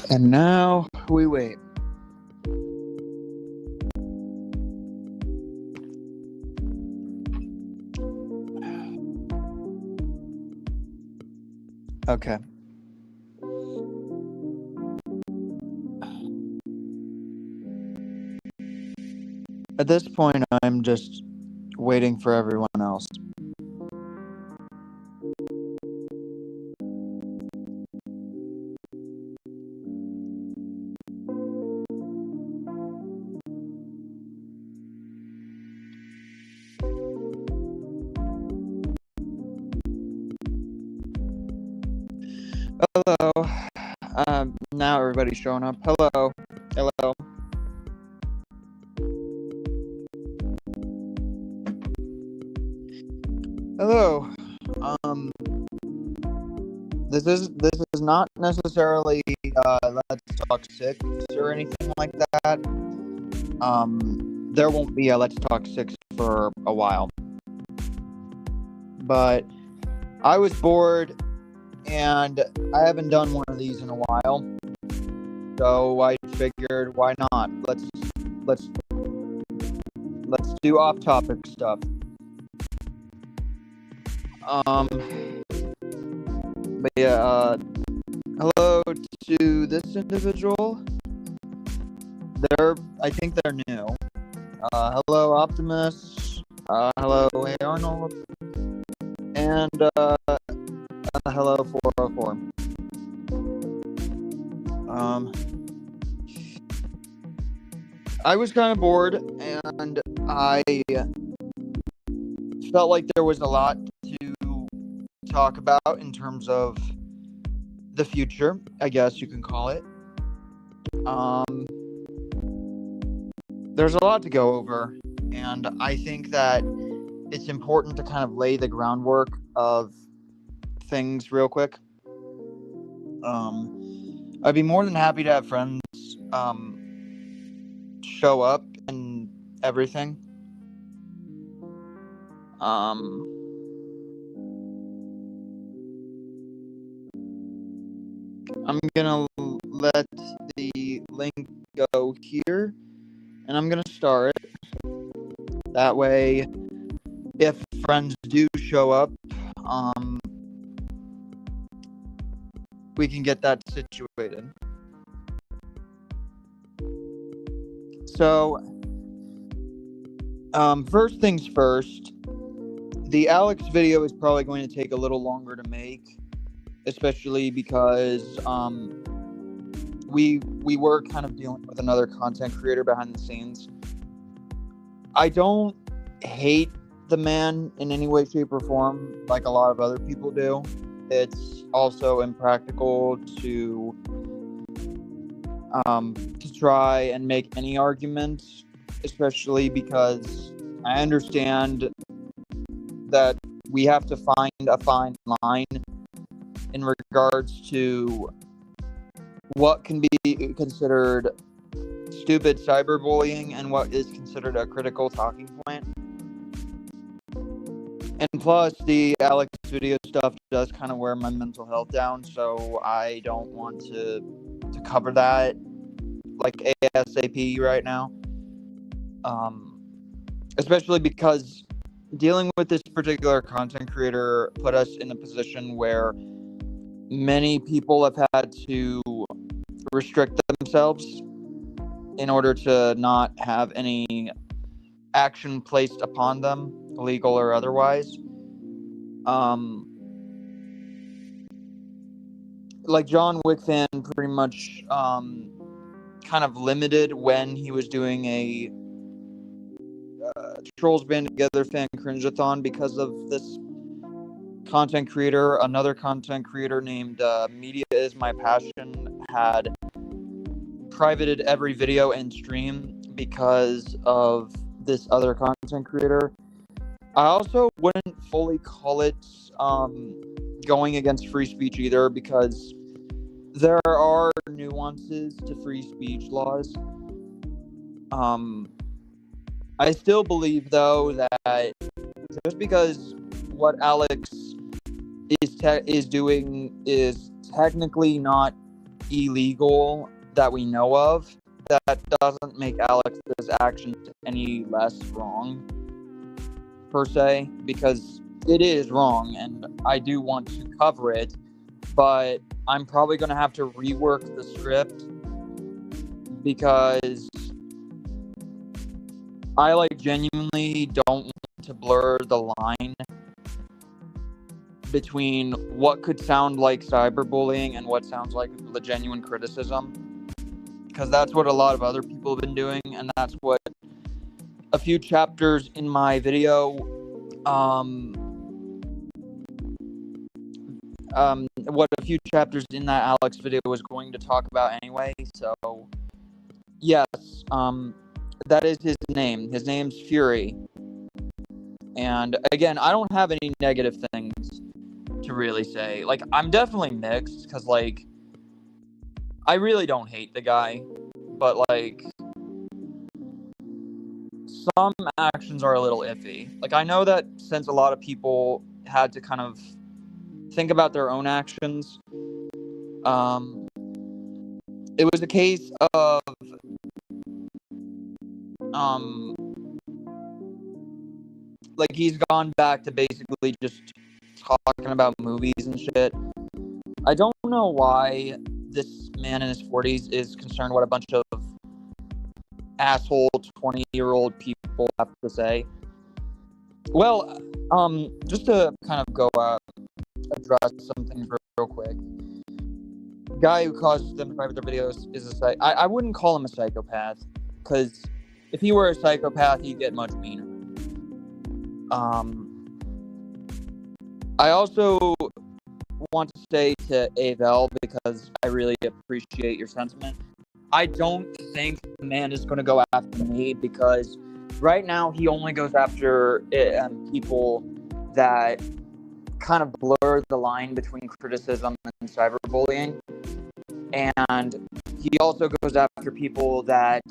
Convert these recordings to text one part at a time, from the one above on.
And now we wait. Okay. At this point, I'm just waiting for everyone else. Hello. Now everybody's showing up. Hello. Hello. Hello. This is not necessarily Let's Talk Six or anything like that. There won't be a Let's Talk Six for a while. But I was bored and I haven't done one of these in a while. So I figured, why not? Let's do off-topic stuff. But yeah, hello to this individual. I think they're new. Hello, Optimus. Hello, Hey Arnold. And, hello, 404. I was kind of bored, and I felt like there was a lot to talk about in terms of the future, I guess you can call it. There's a lot to go over, and I think that it's important to kind of lay the groundwork of things real quick. I'd be more than happy to have friends show up and everything. I'm gonna let the link go here, and I'm gonna start. That way, if friends do show up, we can get that situated. So, first things first, the Alex video is probably going to take a little longer to make, especially because we were kind of dealing with another content creator behind the scenes. I don't hate the man in any way, shape, or form like a lot of other people do. It's also impractical to try and make any arguments, especially because I understand that we have to find a fine line in regards to what can be considered stupid cyberbullying and what is considered a critical talking point. And plus, the Alex video stuff does kind of wear my mental health down, so I don't want to cover that like ASAP right now. Especially because dealing with this particular content creator put us in a position where many people have had to restrict themselves in order to not have any action placed upon them, legal or otherwise. Like John Wick fan pretty much kind of limited when he was doing a Trolls Band Together fan cringe-a-thon because of this content creator. Another content creator named Media Is My Passion had privated every video and stream because of this other content creator. I also wouldn't fully call it going against free speech either, because there are nuances to free speech laws. I still believe, though, that just because what Alex is doing is technically not illegal that we know of, that doesn't make Alex's actions any less wrong, per se, because it is wrong, and I do want to cover it, but I'm probably going to have to rework the script, because I genuinely don't want to blur the line between what could sound like cyberbullying and what sounds like the genuine criticism, because that's what a lot of other people have been doing, and that's what a few chapters in my video, what a few chapters in that Alex video was going to talk about anyway. So yes, that is his name. His name's Fury. And again, I don't have any negative things to really say. I'm definitely mixed, because I really don't hate the guy, but some actions are a little iffy. I know that since a lot of people had to kind of think about their own actions, it was a case of he's gone back to basically just talking about movies and shit. I don't know why this man in his 40s is concerned what a bunch of asshole 20-year-old people have to say. Well, just to kind of go address some things real quick. Guy who causes them to private their videos is I wouldn't call him a psychopath, because if he were a psychopath, he'd get much meaner. I also want to say to Avel, because I really appreciate your sentiment, I don't think the man is going to go after me, because right now he only goes after people that kind of blur the line between criticism and cyberbullying, and he also goes after people that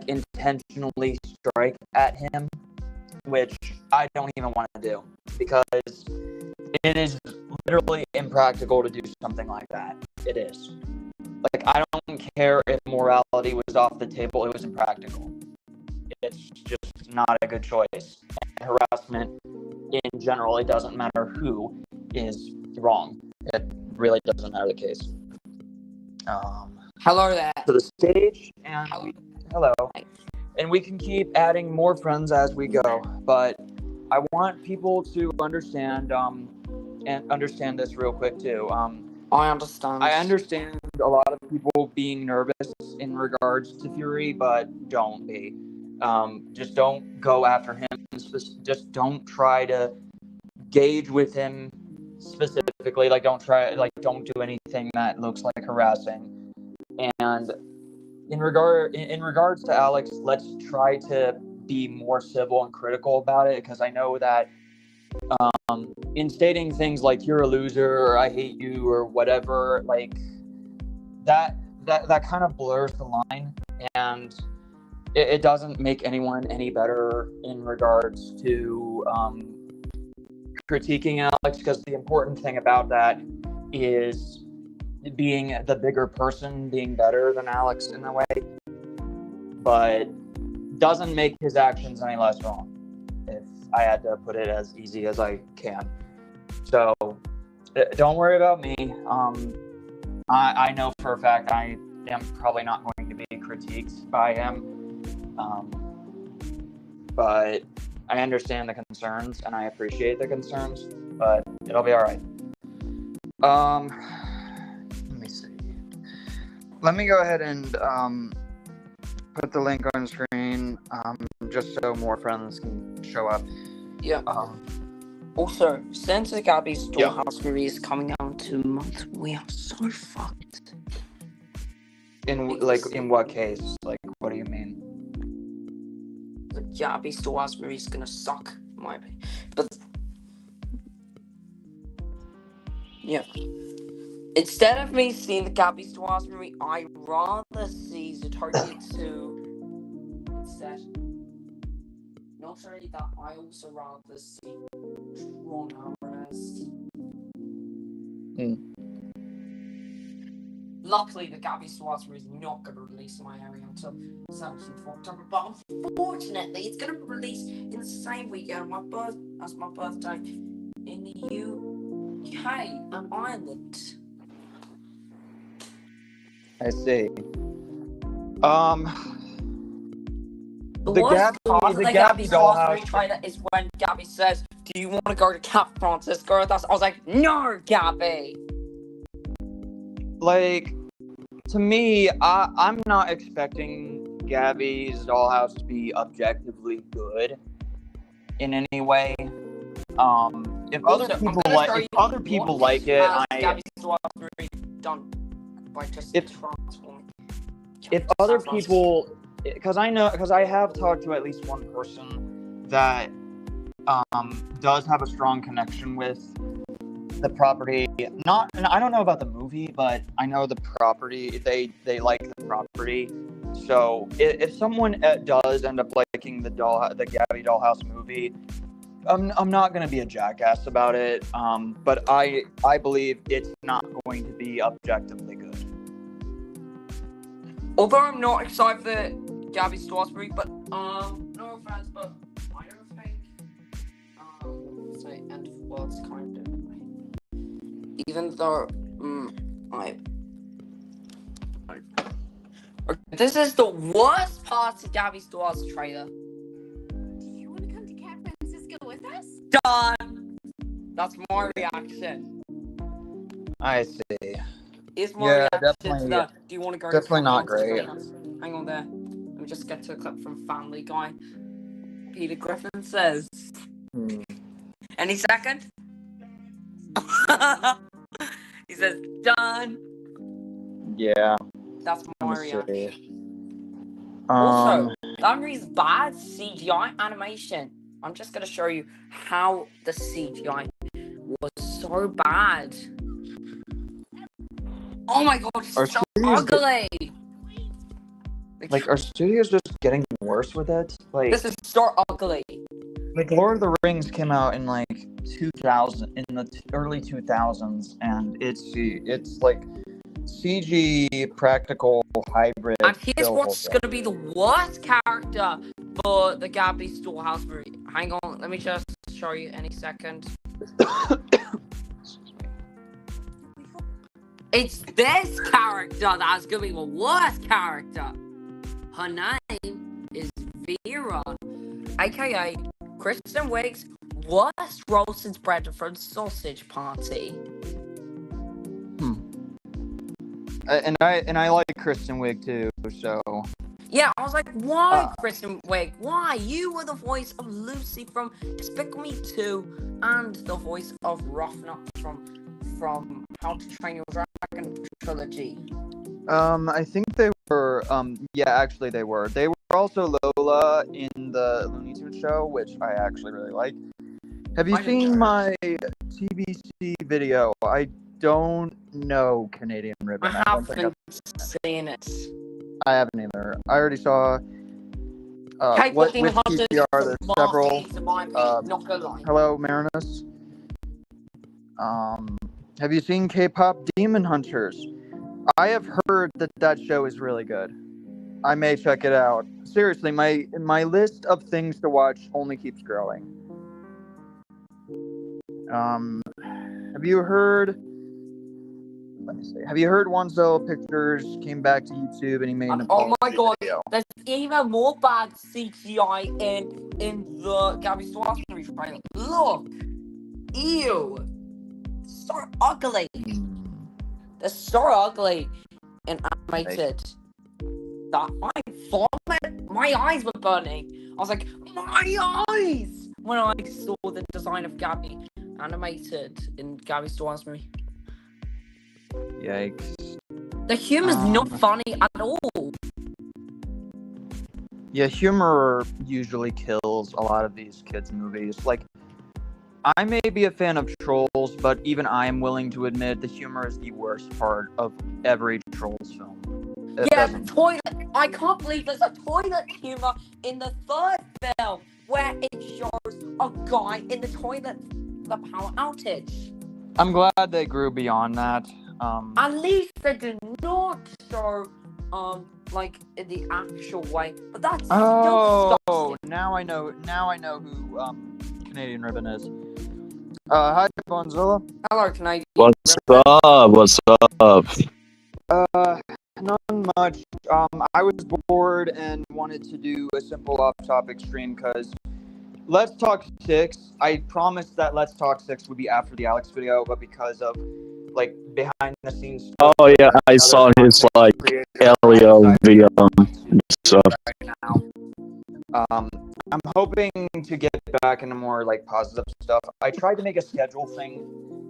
intentionally strike at him, which I don't even want to do, because it is literally impractical to do something like that. It is. I don't care if morality was off the table, it was impractical. It's just not a good choice. And harassment in general, it doesn't matter who is wrong. It really doesn't matter the case. Hello there. To the stage, and hello. And we can keep adding more friends as we go, but I want people to understand and understand this real quick too. I understand. I understand a lot of people being nervous in regards to Fury, but don't be. Just don't go after him. Just don't try to gauge with him specifically. Don't do anything that looks like harassing. And in regards to Alex, let's try to be more civil and critical about it, because I know that in stating things like "you're a loser" or "I hate you" or whatever, that kind of blurs the line, and it doesn't make anyone any better in regards to critiquing Alex, because the important thing about that is being the bigger person, being better than Alex in a way, but doesn't make his actions any less wrong, if I had to put it as easy as I can. So don't worry about me. I know for a fact I am probably not going to be critiqued by him, but I understand the concerns and I appreciate the concerns, but it'll be all right. Let me see. Let me go ahead and put the link on screen, just so more friends can show up. Yeah. Also, since the Gabby's Dollhouse movie is coming out in 2 months, we are so fucked. In what case? What do you mean? The Gabby's Dollhouse movie is gonna suck, in my opinion. But yeah. Instead of me seeing the Gabby's Dollhouse movie, I'd rather see Zootopia 2 instead. Not only that, I also rather see Ron Alvarez. Luckily, the Gabby Swartzman is not going to release in my area until 17th of October, but unfortunately, it's going to be released in the same weekend as my birthday in the UK and Ireland. I see. The worst part of the Gabby Dollhouse trailer is when Gabby says, "Do you want to go to Cap Francisco with us?" I was like, "No, Gabby." Like, to me, I'm not expecting Gabby's Dollhouse to be objectively good in any way. If other people like it, Gabby's Dollhouse done by just transforming. If other people, because I have talked to at least one person that does have a strong connection with the property. And I don't know about the movie, but I know the property. They like the property. So if someone does end up liking the Gabby Dollhouse movie, I'm not gonna be a jackass about it. But I believe it's not going to be objectively good. Although I'm not excited for Gabby Swartzman, but no offense, but I don't think say end of world's kind of. Even though this is the worst part of Gabby's Dollhouse trailer. Do you want to come to Cap Francisco with us? Done. That's my reaction. I see. Is my reaction definitely, to that? Do you want to go? Definitely to not great. Hang on there. Let me just get to a clip from Family Guy. Peter Griffin says, "Any second." He says, "Done." Yeah. That's my reaction. See. Also, that means bad CGI animation. I'm just gonna show you how the CGI was so bad. Oh my god, it's so ugly. Like, our studio's just getting worse with it. Like, this is so ugly. Like, Lord of the Rings came out in like 2000, in the early 2000s, and it's like CG practical hybrid. And here's what's gonna be the worst character for the Gabby Dollhouse movie. Hang on, let me just show you any second. It's this character that's gonna be the worst character. Her name is Vera, aka Kristen Wiig's worst roasted bread from Sausage Party. And I like Kristen Wiig too, so. Yeah, I was like, why, Kristen Wiig? Why? You were the voice of Lucy from Despicable Me 2 and the voice of Ruffnuts from How to Train Your Dragon trilogy. I think they were, yeah, actually they were. They were also Lola in the Looney Tunes show, which I actually really like. Have you seen my TBC video? I don't know Canadian Ribbon. I haven't seen it. I haven't either. I already saw, with TCR, there's several, hello, Marinus. Have you seen K-pop Demon Hunters? I have heard that show is really good. I may check it out. Seriously, my list of things to watch only keeps growing. Have you heard? Let me see. Have you heard Wanzo Pictures came back to YouTube and he made an oh my god, video? There's even more bad CGI in the Gabby Swartzman trailer. Look, ew, so ugly. They're so ugly and animated that my eyes were burning. I was like, my eyes! When I saw the design of Gabby animated in Gabby's Dollhouse movie. Yikes. The humor's not funny at all. Yeah, humor usually kills a lot of these kids' movies. Like, I may be a fan of Trolls, but even I am willing to admit the humor is the worst part of every Trolls film. The toilet. I can't believe there's a toilet humor in the third film where it shows a guy in the toilet the power outage. I'm glad they grew beyond that. At least they did not not show like in the actual way, but that's Oh, still now I know who Canadian Ribbon is. Hi, Bonzilla. Hello, Canadian. What's up? What's up? Not much. I was bored and wanted to do a simple off-topic stream because Let's Talk 6, I promised that Let's Talk 6 would be after the Alex video, but because of, like, behind-the-scenes stuff... Oh yeah, I saw his, like, Elio video and stuff. Right now. I'm hoping to get back into more, like, positive stuff. I tried to make a schedule thing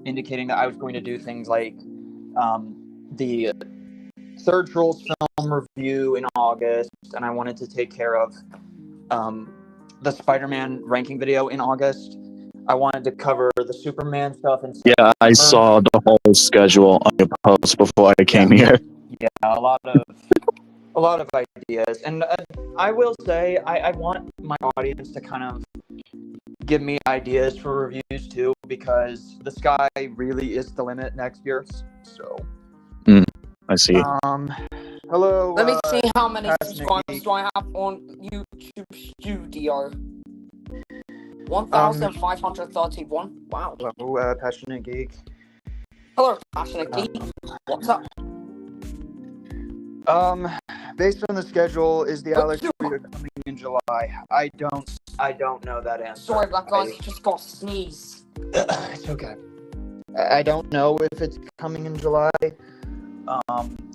indicating that I was going to do things like, the Third Trolls film review in August, and I wanted to take care of, the Spider-Man ranking video in August. I wanted to cover the Superman stuff in September. Yeah, I saw the whole schedule on your post before I came here. Yeah, a lot of ideas, and I will say I want my audience to kind of give me ideas for reviews too, because the sky really is the limit next year. So, I see. Hello. Let me see how many Passionate subscribers Geek. do I have on YouTube Studio. 1,531. Wow. Hello, Passionate Geek. Hello, Passionate Geek. What's up? Based on the schedule, is the What's Alex your- video coming in July? I don't know that answer. Sorry, that guy's just got sneeze. It's okay. I don't know if it's coming in July.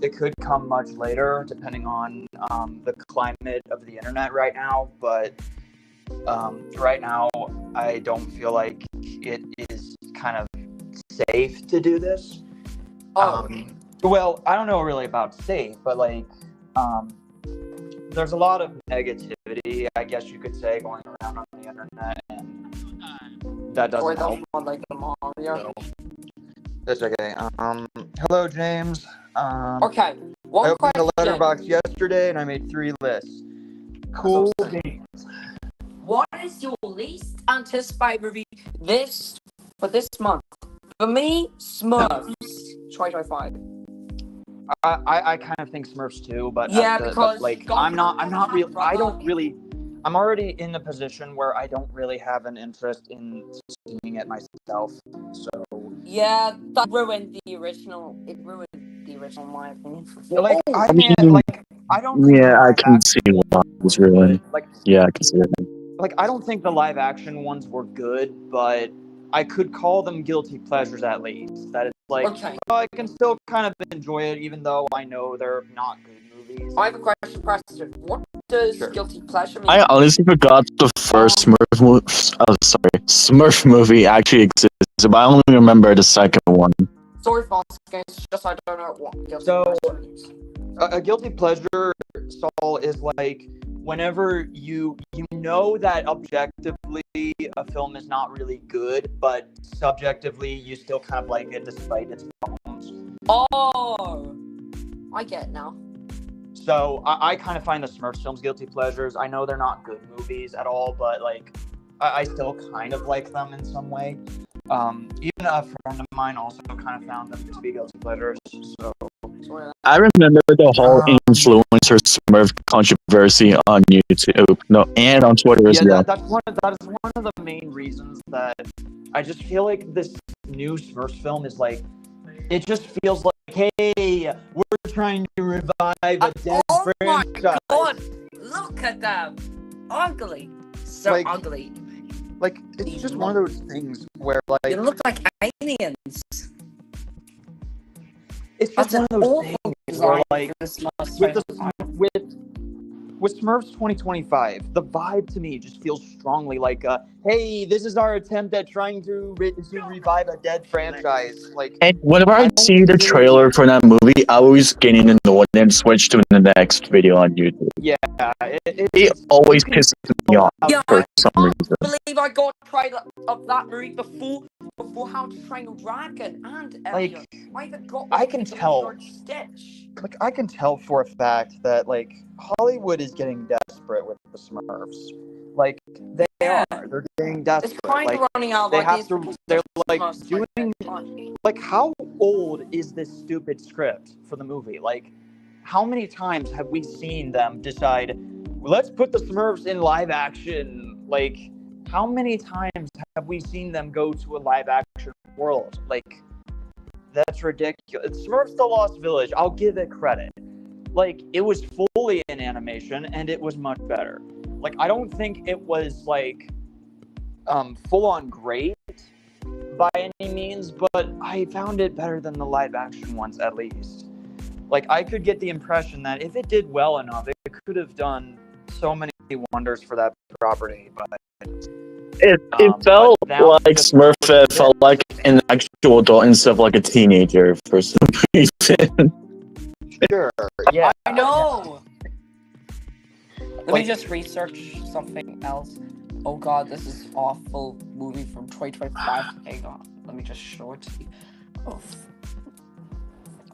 It could come much later, depending on the climate of the internet right now. But right now, I don't feel like it is kind of safe to do this. Well, I don't know really about safe, but like, there's a lot of negativity, I guess you could say, going around on the internet, and that doesn't help. Like the Mario. That's okay. Hello, James. Okay, I one opened the question. letterbox yesterday, and I made 3 lists. Cool. What is your least anticipated review for this month? For me, Smurfs 2025. I kind of think Smurfs too, but because like I'm already in the position where I don't really have an interest in seeing it myself. So yeah, that ruined the original. It ruined the original, in my opinion. like I don't think yeah, I can see why it was ruined. Like Yeah, I can see it. like I don't think the live action ones were good, but I could call them guilty pleasures at least. That it's like, Okay. I can still kind of enjoy it, even though I know they're not good movies. I have a question, Preston. What does Sure. guilty pleasure mean? I honestly forgot the first Smurf movie actually existed, but I only remember the second one. Sorry, Vasquez, just I don't know what guilty So- pleasure means. A guilty pleasure, Saul, is like whenever you know that objectively a film is not really good, but subjectively you still kind of like it despite its problems. Oh, I get it now. So I kind of find the Smurfs films guilty pleasures. I know they're not good movies at all, but like I still kind of like them in some way. Even a friend of mine also kind of found them to be guilty pleasures. So I remember the whole influencer Smurf controversy on YouTube, and on Twitter as yeah, well. that is one of the main reasons that I just feel like this new Smurfs film is like, it just feels like, hey, we're trying to revive a dead Oh my franchise. god! Look at them! Ugly. So Like- ugly. Like, it's just one of those things where like They look like aliens. it's just That's one an of those awful things design where like for the Smurfs with the franchise. with Smurfs 2025, the vibe to me just feels strongly like, hey, this is our attempt at trying to revive a dead franchise. Like, And whenever I see the trailer for that movie, I always get annoyed and switch to the next video on YouTube. yeah, It always pisses me off Yeah, for some I reason. believe I got a trailer of that movie before How to Train a Dragon and Elliot. I even got I can the tell. Lord Stitch. like I can tell for a fact that like Hollywood is getting desperate with the Smurfs. Like they Yeah. are. They're getting It's desperate. kind Like of running out they like have these to. because They're the like Smurfs doing. like Like how old is this stupid script for the movie? Like how many times have we seen them decide, let's put the Smurfs in live action? Like, how many times have we seen them go to a live action world? Like, that's ridiculous. Smurfs The Lost Village, I'll give it credit. Like, it was fully in animation, and it was much better. Like, I don't think it was, like, full-on great by any means, but I found it better than the live-action ones, at least. Like, I could get the impression that if it did well enough, it could have done so many wonders for that property, but... It felt like Smurf felt like an actual adult instead of like a teenager for some reason. Sure, yeah. I know! Let me just research something else. Oh god, this is awful movie from 2025. Hang on, let me just show it to you. Oh.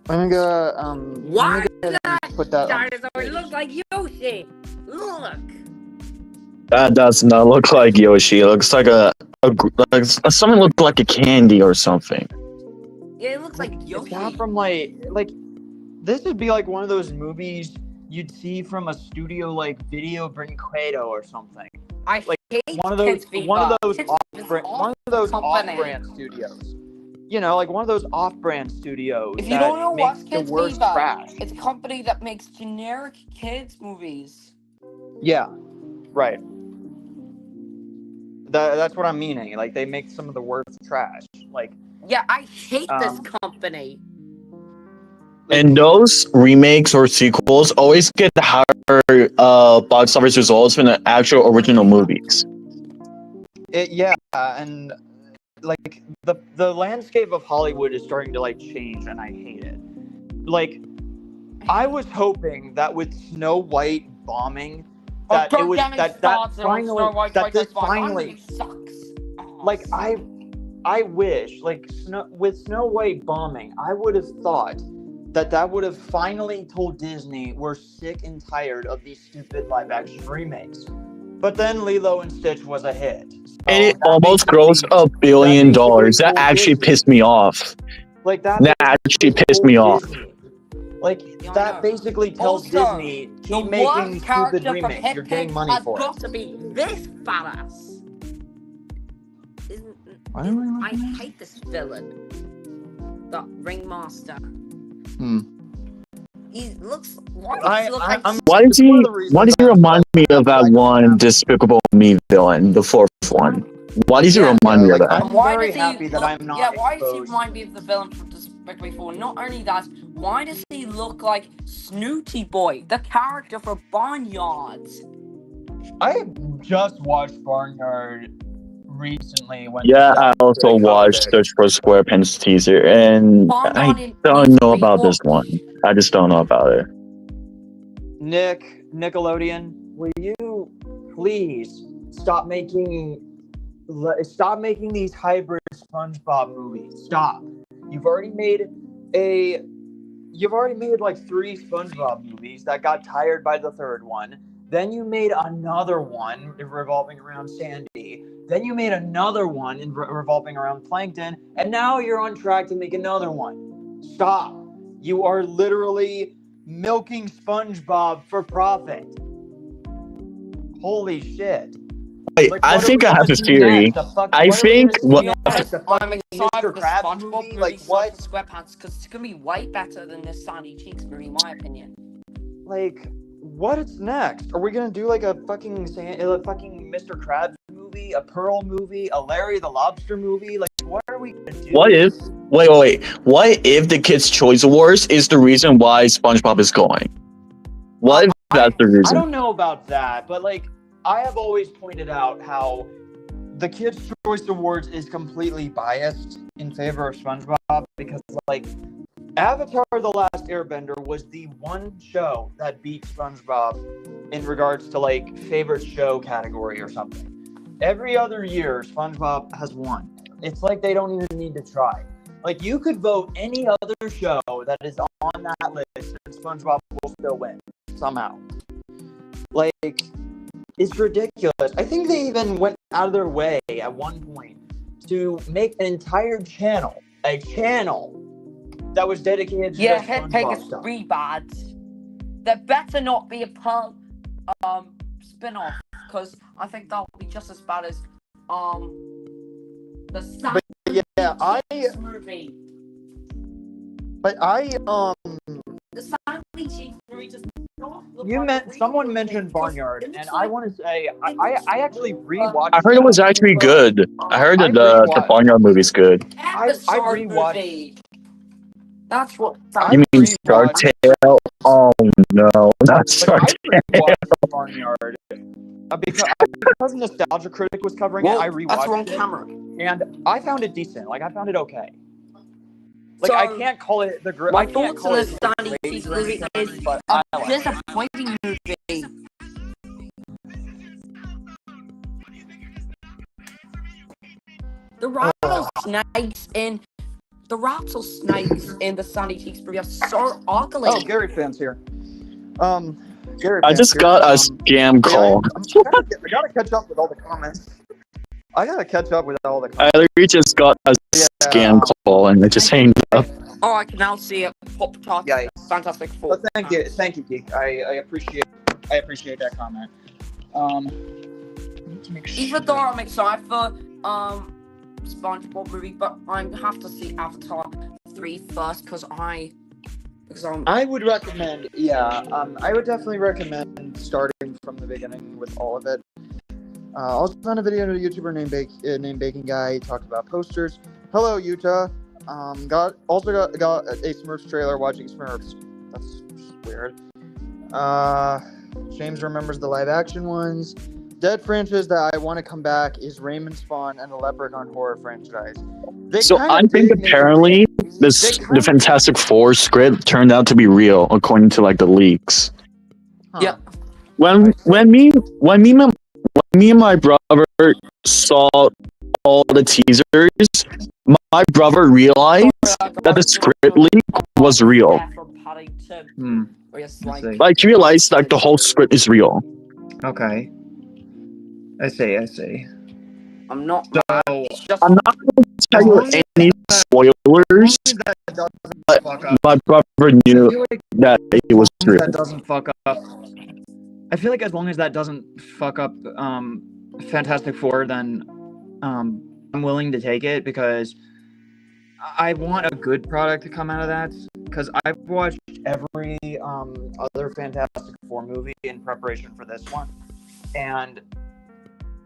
Let me go, What? put that on. Dinosaur, it looks like Yoshi. Look. That does not look like Yoshi. It looks like something looked like a candy or something. Yeah, it looks like Yoshi. It's not from like this would be like one of those movies you'd see from a studio like Video Brinquedo or something. I Like hate one of those company. off-brand studios. You know, like one of those off-brand studios. If you don't know what's what's Kids worst Viva, trash. it's a company that makes generic kids movies. Yeah, right. That's what I'm meaning. Like they make some of the worst trash. Like Yeah, I hate this company. And those remakes or sequels always get higher box office results than the actual original movies. And like the landscape of Hollywood is starting to like change, and I hate it. Like I was hoping that with Snow White bombing, that it was that this finally sucks. Like I wish like with Snow White bombing, I would have thought that would have finally told Disney we're sick and tired of these stupid live action remakes. But then Lilo and Stitch was a hit. So And it almost grossed $1 billion. That actually pissed me off. Like that actually pissed me off. Like that basically tells Disney keep making stupid remakes. You're getting money for it. Got to be this badass. I hate this villain. The ringmaster. He looks. Why does he remind me of that one Despicable Me villain, the fourth one? Why does he remind me of that? I'm very happy that I'm not. Yeah, why does he remind me of the villain from Despicable Me 4? Not only that, why does he look like Snooty Boy, the character for Barnyard? I just watched Barnyard recently. I also watched Search for SquarePants teaser, and I don't know about this one. I just don't know about it. Nickelodeon, will you please stop making these hybrid SpongeBob movies? Stop. You've already made like 3 SpongeBob movies that got tired by the third one. Then you made another one revolving around Sandy. Then you made another one revolving around Plankton. And now you're on track to make another one. Stop. You are literally milking SpongeBob for profit. Holy shit. Wait, I think I have a theory. I think I'm excited for the SpongeBob movie, like what? SquarePants, because it's gonna be way better than this Sandy Cheeks movie, in my opinion. Like, what's next? Are we gonna do like a fucking Mr. Krabs movie, a Pearl movie, a Larry the Lobster movie? Like, what are we gonna do? What if? Wait. What if the Kids' Choice Awards is the reason why SpongeBob is going? What if that's the reason? I don't know about that, but like, I have always pointed out how the Kids' Choice Awards is completely biased in favor of SpongeBob because, like, Avatar: The Last Airbender was the one show that beat SpongeBob in regards to, like, favorite show category or something. Every other year, SpongeBob has won. It's like they don't even need to try. Like, you could vote any other show that is on that list and SpongeBob will still win somehow. Like, it's ridiculous. I think they even went out of their way at one point to make an entire channel, a channel that was dedicated to Head Take is 3 bad. there better not be a Pearl spin-off, because I think that'll be just as bad as the Sandy Cheeks movie. But I The Sandy Cheeks movie does not look You like meant a someone remake mentioned because Barnyard, it looks and I like- want to say I actually rewatched. I heard it was actually good. I heard that the Barnyard movie's good. Episode rewatched- movie. That's what. You mean Shark rewatched- Tale? Oh no, not Shark I Tale. rewatched Barnyard because Nostalgia Critic was covering Well, it. I rewatched that's the wrong it, camera. and I found it decent. Like I found it okay. Like So, I can't call it the great. my I can't thoughts call on it the the Sandy great Cheeks or movie anything, is but a I like it. disappointing movie. The rattlesnakes in the Sandy Cheeks movie are so ugly. Oh, Gary fans here. Gary. I fans just here. got a scam call. I gotta catch up with all the comments. I literally just got a scam call and it just hanged up. Oh, I can now see it. Pop Tart. Yikes. Fantastic Four. But thank you, Geek. I appreciate that comment. Need to make sure. Even though I'm excited for SpongeBob movie, but I have to see Avatar 3 first because I would recommend, I would definitely recommend starting from the beginning with all of it. Also found a video of a YouTuber named Baking Guy. He talked about posters. Hello, Utah. Got a Smurfs trailer watching Smurfs. That's weird. James remembers the live action ones. Dead franchise that I want to come back is Raymond Spawn and the Leprechaun horror franchise. So I think apparently the Fantastic Four script turned out to be real, according to like the leaks. Huh. Yeah. When me and my brother saw all the teasers, my brother realized that the script leak was real. Like he realized like the whole script is real. Okay. I see. I'm not. So, I'm not going to tell you any spoilers, but my brother knew that it was real. that doesn't fuck up. I feel like as long as that doesn't fuck up Fantastic Four, then I'm willing to take it because I want a good product to come out of that. Because I've watched every other Fantastic Four movie in preparation for this one, and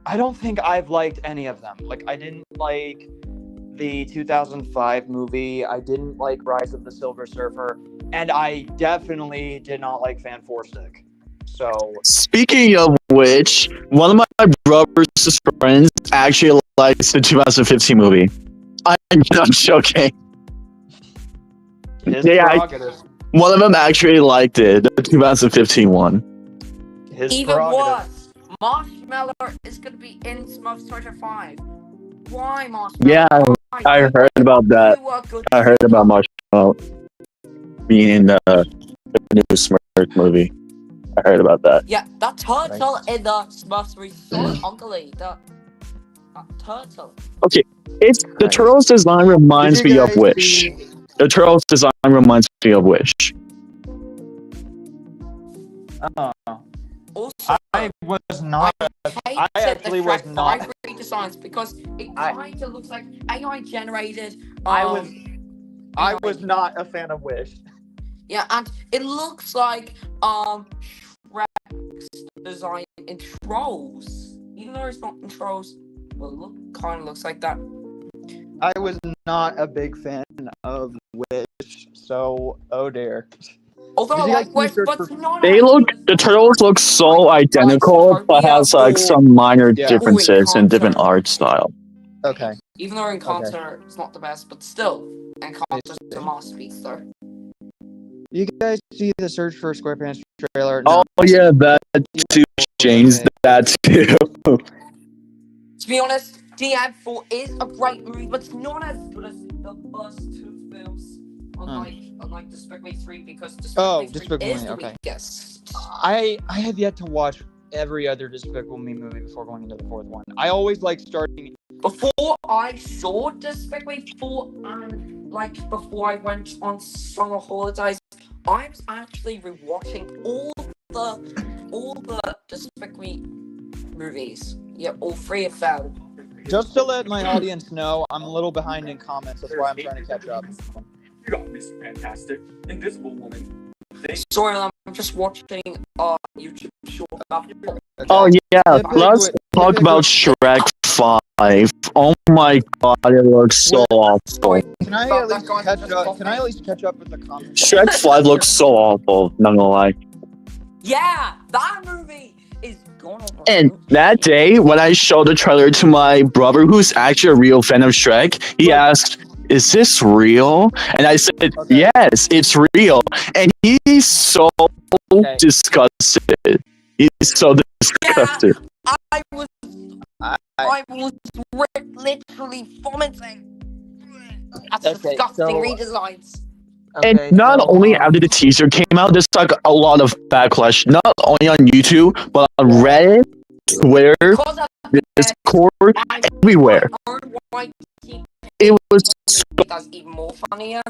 I don't think I've liked any of them. Like, I didn't like the 2005 movie. I didn't like Rise of the Silver Surfer. And I definitely did not like Fan Four Stick. So, speaking of which, one of my brother's friends actually likes the 2015 movie. I'm not joking. One of them actually liked it, the 2015 one. Even worse, Marshmallow is going to be in Smurfs 25. Why, Marshmallow? Yeah, Why? I heard about that. I heard about Marshmallow being in the new Smurfs movie. I heard about that. Yeah, that turtle in the Smurfs movie is so ugly. That turtle. Okay, the turtle's design reminds me of Wish. The turtle's design reminds me of Wish. Also, I was not. I actually was not. Designs because it kind of looks like AI generated. I was not a fan of Wish. Yeah, and it looks like Shrek's design in Trolls. Even though it's not in Trolls, well, kind of looks like that. I was not a big fan of Wish, so oh dear. Although I like Wish, but not. The turtles look so identical, but has like some minor differences in different art style. Okay. Even though Encounter is not the best, but still, Encounter is a masterpiece, though. You guys see the Search for SquarePants trailer? No. Oh yeah, that too. James, that too. To be honest, DM4 is a great movie, but it's not as good as the first two films. Unlike Despicable Me 3, because Despicable Me 3 is the weakest. I have yet to watch every other Despicable Me movie before going into the fourth one. I always like starting. Before I saw Despicable Me 4 and before I went on summer holidays, I was actually rewatching all the Despicable Me movies. Yeah, all 3 of them. Just to let my audience know, I'm a little behind in comments. That's why I'm trying to catch up. You got Miss Fantastic, Invisible Woman. Sorry, I'm just watching YouTube short about Oh yeah, let's talk about Shrek 5. Oh my god, it looks so awful. Can I at least catch up? Can I at least catch up with the comments? Shrek 5 looks so awful, not gonna lie. Yeah, that movie is going over. And that day, when I showed the trailer to my brother, who's actually a real fan of Shrek, he asked, "Is this real?" And I said, "Yes, it's real." And he's so disgusted. He's so disgusted. Yeah, I was literally vomiting. That's disgusting redesigns. And not only after the teaser came out, there's like a lot of backlash, not only on YouTube, but on Reddit, Twitter, Discord, everywhere. It was That's even more funnier.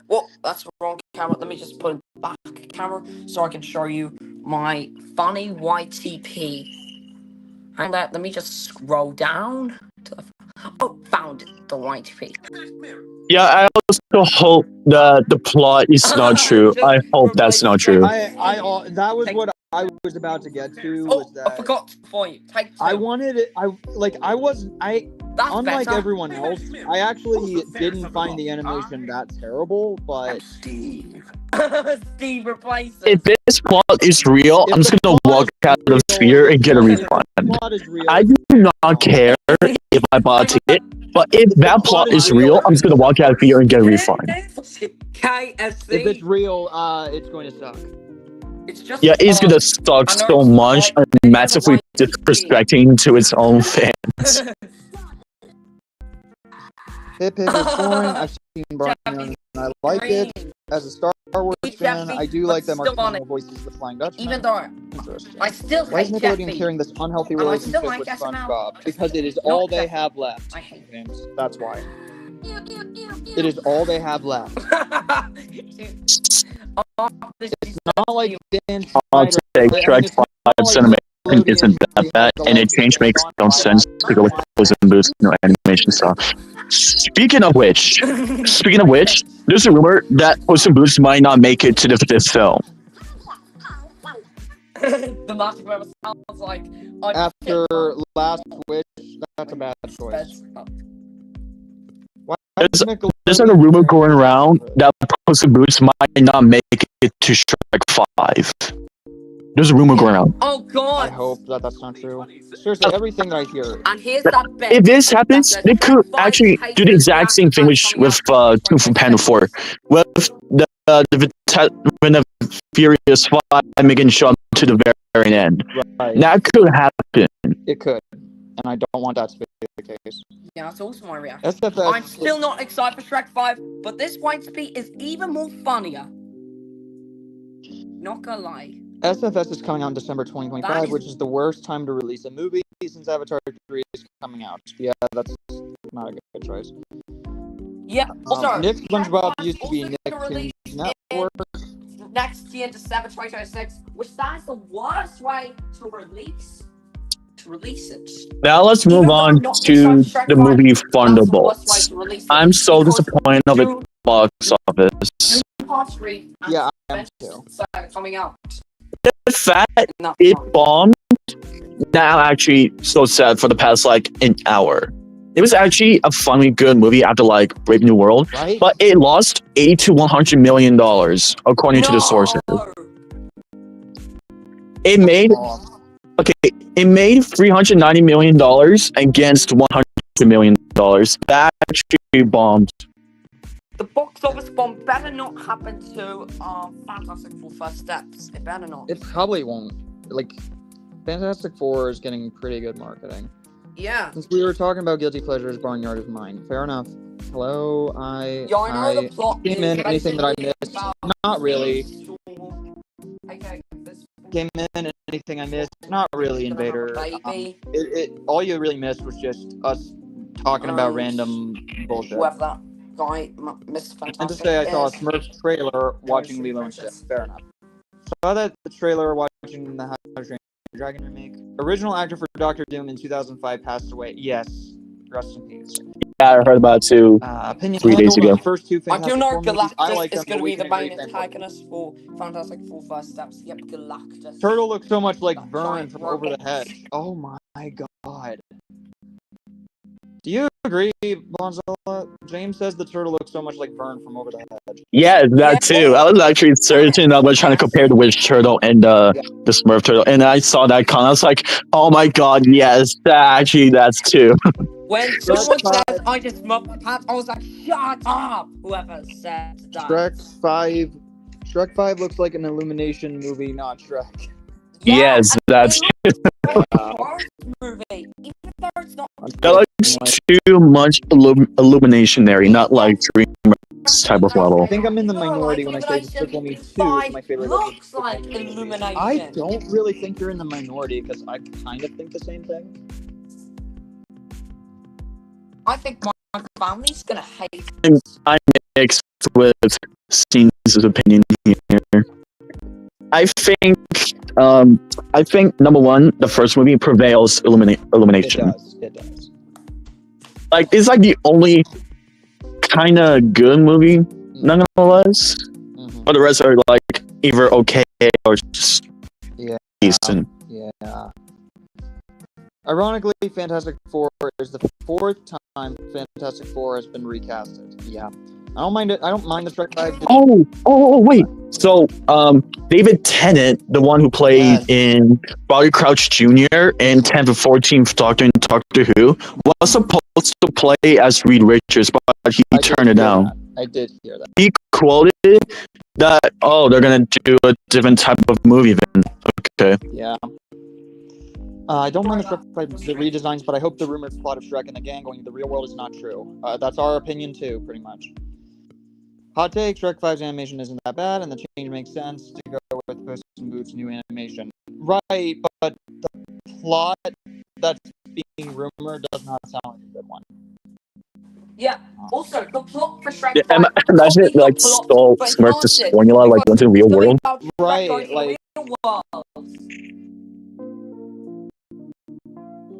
Well, that's the wrong camera. Let me just put it back camera so I can show you my funny YTP. And let me just scroll down to found the YTP. Yeah, I also hope that the plot is not true. I hope that's not true. That was what I was about to get to. Was that I forgot for you. Take 2. I wanted it. Unlike better. everyone else, I actually didn't find the animation that terrible, but Steve replaces. If this plot is real, I'm just gonna walk out of fear and get a refund. I do not care if I bought a ticket, but if that plot is real, I'm just gonna walk out of fear and get a refund. KFC. If it's real, it's going to suck. It's just Yeah, it's gonna suck so much and massively disrespecting to its own fans. Pip is boring. I've seen Brian and I like it. As a Star Wars fan, I do like that Mark Hamill voices the Flying Dutchman. Even though Interesting. I still Why is hate Nickelodeon Jeffy. carrying this unhealthy And I relationship still like with SNL. SpongeBob? Because it is Not all they Jeffy. have left. I hate James. That's why. It is all they have left. It's not like Dan's I'll take Shrek 5 cinema isn't that bad, and it change makes no sense to go with Puss in Boots, no animation style. Speaking of which, there's a rumor that Puss in Boots might not make it to the 5th film. The last whoever sounds like After Last Wish, that's a bad choice. Why There's like a rumor going around that Puss in Boots might not make it to Shrek 5. There's a rumor going around. Oh god! I hope that that's not true. Seriously, everything that I hear. And here's that bet. If this happens, they could actually do the exact same thing with Kung Fu Panda 4. With when the Furious 5 making show up to the very end. Right. That could happen. It could. And I don't want that to be the case. Yeah, that's also my reaction. SFX, I'm still not excited for Shrek 5, but this White Speed is even more funnier. Not gonna lie. SFS is coming out in December 2025, That is- which is the worst time to release a movie since Avatar 3 is coming out. Yeah, that's not a good choice. Yeah, also, Nick SpongeBob Shrek used to be also Nick gonna release King's Network. next year, December 2026, which that is the worst way to release it. Now let's move Even though on not to Shrek the 5, movie that's the worst way Thunderbolts. to release it. I'm so Because disappointed of its box office. June Part 3 and Yeah, I am too. coming out. The fact No, it bombed, now actually so sad for the past like an hour. It was actually a funny good movie after like Brave New World, Right? but it lost $80 to $100 million according to the sources. It made $390 million against $100 million. That actually bombed. The box office bomb better not happen to Fantastic Four First Steps. It better not. It probably won't. Like, Fantastic Four is getting pretty good marketing. Yeah. Since we were talking about guilty pleasures, Barnyard is mine. Fair enough. Hello, Yeah, I know the plot came is in. Anything that I basically missed? about- Not really. Okay, this Came in. Anything I missed? Not really, Invader. baby. All you really missed was just us talking about random bullshit. Whoever that. guy, Mr. And to Fantastic. say I saw a is- Smurfs trailer watching Very Lilo and precious. Stitch. Fair enough. Saw that the trailer watching the How to Train Your Dragon remake. Original actor for Doctor Doom in 2005 passed away. Yes. Rest in peace. Yeah, I heard about it too. Opinion 3 days handle on ago. the first two I Fantastic do know Four movies. I Galactus like them, is going but to we be the can main agree antagonist for Fantastic Four First Steps. Yep, Galactus. Turtle looks so much like That Vern giant from Over the robot. Hedge. Oh my god. Do you agree, Bonzilla? James says the turtle looks so much like Vern from Over the Hedge. Yeah, that too. I was actually searching. I was trying to compare the Witch Turtle and the Smurf Turtle, and I saw that con. I was like, "Oh my god, yes, that's too." When someone says, I just smoked my pants, I was like, shut up! Whoever said that. Shrek 5 looks like an Illumination movie, not Shrek. Yes, and that's it looks like a horror movie, even though it's not. that looks too much illuminationary, not like DreamWorks type of level. I think I'm in the minority when I say Illumination Despicable Me 2 is five my favorite. looks like Illumination. I don't really think you're in the minority because I kind of think the same thing. I think my family's gonna hate. I'm mixed with Steen's opinion here. I think number one, the first movie prevails illumination. It does. Like it's like the only kind of good movie, nonetheless. Mm-hmm. But the rest are like either okay or just decent. Yeah. Ironically, Fantastic Four is the fourth time Fantastic Four has been recasted. Yeah. I don't mind it. I don't mind the Shrek 5. Oh, wait. So, David Tennant, the one who played in Barty Crouch Jr. and 10th and 14th Doctor in Doctor Who, was supposed to play as Reed Richards, but he turned it down. I did hear that. He quoted that, they're gonna do a different type of movie then. Okay. Yeah. I don't mind the Shrek 5 redesigns, but I hope the rumored plot of Shrek and the gang going to the real world is not true. That's our opinion too, pretty much. Hot take, Shrek 5's animation isn't that bad, and the change makes sense to go with Puss in Boots' new animation. Right, but the plot that's being rumored does not sound like a good one. Yeah, also, the plot for Shrek 5... Yeah, imagine it, like, stole Smurfs' formula, like, went to the real world. Right, like...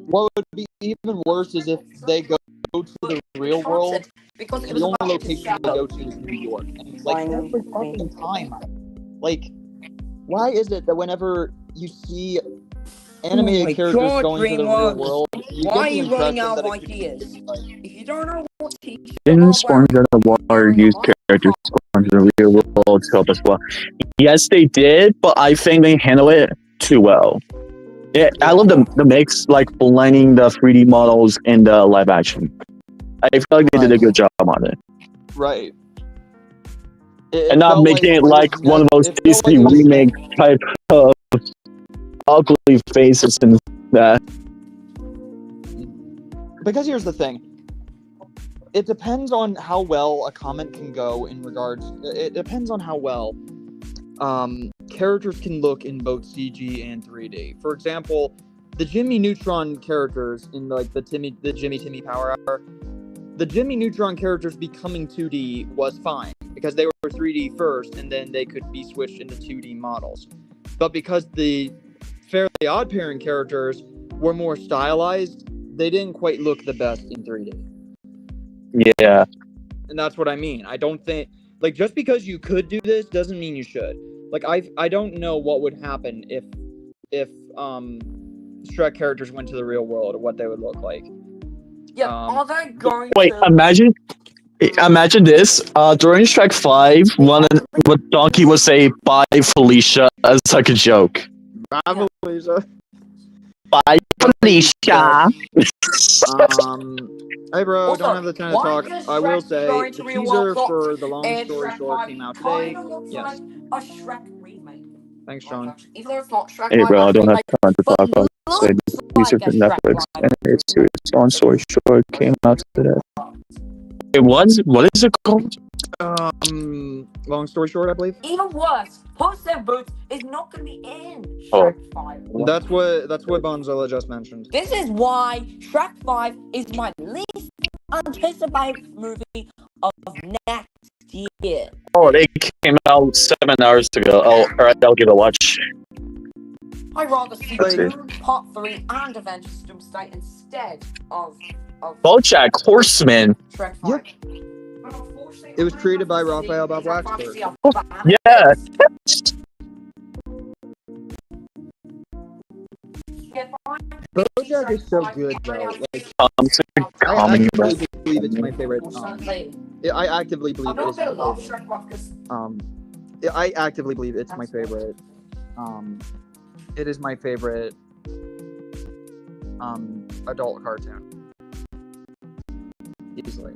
What would be even worse is if they go to the real world, because and the only location they go to is New York. And it's like, every fucking time. Like, why is it that whenever you see animated characters going to the real world, you get the impression that it could be, like, if you don't know what teacher... Didn't Sponge the Water use characters from the real world to help as well? Yes, they did, but I think they handle it too well. Yeah, I love the mix, like blending the 3D models and the live action. I feel like they did a good job on it. Right. And not making it like one of those DC remake type of ugly faces and that. Because here's the thing. It depends on how well a comment can go in regards... It depends on how well characters can look in both CG and 3D. For example, the Jimmy Neutron characters in like the Jimmy Timmy Power Hour, the Jimmy Neutron characters becoming 2D was fine because they were 3D first and then they could be switched into 2D models. But because the Fairly Odd Parent characters were more stylized, they didn't quite look the best in 3D. Yeah. And that's what I mean. I don't think, like, just because you could do this doesn't mean you should. Like, I don't know what would happen if Shrek characters went to the real world or what they would look like. Yeah, are they going wait, to... imagine this. During Shrek 5, what Donkey would say, "Bye, Felicia," as like a joke. Bye, Felicia. Bye, Felicia. Hey bro, Also, don't have the time to talk. does I will Shrek say, going the to real teaser world for the Long and Story Shrek Short 5 came out today. kinda looks Yes. like a Shrek remake. Thanks, Sean. Even though it's not Shrek Hey bro, I don't have remake, time to but talk about looks it. like a From Shrek Netflix, live and its series Long Story Short came out today. What is it called? Long Story Short, I believe. Even worse, Puss in Boots is not going to be in Shrek 5. That's what Bonzilla just mentioned. This is why Shrek 5 is my least anticipated movie of next year. Oh, they came out 7 hours ago. Oh, alright, I'll give it a watch. I'd rather see Let's see. Dune Part 3 and Avengers Doomsday instead of BoJack Horseman. Shrek 5. Yep. But unfortunately, It was I created by fantasy Raphael Bob is a Waxberg. fantasy of Oh, bananas. yeah. BoJack is so good though. Like, It's a I comedy, bro. actively believe it's my favorite. I actively believe I'm it not is gonna my love favorite. Shrek because I actively believe it's my favorite. It is my favorite adult cartoon. Easily.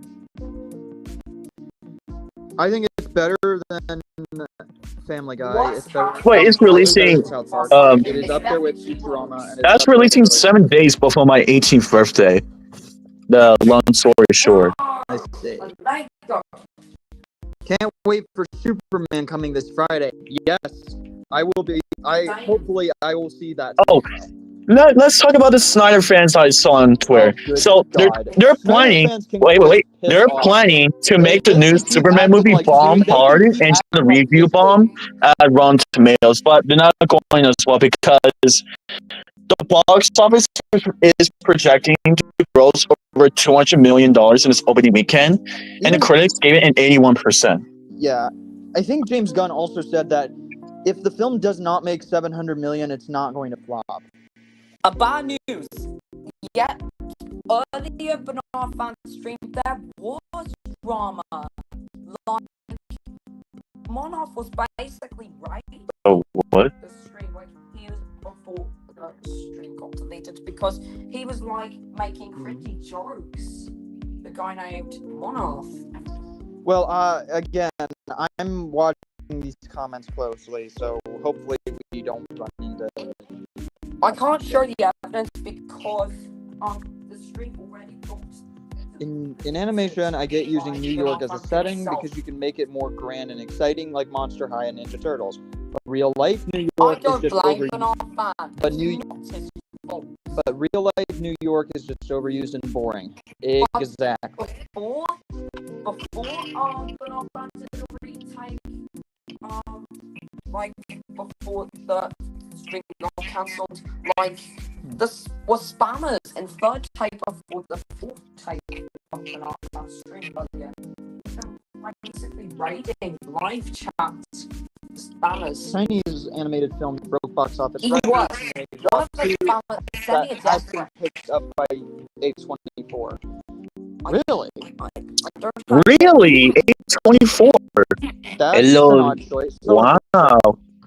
I think it's better than Family Guy. It's better. Wait, it's releasing, South Park. It is up there with Futurama. And it's That's up there releasing with- 7 days before my 18th birthday. The long story short. I see. Can't wait for Superman coming this Friday. Yes, I will be. Hopefully I will see that. Oh, let's talk about the Snyder fans I saw on Twitter. Oh, good So God. they're Snyder planning. fans can Wait. piss They're off. planning to make the They new can keep Superman acting movie like- bomb they can hard keep and acting the like review this bomb at Rotten Tomatoes, but they're not going as well because the box office is projecting to gross over $200 million in its opening weekend, and the Even- critics gave it an 81%. Yeah, I think James Gunn also said that if the film does not make 700 million, it's not going to flop. a bad news. Yet earlier but not fan stream there was drama. Like Monarch was basically right. Oh, what? The stream like he was before the stream got deleted because he was like making cringy jokes. The guy named Monarch. Well, again, I'm watching these comments closely, so hopefully we don't run into. I can't show the evidence because the stream already got. In animation, I get using New York as a setting because you can make it more grand and exciting, like Monster High and Ninja Turtles. But real life New I York is don't just blame over. Bernard fan. But It's not his fault. But real life New York is just overused and boring. Exactly. Before Bernard fan did a retake, like before the stream got cancelled, like this was spammers and third take before the fourth take of Bernard fan stream earlier. Like basically raiding live chats, spammers. Chinese animated film broke box office He records. was. One of the spammers That sending a has death been threat. picked up by A24. Really? Really? 824. That's Hello. an odd choice. So, Wow.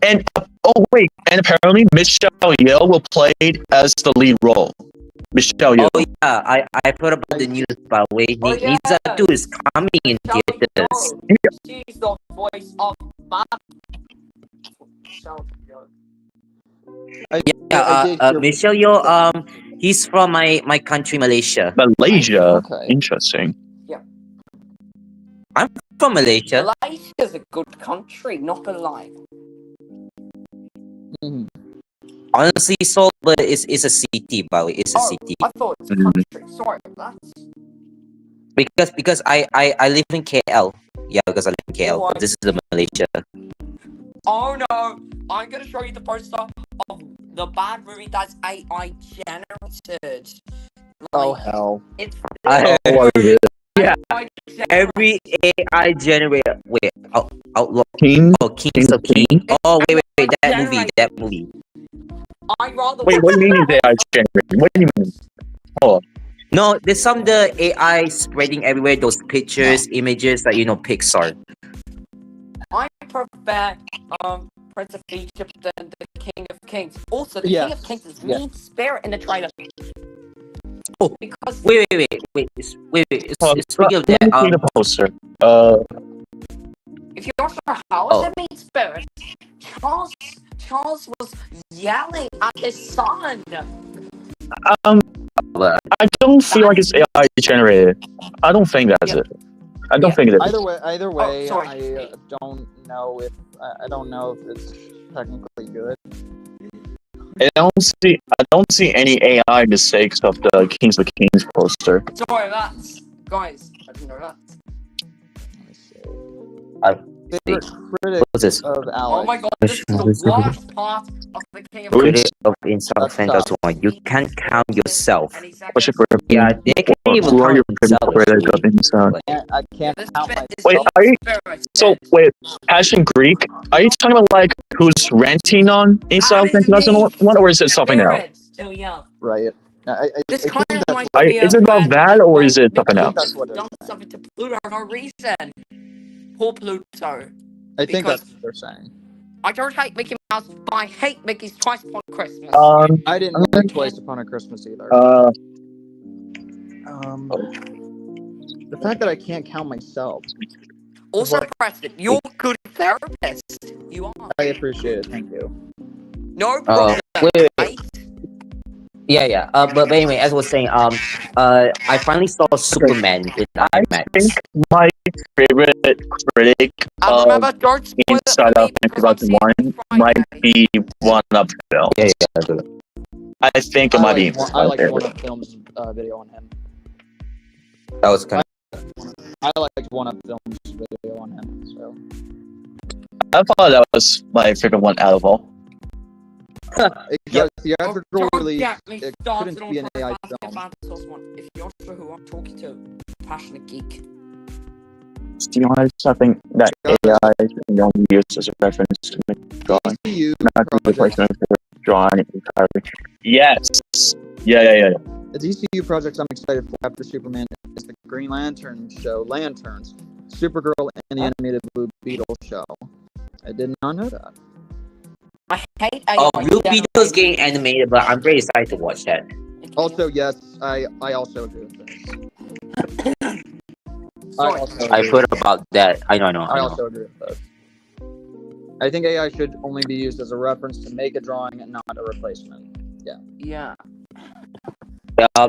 And oh wait, and apparently Michelle Yeoh will play as the lead role. Michelle Yeoh. Oh yeah, I heard about the news, by the way. Ninja 2 is coming in theaters. She's the voice of Batman. I Yeah, did hear- Michelle Yeoh, he's from my country, Malaysia. Malaysia. Okay. Interesting. From Malaysia. Malaysia's a good country, not gonna lie. Mhm. Honestly, Seoul is a city, by the way. It's a city. I thought it's a Mhm. country. Sorry, that's Because I live in KL. Yeah, because I live in KL. But this is the Malaysia. Oh no! I'm gonna show you the poster of the bad movie that's AI generated. Oh Like, hell. it's I Yeah. AI generated. Every AI generator. Wait, Outlaw. King. Oh, Kings of King. Oh, wait, that movie. I rather Wait, what do you mean is AI generated? What do you mean? No, there's some the AI spreading everywhere. Those pictures, images that Pixar. I prefer Prince of Egypt than the King of Kings. Also, the Yes. King of Kings is Yes. mean spirit in the trailer. Oh, because Wait. Speaking of Let me that, see the poster. if you're not sure how Oh. is it mean spirit, Charles was yelling at his son. I don't feel like it's AI generated. I don't think that's Yeah. it. I don't Yeah. think it is. Either way, sorry. I don't know if it's technically good. I don't see any AI mistakes of the Kings of Kings poster. Sorry, guys. I didn't know that. Favorite critic What's this? of Oh Alex. my god, this is the worst part of the King of Critic of insult That's fan tough. does one. You can't count yourself. Any What's your seconds? favorite? Yeah, they can't even Who are count your favorite themselves. critic of insult? I can't This count bit my. is Wait, the are you- spirit. So wait, Passion Greek? Are you talking about like who's ranting on insult fan 2001, or is it something else? Spirit, still young. Right. I This think kind of that's reminds what me Is of it about when, that, or is it like, something I think else? that's what it done is. something to Pluto for no reason. Poor Pluto. I think because- that's what they're saying. I don't hate Mickey Mouse, but I hate Mickey's Twice Upon Christmas. I didn't Okay. like Twice Upon a Christmas either. The fact that I can't count myself. Also, what- Preston, you're a good therapist. You are. I appreciate it. Thank you. No problem. wait. right? Yeah. But anyway, as I was saying, I finally saw Superman with I IMAX. think my favorite critic And of remember, don't spoil it Inside for Out me because I'm seeing 2001 it might Friday. be One Up Film. Yeah. I think it might be I like my One favorite. Up Films video on him. That was kind I liked One Up Films video on him. So I thought that was my favorite one out of all. because theatrical Don't release, get me it started couldn't on be an AI Final film. Fantasy one. If you're sure who I'm talking to, passionate geek. Do you want something that AI can only use as a reference to make drawing? DCU Not the project, replacement for drawing entirely. Yes. Yeah. the DCU projects I'm excited for after Superman is the Green Lantern show, Lanterns, Supergirl, and the animated Blue Beetle show. I did not know that. I hate AI. Oh, Blue generally. Beetle's getting animated, but I'm very excited to watch that. Also, yes, I also agree with this. Sorry. I've heard about that. I know. I also agree with those. I think AI should only be used as a reference to make a drawing and not a replacement. Yeah.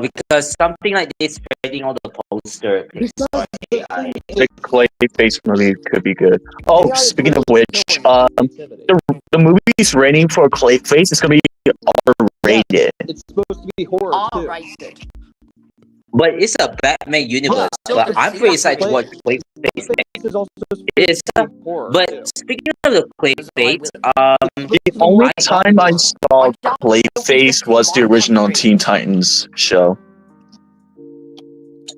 Because something like this spreading all the poster. The Clayface movie could be good. Oh, AI is speaking of literally which, killing creativity. the movie's rating for Clayface is gonna be R-rated. It's supposed to be horror too. R-rated. But it's a Batman universe. Yeah, But I'm very excited to watch Clayface. Clayface is also supposed It's to be horror But too. speaking of the Clayface, The only time I saw Clayface was the original Teen Titans show.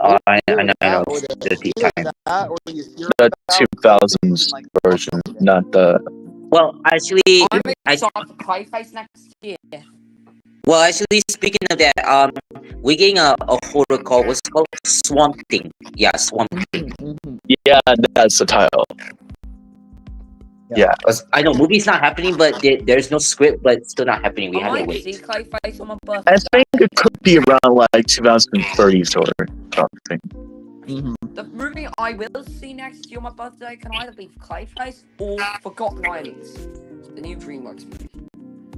I know Or the Teen either Titans. that or you hear The about 2000s like, version, not the. Well, actually, I'm I- excited for Clayface next year. speaking of that, we're getting a horror called what's it called Swamp Thing. Yeah, Swamp Thing. Mhm. Yeah, that's the title. Yeah. 'Cause I know movie's not happening, but there's no script, but it's still not happening. We I have to might wait. see Clayface on my birthday. I think it could be around like 2030s or something. Mhm. The movie I will see next year on my birthday can either be Clayface or Forgotten Islands, the new DreamWorks movie.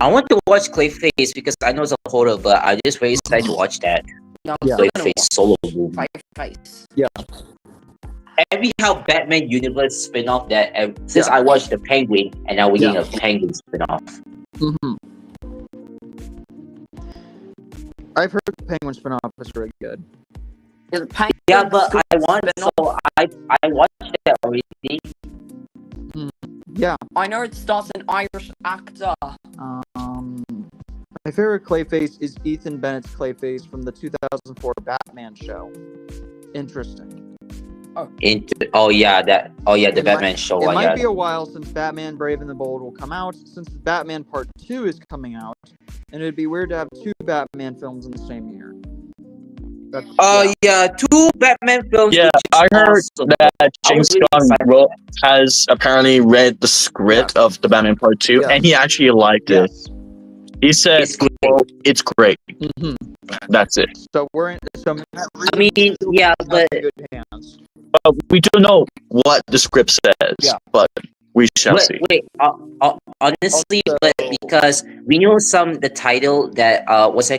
I want to watch Clayface because I know it's a horror, but I'm just very excited to watch that No, I'm Yeah. still gonna Clayface solo movie. watch Clayface. Every how Batman universe spin-off that since I watched the Penguin and now we're getting a Penguin spin-off. Mhm. I've heard the Penguin spinoff is really good. There's a Penguin Yeah, but I want spin-off. so I watched that already. Yeah. I know it stars an Irish actor. My favorite Clayface is Ethan Bennett's Clayface from the 2004 Batman show. Interesting. The Batman show. It one, might yeah. be a while since Batman Brave and the Bold will come out, since Batman Part 2 is coming out, and it'd be weird to have two Batman films in the same year. Two Batman films. Yeah, which is I heard awesome. that James really Gunn excited. has apparently read the script of the Batman Part 2, Yeah. and he actually liked it. Yes. He said, It's great. "Well, it's great." Mhm. That's it. So we're in. So Matt I mean, Reeves yeah, has but some good hands. We don't know what the script says, Yeah. but we shall see. honestly, Also- but because we know the title that was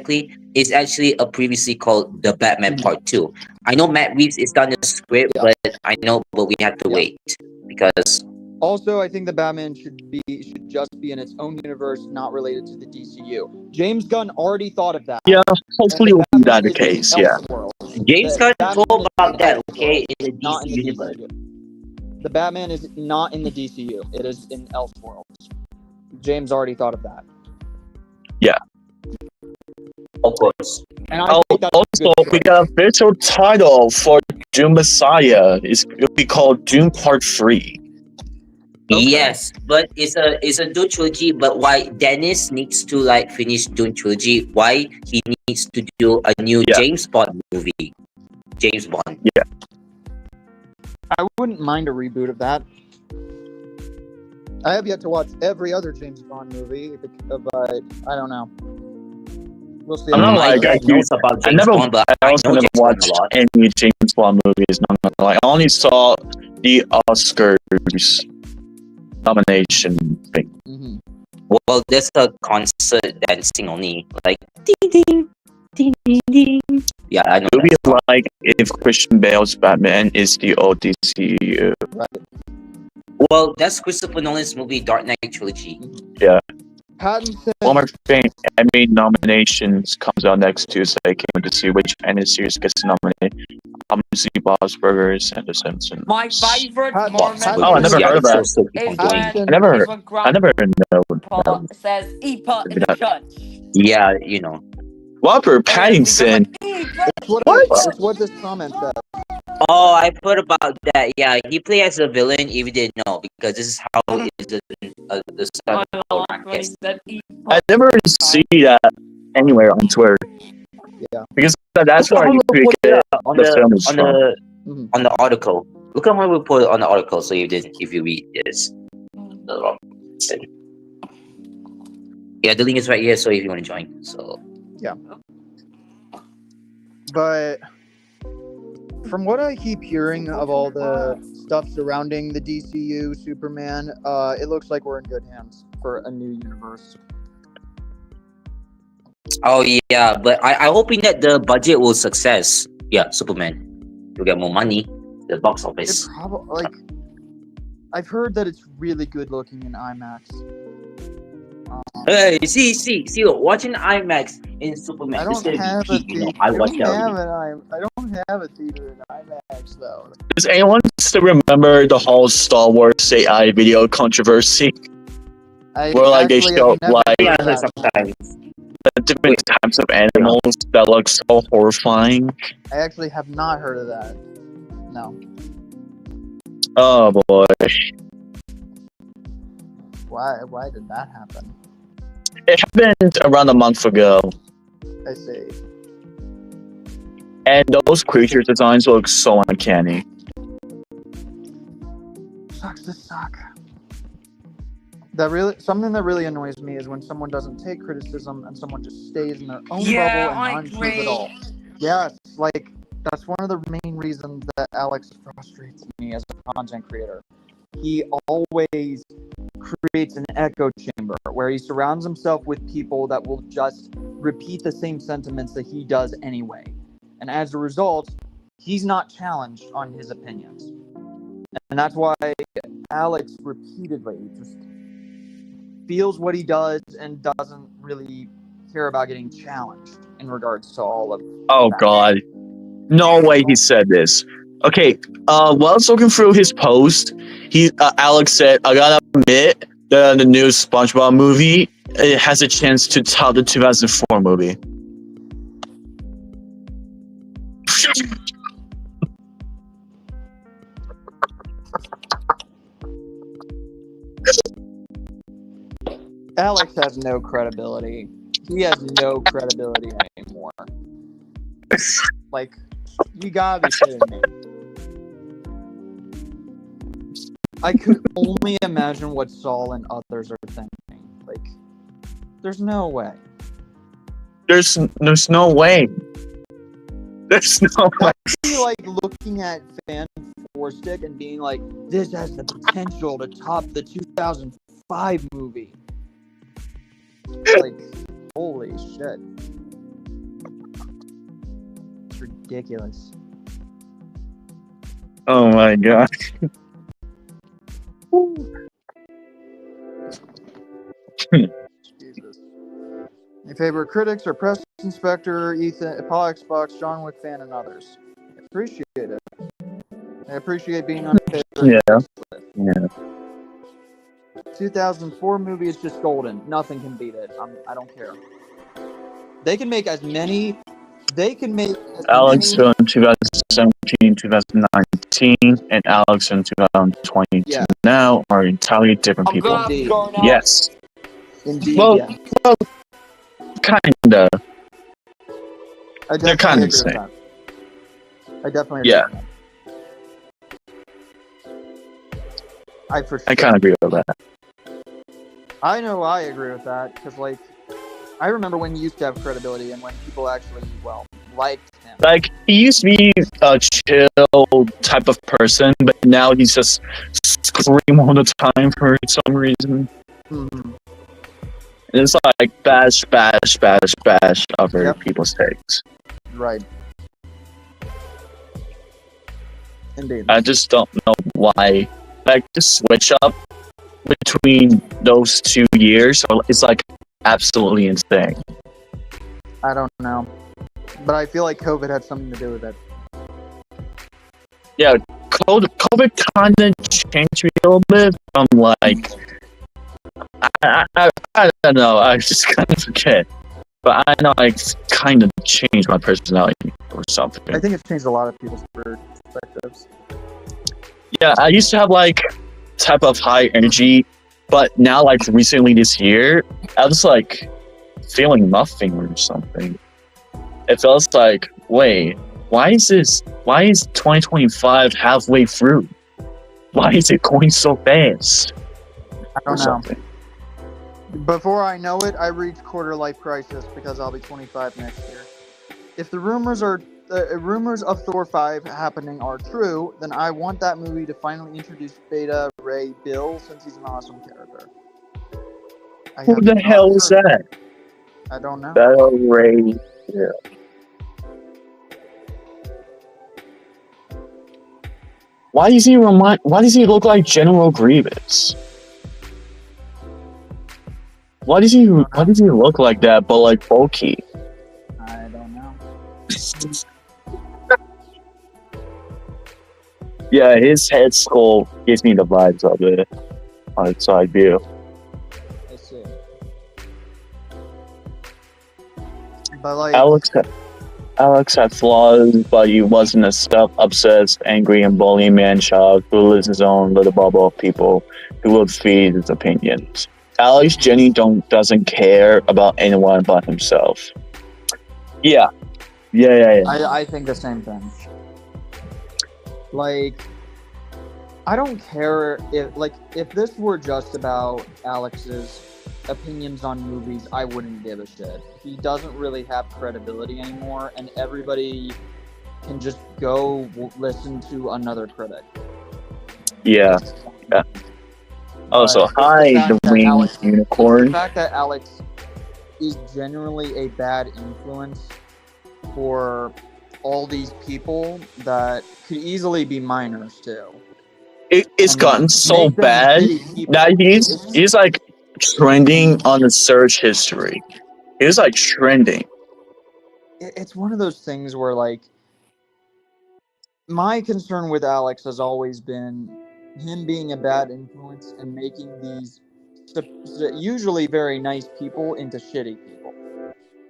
is actually a previously called the Batman Part 2. I know Matt Reeves is done the script, Yeah. but we have to Yeah. wait because Also, I think the Batman should just be in its own universe, not related to the DCU. James Gunn already thought of that. Yeah, hopefully And will be that Batman the is case. in Yeah. Elseworld, James The Gunn Batman told is about in that, Elseworld, okay, in the not DC in the universe. DCU. The Batman is not in the DCU. It is in Elseworlds. James already thought of that. Yeah. Of course. And I think that's a Also, good we choice. got an official title for Doom Messiah. It'll be called Doom Part 3. Okay. Yes, but it's a Dune trilogy. But why Dennis needs to like finish Dune trilogy? Why he needs to do a new James Bond movie? James Bond. Yeah. I wouldn't mind a reboot of that. I have yet to watch every other James Bond movie, but I don't know. We'll see. I'm not I like, knows about James Bond, but I also know never James Bond watched a lot. any James Bond movies. Not gonna lie. I only saw the Oscars nomination thing. Mm-hmm. Well, there's a concert dancing only, like ding ding ding ding ding. Yeah, I know. It would that be song. like if Christian Bale's Batman is the old DCU. Right. Well, that's Christopher Nolan's movie Dark Knight trilogy. Pattinson. One more thing, Emmy nominations comes out next Tuesday. I can't wait to see which anime series gets nominated. See Bob's Burgers and The Simpsons. My favorite Pat- moment. Pat- Oh, I never heard of that. So Is Pattinson. when, I never is when I never know. Grandpa says "Epa" in the That- church. yeah, you know. Robert Pattinson. It's what this comment says. Oh, I've heard about that. Yeah, he played as a villain. If you didn't know, because this is how it is the son of Vasquez. I never see that anywhere on Twitter. Yeah. Because that's where you Look get at on the film is on from. the Mhm. on the article. Look at what we put on the article. So if you read this, yeah, the link is right here. So if you want to join, so But from what I keep hearing of all the stuff surrounding the DCU Superman, it looks like we're in good hands for a new universe. oh yeah, but I'm hoping that the budget will success. Yeah, Superman, you'll get more money. The box It office. probably I've heard that it's really good looking in IMAX. Hey, see, watching IMAX in Superman. I This don't is gonna have be a peak, you know. theater. I I watch don't that. have a theater in IMAX though. Does anyone still remember the whole Star Wars AI video controversy? I Where like they actually show have never like Yeah, heard that. sometimes. the different types of animals that look so horrifying. I actually have not heard of that. No. Oh boy. Why did that happen? It happened around a month ago. I see. And those creature designs look so uncanny. Sucks to suck. Something that really annoys me is when someone doesn't take criticism and someone just stays in their own Yeah, bubble I and not improve at all. Yes, like that's one of the main reasons that Alex frustrates me as a content creator. He always creates an echo chamber where he surrounds himself with people that will just repeat the same sentiments that he does anyway. And as a result, he's not challenged on his opinions. And that's why Alex repeatedly just feels what he does and doesn't really care about getting challenged in regards to all of Oh that. god. No way he said this. Okay, while I was looking through his post, Alex said, I gotta admit that the new SpongeBob movie it has a chance to top the 2004 movie. Alex has no credibility. He has no credibility anymore. Like, you gotta be kidding me. I could only imagine what Saul and others are thinking. Like, there's no way. There's no way. There's no way. Be like looking at Fan 4 Stick and being like, this has the potential to top the 2005 movie. Like, holy shit. It's ridiculous. Oh my god. Jesus. My favorite critics are Press Inspector, Ethan, Paul Xbox, John Wick fan, and others. I appreciate it. I appreciate being unfair really Yeah. impressed with. Yeah. 2004 movie is just golden. Nothing can beat it. I don't care. They can make as many. They can make as Alex many. in 2017, 2019, and Alex in 2022 Yeah. now are entirely different I'm people. gonna have to go now. Yes. Indeed, Well, yeah. Kinda. I they're definitely kinda agree the with same. that. I definitely agree Yeah. with that. I for sure. I kind of agree with that. I know I agree with that because, like, I remember when he used to have credibility and when people actually, well, liked him. Like, he used to be a chill type of person, but now he's just scream all the time for some reason. Mhm. And it's like bash over Yep. people's takes. Right. Indeed. I just don't know why. Like, the switch up between those 2 years is like absolutely insane. I don't know. But I feel like COVID had something to do with it. Yeah, COVID kind of changed me a little bit from like I don't know. I just kind of forget, but I know I kind of changed my personality or something. I think it's changed a lot of people's perspectives. Yeah, I used to have like type of high energy, but now like recently this year, I was like feeling nothing or something. It feels like, wait, why is 2025 halfway through? Why is it going so fast? I don't know. Something. Before I know it, I reach quarter life crisis because I'll be 25 next year. If the rumors of Thor 5 happening are true, then I want that movie to finally introduce Beta Ray Bill since he's an awesome character. Who the hell is that? I don't know. Battle Ray. Yeah. Why does he look like General Grievous? Why does he look like that but like bulky? I don't know. Yeah, his head sculpt gives me the vibes of it on its side view. I see. But like Alex had flaws, but he wasn't a self-obsessed, angry, and bullying man-child who lives his own little bubble of people who will feed his opinions. Alex doesn't care about anyone but himself. Yeah. I think the same thing. Like, I don't care if this were just about Alex's opinions on movies, I wouldn't give a shit. He doesn't really have credibility anymore, and everybody can just go listen to another critic. Yeah. Oh, so hi, the winged unicorn. The fact that Alex is generally a bad influence for all these people that could easily be minors too. It's gotten so bad that he's like trending on the search history. He's like trending. It's one of those things where, like, my concern with Alex has always been him being a bad influence and making these usually very nice people into shitty people.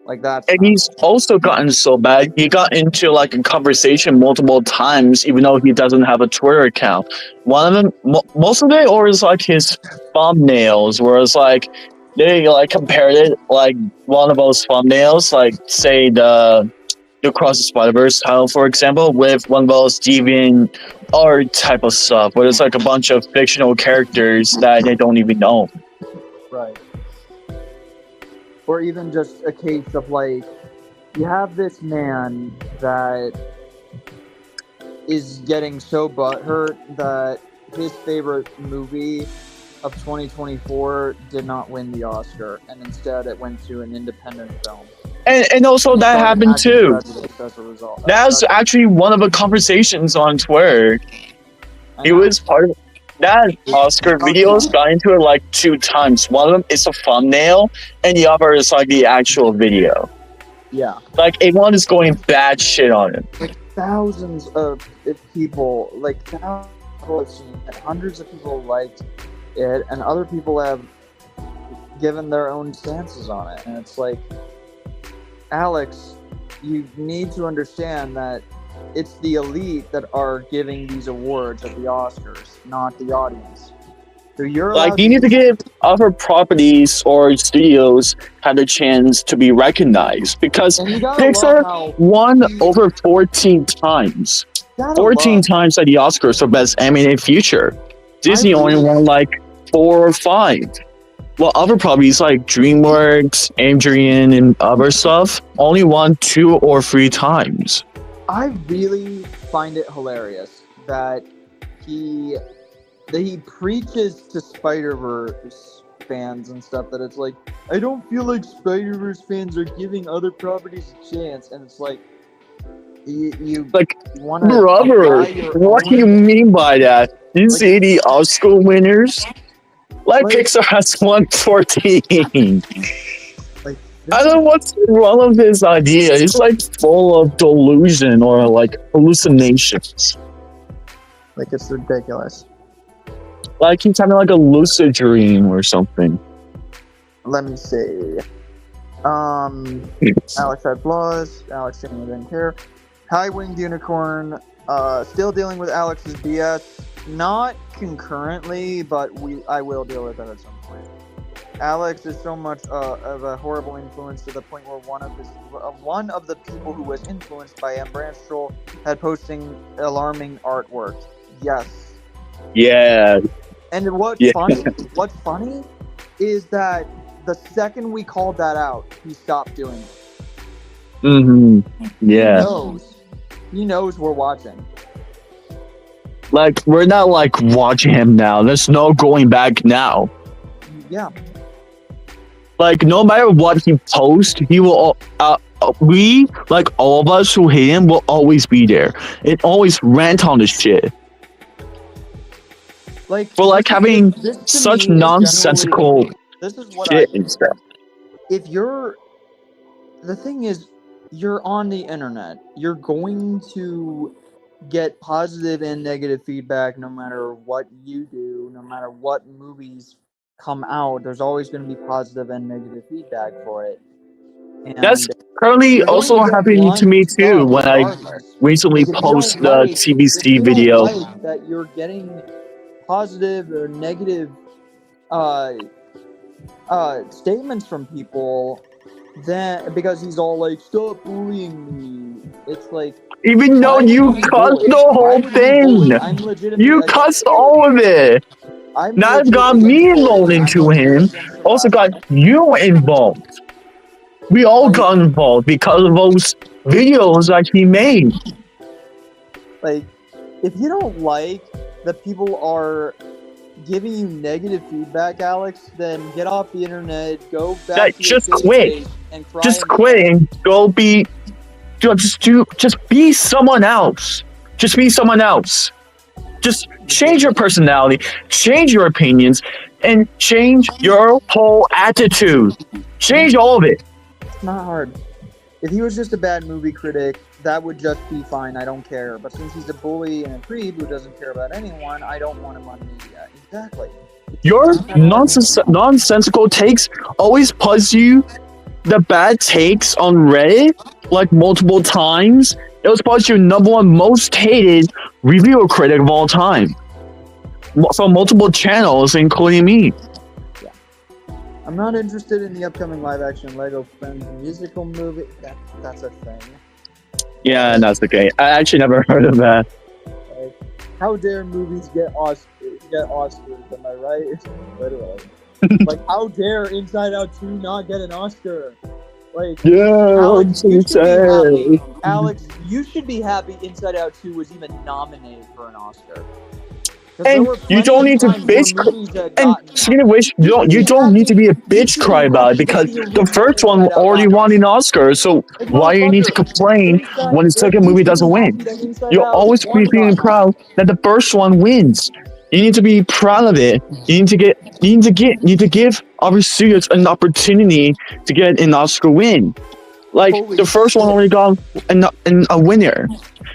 Like, that's and he's also gotten so bad. He got into like a conversation multiple times, even though he doesn't have a Twitter account. One of them, most of it, or is like his thumbnails, where it's like they like compared it, like one of those thumbnails, like say the Across the Spider-Verse title, for example, with one of those deviant art type of stuff, where it's like a bunch of fictional characters that they don't even know. Right. Or even just a case of, like, you have this man that is getting so butthurt that his favorite movie of 2024 did not win the Oscar, and instead it went to an independent film. And also that happened too. As a result. That was actually one of the conversations on Twitter. He was part of that Oscar videos, got into it like 2 times. One of them is a thumbnail, and the other is like the actual video. Yeah. Like, everyone is going bad shit on it. Like, thousands of people, like, people have seen it, hundreds of people liked it, and other people have given their own stances on it. And it's like, Alex, you need to understand that it's the elite that are giving these awards at the Oscars, not the audience. So you're Like, you need to give other properties or studios had a chance to be recognized, because Pixar won over 14 times. 14 times at the Oscars for Best Animated Feature. Disney only won like 4 or 5. Well, other properties like DreamWorks, Adrian, and other stuff only won 2 or 3 times. I really find it hilarious that he preaches to Spider-Verse fans and stuff that it's like, I don't feel like Spider-Verse fans are giving other properties a chance, and it's like, you like, want to, brother, what do you mean by that? You like, see the Oscar winners? Like Pixar has won 14. Like, I don't know what's wrong with this idea. It's like full of delusion or like hallucinations. Like, it's ridiculous. Like he's having like a lucid dream or something. Let me see. Alex had flaws. Alex didn't care. High-winged unicorn. Still dealing with Alex's BS. Not concurrently, but I will deal with it at some point. Alex is so much of a horrible influence to the point where one of the people who was influenced by M. Branchtroll had posting alarming artwork. Yes. Yeah. And what's funny is that the second we called that out, he stopped doing it. Mm-hmm. Yeah. He knows we're watching. Like, we're not like watching him now. There's no going back now. Yeah. Like, no matter what he posts, he will. We, like all of us who hate him, will always be there. It always rant on this shit. Like, for like having such nonsensical shit and stuff. If the thing is, you're on the internet. You're going to get positive and negative feedback no matter what you do, no matter what movies come out. There's always going to be positive and negative feedback for it. And that's currently also happening to me too when I recently posted the TBC video. Like that you're getting positive or negative statements from people, then because he's all like, stop bullying me. It's like, even though you cussed the whole thing, you cussed all of it. Not got me involved into him, also got you involved. We all got involved because of those videos that he made. Like, if you don't like that people are giving you negative feedback, Alex, then get off the internet, go back to just quit. And cry. Just quit and go be. Just be someone else. Just be someone else. Just change your personality, change your opinions, and change your whole attitude. Change all of it. It's not hard. If he was just a bad movie critic, that would just be fine. I don't care. But since he's a bully and a creep who doesn't care about anyone, I don't want him on media. Exactly. Your nonsensical takes always puts you the bad takes on Reddit like multiple times. It was probably your #1 most hated reviewer critic of all time from multiple channels, including me. Yeah. I'm not interested in the upcoming live-action Lego Friends musical movie. That's a thing. Yeah, that's okay. I actually never heard of that. Like, how dare movies get Oscars? Am I right? Literally. Like, how dare Inside Out 2 not get an Oscar? Like, yeah, Alex, you should be happy Inside Out 2 was even nominated for an Oscar. And you don't need to bitch and speaking of which, you don't need to be a bitch cry about it because the first one already won an Oscar, so why you need to complain when the second movie doesn't win? You'll always be feeling proud that the first one wins. You need to be proud of it. You need to give other studios an opportunity to get an Oscar win. Like the first one already got a winner.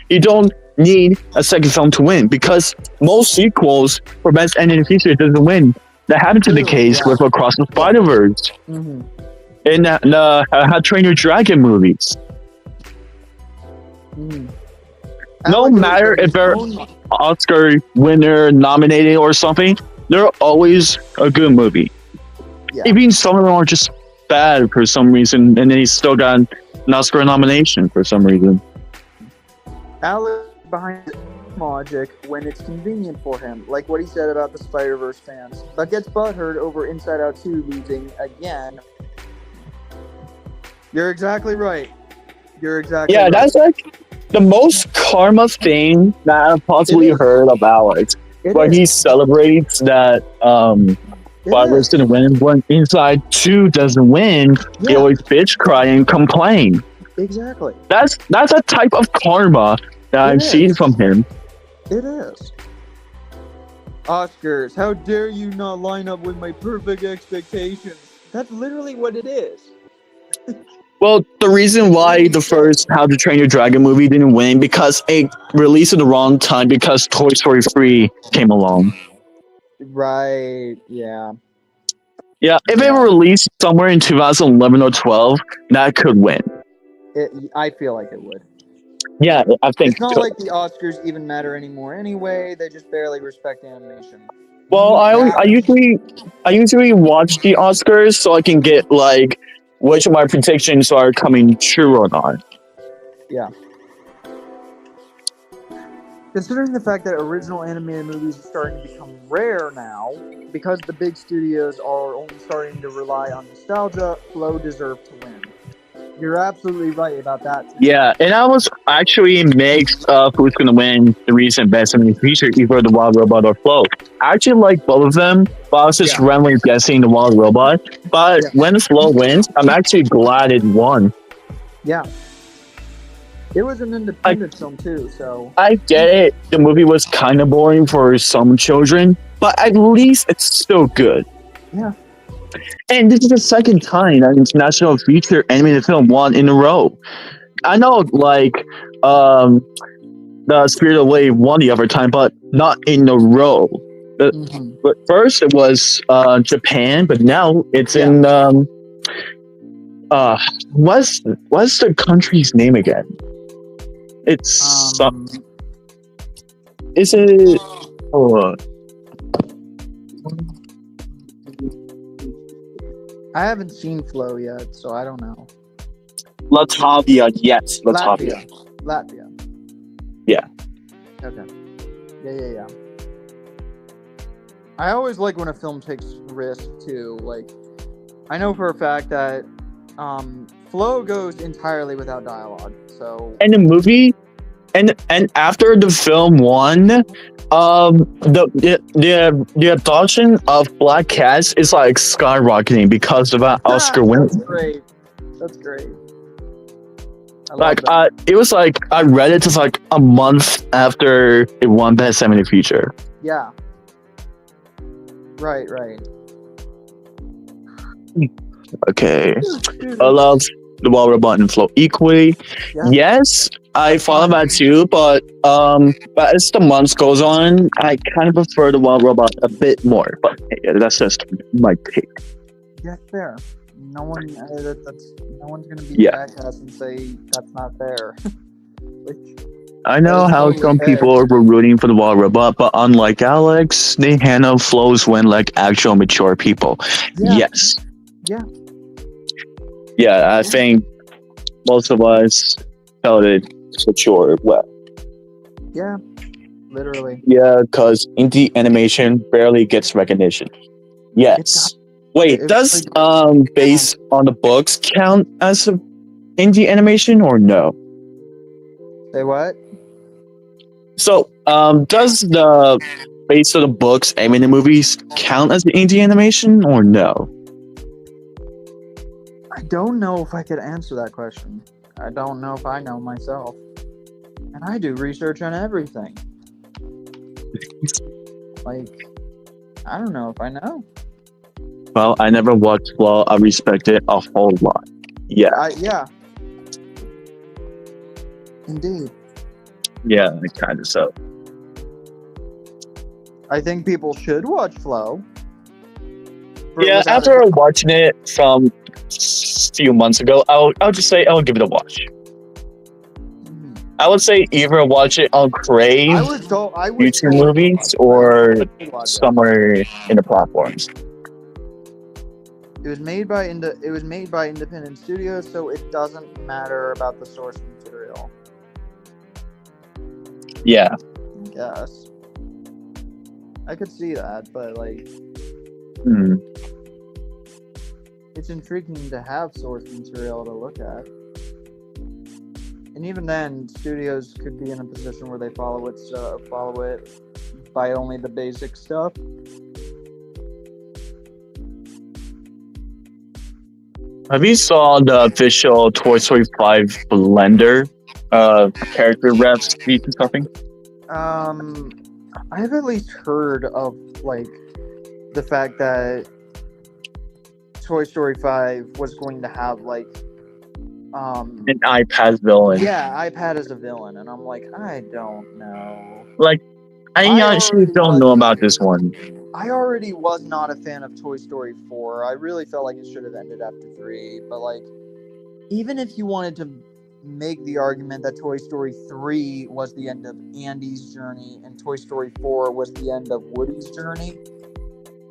You don't need a second film to win because most sequels for best animated feature doesn't win. That happened to the case with Across the Spider-Verse Mm-hmm. in the How to Train Your Dragon movies. Mm. No matter if they're Oscar winner, nominated, or something, they're always a good movie. Yeah. Even some of them are just bad for some reason, and then he still got an Oscar nomination for some reason. Alex behind logic when it's convenient for him, like what he said about the Spider-Verse fans, but gets butthurt over Inside Out 2 losing again. You're exactly right. Yeah, right. that's like the most karma thing that I've possibly heard of Alex. Where he celebrates that Spider-Verse didn't win. When Inside 2 doesn't win, he always bitch cry and complain. Exactly. That's a type of karma that I've seen from him. It is. Oscars, how dare you not line up with my perfect expectations? That's literally what it is. Well, the reason why the first How to Train Your Dragon movie didn't win because it released at the wrong time because Toy Story 3 came along. Right, yeah. Yeah, if it were released somewhere in 2011 or 12, that could win. I feel like it would. Yeah, I think it's not so. like the Oscars even matter anymore anyway. They just barely respect animation. Well, I usually watch the Oscars so I can get like which of my predictions are coming true or not. Yeah. Considering the fact that original animated movies are starting to become rare now, because the big studios are only starting to rely on nostalgia, Flow deserved to win. You're absolutely right about that. Yeah, and I was actually mixed of who's going to win the recent Best Animated Feature, either The Wild Robot or Flow. I actually like both of them, but I was just randomly guessing The Wild Robot. But when Flow wins, I'm actually glad it won. Yeah. It was an independent film too, so... I get it. The movie was kind of boring for some children, but at least it's still good. Yeah. And this is the second time an international feature animated film won in a row. I know, like, the Spirit Away won the other time, but not in a row. But first it was Japan, but now it's in what's the country's name again? It's is it? I haven't seen Flow yet, so I don't know. Latvia, yes, Latvia. Latvia. Yeah. Okay. Yeah. I always like when a film takes risk too. Like, I know for a fact that Flow goes entirely without dialogue. So. And the movie, and after the film won, the adoption of black cats is like skyrocketing because of that Oscar win. That's great. Like it was like I read it just like a month after it won Best Animated Feature. Yeah. Right. Okay. I love The Wild Robot and Flow equally. Yeah. Yes, I follow that too, but as the months goes on, I kind of prefer The Wild Robot a bit more. But yeah, that's just my take. Yeah, fair. No one's gonna be jackass and say that's not fair. I know how some people were rooting for The Wild Robot, but unlike Alex, they handle Flows when like actual mature people. Yeah. Yes. Yeah. Yeah, I think most of us felt it mature well. Yeah, literally. Yeah, because indie animation barely gets recognition. Yes. Wait, does based on the books count as an indie animation or no? Say what? So, does the based on the books animated movies count as indie animation or no? I don't know if I could answer that question. I don't know if I know myself. And I do research on everything. Like, I don't know if I know. Well, I never watched Flow. I respect it a whole lot. Yeah. Yeah. Indeed. Yeah, kind of so. I think people should watch Flow. Yeah, after watching it from a few months ago, I'll just say I'll give it a watch. I would say either watch it on Crave, YouTube movies, or somewhere in the platforms. It was made by independent studios, so it doesn't matter about the source material. Yeah. I guess. I could see that, but like, it's intriguing to have source material to look at. And even then, studios could be in a position where they follow it by only the basic stuff. Have you saw the official Toy Story 5 Blender character rep speech or something? I've at least heard of like the fact that Toy Story 5 was going to have like an iPad villain. Yeah, iPad as a villain, and I'm like, I don't know. Like, I actually don't know about this one. I already was not a fan of Toy Story 4. I really felt like it should have ended after 3. But like, even if you wanted to make the argument that Toy Story 3 was the end of Andy's journey and Toy Story 4 was the end of Woody's journey,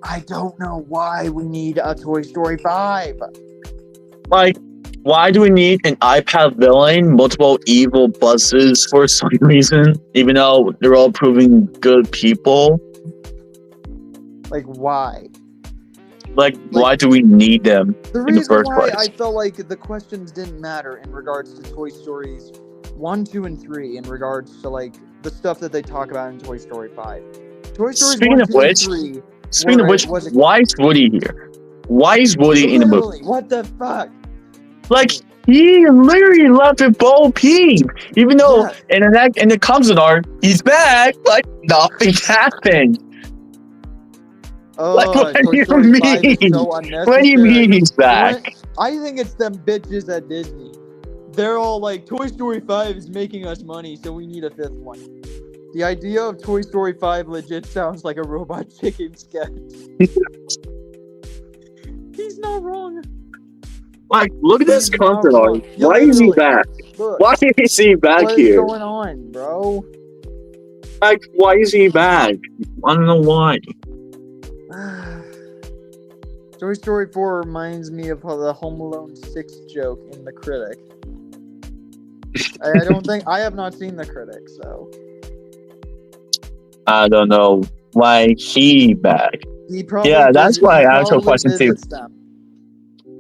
I don't know why we need a Toy Story 5. Like, why do we need an iPad villain, multiple evil buses for some reason, even though they're all proving good people? Like, why? Like, why do we need them in the first place? I felt like the questions didn't matter in regards to Toy Stories 1, 2, and 3, in regards to, like, the stuff that they talk about in Toy Story 5. Toy Story Speaking of which, why is Woody here? Why is Woody in the movie? What the fuck? Like, he literally left with Bo Peep, even though in the concept art, he's back, like, nothing happened. Like, what do you mean? What do you mean he's back? I think it's them bitches at Disney. They're all like, Toy Story 5 is making us money, so we need a 5th one. The idea of Toy Story 5 legit sounds like a Robot Chicken sketch. He's not wrong. Like, look at this concept art. Why is he back? Look, why is he back here? What's going on, bro? Like, why is he back? I don't know why. Toy Story 4 reminds me of the Home Alone 6 joke in The Critic. I have not seen The Critic, so. I don't know why he back. That's why I asked a question too.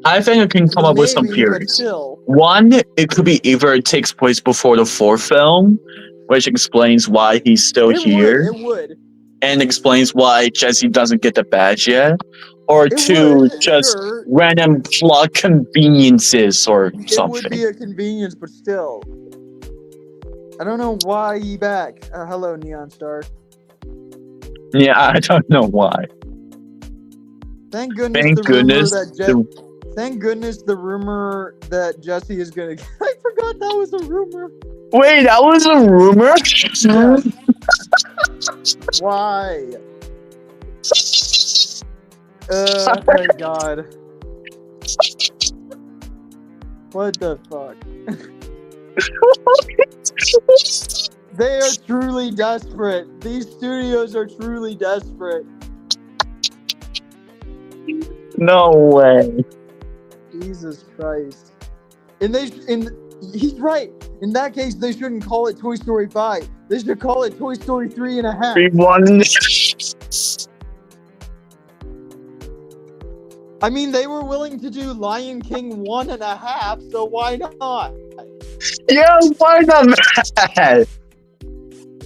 I think I can come up with some theories. One, it could be either it takes place before the 4th film, which explains why he's still here. It would. And explains why Jesse doesn't get the badge yet. Or random plot conveniences or something. It would be a convenience, but still. I don't know why he back. Hello, Neon Star. Yeah, I don't know why. Thank goodness the rumor that Jesse is gonna. I forgot that was a rumor. Wait, that was a rumor? Yeah. Why? Oh my god. What the fuck? They are truly desperate. These studios are truly desperate. No way. Jesus Christ. He's right. In that case, they shouldn't call it Toy Story 5. They should call it Toy Story 3.5. I mean, they were willing to do Lion King 1.5, so why not? Yeah, why not?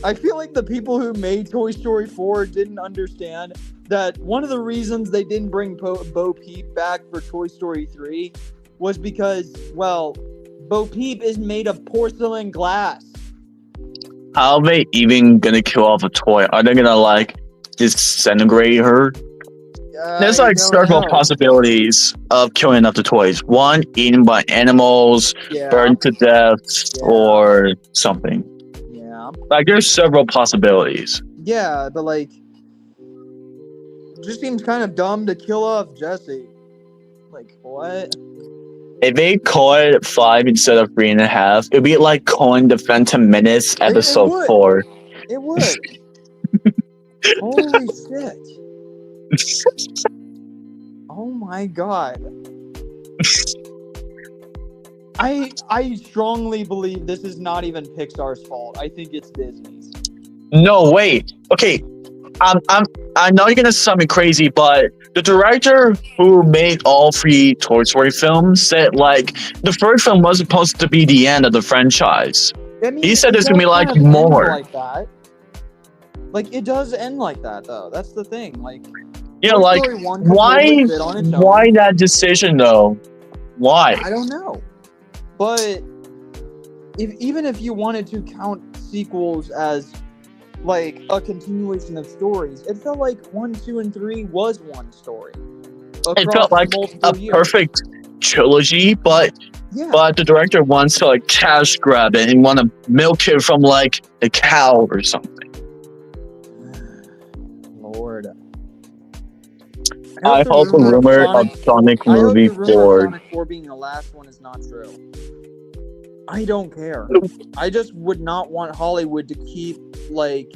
I feel like the people who made Toy Story 4 didn't understand that one of the reasons they didn't bring Bo Peep back for Toy Story 3 was because, well, Bo Peep is made of porcelain glass. How are they even gonna kill off a toy? Are they gonna, like, disintegrate her? There's, like, several possibilities of killing off the toys. One, eaten by animals, burned to death, or something. Yeah, Like, there's several possibilities. Yeah, but like, it just seems kind of dumb to kill off Jesse. Like, what? If they call it 5 instead of 3.5, it'd be like calling the Phantom Menace episode would. 4. It would. Holy shit. Oh my god. I strongly believe this is not even Pixar's fault. I think it's Disney's. No, wait. Okay. I know you're gonna sound me crazy, but the director who made all 3 Toy Story films said like the first film was supposed to be the end of the franchise. I mean, He said it there's gonna be does like kind of end more. like that. Like, it does end like that though. That's the thing. Like, Yeah, Toy like Story 1 could why totally sit on its own. why that decision though? Why? I don't know. But even if you wanted to count sequels as like a continuation of stories, it felt like 1, 2, and 3 was one story. It felt like a perfect trilogy, but the director wants to like cash grab it and want to milk it from like a cow or something. Lord. I hope the rumor of Sonic movie 4. Sonic 4 being the last one is not true. I don't care. I just would not want Hollywood to keep like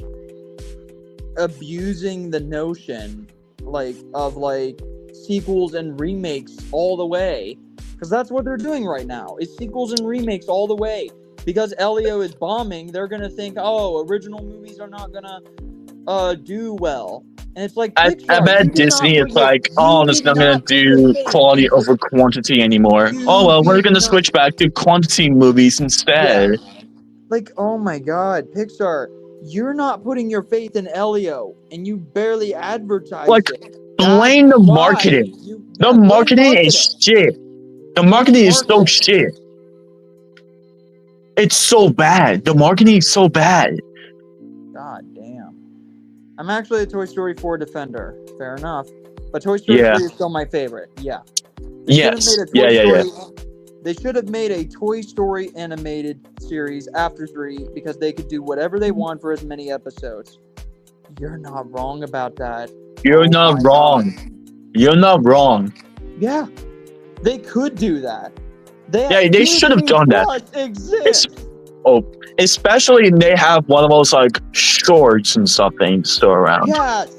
abusing the notion like of like sequels and remakes all the way, because that's what they're doing right now. Is sequels and remakes all the way. Because Elio is bombing, they're gonna think, oh, original movies are not gonna do well. And it's like, I bet Disney is like, oh, it's not gonna do quality over quantity anymore. Oh well, we're gonna switch back to quantity movies instead. Yeah. Like, oh my god, Pixar, you're not putting your faith in Elio, and you barely advertise Like, it. blame the marketing. The marketing is shit. The marketing is so shit. It's so bad. The marketing is so bad. God damn. I'm actually a Toy Story 4 defender. Fair enough. But Toy Story 3 is still my favorite. Yeah. Yes. They should have made a Toy Story animated series after 3 because they could do whatever they want for as many episodes. You're not wrong about that. You're not wrong. You're not wrong. Yeah. They could do that. They should have done that. Especially if they have one of those like shorts and something still around. Yes.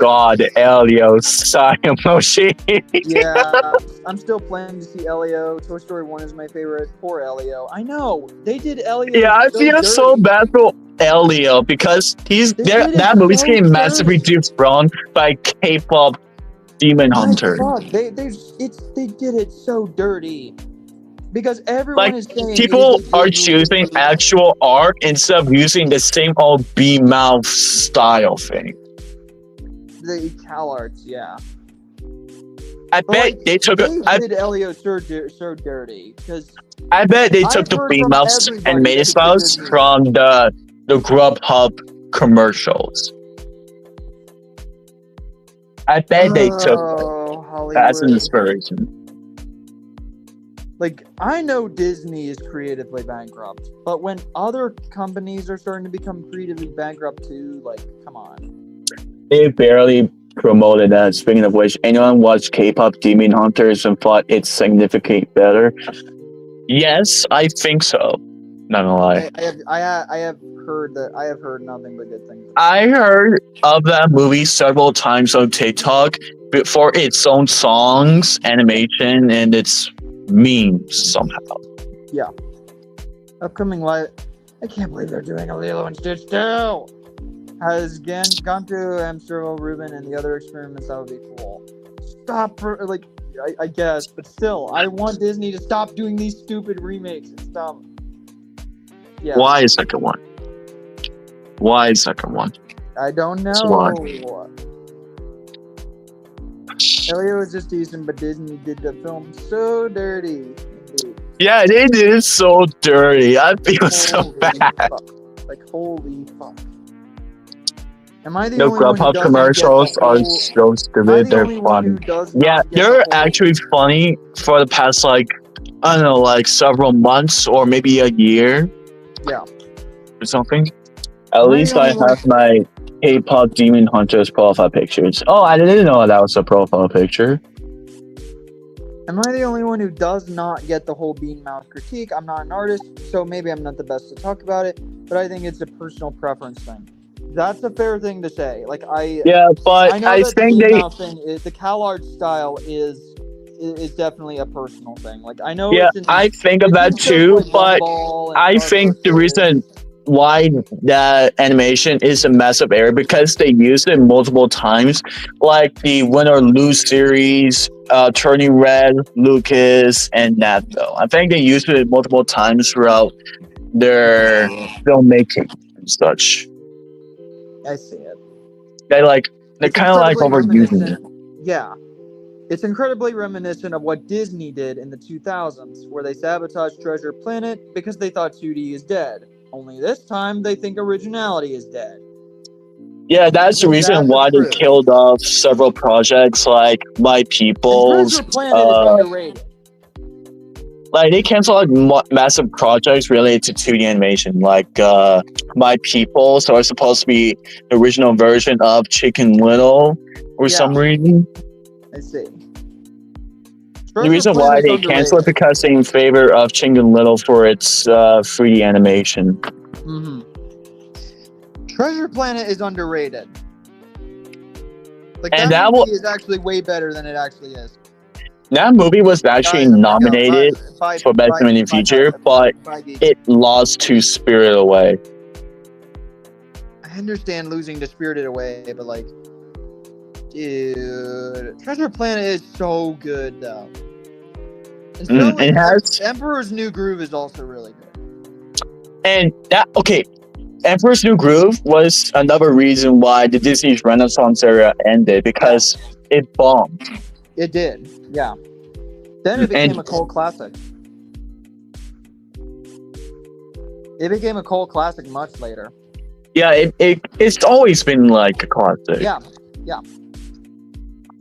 God, Elio, sigh emoji. Yeah, I'm still planning to see Elio. Toy Story 1 is my favorite. Poor Elio. I know they did Elio. Yeah, I feel so bad for Elio because that movie's getting massively dethroned by K-pop Demon Hunter. They did it so dirty because everyone like, is saying people are choosing actual art instead of using the same old B-mouth style thing. The CalArts, yeah. I bet they took it. They did Elio so dirty because I bet they took the B-mouths and made it styles from the Grubhub commercials. I bet they took Hollywood. That's an inspiration. Like, I know Disney is creatively bankrupt, but when other companies are starting to become creatively bankrupt too, like, come on. They barely promoted that. Speaking of which, anyone watched K-pop Demon Hunters and thought it's significantly better? Yes, I think so. Not gonna lie. I have heard nothing but good things. I heard of that movie several times on TikTok for its own songs, animation, and its memes somehow. Yeah. Upcoming live. I can't believe they're doing a Lilo and Stitch 2. Has gone through Amsterdam, Ruben, and the other experiments. That would be cool. Stop I guess, but still, I want Disney to stop doing these stupid remakes. It's dumb. Yeah. Why a second one? I don't know. Why? Elio was just decent, but Disney did the film so dirty. Indeed. Yeah, they did it so dirty. I feel so bad. Fuck. Like, holy fuck. Am I the The only one who Grubhub doesn't commercials get the are whole- so stupid. They're fun. Yeah, they're actually funny for the past like I don't know, like several months or maybe a year. Yeah. Or something. At Am I least the I only one- have my K-pop Demon Hunters profile pictures. Oh, I didn't know that was a profile picture. Am I the only one who does not get the whole Bean Mouse critique? I'm not an artist, so maybe I'm not the best to talk about it, but I think it's a personal preference thing. That's a fair thing to say. Like Yeah, but I know I that think the Bean they. Mouse thing is the CalArt style is definitely a personal thing. Like I know Yeah, it's in, I think of it's that in shows too, like but Gumball and I Star think the Versus. reason why that animation is a massive error because they used it multiple times, like the Win or Lose series, Turning Red, Lucas, and Natto. I think they used it multiple times throughout their filmmaking and such. I see it. They're It's kind of like incredibly overusing it. reminiscent. Yeah. It's incredibly reminiscent of what Disney did in the 2000s, where they sabotaged Treasure Planet because they thought 2D is dead. Only this time, they think originality is dead. Yeah, that's the And reason that's why the they truth. killed off several projects like My People's. And Treasure Planet is underrated. Like they canceled massive projects related to 2D animation, like My People. So it's supposed to be the original version of Chicken Little for some reason. I see. The reason why they canceled it because they in favor of Chicken Little for its 3D animation. Mm-hmm. Treasure Planet is underrated. Like And that that movie is actually way better than it actually is. That movie was actually Guys, I'm nominated by for Best Animated Feature, but it lost to Spirit Away. I understand losing to Spirited Away, but like, dude, Treasure Planet is so good though. And so It has, Emperor's New Groove is also really good. and that Emperor's New Groove was another reason why the Disney's Renaissance era ended because it bombed. It did, yeah. Then it became a cult classic. It became a cult classic much later. Yeah, it's always been like a classic. Yeah.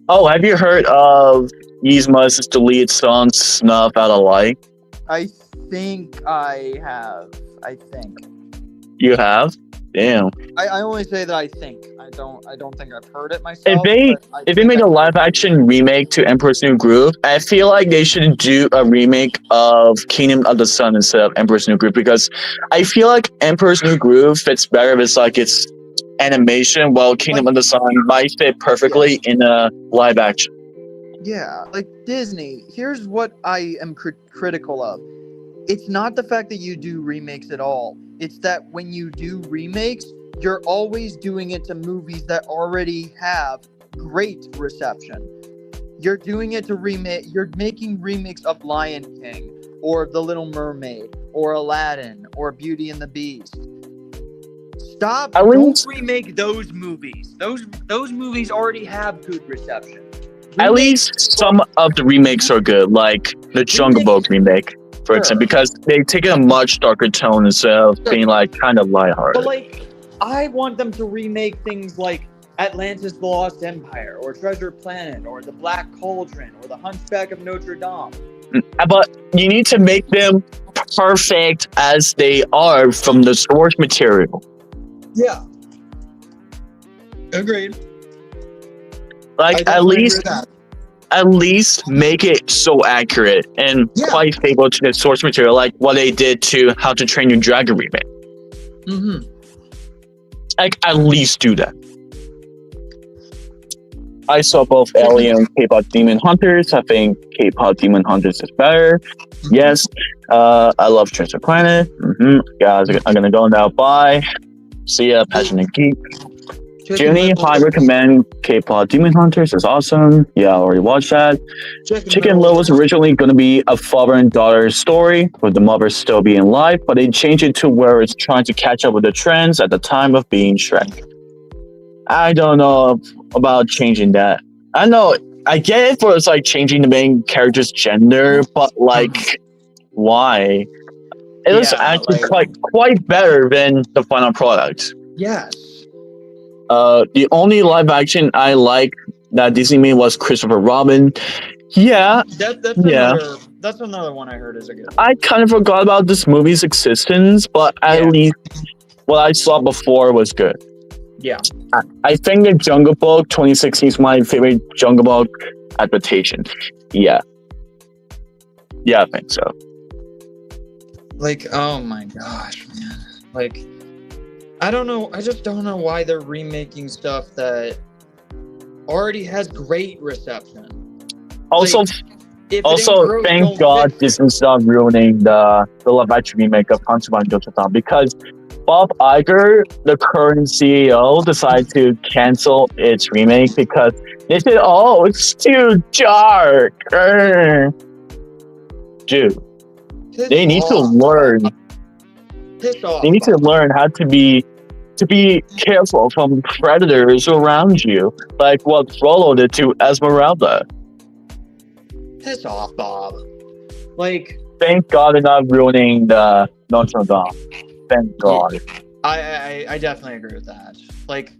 Oh, have you heard of Yzma's deleted song "Snuff Out of Light"? I think I have. You have? Damn. I only say that I think. I don't think I've heard it myself. If they made a live action remake to Emperor's New Groove, I feel like they should do a remake of Kingdom of the Sun instead of Emperor's New Groove because I feel like Emperor's New Groove fits better if it's like it's animation, while Kingdom of the Sun might fit perfectly in a live action. Yeah, like Disney. Here's what I am critical of. It's not the fact that you do remakes at all. It's that when you do remakes, you're always doing it to movies that already have great reception. You're doing it to remake. You're making remakes of Lion King or The Little Mermaid or Aladdin or Beauty and the Beast. Stop! Don't remake those movies. Those movies already have good reception. At least some of the remakes are good, like the Jungle Book remake, for example, because they take a much darker tone instead of being like kind of lighthearted. But like, I want them to remake things like Atlantis: The Lost Empire, or Treasure Planet, or The Black Cauldron, or The Hunchback of Notre Dame. But you need to make them perfect as they are from the source material. Yeah. Agreed. Like at least make it so accurate and quite faithful to the source material, like what they did to How to Train Your Dragon remake. Mm-hmm. Like at least do that. I saw both Alien and K-pop Demon Hunters. I think K-pop Demon Hunters is better. Yes. I love Treasure Planet. Guys, I'm gonna go now. Bye. See ya, Passionate Geek. Jenny, I recommend K-pop Demon Hunters. It's awesome. Yeah, I already watched that. Chicken Little was originally going to be a father and daughter story, with the mother still being alive, but they changed it to where it's trying to catch up with the trends at the time of being Shrek. I don't know about changing that. I know, I get it for it's like changing the main character's gender, but like, why? It was actually quite better than the final product. Yes. The only live action I like that Disney made was Christopher Robin. Yeah. That's That's another one I heard is a good one. I kind of forgot about this movie's existence, but at least what I saw before was good. Yeah. I think the Jungle Book 2016 is my favorite Jungle Book adaptation. Yeah. Yeah, I think so. Like, oh my gosh, man. Like, I don't know. I just don't know why they're remaking stuff that already has great reception. Also, Like, if it ain't broke, thank don't God fix it. Disney stopped ruining the live action remake of Hunter by Josephson, because Bob Iger, the current CEO, decided to cancel its remake because they said, "Oh, it's too dark." Dude, Piss they need to off. learn. Piss off. They need to learn how to be careful from predators around you, like what Frollo did to Esmeralda. Piss off, Bob. Like, Thank God they're not ruining the Notre Dame. Thank God. I definitely agree with that. Like,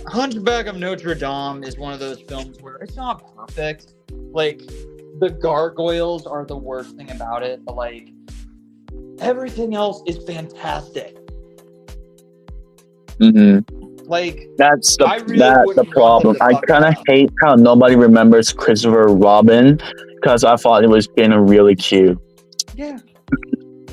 Hunchback of Notre Dame is one of those films where it's not perfect. Like, the gargoyles are the worst thing about it, but like, everything else is fantastic. Mm-hmm. Like, That's I really the wouldn't problem. want them I to fuck kind of it up. hate how nobody remembers Christopher Robin, because I thought it was being really cute. Yeah.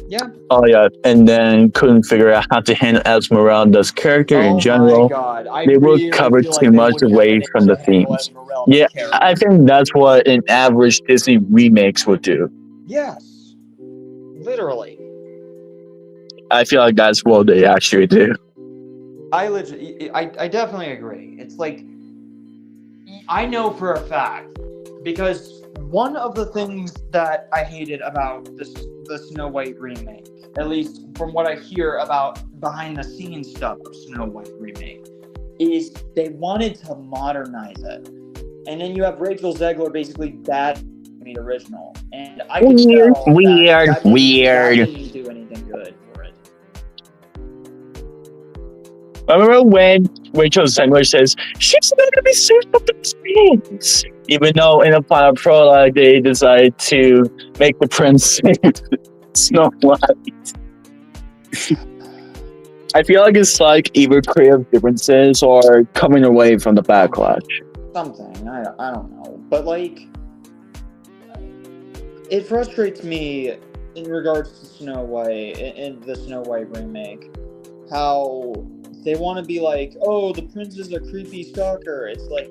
Yeah. Oh yeah, and then couldn't figure out how to handle Esmeralda's character in Oh general. my god. I They would really cover feel too like they much wouldn't have away been from able the to handle themes. Esmeralda's Yeah, character. I think that's what an average Disney remakes would do. Yes. Literally. I feel like that's what they actually do. I definitely agree. It's like, I know for a fact, because one of the things that I hated about the Snow White remake, at least from what I hear about behind the scenes stuff of Snow White remake, is they wanted to modernize it. And then you have Rachel Zegler basically bad the original. And I can Weird, tell weird, that weird. didn't do anything good for it. I remember when Rachel Zegler says she's going to be saved from the prince, even though in the final prologue they decide to make the prince Snow White. I feel like it's like either creative differences or coming away from the backlash. Something. I don't know. But like, it frustrates me in regards to Snow White, in the Snow White remake, how they want to be like, oh, the prince is a creepy stalker. It's like,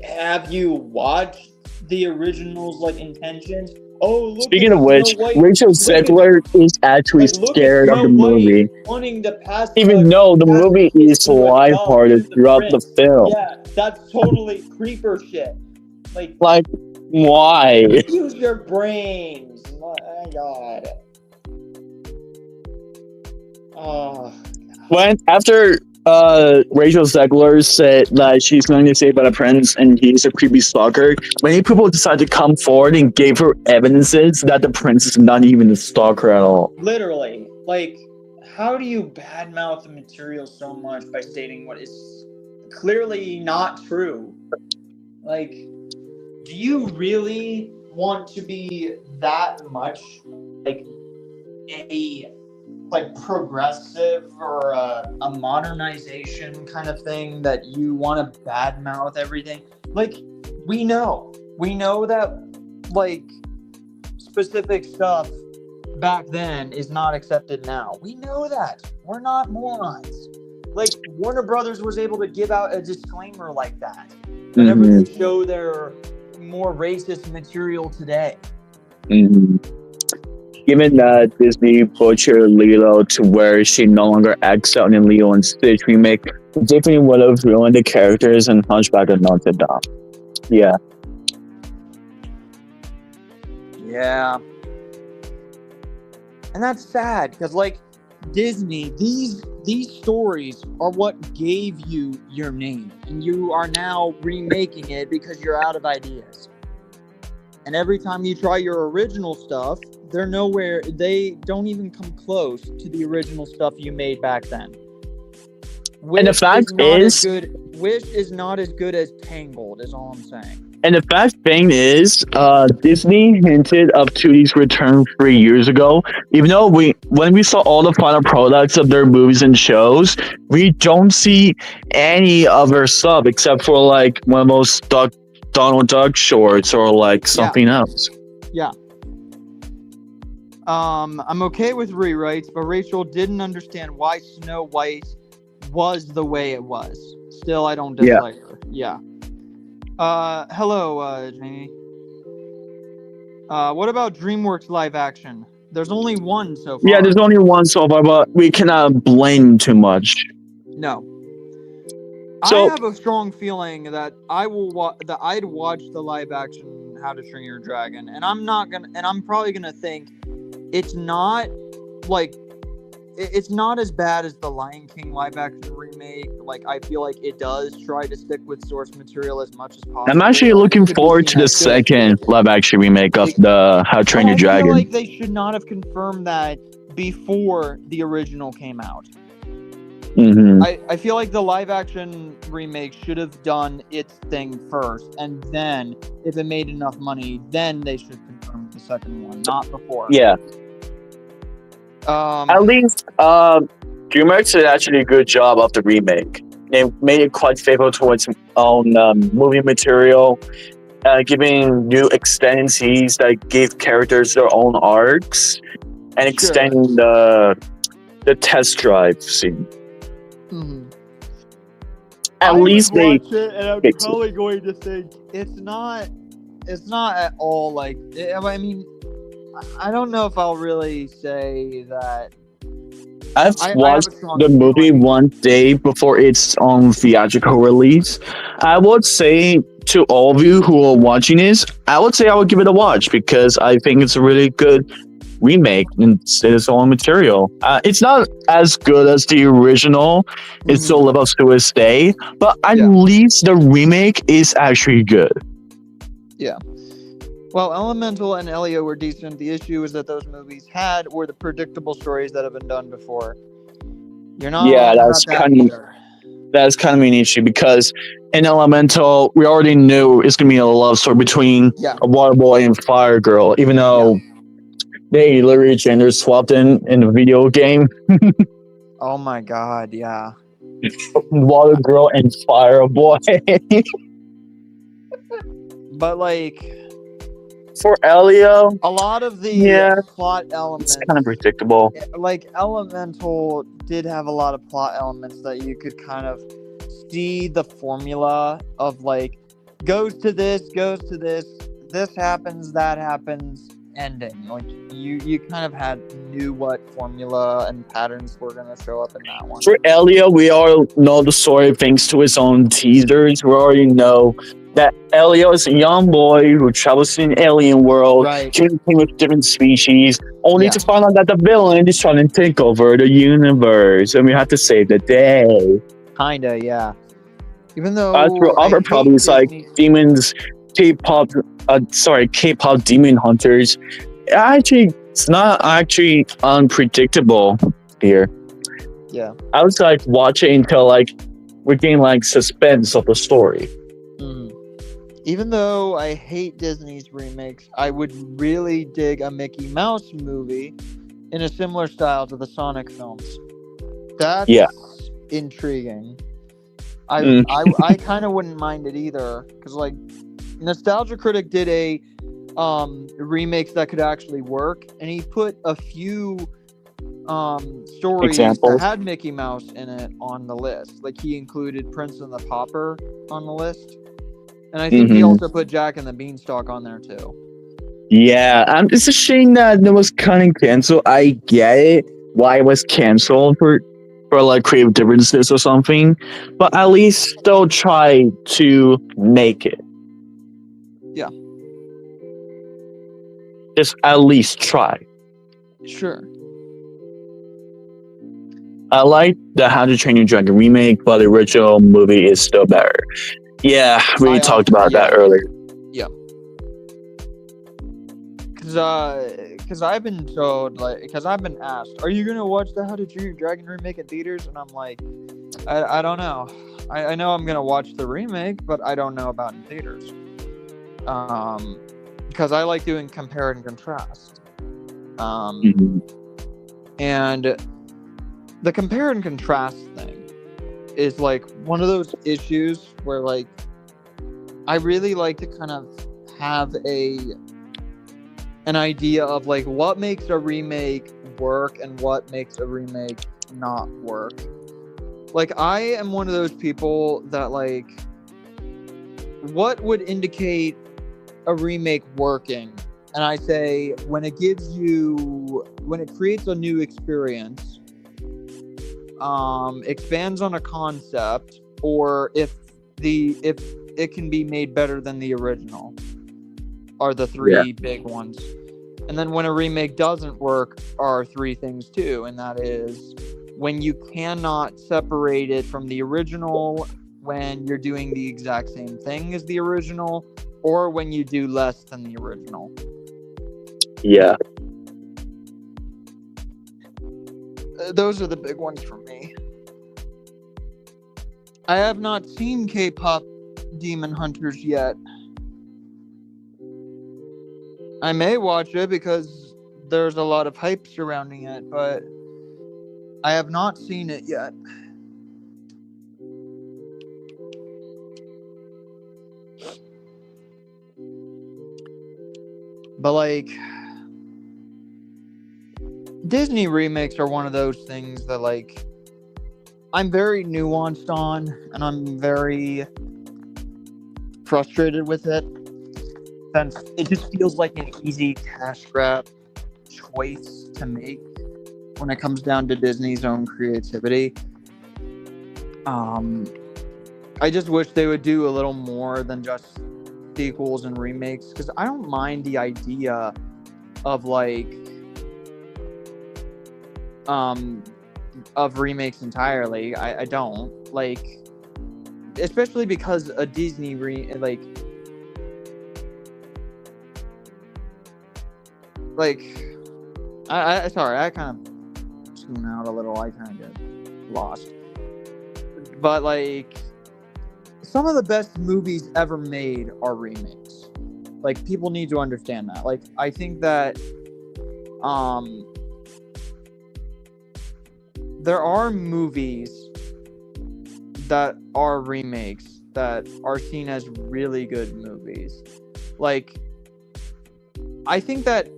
have you watched the original's like intentions? Oh, look. Speaking at of which, Snow White. Rachel Zegler is actually Like, look at scared of Snow the movie, White wanting to pass even though the pass movie the is kid to a dove lighthearted with the throughout the prince. film. Yeah, that's totally creeper shit. Like, Why? use your brains. My God. Oh. When after Rachel Zegler said that she's going to save by the prince and he's a creepy stalker, many people decided to come forward and gave her evidences that the prince is not even a stalker at all. Literally, like, how do you badmouth the material so much by stating what is clearly not true? Like, do you really want to be that much like a progressive or a modernization kind of thing that you want to badmouth everything? Like, we know that like specific stuff back then is not accepted now. We know that. We're not morons. Like, Warner Brothers was able to give out a disclaimer like that whenever they show their more racist material today. Given that Disney butchered Lilo to where she no longer acts out in Lilo and Stitch remake, it definitely would have ruined the characters in Hunchback of Notre Dame. Yeah. Yeah. And that's sad, because like Disney, these stories are what gave you your name, and you are now remaking it because you're out of ideas. And every time you try your original stuff, they're nowhere, they don't even come close to the original stuff you made back then. And the fact is, Wish is not as good as Tangled, is all I'm saying. And the fact thing is, Disney hinted of 2D's return 3 years ago. Even though when we saw all the final products of their movies and shows, we don't see any of their stuff except for like one of those Donald Duck shorts or like something else. Yeah. I'm okay with rewrites, but Rachel didn't understand why Snow White was the way it was. Still, I don't dislike her. Yeah. Hello, Jamie. What about DreamWorks live action? There's only one so far. Yeah, there's only one so far, but we cannot blame too much. No. So, I have a strong feeling that I'd watch the live action How to Train Your Dragon, and I'm probably gonna think it's not as bad as the Lion King live action remake. Like, I feel like it does try to stick with source material as much as possible. I'm actually looking forward to the second live action remake of the How to Train Your Dragon. I feel like they should not have confirmed that before the original came out. Mm-hmm. I feel like the live action remake should have done its thing first, and then if it made enough money, then they should confirm the second one, not before. Yeah. At least DreamWorks did actually a good job of the remake. They made it quite faithful towards its own movie material, giving new extended scenes that gave characters their own arcs, and extending the test drive scene. Mm-hmm. At least they watch it, and I'm probably going to think it's not at all like. I mean, I don't know if I'll really say that. I've watched the movie one day before its own theatrical release. I would say to all of you who are watching this, I would say I would give it a watch because I think it's a really good remake and its own material. It's not as good as the original. It still lives up to its day, but at least the remake is actually good. Yeah. Well, Elemental and Elio were decent. The issue is that those movies were the predictable stories that have been done before. You're not. Yeah, that's kind of an issue because in Elemental, we already knew it's gonna be a love story between a water boy and fire girl, even though they literally gender swapped in the video game. Oh my god, yeah. Water girl and fire boy. But like, for Elio, a lot of the plot elements, it's kind of predictable. Like, Elemental did have a lot of plot elements that you could kind of see the formula of, like, goes to this, this happens, that happens, ending. Like, you kind of knew what formula and patterns were going to show up in that one. For Elio, we all know the story thanks to his own teasers. We already know that Elio is a young boy who travels to an alien world, communicating with different species, only to find out that the villain is trying to take over the universe, and we have to save the day. Kinda, yeah. Even though as for other problems like demons, K-pop demon hunters, it's not actually unpredictable here. Yeah. I was like watching until like we're getting like suspense of the story. Even though I hate Disney's remakes, I would really dig a Mickey Mouse movie in a similar style to the Sonic films. That's intriguing. I kind of wouldn't mind it either, because like Nostalgia Critic did a remakes that could actually work, and he put a few stories that had Mickey Mouse in it on the list. Like, he included Prince and the Pauper on the list. And I think he also put Jack and the Beanstalk on there too. Yeah, it's a shame that it was kind of canceled. I get it, why it was canceled for like creative differences or something, but at least still try to make it. Yeah. Just at least try. Sure. I like the How to Train Your Dragon remake, but the original movie is still better. Yeah, we talked about that earlier. Yeah. Because I've been told, because I've been asked, are you going to watch the How to Train Your Dragon remake in theaters? And I'm like, I don't know. I know I'm gonna watch the remake, but I don't know about in theaters. Because I like doing compare and contrast. And the compare and contrast thing is like one of those issues where like I really like to kind of have an idea of like what makes a remake work and what makes a remake not work. Like I am one of those people that like what would indicate a remake working, and I say when it creates a new experience, expands on a concept, or if it can be made better than the original, are the three big ones. And then when a remake doesn't work are three things too, and that is when you cannot separate it from the original, when you're doing the exact same thing as the original, or when you do less than the original. Yeah. Those are the big ones for me. I have not seen K-pop Demon Hunters yet. I may watch it because there's a lot of hype surrounding it, but I have not seen it yet. But like Disney remakes are one of those things that like I'm very nuanced on, and I'm very frustrated with it, since it just feels like an easy cash grab choice to make when it comes down to Disney's own creativity. I just wish they would do a little more than just sequels and remakes, because I don't mind the idea of like of remakes entirely. I don't like, especially because a Disney I sorry, I kind of tune out a little. I kind of get lost. But like some of the best movies ever made are remakes. Like people need to understand that. Like I think that there are movies that are remakes that are seen as really good movies. Like I think that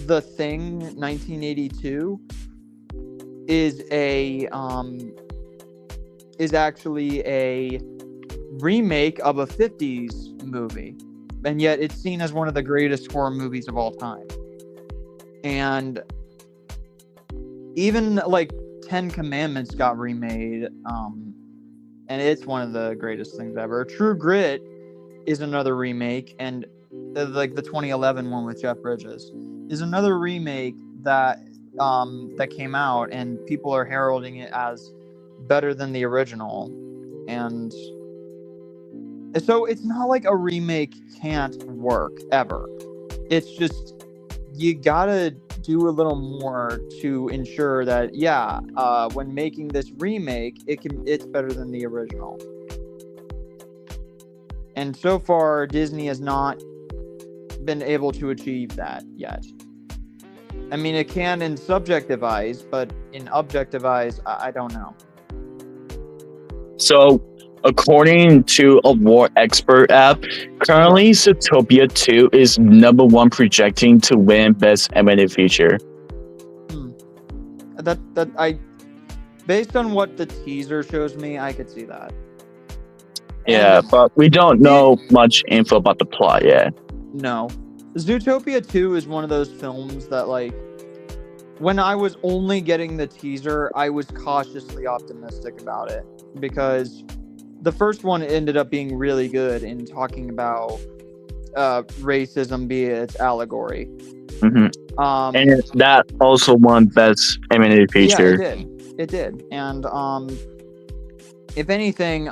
The Thing 1982 is actually a remake of a 50s movie, and yet it's seen as one of the greatest horror movies of all time. And even like 10 Commandments got remade, and it's one of the greatest things ever. True Grit is another remake, and like the 2011 one with Jeff Bridges is another remake that came out, and people are heralding it as better than the original. And so it's not like a remake can't work ever. It's just you gotta do a little more to ensure that when making this remake, it's better than the original. And so far, Disney has not been able to achieve that yet. I mean, it can in subjective eyes, but in objective eyes, I don't know. So, according to a war expert app, currently Zootopia 2 is #1 projecting to win Best Animated Feature. Based on what the teaser shows me, I could see that. Yeah, but we don't know much info about the plot yet. No. Zootopia 2 is one of those films that, like, when I was only getting the teaser, I was cautiously optimistic about it, because the first one ended up being really good in talking about racism via its allegory. Mm-hmm. And that also won Best Animated Feature. Yeah, it did. And if anything,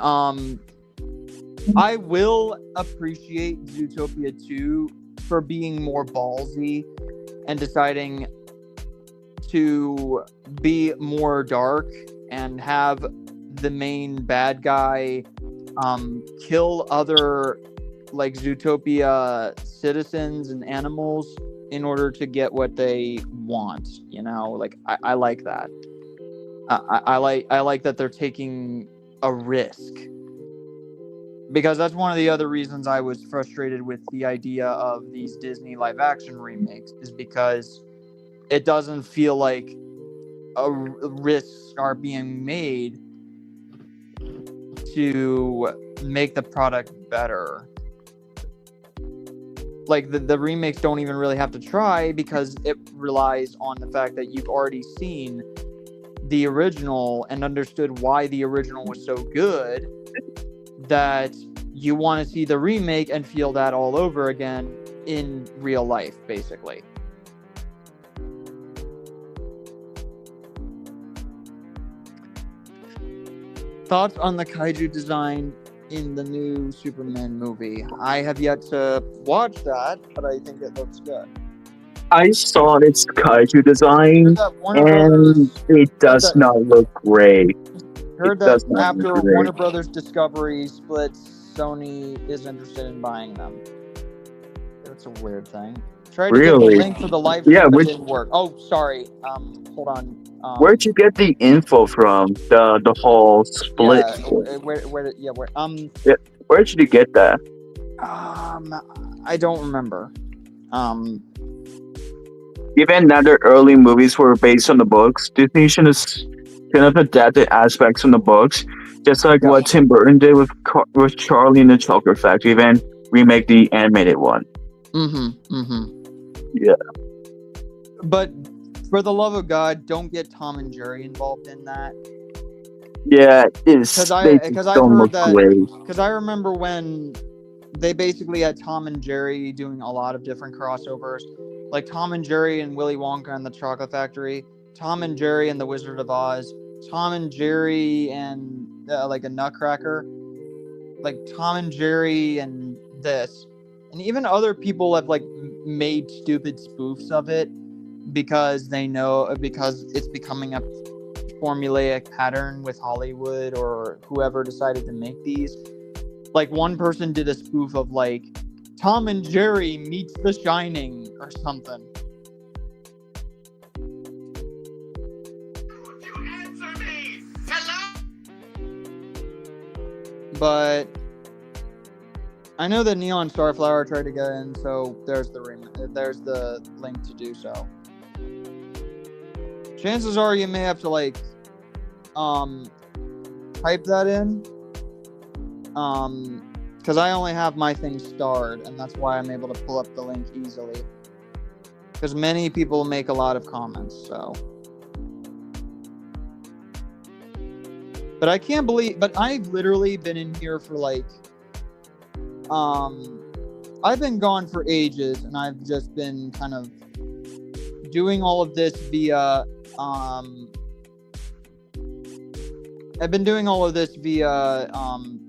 I will appreciate Zootopia 2 for being more ballsy and deciding to be more dark and have the main bad guy kill other like Zootopia citizens and animals in order to get what they want. You know, like I like that. I like that they're taking a risk, because that's one of the other reasons I was frustrated with the idea of these Disney live action remakes, is because it doesn't feel like risks are being made to make the product better. Like the remakes don't even really have to try, because it relies on the fact that you've already seen the original and understood why the original was so good, that you want to see the remake and feel that all over again in real life, basically. Thoughts on the kaiju design in the new Superman movie? I have yet to watch that, but I think it looks good. I saw its kaiju design, and it does not look great. Heard that after Warner Brothers Discovery splits, Sony is interested in buying them. That's a weird thing. Tried to get the link for the live stream, but it didn't work. Oh, sorry. Hold on. Where'd you get the info from? The whole split. Yeah, where'd you get that? I don't remember. Even now, the early movies were based on the books. Disney should have adapted aspects from the books, just like what Tim Burton did with Charlie and the Chocolate Factory, then remake the animated one. Yeah. But for the love of God, don't get Tom and Jerry involved in that. Yeah, because I heard that. Because I remember when they basically had Tom and Jerry doing a lot of different crossovers, like Tom and Jerry and Willy Wonka and the Chocolate Factory, Tom and Jerry and the Wizard of Oz, Tom and Jerry and like a Nutcracker, like Tom and Jerry and this, and even other people have like made stupid spoofs of it because it's becoming a formulaic pattern with Hollywood or whoever decided to make these. Like one person did a spoof of like Tom and Jerry meets The Shining or something. You answer me! Hello? But I know that Neon Starflower tried to get in, so there's the link to do so. Chances are you may have to like type that in. Because I only have my thing starred, and that's why I'm able to pull up the link easily. Because many people make a lot of comments, so. But I can't believe, but I've literally been in here for like, I've been gone for ages, and I've just been kind of doing all of this via,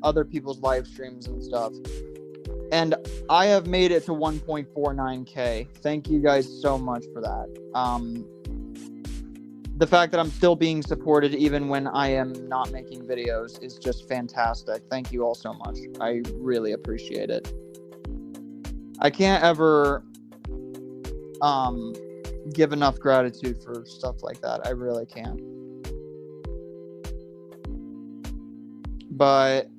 other people's live streams and stuff. And I have made it to 1.49K. Thank you guys so much for that. The fact that I'm still being supported even when I am not making videos is just fantastic. Thank you all so much. I really appreciate it. I can't ever give enough gratitude for stuff like that. I really can't. But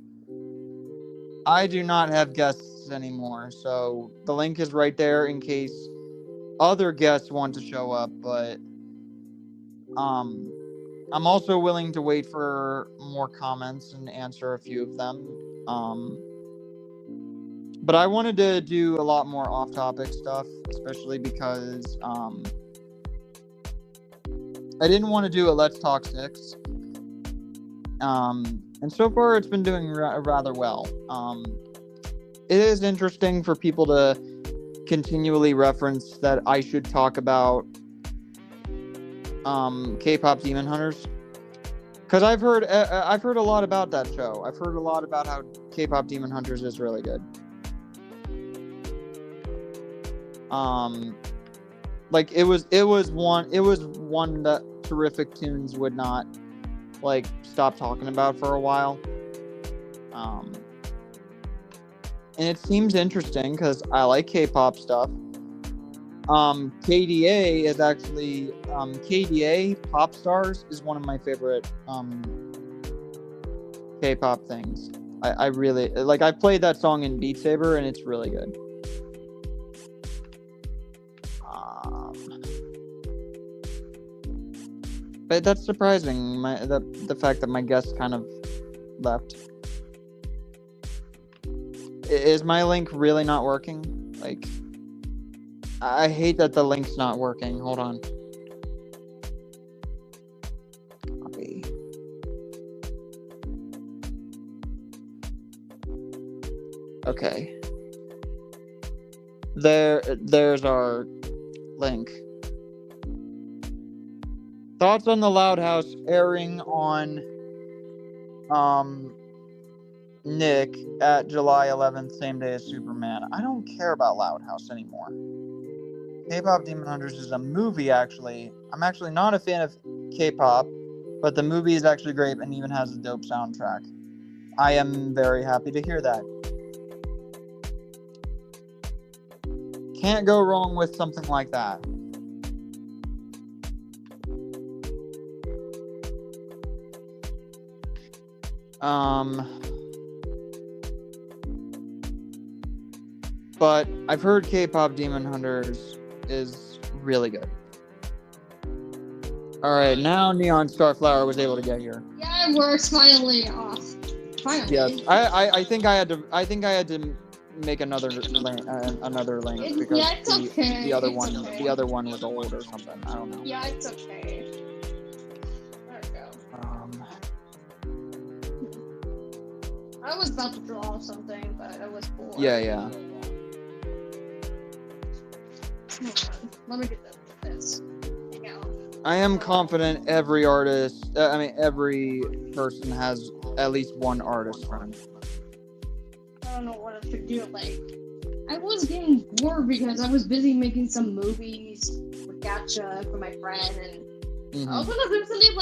I do not have guests anymore, so the link is right there in case other guests want to show up, but I'm also willing to wait for more comments and answer a few of them. But I wanted to do a lot more off-topic stuff, especially because I didn't want to do a Let's Talk 6. And so far, it's been doing rather well. It is interesting for people to continually reference that I should talk about K-pop Demon Hunters, because I've heard a lot about that show. I've heard a lot about how K-pop Demon Hunters is really good. Like it was one that Terrific Tunes would not like stopped talking about for a while. And it seems interesting because I like K-pop stuff. KDA is actually KDA Pop Stars is one of my favorite K-pop things. I really like. I played that song in Beat Saber and it's really good. But that's surprising. The fact that my guest kind of left. Is my link really not working? Like, I hate that the link's not working. Hold on. Copy. Okay. There's our link. Thoughts on the Loud House airing on Nick at July 11th, same day as Superman. I don't care about Loud House anymore. K-pop Demon Hunters is a movie, actually. I'm actually not a fan of K-pop, but the movie is actually great and even has a dope soundtrack. I am very happy to hear that. Can't go wrong with something like that. But I've heard K-pop Demon Hunters is really good. Alright, now Neon Starflower was able to get here. Yeah, it works finally off. Finally. Yes, I think I had to make another link because yeah, it's okay. the other one was old or something. I don't know. Yeah, it's okay. There we go. I was about to draw something, but it was cool. Yeah. Let me get this. Hang out. I am confident every every person has at least one artist friend. I don't know what I should do. Like, I was getting bored because I was busy making some movies for Gacha for my friend, and I was gonna do something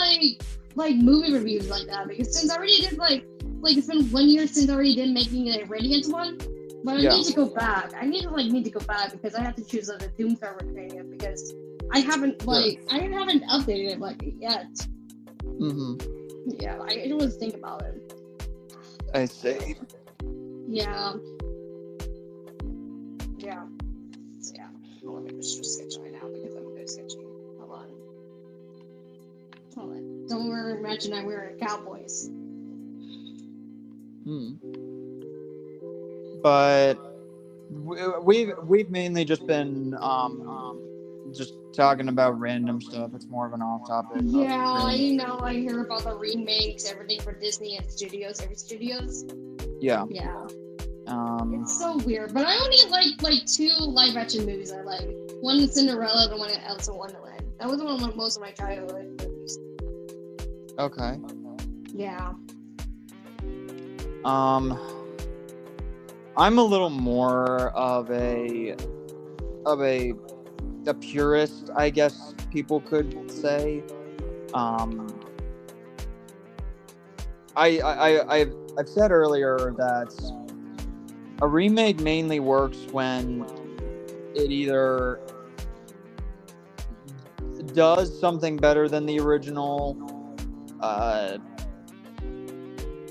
like movie reviews like that because since I already did like it's been 1 year since I already did making a Radiant one. But I need to go back. I need to go back because I have to choose the Doom server creative because I haven't updated it yet. Yeah, I didn't really think about it. I see. Yeah. So yeah. Let me just sketch right now because I'm good sketching. Hold on. Don't imagine I'm wearing Cowboys. But we've mainly just been just talking about random stuff. It's more of an off topic. Yeah, really. I hear about the remakes, everything for Disney and every studios. Yeah. It's so weird, but I only like two live action movies I like. One is Cinderella, the one in Alice in Wonderland. That was one of most of my childhood movies. Okay. Yeah. I'm a little more of a purist, I guess people could say. I've said earlier that a remake mainly works when it either does something better than the original,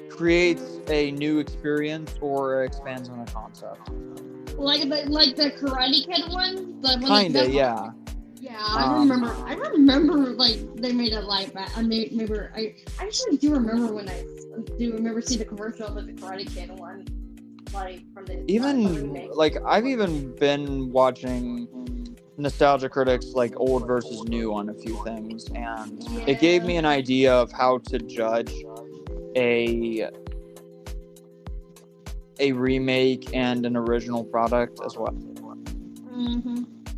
creates a new experience, or expands on a concept. Like the Karate Kid one? Kinda, yeah. Yeah, I remember like they made a live I actually do remember when I do remember seeing the commercial of the Karate Kid one, like from the like I've even been watching Nostalgia Critics like old versus new on a few things, and it gave me an idea of how to judge a remake and an original product as well.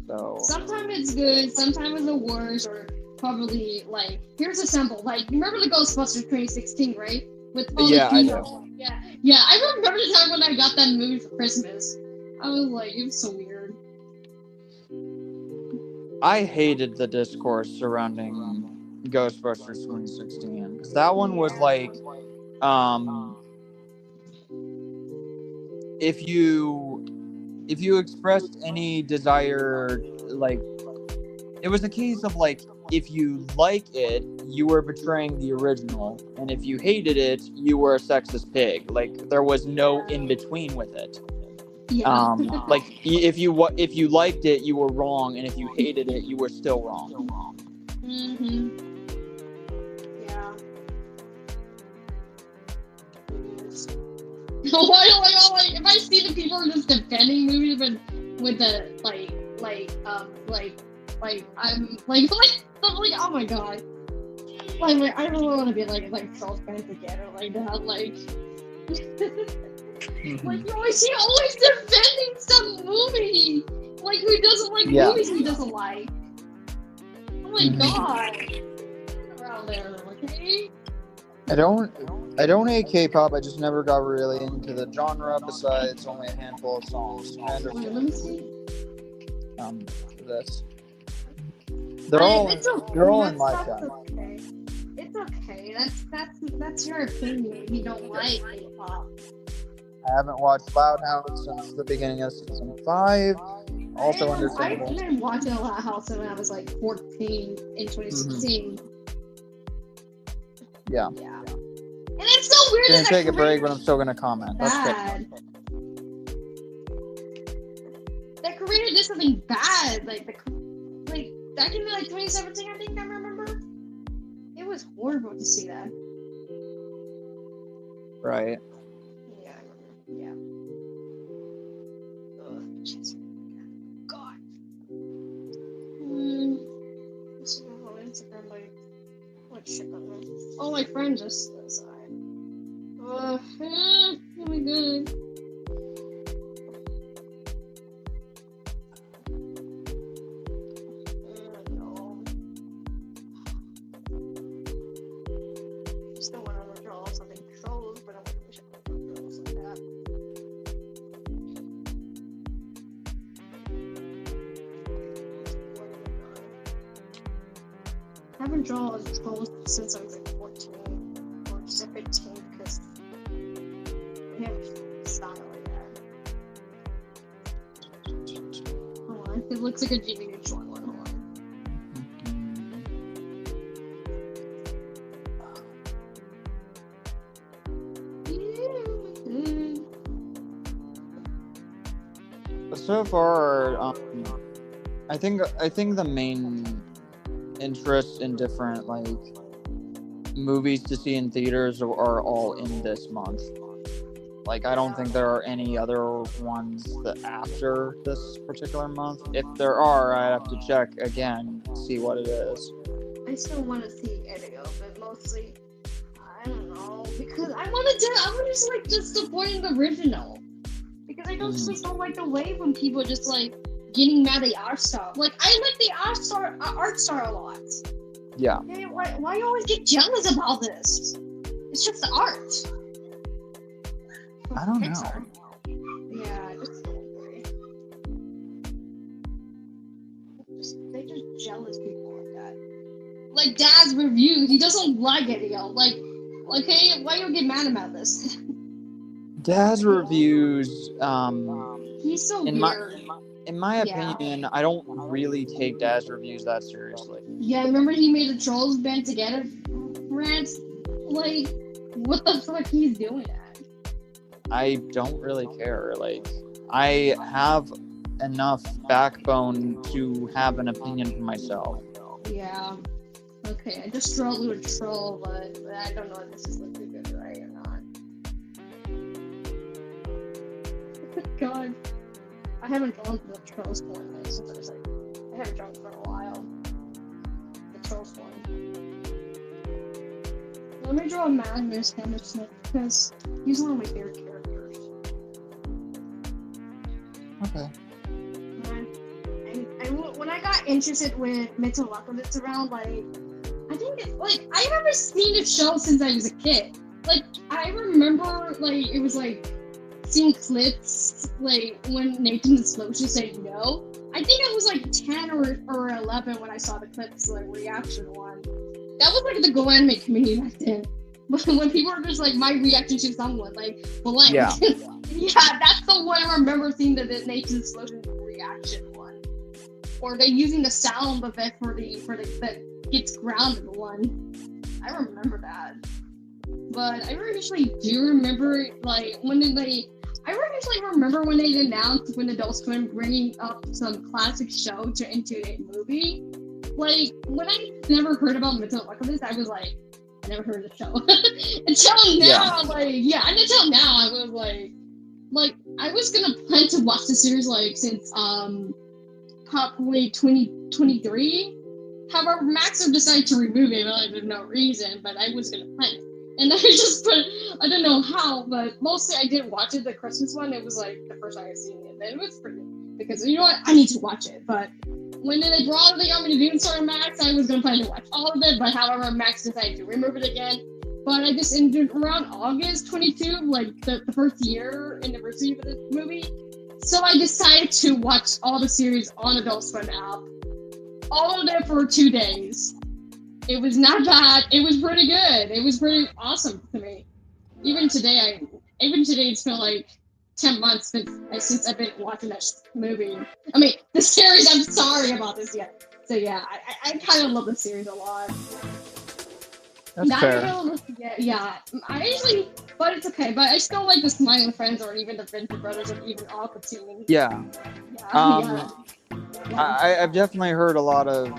So sometimes it's good, sometimes it's the worst, or probably like here's a sample. Like you remember the Ghostbusters 2016, right? With all the I do. Yeah. I remember the time when I got that movie for Christmas. I was like, it was so weird. I hated the discourse surrounding Ghostbusters 2016, because that one was like, if you expressed any desire, like, it was a case of like, if you like it, you were betraying the original, and if you hated it, you were a sexist pig. Like, there was no in between with it. Yeah. Like, if you liked it, you were wrong, and if you hated it, you were still wrong. Mm-hmm. Yeah. Like, if I see the people just defending movies with the I'm like, oh my god. Like I really want to be like Charles Band together like that, like. Like he always defending some movie. Like who doesn't like movies he doesn't like? Oh my god. Get around there, okay? I don't hate K-pop. I just never got really into the genre. Besides, only a handful of songs. Wait, let me see. This. They're all in my That's okay. It's okay. That's your opinion. If you don't like K-pop. I haven't watched Loud House since the beginning of season 5. Also understandable. I didn't watch Loud House when I was like 14 in 2016. Yeah. Yeah. And it's so weird. Gonna take a break, but I'm still gonna comment. Bad. That creator did something bad. Like back in like 2017, I think I remember. It was horrible to see that. Right. Yeah, I remember. Yeah. Ugh, jeez. God. This is my whole Instagram, like, what shit on there? Oh, my friend just aside. Oh my god. No. Just don't want to draw something trolls, but I don't wish I could draw trolls like that. I haven't drawn trolls since I was like 14 or 15 because I have a style like that. Hold on, it looks like a Jimmy Neutron one. Hold on. So far, I think the main interest in different like movies to see in theaters are all in this month. Like, I don't think there are any other ones that after this particular month. If there are, I have to check again, see what it is. I still want to see Edio, but mostly, I don't know, because I want to just supporting the original. Because I just don't like the way when people just like getting mad at art style. Like, I like the art style a lot. Yeah. Hey, why you always get jealous about this? It's just the art. I don't know. Yeah, just don't agree. They're just jealous people like that. Like Dad's review, he doesn't like it, yo. Like, okay, why you get mad about this? Dad's reviews, He's so weird. In my opinion, I don't really take Dad's reviews that seriously. Yeah, remember he made a Trolls Band Together rant? Like, what the fuck he's doing that? I don't really care. Like, I have enough backbone to have an opinion for myself. Yeah. Okay, I just struggled with Troll, but I don't know if this is looking good right or not. God. I haven't drawn the Trolls one since I was like, I haven't drawn for a while. The Trolls one. Let me draw Magnus Hammersmith because he's one of my favorite characters. Okay. And when I got interested with Metalocalypse around, like, I think it's like I never seen the show since I was a kid. Like, I remember like it was like seeing clips like when Nathan the Explosion said no. I think I was like 10 or 11 when I saw the clips, like reaction one. that was like the Go anime community back then. When people were just like my reaction to someone, like blank. Yeah. Yeah, that's the one I remember seeing the Nature Explosion reaction one. Or they using the sound effect for the gets grounded one. I remember that. But I usually do remember like when I usually remember when they announced when Adult Swim bringing up some classic show into a movie. Like when I never heard about Mental Alchemist, I was like, I never heard of the show. Until now, until now I was like I was gonna plan to watch the series like since probably 2023. However, Maxim decided to remove it for no reason, but I was gonna plan it. And I just put, I don't know how, but mostly I did watch it, the Christmas one. It was like the first time I've seen it. And it was pretty good. Because you know what? I need to watch it. But when they brought the Gabby to Dune Star Max, I was going to plan to watch all of it. But however, Max decided to remove it again. But I just ended around August 22, like the first year anniversary of the movie. So I decided to watch all the series on Adult Swim app. All of it for 2 days. It was not bad. It was pretty good. It was pretty awesome to me. Even today, it's been like 10 months since I've been watching that movie. I mean, the series. I'm sorry about this yet. So yeah, I kind of love the series a lot. That's fair. I usually, but it's okay. But I still like the Smiling Friends or even the Venture Brothers or even All Cartoon. Yeah. I've definitely heard a lot of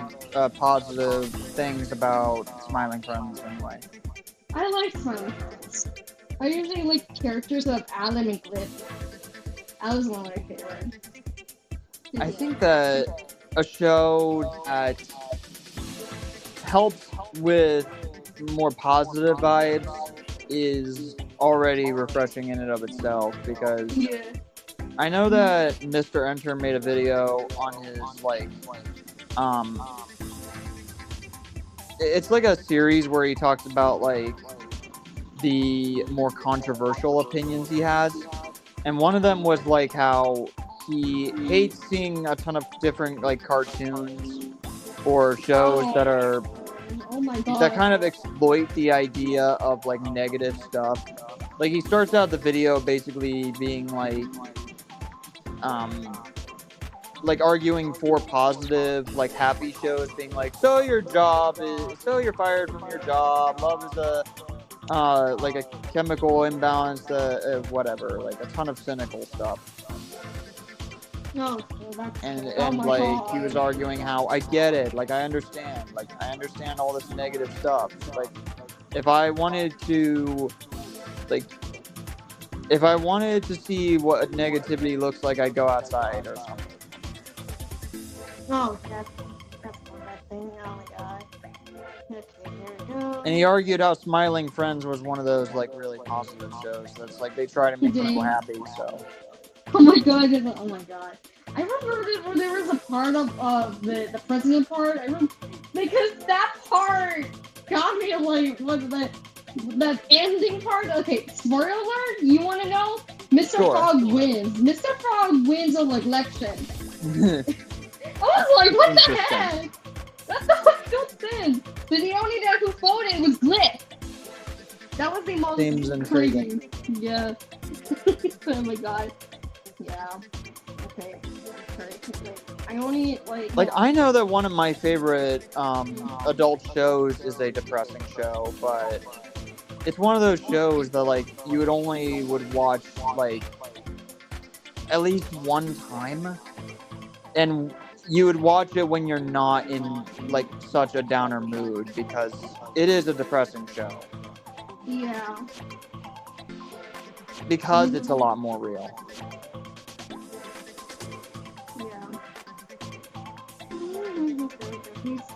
positive things about Smiling Friends anyway. I like Smiling Friends. I usually like characters of Alan and Glyph. Alan's one of my favorites. I think that a show that helps with more positive vibes is already refreshing in and of itself because I know that Mr. Enter made a video on his it's like a series where he talks about like the more controversial opinions he has, and one of them was like how he hates seeing a ton of different like cartoons or shows that are that kind of exploit the idea of like negative stuff. Like he starts out the video basically being like arguing for positive, like happy shows, being like, so you're fired from your job. Love is like a chemical imbalance, whatever, like a ton of cynical stuff. He was arguing how I get it, like I understand all this negative stuff. Like if I wanted to see what negativity looks like, I'd go outside or something. Oh, that's one bad thing. Oh my god. Okay, here we go. And he argued how Smiling Friends was one of those like really positive shows. That's like they try to make people happy. So. Oh my god! Oh my god! I remember there was a part of the president part. I remember because that part got me like that ending part. Okay, spoiler alert. You want to know? Mr. Sure. Frog wins. Mr. Frog wins an election. I was like, what the heck? That was so thin. But the only guy who voted was Glyph. That was the most crazy. Yeah. Oh my god. Yeah. Okay. I only like I know that one of my favorite adult shows is a depressing show, but it's one of those shows that like you would watch like at least one time, and you would watch it when you're not in like such a downer mood because it is a depressing show. Yeah. Because it's a lot more real. Yeah.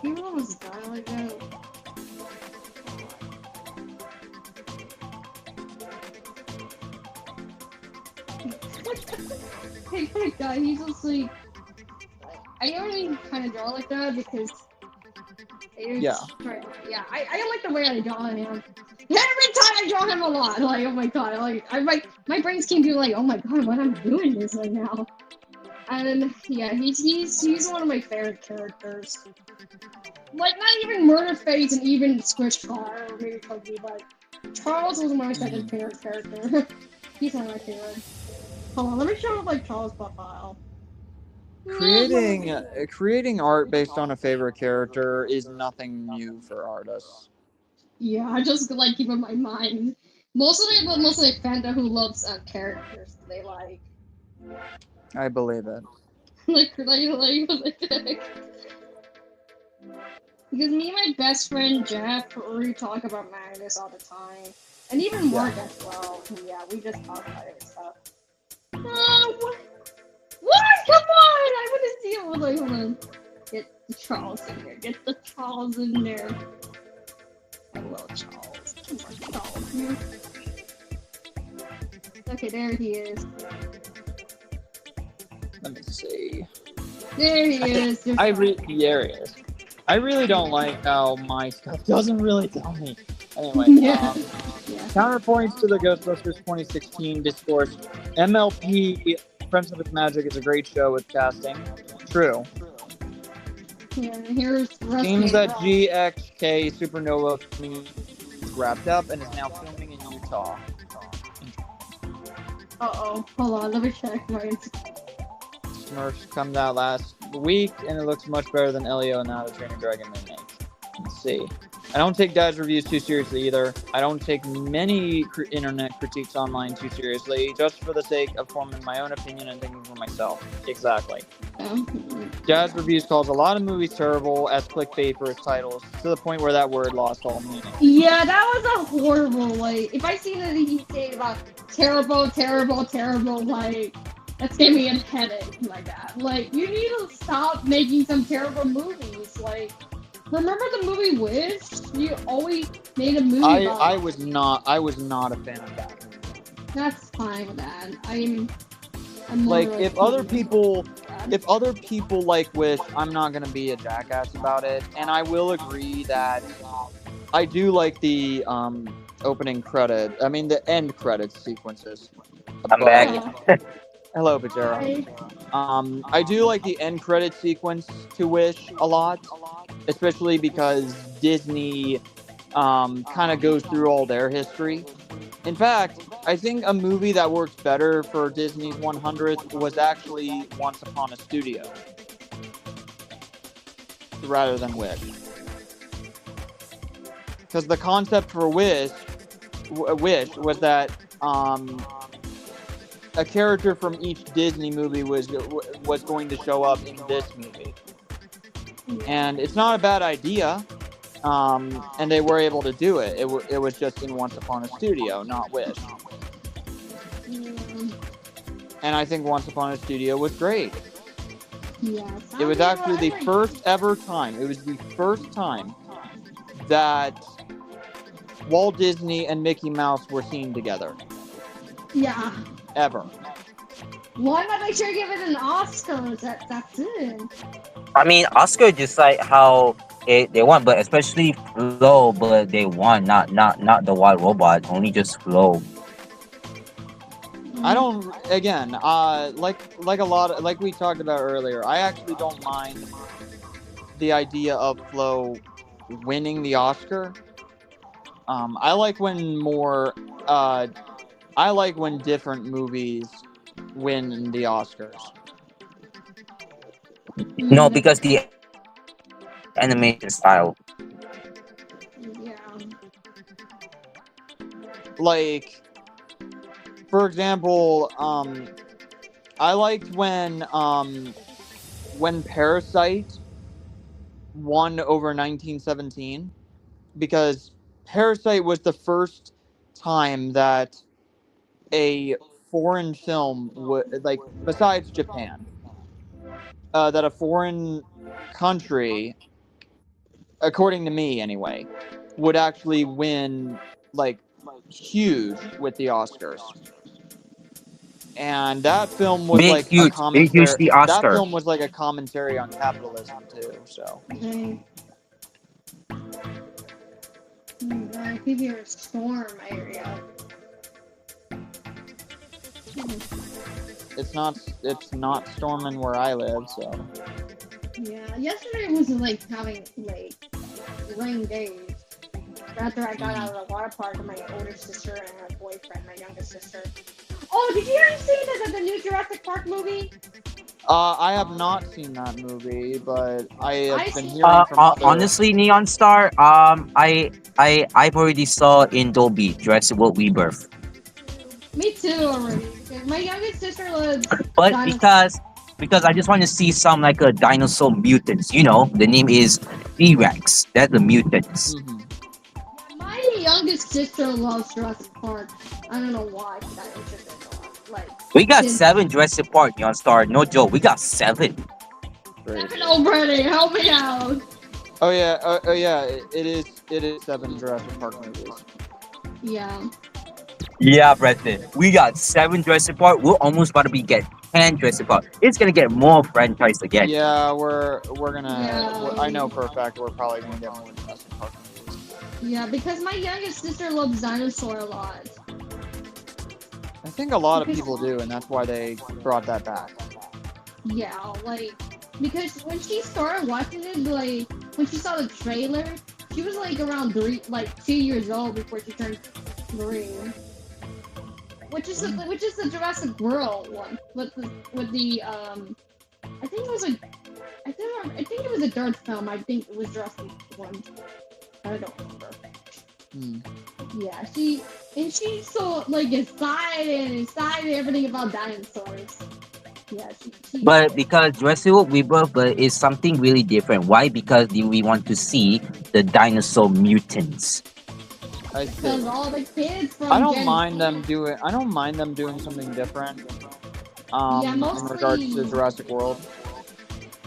He almost died like that. Hey, that guy, he's just like... I only kind of draw like that because... I don't like the way I draw him. Every time I draw him a lot, like, oh my god, like, my brains can be like, oh my god, what I'm doing this right now. And yeah, he's one of my favorite characters. like not even Murderface and even Squish Car or maybe Cookie, but Charles was my second favorite character. He's one of my favorite. Hold on, let me show like Charles' profile. Creating art based on a favorite character is nothing new for artists. Yeah, I just like keep in my mind. Mostly Fanta who loves characters they like. I believe it. like. Because me and my best friend Jeff, we talk about mangas all the time, and even Mark as well. Yeah, we just talk about it and stuff. What? Come on! I want to see it. Hold on. Get the Charles in there. Get the Charles in there. Hello, Charles. Come on, Charles. Okay, there he is. Let me see. There he is. There he is. I really don't like how my stuff doesn't really tell me. Anyway, counterpoints to the Ghostbusters 2016 discourse. MLP, Friends of Its Magic is a great show with casting. True. Yeah, here's Seems that GXK Supernova filming is wrapped up and is now filming in Utah. Uh-oh. Hold on, let me check my Smurfs comes out last week, and it looks much better than Elio and How to Train Your Dragon remake. Let's see. I don't take Dad's reviews too seriously either. I don't take many internet critiques online too seriously, just for the sake of forming my own opinion and thinking for myself. Exactly. Dad's reviews calls a lot of movies terrible as clickbait for its titles, to the point where that word lost all meaning. Yeah, that was a horrible, like, if I see that he said about terrible, like, that's giving me a headache like that. Like, you need to stop making some terrible movies. Like, remember the movie Wish? You always made a movie about I was not a fan of that movie. That's fine with that. I'm like, really if other people like Wish, I'm not gonna be a jackass about it. And I will agree that I do like the the end credits sequences. I'm back. Hello, Pajero. I do like the end credit sequence to Wish a lot, especially because Disney kind of goes through all their history. In fact, I think a movie that works better for Disney's 100th was actually Once Upon a Studio, rather than Wish. Because the concept for Wish was that a character from each Disney movie was going to show up in this movie. And it's not a bad idea. And they were able to do it. It was just in Once Upon a Studio, not Wish. And I think Once Upon a Studio was great. Yeah, it was actually the first ever time. It was the first time that Walt Disney and Mickey Mouse were seen together. Yeah. Ever. Why not make sure you give it an Oscar? That's it. I mean, Oscar just like how they won, but especially Flo, but they won, not the Wild Robot, only just Flo. I don't. Again, like we talked about earlier, I actually don't mind the idea of Flo winning the Oscar. I like when different movies win the Oscars. No, because the animation style. Yeah. Like, for example, I liked when Parasite won over 1917, because Parasite was the first time that a foreign film would, besides Japan, that a foreign country, according to me anyway, would actually win huge with the Oscars. And that film was a commentary. That film was like a commentary on capitalism too. So. I think you're a storm area. It's not storming where I live, so. Yeah, yesterday was like having like rain days. After I got out of the water park with my older sister and her boyfriend, my younger sister. Oh, did you guys see the new Jurassic Park movie? I have not seen that movie, but I have been see- hearing from other... Honestly, Neon Star, I've already saw in Dolby Jurassic World Rebirth, Me too already. Because my youngest sister loves but dinosaurs. because I just want to see some like a dinosaur mutants. You know, the name is T-Rex. That's the mutants. Mhm. My youngest sister loves Jurassic Park. I don't know why she's not interested in it. Like, We got since- 7 Jurassic Park, Neon Star. No joke, we got 7. Great. Seven already, help me out. Oh yeah, it is 7 Jurassic Park movies. Yeah. Yeah, Brenton. We got 7 Jurassic Park. We're almost about to be get 10 Jurassic Park. It's gonna get more franchise again. Yeah, we're gonna. Yeah. I know for a fact we're probably gonna get more Jurassic Park movies. Yeah, because my youngest sister loves dinosaur a lot. I think a lot of people do, and that's why they brought that back. Yeah, like, because when she started watching it, like, when she saw the trailer, she was like around 2 years old before she turned 3. Which is the Jurassic World one with the I think it was a third film. I think it was Jurassic one. I don't remember. Yeah, she's so like excited everything about dinosaurs. Yeah, she But because Jurassic World Rebirth but is something really different. Why? Because we want to see the dinosaur mutants. I because see. all the kids from I don't Gen mind Z- them doing. I don't mind them doing something different. Yeah, In regards to mostly- Jurassic World.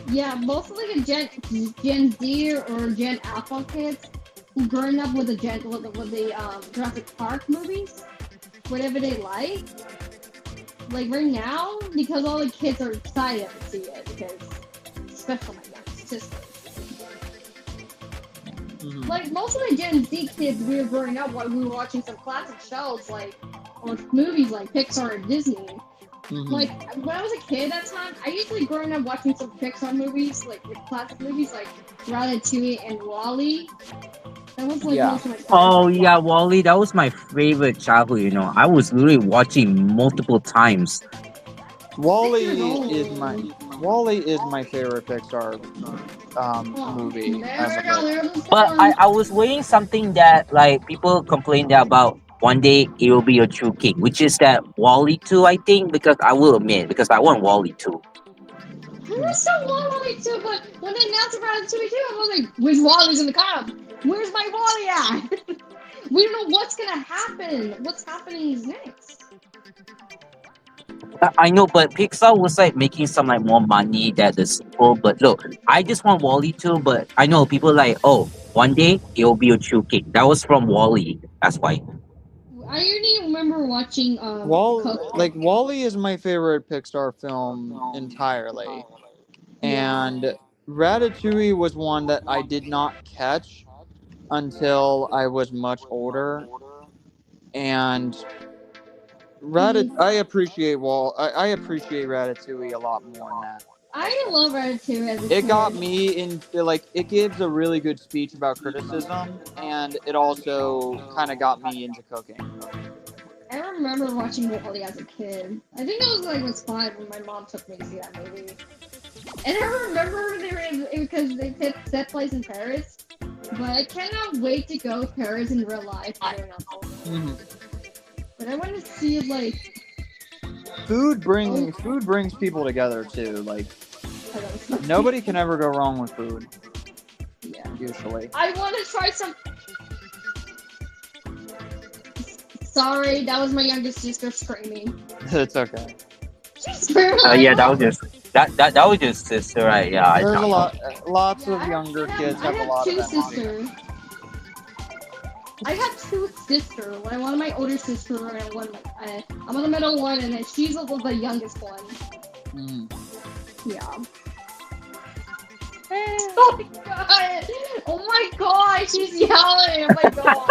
Yeah, most of the Gen Z or Gen Alpha kids who growing up with the Jurassic Park movies, whatever they like right now, because all the kids are excited to see it, because especially my youngest sister. Mhm. Like most of the Gen Z kids, we were growing up while we were watching some classic shows or movies like Pixar and Disney. Mhm. Like when I was a kid at that time, I usually growing up watching some Pixar movies, like classic movies like Ratatouille and Wall-E. That was like Yeah. most of my Oh yeah, Wall-E, that was my favorite childhood, you know. I was literally watching multiple times. Wall-E Pixar is old. Wall-E is my favorite Pixar movie. as Never of know, late. there was But one. I was waiting something that like people complained about one day it will be a true king, which is that Wall-E 2, I think, because I will admit, because I want Wall-E 2. There was some Wall-E too, but when they announced Ratatouille too, I was like, "Where's Wall-E's in the car? Where's my Wall-E at?" We don't know what's gonna happen. What's happening next? I know, but Pixar was like making some like more money than the sequel. But look, I just want Wall-E 2, but I know people like, oh, one day it will be a true king. That was from Wall-E. That's why. I only remember watching Coco. Wall-E is my favorite Pixar film entirely. And Ratatouille was one that I did not catch until I was much older. And I appreciate Ratatouille a lot more than that. I love Ratatouille as a It kid. got me in, like, it gives a really good speech about criticism, and it also kind of got me into cooking. I remember watching Wall-E as a kid. I think I was 5 when my mom took me to see that movie. And I remember because they set place in Paris. But I cannot wait to go to Paris in real life. I don't know. Mhm. But I want to see Food brings people together too. Like, I don't know. nobody can ever go wrong with food, Yeah. usually. I want to try some. Sorry, that was my youngest sister screaming. It's okay. She's screaming. Yeah, that was just sister, right? Yeah, I There's a thought. lots of younger kids have a lot of two that. sisters. I have 2 sisters. One of my older sisters and one. I'm on the middle one, and then she's the youngest one. Mm. Yeah. Oh my god! Oh my god! She's yelling! Oh my god!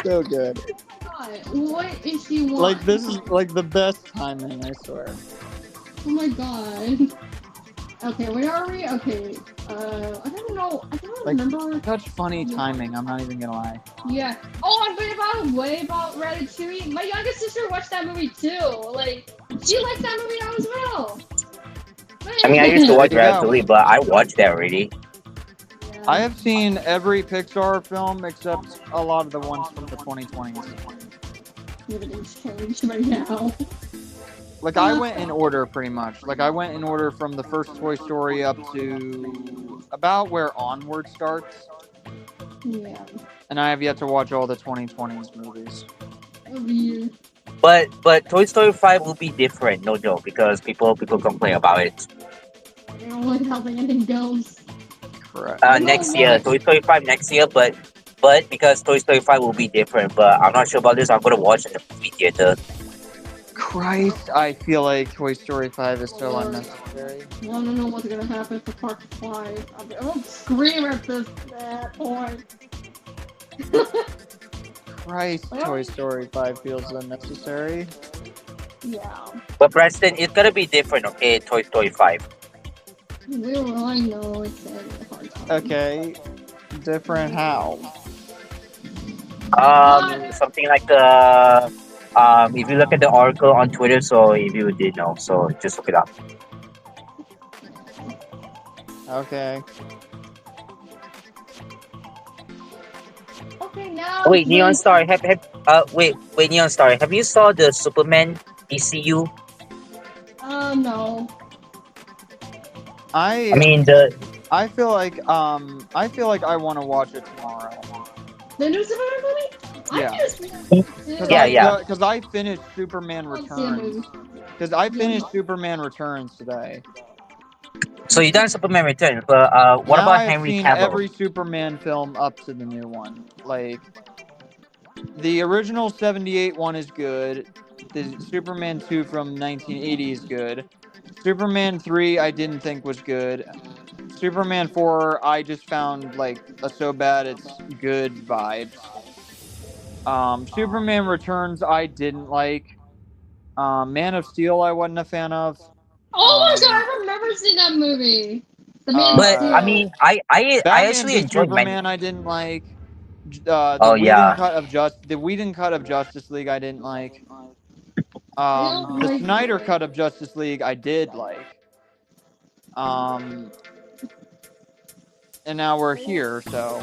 So good. God, what is she want? Like, this is like the best timing, I swear. Oh my god. Okay, where are we? Okay, I don't know. I don't Like, remember. Such funny timing. I'm not even gonna lie. Yeah. Oh, and by the way about Ratatouille, my youngest sister watched that movie too. Like, she liked that movie now as well. I mean, I used to watch There you go. Ratatouille, but I watched that already. I have seen every Pixar film except a lot of the ones from the 2020s. Everything's changed right now. Like, I went in order pretty much. Like, I went in order from the first Toy Story up to about where Onward starts. Yeah. And I have yet to watch all the 2020s movies. Every year. But Toy Story 5 will be different, no joke, because people complain about it. I don't like how the ending goes. Correct. Next year, Toy Story 5 next year, but because Toy Story 5 will be different, but I'm not sure about this. I'm gonna watch in the movie theater. Christ, I feel like Toy Story 5 is so unnecessary. I don't know what's gonna happen for part 5. I won't scream at this point. Christ, Toy Story 5 feels unnecessary. Yeah. But Preston, it's gonna be different, okay? Toy Story 5. I know it's a hard time. Okay, different how? Something like if you look at the article on Twitter, so if you did know, so just look it up. Okay. Okay, now. Wait, Neon Star, wait, Neon Star, have you saw the Superman DCU? No. I mean the. I feel like I want to watch it tomorrow. The new Superman movie? Yeah. Yeah. Because I finished Superman Returns. Because I finished Superman Returns today. So you done Superman Returns, but what Now about I've Henry seen Cavill? every Superman film up to the new one. Like, the original 78 one is good. The Superman 2 from 1980 is good. Superman 3 I didn't think was good. Superman 4 I just found like a so bad it's good vibes. Superman Returns I didn't like. Man of Steel I wasn't a fan of. Oh my god, I remember seeing that movie. The Man But of Steel. I mean, I actually enjoyed Superman I didn't like. Oh, The yeah. Whedon cut of Justice League I didn't like. don't The like Snyder it. cut of Justice League I did like. And now we're here, so.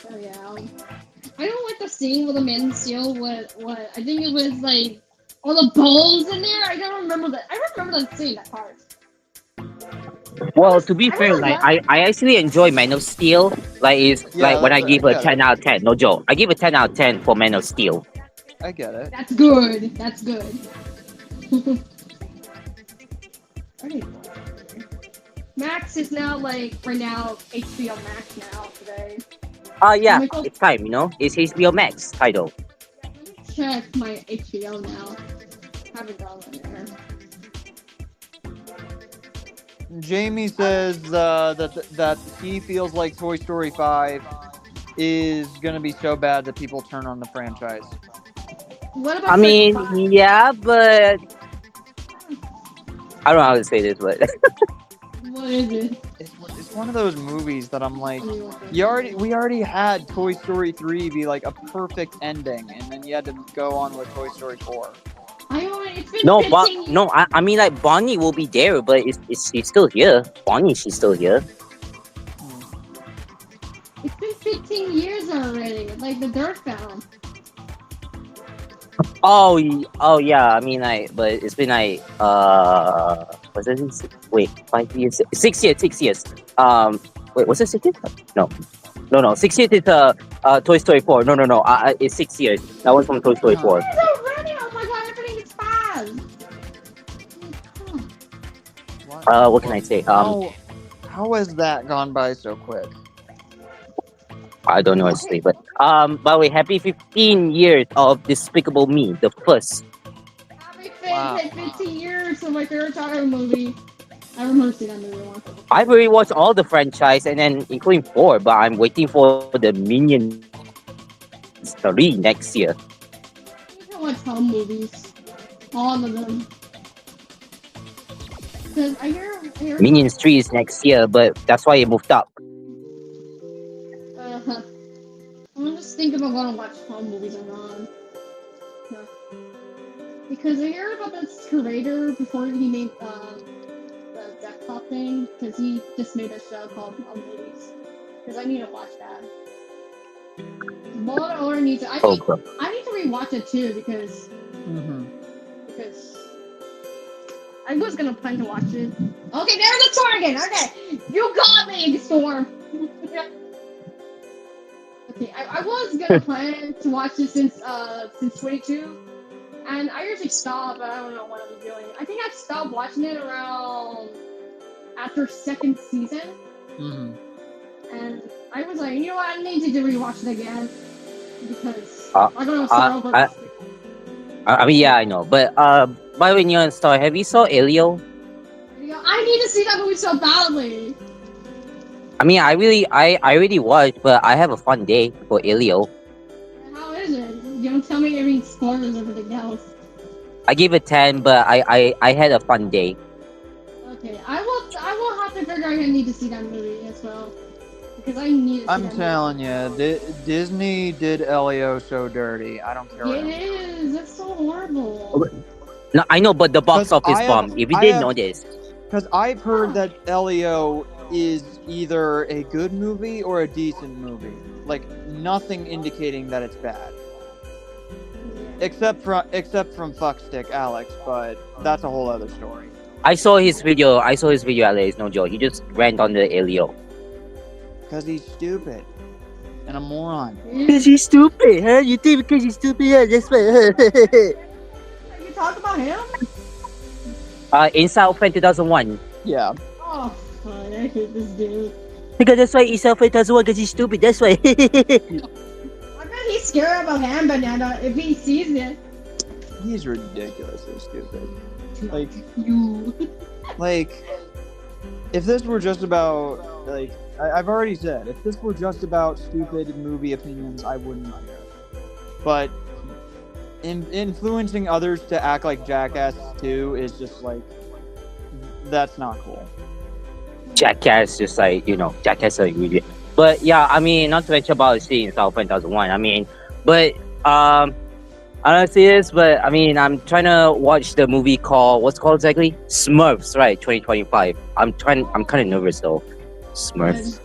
Oh yeah. I don't like the scene with the Man of Steel. What? I think it was like all the bones in there. I don't remember that. I remember that scene. That part. Well, to be fair, like I actually enjoy Man of Steel. Like it's Yeah, like when I that's- give I a get 10 it. out of 10. No joke. I give a 10 out of 10 for Man of Steel. I get it. That's good. That's good. Okay. Max is now like right now HBO Max now today. Yeah, Michael? it's time, you know. It's HBO Max title. Let me check my HBO now. Haven't gone in there. Jamie says that he feels like Toy Story 5 is gonna be so bad that people turn on the franchise. What about I mean, Shrek 5? yeah, but I don't know how to say this, but What is it? It's one of those movies that I'm like, We we already had Toy Story 3 be like a perfect ending, and then you had to go on with Toy Story 4. It's been no, 15 years. no. I mean, like Bonnie will be there, but she's still here. Bonnie, she's still here. It's been 15 years already. Like the Dirt Found. Oh, yeah. I mean, like, but it's been like was it? Wait, 5 years, 6 years, 6 years. Wait, was it 6 years? No. 6 years is Toy Story 4. No. It's 6 years. That was from Toy Story 4. It's already. Oh my god, everything is fast. What can I say? How has that gone by so quick? I don't know honestly, but by the way, happy 15 years of Despicable Me, the first. Happy 15 years of my favorite childhood movie. I remember seeing that movie once. I've already watched all the franchise, and then including 4, but I'm waiting for the Minions 3 next year. You can watch home movies. All of them. Because I hear Minions 3 is next year, but that's why it moved up. I'm just thinking about going to watch home movies or not. No. Because I heard about this creator before he made the desktop thing, because he just made a show called Home Movies. Because I need to watch that. More or need to. I need to rewatch it too because I was gonna plan to watch it. Okay, there's the storm again. Okay, you got me, Storm. Okay, I was gonna plan to watch it since 22, and I usually stop, but I don't know what I'm doing. I think I stopped watching it around after second season, and I was like, you know what, I need to rewatch it again because I'm gonna start over. I mean, yeah, I know, but by the way, Neon Star, have you saw Elio? I need to see that movie so badly. I mean, I really watched, but I have a fun day for Elio. How is it? You don't tell me any spoilers or everything else. I gave it 10, but I had a fun day. Okay, I will have to figure out I need to see that movie as well. Because I need to see I'm telling you, Disney did Elio so dirty. I don't care. It is. It's so horrible. No, I know, but the box office bomb. If you didn't know this. Because I've heard that Elio is either a good movie or a decent movie. Like, nothing indicating that it's bad. Except from Fuckstick Alex, but that's a whole other story. I saw his video, Alex, no joke. He just ran on the Elio. Because he's stupid. And a moron. Because he's stupid, huh? You think because he's stupid, yeah, that's right. You talk about him? Inside Fan 2001. Yeah. Oh, God, I hate this dude. Because that's why Inside Fan 2001, because he's stupid, that's why. I bet he's scared about him, Banana, if he sees it. He's ridiculously stupid. Like, you. Like, if this were just about, like, I've already said, if this were just about stupid movie opinions, I wouldn't care. But influencing others to act like Jackass 2 is just like, that's not cool. Jackass, just like, Jackass, like, really. But yeah, I mean, not to mention about seeing South 2001. I mean, but I don't see this, but I mean, I'm trying to watch the movie called, what's it called exactly? Smurfs, right? 2025. I'm kind of nervous though. Smurfs.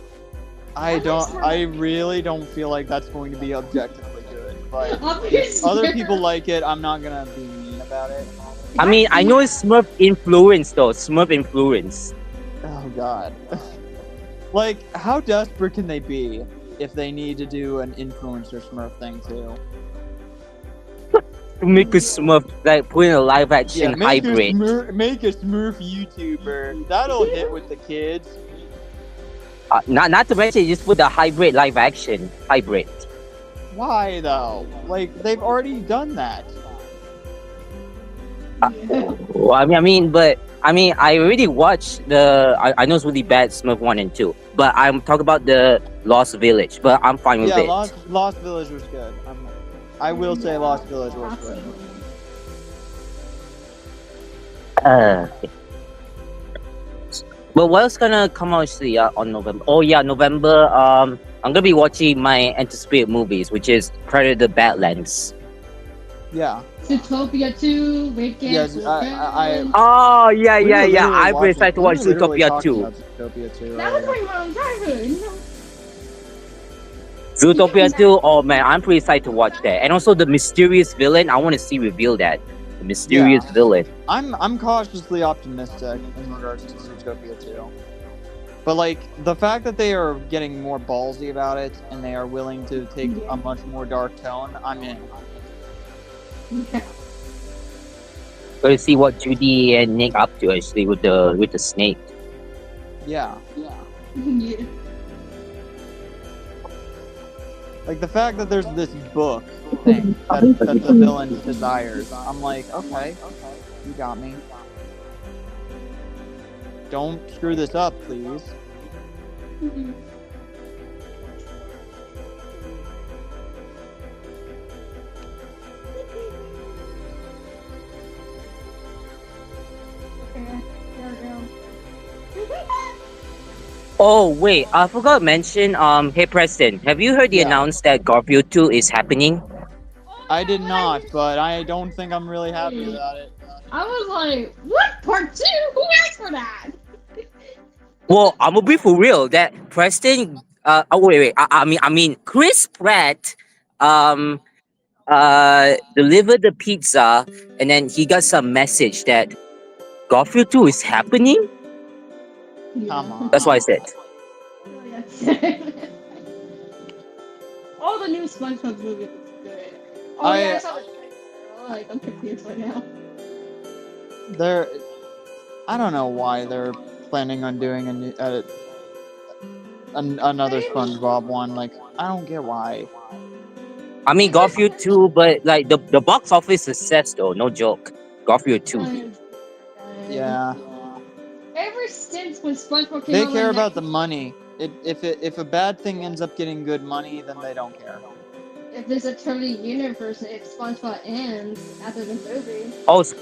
I really don't feel like that's going to be objectively good. But if other people like it, I'm not gonna be mean about it. I mean, I know it's Smurf influence though. Smurf influence. Oh God. Like, how desperate can they be if they need to do an influencer Smurf thing too? Make a Smurf, like put in a live action hybrid. Make a Smurf YouTuber. That'll hit with the kids. Not to mention, just put the hybrid live action hybrid. Why though? Like, they've already done that. Well, I already watched the. I know it's really bad, Smurf 1 and 2, but I'm talking about the Lost Village. But I'm fine with it. Yeah, Lost Village was good. I will say Lost Village was good. But what's gonna come out actually on November? Oh yeah, November. I'm gonna be watching my anticipated movies, which is Predator Badlands. Yeah. Zootopia 2, Wicked. Yes, Oh yeah. I'm very excited to watch Zootopia 2. That was my mom's childhood. Zootopia 2. Oh man, I'm pretty excited to watch that. And also the mysterious villain. I want to see reveal that. The mysterious villain. I'm cautiously optimistic in regards to Zootopia 2. But like, the fact that they are getting more ballsy about it and they are willing to take a much more dark tone, I'm in. Go to see what Judy and Nick up to actually with the snake. Yeah. Like, the fact that there's this book thing that the villain desires, I'm like, okay, you got me. Don't screw this up, please. Oh wait, I forgot to mention. Hey Preston, have you heard the Yeah. announce that Garfield 2 is happening? I did not, but I don't think I'm really happy about it. I was like, what? Part 2? Who asked for that? Well, I'm gonna be for real. That Preston. Oh wait. I mean, Chris Pratt. Delivered the pizza, and then he got some message that Garfield 2 is happening. Come on. That's what I said. All the new SpongeBob movies look good. Oh, I- yeah, I saw the trailer. Like, I'm confused right now. I don't know why they're planning on doing another SpongeBob one. Like, I don't get why. I mean, Garfield 2, but like the box office success though, no joke. Garfield 2. Yeah, Ever since when SpongeBob came they out, care like, about the money. If a bad thing ends up getting good money, then they don't care. if there's a alternate universe, if SpongeBob ends after the movie.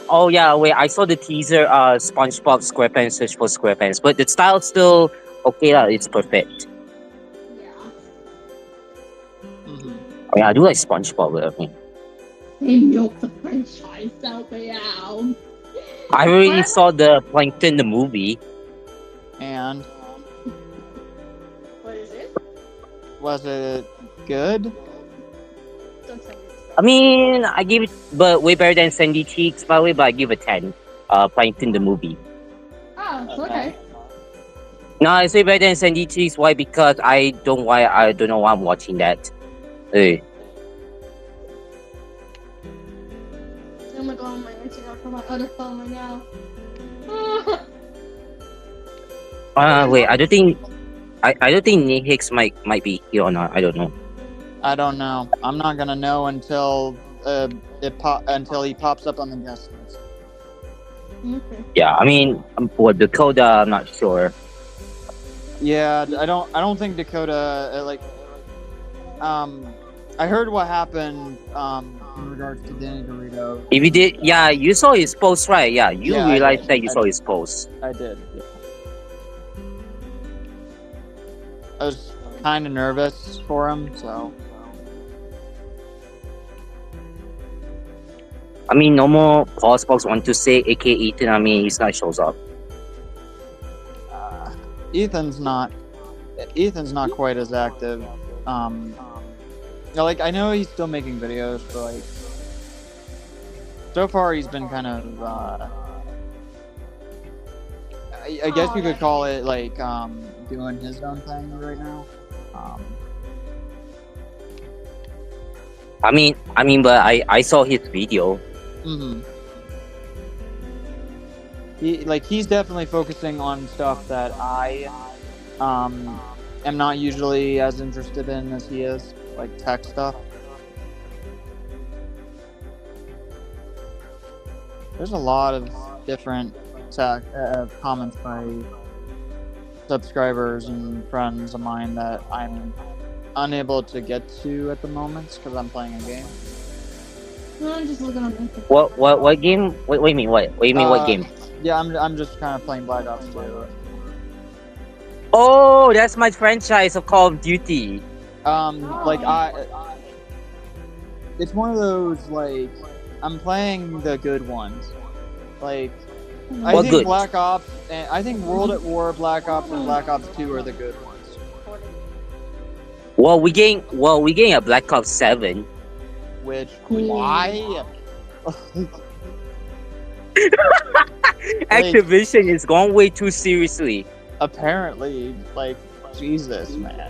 Oh yeah, wait, I saw the teaser, SpongeBob SquarePants Search for SquarePants, but the style's still okay lah, it's perfect. Yeah. Mhm. Oh, yeah, I do like SpongeBob, I mean. They milk the franchise out now. I already saw the Plankton the movie. And What is it? was it good? Don't tell me. I mean, I give it, but way better than Sandy Cheeks, by the way, but I give it 10. Plankton the movie. Oh, okay. No, it's way better than Sandy Cheeks. Why? Because I don't know why I'm watching that. Hey. I'm gonna go on my Instagram for my other phone right now. Wait, I don't think Nick Hicks might be here or not. I don't know. I don't know. I'm not gonna know until until he pops up on the guest list. Okay. Yeah, I mean, for Dakota, I'm not sure. Yeah, I don't think Dakota I heard what happened in regards to Danny DeVito. If you did, yeah, you saw his post, right? Yeah, you Yeah, I realized did. that you I saw did. his post. I did. Yeah. I was kind of nervous for him, so I mean, no more Pulse Box 126, aka Ethan. I mean, he's not shows up. Ethan's not quite as active. Like I know he's still making videos, but like so far he's been kind of I guess you could call it like doing his own thing right now. I mean, but I saw his video. Mm-hmm. He's definitely focusing on stuff that I am not usually as interested in as he is, like tech stuff. There's a lot of different tech comments by subscribers and friends of mine that I'm unable to get to at the moment because I'm playing a game. No, I'm just looking on Instagram. What game? What do you mean? What do you mean? What game? Yeah, I'm just kind of playing Black Ops 2. Oh, that's my franchise of Call of Duty. It's one of those like I'm playing the good ones. Like I What think good? Black Ops and I think World at War, Black Ops, and Black Ops 2 are the good ones. Well, we getting a Black Ops 7. Which why? Activision is going way too seriously. Apparently, like Jesus, man.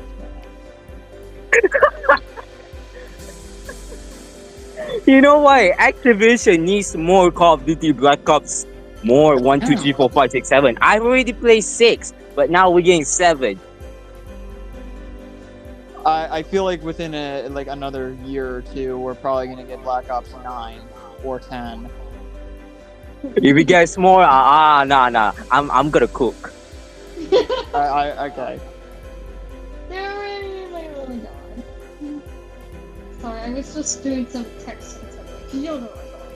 You know why? Activision needs more Call of Duty Black Ops. More 1, 2, 3, 4, 5, 6, 7. I've already played 6, but now we're getting 7. I feel like within another year or two, we're probably gonna get Black Ops 9 or 10. If we get more, nah. I'm gonna cook. Okay. They're really gone. Sorry, I was just doing some text and stuff. Like, you don't know what I'm talking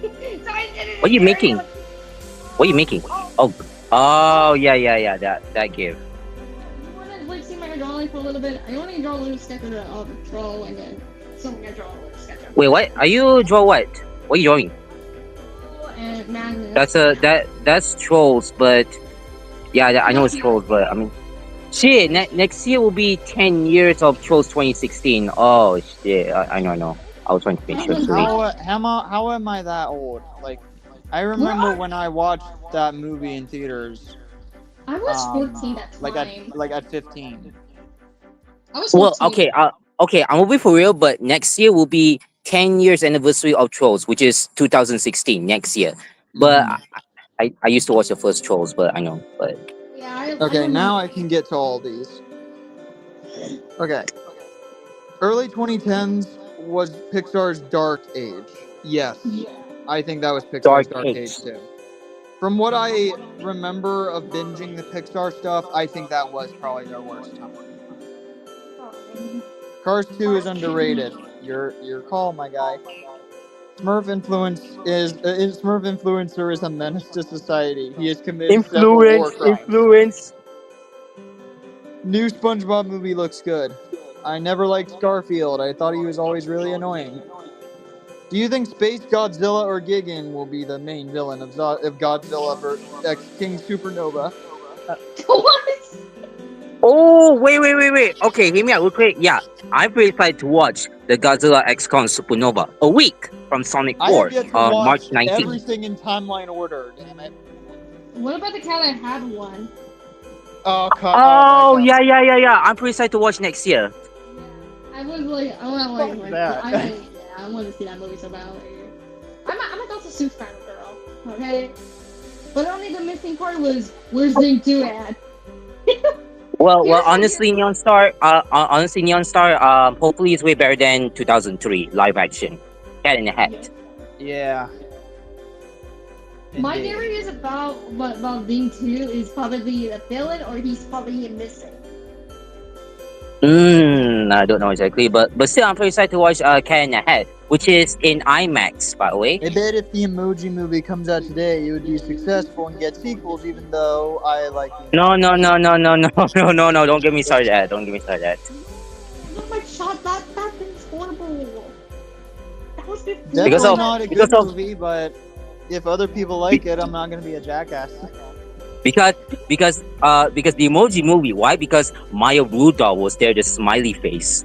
about. So I did it What are you again. making? What are you making? Oh, Oh yeah. That give. You wanna like see my drawing for a little bit? I only draw a little sketch of a troll, and then someone gonna draw a little sketch of. Wait, what? Are you draw what? What are you drawing? And Magnus. That's trolls, but yeah, I know it's trolls, but I mean, shit. Next year will be 10 years of Trolls 2016. Oh shit, I know. I was trying to make sure. How am I that old? Like, I remember when I watched that movie in theaters. I was 14 at the time. Like at 15. I was 14. Well, okay, I'm gonna be for real, but next year will be 10 years anniversary of Trolls, which is 2016 next year. But I used to watch the first Trolls, but I know, but Yeah, okay, now I can get to all these. Okay. Early 2010s was Pixar's dark age. Yes. Yeah. I think that was Pixar's Dark dark age. age too. From what I remember of binging the Pixar stuff, I think that was probably their worst time. Cars 2 is underrated. Your call, my guy. Smurf influencer is a menace to society. He has committed several war crimes. influence. New SpongeBob movie looks good. I never liked Garfield. I thought he was always really annoying. Do you think Space Godzilla or Gigan will be the main villain of Godzilla X King Supernova? What? Oh, wait. Okay, hear me out real quick. Yeah, I'm pretty excited to watch the Godzilla X Kong Supernova a week from Sonic 4, I have yet to watch March 19th. everything in timeline order, damn it. What about the cat I had one? Oh, Oh, yeah. I'm pretty excited to watch next year. I was like, I want to see that movie so badly. I'm a Delta Suits kind of girl, okay? But only the missing part was, where's Zing 2 at? Well, honestly, Neon Star, hopefully it's way better than 2003 live action, Cat in the Hat. Yeah. My Indeed. theory is about Zing 2 is probably a villain or he's probably missing. I don't know exactly, but still, I'm pretty excited to watch Cat in the Hat, which is in IMAX, by the way. I bet if the Emoji Movie comes out today, it would be successful and get sequels, even though I like the No, don't get me started at. Don't get me started at. Oh my god, that thing's horrible. That was Definitely Because of- not a good because of- movie, but if other people like it, I'm not gonna be a jackass. Because the Emoji Movie. Why? Because Maya Rudolph was there, the smiley face.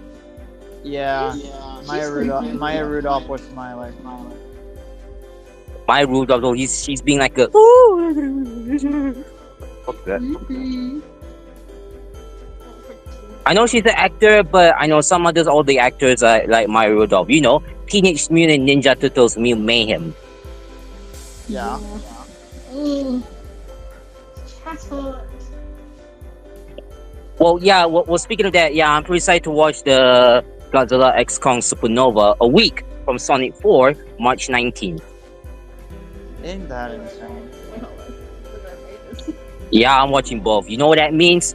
Yeah. Maya Rudolph was smiling. Maya Rudolph, though, she's being like a. Fuck that. I know she's an actor, but I know some others, all the actors are like Maya Rudolph. You know, Teenage Mutant Ninja Turtles Mayhem. Yeah. Ooh. Castle. Well, yeah. Well, speaking of that, yeah, I'm pretty excited to watch the Godzilla X Kong Supernova a week from Sonic 4, March 19th. Ain't that insane? Yeah, I'm watching both. You know what that means?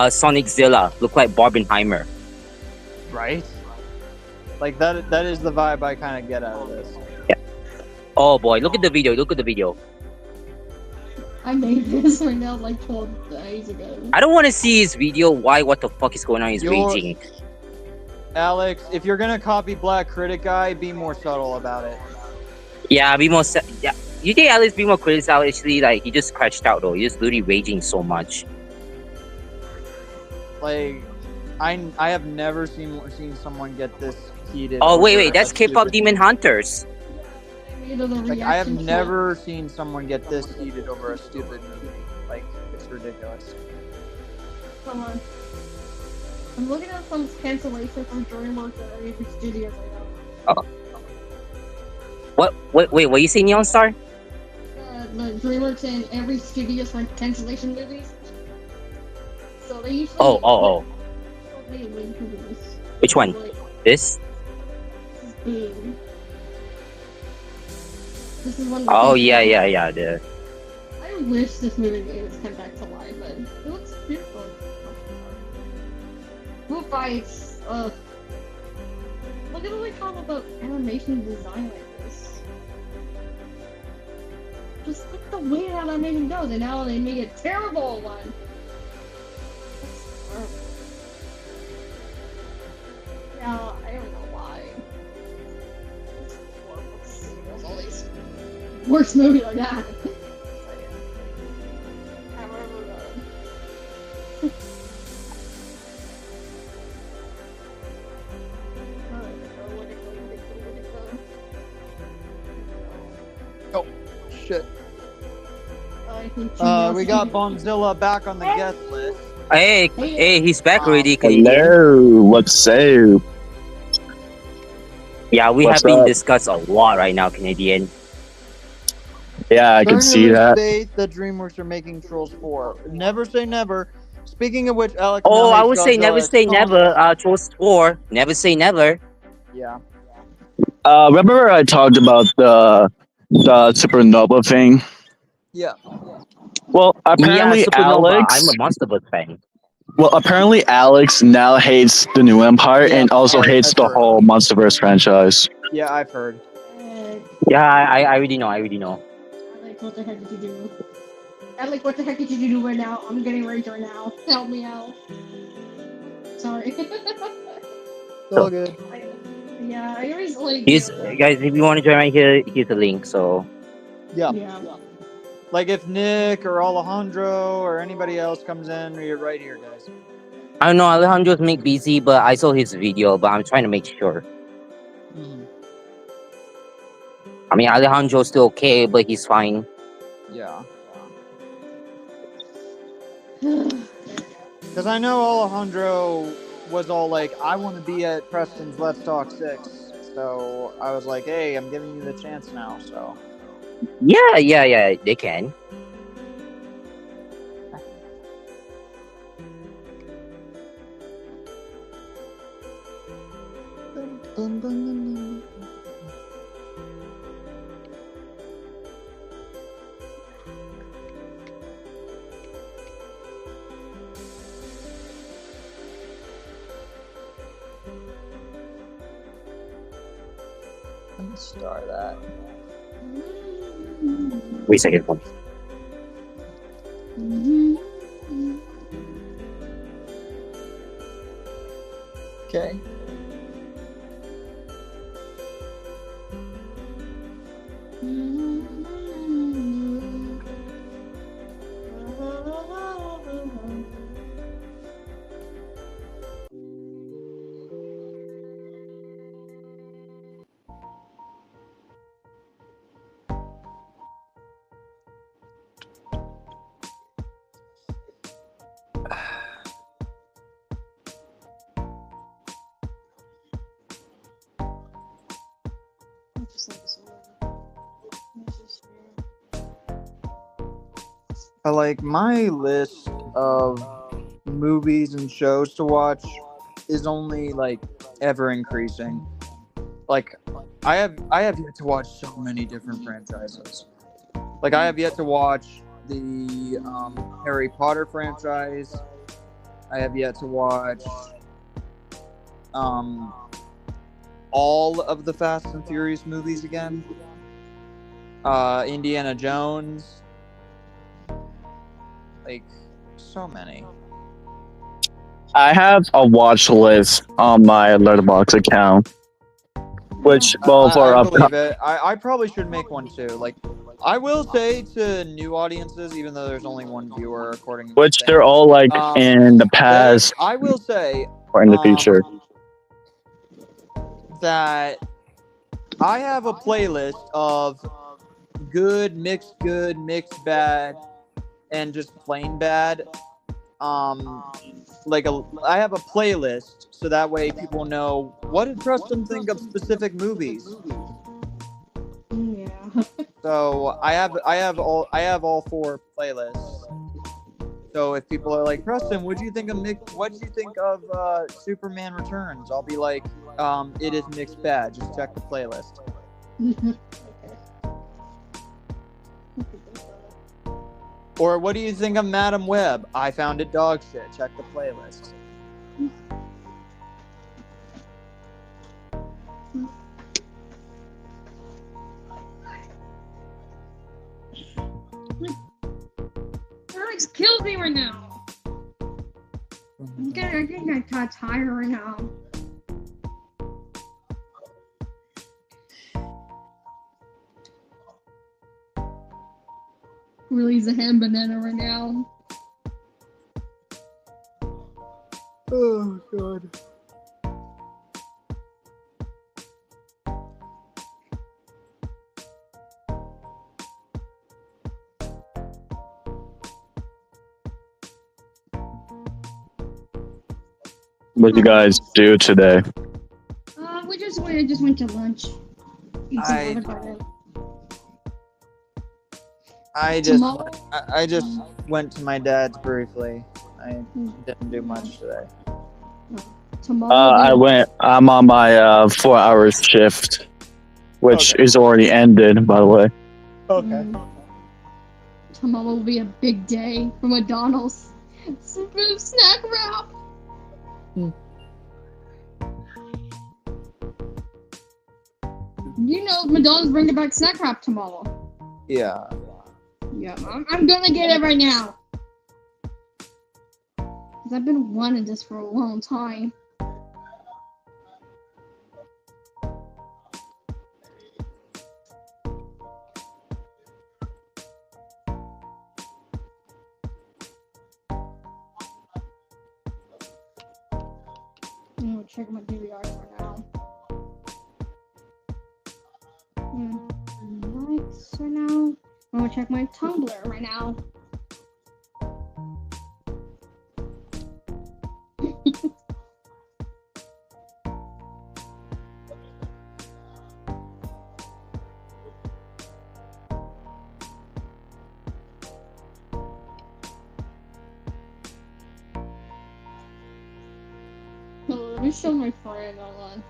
Sonic Zilla look like Barbenheimer. Right? Like that is the vibe I kind of get out of this. Oh boy, look at the video. I made this right now like 12 days ago. I don't want to see his video. Why? What the fuck is going on? He's raging. Alex, if you're gonna copy Black Critic Guy, be more subtle about it. Yeah, be more. Yeah, you think Alex be more critical? Actually, like he just crashed out though. He's just literally raging so much. Like, I have never seen someone get this heated. Oh wait, over that's a K-pop stupid- Demon Hunters. Like, I have never seen someone get this heated over a stupid movie. Like, it's ridiculous. Come on. I'm looking at some cancellation from DreamWorks and every studios right now. What? Wait, what you say, Neon Star? The DreamWorks and every studios for cancellation movies. So they usually. Oh. Wait, who is this? Which one? Wait, This? this is Boom. This is one. Oh yeah. The I wish this movie was come back to life, but it looks beautiful. Who fights? Look at the way how about animation design like this. just look the way how that movie goes, and now they make a terrible one. Yeah, I don't know why. There's always worse movie like that. I remember Oh, shit. I We got Bonzilla back on the guest list. Hey, he's back already, Canadian. Hello, what's up? Yeah, we What's have been up? discussed a lot right now, Canadian. Yeah, I can see that. State that DreamWorks are making Trolls 4. Never say never. Speaking of which, Alex. Oh, now I hates would say never Godzilla say so never. much. Trolls 4. Never say never. Yeah. Remember I talked about the supernova thing? Yeah. Well, apparently Yeah, Supernova. Alex. I'm a Monsterverse fan. Well, apparently Alex now hates the New Empire Yeah, and also hates I've the heard. whole Monsterverse franchise. Yeah, I've heard. Yeah, I already know. I already know. Alex, what the heck did you do? Alex, what the heck did you do right now? I'm getting rage right now. Help me out. Sorry. It's all good. Yeah, I always like. Guys, if you want to join right here, here's the link. So Yeah. Yeah. Like if Nick or Alejandro or anybody else comes in, you're right here, guys. I don't know. Alejandro's make busy, but I saw his video. But I'm trying to make sure. Mhm. I mean, Alejandro's still okay, but he's fine. Yeah. Because I know Alejandro was all like, I want to be at Preston's Let's Talk 6. So I was like, hey, I'm giving you the chance now. So Yeah. They can. Let's start that. Wait a second. Okay. Like my list of movies and shows to watch is only like ever increasing. Like I have yet to watch so many different franchises. Like I have yet to watch the Harry Potter franchise. I have yet to watch all of the Fast and Furious movies again. Indiana Jones. Like, so many. I have a watch list on my Letterboxd account, which well for I believe it. I probably should make one too. Like, I will say to new audiences, even though there's only one viewer, according to which the they're all like in the thing, past I will say or in the future. that I have a playlist of good, mixed bad, and just plain bad. I have a playlist so that way people know what did Preston think of specific movies. Yeah. So I have all 4 playlists. So if people are like, Preston, what do you think of Superman Returns? I'll be like, it is mixed bad. Just check the playlist. Or what do you think of Madam Web? I found it dog shit. Check the playlist. just kills me right now. I think I got tired right now. Release a ham banana right now. Oh god. What you guys do today? I just went to lunch. I just went to my dad's briefly. I didn't do much today. Tomorrow. I'm on my 4-hour shift, which is already ended, by the way. Okay. Tomorrow will be a big day for McDonald's. Super snack wrap. You know, McDonald's bringing back snack wrap tomorrow. Yeah. Yeah, I'm gonna get it right now. Cause I've been wanting this for a long time. I'm gonna check my DVR for now. Likes right now. I'm gonna check my Tumblr right now. Let me show my friend online.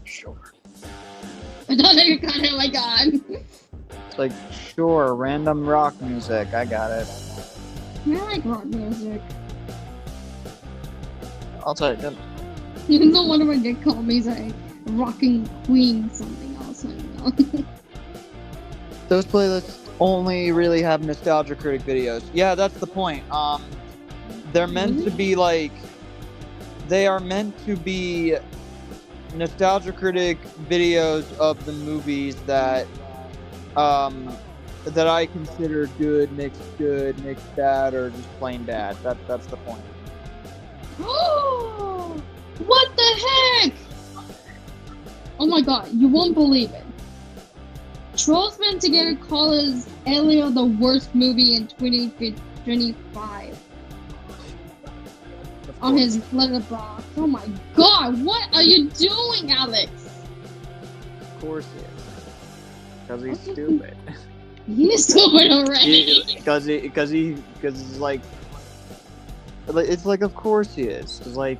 Sure. I thought you kind of like on. It's like, sure, random rock music. I got it. I like rock music. I'll tell you. Even though one of my did call me like rocking queen something else. I don't know. Those playlists only really have nostalgia critic videos. Yeah, that's the point. They're meant to be like, they are meant to be nostalgia critic videos of the movies that that I consider good, mixed bad, or just plain bad. That's the point. Oh, what the heck? Oh my god, you won't believe it. Trolls Band Together calls Elio the worst movie in 2025 on his letterbox. Oh my god, what are you doing, Alex? Of course he is. Because he's stupid. He's stupid already. Because it's like, of course he is. It's like,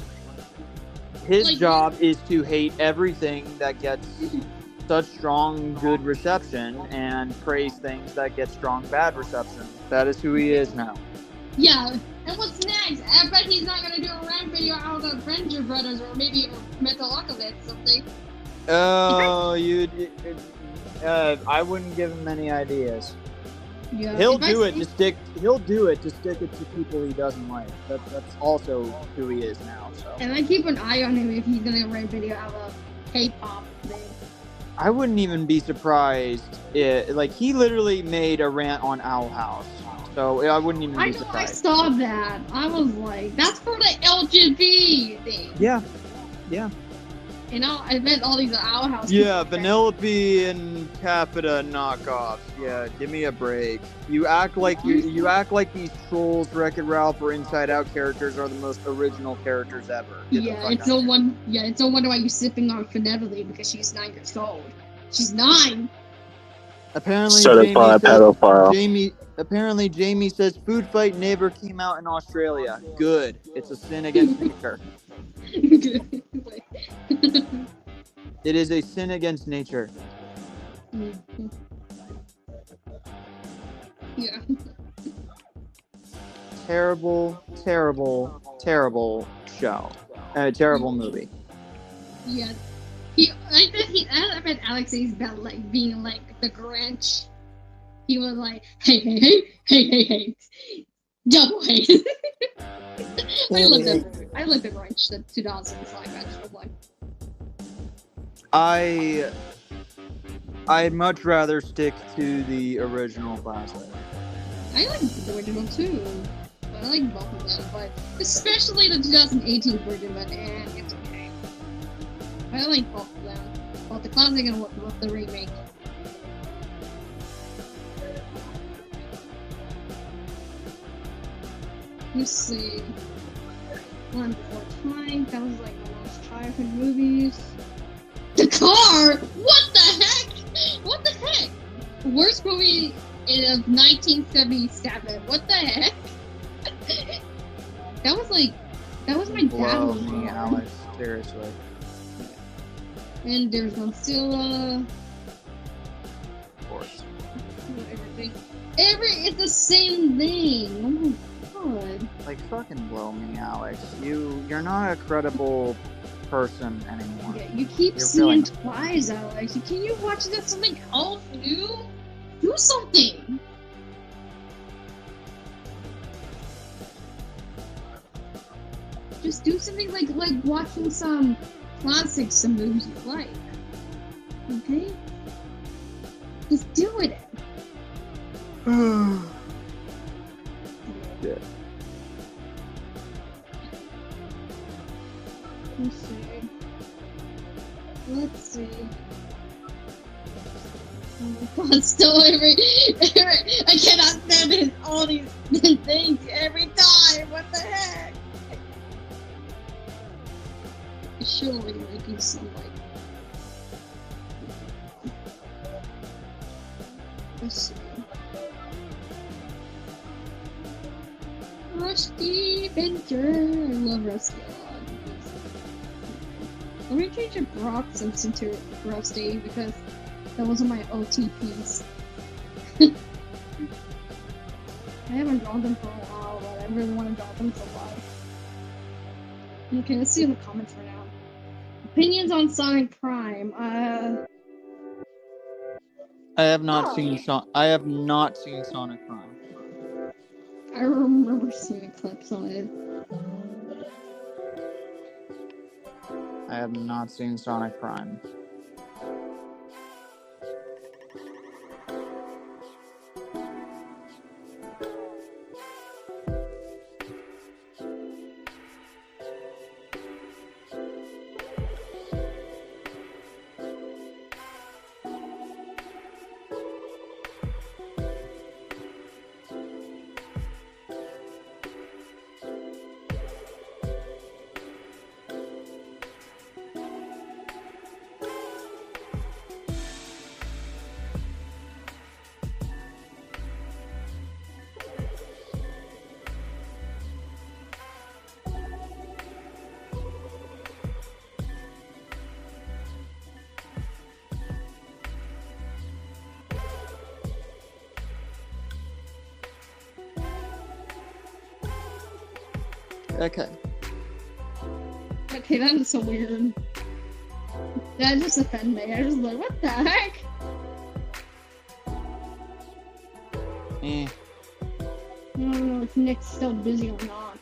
his job is to hate everything that gets such strong good reception and praise things that get strong bad reception. That is who he is now. Yeah, and what's next? I bet he's not gonna do a rant video out of Ranger Brothers or maybe Metalocalypse or something. Oh, I wouldn't give him any ideas. Yeah, He'll do it to stick it to people he doesn't like. That's also who he is now. So. And I keep an eye on him if he's gonna write a video out of K-pop thing. I wouldn't even be surprised. Like, he literally made a rant on Owl House. So I wouldn't even be surprised. I saw that. I was like, that's for the LGBT thing. Yeah. You know, I meant all these Owl House. Yeah, Vanellope and Capita knockoffs. Yeah, give me a break. You act like you act like these Trolls, Wreck-It Ralph, or Inside Out characters are the most original characters ever. It's no wonder why you're sipping on Vanellope because she's 9 years old. She's 9. Apparently, Certified pedophile. Apparently, Jamie says Food Fight never came out in Australia. Good. It's a sin against nature. It is a sin against nature. Yeah. Terrible, terrible, terrible show. Terrible movie. Yeah. I bet Alex is about like being like the Grinch. He was like, hey, double hate. I love the Grinch, the 2000s live action one. I'd much rather stick to the original classic. I like the original too. But I like both of them, but especially the 2018 version, but it's okay. I like both of them. Both the classic and the remake. Let's see. One Before Time, that was like one of those childhood movies. The Car! What the heck? What the heck? Worst movie of 1977. What the heck? That was my dad. Blow me, Alex. Seriously. And there's Godzilla. Of course. Everything. It's the same thing. Oh my god. Like, fucking blow me, Alex. You're not a credible person anymore. Yeah, you keep seeing twice, Alex. Can you watch that something else new? Do something. Just do something like watching some classics, some movies you like. Okay? Just do it. Yeah. Let's see. Oh my god, still every I cannot stand it. All these things every time. What the heck? Surely making some like. Let's see. Rusty Venture. I love Rusty a lot. Let me change the Brock Simpson to Rusty because that wasn't my OTPs. I haven't drawn them for a while, but I really want to draw them for a while. Okay, let's see in the comments for now. Opinions on Sonic Prime. I have not seen Sonic Prime. I remember seeing clips on it. I have not seen Sonic Prime. Okay. Okay, that was so weird. That just offended me. I was like, what the heck? Eh. I don't know if Nick's still busy or not.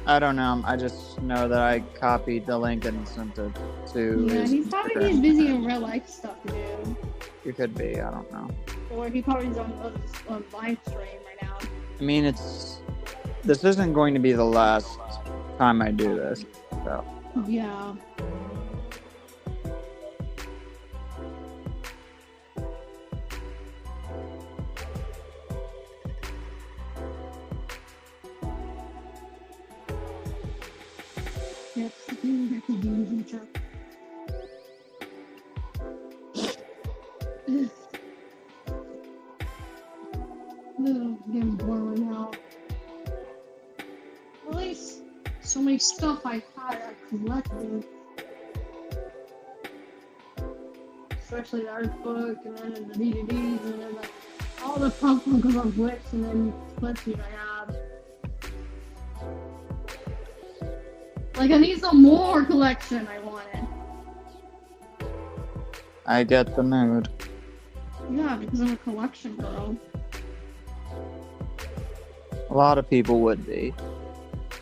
I don't know. I just know that I copied the link and sent it to Yeah, his he's probably Instagram. busy in real life stuff to do. It could be. I don't know. Or he probably is on live stream right now. I mean, this isn't going to be the last time I do this. So. Yeah. Yep, you have to do the job. I'm getting bored right now. At least so many stuff I collected. Especially the art book, and then the DVDs, and then like all the Punk Funkos on Blitz, and then Splitsy I have. Like, I need some more collection I wanted. I get the mood. Yeah, because I'm a collection girl. A lot of people would be.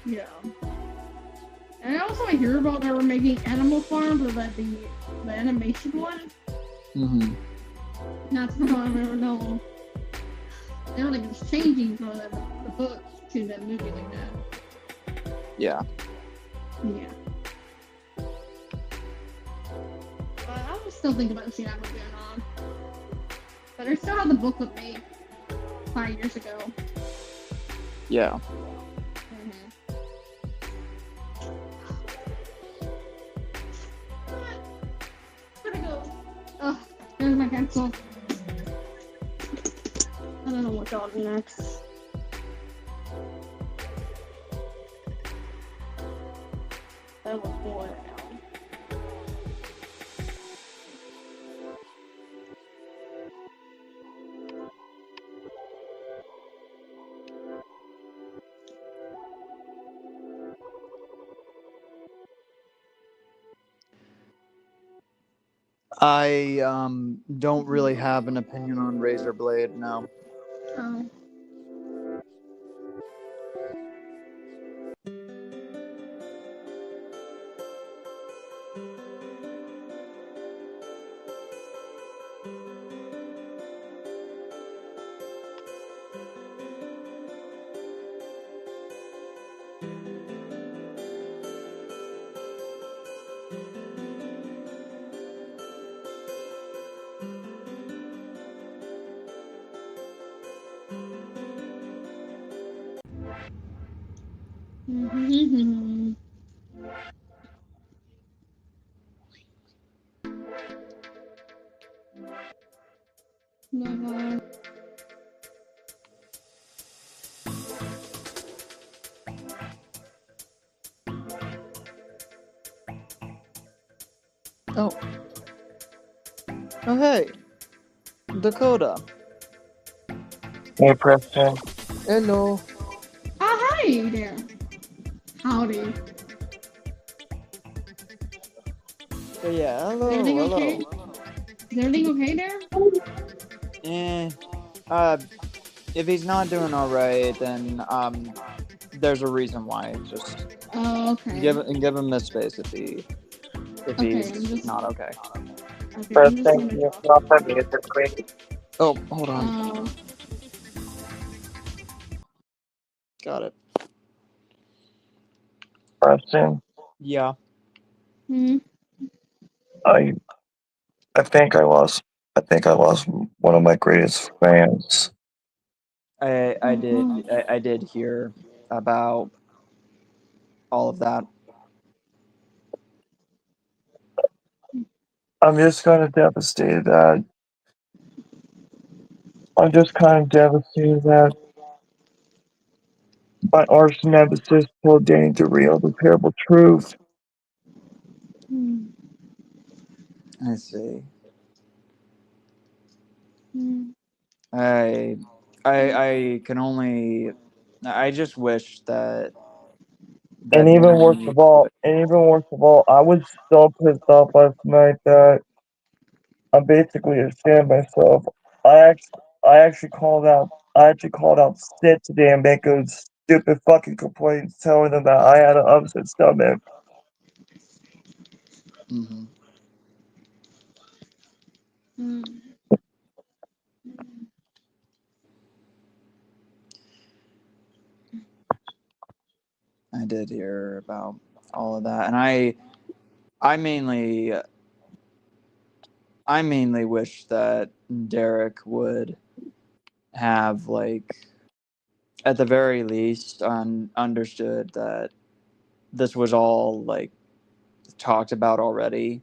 Yeah. And also I hear about that we're making Animal Farm, but that the animation one. Mm-hmm. That's not what I ever know. They're like it's changing from the book to the movie like that. Yeah. Yeah. But I was still thinking about seeing that movie or not. But I still have the book with me 5 years ago. Yeah. Where'd it go? Oh, there's my pencil. I don't know what to do next. That was bored now. I don't really have an opinion on Razor Blade, no. Oh. Never. Oh. Oh, hey. Dakota. Hey, Preston. Hello. Oh, hi there. Howdy. Yeah, hello, Is everything hello. okay? Is everything okay there? If he's not doing all right, then there's a reason why. Just okay. give him the space if he's just- not okay. Okay, Preston, can you stop the music, please? Oh, hold on. Got it. Preston, Yeah. I think I lost one of my greatest fans. I did hear about all of that. I'm just kind of devastated that my arch nemesis told Danny the real, the terrible truth. I see. I can only. I just wish that. And even worse of all, I was so pissed off last night that I'm basically ashamed of myself. I actually called out Sid today and make those stupid fucking complaints, telling them that I had an upset stomach. Mm-hmm. I did hear about all of that, and I mainly wish that Derek would have, like, at the very least, understood that this was all, like, talked about already.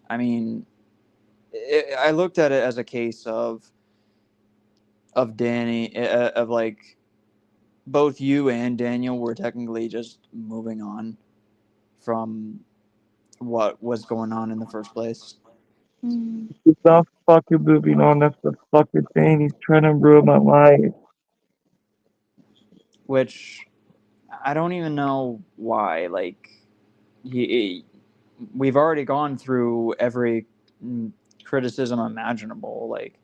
I mean, I looked at it as a case of of Danny, of like both you and Daniel were technically just moving on from what was going on in the first place. He's not fucking moving on. That's the fucking thing. He's trying to ruin my life. Which I don't even know why. Like, we've already gone through every criticism imaginable. Like,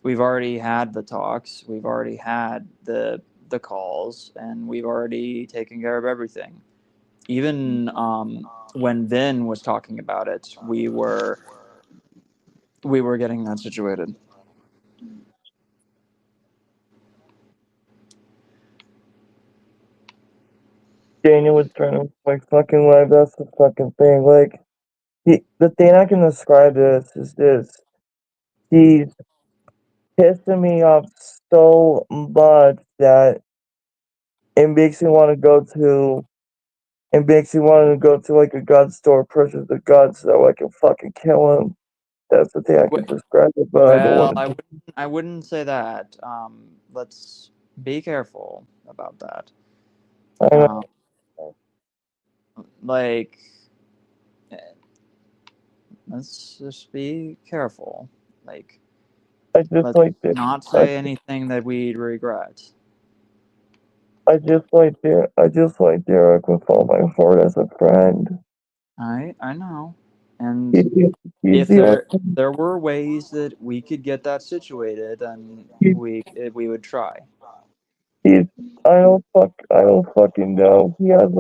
we've already had the talks, we've already had the calls, and we've already taken care of everything. Even when Vin was talking about it, we were getting that situated. Daniel was trying to my fucking life. That's the fucking thing. Like, the thing I can describe this is this. He's pissing me off so much that it makes me want to go to. It makes me want to go to like a gun store, purchase the gun so I can fucking kill him. That's the thing I can describe it, but I don't Well, want to. I wouldn't say that. Let's be careful about that. I know. Like, let's just be careful. Like, I just let's like this. not say anything that we'd regret. I just like Derek with all my heart as a friend. I know, and He's if the there were ways that we could get that situated, then we would try. I don't fucking know. He has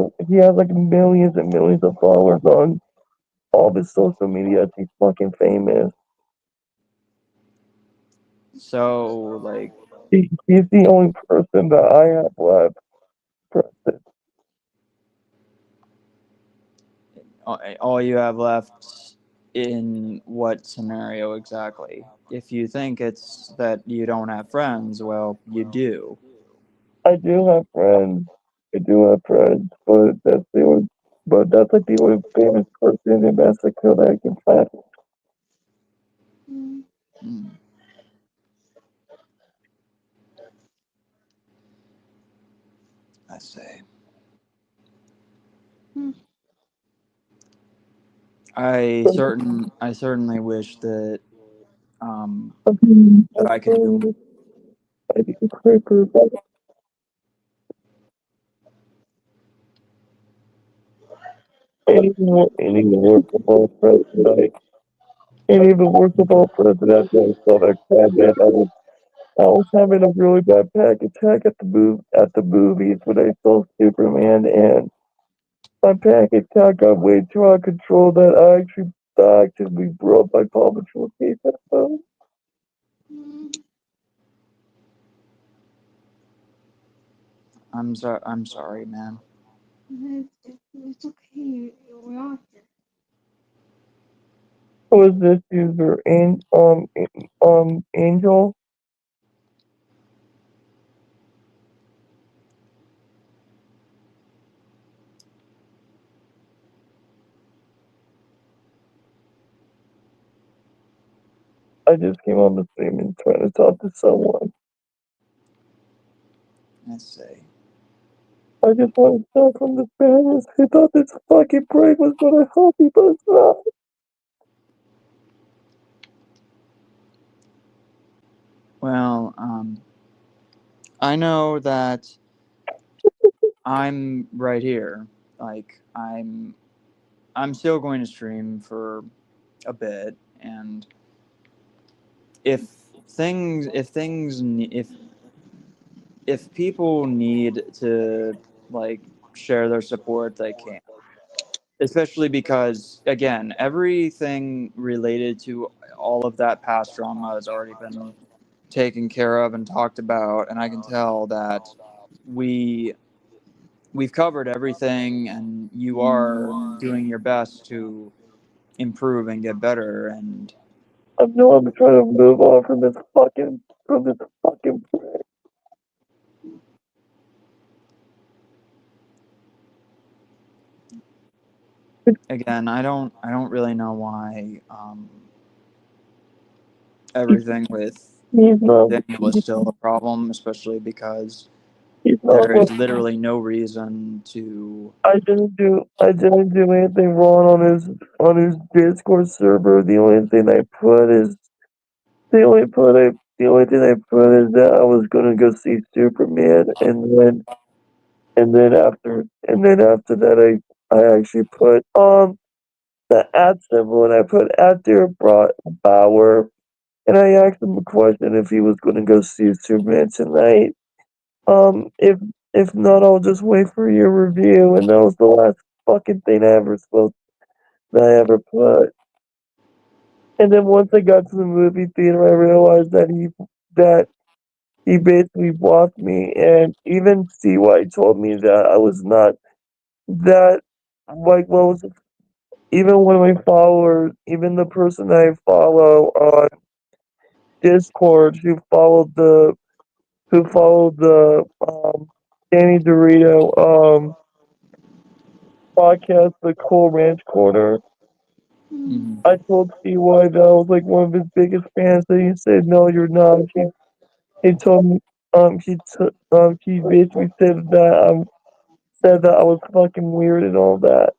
like millions and millions of followers on all his social media. He's fucking famous. So, like, He's the only person that I have left. Preston. all you have left in what scenario exactly? If you think it's that you don't have friends, well, you do. I do have friends. But that's like the only famous person in Mexico that I can find. Hmm. I say. I certainly wish that that I could do. I think it's quicker, but anything worse about president, and even worse about president, I saw that cabinet. I was having a really bad panic attack at the movies when I saw Superman, and my panic attack got way too out of control that I actually brought my Paw Patrol case at home. I'm sorry, man. It's okay. We are here. Who is this user? Angel? I just came on the stream and trying to talk to someone. Let's see. I just want to talk from the fans. I thought this fucking break was gonna help me, but it's not. Well, I know that I'm right here. Like, I'm still going to stream for a bit, and if if people need to, like, share their support, they can. Especially because, again, everything related to all of that past drama has already been taken care of and talked about, and I can tell that we've covered everything, and you are doing your best to improve and get better. And I know I'm trying to move on from this fucking break. again, I don't really know why everything with He's not. Daniel is still a problem, especially because He's not. there is literally no reason to. I didn't do. I didn't do anything wrong on his Discord server. The only thing I put is the only put I the only thing I put is that I was gonna go see Superman, and then after that I actually put the at symbol, and I put at dear Bauer, and I asked him a question if he was gonna go see Superman tonight. If not, I'll just wait for your review, and that was the last fucking thing that I ever put. And then once I got to the movie theater, I realized that he basically blocked me, and even CY told me that I was not that like what was it? Even one of my followers, even the person I follow on Discord who followed the Danny Dorito podcast, the Cool Ranch Corner. Mhm. I told CY that I was like one of his biggest fans, and he said, "No, you're not." He told me, he basically said that I was fucking weird and all that.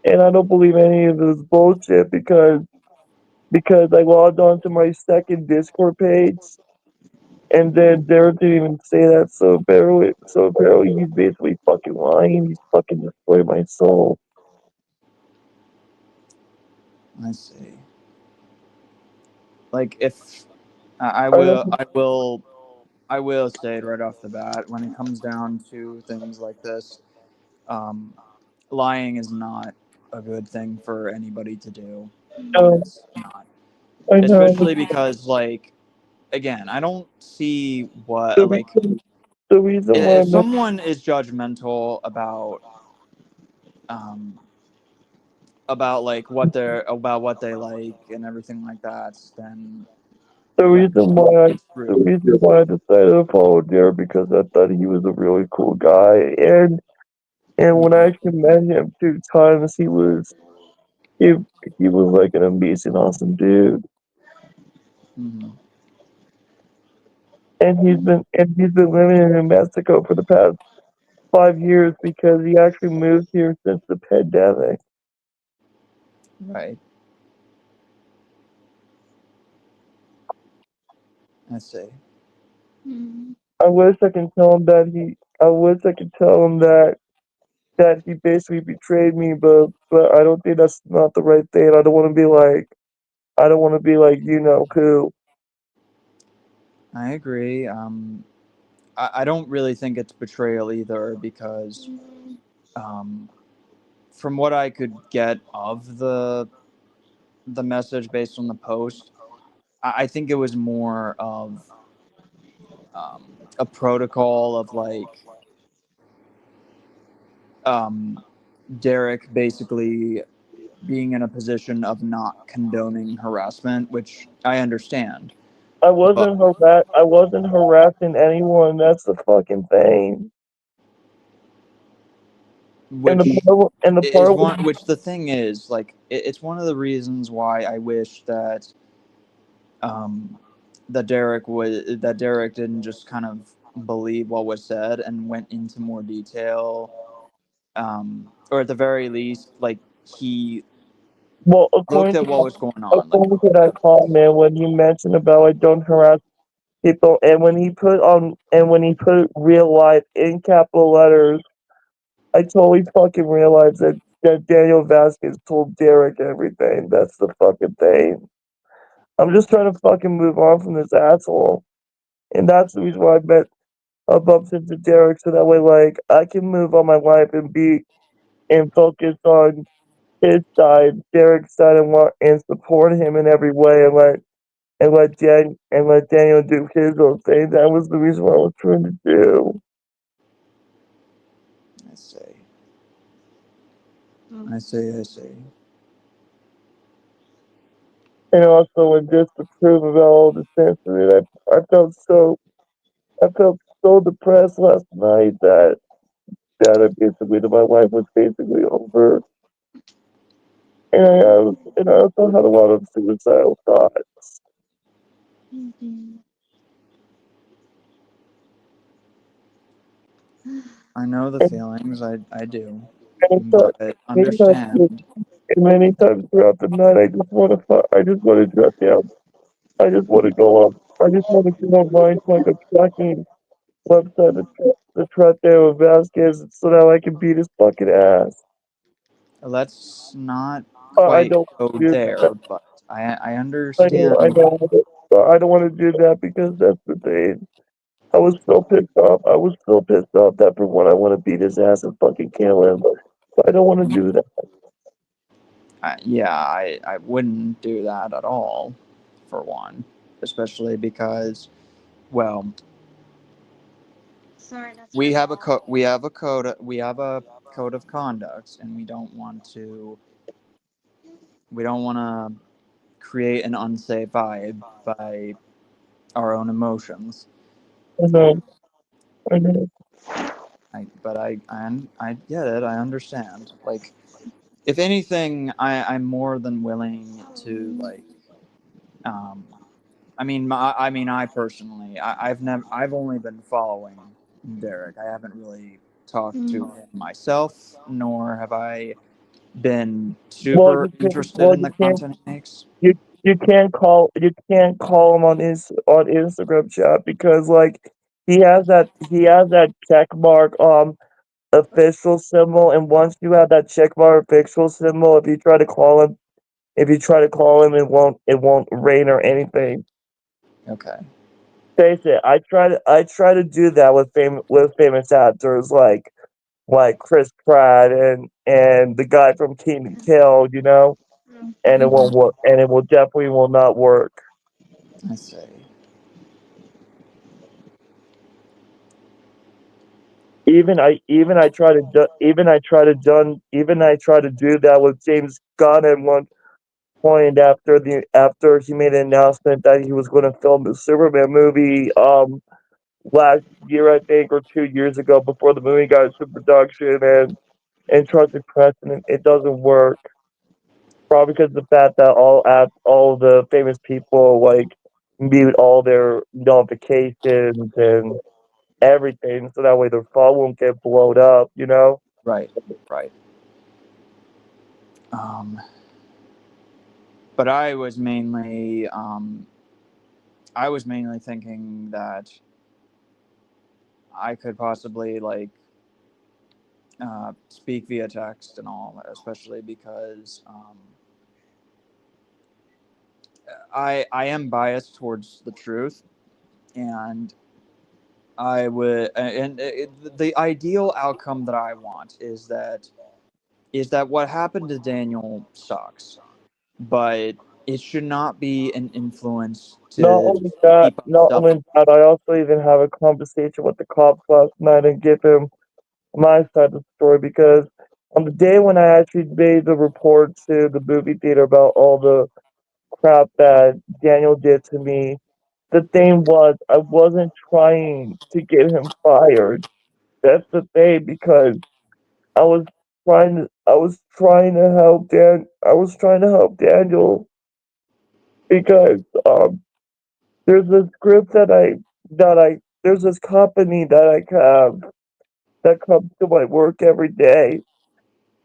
And I don't believe any of this bullshit because I logged on to my second Discord page, and then Derek didn't even say that. So apparently he's basically fucking lying. He's fucking destroyed my soul. I see. Like if I will say it right off the bat when it comes down to things like this, um, lying is not a good thing for anybody to do. Um, It's not, I know. especially because like again, I don't see The what like reason why if I'm not, someone is judgmental um about what they like and everything like that, then the yeah, reason why I it's the rude. reason why I decided to follow Derek because I thought he was a really cool guy, and when I actually met him 2 times, he he was like an amazing, awesome dude. Mhm. And he's been living in New Mexico for the past 5 years because he actually moved here since the pandemic. Right. I see. I wish I can tell him that I wish I could tell him that he basically betrayed me, but I don't think that's not the right thing. I don't want to be like who. I agree. I don't really think it's betrayal either because um, from what I could get of the message based on the post, I think it was more of a protocol of like um, Derek basically being in a position of not condoning harassment, which I understand, but I wasn't harassing anyone. That's the fucking thing. And the which is part one which the thing is like it's one of the reasons why I wish um, that Derek didn't just kind of believe what was said and went into more detail, or at the very least, like he well, looked at what was going on. Like, according to that comment, when you mentioned about I don't harass people, and when he put real life in capital letters, I totally fucking realized that Daniel Vasquez told Derek everything. That's the fucking thing. I'm just trying to fucking move on from this asshole, and that's the reason why I bumped into Derek, so that way, like, I can move on my life and focus on his side, Derek's side, and support him in every way, and let Daniel do his own thing. That was the reason what I was trying to do. I say, I say. And also, and just to prove about all the censoring, I felt so depressed last night that my life was basically over, and I also had a lot of suicidal thoughts. I know the feelings. I do, And but understand. many times throughout the night, I just want to. I just want to shut down. I just want to go up. I just want to go online to like a tracking website to track down Vasquez so that I can beat his fucking ass. Let's not I quite don't go do there, that. but I I know. I understand. know. I don't want to do that because that's the thing. I was so pissed off. I was so pissed off that for one, I want to beat his ass and fucking kill him. But I don't want to do that. Yeah, I wouldn't do that at all, for one, especially because, well, Sorry, that's we your have a fault. we have a code of conduct, and we don't want to create an unsafe vibe by our own emotions. I know. I know. But I get it. I understand. Like, if anything, I'm more than willing to like. Um, I personally, I've only been following Derek. I haven't really talked to him myself, nor have I been Well, super you can't. interested Well, in the you can't. content he makes. You can't call him on Instagram chat because like he has that check mark official symbol, and once you have that check mark official symbol, if you try to call him, it won't rain or anything. Okay. Face it, I try to do that with famous actors like Chris Pratt and the guy from King and Kill, you know, and it won't work, and it will definitely will not work. I see. Even I try to do that with James Gunn at one point after he made an announcement that he was going to film the Superman movie last year, I think, or 2 years ago, before the movie got into production, and trusted precedent, it doesn't work. Probably because of the fact that all the famous people like mute all their notifications and everything, so that way their phone won't get blowed up, you know? Right. Right. Um, but I was mainly thinking that I could possibly like speak via text and all, especially because I am biased towards the truth, and I would and the ideal outcome that I want is that what happened to Daniel sucks, but it should not be an influence to keep up Not stuff. only that, I also even have a conversation with the cops last night and give him my side of the story because on the day when I actually made the report to the movie theater about all the crap that Daniel did to me, the thing was I wasn't trying to get him fired. That's the thing because I was trying to help Daniel because there's this group that I there's this company that I have that comes to my work every day,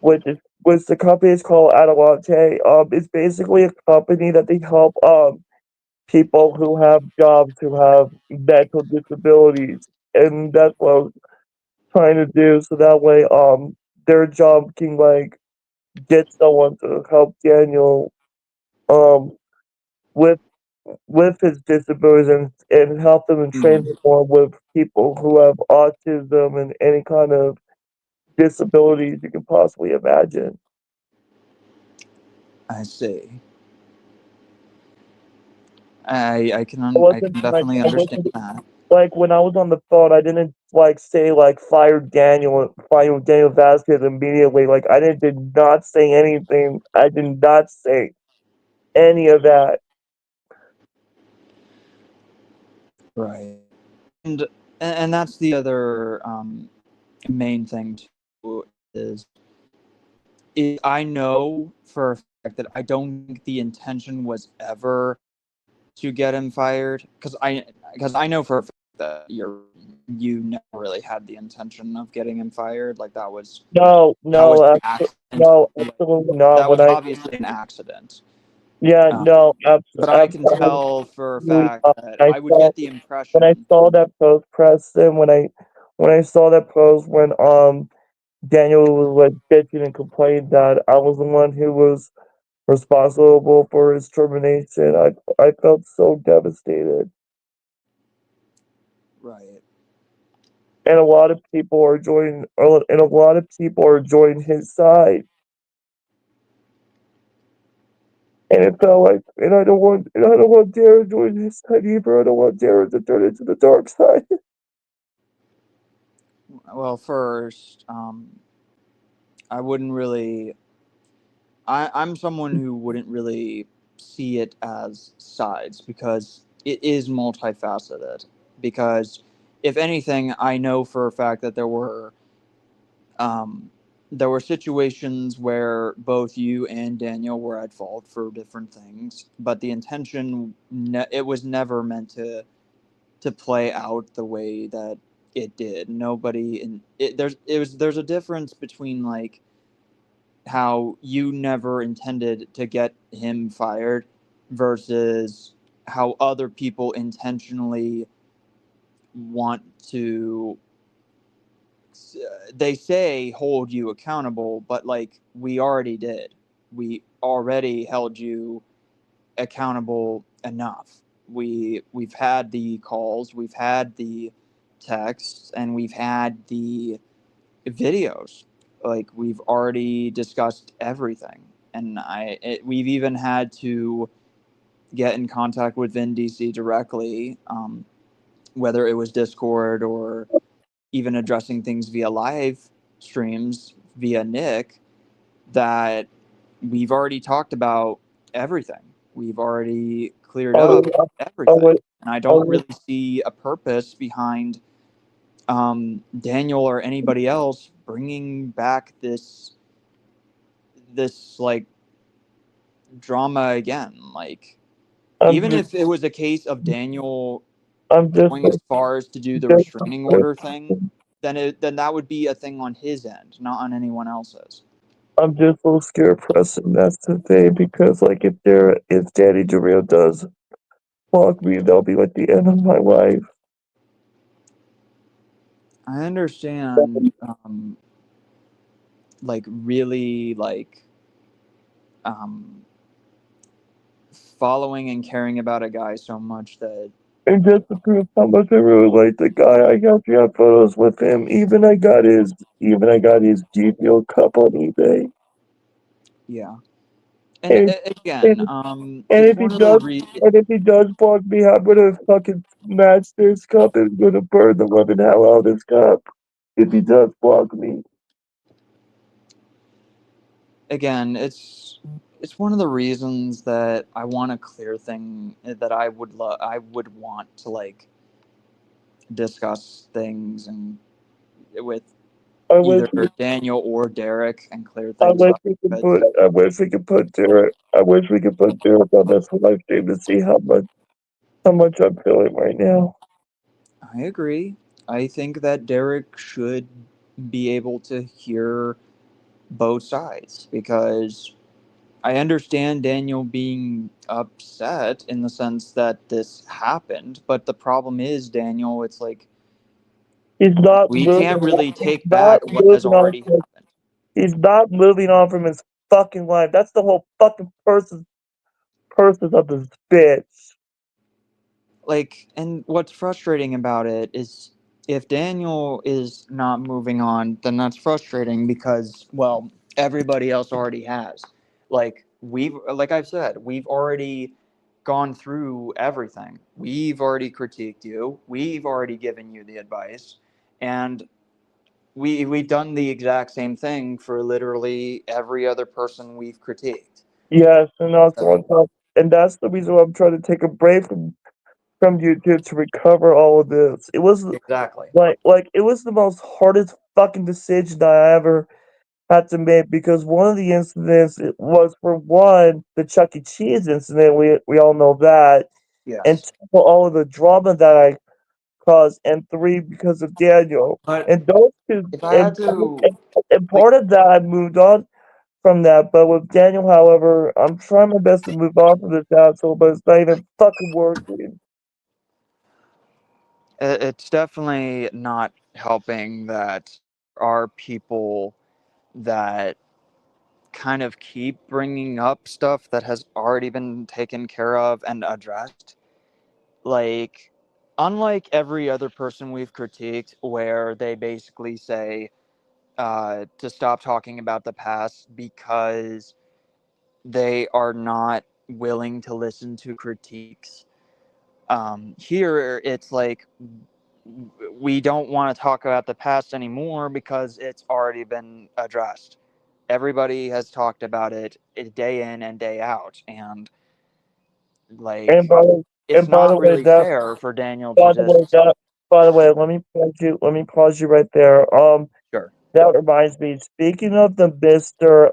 which the company is called Adelante. It's basically a company that they help people who have jobs who have mental disabilities, and that's what I was trying to do. So that way, their job can like get someone to help Daniel um with his disabilities and help them and train Mhm. them more with people who have autism and any kind of disabilities you can possibly imagine. I see. I can definitely I understand wasn't that. like when I was on the phone. I didn't like say like fire Daniel Vasquez immediately. Like did not say anything. I did not say any of that. Right. And that's the other main thing too is I know for a fact that I don't think the intention was ever to get him fired because I know for a fact that you never really had the intention of getting him fired. Like that was No, an accident. absolutely not. That was obviously an accident. Yeah, no, But I can tell for a fact that I would get the impression. when I saw that post, Preston, when I saw that post when Daniel was like bitching and complaining that I was the one who was responsible for his termination, I felt so devastated. Right. And a lot of people are joining his side. And it felt like, and I don't want Darren joining his side either. I don't want Darren to turn into the dark side. Well, first, I wouldn't really. I'm someone who wouldn't really see it as sides because it is multifaceted. Because if anything, I know for a fact that there were situations where both you and Daniel were at fault for different things, but the intention it was never meant to play out the way that it did. Nobody in it there's a difference between like how you never intended to get him fired versus how other people intentionally want to they say hold you accountable, but like we already did. We already held you accountable enough. We've had the calls, we've had the texts, and we've had the videos. Like we've already discussed everything, and we've even had to get in contact with Vin DC directly, whether it was Discord or even addressing things via live streams via Nick. That we've already talked about everything. We've already cleared up everything, and I don't really see a purpose behind Daniel or anybody else bringing back this like drama again. Like even if it was a case of Daniel going as far as to do the restraining order thing, then that would be a thing on his end, not on anyone else's. I'm just a little scared, Preston. That's the thing, because like if Danny DeRio does block me, that'll be like the end of my life. I understand, like really like following and caring about a guy so much that. And just to prove how much I really like the guy, I got photos with him. Even I got his GPO cup on eBay. Yeah. And again, and if he does block me, I'm gonna fucking smash this cup and gonna burn the living hell out of this cup. If he does block me. Again, it's one of the reasons that I want a clear thing that I would want to like discuss things and with either Daniel or Derek and clear things up. I wish we could put Derek on this live stream to see how much I'm feeling right now. I agree. I think that Derek should be able to hear both sides because I understand Daniel being upset in the sense that this happened, but the problem is, Daniel, it's like we can't really take back what has already happened. He's not moving on from his fucking life. That's the whole fucking purpose of this bitch. Like, and what's frustrating about it is if Daniel is not moving on, then that's frustrating because, well, everybody else already has. Like I've said, we've already gone through everything. We've already critiqued you. We've already given you the advice, and we've done the exact same thing for literally every other person we've critiqued. Yes, and also on top, and that's the reason why I'm trying to take a break from YouTube to recover all of this. It was exactly like it was the most hardest fucking decision that I ever had to make because one of the incidents it was for one the Chuck E. Cheese incident. We all know that. Yes. And for all of the drama that I cause, and 3 because of Daniel. But And those two, if I had to, and part of that I moved on from that, but with Daniel, however, I'm trying my best to move on from this asshole, but it's not even fucking working. it's definitely not helping that there are people that kind of keep bringing up stuff that has already been taken care of and addressed. Like, unlike every other person we've critiqued, where they basically say to stop talking about the past because they are not willing to listen to critiques. Here, it's like we don't want to talk about the past anymore because it's already been addressed. Everybody has talked about it day in and day out, and like And by the, it's by the not way, really that fair for Daniel to by the way, just let me pause you right there. sure. That reminds me. Speaking of the Mister,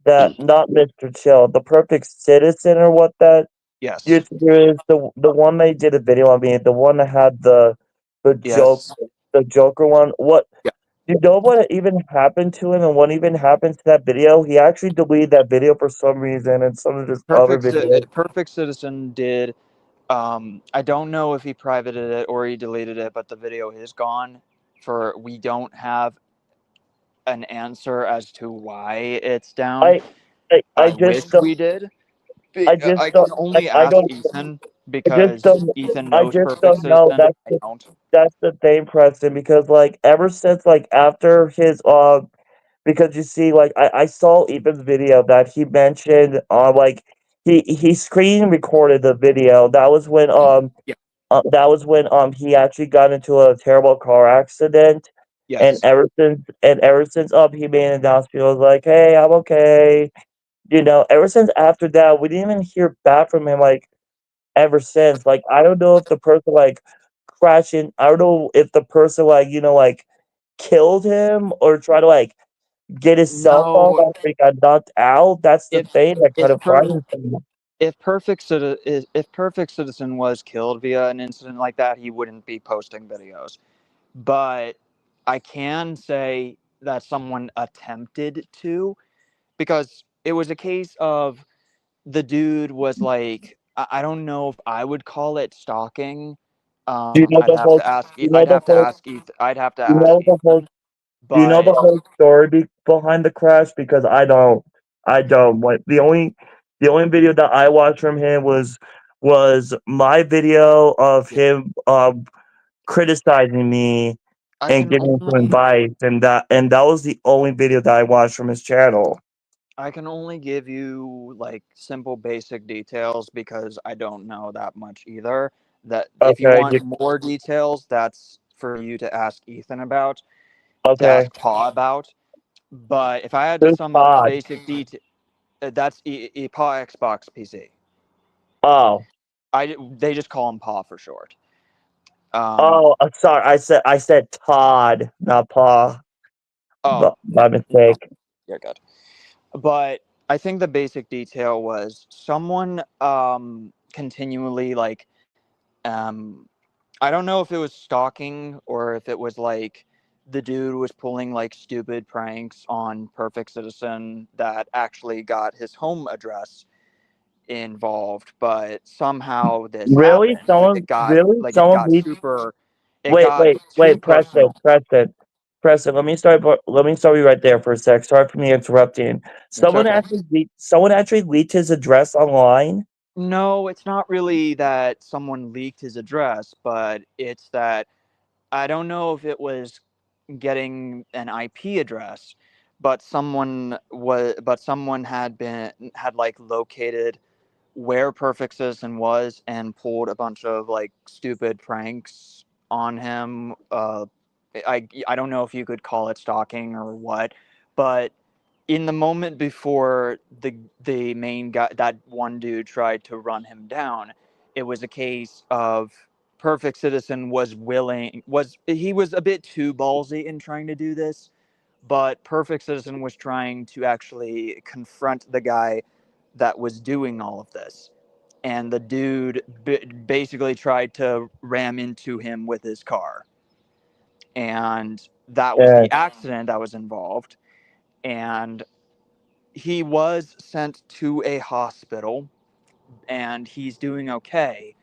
that not Mister Chill, the Perfect Citizen, or what that Yes. YouTuber is, the one that did a video on me, the one that had the joke, Yes. the Joker one. What Yeah. you know? What even happened to him, and what even happened to that video? He actually deleted that video for some reason, and some of his other videos. Perfect Citizen did. I don't know if he privated it or he deleted it, but the video is gone. We don't have an answer as to why it's down. I I I wish just don't. we did. I just I can don't. only I ask don't. Ethan I just because don't. Ethan I knows just Perfect don't know. Citizen. I don't. That's the thing, Preston. Because like ever since like after his because you see like I saw Ethan's video that he mentioned like he screen recorded the video. Yeah. That was when he actually got into a terrible car accident. And Yes. ever since he made an announcement, he was like, "Hey, I'm okay." Ever since after that, we didn't even hear back from him. Like ever since. Like I don't know if the person like crashing. I don't know if the person like like killed him or try to like get his cell phone No. after he got knocked out. That's the If thing that kind if of per, frightens me. if Perfect Citizen was killed via an incident like that, he wouldn't be posting videos. But I can say that someone attempted to, because it was a case of the dude was like, I don't know if I would call it stalking. Do you know I'd the have whole? to ask. You know I'd the have to whole? ask Ethan. I'd have to You ask know the whole? Ethan. Do you know the But whole story behind the crash? Because I don't. I don't. Like the only video that I watched from him was my video of him criticizing me I and can giving some only advice, and that was the only video that I watched from his channel. I can only give you like simple basic details because I don't know that much either. That if you Okay, want more details, that's for you to ask Ethan about, to okay. ask Paul about. But if I had to Who's sum up the Todd? basic detail, that's Paul Xbox PC. Oh, They just call him Paul for short. oh. Sorry, I said Todd, not Paul. Oh, My no, mistake. you're good. But I think the basic detail was someone continually like um I don't know if it was stalking or if it was like the dude was pulling like stupid pranks on Perfect Citizen that actually got his home address involved, but somehow this Really? happened and Someone? Really? it Someone? got super it Wait, got wait, too wait, Preston, personal. Preston, Preston. Let me start you right there for a sec. Sorry for me interrupting. It's okay. Someone actually leaked his address online. No, it's not really that someone leaked his address, but it's that I don't know if it was getting an IP address, but someone had like located where Perfect Citizen was and pulled a bunch of like stupid pranks on him. I don't know if you could call it stalking or what, but in the moment before the main guy, that one dude tried to run him down, it was a case of Perfect Citizen was a bit too ballsy in trying to do this, but Perfect Citizen was trying to actually confront the guy that was doing all of this. and the dude basically tried to ram into him with his car, and that was the accident that was involved. And he was sent to a hospital, and he's doing okay.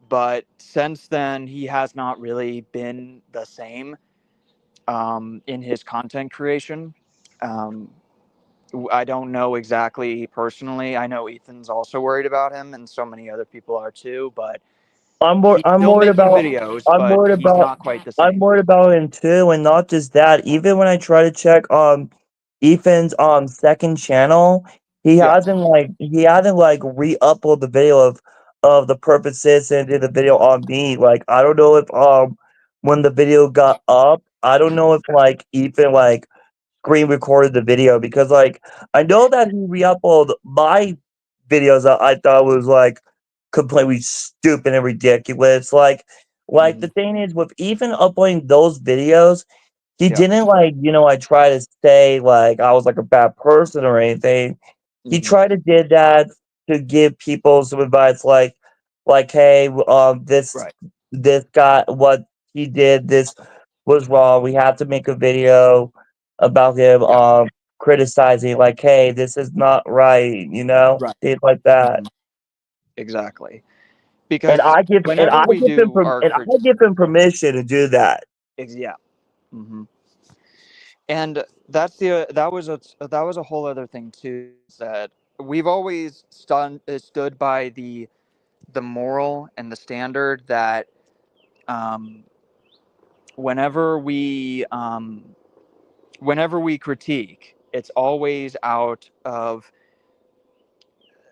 But since then, he has not really been the same in his content creation. Um, I don't know exactly personally. I know Ethan's also worried about him, and so many other people are too. But I'm he's still worried making about videos, but he's not quite the I'm same. worried about him too, and not just that. Even when I try to check Ethan's second channel, Yeah. he hasn't like re-upload the video of the Perfect Citizen did the video on me. Like I don't know if when the video got up, I don't know if like Ethan like screen recorded the video, because like I know that he re-uploaded my videos that I thought was like completely stupid and ridiculous. Like the thing is with even uploading those videos, he Yeah. didn't like, I try to say like I was like a bad person or anything. He tried to did that to give people some advice like hey, Right. this guy, what he did, this was wrong. We have to make a video about him Yeah. criticizing like, hey, this is not right, Right. things like that. Exactly. And Because whenever we do our I give him permission to do that. yeah. hmm And that's that was a whole other thing too. Is that we've always stood by the moral and the standard that um, whenever we whenever we critique, it's always out of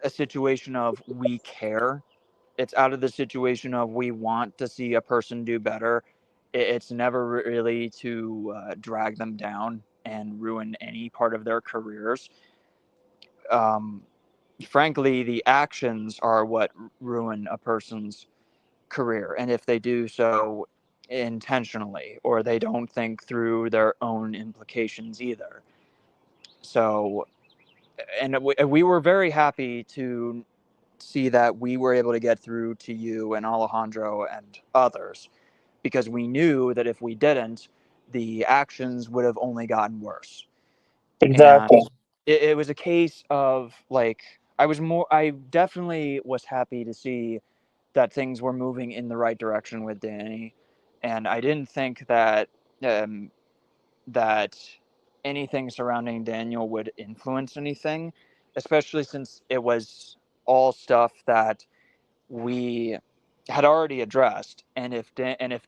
a situation of we care. It's out of the situation of we want to see a person do better. It's never really to drag them down and ruin any part of their careers. Um, Frankly, the actions are what ruin a person's career, and if they do so intentionally or they don't think through their own implications either. So, and we were very happy to see that we were able to get through to you and Alejandro and others, because we knew that if we didn't, the actions would have only gotten worse. And Exactly. it was a case of like I definitely was happy to see that things were moving in the right direction with Danny, and I didn't think that um, that anything surrounding Daniel would influence anything, especially since it was all stuff that we had already addressed. And if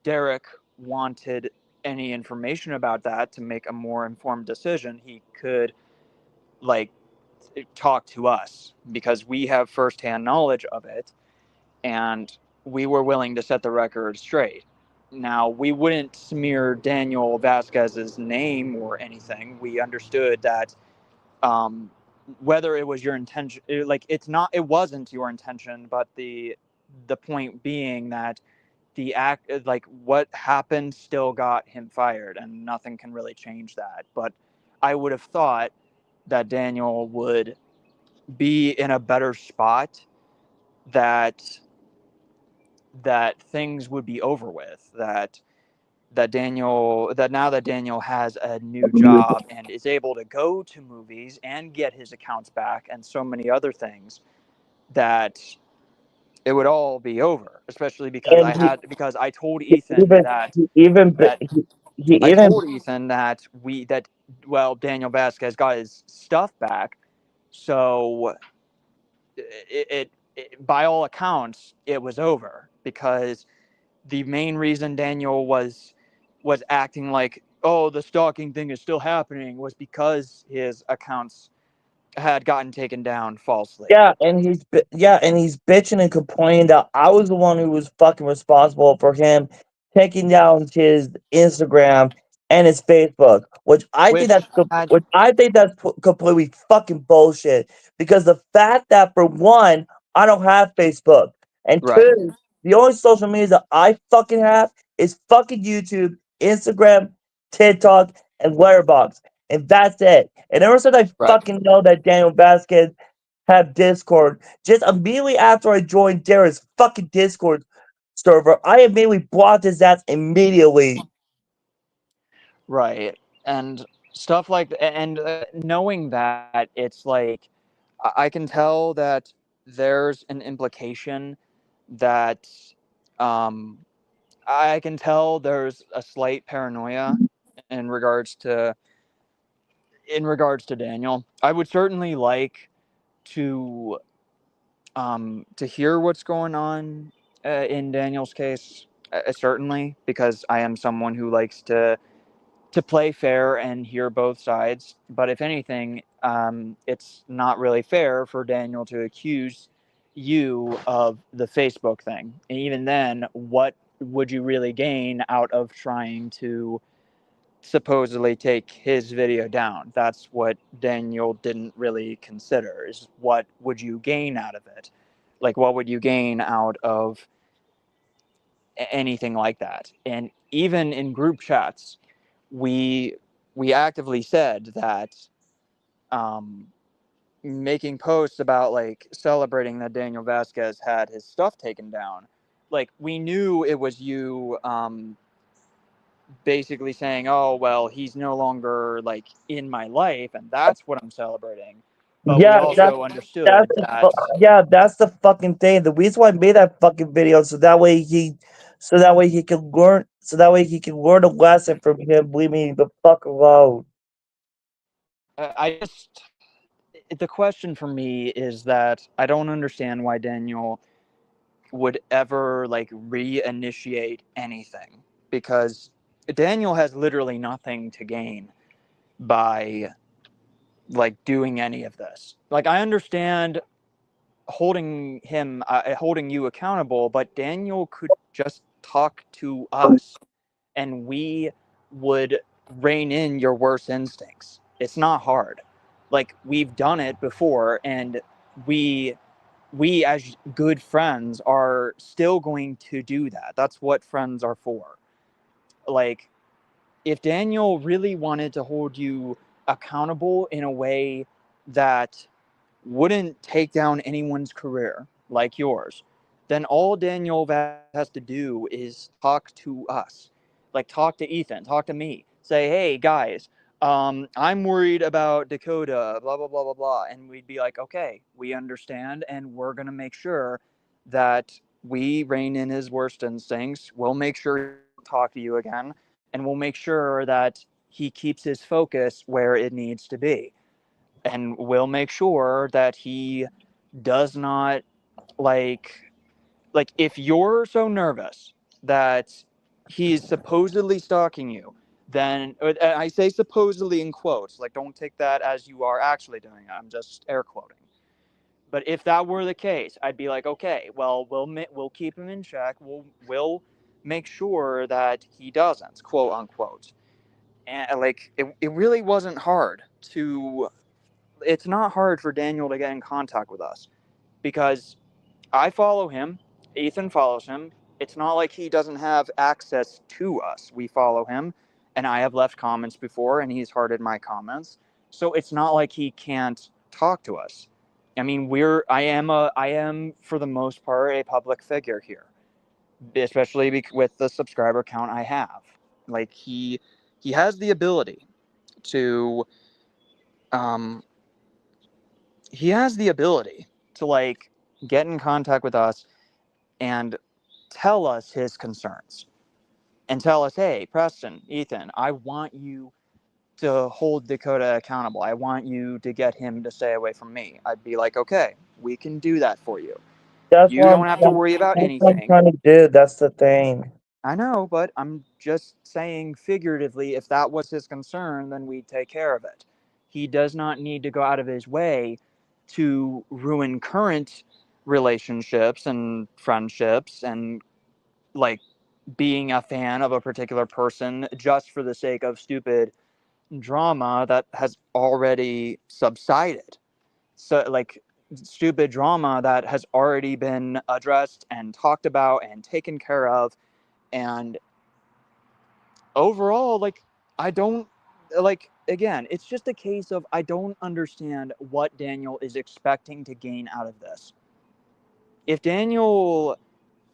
Derek wanted any information about that to make a more informed decision, he could like talk to us because we have firsthand knowledge of it, and we were willing to set the record straight. Now, we wouldn't smear Daniel Vasquez's name or anything. We understood that um, whether it was your intention, it wasn't your intention, but the point being that the act, like what happened, still got him fired, and nothing can really change that. But I would have thought that Daniel would be in a better spot, that things would be over with, that now that Daniel has a new job and is able to go to movies and get his accounts back and so many other things, that it would all be over, especially because And I told he Ethan that he I even told Ethan that Daniel Vasquez got his stuff back, so by all accounts it was over, because the main reason Daniel was acting like, oh, the stalking thing is still happening, was because his accounts had gotten taken down falsely. and he's bitching and complaining that I was the one who was fucking responsible for him taking down his Instagram and his Facebook, Which had which I think that's completely fucking bullshit. Because the fact that for one, I don't have Facebook, and right, two, the only social media that I fucking have is fucking YouTube, Instagram, TikTok, and Letterboxd, and that's it. And ever since I right, fucking know that Daniel Vasquez have Discord. Just immediately after I joined Darren's fucking Discord server, I immediately blocked his ass immediately. Right. And stuff like and knowing that it's like I can tell that there's an implication that um I can tell there's a slight paranoia in regards to Daniel. I would certainly like to hear what's going on in Daniel's case, certainly, because I am someone who likes to play fair and hear both sides. But if anything, it's not really fair for Daniel to accuse you of the Facebook thing. And even then, what would you really gain out of trying to supposedly take his video down? That's what Daniel didn't really consider, is what would you gain out of it? Like, what would you gain out of anything like that? And even in group chats, we actively said that making posts about like celebrating that Daniel Vasquez had his stuff taken down, like we knew it was you basically saying, oh well, he's no longer like in my life and that's what I'm celebrating. But we Yeah, also understood that that's the fucking thing. The reason why I made that fucking video so that way he can learn a lesson from him leaving me the fuck alone. I just the question for me is that I don't understand why Daniel would ever like reinitiate anything, because Daniel has literally nothing to gain by like doing any of this. Like I understand holding you accountable, but Daniel could just talk to us and we would rein in your worst instincts. It's not hard. Like we've done it before, and we as good friends are still going to do that. That's what friends are for. Like if Daniel really wanted to hold you accountable in a way that wouldn't take down anyone's career like yours, then all Daniel has to do is talk to us. Like talk to Ethan, talk to me. Say, hey guys, I'm worried about Dakota, blah blah blah blah blah, and we'd be like, okay, we understand, and we're gonna make sure that we rein in his worst instincts. We'll make sure he won't talk to you again, and we'll make sure that he keeps his focus where it needs to be, and we'll make sure that he does not like if you're so nervous that he's supposedly stalking you, then I say supposedly in quotes, like don't take that as you are actually doing it, I'm just air quoting. But if that were the case, I'd be like, okay, well we'll keep him in check, we'll make sure that he doesn't, quote unquote. And like it really wasn't hard to it's not hard for Daniel to get in contact with us, because I follow him, Ethan follows him. It's not like he doesn't have access to us. We follow him, and I have left comments before, and he's hearted my comments. So it's not like he can't talk to us. I mean, I am for the most part a public figure here, especially with the subscriber count I have. Like he has the ability to um like get in contact with us and tell us his concerns and tell us, hey, Preston, Ethan, I want you to hold Dakota accountable. I want you to get him to stay away from me. I'd be like, okay, we can do that for you. You don't have to worry about That's what I'm anything. trying to do. That's the thing. I know, but I'm just saying figuratively, if that was his concern, then we'd take care of it. He does not need to go out of his way to ruin current relationships and friendships and like being a fan of a particular person just for the sake of stupid drama that has already subsided. So like stupid drama that has already been addressed and talked about and taken care of. And overall, like I don't like, again, it's just a case of I don't understand what Daniel is expecting to gain out of this. If Daniel,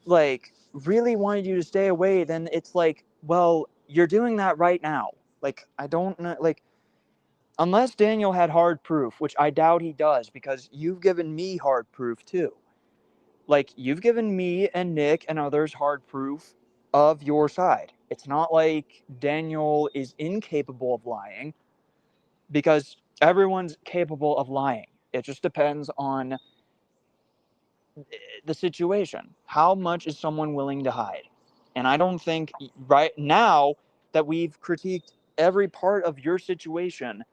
like, really wanted you to stay away, then it's like, well, you're doing that right now. Like, I don't know, like, unless Daniel had hard proof, which I doubt he does, because you've given me hard proof too. Like, you've given me and Nick and others hard proof of your side. It's not like Daniel is incapable of lying, because everyone's capable of lying. It just depends on the situation. How much is someone willing to hide? And I don't think right now that we've critiqued every part of your situation,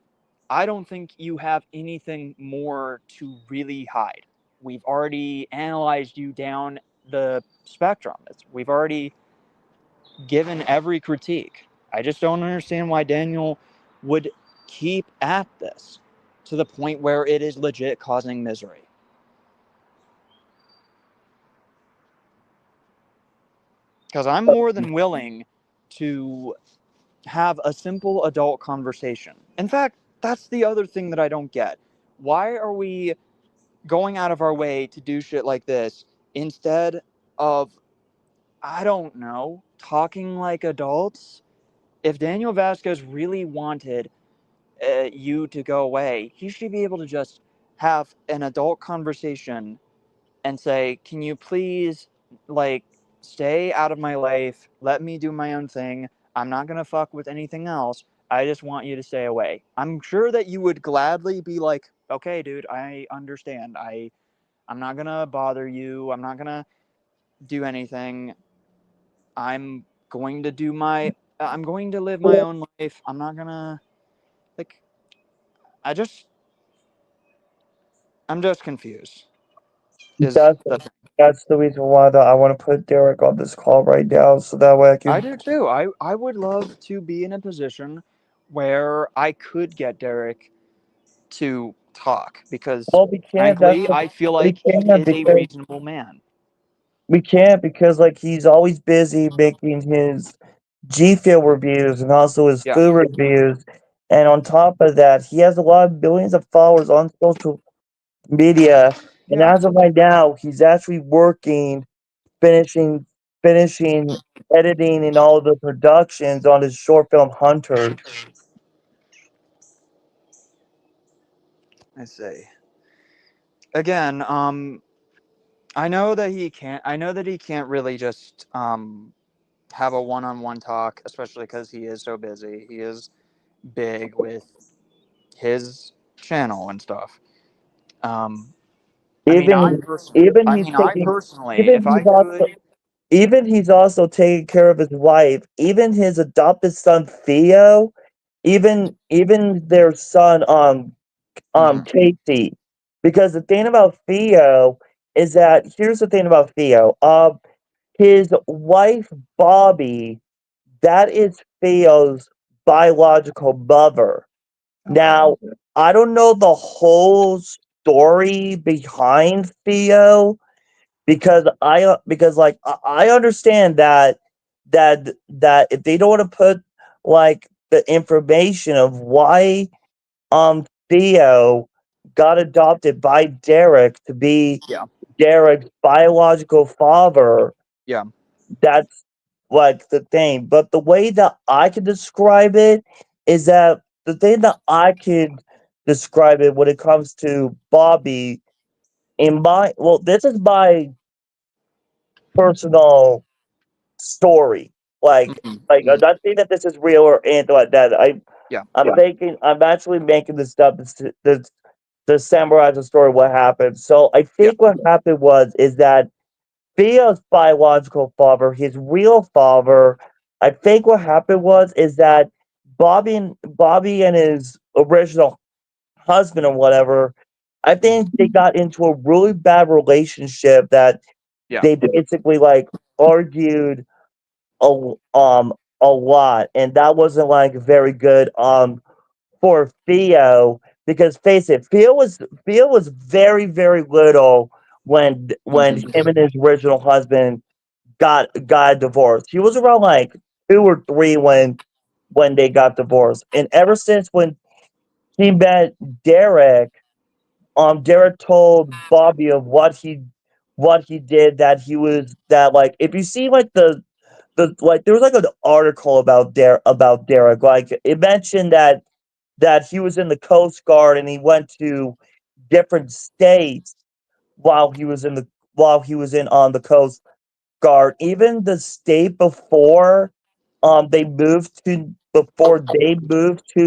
I don't think you have anything more to really hide. We've already analyzed you down the spectrum. We've already given every critique. I just don't understand why Daniel would keep at this to the point where it is legit causing misery. Because I'm more than willing to have a simple adult conversation. In fact, that's the other thing that I don't get. Why are we going out of our way to do shit like this instead of, I don't know, talking like adults? If Daniel Vasquez really wanted you to go away, he should be able to just have an adult conversation and say, can you please, like, stay out of my life, let me do my own thing, I'm not gonna fuck with anything else, I just want you to stay away. I'm sure that you would gladly be like, okay dude, I understand, I'm not gonna bother you, I'm not gonna do anything, I'm going to I'm going to live my own life, I'm not gonna, like, I'm just confused. That's the reason why that I want to put Derek on this call right now, so that way I I can. do too. I would love to be in a position where I could get Derek to talk, because Well, we can't. frankly, I feel We like he can't is a because reasonable man. like he's always busy making his G Fuel reviews and also his Yeah. food reviews, and on top of that, he has a lot of billions of followers on social media. And Yeah. as of right now, he's actually working, finishing, finishing editing and all the productions on his short film Hunter. I see. Again, I know that he can't really just have a one-on-one talk, especially because he is so busy. He is big with his channel and stuff. I mean, Even he's I taking personally, even if I he's also could, even he's also taking care of his wife, even his adopted son Theo, even their son Mhm. Casey. Because the thing about Theo is that here's the thing about Theo. His wife Bobby, that is Theo's biological mother. Now, I don't know the whole story behind Theo, because I understand that if they don't want to put like the information of why Theo got adopted by Derek to be Yeah. Derek's biological father, Yeah. that's like the thing. But the way that I can describe it is that the thing that I can describe it when it comes to Bobby, this is my personal story. I'm Mhm. not saying that this is real or anything like that. Yeah. I'm actually making this up to summarize the story of what happened. So I Yeah. think what happened is that Theo's biological father, his real father, I think what happened is that Bobby and his original husband or whatever, I think they got into a really bad relationship that Yeah. they basically like argued a a lot, and that wasn't like very good for Theo, because face it, Theo was very very little when Mhm. him and his original husband got a divorce. He was around like 2 or 3 when they got divorced. And ever since when he met Derek, Derek told Bobby of what he did, that he was that like if you see like the like there was like an article about Derek, like it mentioned that he was in the Coast Guard and he went to different states while he was in the while he was in on the Coast Guard. Even the state before they moved to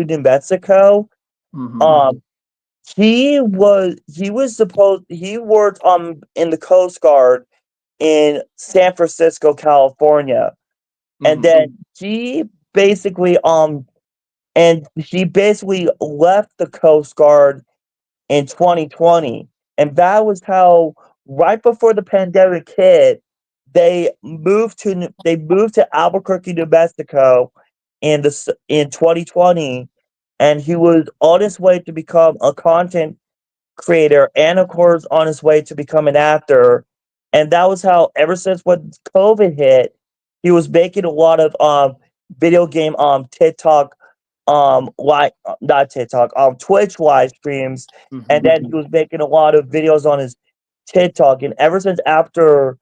New Mexico, um he worked in the Coast Guard in San Francisco, California. And then he basically left the Coast Guard in 2020. And that was how right before the pandemic hit, they moved to Albuquerque, New Mexico in 2020, and he was on his way to become a content creator and of course on his way to become an actor. And that was how ever since when COVID hit, he was making a lot of video game TikTok like not TikTok Twitch live streams. And then he was making a lot of videos on his TikTok. And ever since after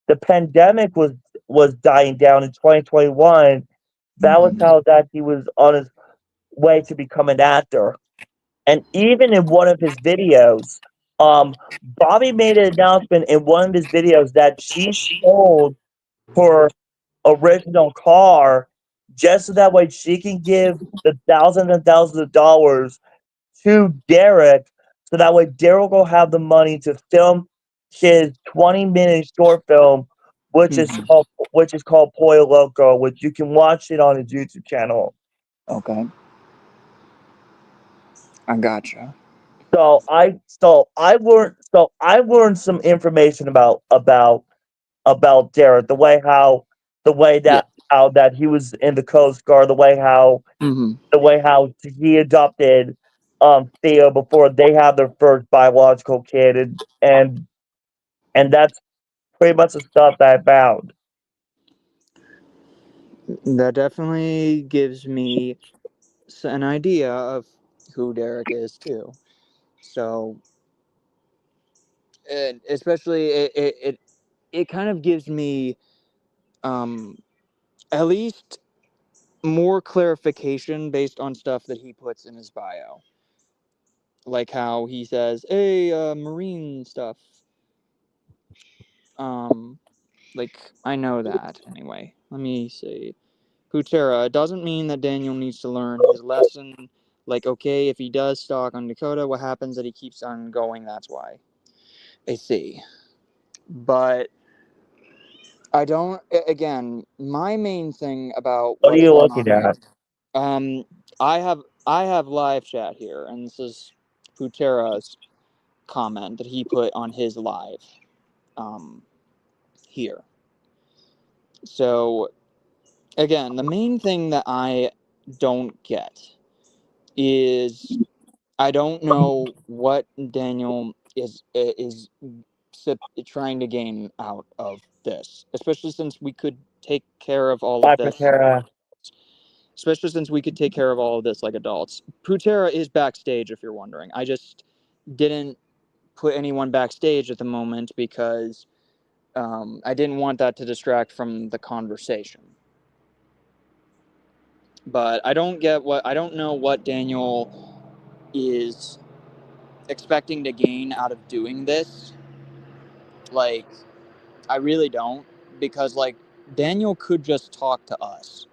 the pandemic was dying down in 2021, that was how that he was on his way to become an actor. And even in one of his videos, Bobby made an announcement in one of his videos that she sold her original car just so that way she can give the thousands and thousands of dollars to Derek, so that way Derek will have the money to film his 20-minute short film, which is called Pollo Loco, which you can watch it on his YouTube channel. Okay. I gotcha. So I learned some information about Derek, the way that how that he was in the Coast Guard, the way how he adopted Theo before they had their first biological kid, and that's pretty much the stuff that I found. That definitely gives me an idea of who Derek is too. So, especially it kind of gives me at least more clarification based on stuff that he puts in his bio, like how he says, "Hey, marine stuff." Like I know that anyway. Let me see. Putera, it doesn't mean that Daniel needs to learn his lesson. Like, okay, if he does stalk on Dakota, what happens that he keeps on going? That's why. I see. But I don't. Again, my main thing about What are what's you going looking on here. at? I have live chat here, and this is Putera's comment that he put on his live. Here. So, again, the main thing that I don't get is I don't know what Daniel is trying to gain out of this, especially since we could take care of all of Bye, this. Patera. Especially since we could take care of all of this like adults. Putera is backstage, if you're wondering. I just didn't put anyone backstage at the moment because I didn't want that to distract from the conversation. But I don't know what Daniel is expecting to gain out of doing this. Like, I really don't, because like Daniel could just talk to us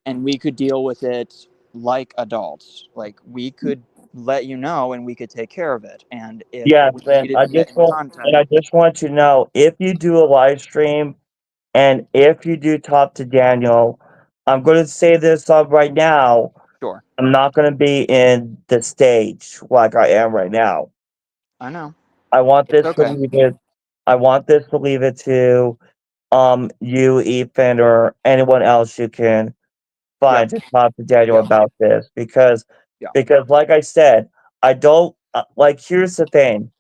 and we could deal with it like adults. Like, we could let you know and we could take care of it. And if Yes, we and needed to get in contact, I just want you to know, if you do a live stream and if you do talk to Daniel, I'm going to say this up right now. sure. I'm not going to be in the stage like I am right now. I know. I want It's this to okay. leave it. I want this to leave it to you, Ethan, or anyone else you can find to talk to Daniel Yeah. about this, because Yeah. like I said, I don't like. Here's the thing.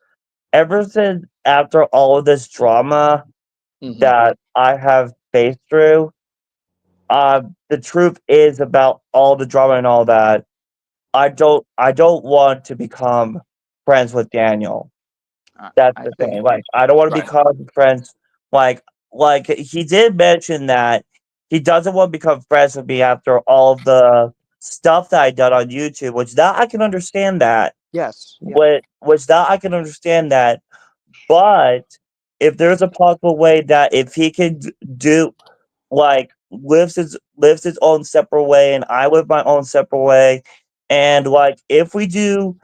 Ever since after all of this drama Mm-hmm. that I have faced through, the truth is about all the drama and all that. I don't want to become friends with Daniel. That's I the think thing. Like, I don't want to Right. become friends. Like, he did mention that he doesn't want to become friends with me after all of the stuff that I done on YouTube, which that I can understand that. yes. Yeah. Which that I can understand that. But if there's a possible way that if he could do like lives his own separate way and I live my own separate way, and like if we do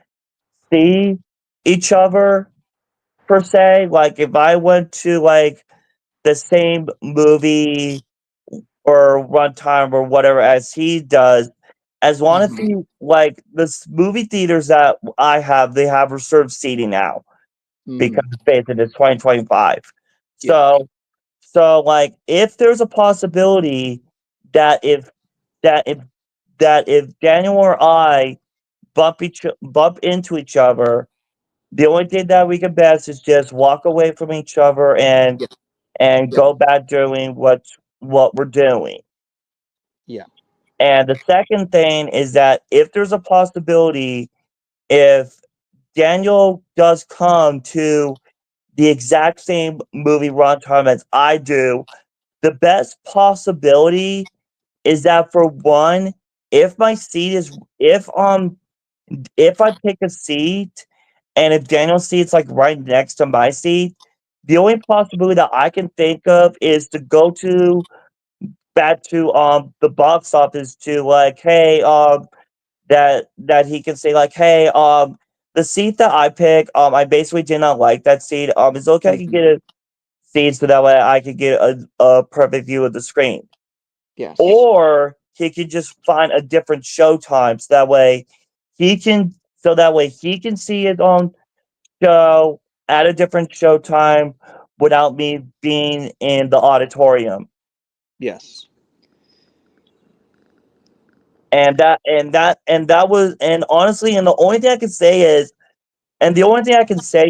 see each other per se, like if I went to like the same movie or runtime or whatever as he does, as long as he like movie theaters that I have, they have reserved seating now because it's based in 2025. Yeah. So like if there's a possibility that that if if Daniel or I bump into each other, the only thing that we can best is just walk away from each other and Yeah. go back doing what we're doing. Yeah. And the second thing is that if there's a possibility, if Daniel does come to the exact same movie runtime as I do, the best possibility is that for one, if my seat is if I pick a seat and if Daniel's seat's like right next to my seat, the only possibility that I can think of is to go to back to the box office to like, hey, that he can say like, hey, the seat that I pick, I basically did not like that seat. It's okay I can get a seat so that way I could get a perfect view of the screen. Yes. Or he could just find a different showtime so that way he can see his own show at a different showtime without me being in the auditorium. Yes. And that was, and honestly, and the only thing I can say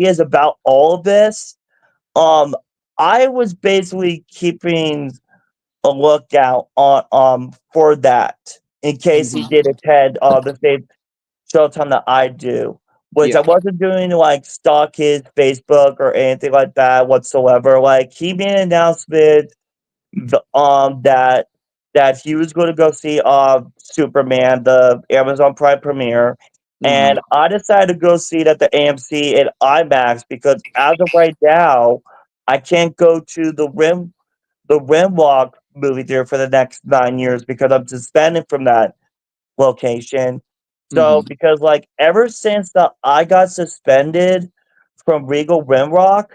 is, about all of this, I was basically keeping a lookout on for that in case he did attend the same showtime that I do. Which I Yeah. wasn't doing to like stalk his Facebook or anything like that whatsoever. Like he made an announcement that he was going to go see Superman, the Amazon Prime premiere, and I decided to go see it at the AMC at IMAX because as of right now, I can't go to the Rimwalk movie theater for the next 9 years because I'm suspended from that location. So because like ever since I got suspended from Regal Rimrock,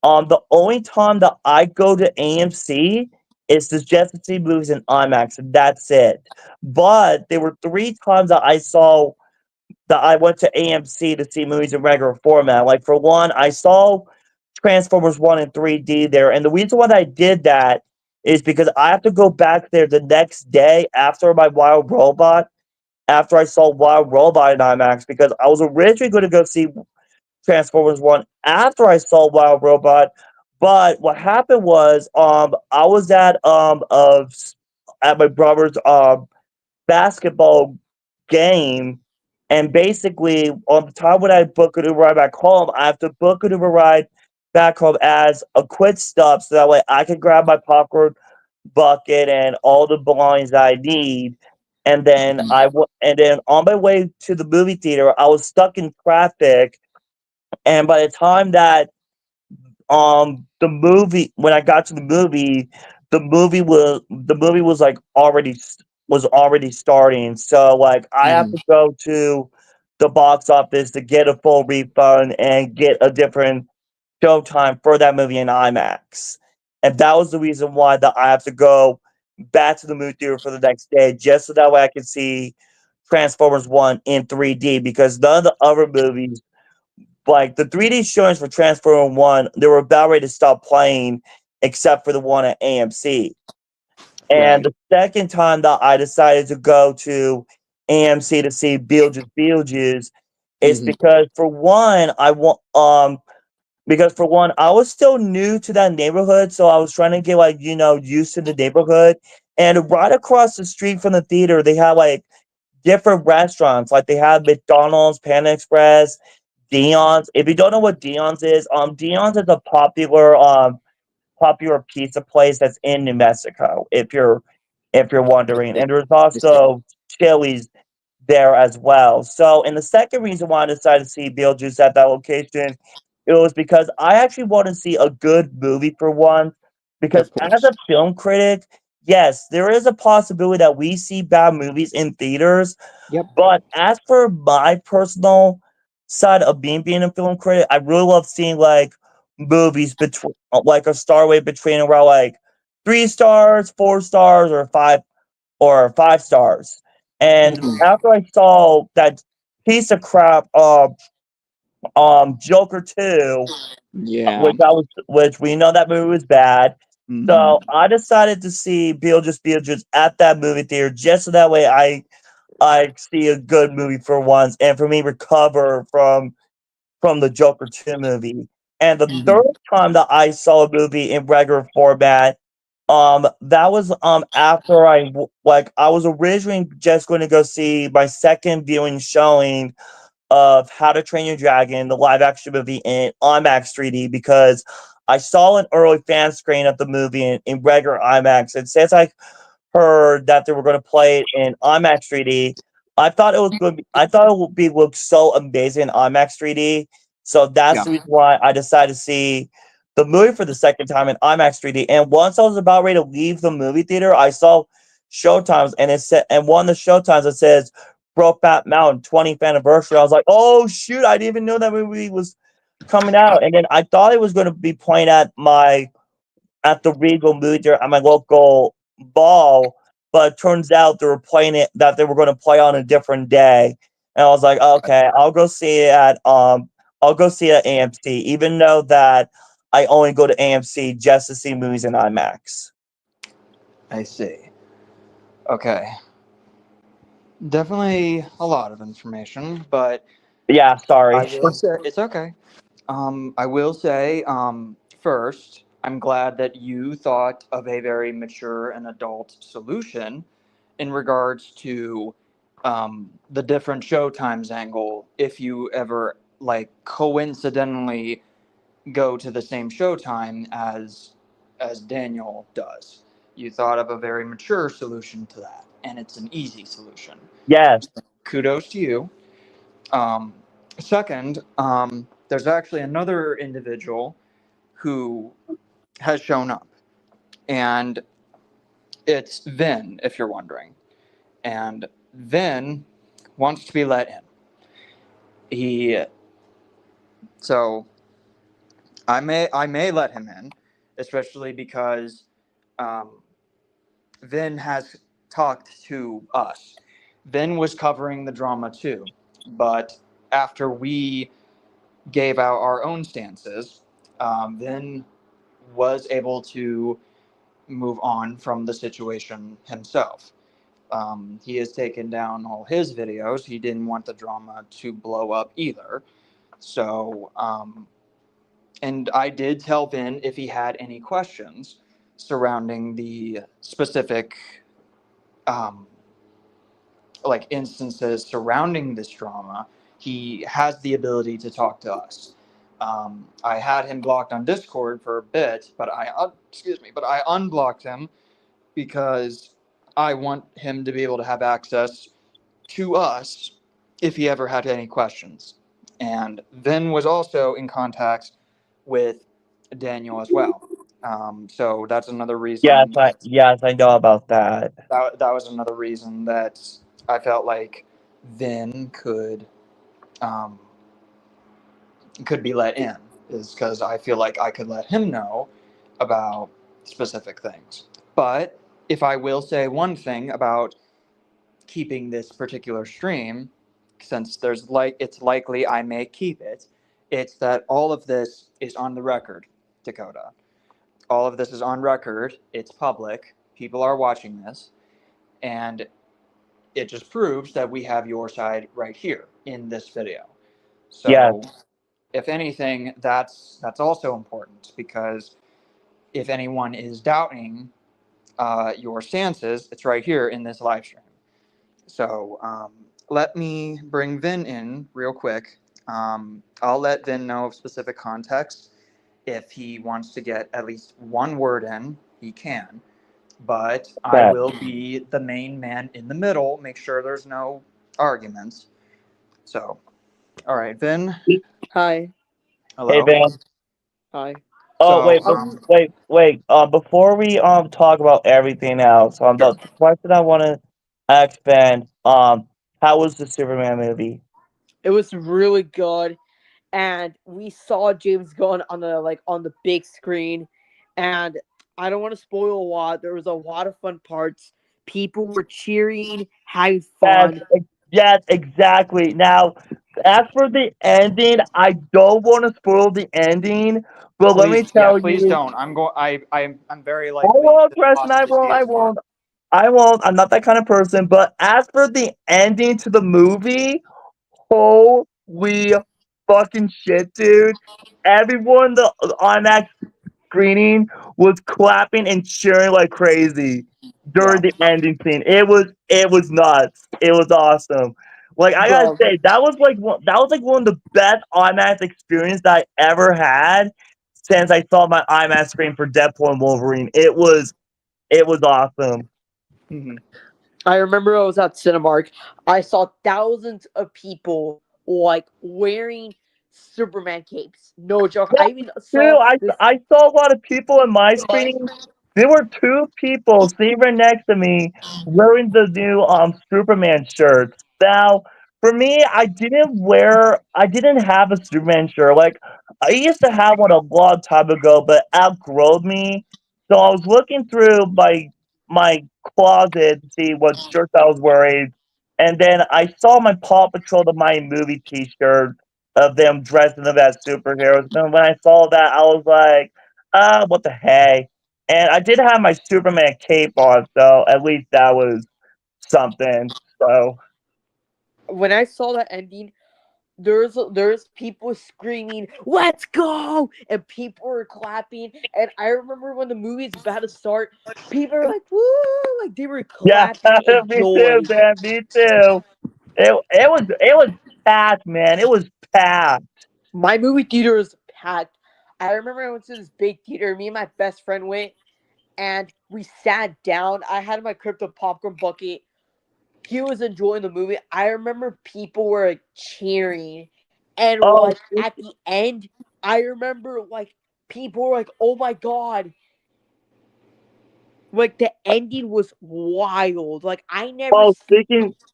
the only time that I go to AMC is just to see movies in IMAX, and that's it. But there were 3 times that I went to AMC to see movies in regular format. Like for one, I saw Transformers 1 in 3D there, and the reason why I did that is because I have to go back there the next day after I saw Wild Robot in IMAX because I was originally going to go see Transformers 1 after I saw Wild Robot. But what happened was I was at my brother's basketball game, and basically on the time when I book an Uber ride back home, I have to book an Uber ride back home as a quick stop so that way I can grab my popcorn bucket and all the belongings that I need. And then and then on my way to the movie theater, I was stuck in traffic. And by the time that the movie when I got to the movie was like already starting. So like I have to go to the box office to get a full refund and get a different showtime for that movie in IMAX. And that was the reason why that I have to go back to the movie theater for the next day, just so that way I can see Transformers 1 in 3D, because none of the other movies, like the 3D showings for Transformers 1, they were about ready to stop playing except for the one at AMC. And the second time that I decided to go to AMC to see Beetlejuice is because for one, because for one, I was still new to that neighborhood, so I was trying to get like used to the neighborhood. And right across the street from the theater, they had like different restaurants. Like they had McDonald's, Panda Express, Dion's. If you don't know what Dion's is, Dion's is a popular pizza place that's in New Mexico. If you're wondering, and there's also Chili's there as well. So, and the second reason why I decided to see Beetlejuice at that location, it was because I actually want to see a good movie for once. Because Of as course. a film critic, yes, there is a possibility that we see bad movies in theaters. Yep. But as for my personal side of being a film critic, I really love seeing like movies between like a star rate between around like 3 stars, 4 stars, or 5 stars. And Mhm. after I saw that piece of crap Joker 2, Yeah. which we know that movie was bad. Mhm. So I decided to see Beetlejuice at that movie theater just so that way I see a good movie for once and for me recover from the Joker 2 movie. And the Mhm. third time that I saw a movie in regular format, that was after I was originally just going to go see my second viewing showing of How to Train Your Dragon, the live action movie in IMAX 3D because I saw an early fan screen of the movie in regular IMAX. And since I heard that they were going to play it in IMAX 3D, I thought it would be look so amazing in IMAX 3D. So that's Yeah. the reason why I decided to see the movie for the second time in IMAX 3D. And once I was about ready to leave the movie theater, I saw showtimes and it said, and one of the showtimes it says Brokeback Mountain 20th anniversary. I was like, oh shoot, I didn't even know that movie was coming out. And then I thought it was going to be playing at the Regal movie theater at my local ball, but it turns out they were playing it that they were going to play on a different day. And I was like, okay, I'll go see it at AMC, even though that I only go to AMC just to see movies in IMAX. I see. Okay. Definitely a lot of information, but Yeah, I sorry. will say it's okay. I will say, first, I'm glad that you thought of a very mature and adult solution in regards to the different showtimes angle. If you ever like coincidentally go to the same showtime as Daniel does, you thought of a very mature solution to that, and it's an easy solution. Yes, Kudos to you. Um, Second, there's actually another individual who has shown up, and it's Vin, if you're wondering. And Vin wants to be let in. He so I may let him in, especially because um, Vin has talked to us. Vin was covering the drama too, but after we gave out our own stances, Vin was able to move on from the situation himself. He has taken down all his videos. He didn't want the drama to blow up either. So, and I did tell Vin if he had any questions surrounding the specific, um, like instances surrounding this drama, he has the ability to talk to us. I had him blocked on Discord for a bit, but I unblocked him because I want him to be able to have access to us if he ever had any questions. And Vin was also in contact with Daniel as well. So that's another reason yes, I know about that. that was another reason that I felt like Vin um, could be let in, is because I feel like I could let him know about specific things. But if I will say one thing about keeping this particular stream, since it's likely I may keep it, it's that all of this is on the record, Dakota. All of this is on record. It's public. People are watching this, and it just proves that we have your side right here in this video. Yes, So if anything, that's also important, because if anyone is doubting your stances, it's right here in this live stream. So let me bring Vin in real quick. I'll let Vin know of specific context. If he wants to get at least one word in, he can. But I will be the main man in the middle, make sure there's no arguments. So, all right, Vin. Hi. Hello. Hey, Ben. Hi. Oh, So, wait. Before we talk about everything else, the question I want to ask Ben, how was the Superman movie? It was really good, and we saw James Gunn on the big screen, and I don't want to spoil a lot. There was a lot of fun parts. People were cheering, having fun. Yes, exactly. Now, as for the ending, I don't want to spoil the ending, but let me tell please you. don't. I'm very I likely won't, to Preston. I possibly see won't. it I tomorrow. won't. I won't. I'm not that kind of person. But as for the ending to the movie, holy fucking shit, dude! Everyone in the IMAX screening was clapping and cheering like crazy during the ending scene. It was nuts. It was awesome. Like I gotta say, that was like one of the best IMAX experience that I ever had since I saw my IMAX screen for Deadpool and Wolverine. It was awesome. Mm-hmm. I remember I was at Cinemark. I saw thousands of people like wearing Superman capes. No joke. I even saw I saw a lot of people in my screen. There were two people sitting right next to me wearing the new Superman shirts. Now, for me, I didn't have a Superman shirt. Like I used to have one a long time ago, but outgrowed me. So I was looking through my closet to see what shirts I was wearing, and then I saw my Paw Patrol the Mighty Movie T-shirt of them dressing up as superheroes. And when I saw that, I was like, what the heck? And I did have my Superman cape on, so at least that was something. So when I saw that ending, there's people screaming, "Let's go!" and people were clapping. And I remember when the movie's about to start, people were like, "Woo!" like they were yeah, clapping in me joy. too, man. Me too. It was packed, man. It was packed. My movie theater is packed. I remember I went to this big theater. Me and my best friend went, and we sat down. I had my crypto popcorn bucket. He was enjoying the movie. I remember people were like, cheering, and Oh, like at the end, I remember like people were like, "Oh my god!" Like the ending was wild. Like I never.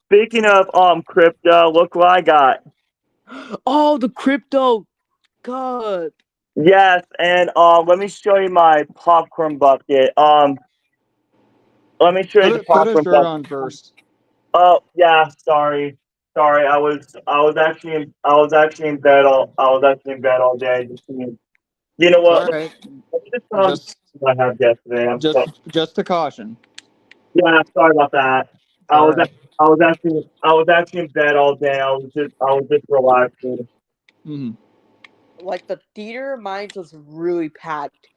Speaking of crypto, look what I got. Oh, the crypto. God. Yes, and let me show you my popcorn bucket. Let me show you the Put a popcorn shirt bucket. on first. Oh yeah, sorry. I was actually in bed all day. You know It's what? all right. Let's just Just what I had yesterday. just a caution. Yeah, sorry about that. I All was right. I was actually in bed all day. I was just relaxing. Mm-hmm. Like the theater of mine was really packed.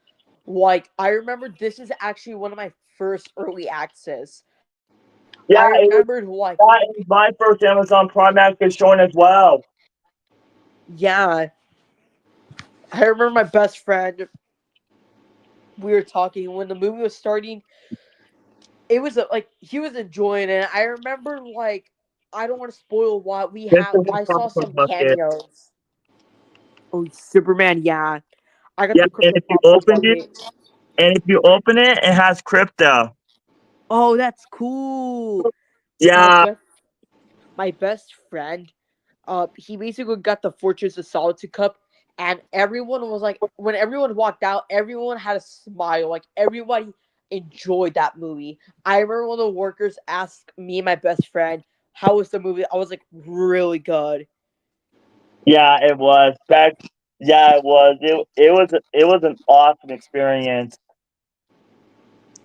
Like I remember this is actually one of my first early access. I Yeah, remembered like that is my first Amazon Prime access showing as well. yeah. I remember my best friend. We were talking when the movie was starting. It was like he was enjoying it. I remember like I don't want to spoil what we This have. is the I saw popcorn some bucket. cameos. Oh, Superman! Yeah, I got Yeah, the crypto bucket. and if you open it, it has crypto. Oh, that's cool. My Yeah. best, my best friend. He basically got the Fortress of Solitude cup, and everyone was like, when everyone walked out, everyone had a smile. Like everybody enjoyed that movie. I remember one of the workers asked me and my best friend, "How was the movie?" I was like, "Really good." Yeah, it was. Yeah, it was. It was an awesome experience.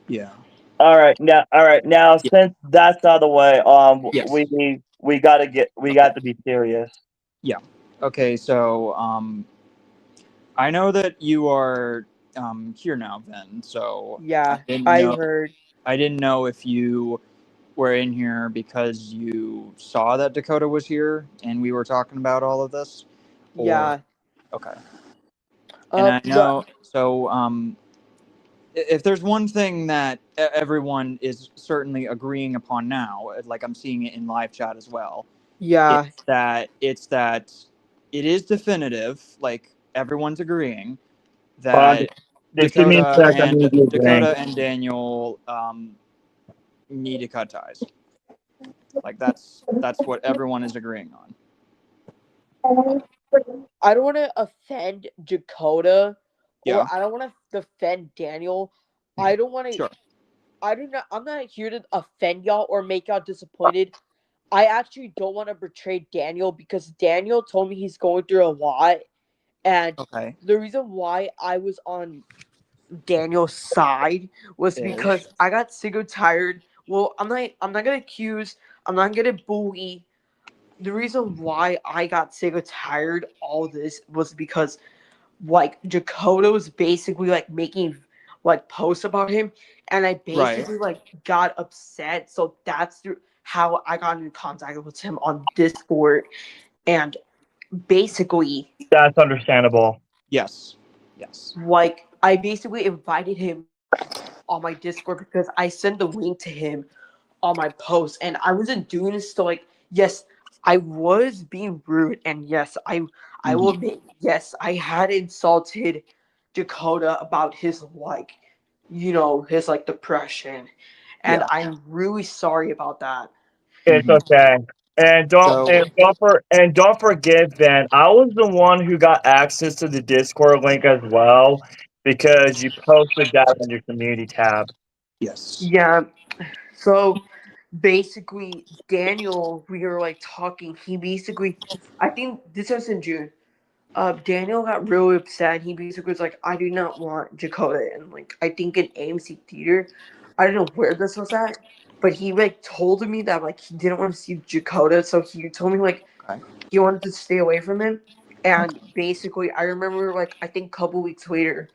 Yeah. All right, now since that's out of the way, Yes. we got to be serious. Yeah. Okay, so I know that you are here now, Vin. So Yeah, I know. heard. I didn't know if you were in here because you saw that Dakota was here and we were talking about all of this. Yeah. Okay. And I The, know. So if there's one thing that everyone is certainly agreeing upon now, like I'm seeing it in live chat as well, yeah. it's that it is definitive. Like everyone's agreeing that Just give me a sec. I'm gonna do a drink. Dakota and Daniel need to cut ties. Like that's what everyone is agreeing on. I don't want to offend Dakota, Yeah. or I don't want to offend Daniel. I don't want to. Sure. I don't know. I'm not here to offend y'all or make y'all disappointed. I actually don't want to betray Daniel because Daniel told me he's going through a lot, and Okay. the reason why I was on Daniel's side was because I got sick or tired. Well, I'm not gonna accuse. I'm not gonna bully. The reason why I got sick or tired all this was because like Dakota was basically like making like posts about him, and I basically like got upset. So that's how I got in contact with him on Discord, and basically That's understandable. Yes. like I basically invited him on my Discord because I sent the link to him on my post, and I wasn't doing this to like, yes, I was being rude, and yes, I will admit, yes, I had insulted Dakota about his like, his like depression, and I'm really sorry about that. It's okay. And don't forget, Ben. I was the one who got access to the Discord link as well because you posted that on your community tab. Yes. Yeah. So basically, Daniel, we were like talking. He basically, I think this was in June. Daniel got really upset. He basically was like, "I do not want Dakota," and like I think in AMC Theater, I don't know where this was at, but he like told me that like he didn't want to see Dakota, so he told me like he wanted to stay away from him. And basically, I remember like I think a couple weeks later,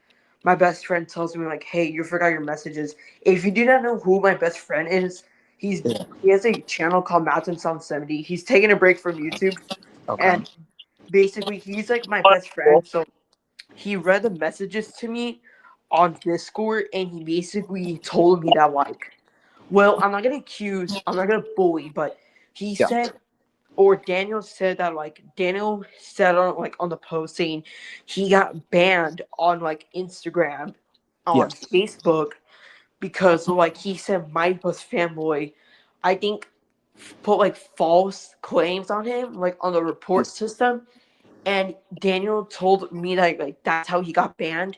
my best friend tells me like, "Hey, you forgot your messages." If you do not know who my best friend is, he has a channel called Mountain Sound 70. He's taking a break from YouTube, and basically he's like my best friend. So he read the messages to me on Discord, and he basically told me that like, well, I'm not gonna bully, but he said, or Daniel said that like Daniel said on like on the post saying he got banned on like Instagram, on Facebook, because like he said Mike was fanboy, I think, put like false claims on him like on the report system, and Daniel told me that like that's how he got banned,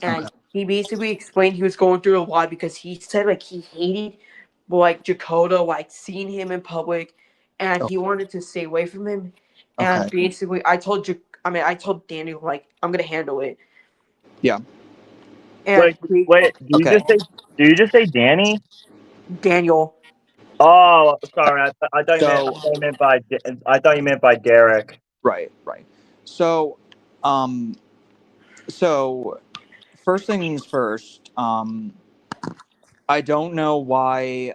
and he basically explained he was going through a lot because he said like he hated like Dakota like seeing him in public, and he wanted to stay away from him. And basically, I told Daniel like I'm gonna handle it. Yeah. And Wait. Do you just say Danny? Daniel. Oh, sorry. I thought you meant by Derek. Right. So, so first things first. I don't know why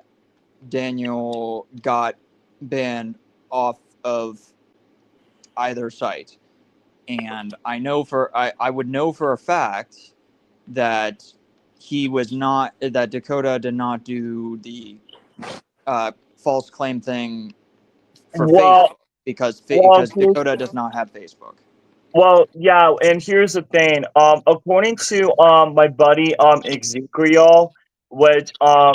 Daniel got banned off of either site, and I would know for a fact that that Dakota did not do the false claim thing for Facebook because Dakota does not have Facebook. Well, yeah, and here's the thing. According to my buddy Ezekiel, which I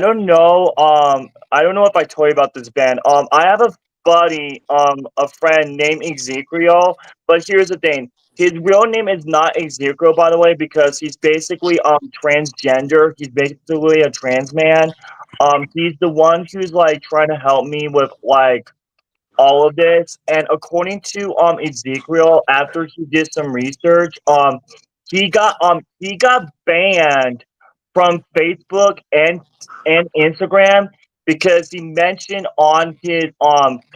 don't know if I told you about this band. I have a buddy, a friend named Ezekiel, but here's the thing. His real name is not Ezekiel, by the way, because he's basically transgender. He's basically a trans man. He's the one who's like trying to help me with like all of this. And according to Ezekiel, after he did some research, he got banned from Facebook and Instagram because he mentioned on his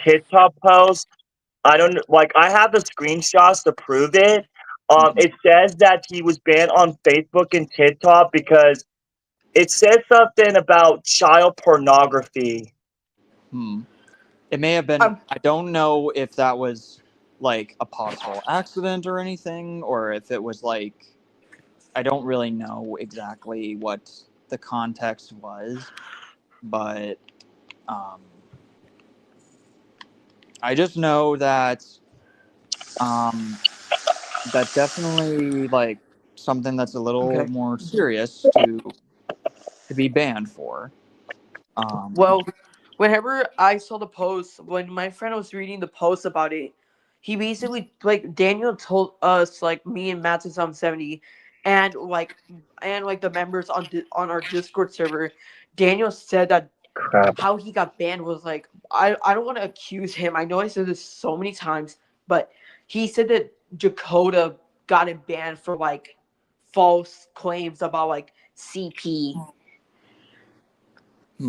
TikTok post I don't like. I have the screenshots to prove it. It says that he was banned on Facebook and TikTok because it says something about child pornography. It may have been. Um, I don't know if that was like a possible accident or anything, or if it was like. I don't really know exactly what the context was, but I just know that that definitely like something that's a little okay. more serious to be banned for. Well, whenever I saw the post, when my friend was reading the post about it, he basically like Daniel told us like me and Matt is on 70, and like the members on our Discord server, Daniel said that Crap. how he got banned was like I don't want to accuse him. I know I said this so many times, but he said that Dakota got him banned for like false claims about like CP.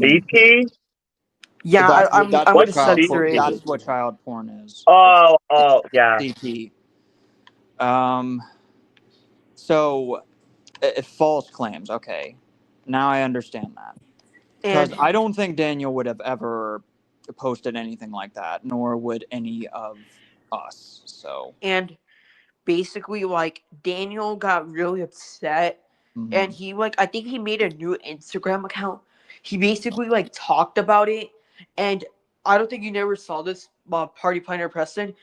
CP? Yeah, I'm That's going what to child censor porn. it. That's what child porn is. Oh, yeah. CP. So, false claims. Okay, now I understand that. Because And I don't think Daniel would have ever posted anything like that, nor would any of us. So. and basically like Daniel got really upset, and he like I think he made a new Instagram account. He basically like talked about it, and I don't think you never saw this, Party Planner Preston.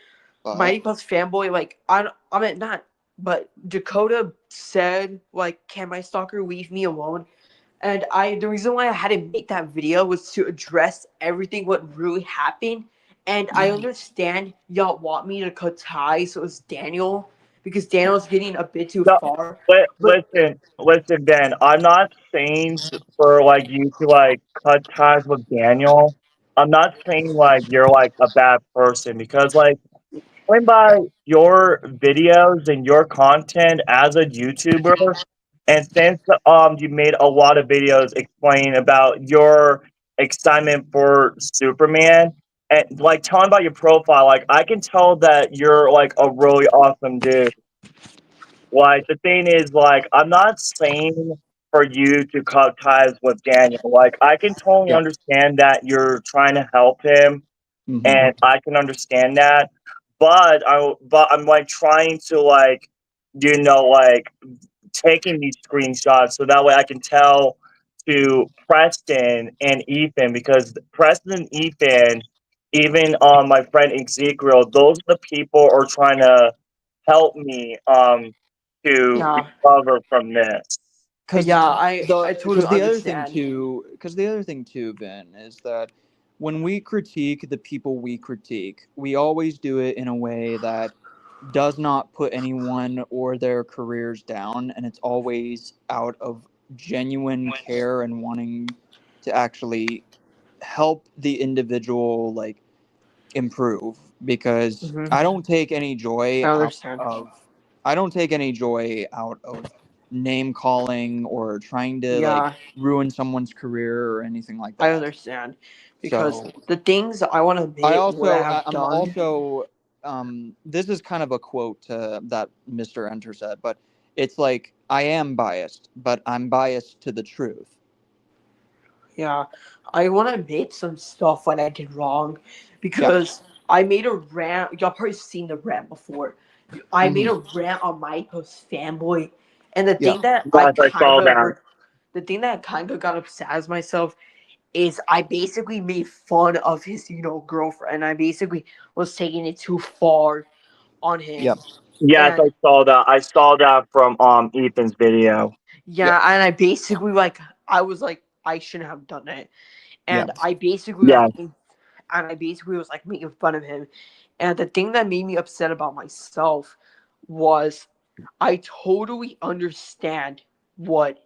Mighty Puff's fanboy, like I mean not, but Dakota said like, "Can my stalker leave me alone?" And the reason why I had to make that video was to address everything what really happened. And I understand y'all want me to cut ties with Daniel because Daniel's getting a bit too No, far. But listen, Ben. I'm not saying for like you to like cut ties with Daniel. I'm not saying like you're like a bad person because like going by your videos and your content as a YouTuber, and since you made a lot of videos explaining about your excitement for Superman and like telling about your profile, like I can tell that you're like a really awesome dude. Like the thing is, like I'm not saying for you to cut ties with Daniel. Like I can totally Yep. understand that you're trying to help him, and I can understand that. But I'm like trying to like like taking these screenshots so that way I can tell to Preston and Ethan because Preston and Ethan, even my friend Ezekiel, those are the people who are trying to help me to yeah, recover from this. yeah, I totally Because the other thing understand. too, Ben, is that when we critique the people we critique, we always do it in a way that does not put anyone or their careers down, and it's always out of genuine care and wanting to actually help the individual like improve. Because Mhm. I don't take any joy I out understand. of name calling or trying to like Yeah, ruin someone's career or anything like I that. understand because So the things I want to admit what I have I'm done. also this is kind of a quote that Mr. Enter said, but it's like I am biased, but I'm biased to the truth. Yeah, I want to admit some stuff when I did wrong Yep. because I made a rant. Y'all probably seen the rant before. I made a rant on my post fanboy, and Yeah. Yes, I saw that. the thing that kind of got upset as myself is I basically made fun of his girlfriend. I basically was taking it too far on him, Yep. Yes, and I saw that. I saw that from Ethan's video. Yep. yeah, and I basically I was like I shouldn't have done it, and Yep. I basically Yeah. was like making fun of him. And the thing that made me upset about myself was I totally understand what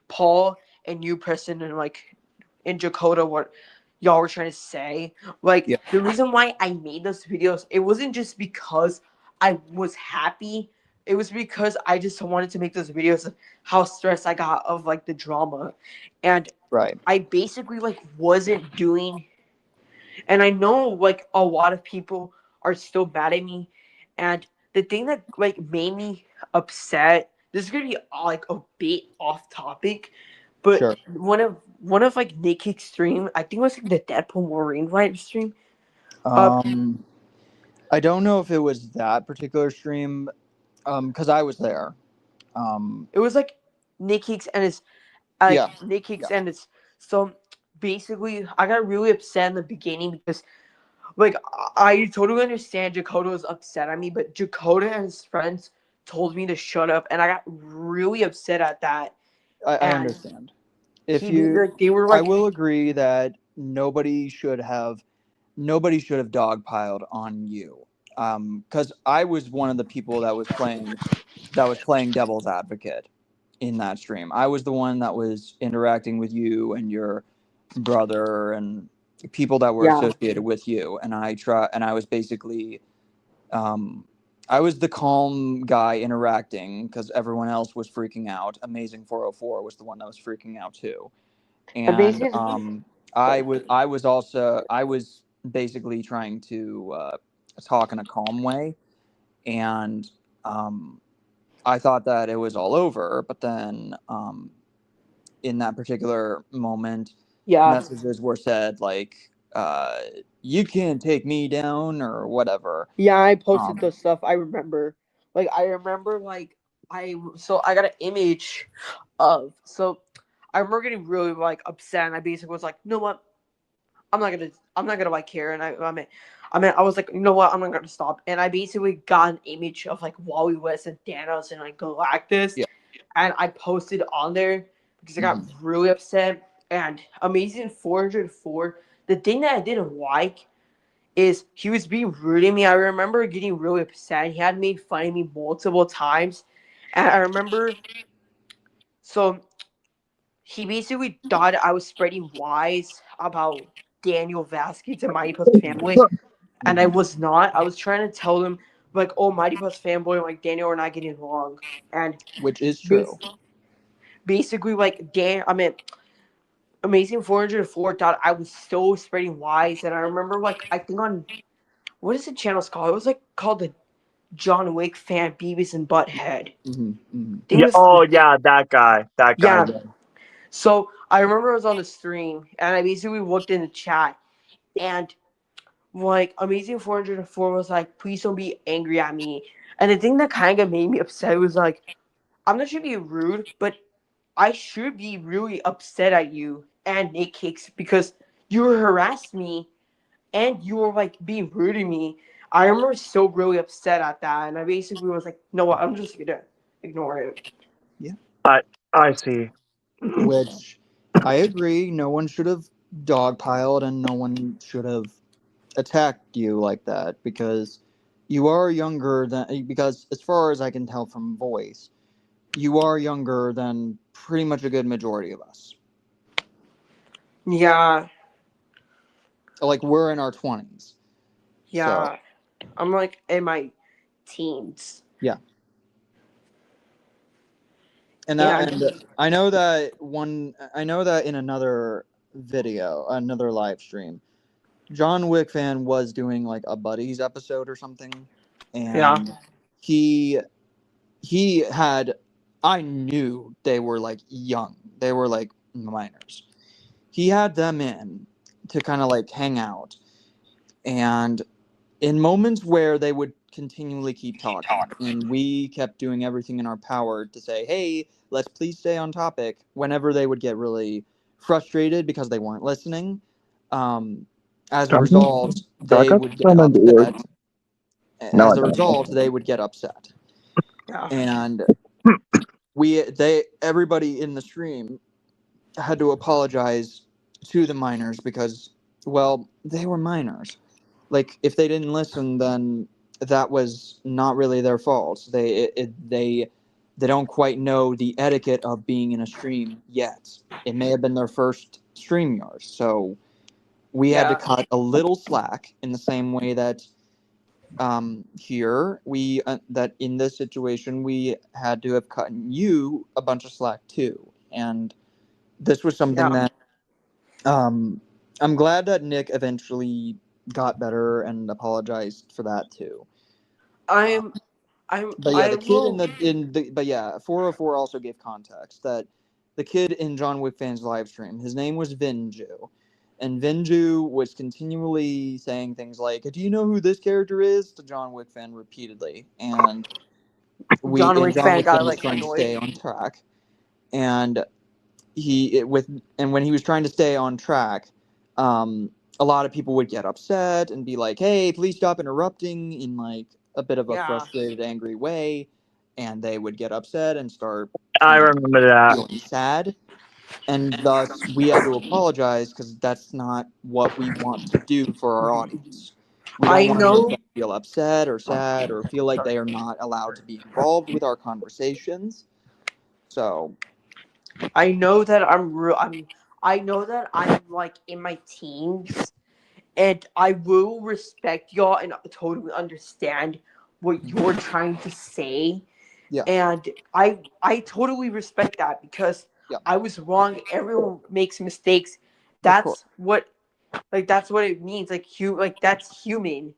Paul and you, Preston, and like in Dakota, what y'all were trying to say. Like Yep. the reason why I made those videos, it wasn't just because I was happy. It was because I just wanted to make those videos of how stressed I got of like the drama. And Right. I basically like wasn't doing, and I know like a lot of people are still mad at me. And the thing that like made me upset, this is gonna be like a bit off topic, but Sure. one of like Nick Kick's stream, I think it was like the Deadpool Marine Rider stream. I don't know if it was that particular stream, because I was there. It was like Nick Hicks and his Yeah. Nick Hicks and his so basically I got really upset in the beginning because like I totally understand Dakota was upset at me, but Dakota and his friends told me to shut up and I got really upset at that. I And understand. If he, you, like, they were I like will agree that nobody should have dogpiled on you. Because I was one of the people that was playing devil's advocate in that stream. I was the one that was interacting with you and your brother and people that were Yeah. associated with you, and I was basically, I was the calm guy interacting because everyone else was freaking out. Amazing 404 was the one that was freaking out too, and basically I was basically trying to talk in a calm way, and I thought that it was all over, but then in that particular moment, yeah. messages were said like, "You can't take me down" or whatever. Yeah, I posted the stuff. I remember, like, I got an image of I remember getting really like upset, and I basically was like, you know what, I'm not gonna like care, and I was like, you know what, I'm not gonna stop, and I basically got an image of like Wally West and Thanos and like Galactus, Yeah. and I posted on there because I got really upset. And Amazing 404, the thing that I didn't like is he was being rude to me. I remember getting really upset. He had made fun of me multiple times. And I remember, so he basically thought I was spreading lies about Daniel Vasquez and Mighty Puss Fanboy. And I was not. I was trying to tell them, like, oh, Mighty Puss Fanboy and like Daniel are not getting along. And Which is true. basically, like, Amazing 404 thought I was so spreading lies. And I remember, like, I think on what is the channel's called? It was like called the John Wick fan Beavis and Butthead. Yeah, that guy. Yeah. So I remember I was on the stream and I basically looked in the chat and like Amazing 404 was like, please don't be angry at me. And the thing that kind of made me upset was like, I'm not trying to be rude, but I should be really upset at you and Nick Hicks because you harassed me and you were like being rude to me. I remember so really upset at that, and I basically was like, "No, what? I'm just gonna ignore it." Yeah. I see. Which I agree. No one should have dogpiled, and no one should have attacked you like that because you are younger than. Because as far as I can tell from voice, you are younger than pretty much a good majority of us. Yeah. Like we're in our 20s. Yeah. So. I'm like in my teens. Yeah. And I know that in another video, another live stream, John Wick fan was doing like a buddies episode or something, and he had, I knew they were like young, they were like minors. He had them in to kind of like hang out, and in moments where they would continually keep talking and we kept doing everything in our power to say, hey, let's please stay on topic, whenever they would get really frustrated because they weren't listening, as a result they would get upset. And everybody in the stream had to apologize to the minors because, well, they were minors. Like, if they didn't listen, then that was not really their fault. They don't quite know the etiquette of being in a stream yet. It may have been their first StreamYard, so we had to cut a little slack in the same way that here that in this situation we had to have cut you a bunch of slack too. And this was something that I'm glad that Nick eventually got better and apologized for that too. I'm But yeah, I the kid will. in the but yeah, 404 also gave context that the kid in John Wick fans live stream, his name was Vinju. And Vinju was continually saying things like, "Do you know who this character is?" to John Wick fan repeatedly. And John Wick John fan Wick got fan was like trying to annoyed. stay on track. And when he was trying to stay on track, a lot of people would get upset and be like, "Hey, please stop interrupting," in like a bit of a Yeah. frustrated, angry way, and they would get upset and start I kind of remember that. feeling sad, and thus we had to apologize because that's not what we want to do for our audience. We I don't want to make know. them feel upset or sad or feel like they are not allowed to be involved with our conversations. So I know that I know that I'm like in my teens, and I will respect y'all and totally understand what you're trying to say. yeah, And I totally respect that because yeah, I was wrong. Everyone makes mistakes. of course, That's what it means. Like that's human.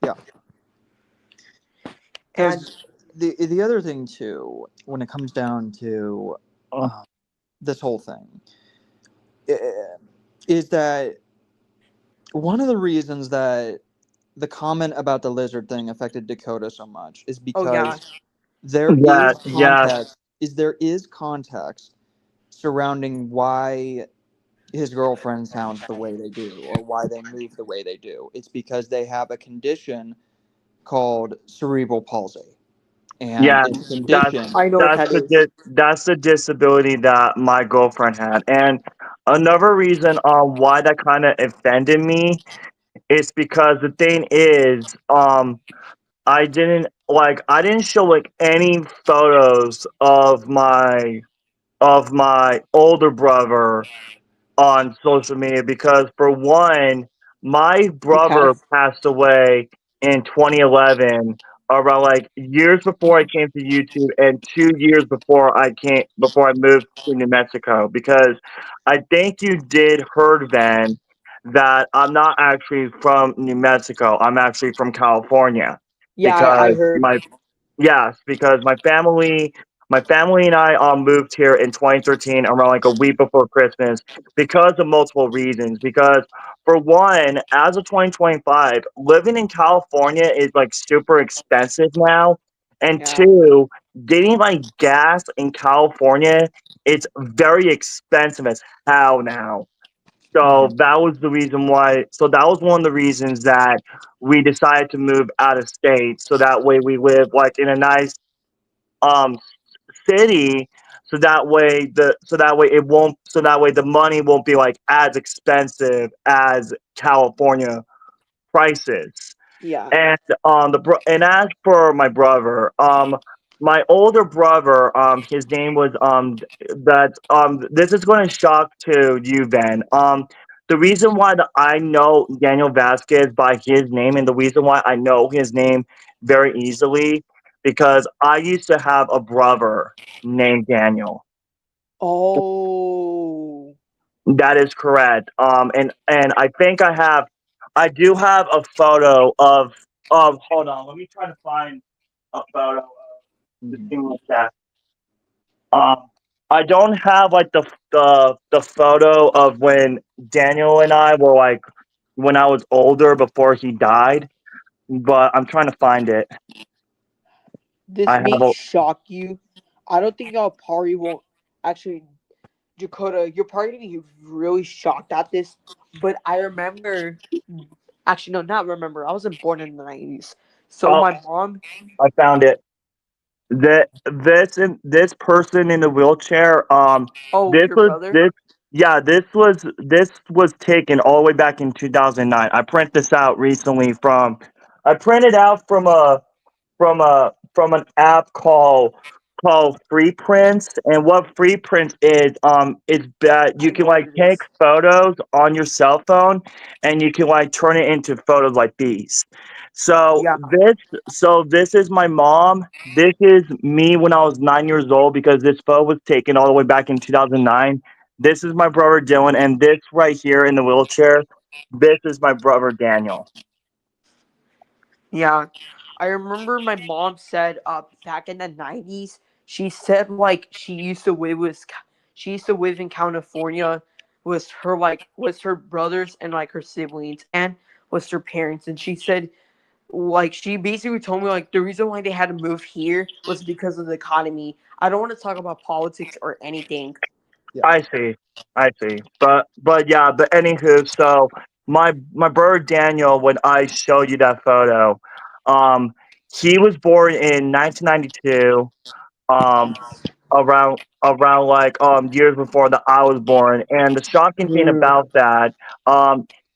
yeah. And Because the other thing too, when it comes down to this whole thing, is that one of the reasons that the comment about the lizard thing affected Dakota so much is oh yeah, because there is Yeah. context. There is context surrounding why his girlfriend sounds the way they do or why they move the way they do. It's because they have a condition called cerebral palsy. And Yeah, it's a condition. I know what that is. that's the disability that my girlfriend had, and another reason why that kind of offended me is because the thing is, I didn't show like any photos of my older brother on social media because for one, my He brother passed. passed away in 2011, around like years before I came to YouTube and 2 years before I moved to New Mexico, because I think you did heard then that I'm not actually from New Mexico. I'm actually from California Yeah, I because heard. yes, because my family and I moved here in 2013 around like a week before Christmas because of multiple reasons. Because for one, as of 2025, living in California is like super expensive now, and Yeah. two, getting like gas in California, it's very expensive as hell now. So that was the reason why. So that was one of the reasons that we decided to move out of state. So that way we live like in a nice um city. So that way the money won't be like as expensive as California prices. Yeah. And and as for my brother, my older brother, his name was that this is going to shock to you, Van. The reason why I know Daniel Vasquez by his name, and the reason why I know his name very easily, because I used to have a brother named Daniel. Oh. That is correct. And I do have a photo of. Hold on, let me try to find a photo of the thing like that. Um, I don't have like the photo of when Daniel and I were like when I was older before he died, but I'm trying to find it. I This have may a. shock you. I don't think y'all probably won't actually Dakota, you're probably gonna be really shocked at this, but I remember actually no, not remember. I wasn't born in the 90s. So Oh, my mom. I found it. This person in the wheelchair, Oh, this your was brother? this yeah, this was taken all the way back in 2009. I printed out from an app called Free Prints, and what Free Prints is that you I can know what like it take is. photos on your cell phone and you can like turn it into photos like these. So Yeah. this is my mom. This is me when I was 9 years old because this photo was taken all the way back in 2009. This is my brother Dylan, and this right here in the wheelchair. this is my brother Daniel. Yeah, I remember my mom said back in the 90s, she said like she used to live in California with her brothers and like her siblings and with her parents, and she said like she basically told me like the reason why they had to move here was because of the economy. I don't want to talk about politics or anything. Yeah. I see. But yeah, but anywho, so my brother Daniel, when I showed you that photo, um, he was born in 1992, um, around like years before that I was born. And the shocking thing about that,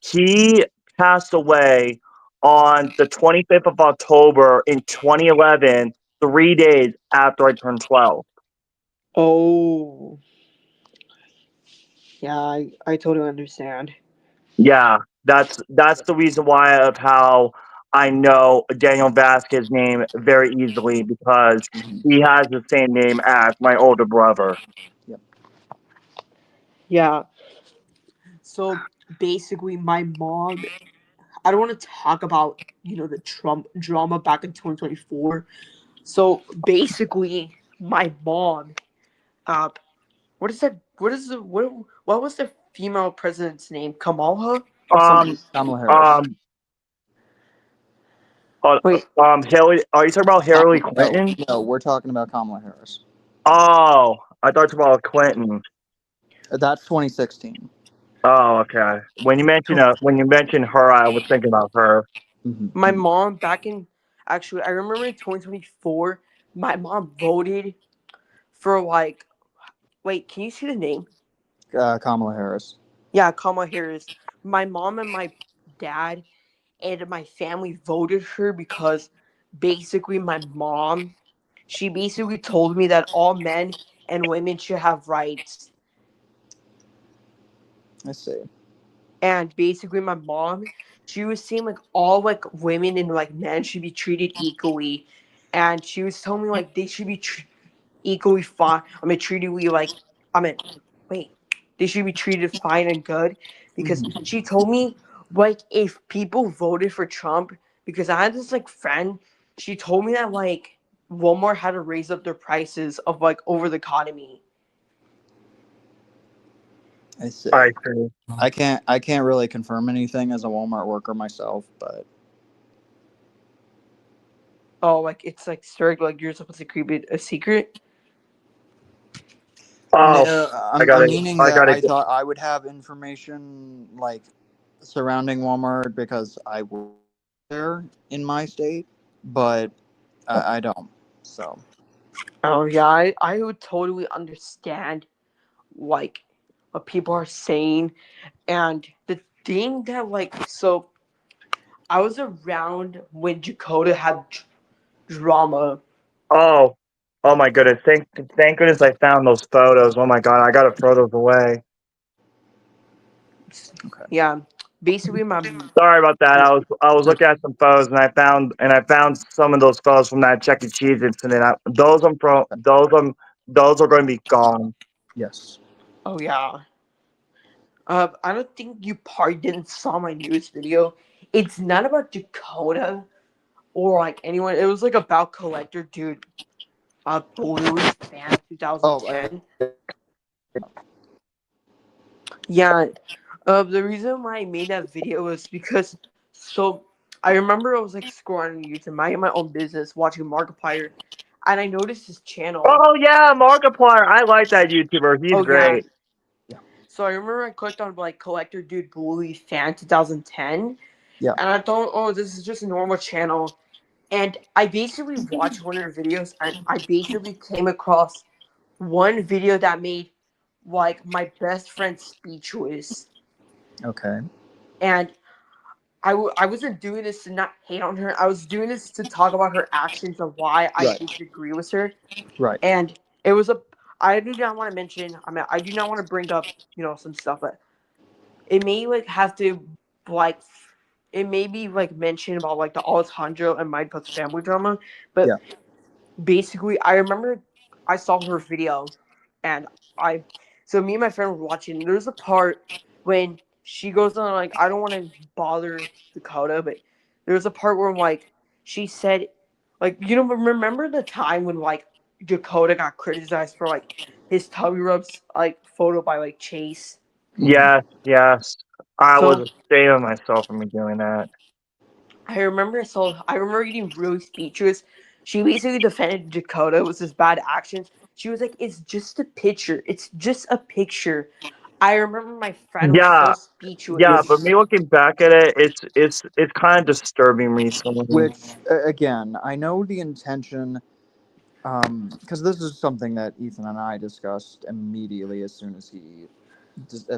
he passed away on the 25th of October in 2011, 3 days after I turned 12. Oh, yeah, I totally understand. Yeah, that's the reason why of how I know Daniel Vasquez's name very easily because he has the same name as my older brother. Yep. Yeah. So basically, my mom. I don't want to talk about the Trump drama back in 2024. So basically, my mom. Uh, what is that? What is the what? What was the female president's name? Kamala or something? Kamala Harris. Um, Wait. Hillary. Are you talking about Hillary Clinton? No, we're talking about Kamala Harris. Oh, I thought you were about Clinton. That's 2016. Oh, okay. When you mentioned her, I was thinking about her. My mom actually I remember in 2024, my mom voted for like wait, can you see the name? Kamala Harris. Yeah, Kamala Harris. My mom and my dad and my family voted her because basically my mom, she basically told me that all men and women should have rights. I see. And basically my mom, she was saying like all like women and like men should be treated equally. And she was telling me like they should be equally fine. Treated like, I mean, wait, they should be treated fine and good because she told me like if people voted for Trump, because I had this like friend, she told me that like Walmart had to raise up their prices of like over the economy. I see. I see. I can't really confirm anything as a Walmart worker myself, but Oh, like it's like strict, like you're supposed to keep it a secret. Oh, no, I I'm got it. meaning I that got I it. thought I would have information like surrounding Walmart because I work there in my state, but I don't. So Oh yeah, I would totally understand like what people are saying, and the thing that like so I was around when Dakota had drama. Oh, oh my goodness! Thank goodness I found those photos. Oh my god, I gotta throw those away. okay. Yeah, basically my Sorry about that. I was looking at some photos and I found some of those photos from that Chuck E. Cheese incident. Those are going to be gone. Yes. oh yeah. I don't think you probably didn't saw my news video. It's not about Dakota or like anyone. It was like about Collector Dude, Blues fan Oh, 2010. Yeah. The reason why I made that video was because so I remember I was like scrolling on YouTube, minding my own business, watching Markiplier, and I noticed his channel. Oh yeah, Markiplier. I like that YouTuber. He's Oh yeah. great. So I remember I clicked on like Collector Dude Bully Fan 2010, yeah. and I thought, oh, this is just a normal channel. And I basically watched one of her videos, and I basically came across one video that made like my best friend speechless. Okay. And I wasn't doing this to not hate on her. I was doing this to talk about her actions and why I Right. disagree with her. Right. And it was I do not want to mention. I do not want to bring up some stuff, but it may like have to like it may be like mentioned about like the Alejandro and Mike Putz family drama. But Yeah. basically, I remember I saw her video, and so me and my friend were watching. There's a part when she goes on like, I don't want to bother Dakota, but there's a part where like she said, like, you know, remember the time when like Dakota got criticized for like his tummy rubs like photo by like Chase. Yes, yes. I So was ashamed of myself for me doing that. I remember getting really speechless. She basically defended Dakota. It was his bad actions. She was like, "It's just a picture. It's just a picture." I remember my friend was so Yeah, yeah. But speechless. me looking back at it, it's kind of disturbing recently. Which again, I know the intention, because this is something that Ethan and I discussed immediately as soon as he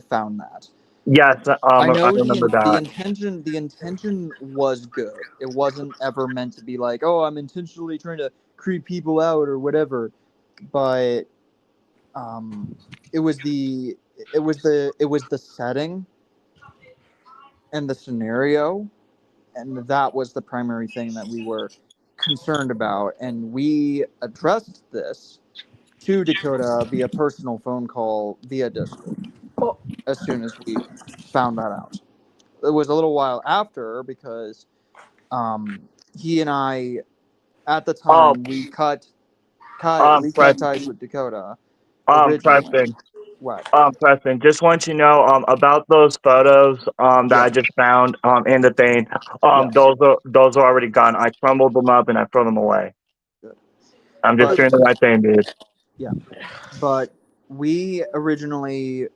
found that. Yes, I I know remember the that. intention. The intention was good. It wasn't ever meant to be like, oh, I'm intentionally trying to creep people out or whatever. But it was the setting and the scenario, and that was the primary thing that we were concerned about, and we addressed this to Dakota via personal phone call via Discord Oh, as soon as we found that out. It was a little while after because he and I, at the Oh, time, we cut ties Preston, with Dakota originally. Preston, What? Preston. Just want you to know, about those photos, that I Yes. just found, in the thing. Yes. Those are already gone. I crumbled them up and I threw them away. Good. I'm just But doing the right thing, dude. yeah, but we originally,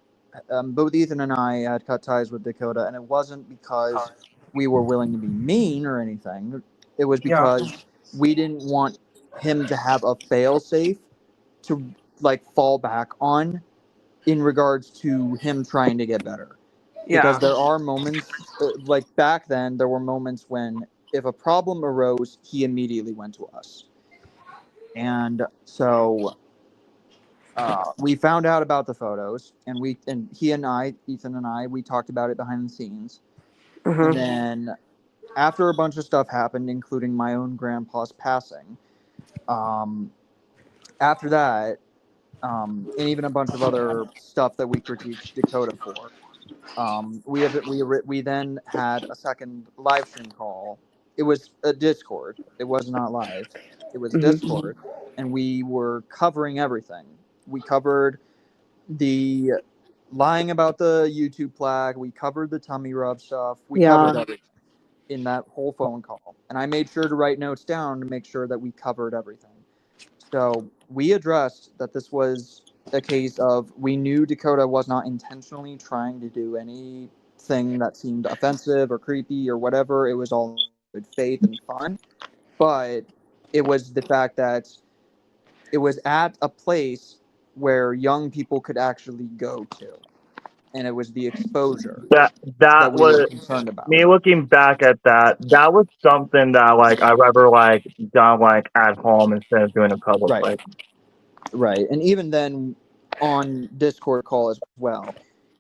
both Ethan and I had cut ties with Dakota, and it wasn't because we were willing to be mean or anything. It was Yeah. because we didn't want him to have a fail-safe to like fall back on in regards to him trying to get better. Because yeah. there are moments, like back then, there were moments when if a problem arose, he immediately went to us. And so we found out about the photos, and he and I, Ethan and I, we talked about it behind the scenes. And Mm-hmm. then after a bunch of stuff happened, including my own grandpa's passing, after that, and even a bunch of other stuff that we critiqued Dakota for, we then had a second live stream call. It was a Discord. It was not live. It was Mm-hmm. Discord, and we were covering everything. We covered the lying about the YouTube flag. We covered the tummy rub stuff. We covered Yeah. everything in that whole phone call. And I made sure to write notes down to make sure that we covered everything. So we addressed that this was a case of we knew Dakota was not intentionally trying to do anything that seemed offensive or creepy or whatever. It was all good faith and fun. But it was the fact that it was at a place where young people could actually go to. And it was the exposure That that we were was concerned about. me looking back at that. That was something that like I rather like done like at home instead of doing a public Right. place. Right. And even then on Discord call as well,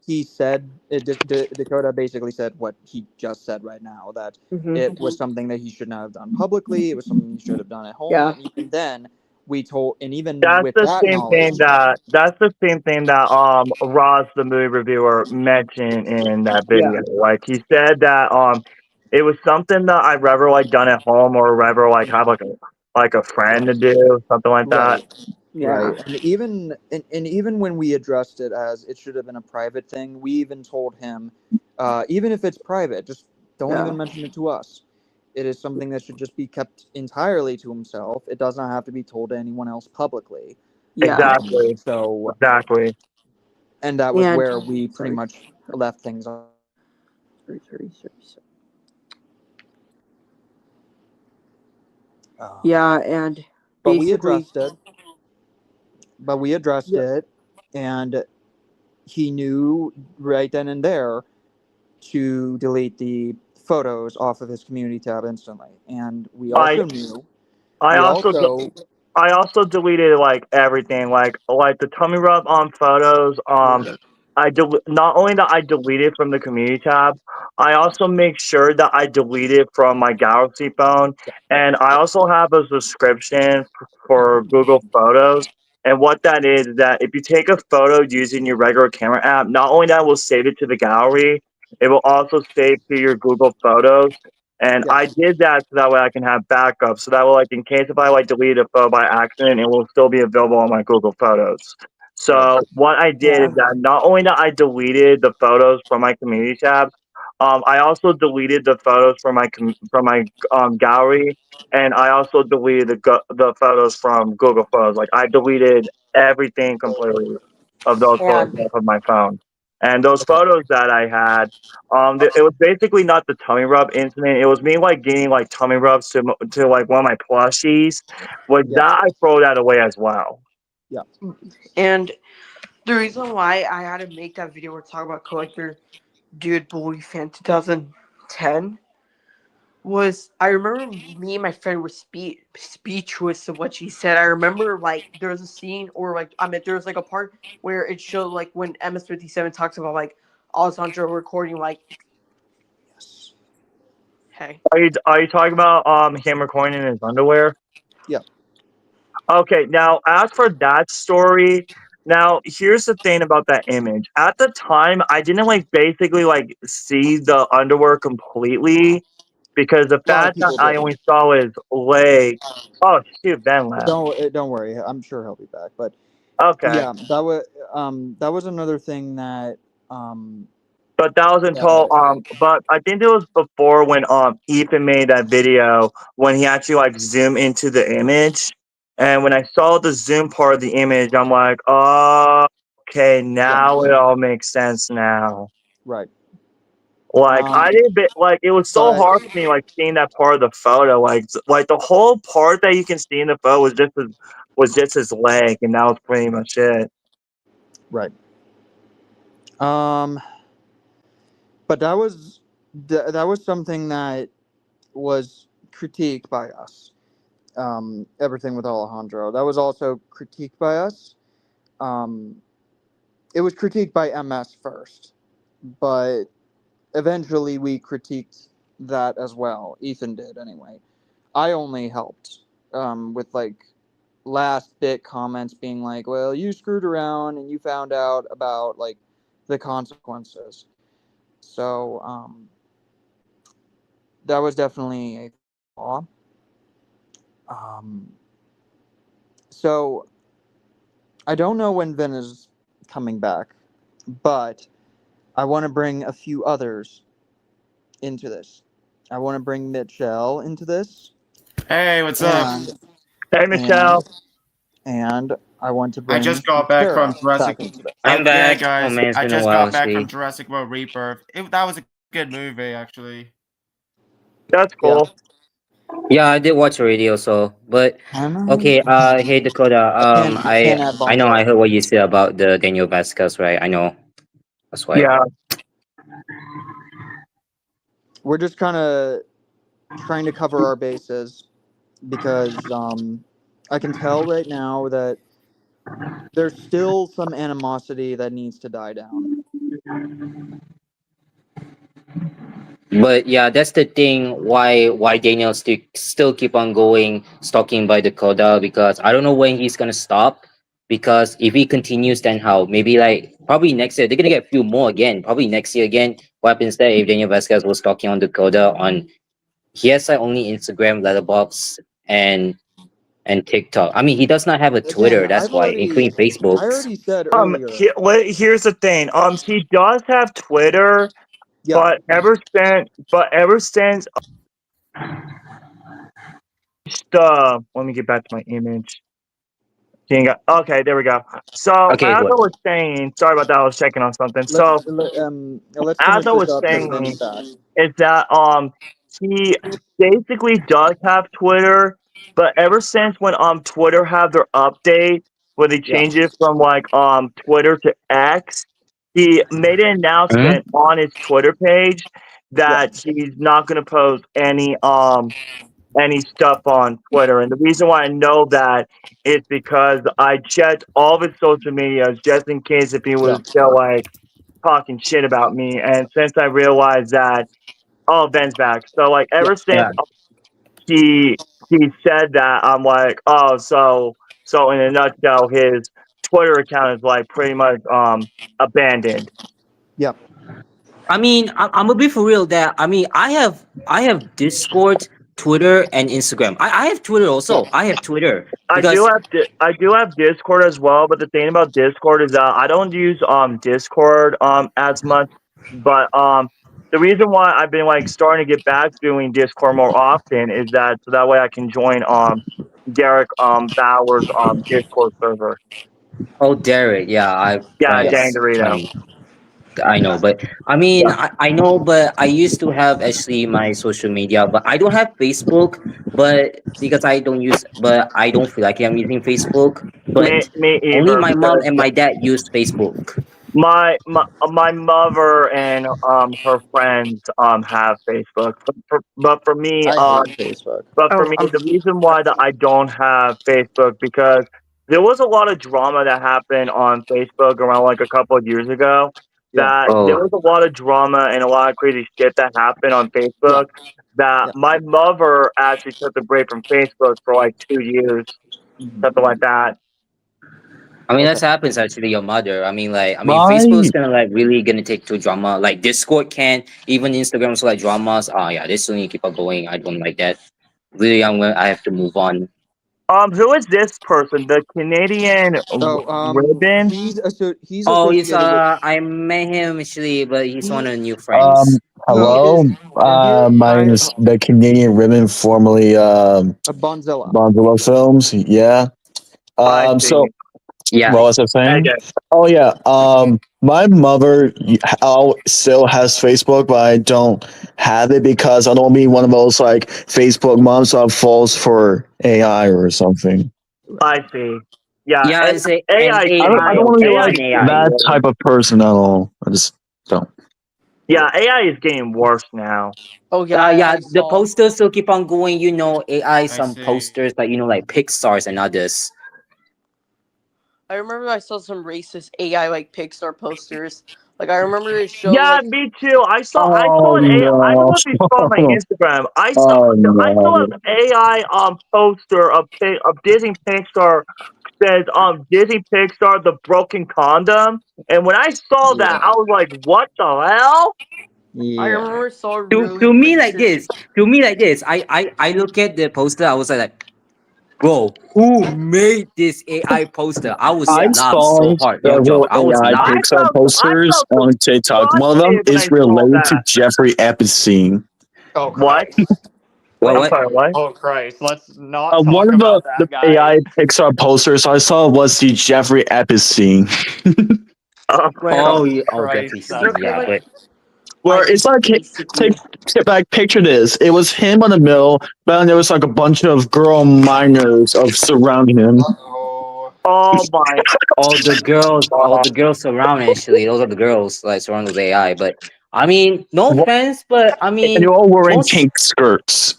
he said, Dakota basically said what he just said right now, that Mm-hmm. it was something that he should not have done publicly. It was something he should have done at home. Yeah. And even then, we told, and even That's with the that same thing knowledge, that Ross the movie reviewer mentioned in that Yeah. video. Like he said that it was something that I'd rather like done at home or rather like have like a friend to do, something like that. right. Yeah. Right. And even when we addressed it as it should have been a private thing, we even told him, even if it's private, just don't Yeah. even mention it to us. It is something that should just be kept entirely to himself. It does not have to be told to anyone else publicly. Yeah. Exactly. So, Exactly. and that was And where we pretty sorry. much left things on. Sorry. Um, Yeah, and but we basically, addressed it. But we addressed yeah. it, and he knew right then and there to delete the photos off of his community tab instantly. And we I also knew, I we also also, I also deleted like everything, like the tummy rub on photos. Not only that I deleted from the community tab, I also make sure that I delete it from my Galaxy phone, and I also have a subscription for Google Photos. And what that is that if you take a photo using your regular camera app, not only that will save it to the gallery, it will also save to your Google Photos. And I did that so that way I can have backup. So that way, like, in case if I like delete a photo by accident, it will still be available on my Google Photos. So what I did is that not only that I deleted the photos from my community tabs, I also deleted the photos from my gallery, and I also deleted the photos from Google Photos. Like, I deleted everything completely of those photos off of my phone. And those photos that I had, it was basically not the tummy rub incident. It was me like getting like tummy rubs to like one of my plushies. With that, I throw that away as well. Yeah. And the reason why I had to make that video where talk about collector dude bully fan 2010 was I remember me and my friend were speechless of what she said. I remember like there was a scene or like there was like a part where it showed like when MS-57 talks about like Alessandro recording like hey. Are you talking about him recording in his underwear? Yeah. Okay, now as for that story, now here's the thing about that image. At the time, I didn't like basically like see the underwear completely because the fact that I only saw his leg. Oh shoot, Ben left. Don't worry. I'm sure he'll be back. But okay, yeah, that was another thing that But that was until but I think it was before when Ethan made that video when he actually like zoomed into the image, and when I saw the zoom part of the image, I'm like, oh, okay, now it all makes sense now. Right. Like I didn't like it was so hard for me like seeing that part of the photo, like the whole part that you can see in the photo was just his leg, and that was pretty much it. Right. But that was something that was critiqued by us. Everything with Alejandro. That was also critiqued by us. It was critiqued by MS first, but eventually we critiqued that as well. Ethan did anyway. I only helped with like last bit comments being like, well, you screwed around and you found out about like the consequences. So that was definitely a flaw. So I don't know when Vin is coming back, but I want to bring a few others into this. I want to bring Mitchell into this. Hey, what's up? Hey, Michelle. And I want to bring I just got back from Jurassic. I'm back. Yeah, guys. Oh man, it's I been just a while. got back from Jurassic World Rebirth. That was a good movie, actually. That's cool. Yeah, I did watch the radio, so but okay. Hey Dakota. I know I heard what you said about the Daniel Vasquez, right? I know. That's why. Yeah. We're just kind of trying to cover our bases because I can tell right now that there's still some animosity that needs to die down. But yeah, that's the thing. Why Daniel still keep on going stalking by Dakota, because I don't know when he's gonna stop. Because if he continues, then how? Maybe like probably next year they're gonna get a few more again. Probably next year again. What happens there if Daniel Vasquez was stalking on Dakota on? He has like only Instagram, Letterboxd, and TikTok. I mean, he does not have a Twitter. That's why, including Facebook. I already said earlier. Here's the thing. He does have Twitter, but ever since let me get back to my image. Okay, there we go. So as I was saying, sorry about that. I was checking on something. Let's as I was saying, is that he basically does have Twitter, but ever since when Twitter have their update where they change it from like Twitter to X, he made an announcement on his Twitter page that he's not going to post any stuff on Twitter. And the reason why I know that is because I checked all of his social medias just in case if he was still like talking shit about me. And since I realized that, Ben's back. So like ever since he said that, I'm like, oh, so in a nutshell, his Twitter account is like pretty much abandoned. Yep. I mean, I'm a bit for real that I mean I have Discord, Twitter, and Instagram. I have Twitter also. I have Twitter I because do have Discord as well, but the thing about Discord is that I don't use Discord as much. But the reason why I've been like starting to get back doing Discord more often is that so that way I can join Derek Bauer's Discord server. oh Derek, yeah, Yeah, Dang that's Dorito. funny. I know, but I mean, Yeah. I know, but I used to have actually my social media, but I don't have Facebook, but because I don't feel like I'm using Facebook, but Me only either my mom because and my dad use Facebook. my mother and her friends have Facebook, but for me I hate Facebook. But for Oh, me, the reason why that I don't have Facebook because there was a lot of drama that happened on Facebook around like a couple of years ago. Yeah. That there Oh, was a lot of drama and a lot of crazy shit that happened on Yeah. Facebook. That Yeah. my mother actually took a break from Facebook for like 2 years, something like that. I mean, Okay. that happens actually. Your mother. I mean, My Facebook's gonna like really gonna take to drama. Like Discord can, even Instagram's like dramas. Oh yeah, this only keep on going. I don't like that. Really, I have to move on. Who is this person? The Canadian Oh, Ribbon? he's Oh, he's associated with I met him actually, but he's one he of the new um friends. he hello. is My name is the Canadian Ribbon, formerly a Bonzilla. Bonzilla Films. Yeah. I see. So Yeah, what was I saying? Okay. Oh yeah. My mother still has Facebook, but I don't have it because I don't be one of those like Facebook moms that falls for AI or something. I see. Yeah, yeah, it's a an AI is getting I don't AI. want to be It's AI like an is getting AI. that worse. type of person at all. I just don't. Yeah, AI is getting worse now. oh yeah, Yeah, I the saw. posters still keep on going. You know, AI I some see. posters like like Pixar's and others. I remember I saw some racist AI like Pixar posters. Like I remember it showed Yeah, like me too. I saw Oh an AI. I don't no! know if you saw on my Instagram. Oh I saw no! an AI poster of Disney Pixar says Disney Pixar the broken condom. And when I saw that, I Yeah. was like, what the hell? I Yeah. remember it saw To really to me like this. racist. To me like this. I look at the poster. I was like, bro, who made this AI poster? I was I Yeah. laughed so saw hard. No several joke. I was AI laughed. Pixar I posters felt on TikTok. One of them disgusted when is I saw related to that. Jeffrey Epstein. Oh What? Christ. What I'm what? sorry, what? Oh Christ. Let's not One talk of about the that guy. AI Pixar posters I saw was the Jeffrey Epstein, Wait, Oh, Oh yeah. Oh, Christ. Jeffrey is C. there Yeah, like but where I it's could like basically take back picture this. It was him on the middle, but then there was like a bunch of girl minors of surrounding him. Uh-oh. Oh my all god. the girls around actually, those are the girls like surround with AI. But I mean, no What? offense, but I And mean, you're all wearing most pink skirts.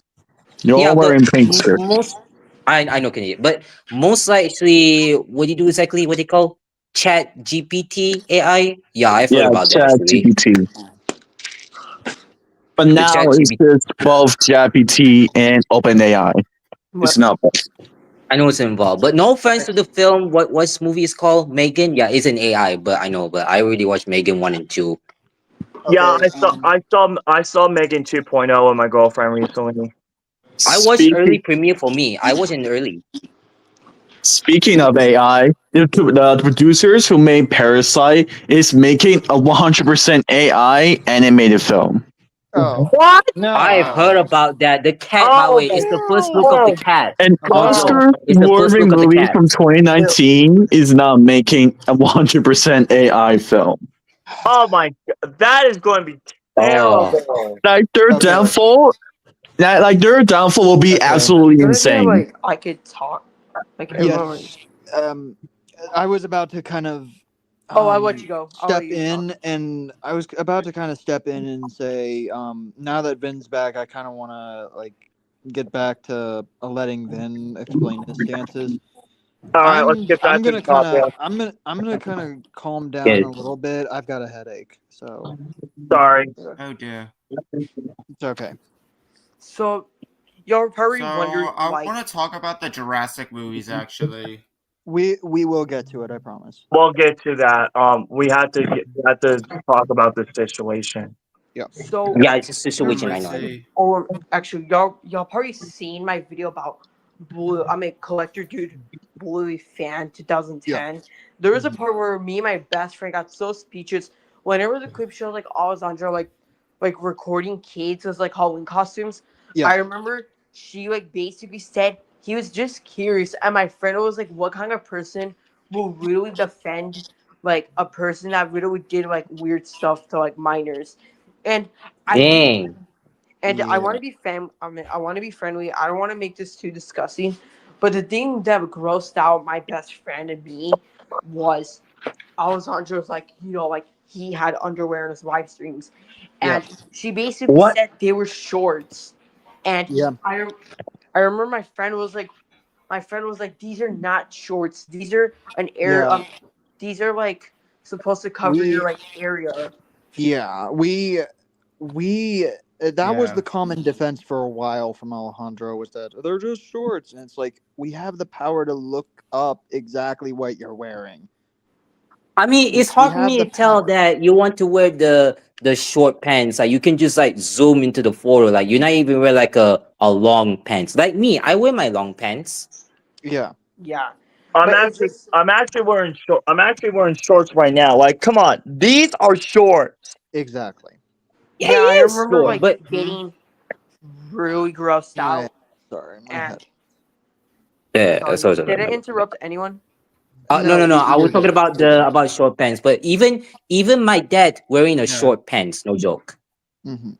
You're yeah, all but wearing pink skirts. most I know Canadian, but most like actually, what do you do exactly? What they call Chat GPT AI? Yeah, I've heard Yeah, about that Chat actually. GPT. But The now Chat it's GPT. just both ChatGPT and OpenAI. what It's not both. I know it's involved, but no offense to the film. What movie is called Megan? Yeah, it's an AI, but I know. But I already watched Megan 1 and 2. Yeah, Okay. I saw Megan 2.0 with my girlfriend recently. I watched Speaking early premiere for me. I watched in early. Speaking of AI, the producers who made Parasite is making a 100% AI animated film. Oh. What? I've heard No. about that. The cat, by the Oh way, my it's the first look of the oh cat. An No joke. Oh. It's the first Oscar-worthy look of the movie cat. from 2019 is now making a 100% AI film. oh my that is going to be Oh, terrible. Like their Okay. downfall, their downfall will be Okay. absolutely then again insane. like I could talk. Like everyone Yes. I was about to kind of Oh, I'll let you go. I'll step let you talk. in, and I was about to kind of step in and say, now that Vin's back, I kind of want to like get back to letting Vin explain his stances. All right, let's get I'm back to gonna the kind of topic. I'm gonna kind of calm yeah. down a little bit. I've got a headache, so Sorry. Oh dear. it's okay. So you're probably So wondering I why want to talk about the Jurassic movies actually. We will get to it, I promise. We'll get to that. We have to talk about this situation. Yeah. So Yeah, it's a situation I I know. see. or actually y'all probably seen my video about Blue. I'm a collector dude, Bluey fan 2010. There was a part where me and my best friend got so speechless whenever the clip showed like Alessandra like recording kids as like Halloween costumes. Yeah. I remember she like basically said he was just curious, and my friend was like, "What kind of person will really defend like a person that really did like weird stuff to like minors?" And I Dang. and I Yeah. want to be I want to be friendly. I don't want to make this too disgusting. But the thing that grossed out my best friend and me was Alessandro was like, like he had underwear in his live streams, Yeah. and she basically What? said they were shorts. And Yeah. I remember my friend was like, these are not shorts. These are an air. Yeah. These are like supposed to cover your like area. Yeah, we that was Yeah. the common defense for a while from Alejandro, was that they're just shorts, and it's like we have the power to look up exactly what you're wearing. I mean, it's We hard for have me the to tell power. that you want to wear the short pants. Like you can just like zoom into the photo. Like you're not even wear like a long pants. Like me, I wear my long pants. Yeah, Yeah, I'm but it's actually just I'm actually wearing short. I'm actually wearing shorts right now. Like, come on, these are shorts. exactly. Yeah, yeah. I it is remember short, like but getting really grossed My out. sorry, my And head. yeah. sorry, So did I interrupt anyone? no, no, no. I You're was talking good. about You're good. about short pants. But even my dad wearing a Yeah. short pants. No joke. Hmm.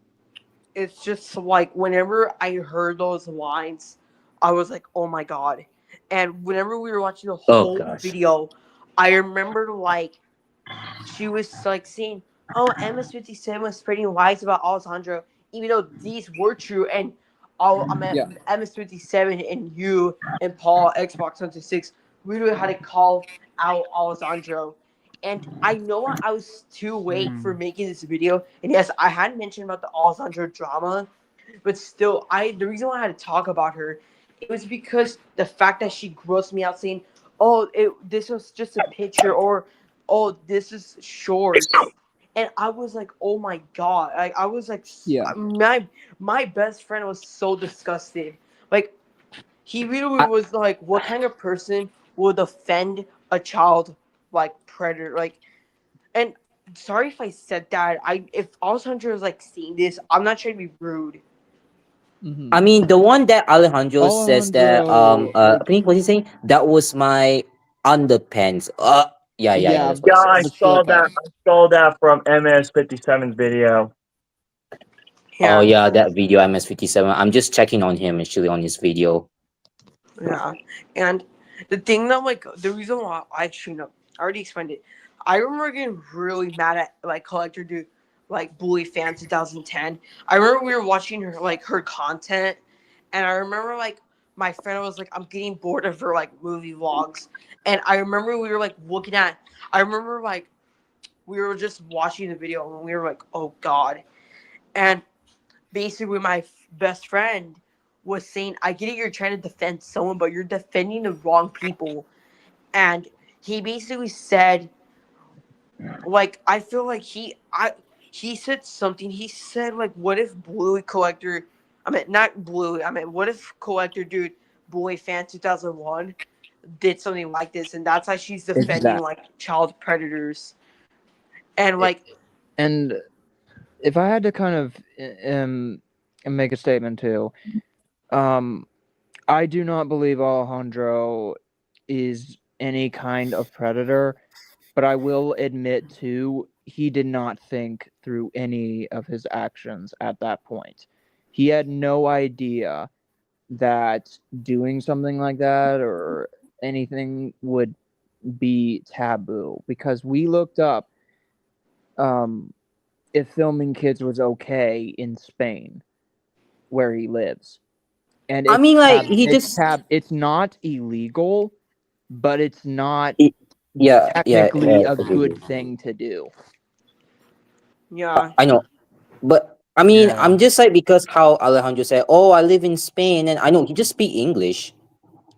It's just like whenever I heard those lines, I was like, oh my god. And whenever we were watching the Oh whole gosh. video, I remember like she was like saying, "Oh, MS-57 was spreading lies about Alessandro," even though these were true. And all I Yeah. mean, MS-57 and you and Paul Xbox 126 really had to call out Alessandro. And I know I was too late for making this video. And yes, I had mentioned about the Alessandro drama, but still, the reason why I had to talk about her, it was because the fact that she grossed me out saying, "Oh, this was just a picture," or "Oh, this is shorts," and I was like, "Oh my god!" I was like, Yeah. My best friend was so disgusted. Like he really I, was like, "What kind of person would offend a child like predator?" Like, and sorry if I said that. If Alessandro was like seeing this, I'm not trying to be rude. Hmm. I mean, the one that Alejandro says that Alejandro, I think what he's saying that was my underpants. Yeah. yeah, That's what Yeah, it I says. the saw short that. pants. I saw that from MS-57's video. Oh Yeah, yeah, that video MS-57. I'm just checking on him actually on his video. yeah, and the thing that like the reason why I actually know I already explained it. I remember getting really mad at like Collector Dude, like Bully Fan 2010. I remember we were watching her content, and I remember like my friend was like, I'm getting bored of her like movie vlogs, and I remember we were like looking at. I remember like we were just watching the video and we were like, oh god, and basically my best friend was saying, I get it, you're trying to defend someone, but you're defending the wrong people. And he basically said, like, I feel like he said something. He said, like, what if Bluey Collector, I mean, not Bluey, I mean, what if Collector Dude, Bluey Fan 2001 did something like this? And that's how she's defending, Exactly. like, child predators. And, like, And if I had to kind of make a statement too, um, I do not believe Alejandro is any kind of predator, but I will admit too, he did not think through any of his actions at that point. He had no idea that doing something like that or anything would be taboo, because we looked up um, if filming kids was okay in Spain, where he lives, and I mean, like he just it's not illegal, but it's not he- technically a agree. good thing to do. yeah, I know, but I mean, Yeah. I'm just like because how Alejandro said, "Oh, I live in Spain," and I know he just speak English.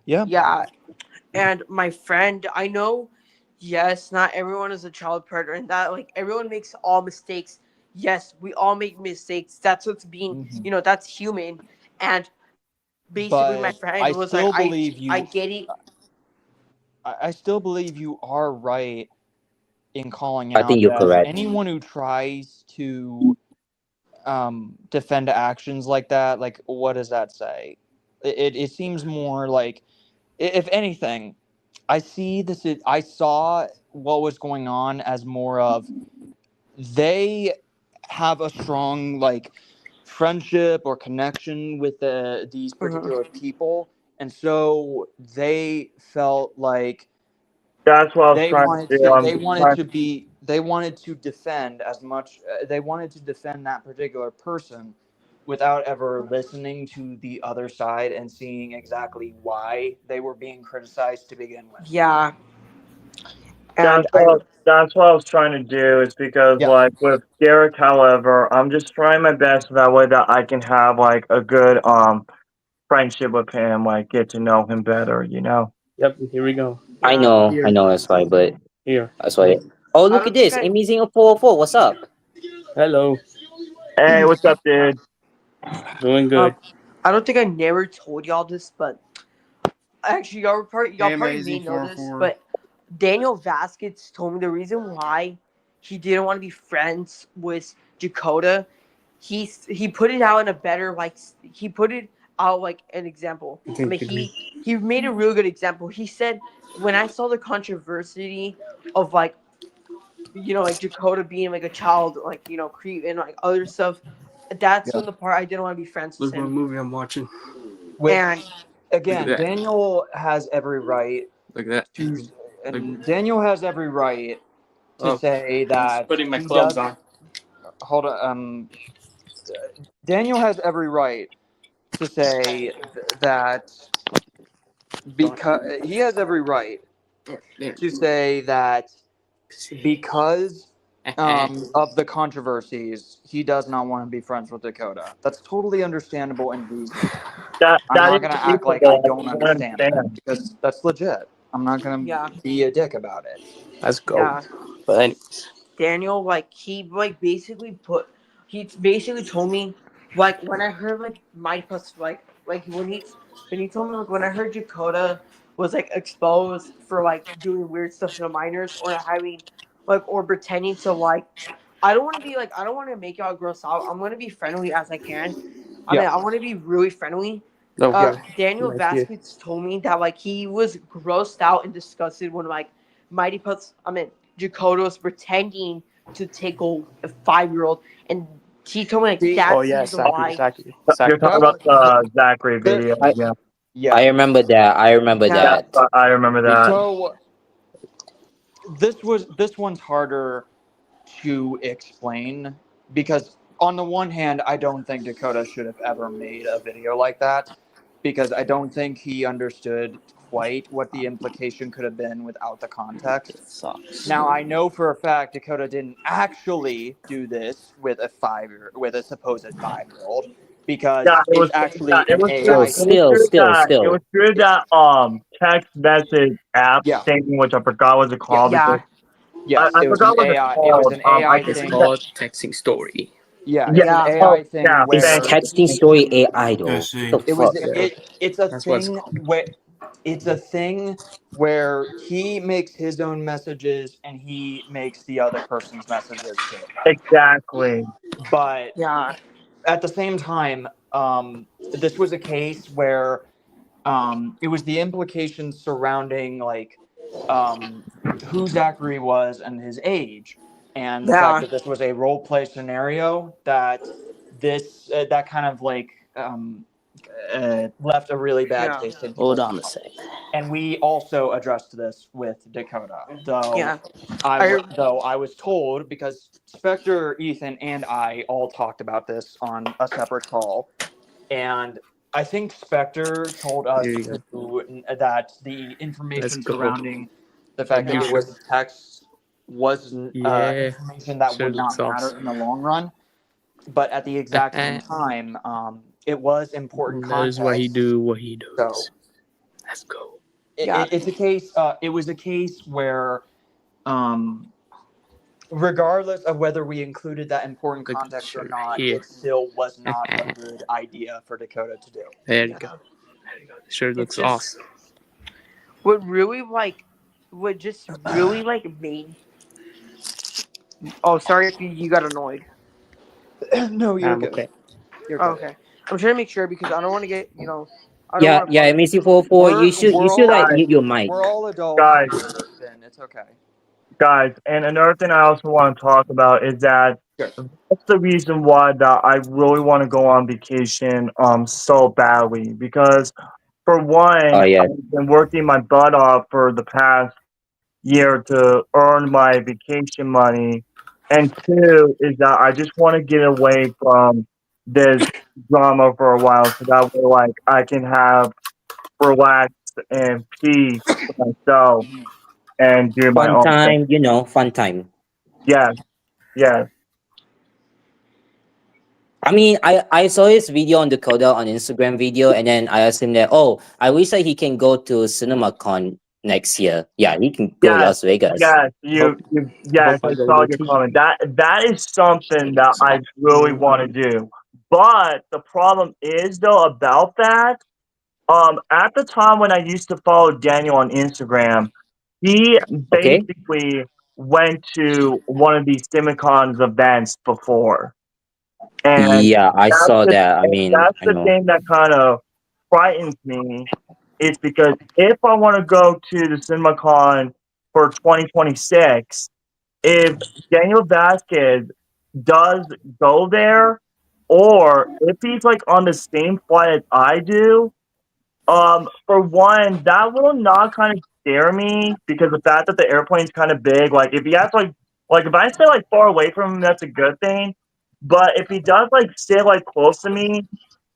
Yeah. yeah. And my friend, I know, yes, not everyone is a child predator, and that like everyone makes all mistakes. yes, we all make mistakes. That's what's being, that's human. And basically, my But I friend was like, still believe I you. get it. I still believe you are right in calling I think out you're that correct. anyone who tries to defend actions like that, like, what does that say? It seems more like, if anything, I saw what was going on as more of, they have a strong, like, friendship or connection with these particular people, and so they felt like That's what I was trying to do. they wanted to defend as much, they wanted to defend that particular person without ever listening to the other side and seeing exactly why they were being criticized to begin with. Yeah. That's what I was trying to do. Is because like with Derek, however, I'm just trying my best that way that I can have like a good friendship with him, like get to know him better. Yep. Here we go. I know that's why, but Here. that's why. Oh, look at this, Amazing 404. What's up? Hello. Hey, what's up, dude? Doing good. I don't think I never told y'all this, but actually, y'all probably may know this, but Daniel Vasquez told me the reason why he didn't want to be friends with Dakota. He put it out in a better, like, he put it out like an example. I mean, he made a real good example. He said, when I saw the controversy of like, like Dakota being like a child, like, creep and like other stuff, that's when the part I didn't want to be friends with Look what him. movie I'm watching. And Again, Daniel has every right. Look at that. Daniel has every right to say that. Putting my gloves on. Hold on. Daniel has every right to say that, because he has every right to say that because of the controversies, he does not want to be friends with Dakota. That's totally understandable and reasonable. I'm not going to act like I don't understand that, because that's legit. I'm not going to be a dick about it. Let's go. Yeah. But anyways. Daniel, like, he basically told me, like, when I heard like when he told me, like, when I heard Dakota was like exposed for like doing weird stuff to minors or having or pretending to like, I don't want to make y'all gross out. I'm gonna be friendly as I can. I mean, I want to be really friendly. Daniel Vasquez told me that like he was grossed out and disgusted when like Dakota was pretending to tickle a 5-year-old, and he told me like that's the reason why. You're talking about the Zachary video. I remember that. I remember that. I remember that. So this one's harder to explain, because on the one hand, I don't think Dakota should have ever made a video like that, because I don't think he understood quite what the implication could have been without the context. Now, I know for a fact Dakota didn't actually do this with a supposed 5-year-old, because it's actually an AI. Still. It was through that text message app thing, which I forgot what it's called. Yes, I forgot what it's called. It was an AI thing. It's called texting story. Yeah, it's an AI thing where it's texting story AI though. It's a thing where he makes his own messages and he makes the other person's messages too. Exactly. But at the same time, this was a case where it was the implications surrounding like who Zachary was and his age, and the fact that this was a role play scenario, that that kind of like left a really bad taste in people's mouth. Hold on a second. And we also addressed this with Dakota, though. I was told, because Spectre, Ethan, and I all talked about this on a separate call, and I think Spectre told us that the information surrounding the fact that it was text was information that would not matter in the long run. But at the exact same time, it was important context. That is why he do what he does. So, let's go. It's a case. It was a case where regardless of whether we included that important Look at context or you not, here. it still was not a good idea for Dakota to do. There you go. There you go. It sure looks just- awesome. What really what just really made. Oh, sorry if you got annoyed. No, you're I'm good. okay. You're Oh, good. okay. I'm trying to make sure because I don't want to get I don't Yeah, wanna yeah, Macy 44. You should like mute your mic. We're all adults. Guys. Finn. It's okay. Guys, and another thing I also want to talk about is that that's the reason why that I really want to go on vacation so badly, because for one, Oh yeah. I've been working my butt off for the past year to earn my vacation money, and two is that I just want to get away from this drama for a while, so that way like I can have relax and peace for myself and do my Fun own time, thing. fun time. Yeah, yeah. I mean, I saw his video on Dakota on Instagram video, and then I asked him that, oh, I wish that he can go to CinemaCon next year. Yeah, he can go Yes, Las Vegas. yes, yes, I saw your comment. That is something that I really want to do. But the problem is though about that, at the time when I used to follow Daniel on Instagram, he Okay. basically went to one of these CinemaCons events before. And Yeah, I that's saw the, that. I and mean, that's I the know. thing that kind of frightens me. Is because if I want to go to the CinemaCon for 2026, if Daniel Vasquez does go there, or if he's like on the same flight as I do, for one, that will not kind of scare me because the fact that the airplane's kind of big. Like if he has like if I stay like far away from him, that's a good thing. But if he does like stay like close to me,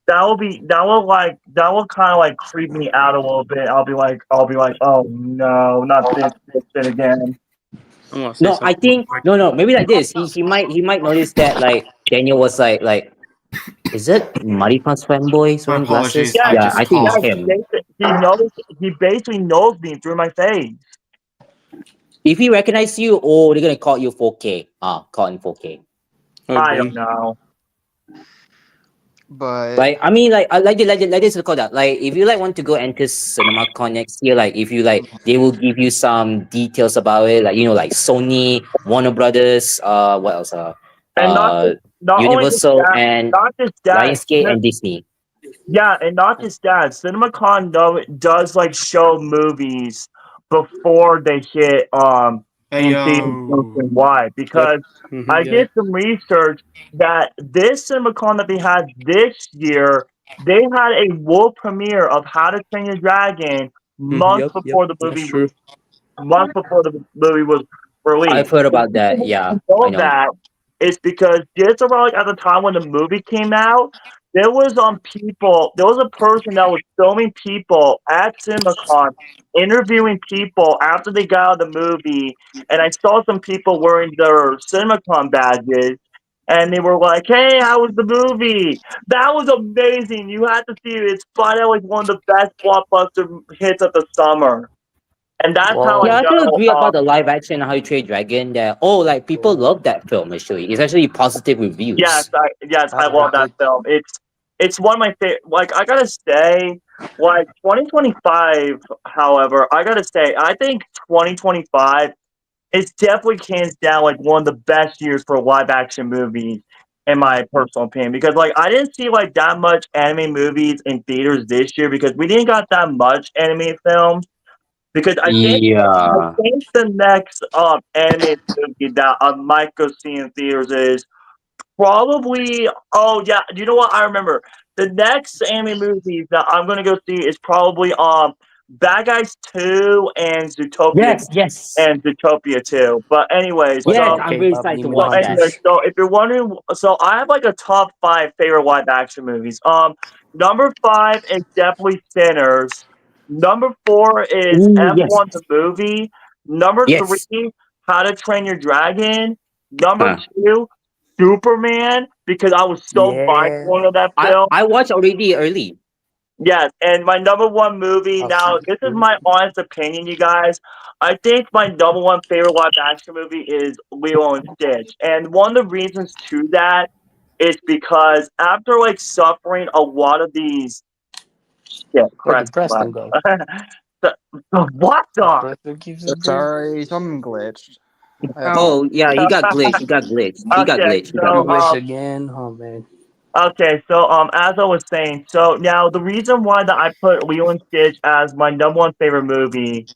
that will kind of like creep me out a little bit. I'll be like, oh no, not this shit again. No, I think no, maybe like this. He might notice that like Daniel was like is it Muddy Pants fanboy wearing glasses? apologies. I Yeah, just I think it's coughed. him. He basically knows me through my face. If he recognize you, oh, they're gonna call you 4K. Call in 4K. I don't know. But Like I mean, like this Dakota. Like if you like want to go enter CinemaCon next year, like if you like, they will give you some details about it. Like like Sony, Warner Brothers, what else? And not Universal and not just that. Lionsgate and Disney. Yeah, and not just that. CinemaCon does like show movies before they hit in theaters nationwide, because I did some research that this CinemaCon that they had this year, they had a world premiere of How to Train Your Dragon months before the movie was released. I've heard about that. Yeah, I know. That is because just around like at the time when the movie came out, there was a person that was filming people at CinemaCon, interviewing people after they got out of the movie, and I saw some people wearing their CinemaCon badges, and they were like, "Hey, how was the movie? That was amazing. You had to see it. It's probably like one of the best blockbuster hits of the summer." And that's how Yeah, I I actually know. agree about the live action How You Train Dragon. That like people love that film. Actually, it's actually positive reviews. Yes, I love that film. It's one of my favorite. Like I gotta say, like 2025. However, I gotta say, I think 2025 is definitely hands down like one of the best years for live action movies, in my personal opinion. Because like I didn't see like that much anime movies in theaters this year because we didn't got that much anime films. Because I think the next anime movie that I might go see in theaters is probably, oh yeah, you know what? I remember the next anime movie that I'm gonna go see is probably Bad Guys 2 and Zootopia. Yes. And Zootopia 2. But anyways, yes, I'm very excited to watch that. so if you're wondering, so I have like a top 5 favorite live action movies. Number 5 is definitely Sinners. Number 4 is F1 the movie. Number 3, How to Train Your Dragon. Number 2, Superman, because I was so bipolar of that film. I watched already early. Yes, and my number one movie. Now, this is my honest opinion, you guys. I think my number one favorite live action movie is Lilo and Stitch, and one of the reasons to that is because after like suffering a lot of these, yeah, correct. Preston go. What the? Preston keeps it Sorry, something glitched. Oh yeah, he got glitched. He got glitched. He got Okay, glitched. He got so glitched. again. Oh man. Okay, so as I was saying, so now the reason why that I put Lilo and Stitch as my number one favorite movie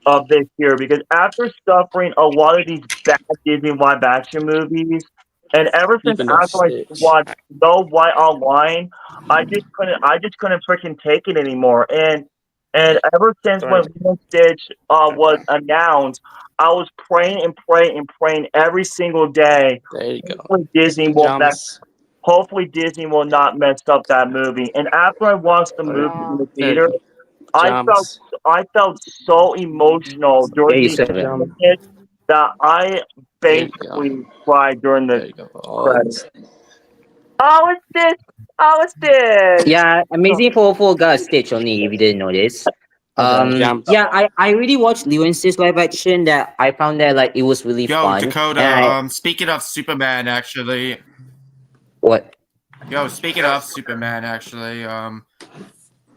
of this year, because after suffering a lot of these bad Disney live action movies, and ever since Even though after I Stitch. watched Snow White Online, I just couldn't freaking take it anymore. And ever since when Lilo and Stitch was announced, I was praying and praying and praying every single day. There you go. Hopefully Disney will not mess up that movie. And after I watched the movie in the theater, I felt so emotional during the experience that I basically cried during the credits. Oh, it's this. Oh, it's this. Yeah, Amazing 404 got a Stitch only. If you didn't know this. Yeah, I really watched Lilo and Stitch live action. That I found that like it was really fun. Dakota, speaking of Superman, actually. What? Yo, speaking of Superman, actually,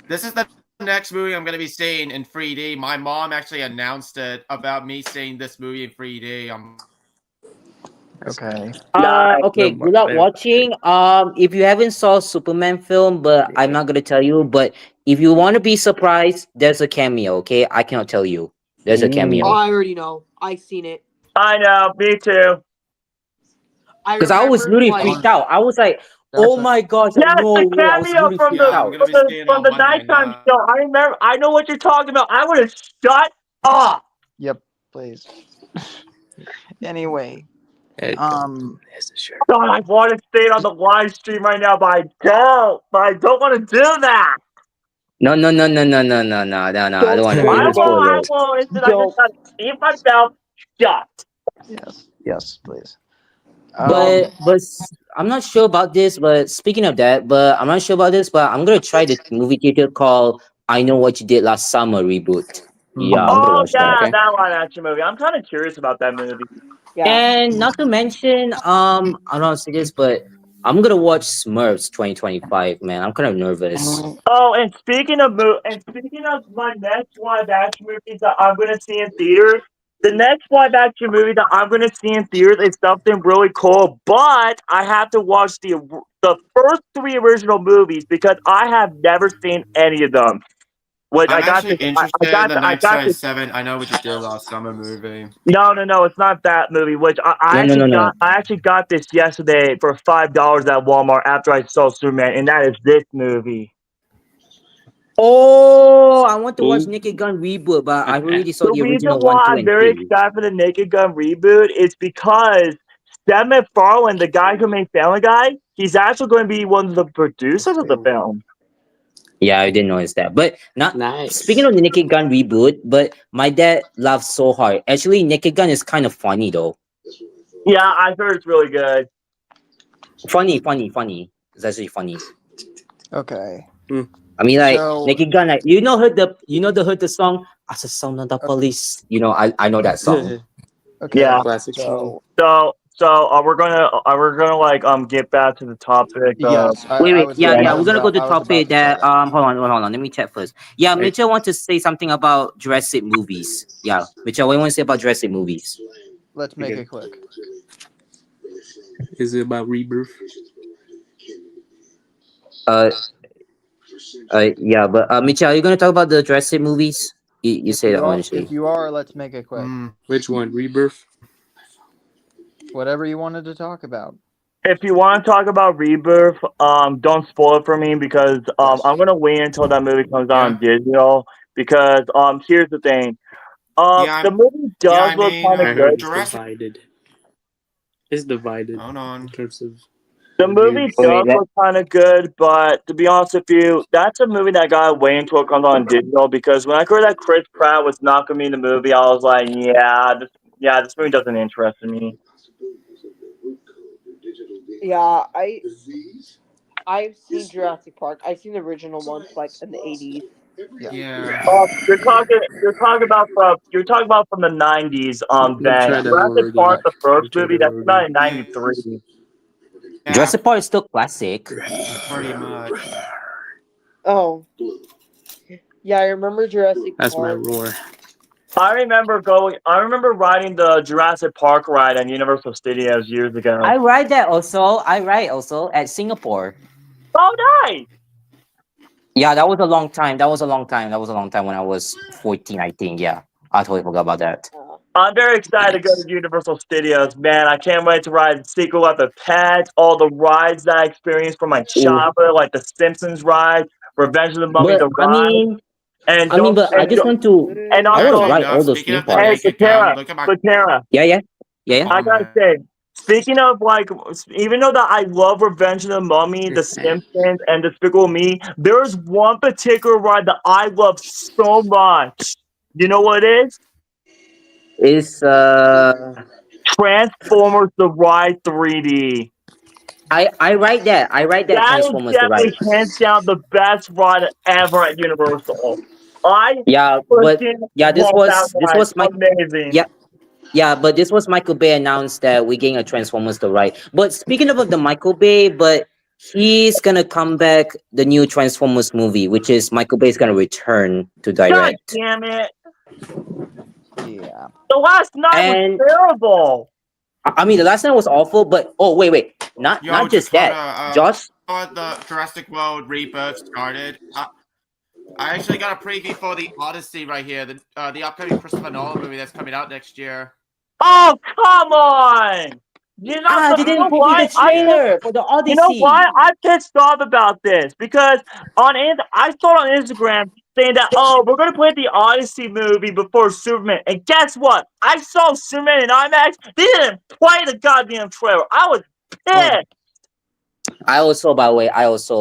this is the next movie I'm gonna be seeing in 3D. My mom actually announced it about me seeing this movie in 3D. Okay. Okay. Without watching, if you haven't saw Superman film, but I'm not gonna tell you. But if you want to be surprised, there's a cameo. Okay, I cannot tell you. There's a cameo. Oh, I already know. I've seen it. I know. Me too. Because I was really freaked out. I was like, "Oh my gosh!" Yes, no the way. I was cameo really from freaked out. the nighttime show. I remember. I know what you're talking about. I would have shut up. Yep, please. Anyway, God, I want to stay on the live stream right now, but I don't. But I don't want to do that. No. I don't want to ruin the I spoilers. won't. Instead, I just gotta keep myself shut. Yes, please. But I'm not sure about this. But speaking of that, I'm not sure about this. But I'm gonna try the movie theater called "I Know What You Did Last Summer" reboot. Yeah, I'm gonna watch that. That live action movie. I'm kind of curious about that movie. And not to mention, I don't know say this, but I'm gonna watch Smurfs 2025. Man, I'm kind of nervous. Oh, and speaking of my next live action movies that I'm gonna see in theaters, the next live action movie that I'm gonna see in theaters is something really cool. But I have to watch the first 3 original movies because I have never seen any of them. Which I'm I got actually this. interested I got in the I got this. 977. I know what you did last summer movie. No, it's not that movie. Which I actually got this yesterday for $5 at Walmart after I saw Superman, and that is this movie. Oh, I want to watch Naked Gun reboot, but I already saw the original reason why 1, 2, I'm and very 3. excited for the Naked Gun reboot is because Seth MacFarlane, the guy who made Family Guy, he's actually going to be one of the producers of the film. Yeah, I didn't notice that. But not speaking of the Naked Gun reboot, but my dad laughed so hard. Actually, Naked Gun is kind of funny though. Yeah, I heard it's really good. Funny. It's actually funny. Okay. I mean, like Naked Gun, like you know the song "As a Sound of the Police." You know, I know that song. Okay. Yeah. Classic So we're gonna like get back to the topic. Yes. Wait. Yeah. We're gonna go to the topic that hold on. Let me check first. Yeah, Mitchell wants to say something about Jurassic movies. Yeah, Mitchell, what do you want to say about Jurassic movies? Let's make it quick. Is it about rebirth? Yeah, but Mitchell, are you gonna talk about the Jurassic movies? You say that honestly. If you are, let's make it quick. Which one? Rebirth? Whatever you wanted to talk about. If you want to talk about Rebirth, don't spoil it for me because I'm gonna wait until that movie comes out on digital. Because here's the thing, the movie does look kind of good. It's divided. Hold on. In terms of the movie does look kind of good, but to be honest with you, that's a movie that I gotta wait until it comes out on digital. Because when I heard that Chris Pratt was not gonna be in the movie, I was like, this movie doesn't interest me. Yeah, I've seen Jurassic Park. I've seen the original ones, like in the 80s. Yeah. You're talking about from the 90s. We Ben, tried that one Jurassic already. Park, the first We tried movie, that that's already. about in '93. Yeah, Jurassic Park is still classic. pretty much. Oh. Yeah, I remember Jurassic That's my Park. roar. I remember riding the Jurassic Park ride at Universal Studios years ago. I ride that also. I ride also at Singapore. Oh, nice! Yeah, that was a long time. That was a long time when I was 14, I think. Yeah, I totally forgot about that. I'm very excited to go to Universal Studios, man. I can't wait to ride the sequel of the Pets, all the rides that I experienced from my childhood, like the Simpsons ride, Revenge of the Mummy, But the ride. I just want to. And I want also, to ride all those speaking theme of the parks. bank account, look at my. Patera, Yeah. I gotta say, speaking of like, even though that I love Revenge of the Mummy, The Simpsons, and Despicable Me, there's one particular ride that I love so much. You know what it is? It's Transformers the Ride 3D. I ride that. I ride that That is Transformers the ride. definitely hands down the best ride ever at Universal. Yeah, but yeah, this was my amazing. Yeah, but this was Michael Bay announced that we're getting a Transformers the ride. But speaking of the Michael Bay, but he's gonna come back the new Transformers movie, which is Michael Bay's gonna return to God direct. damn it! Yeah. The last night was terrible. I mean, the last night was awful, but wait, not just that, Josh. The Jurassic World rebirth started. I actually got a preview for the Odyssey right here, the upcoming Christopher Nolan movie that's coming out next year. Oh, come on! They didn't put me the trailer for the Odyssey. You know why? I'm pissed off about this because I saw on Instagram saying that, oh, we're going to play the Odyssey movie before Superman. And guess what? I saw Superman in IMAX. They didn't play the goddamn trailer. I was pissed. I also, by the way,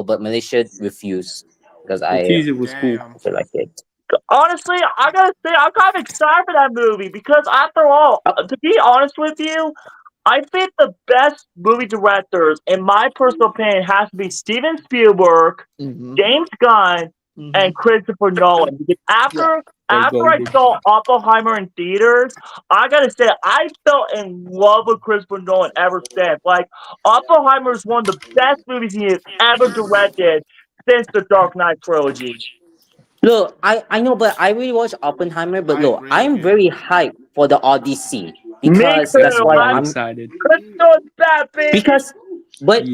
but Malaysia refused because The teaser was cool. I feel like it. Honestly, I gotta say, I'm kind of excited for that movie because, after all, to be honest with you, I think the best movie directors, in my personal opinion, has to be Steven Spielberg, James Gunn, and Christopher Nolan. Because after I saw Oppenheimer in theaters, I gotta say, I fell in love with Christopher Nolan ever since. Like, Oppenheimer is one of the best movies he has ever directed since the Dark Knight trilogy. Look, I know, but I really watched Oppenheimer. But look, I'm very hyped for the Odyssey because that's why I'm excited. Because, but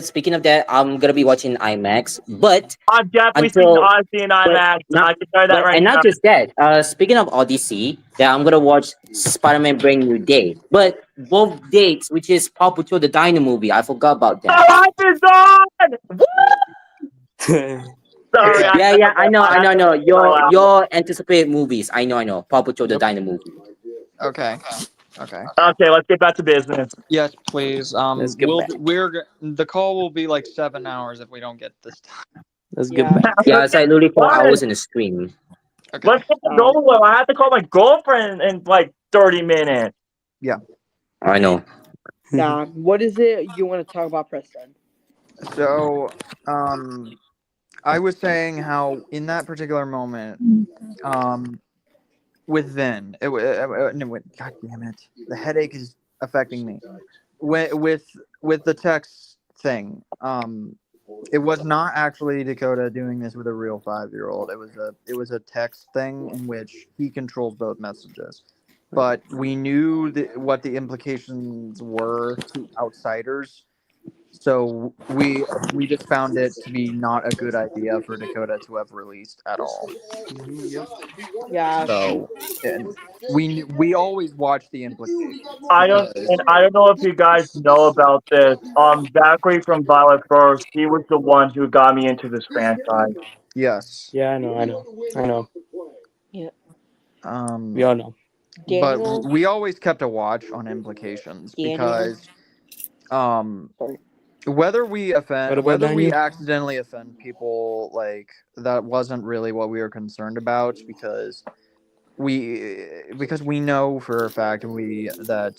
speaking of that, I'm gonna be watching IMAX. But I'm definitely seeing Odyssey in IMAX. I can tell you that right and now. not just that. Speaking of Odyssey, I'm gonna watch Spider-Man: Brand New Day. But both dates, which is Paw Patrol the Dino movie, I forgot about that. The hype is on! Sorry. Yeah, I know. Your anticipated movies. I know. Paw Patrol the Dino movie. Okay, let's get back to business. Yes, please. Let's get back. The call will be like 7 hours if we don't get this time. Let's get back. Yeah, it's like literally 4 hours in the stream. Okay. Let's get the goal. I have to call my girlfriend in like 30 minutes. Yeah. I know. Nah, what is it you want to talk about, Preston? So, I was saying how in that particular moment, with Vin, God damn it, the headache is affecting me. With the text thing, it was not actually Dakota doing this with a real 5-year-old. It was a text thing in which he controls both messages. But we knew what the implications were to outsiders. So we just found it to be not a good idea for Dakota to have released at all. Yeah. So we always watch the implications. I don't know if you guys know about this. Zachary from Violet First, he was the one who got me into this franchise. Yes. Yeah, I know. Yeah. We all know. But we always kept a watch on implications because whether we accidentally offend people, like, that wasn't really what we were concerned about, because because we know for a fact that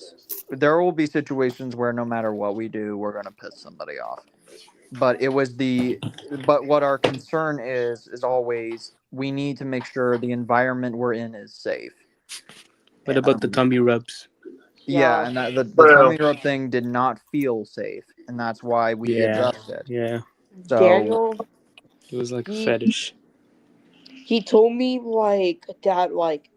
there will be situations where no matter what we do, we're gonna piss somebody off. But what our concern is always we need to make sure the environment we're in is safe. What about the tummy rubs? Yeah, and that the tummy rub thing did not feel safe, and that's why we Yeah, addressed it. yeah. So Daniel, It was like a he fetish. he told me like that like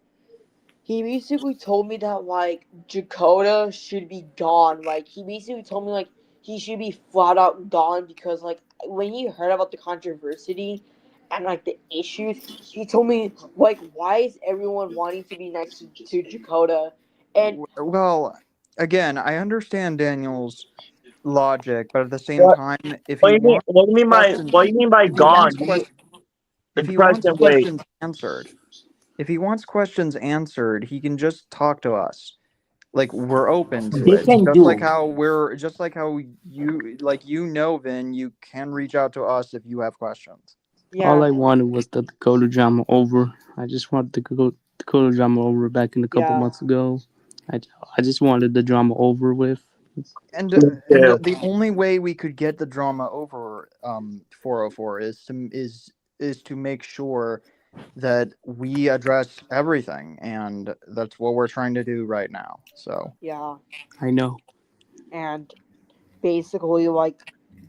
he basically told me that like Dakota should be gone. Like he basically told me like he should be flat out gone because like when he heard about the controversy and like the issues, he told me like why is everyone wanting to be next to Dakota? And well, again, I understand Daniel's logic, but at the same What? time, if What he do you mean? wants What do you mean by? questions, What do you mean by if he gone? wants questions, if he wants Present. Wait. questions answered, if he wants questions answered, he can just talk to us. Like we're open to They it. can do. Just like how Vin, you can reach out to us if you have questions. All yeah, I wanted was the Dakota drama over. I just wanted the Dakota drama over back in a couple yeah, months ago. I just wanted the drama over with. And Yeah. the only way we could get the drama over 404 is to make sure that we address everything, and that's what we're trying to do right now. So yeah. I know. And basically like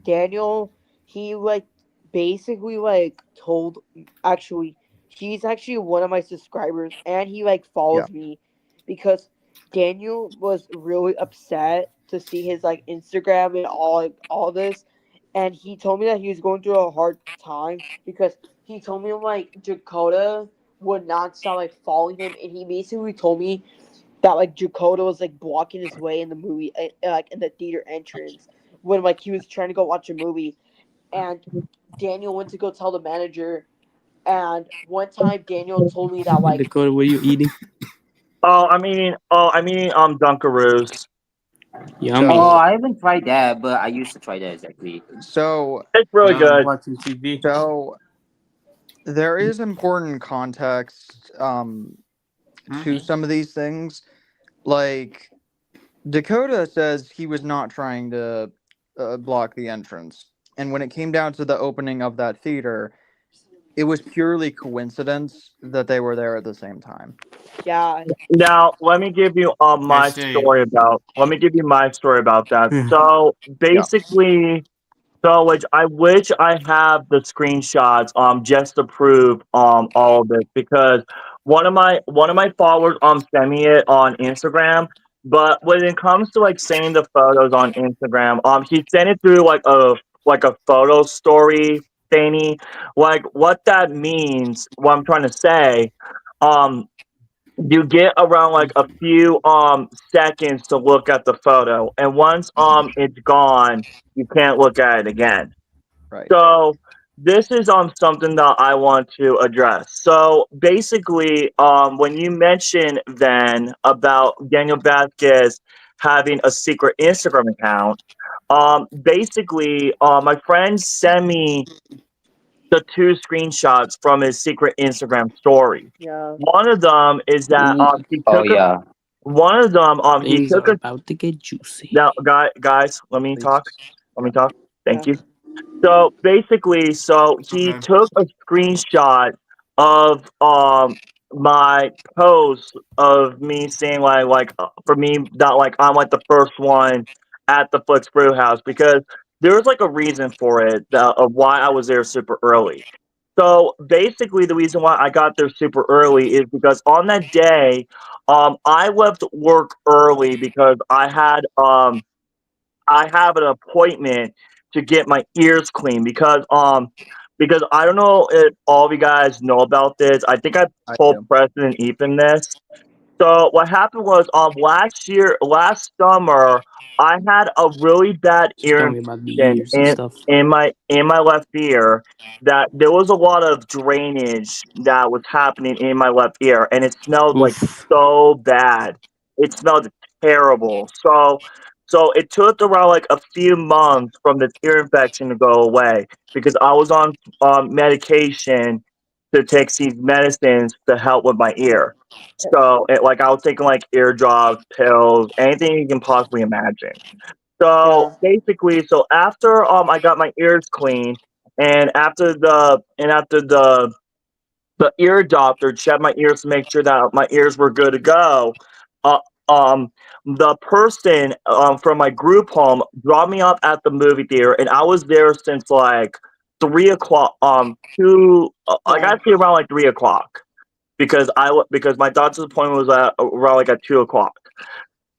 Daniel, he like basically like told actually he's actually one of my subscribers and he like yeah, follows me because Daniel was really upset to see his like Instagram and all this and he told me that he was going through a hard time because he told me like Dakota would not stop like following him and he basically told me that like Dakota was like blocking his way in the movie, like in the theater entrance when like he was trying to go watch a movie, and Daniel went to go tell the manager, and one time Daniel told me that like Dakota, what are you eating? Dunkaroos. Yummy. Oh, so I haven't tried that, but I used to try that exactly. so It's really No, I'm good. watching TV. so there is important context to some of these things. Like Dakota says he was not trying to block the entrance, and when it came down to the opening of that theater, it was purely coincidence that they were there at the same time. yeah, Now, let me give you I my see. story about. Let me give you my story about that. Hmm. So Yeah. basically, which I wish I have the screenshots just to prove all of this because one of my followers sent me it on Instagram. But when it comes to like saying the photos on Instagram, he sent it through like a photo story thingy. Like what that means, what I'm trying to say, um you get around like a few seconds to look at the photo, and once it's gone, you can't look at it again. Right. So this is something that I want to address. So basically, when you mentioned then about Daniel Vasquez having a secret Instagram account, basically, my friend sent me the two screenshots from his secret Instagram story. yeah, One of them is that he Oh took a yeah. one of them he Things took are a about to get juicy. now guys, let me Please. talk. Let me talk. Thank yeah, you. So basically, he Okay. took a screenshot of my post of me saying for me that like I'm like the first one at the Flicks Brew House because there was like a reason for it of why I was there super early. So basically, the reason why I got there super early is because on that day, I left work early because I have an appointment to get my ears cleaned because I don't know if all of you guys know about this. I think I I told do. Preston and Ethan this. So what happened was last summer, I had a really bad She ear told me about the infection ears and stuff. in my left ear. That there was a lot of drainage that was happening in my left ear, and it smelled like Oof. so bad. It smelled terrible. So it took around like a few months from this ear infection to go away because I was on medication to take these medicines to help with my ear. So like I was taking like ear drops, pills, anything you can possibly imagine. So Yeah. basically, so after I got my ears clean, and after the ear doctor checked my ears to make sure that my ears were good to go. Uh, the person from my group home dropped me off at the movie theater, and I was there since like 3 o'clock. I got to around like 3 o'clock because my doctor's appointment was at around like at 2 o'clock.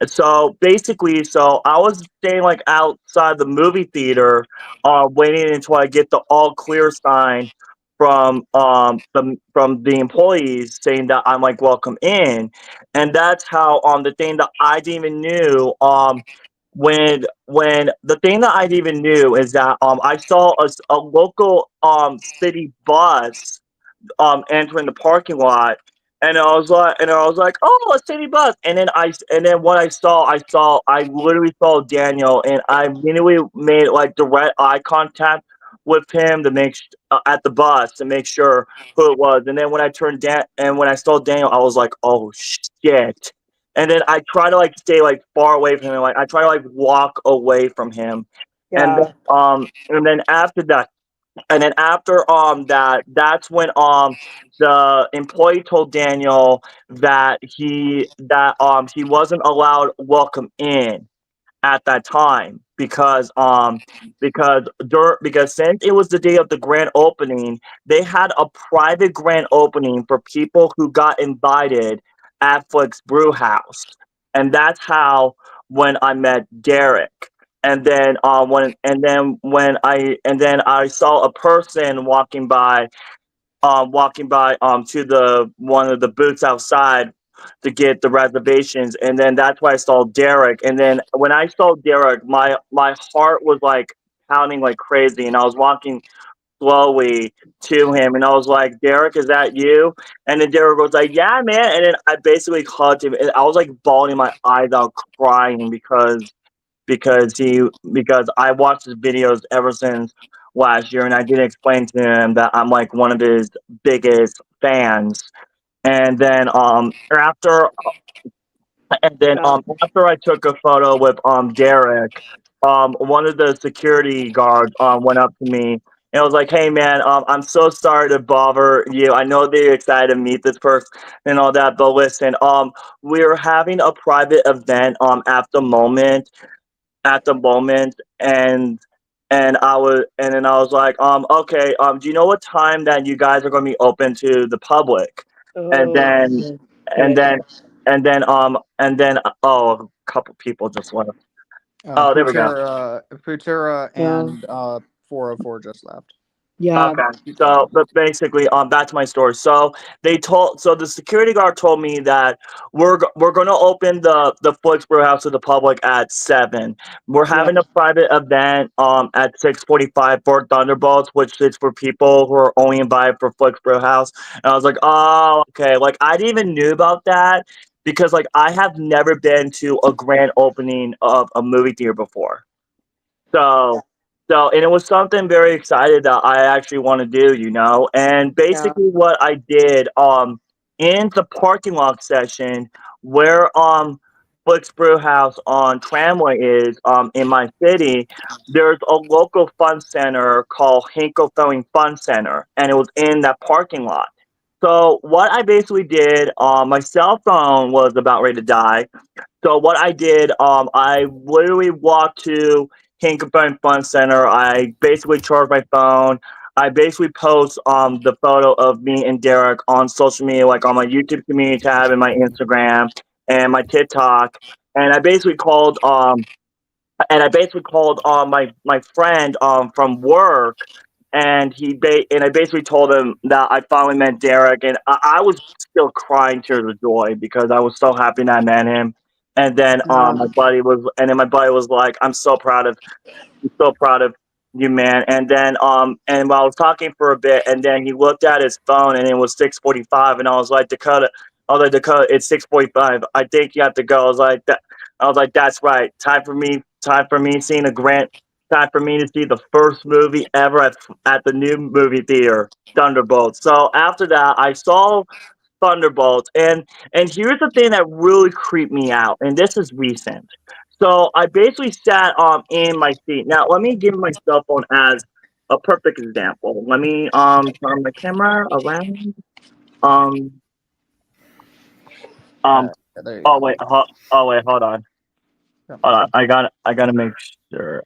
So basically, so I was staying like outside the movie theater, waiting until I get the all clear sign from the employees saying that I'm like welcome in, and that's how the thing that I didn't even knew when the thing that I didn't even knew is that I saw a local city bus entering the parking lot, and I was like, oh, a city bus. And then what I literally saw Daniel, and I immediately made like direct eye contact with him to at the bus to make sure who it was. And then when I saw Daniel, I was like, oh shit. And then I try to like stay like far away from him, like I try to like walk away from him, Yeah. and then after that. And then after that's when the employee told Daniel that he wasn't allowed welcome in at that time because since it was the day of the grand opening, they had a private grand opening for people who got invited at Flick's Brew House, and that's how when I met Derek. And then when I saw a person walking by to the one of the booths outside to get the reservations, and then that's why I saw Derek. And then when I saw Derek, my heart was like pounding like crazy, and I was walking slowly to him, and I was like, Derek, is that you? And then Derek was like, yeah, man. And then I basically hugged him, and I was like bawling my eyes out, crying because I watched his videos ever since last year, and I did explain to him that I'm like one of his biggest fans. And then after I took a photo with Derek, one of the security guards went up to me and was like, "Hey man, I'm so sorry to bother you. I know that you're excited to meet this person and all that, but listen, we're having a private event at the moment, and then I was like, okay, do you know what time that you guys are going to be open to the public? And then and then and then a couple people just left. Oh, there we go. Futura and 404 just left. Yeah. Okay, so but basically, that's my story. So the security guard told me that we're gonna open the Flicks Brew House to the public at 7. We're having a private event at 6:45 for Thunderbolts, which is for people who are only invited for Flicks Brew House. And I was like, oh, okay. Like I didn't even knew about that because like I have never been to a grand opening of a movie theater before. So, and it was something very excited that I actually want to do, And basically, what I did, in the parking lot session where Flick's Brew House on Tramway is, in my city, there's a local fun center called Hinkle Throwing Fun Center, and it was in that parking lot. So what I basically did, my cell phone was about ready to die. So what I did, I literally walked to Hinkenburn Fun Center. I basically charged my phone. I basically post the photo of me and Derek on social media, like on my YouTube community tab and my Instagram and my TikTok. And I basically called my friend from work, and I basically told him that I finally met Derek, and I was still crying tears of joy because I was so happy that I met him. And then my buddy was like, I'm so proud of you, man. And then and while I was talking for a bit, and then he looked at his phone, and it was 6:45, and I was like, Dakota, it's 6:45. I think you have to go. I was like, that's right. Time for me seeing a grand time for me to see the first movie ever at the new movie theater, Thunderbolts. So after that, I saw Thunderbolts, and here's the thing that really creeped me out, and this is recent. So I basically sat in my seat. Now let me give my cell phone as a perfect example. Let me turn my camera around. Um There you oh go. wait, hold on. I gotta make sure.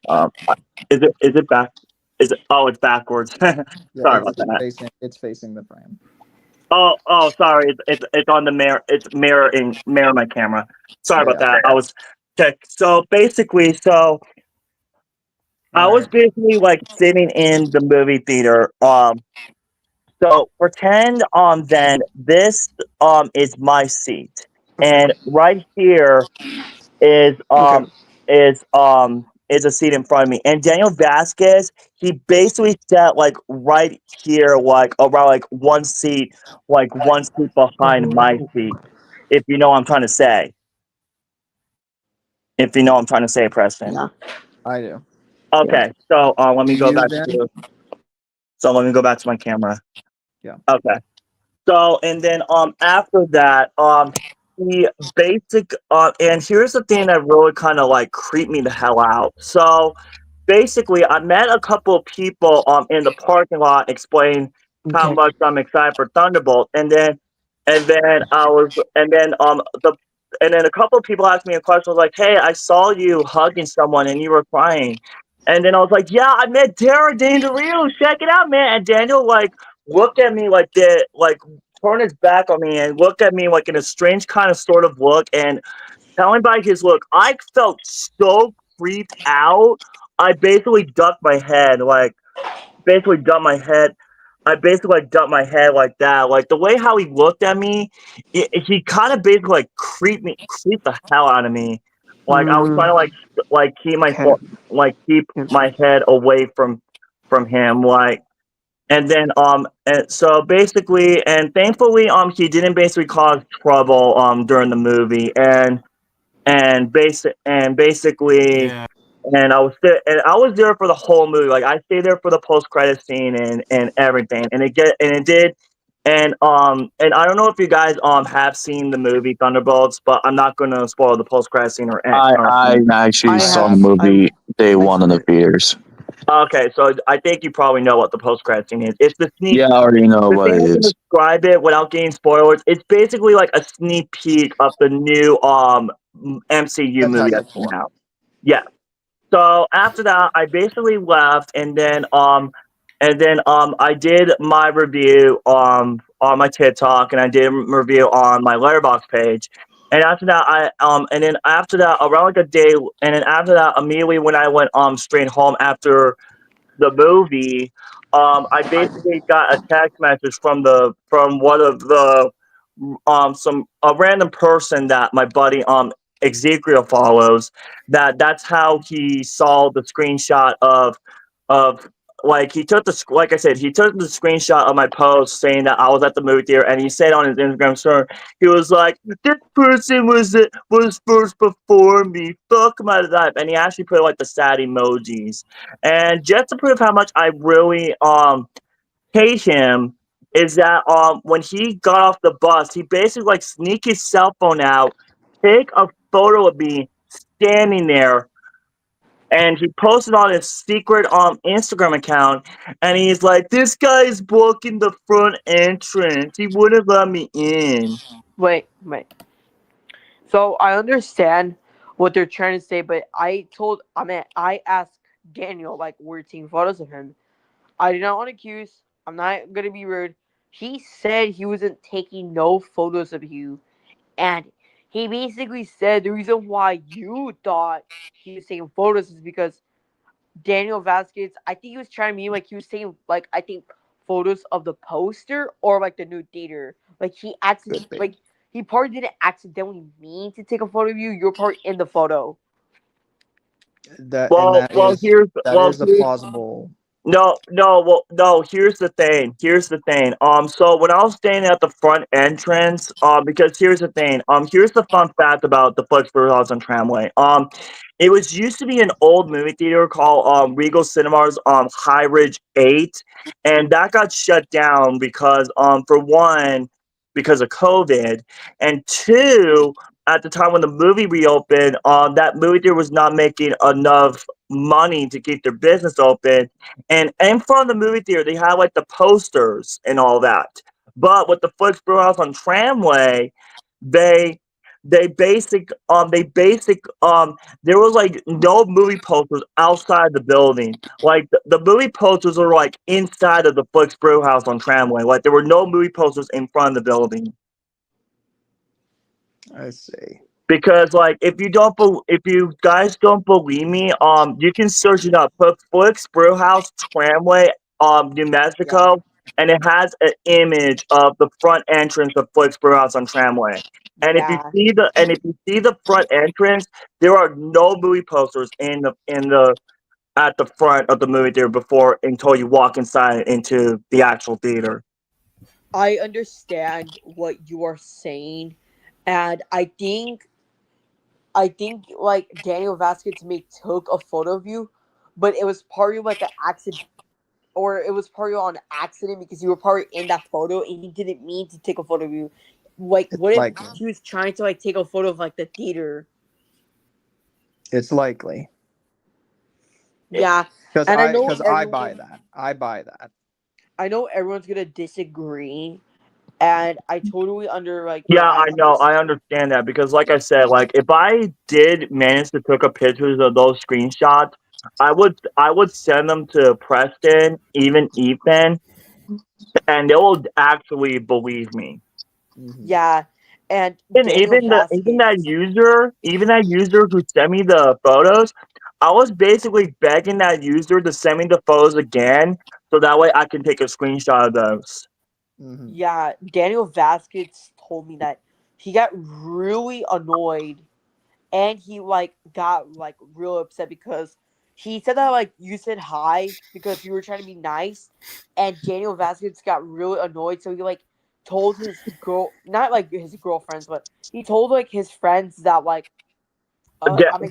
Is it back? Is it? Oh, it's backwards. Sorry about that. It's facing the frame. Oh, sorry. It's on the mirror. It's mirror my camera. Sorry about that. I was check. So basically, I was basically like sitting in the movie theater. So pretend then this is my seat, and right here is is a seat in front of me. And Daniel Vasquez, he basically sat like right here, like around like one seat behind my seat. If you know what I'm trying to say. If you know what I'm trying to say, Preston. Yeah. I do. Okay, so let me go back Dan? to let me go back to my camera. Yeah. Okay. So and then after that the basic and here's the thing that really kind of like creeped me the hell out. So basically I met a couple of people in the parking lot explaining how much I'm excited for Thunderbolt, and then I was and then a couple of people asked me a question, was like, hey, I saw you hugging someone and you were crying. And then I was like, yeah, I met Daniel Real, check it out, man. And Daniel like looked at me like that, like turned his back on me and looked at me like in a strange kind of sort of look. And telling by his look, I felt so creeped out. I basically ducked my head, basically ducked my head. I basically ducked my head like that. Like the way how he looked at me, he kind of basically like creeped the hell out of me. Like I was trying to keep my head away from him. Like and then and so basically and thankfully he didn't basically cause trouble during the movie basically Yeah. and I was there for the whole movie. Like I stayed there for the post credit scene and everything. And it did and I don't know if you guys have seen the movie Thunderbolts, but I'm not gonna spoil the post credit scene or I actually saw the movie day one in the theaters. Okay, so I think you probably know what the post credit scene is. It's the sneak. Yeah, I already know The what thing it I can is. describe it without getting spoilers. It's basically like a sneak peek of the new MCU movie that's coming out. Yeah. So after that, I basically left, and then I did my review on my TikTok, and I did a review on my Letterboxd page. And after that, around like a day, and then after that, immediately when I went straight home after the movie, I basically got a text message from one of the a random person that my buddy Ezekiel follows. That's how he saw the screenshot of like he took like I said, he took the screenshot of my post saying that I was at the movie theater, and he said on his Instagram story, he was like, "This person was first before me. Fuck my life," and he actually put like the sad emojis. And just to prove how much I really hate him is that when he got off the bus, he basically like sneak his cell phone out, take a photo of me standing there, and he posted on his secret Instagram account, and he's like, "This guy is blocking the front entrance. He wouldn't let me in." Wait. So I understand what they're trying to say, but I asked Daniel, like, we're taking photos of him. I did not want to accuse. I'm not gonna be rude. He said he wasn't taking no photos of you, and he basically said the reason why you thought he was taking photos is because Daniel Vasquez. I think he was trying to mean like he was taking like I think photos of the poster or like the new theater. Like he probably didn't accidentally mean to take a photo of you. You're probably in the photo. That Here's a plausible. No. Here's the thing. So when I was standing at the front entrance, because here's the thing. Here's the fun fact about the Flex 3000 tramway. It was used to be an old movie theater called Regal Cinemas High Ridge 8, and that got shut down because for one, because of COVID, and two, at the time when the movie reopened, that movie theater was not making enough money to keep their business open. And in front of the movie theater, they had like the posters and all that. But with the Flicks Brew House on Tramway, they they basic there was like no movie posters outside the building. Like the movie posters were like inside of the Flicks Brew House on Tramway. Like there were no movie posters in front of the building. I see. Because like if you guys don't believe me, you can search it up. Put Flicks Brew House Tramway, New Mexico, and it has an image of the front entrance of Flicks Brew House on Tramway. And if you see the front entrance, there are no movie posters in the at the front of the movie theater before until you walk inside into the actual theater. I understand what you are saying, and I think like Daniel Vasquez may took a photo of you, but it was probably like an accident, or it was probably on accident because you were probably in that photo and he didn't mean to take a photo of you. Like, what if he was trying to like take a photo of like the theater? It's likely. Yeah, Because and I buy that. I buy that. I know everyone's gonna disagree, and I totally Yeah, I know. I understand that because, like I said, like if I did manage to take a pictures of those screenshots, I would send them to Preston, even Ethan, and they will actually believe me. Yeah, and Even that user who sent me the photos, I was basically begging that user to send me the photos again, so that way I can take a screenshot of those. Yeah, Daniel Vasquez told me that he got really annoyed, and he got real upset because he said that you said hi because you were trying to be nice, and Daniel Vasquez got really annoyed, so he told his not his girlfriends, but he told his friends that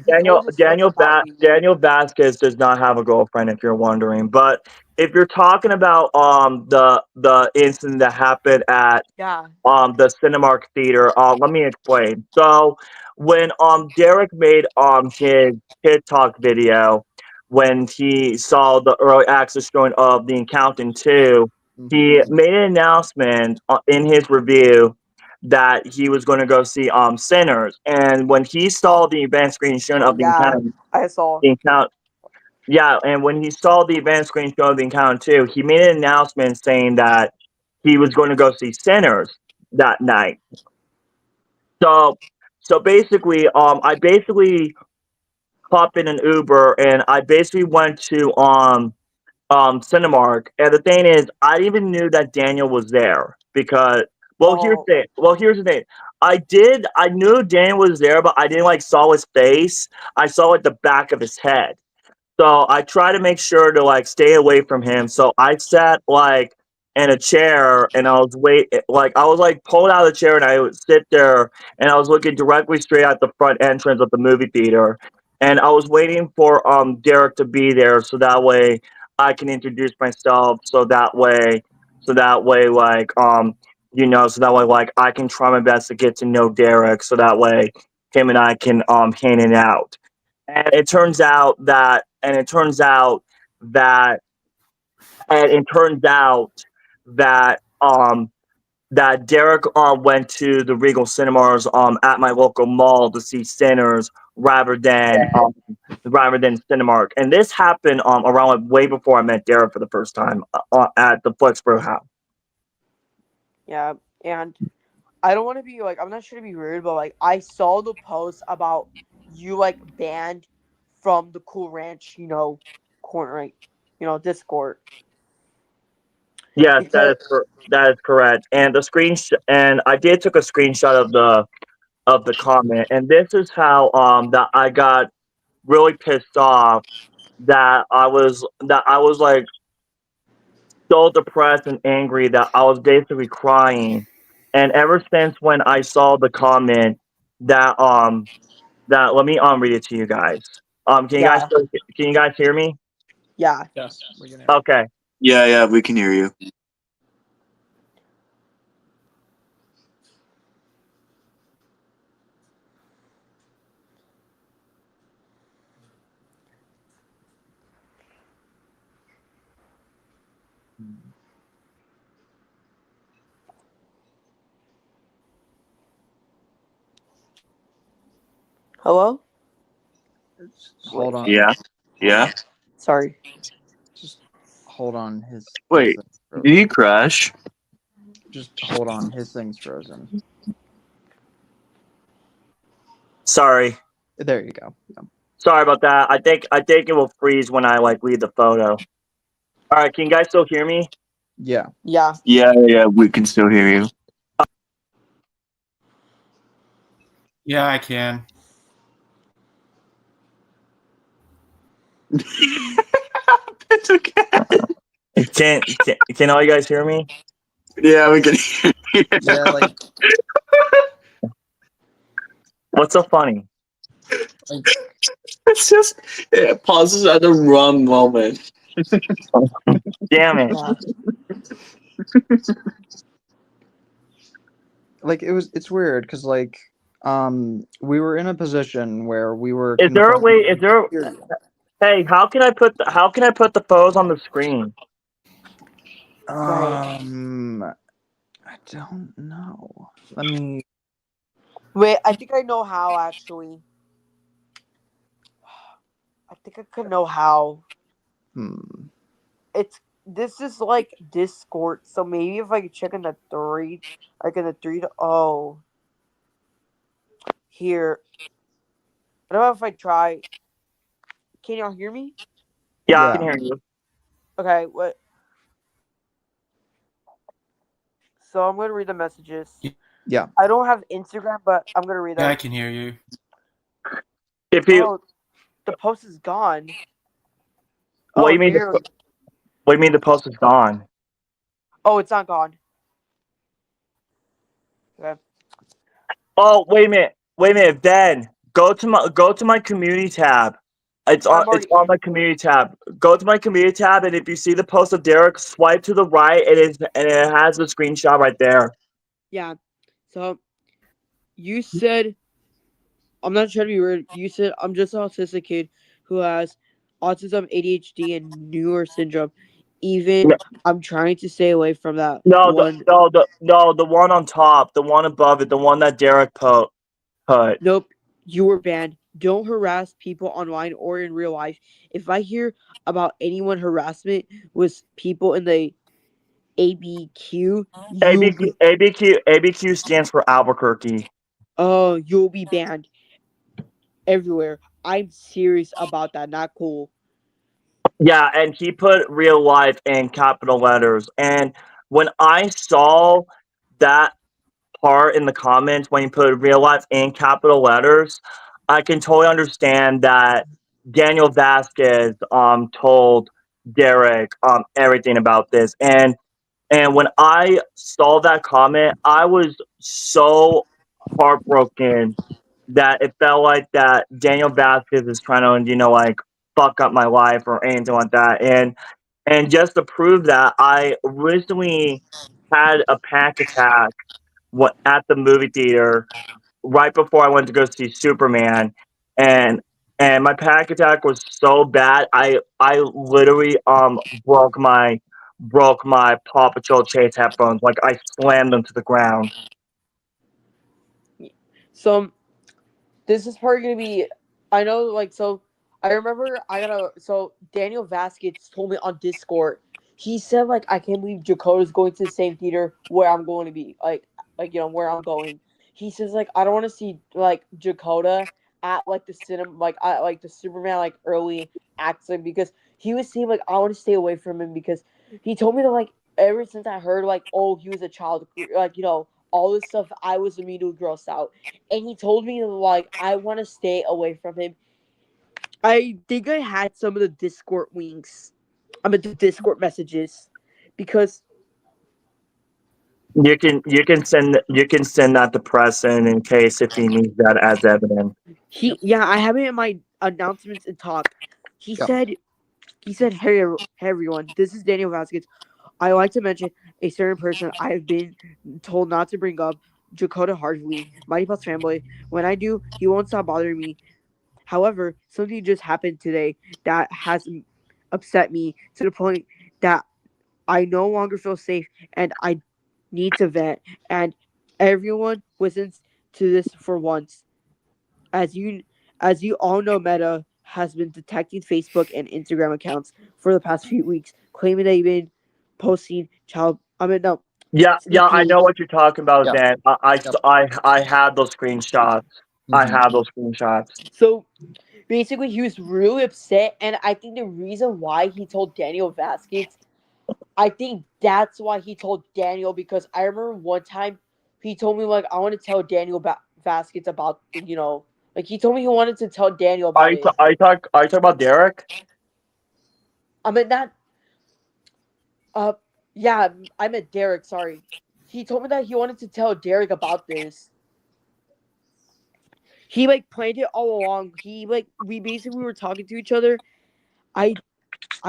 Daniel Vasquez does not have a girlfriend, if you're wondering. But if you're talking about the incident that happened at the Cinemark Theater, let me explain. So when Derek made his TikTok video when he saw the early access showing of The Accountant 2, he made an announcement in his review that he was going to go see Sinners, and when he saw the event screen shown of I saw and when he saw the event screen show of The Accountant 2, he made an announcement saying that he was going to go see Sinners that night. So basically, I basically hopped in an Uber and I basically went to Cinemark, and the thing is, I even knew that Daniel was there because here's the thing. I knew Daniel was there, but I didn't saw his face. I saw the back of his head. So I try to make sure to stay away from him. So I sat in a chair and I was pulled out of the chair and I would sit there and I was looking directly straight at the front entrance of the movie theater. And I was waiting for Derek to be there so that way I can introduce myself so that way I can try my best to get to know Derek so that way him and I can hang it out. And it turns out that that Derek went to the Regal Cinemas at my local mall to see Sinners rather than Cinemark. And this happened around way before I met Derek for the first time at the Flicks Brew House. Yeah, and I don't want to be I'm not sure to be rude, but I saw the post about you banned from the Cool Ranch, corner, Discord. Yes, that is correct. And and I did took a screenshot of the comment, and this is how that I got really pissed off that I was so depressed and angry that I was basically crying. And ever since when I saw the comment that that. Let me read it to you guys. Yeah. Can you guys hear me? Yeah. Yes, we can hear. Okay. Yeah, we can hear you. Hello? Hold on. Yeah. Sorry. Just hold on. His Wait, thing's did he crash? Just hold on. His thing's frozen. Sorry. There you go. Sorry about that. I think it will freeze when I leave the photo. All right. Can you guys still hear me? Yeah. Yeah. Yeah, we can still hear you. Yeah, I can. It's okay. Can all you guys hear me? Yeah, we can hear you. Yeah, like What's so funny? It's just it pauses at the wrong moment. Damn it. Yeah. like it's weird because like we were in a position where we were Is there a way? Is there? confronted- Hey, how can I put the photos on the screen? I don't know. Let me Wait, I think I know how actually. I think I could know how. This is like Discord, so maybe if I could check in the 3, like in the 3 to here. What about if I try? Can y'all hear me? Yeah, I can hear you. Okay, what? So I'm gonna read the messages. Yeah. I don't have Instagram, but I'm gonna read them. Yeah, I can hear you. If you, the post is gone. what do you mean? What do you mean the post is gone? Oh, it's not gone. Okay. Oh, wait a minute. Ben, go to my community tab. It's on my community tab. Go to my community tab, and if you see the post of Derek, swipe to the right, and it has the screenshot right there. Yeah. So you said, I'm not trying to be rude. You said I'm just an autistic kid who has autism, ADHD, and Newer syndrome. Even I'm trying to stay away from that one. The one on top, the one above it, the one that Derek put. Nope, you were banned. Don't harass people online or in real life. If I hear about anyone harassment with people in the ABQ, ABQ stands for Albuquerque. Oh, you'll be banned everywhere. I'm serious about that. Not cool. Yeah, and he put real life in capital letters. And when I saw that part in the comments, when he put real life in capital letters, I can totally understand that Daniel Vasquez told Derek everything about this. And when I saw that comment, I was so heartbroken that it felt like that Daniel Vasquez is trying to, like fuck up my life or anything like that. And just to prove that, I recently had a panic attack at the movie theater right before I went to go see Superman, and my panic attack was so bad, I literally broke my Paw Patrol Chase headphones. Like I slammed them to the ground. So this is probably gonna be. I know, like, so I remember so Daniel Vasquez told me on Discord. He said, like, I can't believe Dakota's going to the same theater where I'm going to be, like where I'm going. He says, like, I don't want to see like Dakota at like the cinema, like the Superman like early accident, because he was saying like I want to stay away from him, because he told me that like ever since I heard like, oh, he was a child, like, all this stuff, I was immediately grossed out. And he told me, like, I want to stay away from him. I think I had some of the Discord winks. I mean, the Discord messages. Because You can send that to Preston in case if he needs that as evidence. I have it in my announcements and talk. He said, hey everyone, this is Daniel Vasquez. I like to mention a certain person I have been told not to bring up, Dakota Hartley, Mighty Puff's fanboy. When I do, he won't stop bothering me. However, something just happened today that has upset me to the point that I no longer feel safe and I need to vent. And everyone listens to this for once. As you all know, Meta has been detecting Facebook and Instagram accounts for the past few weeks, claiming they've been posting Yeah, I know what you're talking about, Yeah. Dan. I had those screenshots. I have those screenshots. So basically, he was really upset, and I think the reason why he told Daniel Vasquez, I think that's why he told Daniel, because I remember one time he told me like I want to tell Daniel Vasquez about like he told me he wanted to tell Daniel about it. Are you talking about Derek? I mean that. Yeah, I meant Derek. Sorry, he told me that he wanted to tell Derek about this. He like planned it all along. We basically were talking to each other. I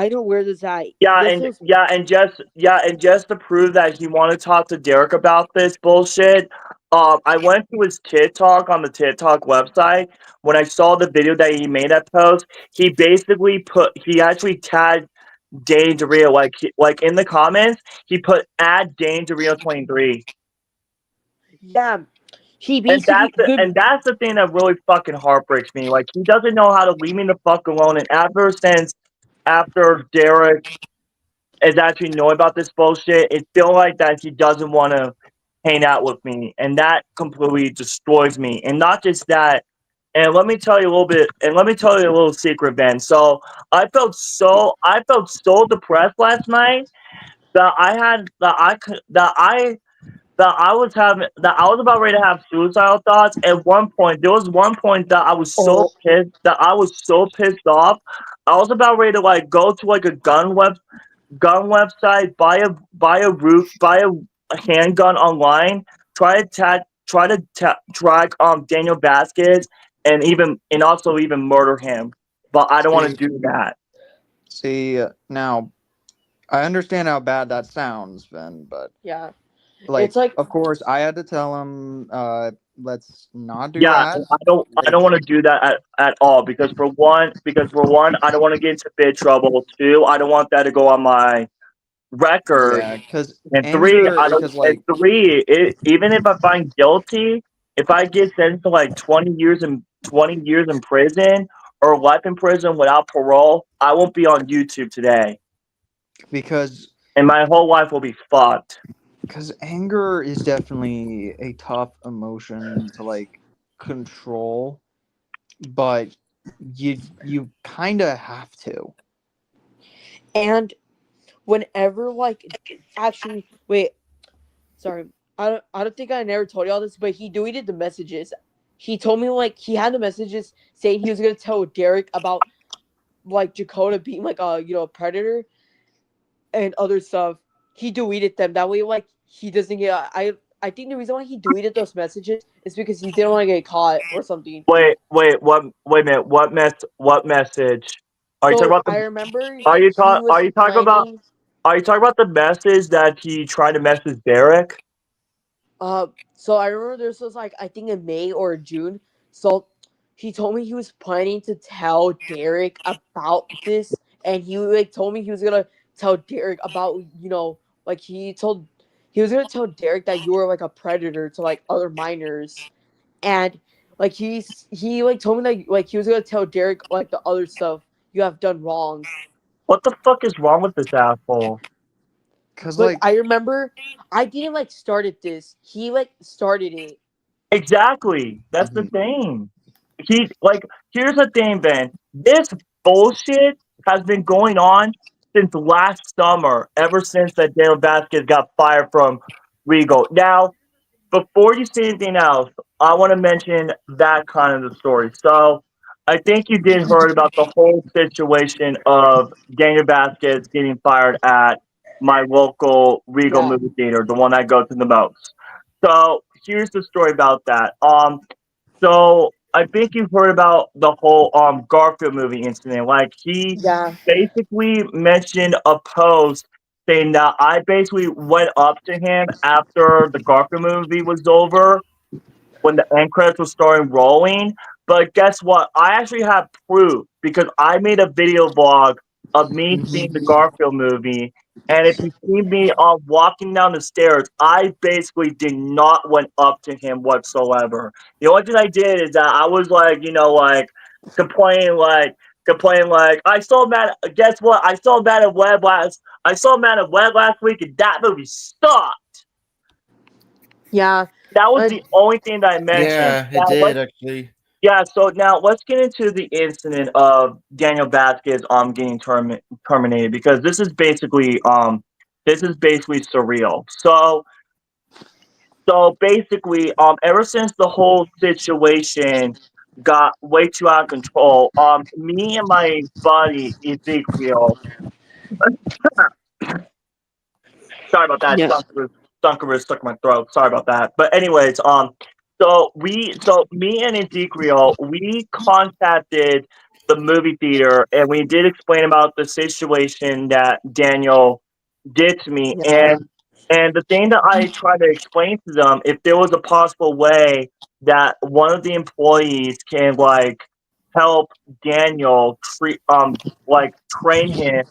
know where this at. And just to prove that he wanted to talk to Derek about this bullshit, I went to his TikTok on the TikTok website. When I saw the video that he made that post, he actually tagged Dane DeRio, like in the comments, he put add Dane DeRio 23. Yeah, he basically and that's the thing that really fucking heartbreaks me. Like he doesn't know how to leave me the fuck alone. And after Derek is actually knowing about this bullshit, it feels like that he doesn't want to hang out with me, and that completely destroys me. And not just that. And let me tell you a little bit. And let me tell you a little secret, Ben. So I felt so depressed last night that I was about ready to have suicidal thoughts. At one point, there was one point that I was so pissed off. I was about ready to like go to like a gun website, buy a handgun online, try to track Daniel Vasquez, and also even murder him. But I don't want to do that. See, now I understand how bad that sounds, Ben, but yeah, like, it's like, of course, I had to tell him, let's not do Yeah, that. I don't want to do that at all because for one, I don't want to get into big trouble. Two, I don't want that to go on my record. Yeah, because And three, even if I find guilty, if I get sentenced to like 20 years in prison or life in prison without parole, I won't be on YouTube today. And my whole life will be fucked. Because anger is definitely a tough emotion to like control, but you kind of have to. And whenever actually wait, sorry, I don't think I never told you all this, but he deleted the messages. He told me he had the messages saying he was gonna tell Derek about Dakota being a predator and other stuff. He deleted them that way. He doesn't get. I think the reason why he deleted those messages is because he didn't want to get caught or something. Wait a minute. What message? Are you talking about I remember. Are you talking about the message that he tried to message Derek? So I remember this was I think in May or June. So he told me he was planning to tell Derek about this, and he told me he was gonna tell Derek about he was gonna tell Derek that you were a predator to other minors, and he told me that he was gonna tell Derek the other stuff you have done wrong. What the fuck is wrong with this asshole? Because I remember I didn't started this. He started it. Exactly. That's the thing. Here's the thing, Ben. This bullshit has been going on since last summer, ever since that Daniel Vasquez got fired from Regal. Now, before you say anything else, I want to mention that kind of the story. So, I think you did heard about the whole situation of Daniel Vasquez getting fired at my local Regal Yeah. movie theater, the one I go to the most. So here's the story about that. So I think you've heard about the whole Garfield movie incident. Like he Yeah. basically mentioned a post saying that I basically went up to him after the Garfield movie was over when the end credits were starting rolling. But guess what? I actually have proof because I made a video vlog of me seeing the Garfield movie. And if you see me walking down the stairs, I basically did not went up to him whatsoever. The only thing I did is that I was like, complaining like I saw Man. Guess what? I saw Man of Web last week, and that movie sucked. Yeah. That was the only thing that I mentioned. Yeah, it Now, did actually. yeah, so now let's get into the incident of Daniel Vasquez getting terminated because this is basically surreal. So basically ever since the whole situation got way too out of control, me and my buddy Ezekiel, sorry about that. Yeah. Dunker stuck in my throat. Sorry about that. But anyways, so me and Ezekiel, we contacted the movie theater and we did explain about the situation that Daniel did to me. Yeah. And the thing that I tried to explain to them, if there was a possible way that one of the employees can like help Daniel train him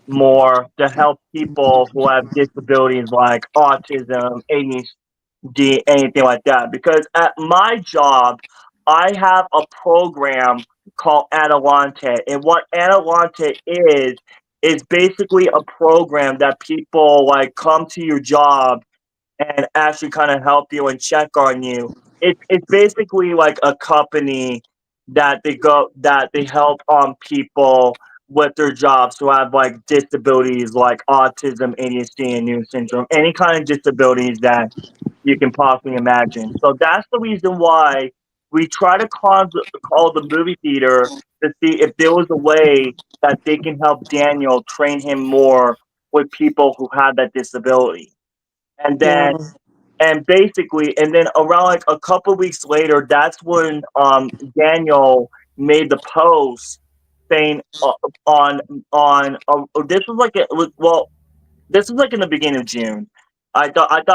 more to help people who have disabilities like autism, ADHD, anything like that. Because at my job, I have a program called Adelante. And what Adelante is basically a program that people like come to your job and actually kind of help you and check on you. It's basically like a company that they help people with their jobs who have like disabilities like autism, ADHD, and Down syndrome, any kind of disabilities that you can possibly imagine. So that's the reason why we try to call the movie theater to see if there was a way that they can help Daniel train him more with people who have that disability. And Yeah. then and then around like a couple weeks later, that's when Daniel made the post saying this was like this was like in the beginning of June. I thought it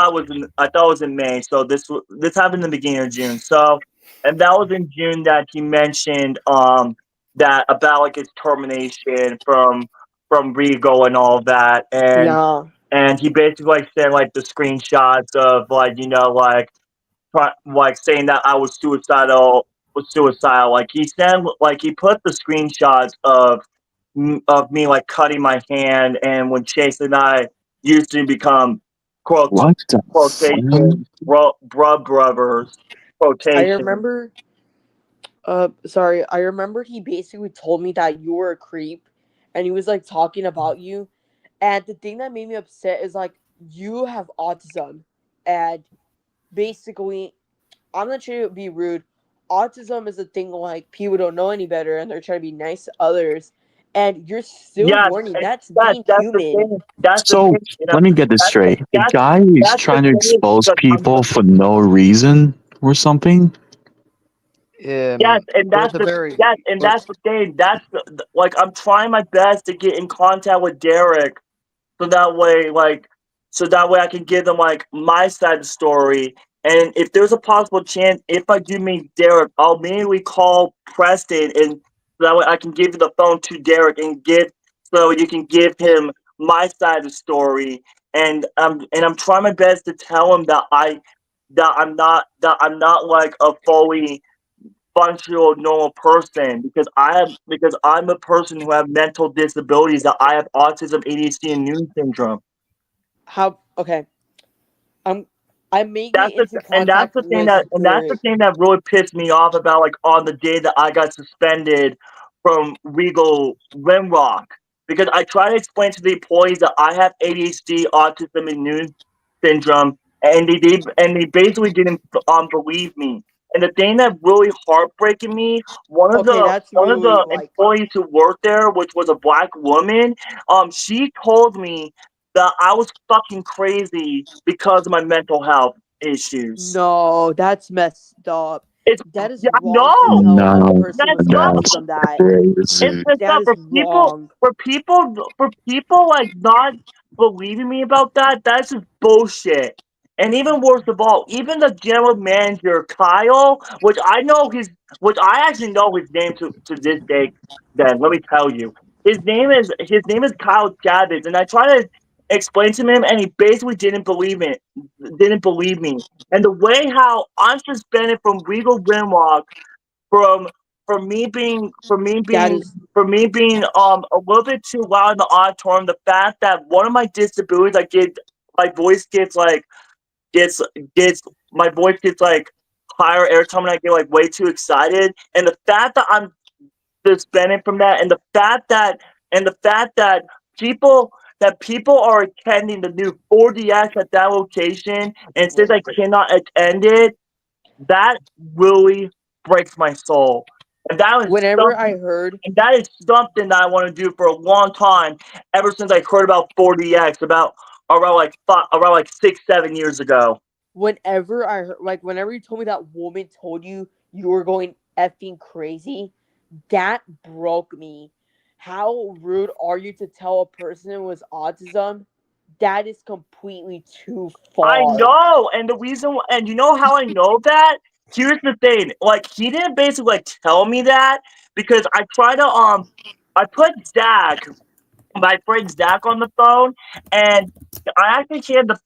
was in May. So this happened in the beginning of June. So and that was in June that he mentioned that about like his termination from Regal and all that. Yeah. And he basically like sent like the screenshots of like saying that I was suicidal. Like he sent like he put the screenshots of me like cutting my hand, and when Chase and I used to become What the quotation brothers I quotation. remember I remember he basically told me that you were a creep and he was like talking about you. And the thing that made me upset is like you have autism and basically I'm not trying to be rude. Autism is a thing like people don't know any better and they're trying to be nice to others. And you're still Yeah, mourning. That's that's being the human. thing. That's the So thing. You know, let me get this straight. The guy is that's trying the to thing expose because people for no reason or something. Yes, and But it's a very but that's the thing. Like I'm trying my best to get in contact with Derek, so that way I can give them like my side of the story. And if there's a possible chance, if I do meet Derek, I'll immediately call Preston, and so that way I can give you the phone to Derek so you can give him my side of the story. And I'm trying my best to tell him that I'm not like a fully functional normal person because I'm a person who have mental disabilities, that I have autism, ADHD, and Down syndrome. How okay. I may That's get into that's contact the thing with Derek. that really pissed me off about like on the day that I got suspended from Regal Rimrock, because I try to explain to the employees that I have ADHD, autism, and Down syndrome, and they basically didn't believe me. And the thing that really heartbreaking me, Okay, that's one of really the like employees who worked there, which was a black woman, she told me that I was fucking crazy because of my mental health issues. No, that's messed up. It's That is yeah, wrong to tell a No, person that's with autism that. It's crazy. messed That up is wrong. for people like not believing me about that. That's just bullshit. And even worse of all, even the general manager Kyle, which I actually know his name to this day. Then let me tell you, his name is Kyle Chavez, and I tried to explain to him, and he basically didn't believe me. And the way how I'm suspended from Regal Rimrock from That is for me being a little bit too loud in the auditorium, the fact that one of my disabilities, my voice gets gets my voice gets like higher every time I get like way too excited, and the fact that I'm suspended from that, and the fact that people are attending the new 4DX at that location, and since I cannot attend it, that really breaks my soul. And whenever I heard that is something that I want to do for a long time, ever since I heard about 4DX around like 6-7 years ago. whenever I heard whenever you told me that woman told you you were going effing crazy, that broke me. How rude are you to tell a person with autism? That is completely too far. I know, and the reason, and you know how I know that? Here's the thing, like he didn't basically like tell me that because I put Zach, my friend Zach, on the phone, and I actually handed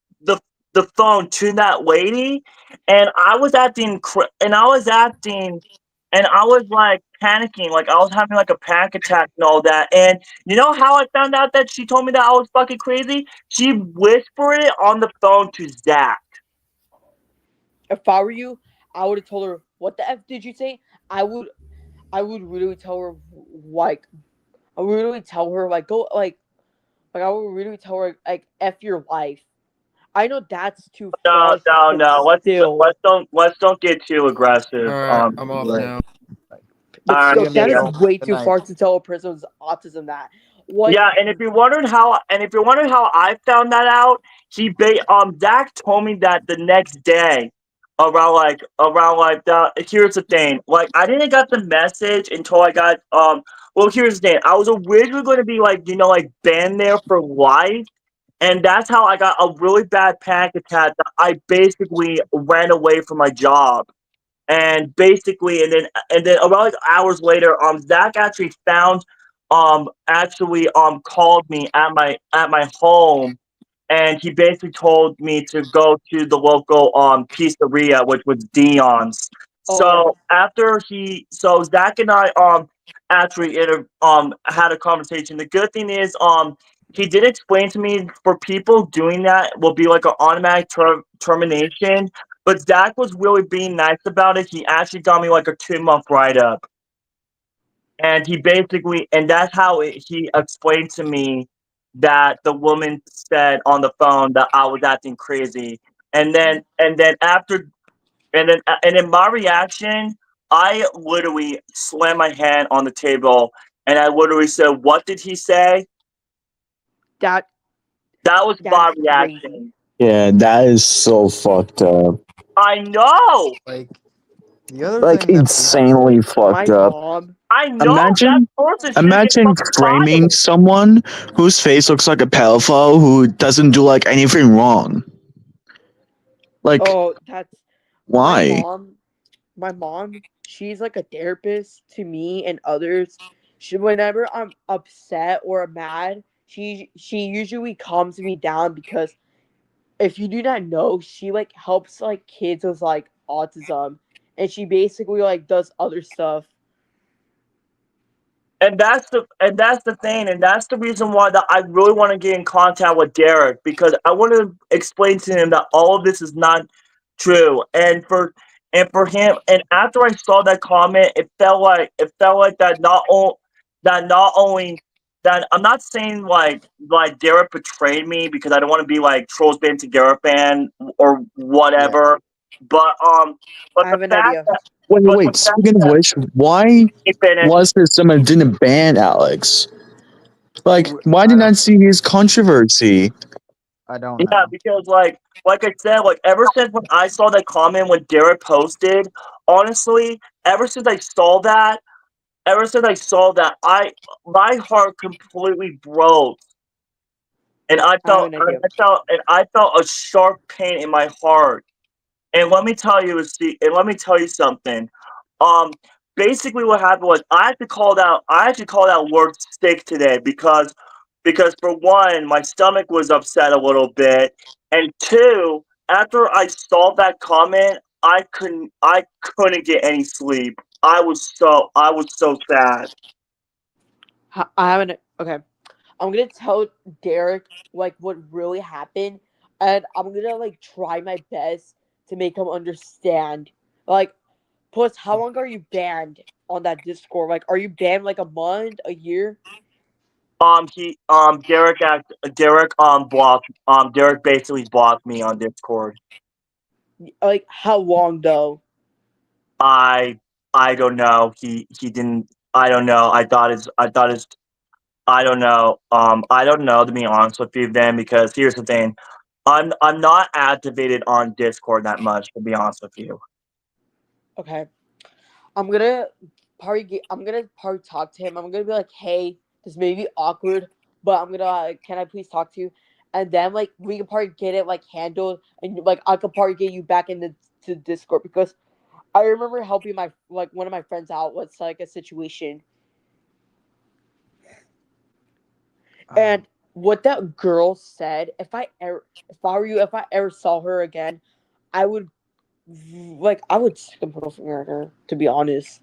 the phone to that lady, and I was like panicking, like I was having like a panic attack and all that. And you know how I found out that she told me that I was fucking crazy? She whispered it on the phone to Zach. If I were you, I would have told her, "What the f did you say?" I would really tell her I would really tell her go I would really tell her f your life. I know that's too No, far. no. Let's don't get too aggressive. Alright, I'm off right. now. Alright, See you, That is Miguel. way Good too night. far to tell a person with autism that. What? yeah, and if you're wondering how I found that out, Zach told me that the next day, around like the. Here's the thing, like I didn't get the message until I got Well, here's the thing. I was originally going to be like banned there for life, and that's how I got a really bad panic attack that I basically ran away from my job. And basically, and then around like hours later, Zach actually called me at my home, and he basically told me to go to the local pizzeria, which was Dion's. So so Zach and I actually had a conversation. The good thing is he did explain to me for people doing that will be like an automatic termination. But Zach was really being nice about it. He actually got me like a 2-month write-up. And that's how he explained to me that the woman said on the phone that I was acting crazy. And then my reaction, I literally slammed my hand on the table and I literally said, "What did he say?" That was my reaction. Crazy. Yeah, that is so fucked up. I know. Like the other Like thing insanely fucked up. Mom. I know. Imagine framing someone whose face looks like a pedophile who doesn't do like anything wrong. Like, Oh, that's why? My mom, she's like a therapist to me and others. Whenever I'm upset or mad, she usually calms me down because if you do not know, she like helps like kids with like autism, and she basically like does other stuff. And that's the thing, and that's the reason why that I really want to get in contact with Derek, because I want to explain to him that all of this is not true. And for him, and after I saw that comment, it felt like that not only that I'm not saying like Derek betrayed me, because I don't want to be like Trolls Band to Garrett fan or whatever. But I have an idea. Wait. Speaking of which, why was there someone didn't ban Alex? Like, why did I see his controversy? I don't Yeah, know. because like I said, like ever since when I saw that comment when Derek posted, honestly, ever since I saw that, my heart completely broke, and I have an idea. I felt a sharp pain in my heart. And let me tell you, something. Um, Basically, what happened was I actually called out word steak today because for one, my stomach was upset a little bit, and two, after I saw that comment, I couldn't get any sleep. I was so sad. I have an okay. I'm gonna tell Derek like what really happened, and I'm gonna like try my best to make him understand. Like, plus, how long are you banned on that Discord? Like, are you banned like a month, a year? Derek basically blocked me on Discord. Like, how long though? I I don't know. He didn't. I don't know. I don't know. I don't know, to be honest with you, then, because here's the thing. I'm not activated on Discord that much, to be honest with you. Okay, I'm gonna probably talk to him. I'm gonna be like, hey, this may be awkward, but I'm gonna can I please talk to you? And then like we can probably get it like handled, and like I could probably get you back into to Discord because I remember helping my like one of my friends out with like a situation. And what that girl said, if I were you, if I ever saw her again, I would I would stick a middle finger at her, to be honest.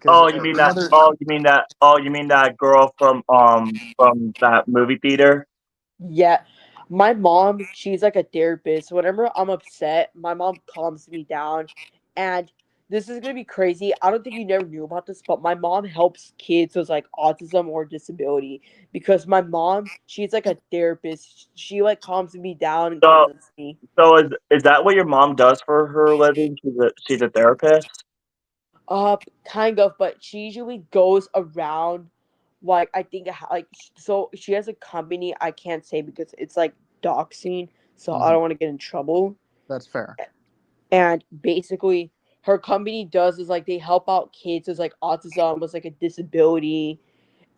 Oh, you mean that? Oh, you mean that? Oh, you mean that girl from that movie theater? Yeah. My mom, she's like a therapist. So whenever I'm upset, my mom calms me down. And this is gonna be crazy. I don't think you never knew about this, but my mom helps kids with like autism or disability because my mom, she's like a therapist. She like calms me down and So comforts me. is that what your mom does for her living? She's a therapist. Kind of, but she usually goes around, like I think, so she has a company. I can't say because it's like doxing, so I don't want to get in trouble. That's fair. And basically, her company does is like they help out kids with like autism, with like a disability,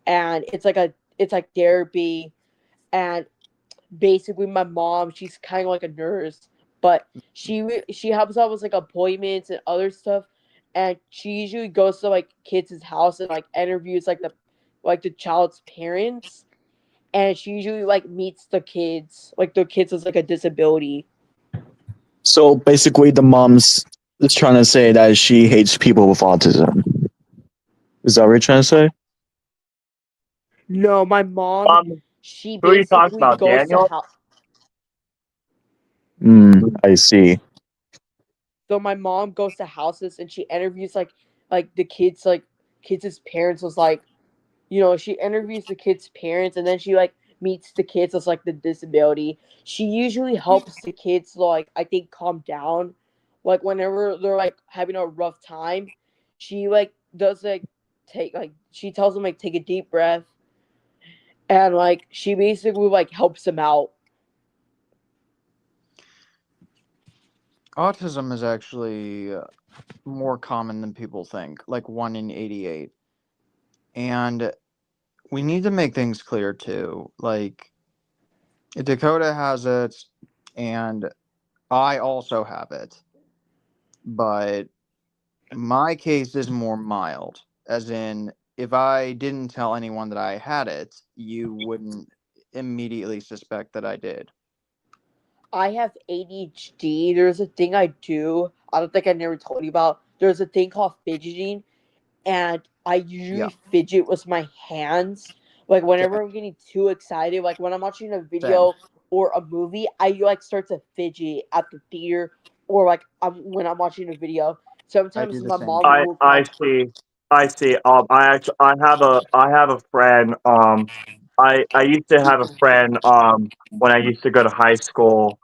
and it's like therapy, and basically my mom, she's kind of like a nurse, but she helps out with like appointments and other stuff, and she usually goes to like kids' house and like interviews like the child's parents, and she usually like meets the kids with like a disability. So basically, the mom's is trying to say that she hates people with autism. Is that what you're trying to say? No, my mom, she Who are you talking basically about, goes to Daniel? house. I see. So my mom goes to houses and she interviews like the kids, like kids' parents was like, she interviews the kids' parents, and then she like meets the kids with like the disability. She usually helps the kids like I think calm down, like whenever they're like having a rough time. She like does like she tells them like take a deep breath, and like she basically like helps them out. Autism is actually more common than people think, like 1 in 88. And we need to make things clear too. Like, Dakota has it, and I also have it. But my case is more mild, as in, if I didn't tell anyone that I had it, you wouldn't immediately suspect that I did. I have ADHD. There's a thing I do. I don't think I never told you about. There's a thing called fidgeting, and I usually fidget with my hands. Like whenever I'm getting too excited, like when I'm watching a video or a movie, I like start to fidget at the theater, or like when I'm watching a video. Sometimes my mom will I come. see. I see. I have a friend. I used to have a friend. When I used to go to high school.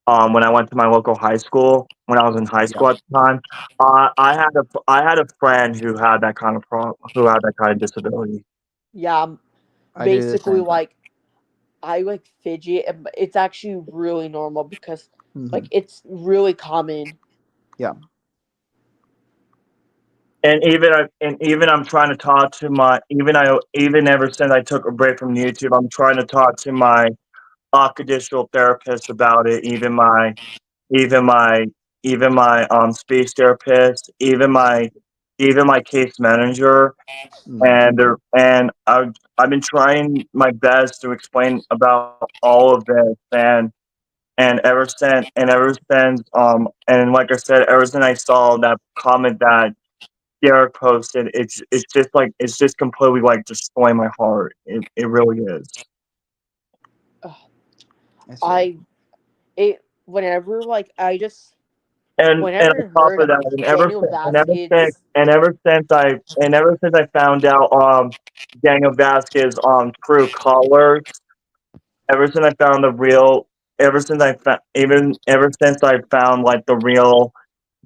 When I went to my local high school, when I was in high school at the time, I had a friend who had that kind of who had that kind of disability. Yeah, I do the basically same thing. like I like fidget, and it's actually really normal because like Mhm. it's really common. Yeah. And even I'm trying to talk to my even ever since I took a break from YouTube, I'm trying to talk to my occupational therapist about it. Even my even my speech therapist, even my case manager, Mhm. and I've been trying my best to explain about all of this, and like I said, ever since I saw that comment that Derek posted, it's just completely like destroying my heart. It really is. I see. I it whenever like I just And whenever on I top heard of that, Daniel Vasquez. and ever since I found out Daniel Vasquez true colors, ever since I found the real, ever since I found even ever since I found like the real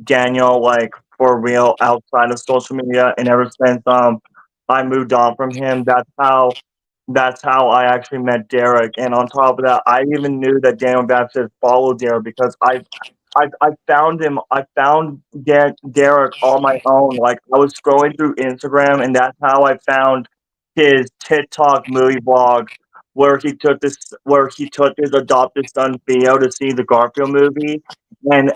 Daniel, like for real outside of social media, and ever since I moved on from him, that's how I actually met Derek. And on top of that, I even knew that Daniel Vasquez followed Derek because I found him. I found Derek on my own. Like I was scrolling through Instagram, and that's how I found his TikTok movie vlog, where he took his adopted son Theo to see the Garfield movie. And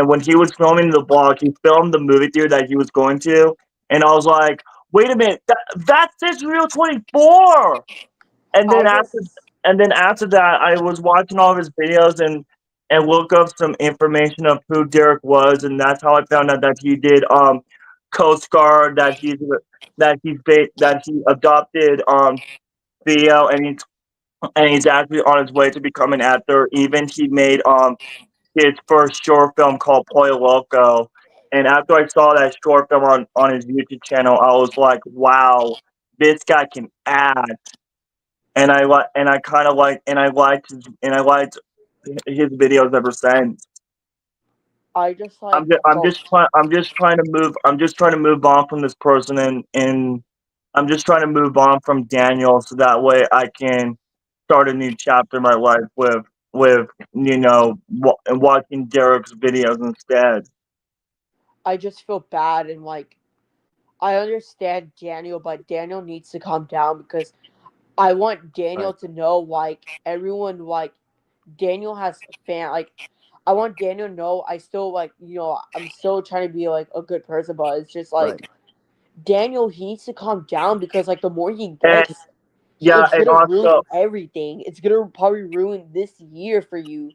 when he was filming the vlog, he filmed the movie theater that he was going to, and I was like, "Wait a minute, that's Israel 24." And I then just after that, I was watching all of his videos and look up some information of who Derek was, and that's how I found out that he did Coast Guard, that he adopted Theo, and he's actually on his way to become an actor. Even he made his first short film called Pollo Loco. And after I saw that short film on his YouTube channel, I was like, wow, this guy can act. And I kind of like and I liked his videos ever since. I just like felt I'm just trying to move on from this person, and I'm just trying to move on from Daniel so that way I can start a new chapter in my life with watching Derek's videos instead. I just feel bad and like I understand Daniel, but Daniel needs to calm down because I want Daniel Right. to know like everyone like Daniel has fan like I want Daniel to know I still like I'm still trying to be like a good person, but it's just Right. like Daniel he needs to calm down because like the more he And gets, yeah, it's and gonna ruin also everything. It's gonna probably ruin this year for you.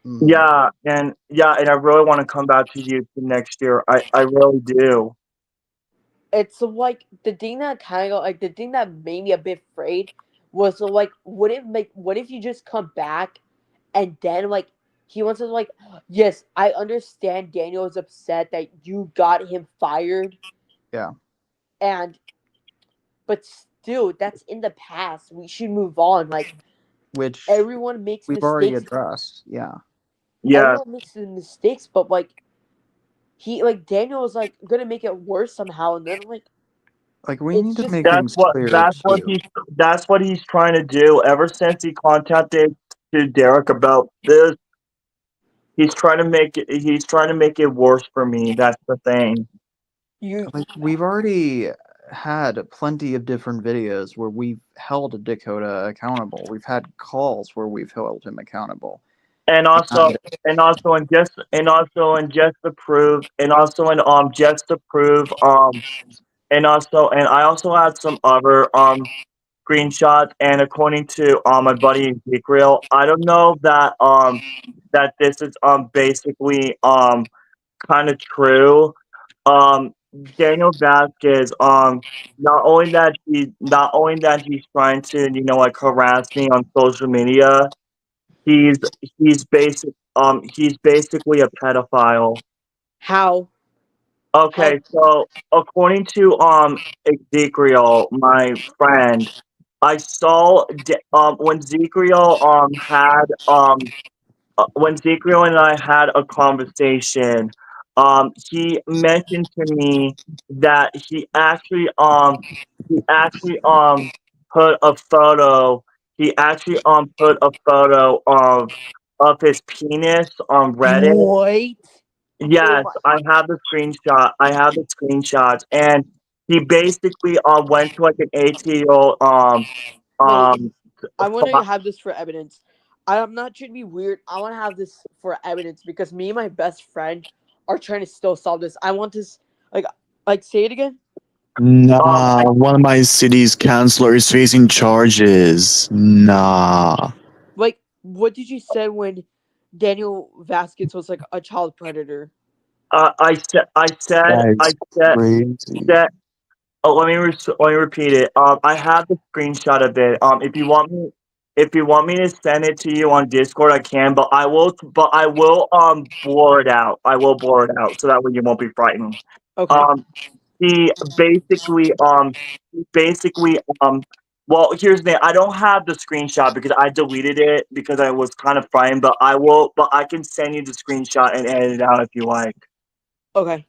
Mhm. and I really want to come back to you next year. I really do. It's like the thing that kind of like the thing that made me a bit afraid was like what if you just come back and then like he wants to like yes I understand Daniel is upset that you got him fired Yeah. and but still that's in the past we should move on like Which everyone makes we've already mistakes addressed. Yeah. Yeah, everyone makes the mistakes but like he like Daniel is like gonna make it worse somehow and then like Like we it's need to just make things clear too. that's what he's trying to do. Ever since he contacted to Derek about this, he's trying to make it worse for me. That's the thing. you Like we've already had plenty of different videos where we've held Dakota accountable. We've had calls where we've held him accountable. And also And and just to prove and I also had some other screenshots, and according to my buddy Ezekiel, I don't know that this is basically kind of true. Um Daniel Vasquez, not only that he's trying to, like harass me on social media, he's he's basically a pedophile. how Okay, so according to Ezekiel, my friend, I saw when Ezekiel and I had a conversation, he mentioned to me that he actually put a photo. he actually put a photo of his penis on Reddit. What? Yes, I have the screenshot. I have the screenshots, and he basically went to like an 18-year-old Wait, I want to have this for evidence. I'm not trying to be weird. I want to have this for evidence because me and my best friend are trying to still solve this. I want this, like say it again. Nah, one of my city's councilor is facing charges. Nah. Like, what did you say when Daniel Vasquez was like a child predator? I said. Crazy. Oh, let me repeat it. I have the screenshot of it. If you want me to send it to you on Discord, I can. But I will blur it out. I will blur it out so that way you won't be frightened. Okay. He basically well, here's the thing. I don't have the screenshot because I deleted it because I was kind of frightened. But I can send you the screenshot and edit it out if you like. Okay.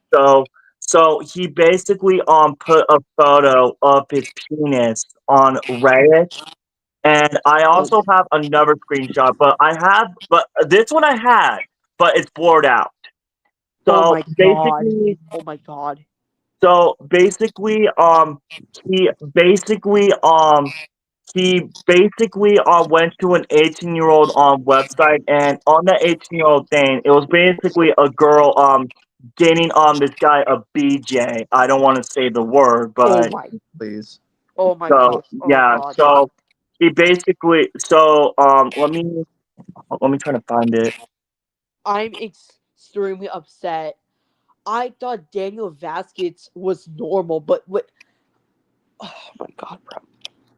So he basically put a photo of his penis on Reddit, and I also have another screenshot, but this one I had, but it's blurred out. So oh my god! basically, Oh my god! so basically, he basically went to an 18-year-old website, and on the 18-year-old thing, it was basically a girl dating this guy a BJ. I don't want to say the word, but please. Oh my so god! Oh yeah, god! so he basically let me try to find it. I'm extremely upset. I thought Daniel Vasquez was normal, but what? Oh my god, bro!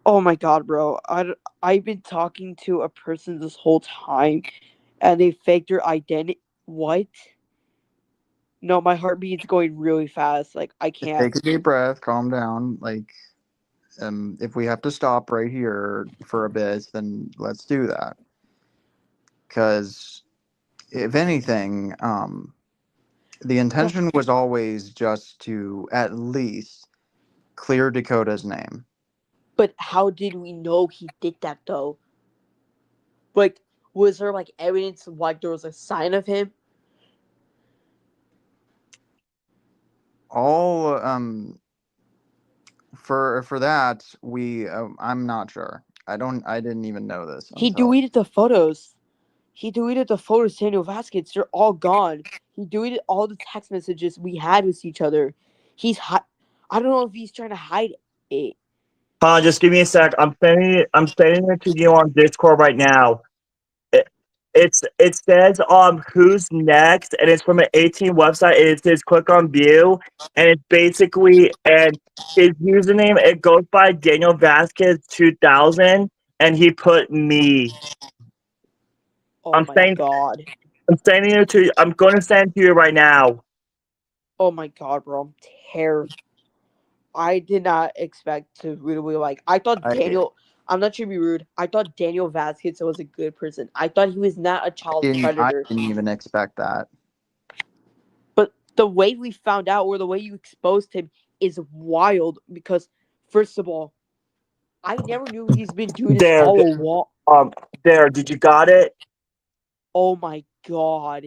Oh my god, bro! I've been talking to a person this whole time, and they faked their identity. What? No, my heartbeat's going really fast. Like I can't. Take a deep breath, calm down. Like, if we have to stop right here for a bit, then let's do that. Because if anything, the intention was always just to at least clear Dakota's name. But how did we know he did that though? Like, was there like evidence like there was a sign of him? All for that I'm not sure. I didn't even know this He until deleted the photos. He deleted the photos, Daniel Vasquez. They're all gone. He deleted all the text messages we had with each other. I don't know if he's trying to hide it. Just give me a sec. I'm sending it to you on Discord right now. It says who's next, and it's from an 18 website. And it says click on view, and it's basically and his username it goes by Daniel Vasquez 2000, and he put me. Oh my god. I'm sending it to you. I'm going to send it to you right now. Oh my god, bro. I'm terrified. I did not expect to really like. I thought Daniel. I'm not trying to be rude. I thought Daniel Vasquez was a good person. I thought he was not a child I predator. didn't even expect that. But the way we found out, or the way you exposed him, is wild. Because first of all, I never knew he's been doing this all along. There. Did you got it? Oh my god.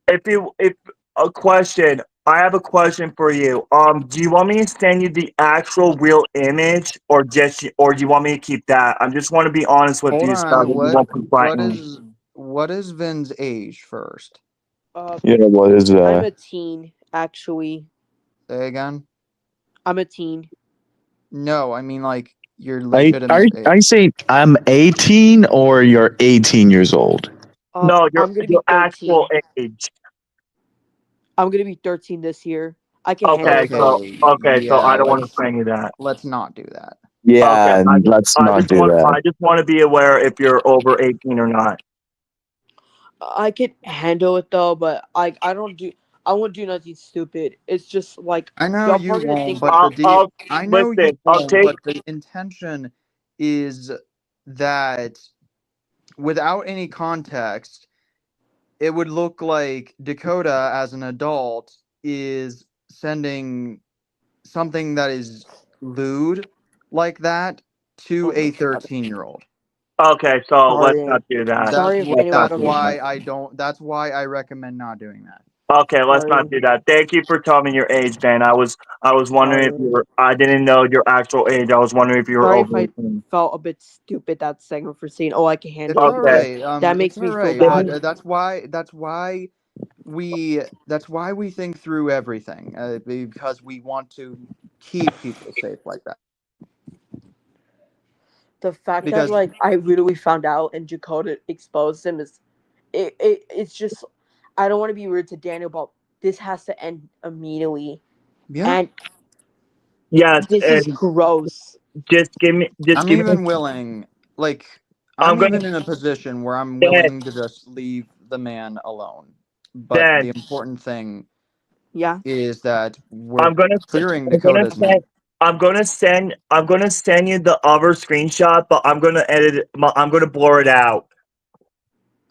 If a question, I have a question for you. Do you want me to send you the actual real image, or do you want me to keep that? I just want to be honest with Hold you, on. so that you won't be frightened. What is Vin's age first? Yeah, what is that? I'm a teen, actually. Say again. I'm a teen. No, I mean like your legitimate age. Are you saying I'm 18 or you're 18 years old? No, I'm gonna be your 13. actual age. I'm gonna be 13 this year. I can Okay, handle it. so I don't want to bring you that. Let's not do that. Yeah, let's not do that. I just want to be aware if you're over 18 or not. I can handle it though, but I won't do nothing stupid. It's just like I know y'all you probably gonna won't, think but listen, but the intention is that without any context, it would look like Dakota as an adult is sending something that is lewd like that to a 13-year-old. Okay, so let's Sorry. not do that. Sorry if anyone That's got why I don't. That's why I recommend not doing that. Okay, let's Sorry. not do that. Thank you for telling me your age, Ben. I was wondering if Sorry. you were. I didn't know your actual age. I was wondering if you were Sorry over if I 18. felt a bit stupid that segment for saying, "Oh, I can It's handle all it." Okay. right. That makes It's me all feel right. bad. But that's why we think through everything because we want to keep people safe like that. The fact Because that like I literally found out and Dakota exposed him is, it's just, I don't want to be rude to Daniel, but this has to end immediately. yeah, And Yes, this is and gross. just give me. I'm even willing. Like I'm I'm gonna even in a position where I'm Ben. willing to just leave the man alone. But Ben. the important thing Yeah. is that we're I'm gonna. clearing I'm gonna Dakota's send. name. I'm gonna send. I'm gonna send you the other screenshot, but I'm gonna edit it. I'm gonna blur it out.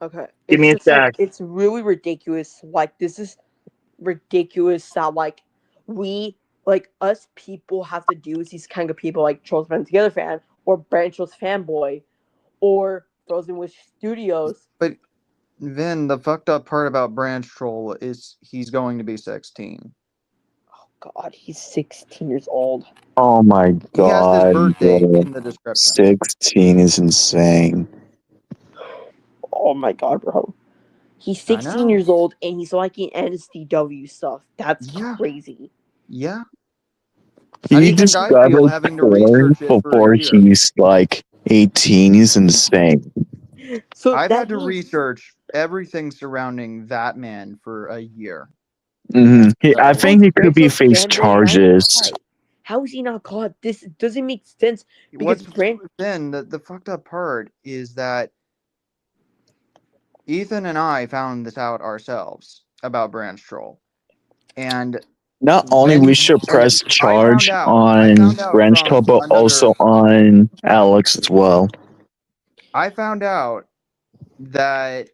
Okay. Give It's me a just like, sec. it's really ridiculous. Like, this is ridiculous that like we, like, us people have to do with these kind of people like Trolls Band Together fan or Branchos fanboy or Frozen Wish Studios. But Vin, the fucked up part about Branch Troll is he's going to be 16. God, he's 16 years old. Oh my He has his god, birthday bro. in the description. 16 is insane. Oh my god, bro. He's I 16 know. years old and he's liking NSTW stuff. That's Yeah. crazy. Yeah. How do He you think I discovered feel having to porn research it for before a year? he's like 18 is insane. So I've had that to means research everything surrounding that man for a year. I So think he could be Branchos face fanboy not charges. caught? How is he not caught? This doesn't make sense because what's then the fucked up part is that Ethan and I found this out ourselves about Branch Troll. And Not only we should press charge on Branch Troll, but also on Alex as well. I found out that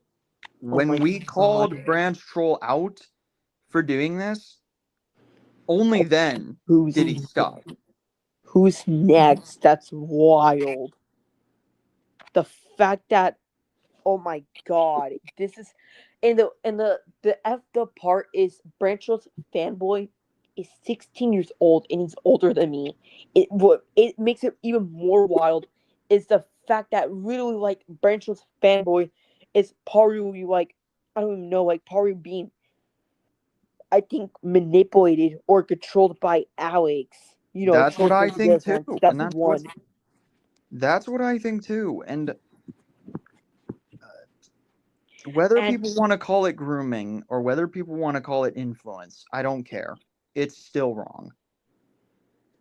when we called Branch Troll out for doing this, only then did he stop. Who's next? That's wild. The fact that, oh my god, this is, and the effed up part is Branchos fanboy is 16 years old and he's older than me. It makes it even more wild is the fact that really like Branchos fanboy is probably like, I don't even know, like probably being, I think, manipulated or controlled by Alex. You know, That's what I think too. That's And one. that's what I think too. And whether people want to call it grooming or whether people want to call it influence, I don't care. It's still wrong.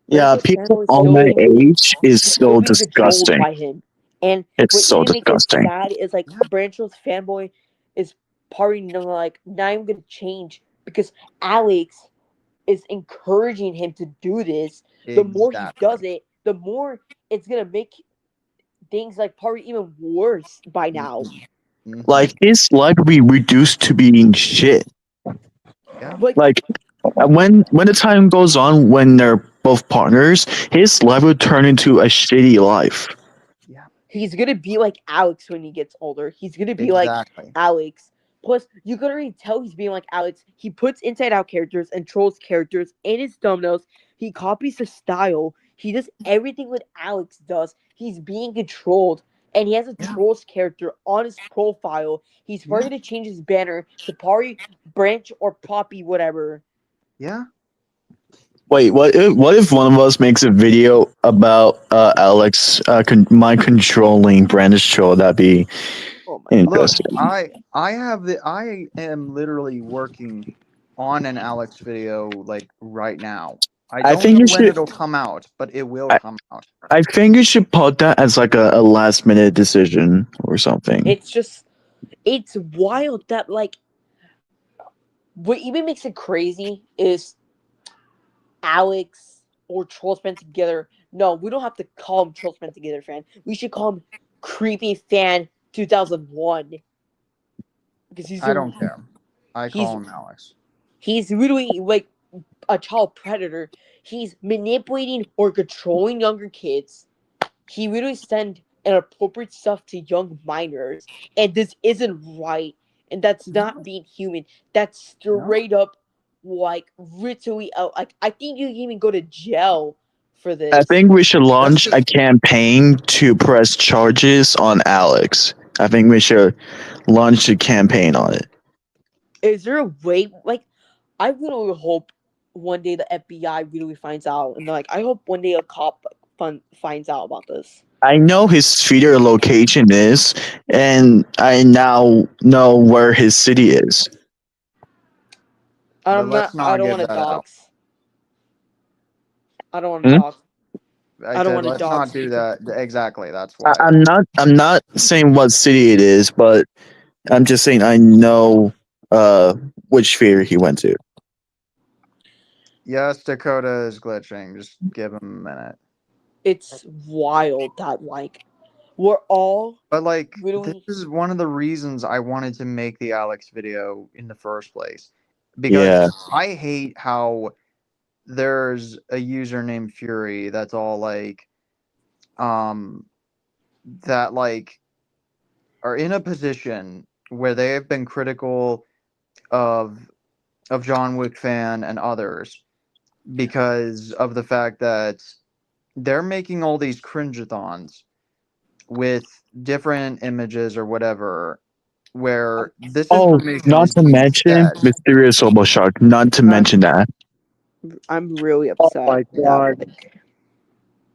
Yeah, people on my age is so disgusting. By him. And it's what so even makes disgusting. it sad is like Branchos fanboy is probably like not even gonna change because Alex is encouraging him to do this. The more he does it, the more it's gonna make things like probably even worse by now. Like his life will be reduced to being shit. Yeah. Like when the time goes on when they're both partners, his life will turn into a shitty life. He's gonna be like Alex when he gets older. He's gonna be like Alex. Plus, you can already tell he's being like Alex. He puts inside out characters and trolls characters in his thumbnails. He copies the style. He does everything what Alex does. He's being controlled. And he has a trolls character on his profile. He's probably to change his banner to Pari, Branch, or Poppy, whatever. Yeah. Wait, what if one of us makes a video about Alex my controlling Brandish troll? That'd be interesting. Look, I am literally working on an Alex video like right now. I don't know when it'll come out, but it will come out. I think you should put that as like a last minute decision or something. It's wild that like what even makes it crazy is Alex or Trolls Band Together. No, we don't have to call him Trolls Band Together fan. We should call him Creepy Fan 2001. Because I don't care. I call him Alex. He's literally like a child predator. He's manipulating or controlling younger kids. He literally sent inappropriate stuff to young minors, and this isn't right, and that's not being human. That's straight up like literally out. Like I think you can even go to jail for this. I think we should launch a campaign to press charges on Alex. I think we should launch a campaign on it. Is there a way? Like, I really hope one day the FBI really finds out, and like, I hope one day a cop finds out about this. I know his Twitter location is, and I now know where his city is. I'm let's not. I not don't give want to that out. dox. I don't want to dox. I don't said wanna let's dox not do people. that. Exactly. That's why. I'm not saying what city it is, but I'm just saying I know which theater he went to. Yes, Dakota is glitching. Just give him a minute. It's wild that like we're all. But like, really... this is one of the reasons I wanted to make the Alex video in the first place, because Yeah. I hate how there's a user named Fury that's all like, that like are in a position where they have been critical of John Wick fan and others because of the fact that they're making all these cringe-a-thons with different images or whatever, where this information not is to being mention said. Mysterious Robo Shark. Not to mention that. I'm really upset. my God. That, like,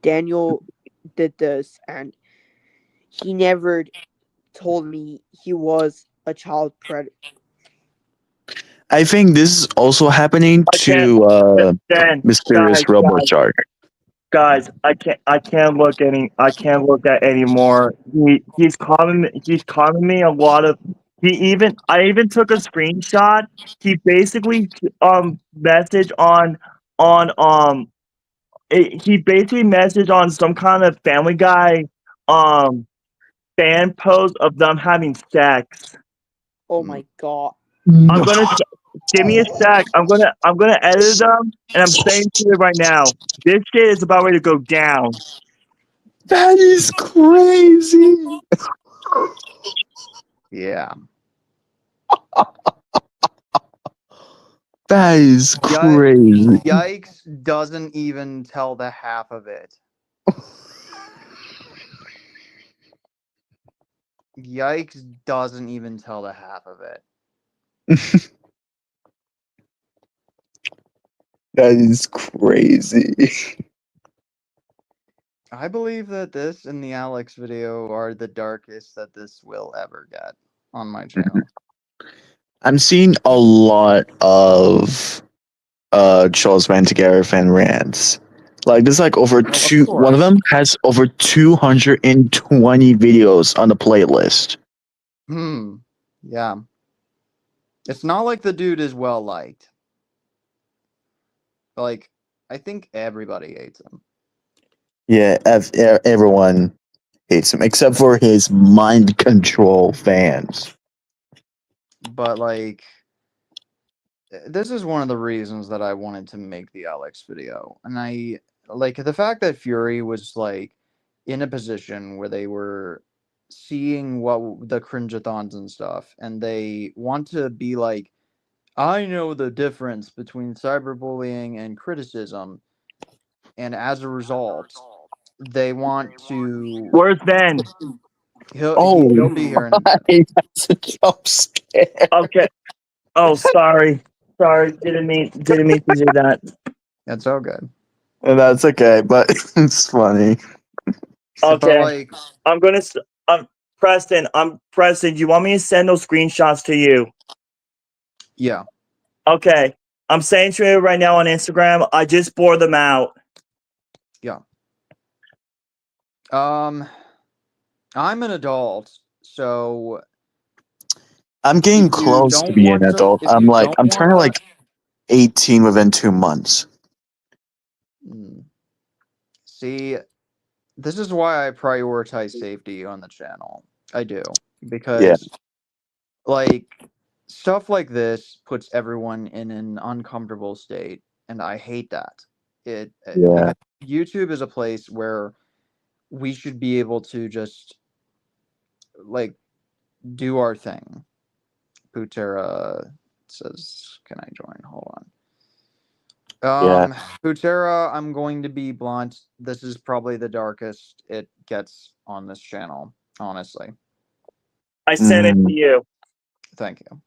Daniel did this, and he never told me he was a child predator. I think this is also happening to Mysterious Robo Shark. Guys, I can't look at anymore. He's calling me a lot of. I even took a screenshot. He basically messaged he basically messaged on some kind of Family Guy fan post of them having sex. Oh my God! I'm gonna give me a sec. I'm gonna edit them, and I'm saying to you right now, this shit is about ready to go down. That is crazy. Yeah. That is crazy. Yikes doesn't even tell the half of it. Yikes doesn't even tell the half of it. That is crazy. I believe that this and the Alex video are the darkest that this will ever get on my channel. I'm seeing a lot of Charles Mantigara fan rants. Like there's like over one of them has over 220 videos on the playlist. Yeah. It's not like the dude is well liked. Like, I think everybody hates him. Yeah, everyone hates him except for his mind control fans. But like, this is one of the reasons that I wanted to make the Alex video. And I like the fact that Fury was like in a position where they were seeing what the cringe-a-thons and stuff, and they want to be like, I know the difference between cyberbullying and criticism, and as a result, they want to. Where's Ben? He'll be here in a minute. That's a jump scare. Okay. Oh, sorry. Didn't mean to do that. That's all good. That's okay, but it's funny. Okay. I'm gonna. Preston. Preston. Do you want me to send those screenshots to you? Yeah. Okay. I'm saying to you right now on Instagram. I just bore them out. Yeah. I'm an adult, so I'm getting close to being an adult. I'm turning like 18 within 2 months. See, this is why I prioritize safety on the channel. I do. Because like stuff like this puts everyone in an uncomfortable state, and I hate that. Because YouTube is a place where we should be able to just like do our thing. Putera says, "Can I join?" Hold on. Putera, I'm going to be blunt. This is probably the darkest it gets on this channel, honestly. I sent it to you. Thank you.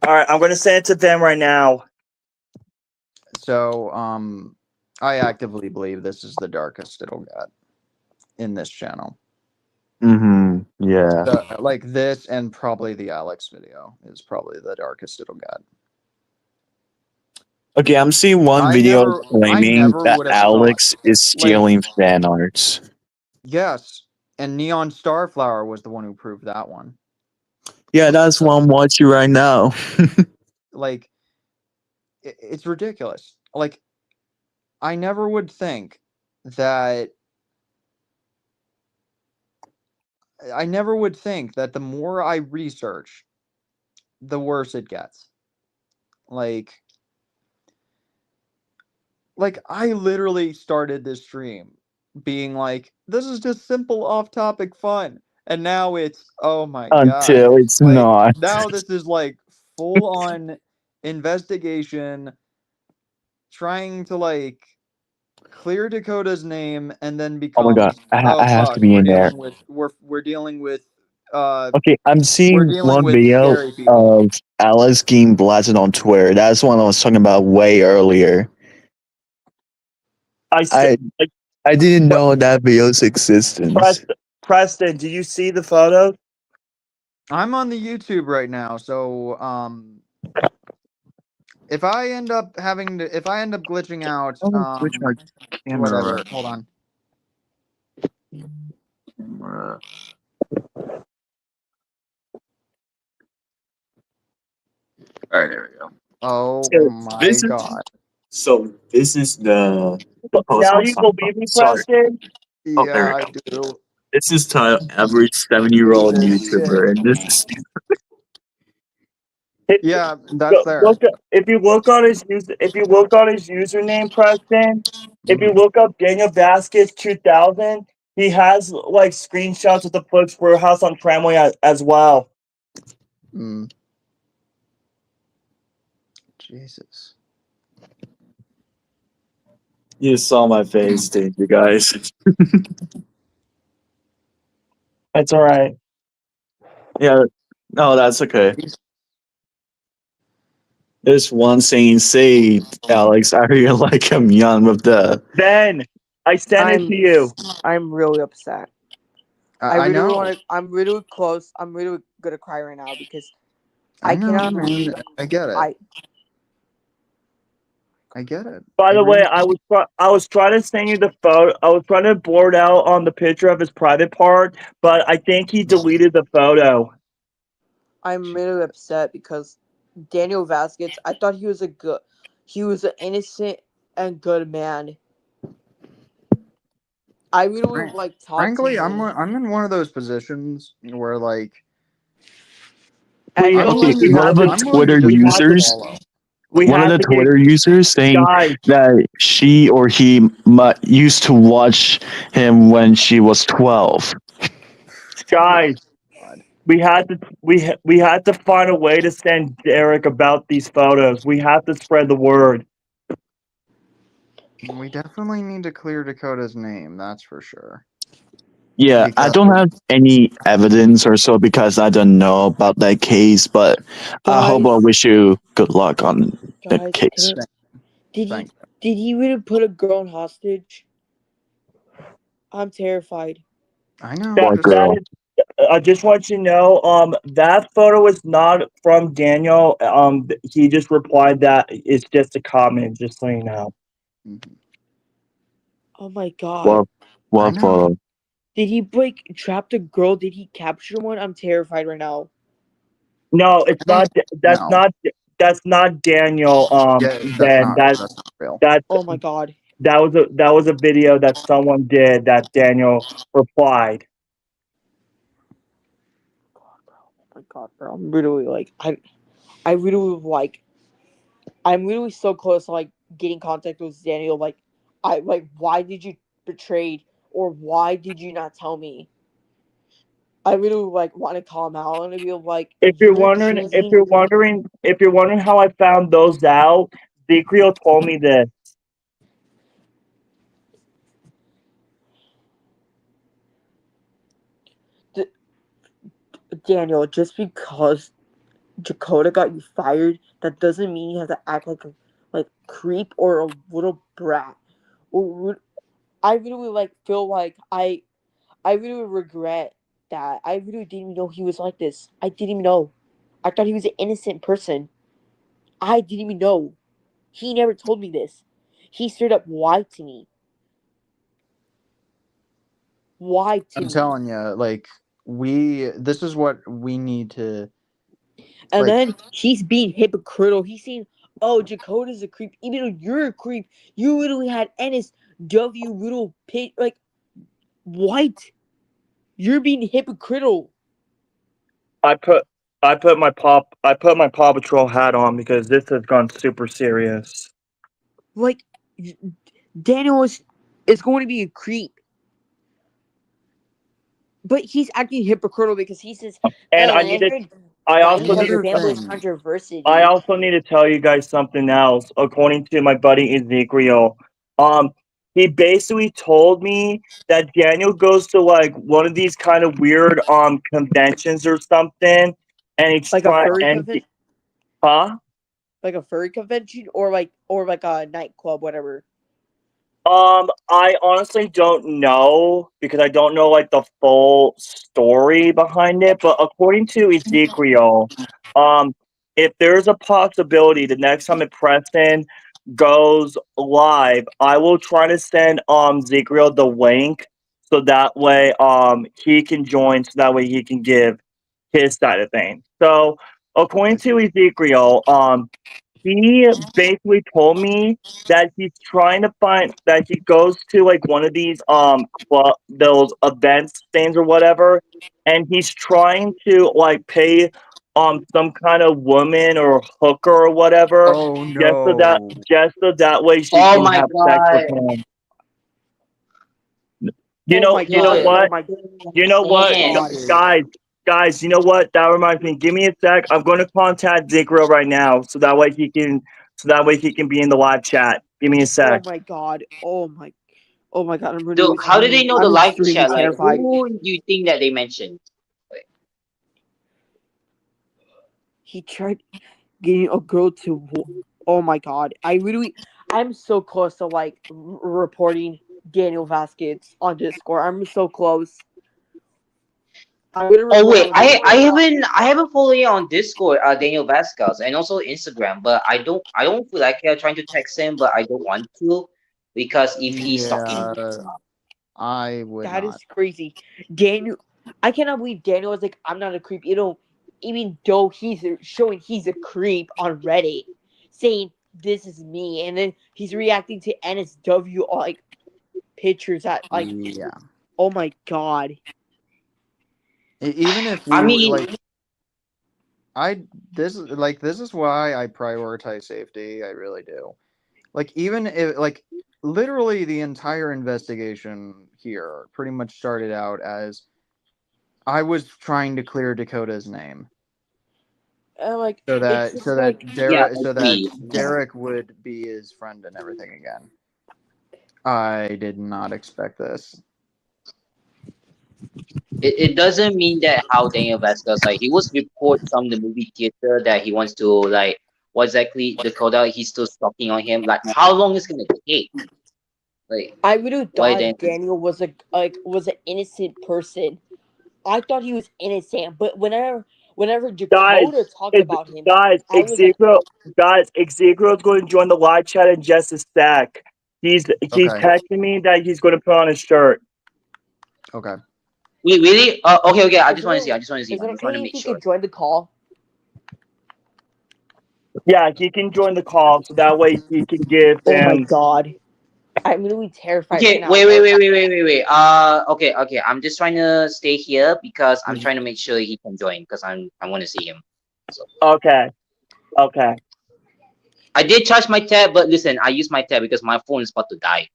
All right, I'm gonna send it to them right now. So, I actively believe this is the darkest it'll get in this channel. Yeah. Like this, and probably the Alex video is probably the darkest it'll get. Okay, I'm seeing one video claiming that Alex is stealing fan arts. Yes, and Neon Starflower was the one who proved that one. Yeah, that's what I'm watching right now. Like, it's ridiculous. Like, I never would think that. I never would think that the more I research, the worse it gets. Like I literally started this stream being like, this is just simple off-topic fun. And now it's, oh my god. Until it's like, not. Now this is like full-on investigation, trying to like clear Dakota's name, and then become. Oh my god, I have to be in there. We're dealing with. Okay, I'm seeing one with video scary people. of Alex getting blasted on Twitter. That's one I was talking about way earlier. I didn't know that video's existence. Preston, do you see the photo? I'm on the YouTube right now, so if I end up glitching out, Switch my camera. whatever. Hold on. All right, there we go. Oh my god. So this is the. Now you believe me, Preston? Yeah, I do. This is to every 7-year-old YouTuber, and this is. Yeah, that's there. If you look on his username, Preston, if you look up Daniel Vasquez 2000, he has like screenshots of the Flips Warehouse on Tramway as well. Jesus. You saw my face, didn't you guys? That's all right. Yeah, no, that's okay. There's one saying, "Say, Alex, I really like him young with the." Ben, I sent it to you. I'm really upset. I know. I'm really close. I'm really gonna cry right now because I know, cannot man. believe I get it. I get it. By the way, I was trying to send you the photo. I was trying to blur out on the picture of his private part, but I think he deleted the photo. I'm really upset because Daniel Vasquez, I thought he was an innocent and good man. I really would like talk Frankly, to him. I'm in one of those positions where like One of the Twitter users. One of the Twitter users saying that she or he used to watch him when she was 12. Guys, we had to find a way to send Derek about these photos. We have to spread the word. we definitely need to clear Dakota's name, that's for sure. Yeah, I don't have any evidence or so because I don't know about that case, but I hope I wish you good luck on the case. Did he really put a girl in hostage? I'm terrified. I know. I just want you to know, that photo is not from Daniel. He just replied that it's just a comment, just so you know. Oh my god. What photo? Did he trap the girl? Did he capture one? I'm terrified right now. No, it's not. That's not Daniel. That's not real. Oh my god. That was a video that someone did that Daniel replied. Oh my god, bro! I'm literally like I'm literally so close to like getting contact with Daniel. Why did you betray or why did you not tell me? I really like want to call him out and be like, If you're wondering, how I found those out, Ezekiel told me this. Daniel, just because Dakota got you fired, that doesn't mean you have to act like a creep or a little brat. I really feel like I really regret that. I really didn't even know he was like this. I didn't even know. I thought he was an innocent person. I didn't even know. He never told me this. He straight up lied to me. Lied to I'm me. telling you, like this is what we need to. And then he's being hypocritical. He's saying, "Oh, Dakota's a creep." Even though you're a creep, you literally had NSW little pit. Like, what? You're being hypocritical. I put my Paw Patrol hat on because this has gone super serious. Like, Daniel is going to be a creep. But he's acting hypocritical because he says, And I also need to tell you guys something else. According to my buddy Ezekiel, he basically told me that Daniel goes to like one of these kind of weird conventions or something, and he's like trying. A furry convention? Huh? Like a furry convention or like a nightclub, whatever. I honestly don't know because I don't know like the full story behind it. But according to Ezekiel, if there's a possibility the next time Preston goes live, I will try to send Ezekiel the link so that way he can join, so that way he can give his side of things. So according to Ezekiel, he basically told me that he's trying to find that he goes to like one of these those events things or whatever, and he's trying to like pay some kind of woman or hooker or whatever just so that way she can have sex with him. You know what? Guys, you know what? That reminds me. Give me a sec. I'm going to contact Ezekiel right now, so that way he can be in the live chat. Give me a sec. Oh my god. Oh my god. I'm really. Dude, how do they know the live chat? Like, terrified. who do you think that they mentioned? He tried getting a girl to. Oh my god. I'm so close to like reporting Daniel Vasquez on Discord. I'm so close. Oh wait, I haven't followed you on Discord, Daniel Vasquez, and also Instagram, but I don't feel like trying to text him, but I don't want to because if he's talking, I would. That is crazy, Daniel. I cannot believe Daniel was like, "I'm not a creep." You know, even though he's showing he's a creep on Reddit, saying this is me, and then he's reacting to NSW like pictures that like, oh my god. Even if we, this is why I prioritize safety. I really do. Like, even if literally the entire investigation here pretty much started out as I was trying to clear Dakota's name. So that Derek would be his friend and everything again. I did not expect this. it doesn't mean that how Daniel Vasquez, like, he was reported from the movie theater that he wants to, like, what exactly Dakota, he's still stalking on him. Like, how long is it gonna take? Like, I would have thought Daniel was an innocent person. I thought he was innocent, but whenever Dakota talked about him, Ezekiel's going to join the live chat in just a sec. He's texting me that he's going to put on his shirt. Okay. Wait, really? Okay. I just want to see. Is it okay if he could join the call? Yeah, he can join the call, so that way he can give him. Oh my god. I'm really terrified. Okay, right now. wait. Okay. I'm just trying to stay here because I'm trying to make sure he can join because I want to see him. So. Okay. I did charge my tab, but listen, I used my tab because my phone is about to die.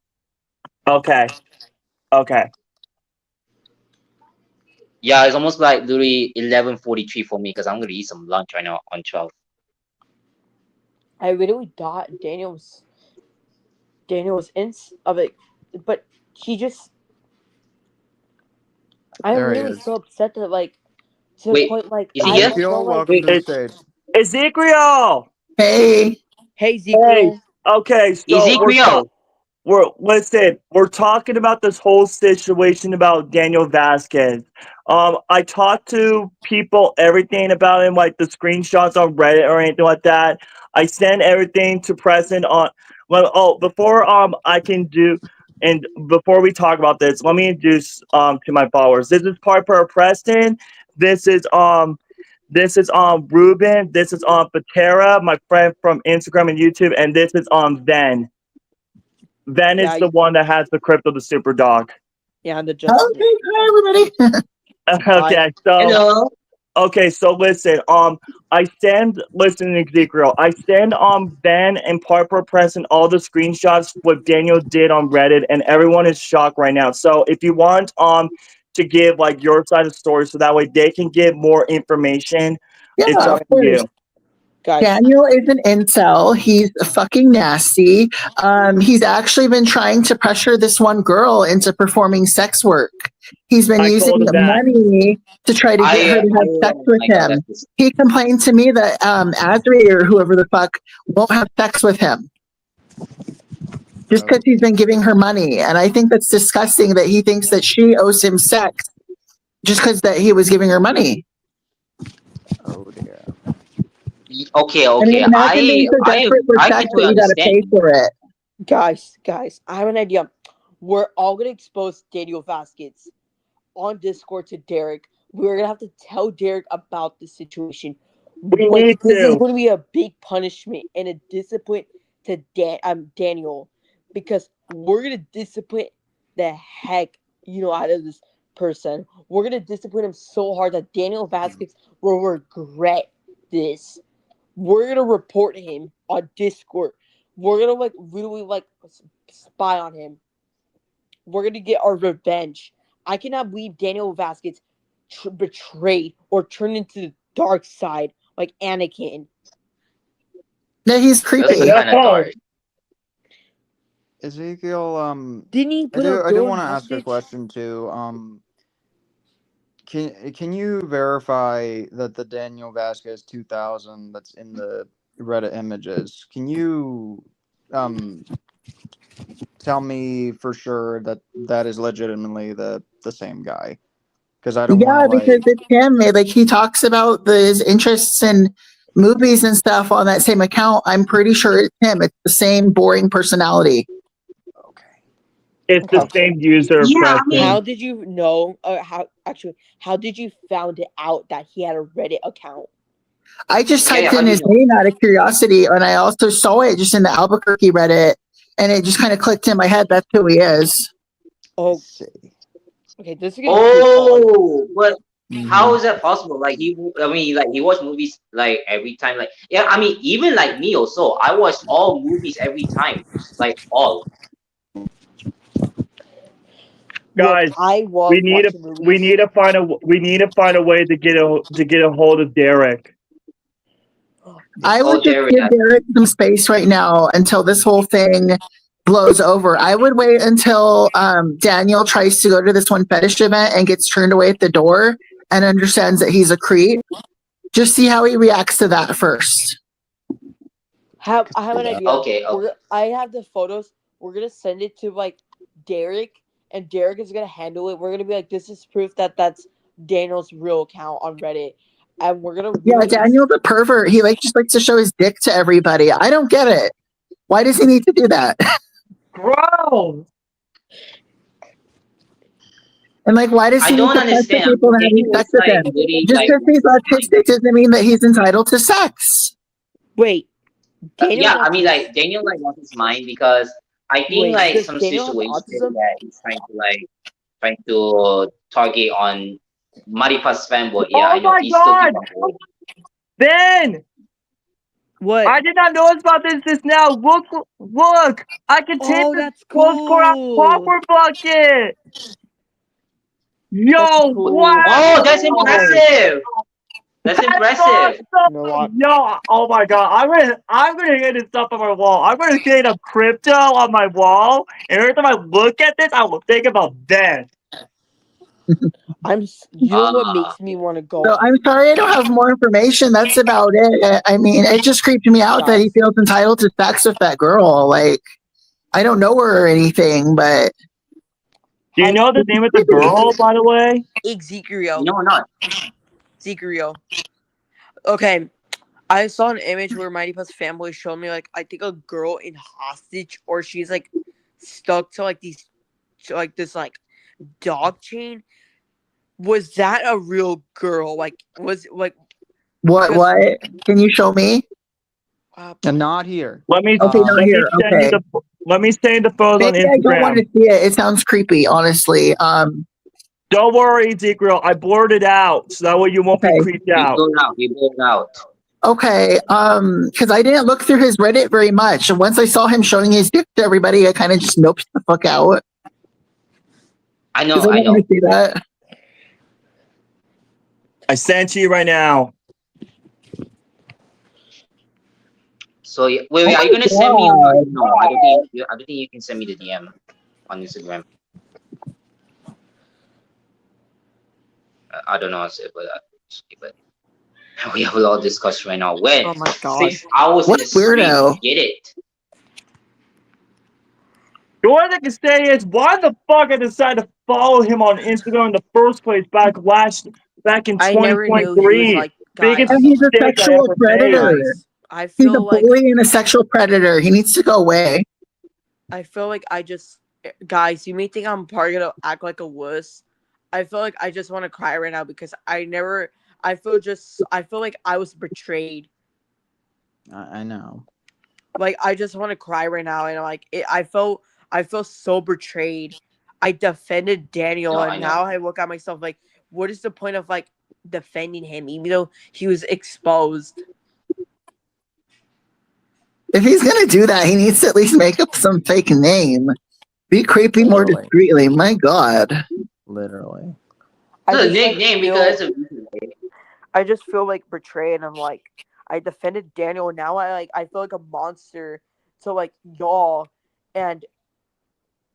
Okay. Okay. Yeah, it's almost like literally 11:43 for me because I'm gonna eat some lunch right now on 12. I literally thought Daniel was in of it, but he just. I'm There he really is. so upset that like to the Wait, point like is he I here? don't know Ezekiel, like. welcome to the stage. Ezekiel! Hey, Hey Hey, Ezekiel. okay, so Ezekiel. we're talking about this whole situation about Daniel Vasquez. I talked to people, everything about him, like the screenshots on Reddit or anything like that. I sent everything to Preston on. Well, before I can do, and before we talk about this, let me introduce to my followers. This is Parker Preston. This is Ruben. This is Patera, my friend from Instagram and YouTube, and this is Ven. Ven is Yeah, the one that has the Crypto the Super Dog. yeah, the Justice. okay, hi everybody. Okay, Hello. so listen, listen, Ezekiel, I send Ben and Parker Preston all the screenshots what Daniel did on Reddit, and everyone is shocked right now. So if you want to give like your side of the story, so that way they can get more information, it's Yeah, up of to course. you. Guys, Daniel is an incel. He's fucking nasty. He's actually been trying to pressure this one girl into performing sex work. He's been I using told him that. money to try to get her to have sex with my God, him. that's He complained to me that Azri or whoever the fuck won't have sex with him just because he's been giving her money. And I think that's disgusting that he thinks that she owes him sex just because that he was giving her money. Oh dear. okay. I mean, imagine being so desperate for I sex can that you gotta understand. pay for it. guys, I have an idea. We're all gonna expose Daniel Vasquez on Discord to Derek. We're gonna have to tell Derek about the situation. We Like, need this is to. going to be a big punishment and a discipline to Daniel, because we're gonna discipline the heck out of this person. We're gonna discipline him so hard that Daniel Vasquez will regret this. We're gonna report him on Discord. We're gonna like literally like spy on him. We're gonna get our revenge. I cannot believe Daniel Vasquez betrayed or turned into the dark side like Anakin. Yeah, he's creepy. Kind of dark. Ezekiel, Didn't he I put do a girl want in to ask a hostage? question too. Can you verify that the Daniel Vasquez 2000 that's in the Reddit images? Can you tell me for sure that that is legitimately the same guy? Because I don't want Yeah, to because it's him. Like he talks about his interests in movies and stuff on that same account. I'm pretty sure it's him. It's the same boring personality. It's the same user. Yeah, How did you know? How did you found it out that he had a Reddit account? I just Yeah, typed how in do you his know? name out of curiosity, and I also saw it just in the Albuquerque Reddit, and it just kind of clicked in my head. That's who he is. Oh, okay. This is getting Oh, but how Mhm. is that possible? Like he watch movies like every time. Like even like me also. I watch all movies every time. Like all. Guys, I love we need watching movies. to find a way to get a hold of Derek. I would just give Derek some space right now until this whole thing blows over. I would wait until Daniel tries to go to this one fetish event and gets turned away at the door and understands that he's a creep. Just see how he reacts to that first. I have an idea. Okay. I have the photos. We're gonna send it to like Derek, and Derek is gonna handle it. We're gonna be like, this is proof that that's Daniel's real account on Reddit, and we're gonna Yeah, Daniel's a pervert. He just likes to show his dick to everybody. I don't get it. Why does he need to do that? Bro. And why does he need to pressure people to having sex with him? Just because he's autistic doesn't mean that he's entitled to sex. Wait, Daniel lost his mind because I think does some Daniel have situation that he's trying to target on Maripa's fanboy. Yeah, I know. my He's God! still keep on going. Ben! What? I did not know about this now. Look! I can take Oh, this that's close core out cool. popper bucket! Yo, That's cool. wow! Oh, that's impressive. That's impressive. Awesome. You know what? Yo, oh my god, I'm gonna get this up on my wall. I'm gonna create a crypto on my wall, and every time I look at this, I will think about that. You know what makes me want to go? So I'm sorry I don't have more information. That's about it. I mean, it just creeped me out that he feels entitled to sex with that girl. Like, I don't know her or anything, but. Do you know the name of the girl, by the way? Ezekiel. No, not. Ezekiel. Okay. I saw an image where Mighty Puff's family showed me, like, I think a girl in hostage, or she's, like, stuck to, like, this dog chain. Was that a real girl? Like, was, like... What? Can you show me? Not here. Let me not here. Okay. Let me send the photos on Maybe Instagram. I don't want to see it. It sounds creepy, honestly. Don't worry, Ezekiel. I blurred it out, so that way you won't be creeped out. You blurred out. Okay, because I didn't look through his Reddit very much. And once I saw him showing his dick to everybody, I kind of just noped the fuck out. I know. I know. See that. I sent you right now. So wait, are you gonna send me? No, I don't think you can send me the DM on Instagram. I don't know how to say it, but we have a lot of discussion right now. When? Oh my gosh. 6 hours What in the stream, weirdo? get it? The only thing I can say is, why the fuck I decided to follow him on Instagram in the first place back in I never knew he 2023? was like, Biggest And he's a mistake I sexual ever predator. made. I He's a feel like bully and a sexual predator. He needs to go away. guys, you may think I'm probably gonna act like a wuss. I feel like I just want to cry right now because I feel like I was betrayed. I know. Like, I just want to cry right now, and I feel so betrayed. I defended Daniel, No, and I know. now I look at myself like, what is the point of like defending him, even though he was exposed? If he's gonna do that, he needs to at least make up some fake name. Be creepy more Literally. discreetly. My God. Literally. It's a nickname because of. I just feel like betrayed. I'm like, I defended Daniel, and now I feel like a monster to like y'all, and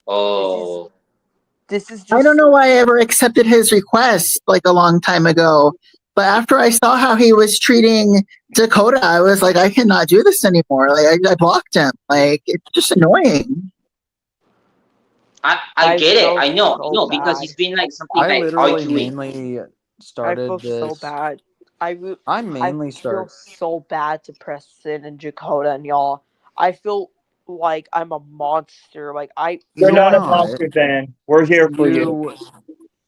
Oh. this is just. I don't know why I ever accepted his request like a long time ago. But after I saw how he was treating Dakota, I was like, I cannot do this anymore. Like I blocked him. Like it's just annoying. I get it. I know, so because bad. he's been like something I like literally arguing. mainly I started feel this. so bad. I mainly feel so bad to Preston and Dakota and y'all. I feel like I'm a monster. Like You're not a not. monster, Ben. We're here for you.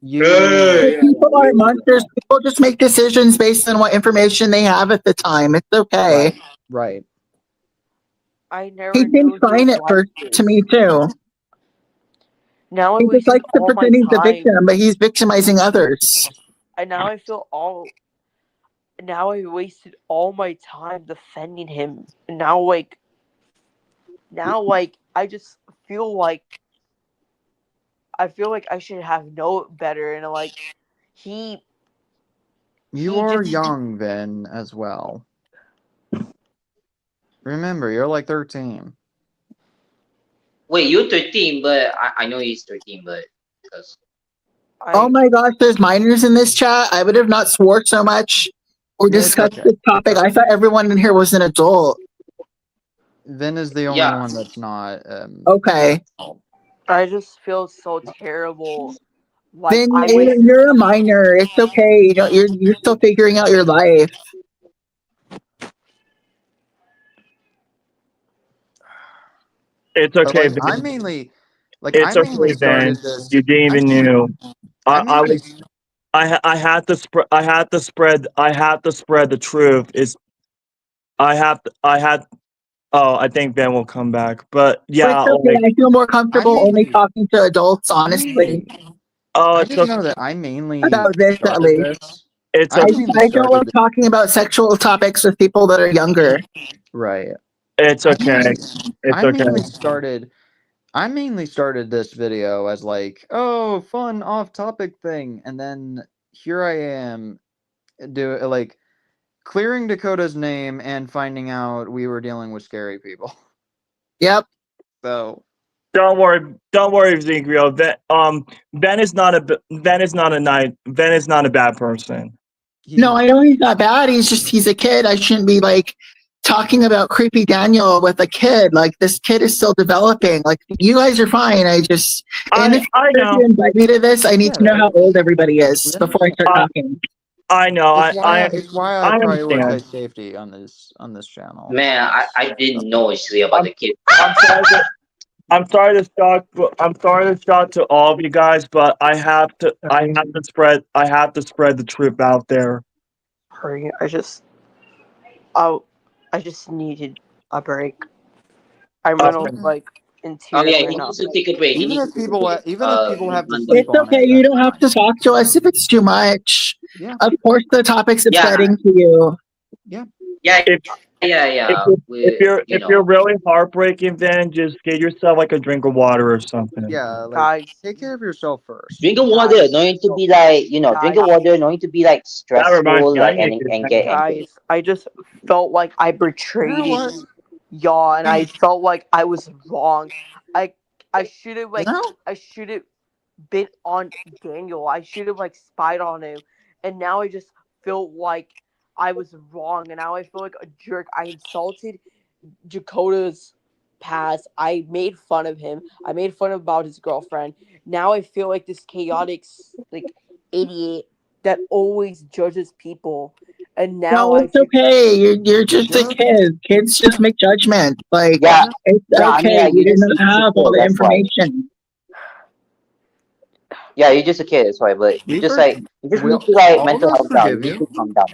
If people are monsters, people just make decisions based on what information they have at the time. It's okay. Right. I never. He knew seemed fine was at like first this. to me too. Now I He just wasted likes to all my pretend he's the time. victim, but he's victimizing others. And now I feel all. Now I wasted all my time defending him. And now I just feel like. I feel like I should have known better, and like You he are just- young then as well. Remember, you're like 13. Wait, you're 13, but I know he's 13, but because. Oh my gosh, there's minors in this chat. I would have not swore so much or Yeah, it's discussed okay. this topic. I thought everyone in here was an adult. Vin is the only one that's not. Okay. I just feel so terrible. Like Then I was. you're a minor. It's okay. You know, you're still figuring out your life. It's okay, Like, Ben. I mainly It's okay, Ben. started this. You didn't even know. I mainly I had to spread. I had to spread the truth. Oh, I think Ben will come back, but yeah. But it's okay. Like, I feel more comfortable only talking to adults, honestly. oh, I it's just okay. know that I mainly About this, at started least. this. It's I okay. mainly I don't started like talking about sexual topics with people that are younger. Right. It's okay. I mainly started this video as like, oh, fun off-topic thing, and then here I am, clearing Dakota's name and finding out we were dealing with scary people. Yep. So don't worry, Zegrio. Ben is not a bad person. No, I know he's not bad. He's a kid. I shouldn't be like talking about creepy Daniel with a kid. Like this kid is still developing. Like you guys are fine. I know. You invite me to this, I need to know how old everybody is before I start talking. I know. It's why I prioritize understand. safety on this channel. Man, I didn't know actually about the kid. I'm sorry to shock to all of you guys, but I have to spread the truth out there. Hurry! I just needed a break. I'm like in tears Oh yeah, right he now. needs to take a break. Even if people have to sleep It's on okay. it, You don't have to talk to us if it's too much. Yeah. Of course, the topic's Yeah. upsetting to you. Yeah. Yeah. If you're really heartbreaking, then just get yourself like a drink of water or something. Yeah, like Guys, take care of yourself first. Drink of water. No need to be like drink of water. No need to be like stressful, like and get angry. Guys, I just felt like I betrayed y'all, and I felt like I was wrong. I should have been on Daniel. I should have like spied on him, and now I just feel like I was wrong, and now I feel like a jerk. I insulted Dakota's past. I made fun of him. I made fun about his girlfriend. Now I feel like this chaotic idiot that always judges people. And now No, it's okay. You're just a kid. Kids just make judgment. Like it's okay. You didn't have all the information. Yeah, you're just a kid. That's why, but you just need to like mental health down. You need to calm down.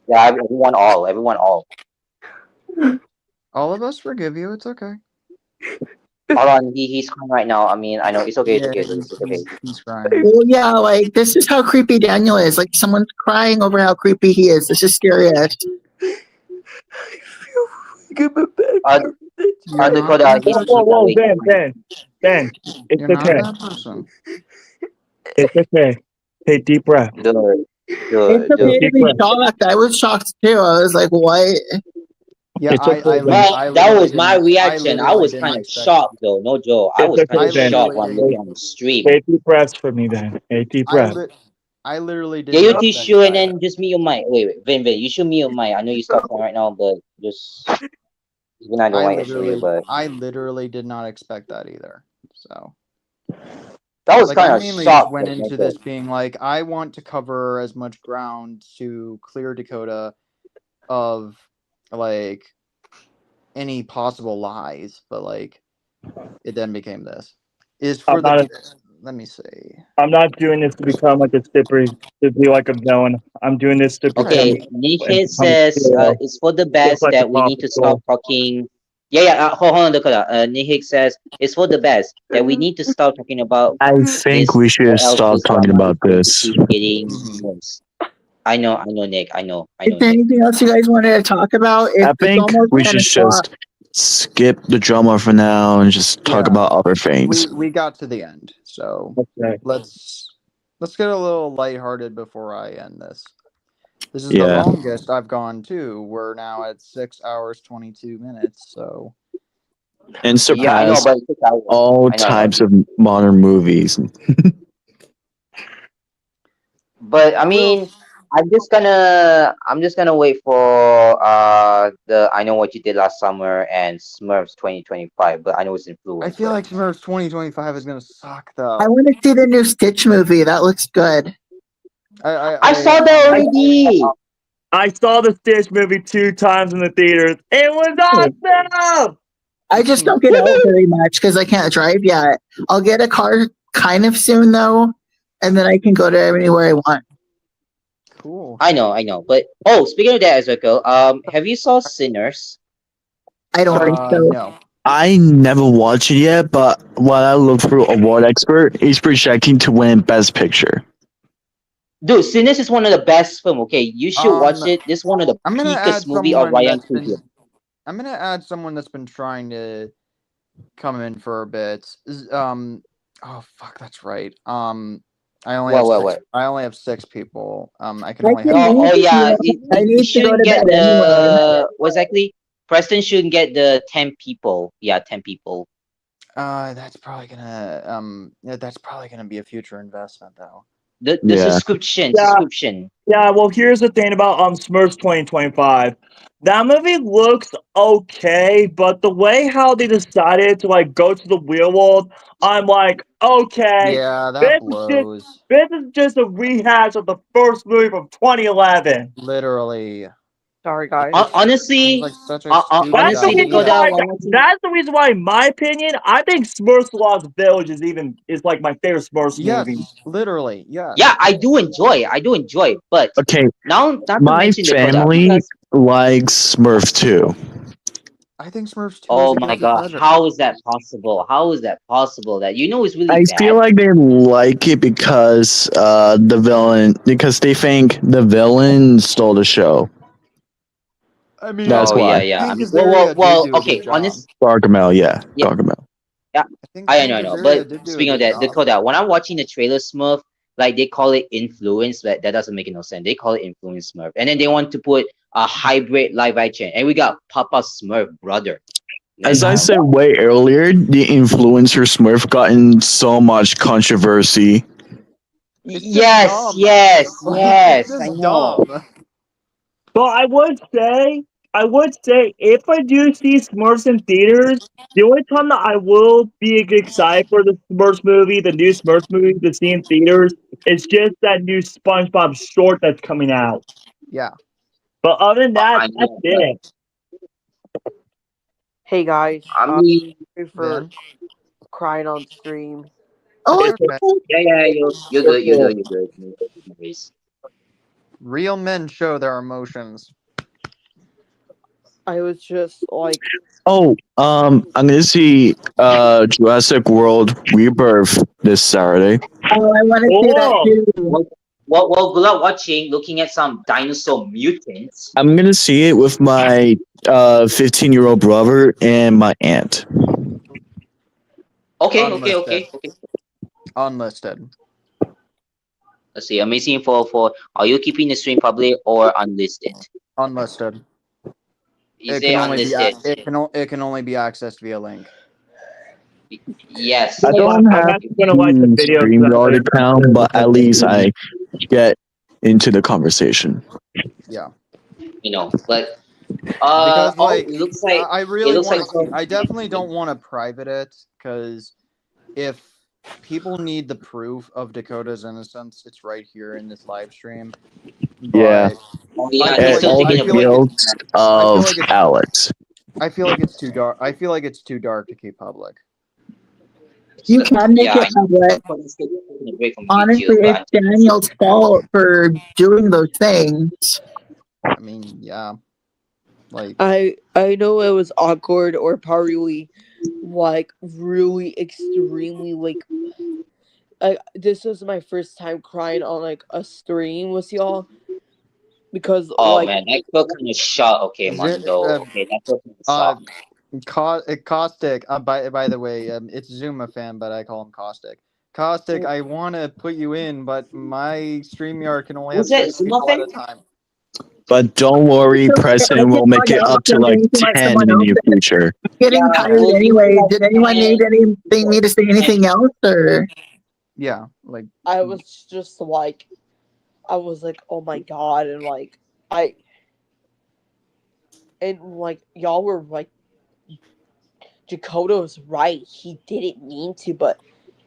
Yeah, everyone all. All of us forgive you. It's okay. Hold on, he's crying right now. I mean, I know it's okay. It's okay. He's crying. Well, yeah, like this is how creepy Daniel is. Like someone's crying over how creepy he is. This is serious. Whoa, Ben, it's okay. It's okay. Take deep breath. It's okay to be shocked. I was shocked too. I was like, what? Yeah, that was my reaction. I was kind of shocked though. No joke. I was kind of shocked when looking on the stream. Take deep breaths for me, then. Take deep breath. I literally did. Yeah, you tissue and then just mute your mic. Wait, Vin, you should mute your mic. I know you're talking right now, but just even I don't want to show you, but I literally did not expect that either. So that was kind of shocked. Went into this being like, I want to cover as much ground to clear Dakota of like any possible lies, but like it then became this. Let me see. I'm not doing this to become like a slippery, to be like a villain. I'm doing this to become. Okay, Nick says it's for the best that we need to stop talking. Hold on, Dakota. Nick says it's for the best that we need to stop talking about. I think we should stop talking about this. Getting worse. I know, Nick. I know. Is there anything else you guys wanted to talk about? I think we should just skip the drama for now and just talk about other things. We got to the end, so let's get a little lighthearted before I end this. This is the longest I've gone too. We're now at 6 hours 22 minutes. So and surpass all types of modern movies. But I mean, I'm just gonna wait for the I Know What You Did Last Summer and Smurfs 2025, but I know it's influenced. I feel like Smurfs 2025 is gonna suck though. I want to see the new Stitch movie. That looks good. I saw that already. I saw the Stitch movie 2 times in the theaters. It was awesome. I just don't get out very much because I can't drive yet. I'll get a car kind of soon though, and then I can go to anywhere I want. Cool. I know. But speaking of that, Ezekiel, have you saw Sinners? I don't think so. No. I never watched it yet, but when I look through Award Expert, he's projecting to win Best Picture. Dude, Sinners is one of the best film. Okay, you should watch it. This is one of the I'm gonna add peakest movie of someone Ryan that's been. Coogler. I'm gonna add someone that's been trying to come in for a bit. Oh fuck, that's right. I only have What, six. what? I only have 6 people. I can I only can have. Oh, leave yeah. you. I It need to go shouldn't to get bed anyway. what's exactly? Preston shouldn't get the 10 people. Yeah, 10 people. That's probably gonna that's probably gonna be a future investment though. The Yeah. subscription. Yeah. Subscription. Yeah, well, here's the thing about Smurfs 2025. That movie looks okay, but the way how they decided to like go to the real world, I'm like, okay, Yeah, this that is just blows. this is just a rehash of the first movie from 2011. Literally. Sorry, guys. Honestly, Like such a That's the stupid reason idea. why. That's the reason why, in my opinion, I think Smurfs Lost Village is like my favorite Smurfs movie. Yes, literally. Yes. Yeah, I do enjoy. But Okay, now not to my mention Dakota, family because likes Smurf too. I think Smurfs 2 oh is a my guilty god, pleasure. how is that possible? How is that possible? That it's really I bad. feel like they like it because they think the villain stole the show. I mean, That's oh why. yeah. I Hank mean, Azaria did do a okay. good job. Gargamel, yeah. Yeah. Gargamel. Yeah, think I Hank know. Azaria But did do a speaking of good that, job. Dakota, when I'm watching the trailer Smurf, like they call it influence, but that doesn't make no sense. They call it influence Smurf, and then they want to put a hybrid live action, and we got Papa Smurf brother. As I said way earlier, the influencer Smurf got in so much controversy. Yes, dumb. yes, Like, yes. it's I just know. dumb. But I would say, if I do see Smurfs in theaters, the only time that I will be excited for the Smurfs movie, the new Smurfs movie to see in theaters, is just that new SpongeBob short that's coming out. Yeah. But other than that, I that's know. it. Hey guys, I mean, sorry for crying on stream. Oh, It's okay. yeah. You're good. You're good. No worries. Real men show their emotions. I was just like, Oh, I'm gonna see Jurassic World Rebirth this Saturday. Oh, I want to see that too. Well, good luck watching, looking at some dinosaur mutants. I'm gonna see it with my 15-year-old brother and my aunt. Okay. Unlisted. Let's see. Amazing for. Are you keeping the stream public or unlisted? Unlisted. Is it unlisted? It can only be accessed via link. Yes. I don't I'm have actually gonna watch the video. StreamYard account, but at least I get into the conversation. Yeah. But because like it looks like I really looks want like to. I definitely don't want to private it because if people need the proof of Dakota's innocence, it's right here in this live stream. Yeah. And all the guilt of Alex. I feel like it's too dark. I feel like it's too dark to keep public. You can make it public. Honestly, it's Daniel's fault for doing those things. I mean, yeah. Like I know it was awkward or probably like really extremely like this was my first time crying on like a stream with y'all because man, that felt kind of shot. Okay, Mondo. Okay, that felt kind of Caustic. By the way, it's Zuma fan, but I call him Caustic. Caustic, I want to put you in, but my StreamYard can only have 6 people at a time. But don't worry, Preston will make it up to like 10 in the near future. Getting tired anyway. Did anyone need me to say anything else, or? Yeah, like I was just like, I was like, oh my god, and like y'all were like, Dakota was right. He didn't mean to, but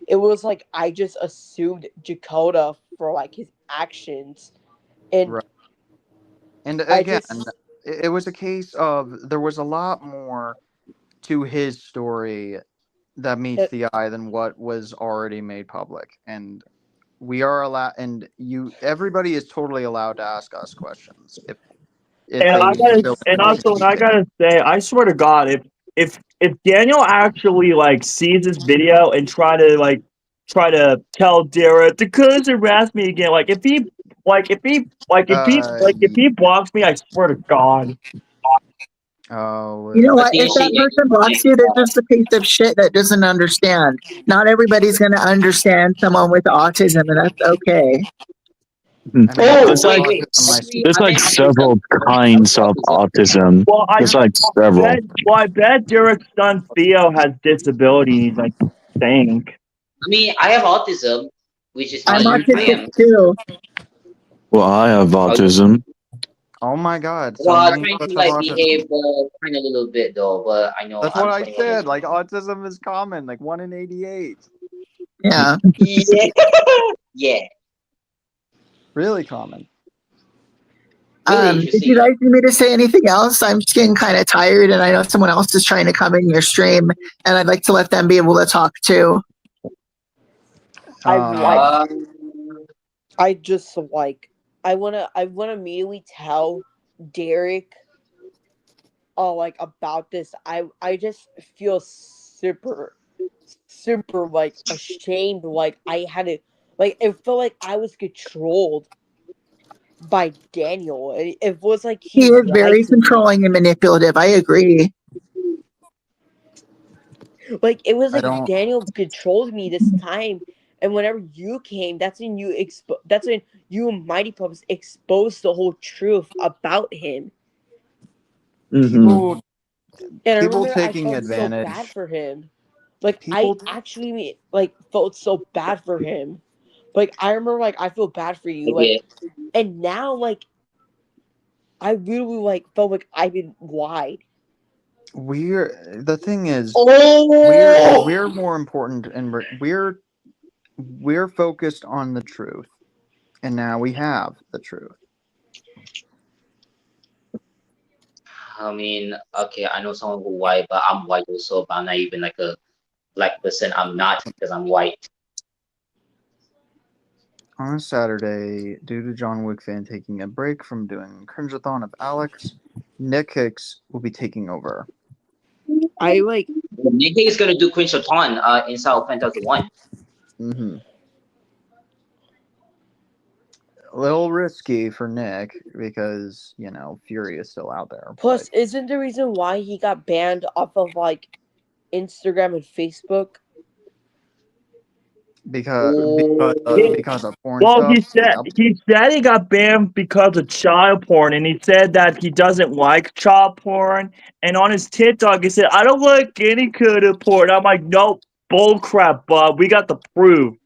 it was like I just assumed Dakota for like his actions, and right. And again, it was a case of there was a lot more to his story that meets the eye than what was already made public. And we are allowed, and everybody is totally allowed to ask us questions. I gotta say, I swear to God, if Daniel actually like sees this video and try to tell Dara Dakota's harassed me again, like if he if he blocks me, I swear to God. Oh, You know what? If that person blocks you, they're just a piece of shit that doesn't understand. Not everybody's going to understand someone with autism, and that's okay. There's like several kinds of autism. Well, There's like several. I bet Derek's son Theo has disabilities. I think. I mean, I have autism, which is I'm not autistic too. Well, I have autism. Oh my God! Well, I'm many trying of to us have like autism. behave kind of a little bit though, but I know That's I'm what I 21 said. years Like autism is common, like 1 in 88. Yeah. Yeah. Yeah. Really common. Did you guys need me to say anything else? I'm just getting kind of tired, and I know someone else is trying to come in your stream, and I'd like to let them be able to talk too. I wanna immediately tell Derek like about this. I just feel super like ashamed, like I had to, like it felt like I was controlled by Daniel. It was like He is lied very to me. controlling and manipulative. I agree. Like it was I like don't- Daniel controlled me this time, and whenever you came, that's when you and Mighty Pups exposed the whole truth about him. People, And I people remember taking I felt advantage. so bad for him. Like People- I actually like felt so bad for him. Like I remember like I feel bad for you. Like and now like I really like felt like I've been lied. The thing is, Oh! we're more important, and we're focused on the truth, and now we have the truth. I mean, okay, I know someone who white, but I'm white also, but I'm not even like a black person. I'm not because I'm white. On Saturday, due to John Wick fan taking a break from doing Cringeathon of Alex, Nick Hicks will be taking over. I like Nick is gonna do Cringeathon inside of Fantasy 1. Mm-hmm. A little risky for Nick because, Fury is still out there. Plus, isn't the reason why he got banned off of like Instagram and Facebook? Because of porn Well, stuff. he said he got banned because of child porn, and he said that he doesn't like child porn. And on his TikTok, he said, "I don't like any kind of porn." I'm like, "No, bullcrap, Bob. We got the proof."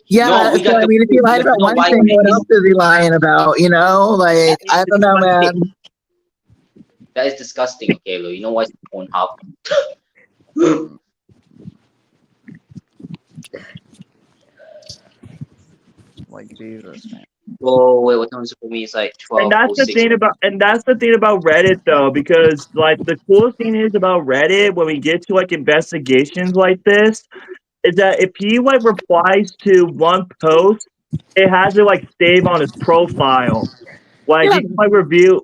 Yeah, No, so, I mean, if he lied about one thing, what else is he lying about? Like, I don't know, man. That is disgusting, okay, Lou. You know why it's Pornhub? Like Jesus, man. Oh wait, what time is it for me? It's like 12. And that's the thing about Reddit, though, because like the coolest thing is about Reddit when we get to like investigations like this is that if he like replies to one post, it has to like save on his profile. Like you can review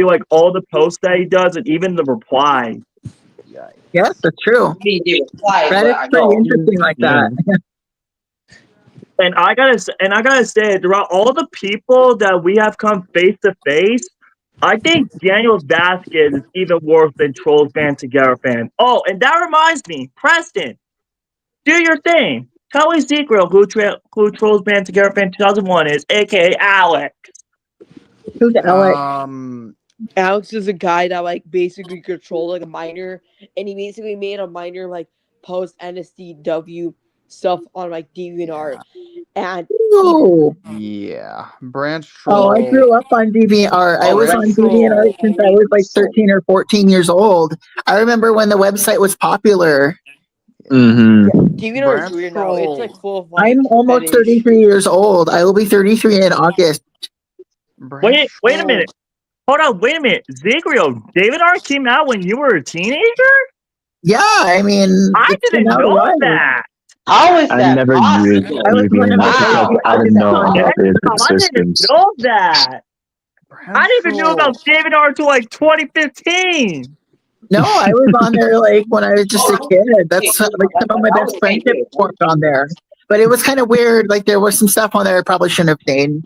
like all the posts that he does and even the replies. Yes, that's true. Reddit's pretty interesting like that. And I gotta say, throughout all the people that we have come face to face, I think Daniel Vasquez is even worse than Trolls Band Together fan. Oh, and that reminds me, Preston, do your thing. Tell Ezekiel who Trolls Band Together fan 2001 is, aka Alex. Who's Alex? Alex is a guy that like basically controlled like a minor, and he basically made a minor like post NSDW stuff on like DeviantArt. And Yeah, Branch Oh, I grew up on DeviantArt. I was on DeviantArt since I was like 13 or 14 years old. I remember when the website was popular. Mm-hmm. DeviantArt is weird now. It's like full of like, I'm almost 33 years old. I will be 33 in August. Wait a minute. Hold on, wait a minute. Zegrio, DeviantArt came out when you were a teenager? Yeah, I mean, I didn't know that. How is I that never used DeviantArt. I didn't know about its existence. I didn't know that. I didn't even know about DeviantArt until like 2015. No, I was on there like when I was just a kid. That's like some of my best friendships worked on there. but it was kind of weird. Like there was some stuff on there I probably shouldn't have seen.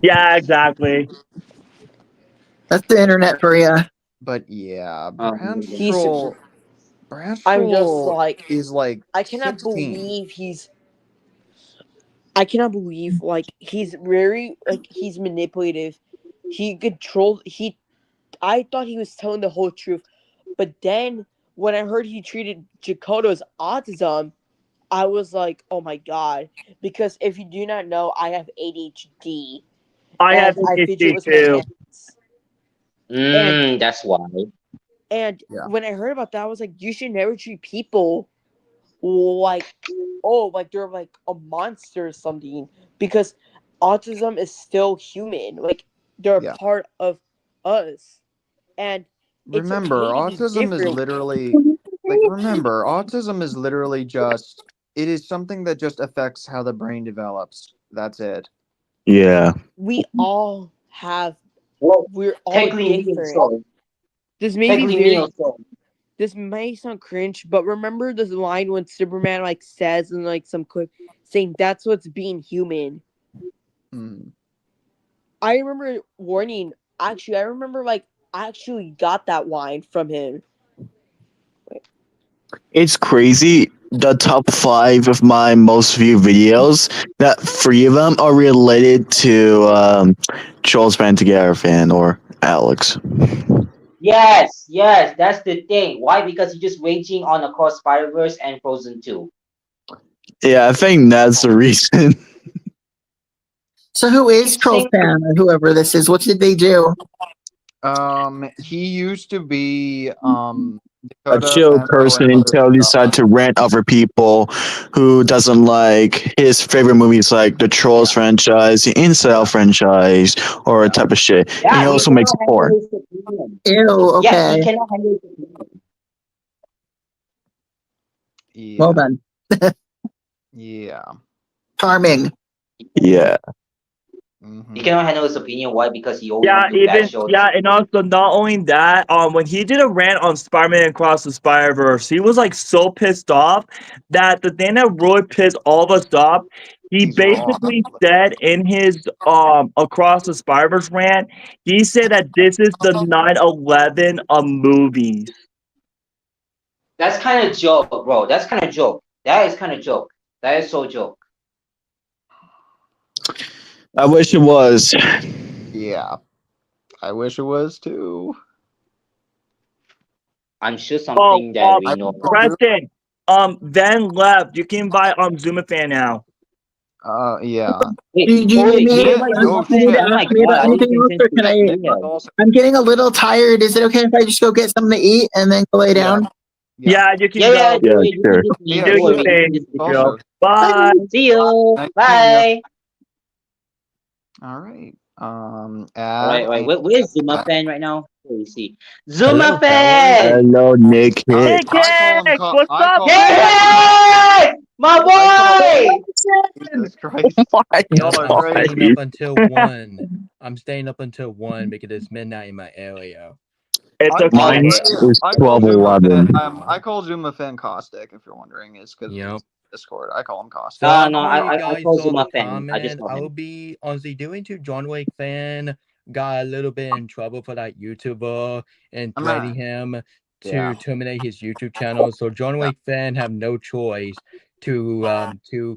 Yeah, exactly. That's the internet for you. But yeah, He's. I'm just like is like I cannot 16. believe he's. I cannot believe like he's very like he's manipulative. He controlled. I thought he was telling the whole truth, but then when I heard he treated Jakoto's autism, I was like, oh my god. Because if you do not know, I have ADHD. I have I fidget ADHD with my too. hands. That's why. And when I heard about that, I was like, you should never treat people like, oh, like they're like a monster or something. Because autism is still human. Like, they're a part of us. And it's Remember, okay to be autism is different. literally remember, autism is literally just it is something that just affects how the brain develops. That's it. Yeah. We all have. We're all technically different. so. This may Technically be very. also. This may sound cringe, but remember this line when Superman like says in like some clip saying that's what's being human. I remember warning. Actually, I remember like I actually got that line from him. It's crazy. The top 5 of my most viewed videos, that 3 of them are related to Charles Together fan or Alex. Yes, that's the thing. Why? Because you're just raging on Across Spider-Verse and Frozen 2. Yeah, I think that's the reason. So who is Troll Fan or whoever this is? What did they do? He used to be A chill person until he decided to rant over people who doesn't like his favorite movies, like the Trolls franchise, the Incel franchise, or a type of shit. And he also makes porn. Ew, okay. Yeah, he cannot handle his opinion. Well done. Yeah. Charming. Yeah. He cannot handle his opinion. Why? Because he only wants to do bad shows. And also not only that, when he did a rant on Spider-Man Across the Spider-Verse, he was like so pissed off that the thing that really pissed all of us off, he basically said in his Across the Spider-Verse rant, he said that this is the 9/11 of movies. That's kind of joke, bro. That's kind of joke. That is kind of joke. That is so joke. I wish it was. Yeah. I wish it was too. I'm sure something that we know. Preston, Van left. You can buy Zuma fan now. Yeah. Do you need me to ask me about anything else, or can I? I'm getting a little tired. Is it okay if I just go get something to eat and then go lay down? Yeah, you can Yeah, go. sure. Do your thing. Go. Bye. See you. Bye. All right. Right. Where's Zuma fan right now? Let me see. Zuma fan. Hello, Nick. Nick, what's up? Nick, my boy. Jesus Christ. Y'all are staying up until 1. I'm staying up until 1 because it's midnight in my area. It's okay. Mine is 12:11. I call Zuma fan caustic. If you're wondering, is because Discord. I call him caustic. No, I call Zuma fan. I just I will be honestly doing to John Wick fan. Got a little bit in trouble for that YouTuber and threatening him to terminate his YouTube channel. So John Wick fan have no choice to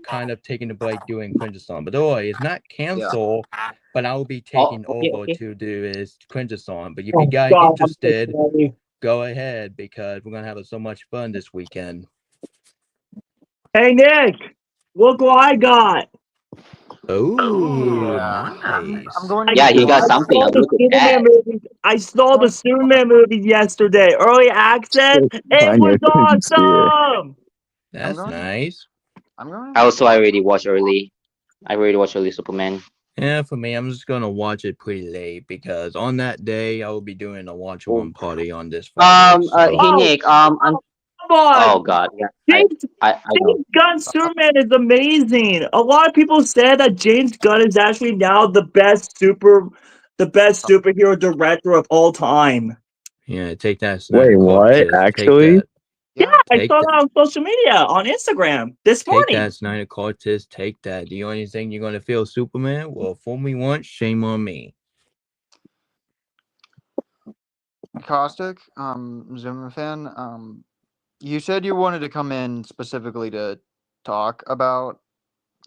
kind of taking the break doing Cringe-a-thon. But it's not canceled. But I will be taking over to do his Cringe-a-thon. But if you guys interested, go ahead because we're gonna have so much fun this weekend. Hey Nick, look what I got. Oh, nice. I'm going. Yeah, he got something. I saw the Superman movie yesterday. Early access. It was awesome. That's nice. I already watched early. I already watched early Superman. Yeah, for me, I'm just gonna watch it pretty late because on that day I will be doing a watch-along party on this Friday. Hey Nick, oh god, yeah. James Gunn's Superman is amazing. A lot of people said that James Gunn is actually now the best superhero director of all time. Yeah, take that. Wait, what? Actually? Yeah, I Take saw that. that on social media on Instagram this Take morning. that, Snyder Cortez. Take that. Do you only think you're gonna feel Superman? Well, fool me once, shame on me. Caustic, Zuma fan, you said you wanted to come in specifically to talk about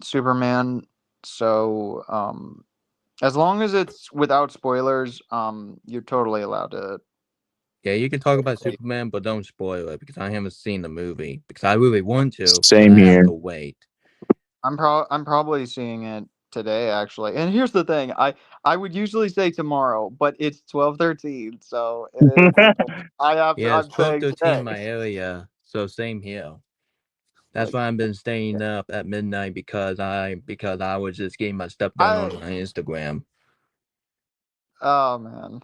Superman, so as long as it's without spoilers, you're totally allowed to. Yeah, you can talk about Superman, but don't spoil it because I haven't seen the movie. Because I really want to, Same but I here. have to wait. I'm probably seeing it today actually. And here's the thing, I would usually say tomorrow, but it's 12:13, so it is, I have to, Yeah, it's I'm saying 12:13 today. in my area, so same here. That's why I've been staying up at midnight because I was just getting my stuff done on my Instagram. Oh man.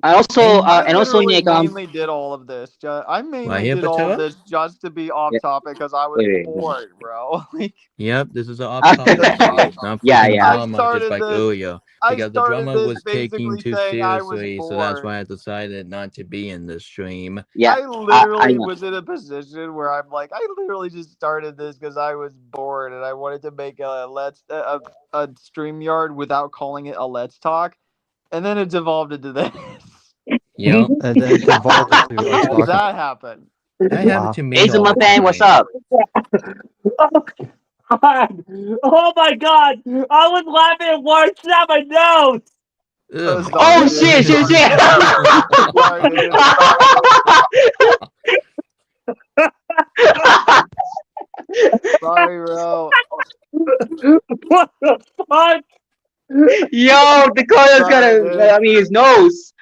I also I and also literally Nick, mainly did all of this. I mainly here, did all of Patella? this just to be off Yeah. topic because I was Wait. bored, bro. Like, Yep, this is an off-topic series, not Yeah, freaking yeah. drama just like earlier. I Because the started drama this was taken basically too saying I was seriously, so that's bored. why I decided not to be in this stream. Yeah, I literally know. was in a position where I'm like, I literally just started this because I was bored and I wanted to make a StreamYard without calling it a Let's Talk, and then it devolved into this. Yep. And then it devolved into How us did talking. that happen? That happened to me Hey, all Zuma the fan, what's time. up? Oh my god! I was laughing at words at my nose. Ugh. Oh shit! Sorry, dude. Sorry, bro. What the fuck? Yo, Dakota's got his nose.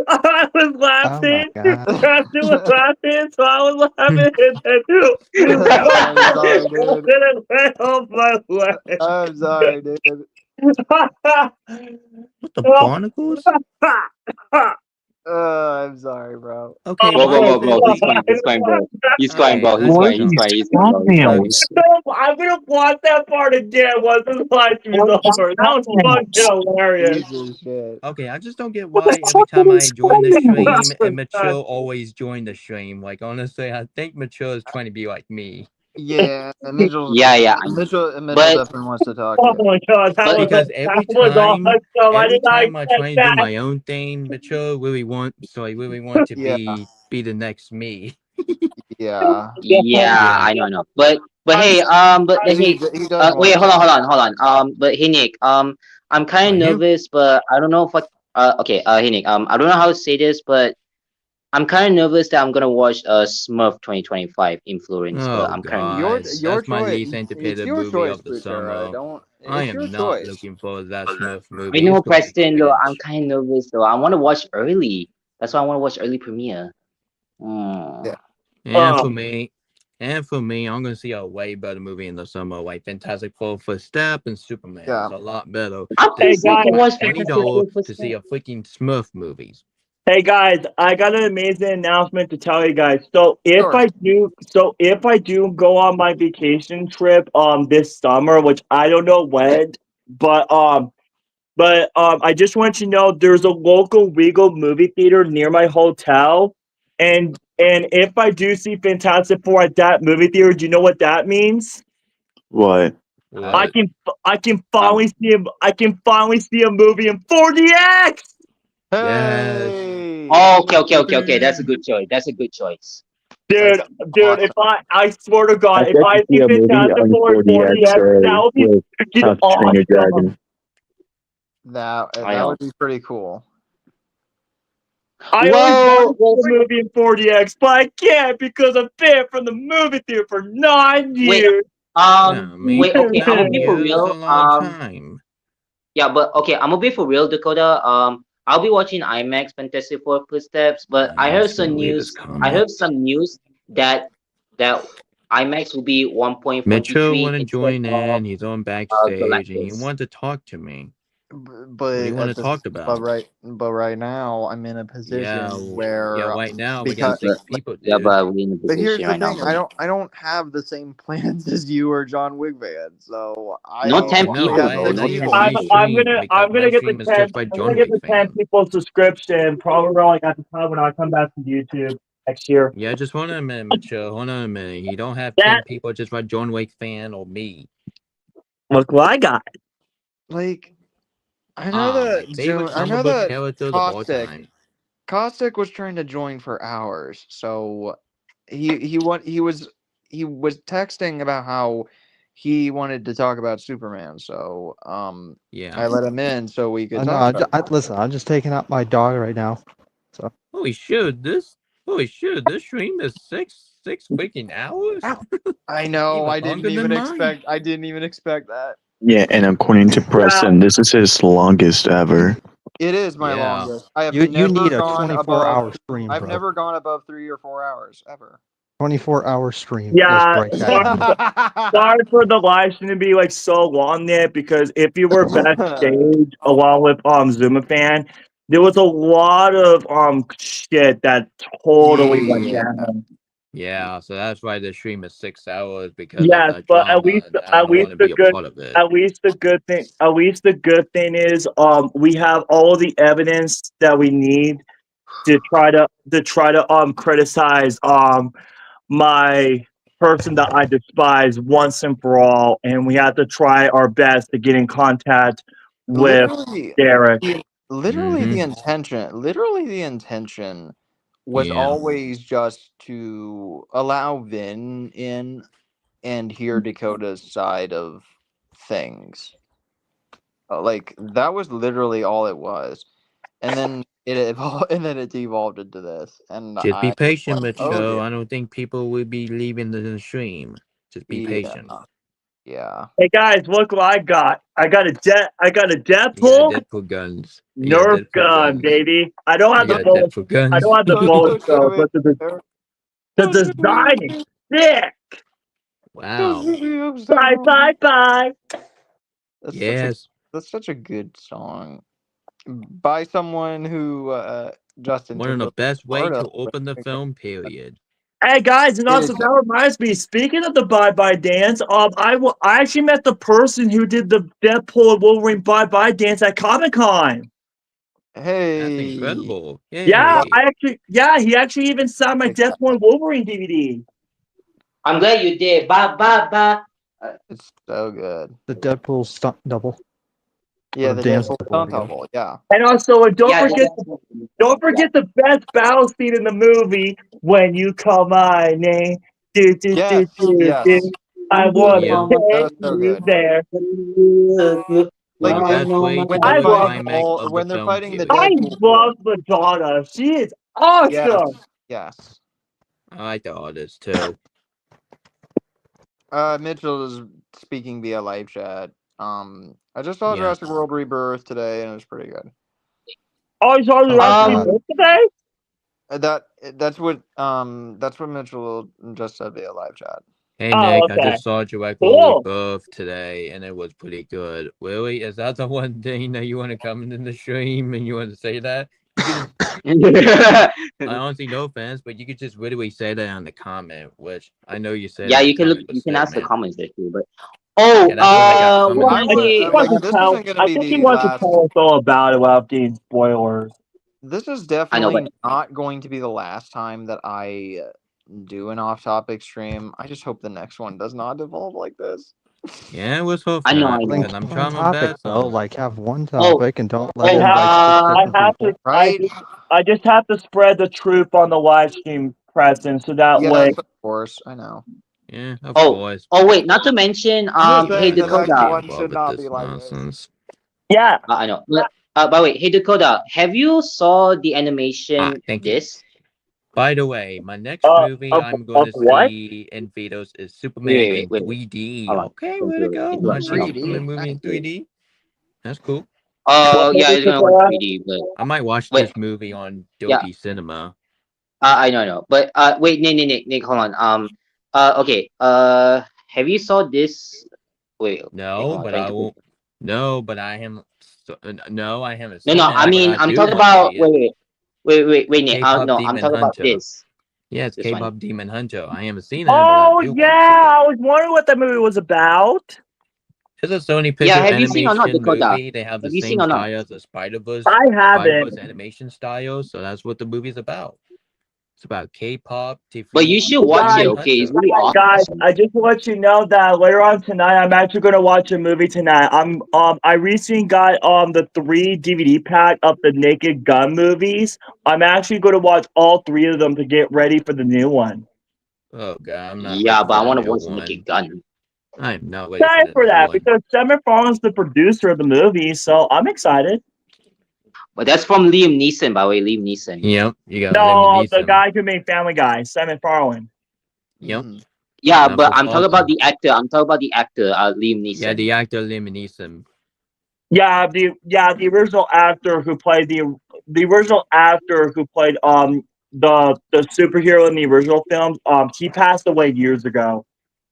I was laughing. God. Captain was laughing, so I was laughing. And then, I'm sorry, dude. then it went off my way. I'm sorry, dude. What the barnacles? I'm sorry, bro. Okay, Bro, why is bro, it? he's fine, bro. He's fine, bro. Okay, He's I fine, just he's don't. fine, he's fine, he's fine. I'm gonna watch that part again once this live stream is over. That was fucking hilarious. Jesus shit. Okay, I just don't get why every time I join the stream and Mature always join the stream. Like honestly, I think Mature is trying to be like me. Yeah, Mitchell. Yeah. Mitchell But- definitely wants to talk. Oh my god, that was Because every that was time, awesome. I every did not time I try expect and do that. my own thing, Mature really want to Yeah. be the next me. Yeah. Yeah, I know. But hey, but He hey, does wait, want hold on. But hey, Nick, I'm kind of nervous, but I don't know if okay, hey, Nick, I don't know how to say this, but I'm kind of nervous that I'm gonna watch Smurf 2025 in Florence. Oh I'm kind god, your that's my choice. least It's anticipated your movie choice, of the Futura. summer. Don't. I It's your am not choice. looking forward to that Smurf I movie. know, It's gonna be Preston, though. I'm cringe. kind of nervous, though. I want to watch early. That's why I want to watch early premiere. Yeah. And for me, I'm gonna see a way better movie in the summer, like Fantastic Four Footstep and Superman. Yeah. It's a lot better. I'm Hey guys, $20 to see a freaking Smurf movies. Hey guys, I got an amazing announcement to tell you guys. So if Sure. I do go on my vacation trip this summer, which I don't know when, but I just want you to know there's a local Regal movie theater near my hotel, and if I do see Fantastic Four at that movie theater, do you know what that means? What? I can finally see a movie in 4DX. Hey. Oh, okay. That's a good choice. Dude, if I swear to God, if I see Fantastic Four in 4DX, that would be freaking awesome. That would be pretty cool. I always wanted the movie in 4DX, but I can't because I've been from the movie theater for 9 years. Wait, okay, I'm gonna be for real. Yeah, but okay, I'm gonna be for real, Dakota. I'll be watching IMAX Fantastic Four Footsteps, but I heard some news. That IMAX will be 1.43. Mitchell wouldn't join in. He's on backstage, and he wanted to talk to me. But What do you want to talk about? But right now I'm in a position where right now we got 6 people. Dude. Yeah, but we're in a But here's position the right thing: now. I don't have the same plans as you or John Wigvan, so I Not 10 only people, have bro. 6 Not people. 10 people. I'm gonna get the 10 people subscription probably around like at the time when I come back to YouTube. next year. Yeah, just hold on a minute, Mitchell. Hold on a minute. You don't have That- 10 people just like John Wick fan or me. Look what I got. Like, I know that my favorite I know comic book that character of all Caustic time. Caustic was trying to join for hours, so he was texting about how he wanted to talk about Superman. So Yeah. I let him in so we could I know. talk about it. Listen, I'm just taking out my dog right now. So Holy shit, this stream is six freaking hours? I know. Even I didn't longer than even mine. expect that. Yeah, and according to Preston, this is his longest ever. It is my Yeah. longest. I have you never need a gone 24-hour above. stream, I've bro. never gone above 3 or 4 hours ever. 24-hour stream. Yeah, Let's break that. sorry for the live stream to be like so long there because if you were backstage along with Zuma fan, there was a lot of shit that totally went Yeah. down. Yeah, so that's why the stream is 6 hours because Yes, of that but drama. at least and I don't want to be a part of it. at least the good thing is we have all the evidence that we need to try to criticize my person that I despise once and for all, and we have to try our best to get in contact with Derek. Literally the intention was Yeah. always just to allow Vin in and hear Dakota's side of things. Like that was literally all it was, and then it devolved into this. And Just be patient, like, Mitchell. yeah. I don't think people will be leaving the stream. Just be patient. Yeah. Hey guys, look what I got. I got a Deadpool Deadpool guns. Nerf Deadpool gun, guns. baby. I don't have You the got bullets. Deadpool guns. I don't have the bullets though, but the design is sick. Wow. Bye. Yes. That's such a good song by someone who Justin One of the took best way part to of. open the film, period. Hey guys, and also that reminds me. Speaking of the Bye Bye dance, I actually met the person who did the Deadpool and Wolverine Bye Bye dance at Comic-Con. Hey, that's incredible. Yeah, he actually even signed my Deadpool and Wolverine DVD. I'm glad you did. Bye. It's so good. The Deadpool stunt double. Yeah, Or the dance Deadpool double, stunt I guess. double. Yeah. And also, don't forget the best battle scene in the movie when you call my name. Do. Yes. I want Yeah. to That take was so you good. there. Like The best way to when do they're the fighting climax of when the they're film, fighting the I Deadpool. love Madonna. She is awesome. Yes. I like the artist too. Mitchell is speaking via live chat. I just saw Yeah. Jurassic World Rebirth today, and it was pretty good. Oh, you saw Jurassic World today? That's what Mitchell just said via live chat. Hey Oh, Nick, okay. I just saw Jurassic Cool. Rebirth today, and it was pretty good. Really? Is that the one thing that you want to come in the stream and you want to say that? I honestly no offense, but you could just literally say that on the comment, which I know you said. Yeah, in the you can comment, but you can still, ask the man. comments there too. But Yeah, that's when I got what comments. I think he wants to tell us all about it without getting spoilers. This is I know, definitely but not going to be the last time that I do an off-topic stream. I just hope the next one does not devolve like this. Yeah, let's hope I know, not, I know. because I'm One trying my topic best though, on it. like have one Oh, topic and don't let oh, in like specific people. I just have to spread the truth on the live stream present, so that way. Yes, of course, I know. Yeah, of Oh, course. wait, not to mention, I'm just hey saying the next Dakota. one should not be like this. Yeah. I know. By the way, hey Dakota, have you saw the animation thank you. this? By the way, my next movie I'm going to see in theaters is Superman in Wait. 3D. Hold on. Okay, way to go. Into I see it. Superman movie in 3D. That's cool. Yeah, it's gonna watch 3D, but I might watch wait, this movie on yeah. Dolby Cinema. I know. But wait, Nick, hold on. Okay. Have you saw this? Wait. No, Nick, but I won't. No, but I haven't. No, I haven't No, seen it. I mean, but I'm do talking want to about. see it. Wait, Nick. K-pop No, I'm Demon talking about Hunter. this. Yeah, it's This one. K-pop Demon Hunter. I haven't seen it, Oh but I do yeah, I was wondering what that movie was about. It's a Sony Pictures Yeah, have you seen or not, animation Dakota? movie. They have the Have you seen same or not? style as the Spider-Verse. I haven't. Spider-Verse animation style, so that's what the movie's about. It's about K-pop. But you should watch it, okay? It's really awesome. Guys, I just want to let you know that later on tonight, I'm actually going to watch a movie tonight. I recently got the 3 DVD pack of the Naked Gun movies. I'm actually going to watch all 3 of them to get ready for the new one. Oh god, I'm not. Yeah, but I want to watch Naked Gun. I'm not waiting Excited for that because Sam McFarlane's the producer of the movie, so I'm excited. But that's from Liam Neeson, by the way. Liam Neeson. Yep, you got No, the guy who made Family Guy, Sam McFarlane. Yep. Yeah, Not but for I'm talking about the actor. Liam Neeson. Yeah, the actor Liam Neeson. Yeah, the original actor who played the superhero in the original films. He passed away years ago.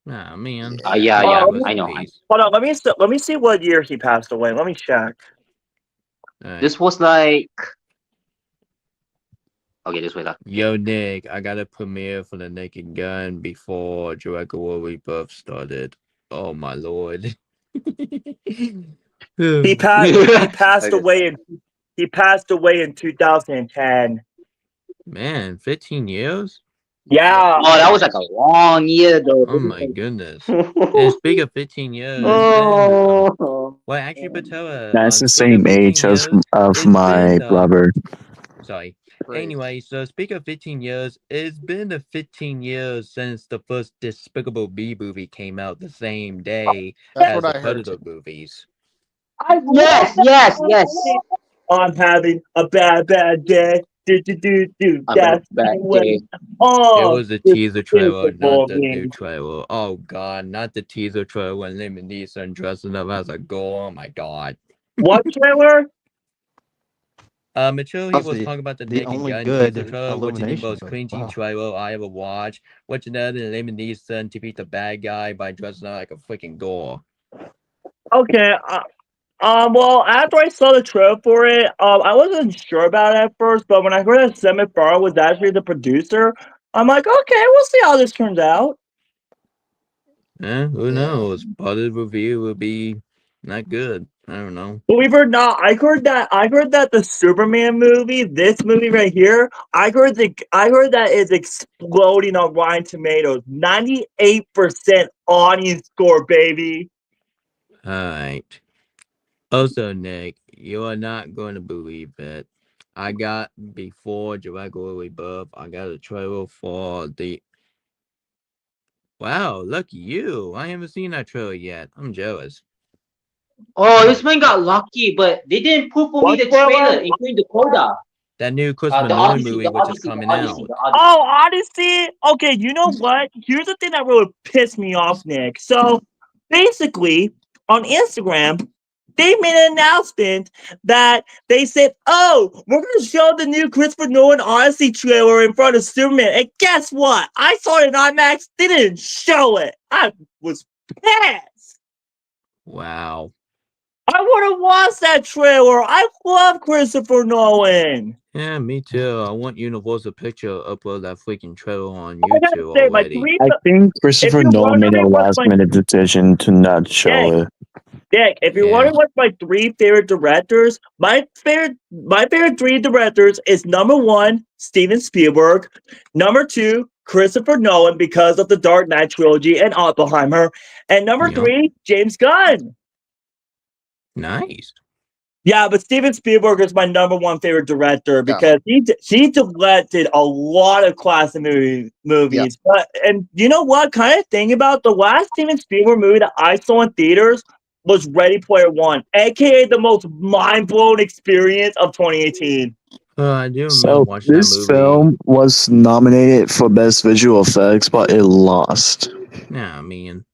Oh man. Yeah, I know. Hold on, let me see what year he passed away. Let me check. This was like. Okay, this way. Yo, Nick, I got a premiere for the Naked Gun before Jurassic World Rebirth started. Oh my lord. He passed away in 2010. Man, 15 years? Yeah. Oh, that was like a long year though. Oh my goodness. And speaking of 15 years, well, actually, Patella. That's the same age as of my brother. Sorry. Anyway, so speaking of 15 years, it's been 15 years since the first Despicable Me movie came out the same day as the Predator movies. Yes. I'm having a bad day. That's bad day. It was the teaser trailer, not the new trailer. Oh god, not the teaser trailer when Liam Neeson dressing up as a girl. Oh my god. What trailer? Mitchell, he was talking about the Naked Gun teaser trailer, which is the most cringy trailer I ever watched. Which another Liam Neeson defeat the bad guy by dressing up like a freaking girl. Okay. Well, after I saw the trailer for it, I wasn't sure about it at first, but when I heard that Sam McFarlane was actually the producer, I'm like, okay, we'll see how this turns out. Who knows? Part of the review will be not good. I don't know. Believe it or not, I heard that the Superman movie, this movie right here, I heard that is exploding on Rotten Tomatoes. 98% audience score, baby. Alright. Also, Nick, you are not going to believe it. I got, before Jurassic World Rebirth, I got a trailer for the... Wow, lucky you. I haven't seen that trailer yet. I'm jealous. Oh, this man got lucky, but they didn't put for me the trailer, including the coda. That new Christopher Nolan movie, which is coming out. Oh, Odyssey? Okay, you know what? Here's the thing that really pissed me off, Nick. So, basically, on Instagram, they made an announcement that they said, oh, we're going to show the new Christopher Nolan Odyssey trailer in front of Superman. And guess what? I saw it in IMAX. They didn't show it. I was pissed. Wow. I want to watch that trailer. I love Christopher Nolan. Yeah, me too. I want Universal Pictures to upload that freaking trailer on YouTube already. I think Christopher Nolan made a last-minute decision to not show it. Dick, if you're wondering what's my 3 favorite directors, my favorite 3 directors is number 1, Steven Spielberg, number 2, Christopher Nolan because of the Dark Knight trilogy and Oppenheimer, and number 3, James Gunn. Nice. Yeah, but Steven Spielberg is my number 1 favorite director because he directed a lot of classic movies. Yeah. But and you know what? Kind of thing about the last Steven Spielberg movie that I saw in theaters was Ready Player One, aka the most mind-blowing experience of 2018. I do so watch that this movie. film was nominated for Best Visual Effects, but it lost. Nah, man.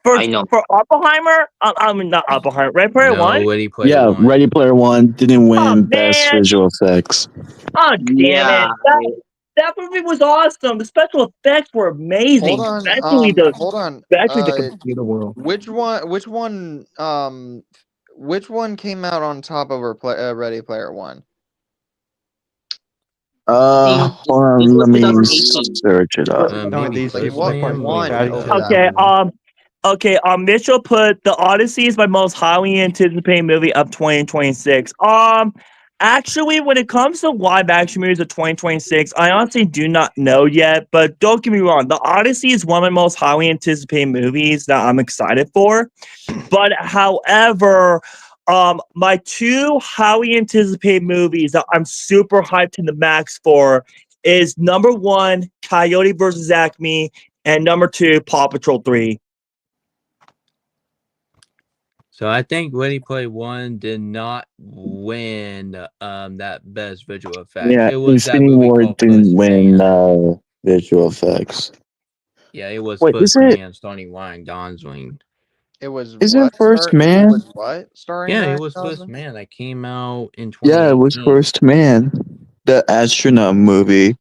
I know. For Oppenheimer, I mean not Oppenheimer. Ready Player One. Ready Player One. Ready Player One didn't win Best Visual Effects. Oh damn it! That movie was awesome. The special effects were amazing. Hold on. The computer world. Which one came out on top of Ready Player One? Hold on, let me search it up. Okay, Mitchell put The Odyssey is my most highly anticipated movie of 2026. Actually, when it comes to live action movies of 2026, I honestly do not know yet. But don't get me wrong, The Odyssey is one of my most highly anticipated movies that I'm excited for. But however, my two highly anticipated movies that I'm super hyped to the max for is number one, Coyote vs. Acme, and number two, Paw Patrol 3. So I think Ready Player One did not win that best visual effect. Yeah, It was that Infinity movie War called didn't First win Man. visual effects. Yeah, it was Wait, is First it? Man starring Ryan Gosling. It was Is it what? First Man? It was what? Starring Yeah, it Ryan was First Gosling? Man that came out in Yeah, it was 2018. First Man, the astronaut movie.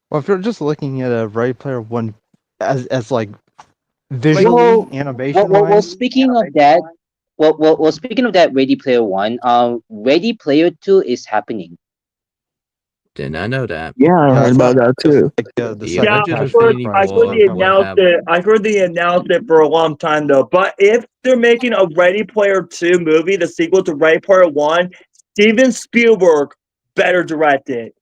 Well, if you're just looking at a Ready Player One as like visually, animation Well, wise, speaking of that, speaking of that, Ready Player One, Ready Player Two is happening. Did not know that. Yeah, I heard about that too. like the The second Avengers Passion Infinity I Christ heard War they is coming. would announced have it. I heard they announced it for a long time though. But if they're making a Ready Player 2 movie, the sequel to Ready Player 1, Steven Spielberg better direct it.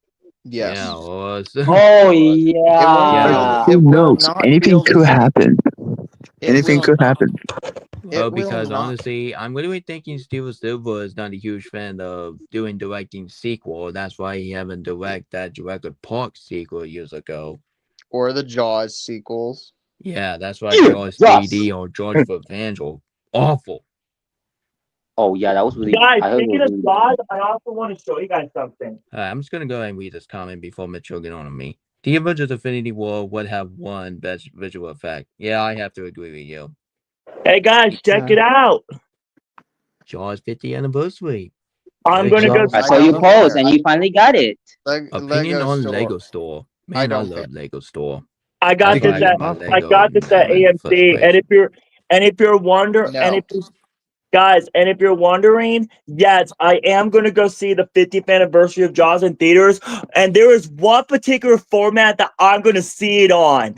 Yes. Yeah, it was. Oh Yeah. Who It will knows? not Anything feel the could same. happen. It Anything will could not. happen. Well, It will because not. honestly, I'm really thinking Steven Spielberg is not a huge fan of directing sequel. That's why he haven't directed that Jurassic Park sequel years ago. Or the Jaws sequels. Yeah, that's why Jaws 3D or George for Evangel. Awful. Oh yeah, that was really. Guys, I heard it speaking was of really God, I also want to show you guys something. I'm just gonna go ahead and read this comment before Mitchell get on me. The Avengers Infinity War would have won best visual effect. Yeah, I have to agree with you. Hey guys, check it out. Jaws 50th anniversary. I'm gonna go. I saw you post, and you finally got it. Opinion Lego on store. Lego Store. Man, I don't love Lego Store. I got That's why this I got at my I Lego got this at in the first AMC, place. and if you're wondering, No. and if you're wondering, yes, I am gonna go see the 50th anniversary of Jaws in theaters, and there is one particular format that I'm gonna see it on.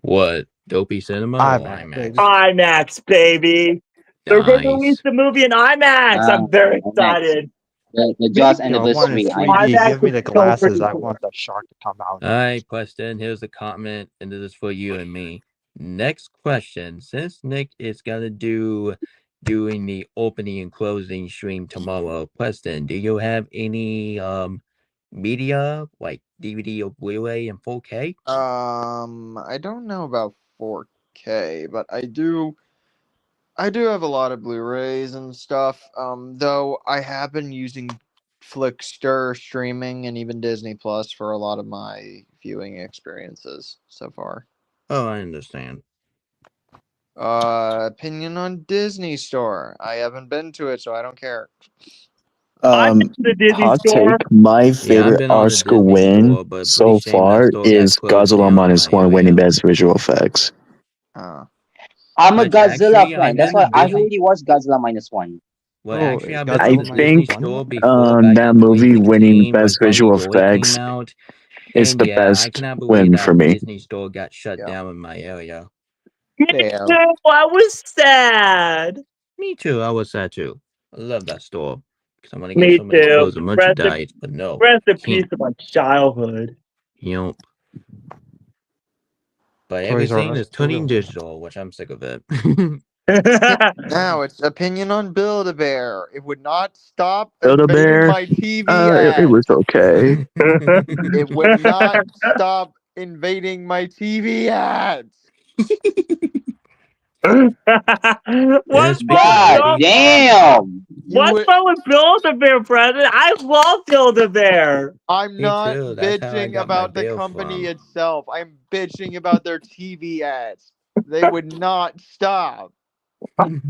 What? Dopey Cinema or IMAX? IMAX, baby. They're going to release Nice. the movie in IMAX. I'm very excited. The Jaws I want it anniversary. 3D. Give me the glasses. I want the shark to come out. All right, Preston, here's the comment, and this is for you and me. Next question. Since Nick is gonna doing the opening and closing stream tomorrow, Preston, do you have any media like DVD or Blu-ray in 4K? I don't know about 4K, but I do have a lot of Blu-rays and stuff. Though I have been using Flickster streaming and even Disney Plus for a lot of my viewing experiences so far. Oh, I understand. Opinion on Disney Store. I haven't been to it, so I don't care. Hot take. My favorite been on the Oscar Disney win Store, but so pretty shame that far store got is closed Godzilla down in minus my one winning best visual effects. I'm a But Godzilla actually, fan. I've That's been why to I Disney. already watched Godzilla minus one. Well, actually, I've been I to the Disney think Store before back that in movie winning 2016 when best Finding visual Dory came effects out. is And the yeah, I best cannot believe win that for me. Disney Store got shut down in my area. Me too. I was sad. Me too. I was sad too. I love that store because I want to get Me so many too. clothes and merchandise, but no. Rest in peace of my childhood. Yup. But Toys R everything Us is turning digital, which I'm sick of it. Now it's opinion on Build-A-Bear. It would not stop Build-A-Bear, invading my TV it ads. was okay. It would not stop invading my TV ads. What's God wrong? damn. What's wrong with Build-A-Bear, President? I love Build-A-Bear. I'm Me not too. That's how I bitching got my about the bail company from. itself. I'm bitching about their TV ads. They would not stop.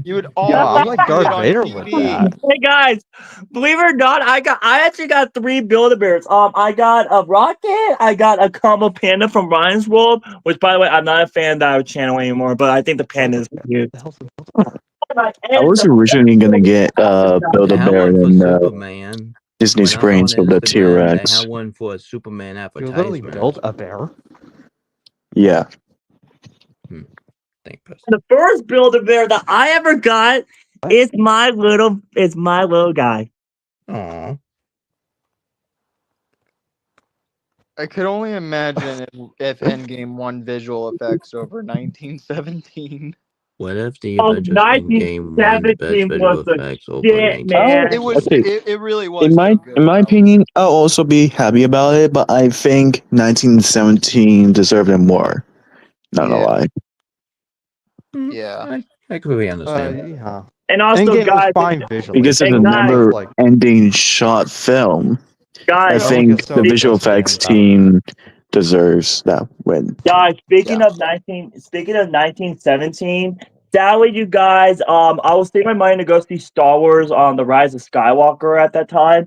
You would Yeah, I'm always like see Darth it on Vader with TV. that. Hey guys, believe it or not, I actually got 3 Build-A-Bears. I got a Rocket, I got a Combo Panda from Ryan's World, which by the way, I'm not a fan of that channel anymore, but I think the panda is cute. I was originally gonna get They had Build-A-Bear one for and Superman. Disney's When I went brains on of the Instagram, they T-Rex. had one for a Superman You literally advertisement. built a bear. Yeah. The first Build-A-Bear that I ever got It's my little guy. Aw. I could only imagine if Endgame won visual effects over 1917. What if the Oh, Avengers Endgame won the best 1917 visual was the effects over shit, man. It was. Okay. It really was. In my so good, in my though. opinion, I'll also be happy about it, but I think 1917 deserved it more. Not gonna lie. Yeah. I completely understand. Yeah. And also, Endgame guys, was fine visually. Because it's a and guys, never like ending shot film. I guys, think the visual effects team deserves that win. guys, speaking of 1917, sadly, you guys, I was taking my money to go see Star Wars on The Rise of Skywalker at that time,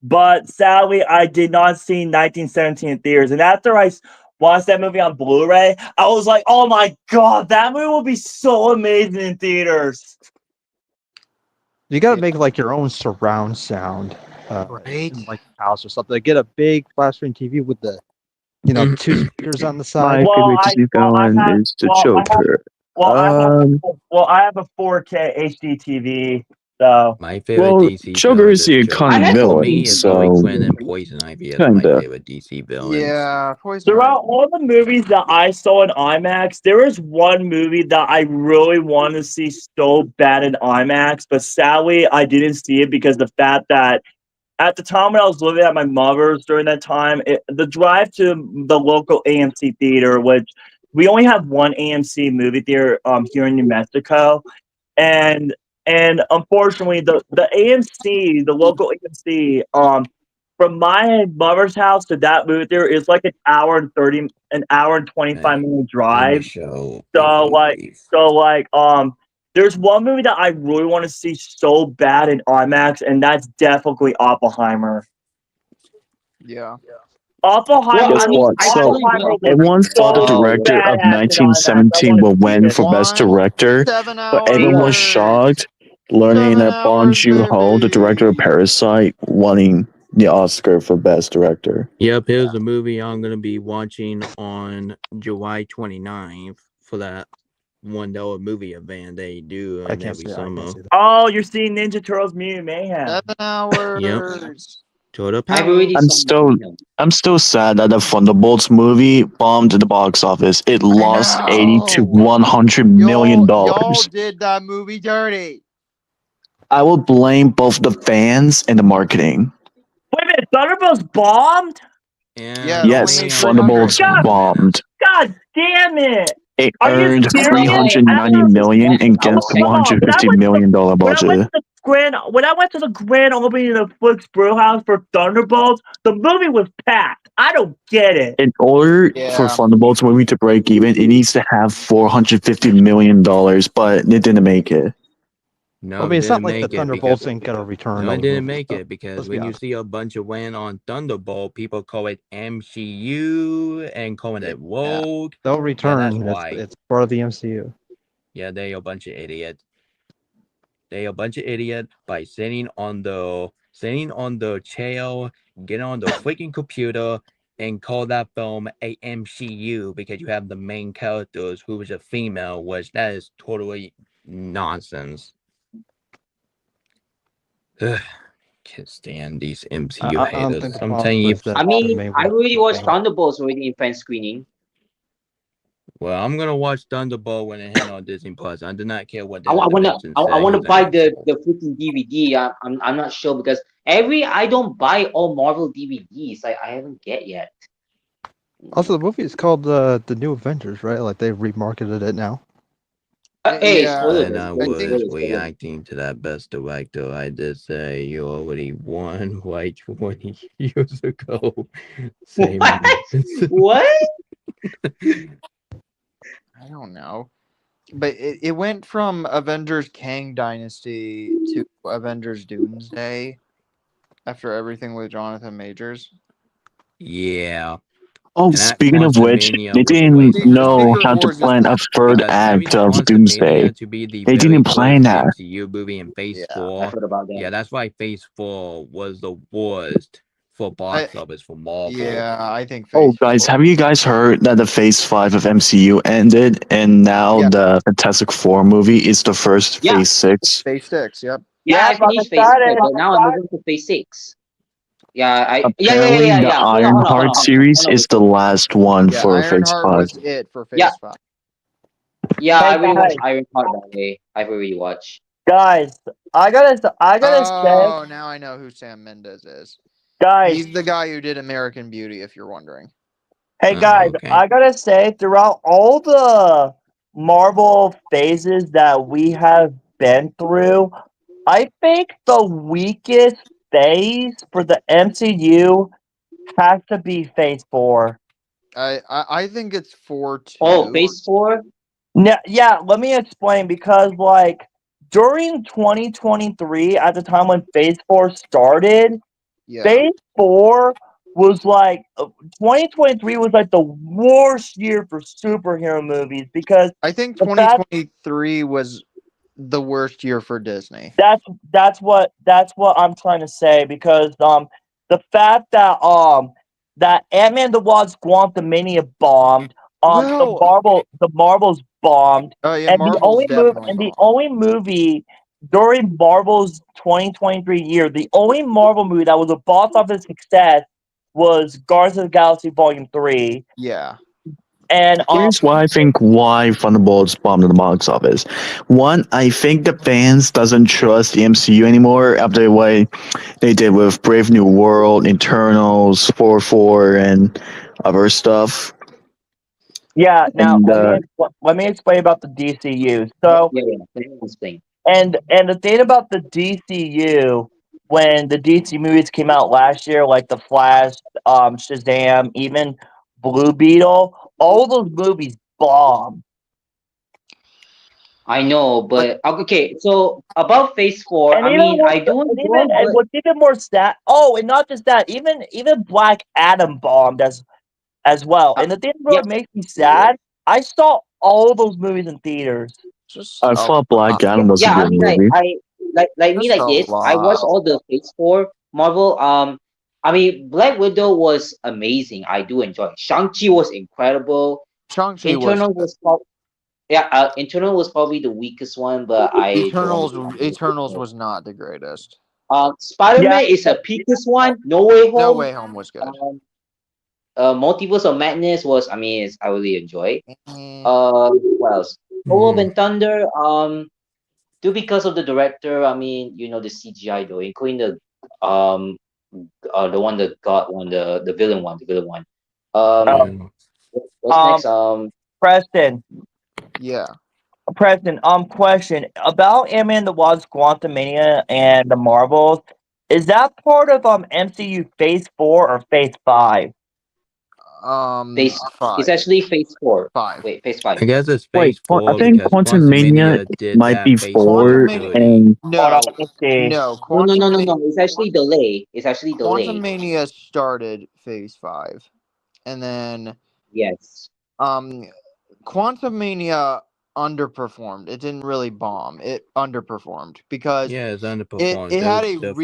but sadly, I did not see 1917 in theaters. And after I watched that movie on Blu-ray, I was like, oh my god, that movie will be so amazing in theaters. You gotta make like your own surround sound, Right? in, like house or something. Get a big flat screen TV with the, two speakers on the My side. favorite Disney villain is the Joker. I have a 4K HD TV, so My favorite Well, DC Joker villain is the Joker. iconic For villain, me, it's so Harley Quinn and Poison Ivy as my kinda. favorite DC villains. Yeah. Poison. throughout all the movies that I saw in IMAX, there is one movie that I really want to see so bad in IMAX, but sadly I didn't see it because the fact that at the time when I was living at my mother's during that time, the drive to the local AMC theater, which we only have one AMC movie theater here in New Mexico, and unfortunately the AMC, the local AMC, from my mother's house to that movie theater is like an hour and 25-minute drive. Show There's one movie that I really want to see so bad in IMAX, and that's definitely Oppenheimer. Yeah. Oppenheimer. Guess what? So everyone thought the director of 1917 will win for Best Director, but everyone was shocked learning that Bong Joon-ho, the director of Parasite, winning the Oscar for Best Director. Yep, here's the movie I'm gonna be watching on July 29th for that $1 movie event they do every summer. Oh, you're seeing Ninja Turtles Mutant Mayhem. 7 hours. Yep. Total I've power. already I'm still sad that the Thunderbolts movie bombed at the box office. It lost 80 to 100 million Y'all dollars. did that movie dirty. I will blame both the fans and the marketing. Wait a minute, Thunderbolts bombed? Yeah. Yes, Thunderbolts bombed. God damn it! It Are you earned serious? 390 million against $150 million budget. When I went to the grand opening of Flick's Brewhouse for Thunderbolts, the movie was packed. I don't get it. In order for Thunderbolts movie to break even, it needs to have $450 million, but it didn't make it. No, I mean, it's not didn't like the make it Thunderbolts because- ain't gonna return. No, all it the didn't movies, make so it because let's be when you honest. see a bunch of win on Thunderbolt, people call it MCU and calling it woke. They'll return. Yeah, that's why. It's part of the MCU. Yeah, they a bunch of idiots. They a bunch of idiots by sitting on the chair, get on the freaking computer, and call that film a MCU because you have the main characters who is a female, which that is totally nonsense. Ugh, can't stand these MCU I don't think haters. the I'm problem telling you. is that I the mean, main I one- already watched Thunderbolts already in fan screening. Well, I'm gonna watch Thunderbolt when it hit on Disney Plus. I do not care what the I other wanna Vincent I wanna says. buy the freaking DVD. I'm not sure because I don't buy all Marvel DVDs. I haven't get yet. Also, the movie is called the New Avengers, right? Like they remarketed it now. Hey, Yeah, spoilers. And I spoilers, was spoilers, spoilers. reacting to that best director. I did say you already won like 20 years ago. Same. What? I don't know. But it went from Avengers Kang Dynasty to Avengers Doomsday after everything with Jonathan Majors. Yeah. Oh, And that speaking of which, Quantumania they was a didn't waste of know time. how to plan a third Because act having of Doomsday. Quantumania to be the They very didn't plan first that. MCU movie in Phase Yeah, 4. I heard about that. Yeah, that's why Phase 4 was the worst for box office for Marvel. Yeah, I think. Oh, guys, have you guys heard that the Phase 5 of MCU ended, and now the Fantastic Four movie is the first Phase 6? Phase 6, yep. Yeah, I finished phase 4, but now I'm moving to phase 6. Yeah, Apparently, the Hold on. Ironheart series is the last one Yeah, for Phase Ironheart 5. was it for Phase 5. Yeah, Hey, I really watched guys. Ironheart that way. I really watched. Guys, I gotta say, Oh, now I know who Sam Mendes is. guys. He's the guy who did American Beauty, if you're wondering. Hey guys, okay. I gotta say, throughout all the Marvel phases that we have been through, I think the weakest phase for the MCU has to be Phase 4. I think it's 4 too. Oh, phase 4? Yeah, let me explain, because like during 2023, at the time when Phase 4 started, Phase 4 was like 2023 was like the worst year for superhero movies, because I think the fact 2023 was the worst year for Disney. that's what I'm trying to say, because the fact that that Ant-Man the Wasp: Quantumania bombed, the Marvels bombed, yeah, and Marvel's definitely the only movie during Marvel's 2023 year, the only Marvel movie that was a box office success was Guardians of the Galaxy Volume 3. Yeah. And Here's why I think why Thunderbolts bombed in the box office. One, I think the fans doesn't trust the MCU anymore after what they did with Brave New World, Eternals, 4-4, and other stuff. Yeah, now And, let me explain about the DCU. So explain. And the thing about the DCU, when the DC movies came out last year, like The Flash, Shazam, even Blue Beetle, all those movies bombed. I know, but okay. So about Phase 4, And I even mean, worse, I do and enjoy, but what's even more sad. Oh, and not just that, even Black Adam bombed as well. And the thing that really makes me sad, I saw all those movies in theaters. I thought Black Adam was a yeah, I good mean, movie. like me like this. I watched all the Phase 4 Marvel. I mean, Black Widow was amazing. I do enjoy. Shang-Chi was incredible. Shang-Chi Eternal was Eternal was probably the weakest one, but I don't. Eternals was not the greatest. Spider-Man is a peakest one. No Way Home. No Way Home was good. Multiverse of Madness was, I really enjoy. What else? Love and Thunder. Because of the director, the CGI though, including the one that got one, the villain one, What's next? Preston. Yeah. Preston, question about Ant-Man the Wasp: Quantumania and the Marvels. Is that part of MCU Phase 4 or Phase 5? Phase 5. It's actually Phase 4. 5. Wait, Phase 5. I guess it's Wait, Phase 4 I think because Quantum Mania did might that be Phase 4, and No, No, it's actually delayed. It's actually delayed. Quantum Mania started Phase 5, and then yes, Quantum Mania underperformed. It didn't really bomb. It underperformed because it's underperformed. it had a different.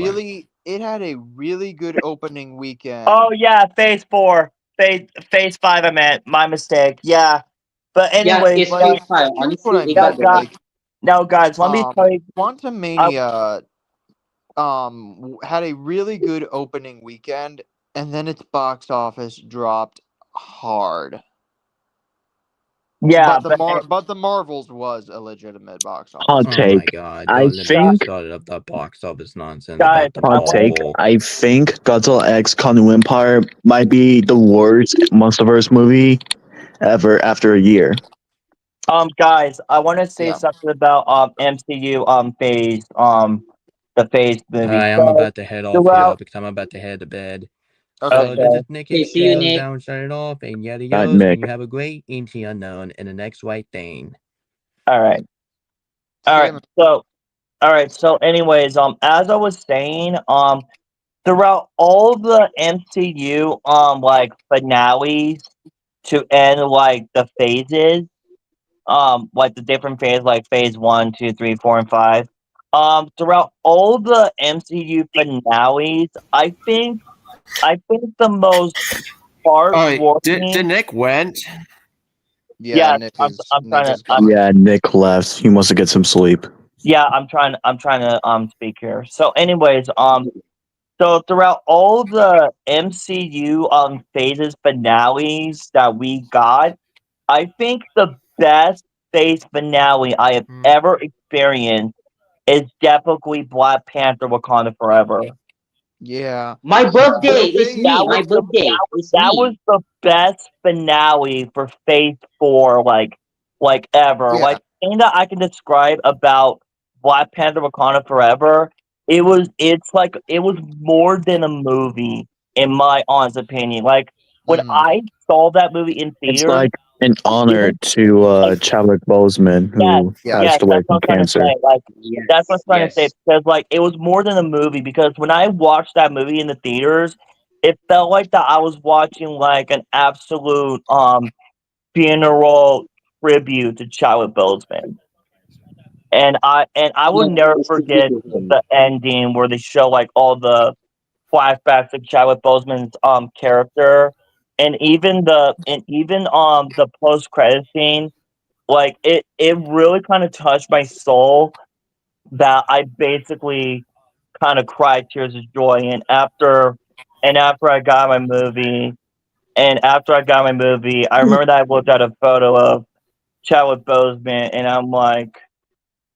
really good opening weekend. Oh yeah, Phase 4, Phase 5. I meant, my mistake. Yeah, but anyway, it's Phase 5. Honestly, it got delayed. Now, guys, let me tell you. Quantum Mania had a really good opening weekend, and then its box office dropped hard. Yeah, but the Marvels was a legitimate box office. Hot take. Oh my god! I Don't let me think. get started up that box office nonsense Guys, about the Hot take. Marvel. I think Godzilla X Kong Empire might be the worst MonsterVerse movie ever after a year. Guys, I want to say something about MCU Phase the Phase movie. I'm about to head off here because I'm about to head to bed. So this is Nicky see you, Nick. down, started off, and yada Night, yos, Nick. and you have a great into unknown and the next right thing. All right. So anyways, as I was saying, throughout all the MCU like finales to end like the phases, like the different phases, like phase 1, 2, 3, 4, and 5. Throughout all the MCU finales, I think I think the most Oh, heartwarming. did Nick went? Yeah, Nick I'm trying Nick is to. gone. Yeah, Nick left. He wants to get some sleep. Yeah, I'm trying to speak here. So, anyways, so throughout all the MCU phases finales that we got, I think the best phase finale I have ever experienced is definitely Black Panther: Wakanda Forever. Yeah. My birthday. The It's thing- me. My birthday. It's That me. was the best finale for Phase 4, like ever. Yeah. Like thing that I can describe about Black Panther: Wakanda Forever, it was more than a movie, in my honest opinion. Like when I saw that movie in It's theaters, like an honor to Chadwick Boseman, who yes, passed away that's from what I'm trying cancer. to say. Like that's what I'm trying to say, Yes. because like it was more than a movie, because when I watched that movie in the theaters, it felt like that I was watching like an absolute funeral tribute to Chadwick Boseman. And I will never forget the ending where they show like all the flashbacks of Chadwick Boseman's character, and even the post credit scene. Like it really kind of touched my soul, that I basically kind of cried tears of joy. And after I got my movie, I remember that I looked at a photo of Chadwick Boseman, and I'm like,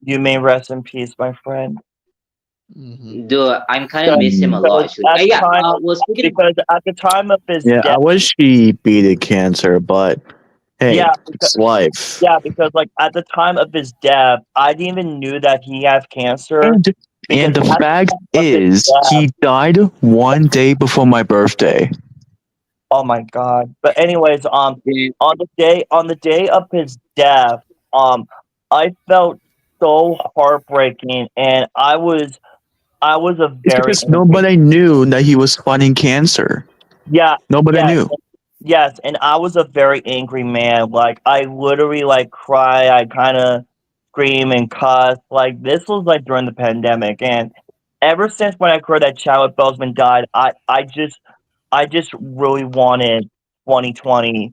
"You may rest in peace, my friend." Dude, I'm kind of miss him a lot, actually. At the Yeah. time, Well, speaking of because at the time of his Yeah, I death, wish he beat cancer, but hey, yeah, it's life. yeah, because like at the time of his death, I didn't even knew that he had cancer. And the at fact time of his is, death- he died one day before my birthday. Oh my god! But anyways, on the day of his death, I felt so heartbreaking, and I was a It's very because nobody knew that he was fighting cancer. yeah Nobody yes, knew. yes, and I was a very angry man. Like I literally like cry. I kind of scream and cuss. Like this was like during the pandemic, and ever since when I heard that Chadwick Boseman died, I just really wanted 2020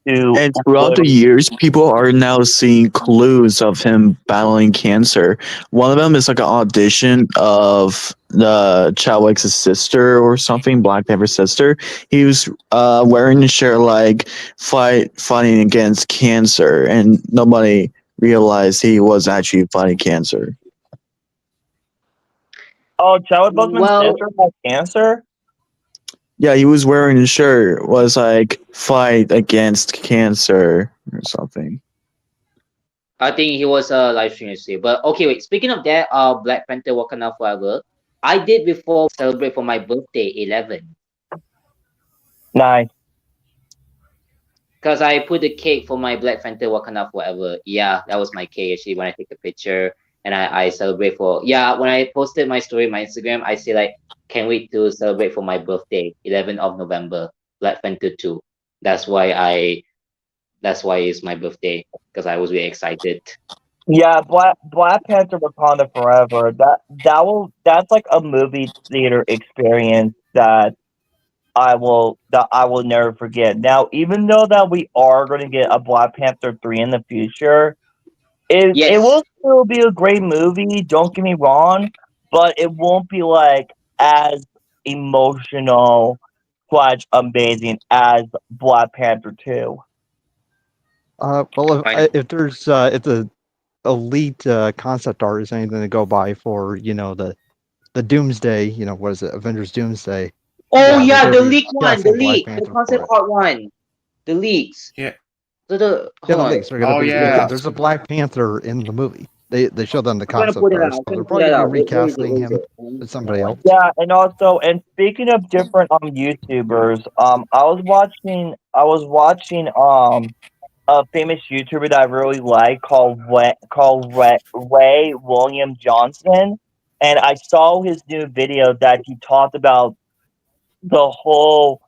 to. And throughout the years, people are now seeing clues of him battling cancer. One of them is like an audition of the Chadwick's sister or something, Black Panther's sister. He was wearing a shirt like fighting against cancer, and nobody realized he was actually fighting cancer. Oh, Chadwick Boseman's Well- sister has cancer? Yeah, he was wearing a shirt was like fight against cancer or something. I think he was a live stream yesterday. But okay, wait. Speaking of that, Black Panther Wakanda Forever, I did before celebrate for my birthday, 11. Nice. Because I put the cake for my Black Panther Wakanda Forever. Yeah, that was my cake actually when I take the picture and I celebrate for. Yeah, when I posted my story on my Instagram, I say like, can't wait to celebrate for my birthday, 11th of November, Black Panther 2. That's why it's my birthday, because I was really excited. Yeah, Black Panther Wakanda Forever. That's like a movie theater experience that I will never forget. Now, even though that we are going to get a Black Panther 3 in the future, it will still be a great movie, don't get me wrong, but it won't be like as emotional / amazing as Black Panther 2. Well, if there's if the elite concept art is anything to go by for the Doomsday, what is it, Avengers Doomsday? Oh there's yeah, gonna the be leak one, the definitely Black leak, the Panther concept for it. part one, the leaks. Yeah. So the Yeah, hold the on. leaks are gonna be. There's a Black Panther in the movie. They showed them the I'm gonna concept put it art, out. so I'm they're gonna put probably it gonna out. be Where is it? recasting him with somebody else. Yeah, and speaking of different YouTubers, I was watching a famous YouTuber that I really like called Ray William Johnson, and I saw his new video that he talked about the whole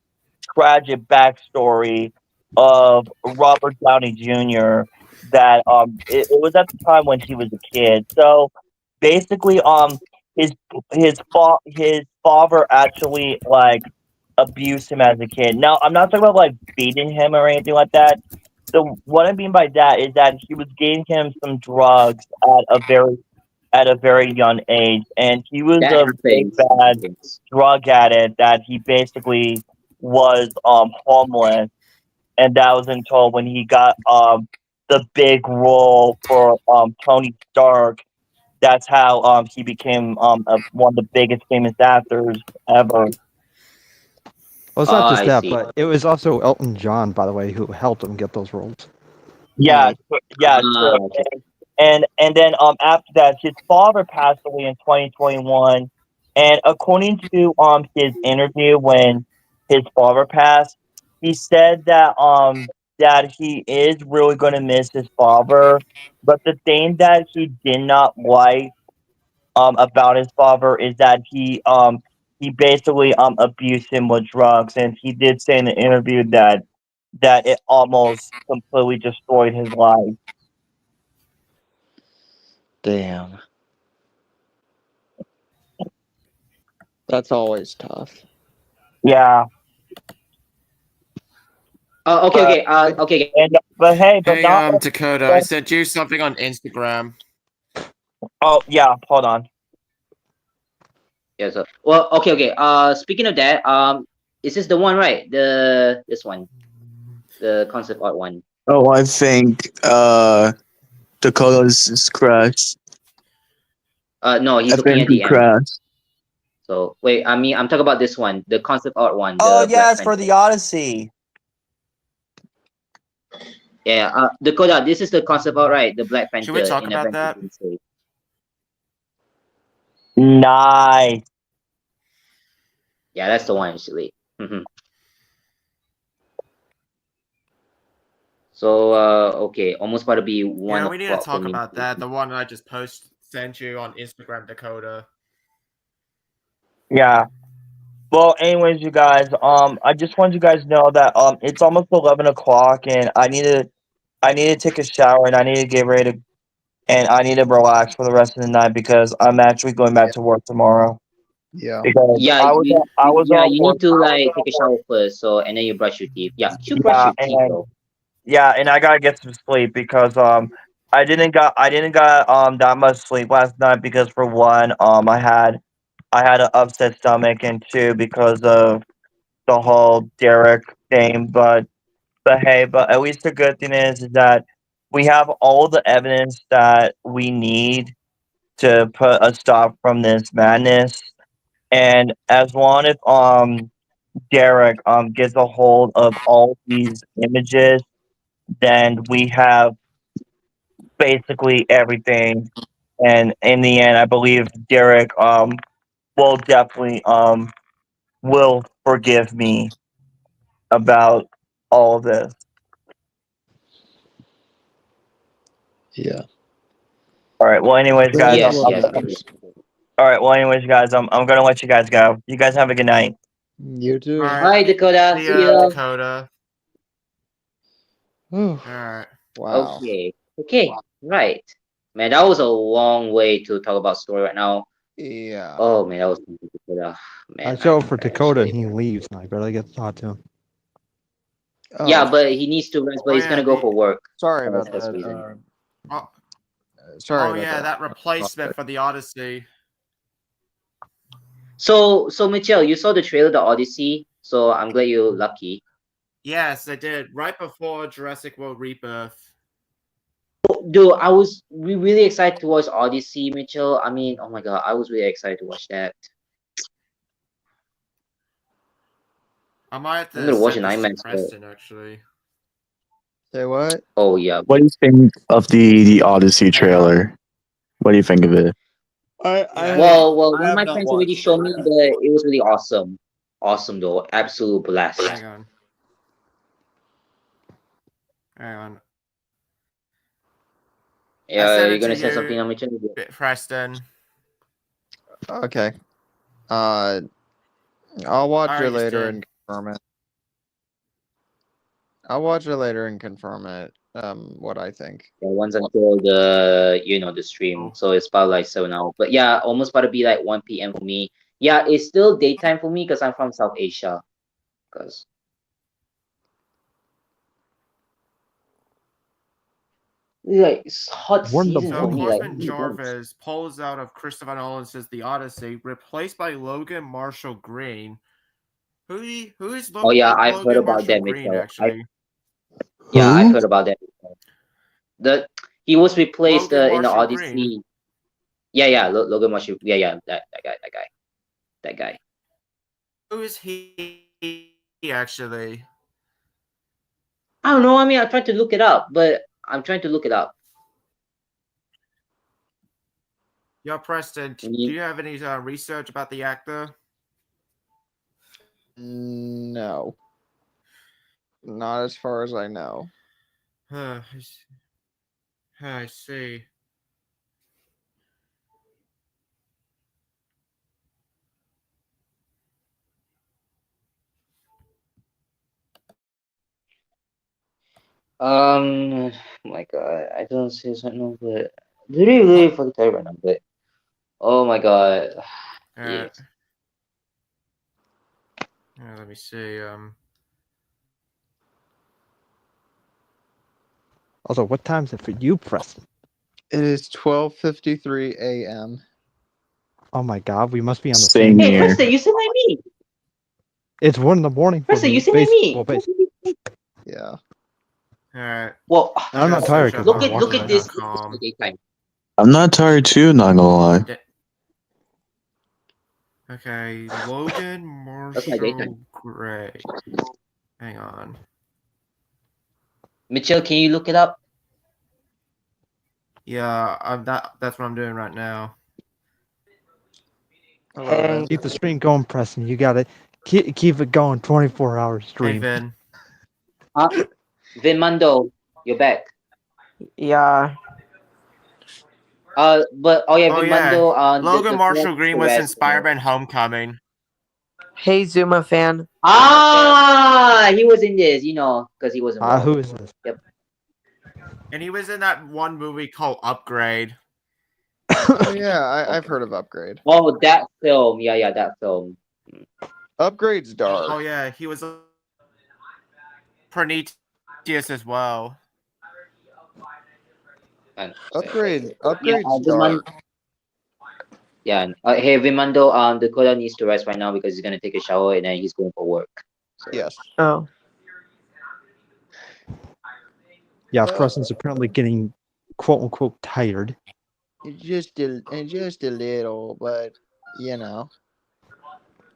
tragic backstory of Robert Downey Jr. That it was at the time when he was a kid. So basically his father actually like abused him as a kid. Now, I'm not talking about like beating him or anything like that. So what I mean by that is that he was getting him some drugs at a very young age, and he was That a very happens. bad drug addict that he basically was homeless, and that was until when he got the big role for Tony Stark. That's how he became one of the biggest famous actors ever. Well, it's not just I that, see. but it was also Elton John, by the way, who helped him get those roles. Yeah, yeah. Okay. And then after that, his father passed away in 2021, and according to his interview when his father passed, he said that he is really going to miss his father, but the thing that he did not like about his father is that he basically abused him with drugs, and he did say in the interview that it almost completely destroyed his life. Damn. That's always tough. Yeah. Okay. Okay. But hey, Hey, Dakota, I sent you something on Instagram. Oh yeah, hold on. Yeah. So well, okay. Speaking of that, is this the one, right? This one, the concept art one. Oh, I think Dakota's crashed. No, he's I looking think at he the end. crashed. So wait, I'm talking about this one, the concept art one. Oh the yeah, Black it's for Panther. the Odyssey. Yeah, Dakota, this is the concept art, right? The Black Panther. Should we talk in about Avengers that? Endgame. Nice. Yeah, that's the one actually. So okay, almost about to be 1 Yeah, we need to o'clock for talk me. about that. The one I just sent you on Instagram, Dakota. Yeah. Well, anyways, you guys, I just want you guys to know that it's almost 11 o'clock, and I need to take a shower, and I need to get ready to, and I need to relax for the rest of the night because I'm actually going back to work tomorrow. Yeah. Because Yeah, I was on you work. need to like take a shower first, so and then you brush your teeth. Yeah, you should brush Yeah, your teeth though. and I gotta get some sleep because I didn't got that much sleep last night because for one I had an upset stomach, and two because of the whole Derek thing. But hey, but at least the good thing is that we have all the evidence that we need to put a stop from this madness. And as long as Derek gets a hold of all these images, then we have basically everything. And in the end, I believe Derek will definitely will forgive me about all of this. Yeah. All right. Well, anyways, guys. Yes. All right. Well, anyways, guys. I'm gonna let you guys go. You guys have a good night. You too. Bye, Dakota. See See ya, ya. Dakota. Alright. Wow. Okay. Right. Man, that was a long way to talk about story right now. Yeah. Oh man, that was Dakota. I Man. show for Dakota and he leaves, and I barely get to talk to him. Yeah, but he needs to rest, but he's gonna go for work. Sorry That's about the that. reason. Sorry Oh about yeah, that. that replacement for the Odyssey. So Michelle, you saw the trailer, The Odyssey. So I'm glad you're lucky. Yes, I did. Right before Jurassic World Rebirth. Dude, I was really excited to watch Odyssey, Mitchell. I mean, oh my god, I was really excited to watch that. I might have I'm to gonna watch send an this to IMAX. But... Preston, actually. Say what? Oh yeah. What do you think of the Odyssey trailer? What do you think of it? Well, one of my friends already showed me, but it was really awesome. Awesome though, absolute blast. Hang on. Yeah, you're gonna say something on Mitchell? Preston. Okay. I'll watch Alright, it just later did. and confirm it. I'll watch it later and confirm it. What I think. Yeah, once until the stream, so it's about like 7 hours. But yeah, almost about to be like 1 p.m. for me. Yeah, it's still daytime for me because I'm from South Asia. Because like it's hot We're in the season So for me. Like, Cosman Jarvis pulls out of Christopher Nolan's The Odyssey, replaced by Logan Marshall Green. Who is oh yeah, I've heard Logan about Marshall that, Green Mitchell. actually? I've heard about that. He was replaced Logan in the Marshall Odyssey. Green. Logan Marshall. Yeah, that guy. Who is he actually? I don't know. I mean, I tried to look it up, but I'm trying to look it up. Yo, Preston, do you have any research about the actor? No. Not as far as I know. I see. Oh my god, I don't see something, but really fucking tired right now. But oh my god, yes. Let me see. Also, what time is it for you, Preston? It is 12:53 a.m. Oh my God, we must be on the Same same. Hey, here. Preston, you sound like me. It's 1 in the morning for Preston, me. you sound like me. Yeah. Alright. Well, I'm not tired because look I'm at walking this. right Look at daytime. I'm not tired too, not gonna lie. Okay, Logan Marshall Gray. Hang on. Mitchell, can you look it up? Yeah, that's what I'm doing right now. now. Keep the stream going, Preston. You got it. Keep it going. 24-hour stream. Hey, Vin. Vinmando, you're back. Yeah. But Vinmando, Logan Marshall Green was in rest. Spider-Man Homecoming. Hey, Zuma fan. He was in this, because he was involved. Who is this? Yep. And he was in that one movie called Upgrade. Oh yeah, I've heard of Upgrade. Oh, that film. Yeah, that film. Upgrade's dark. Oh yeah, he was Prometheus as well. Upgrade's Vinmando, dark. hey, Vinmando, Dakota needs to rest right now because he's gonna take a shower and then he's going for work. So. Yes. Oh. Yeah, Preston's apparently getting quote unquote tired. Just a little, but Yeah.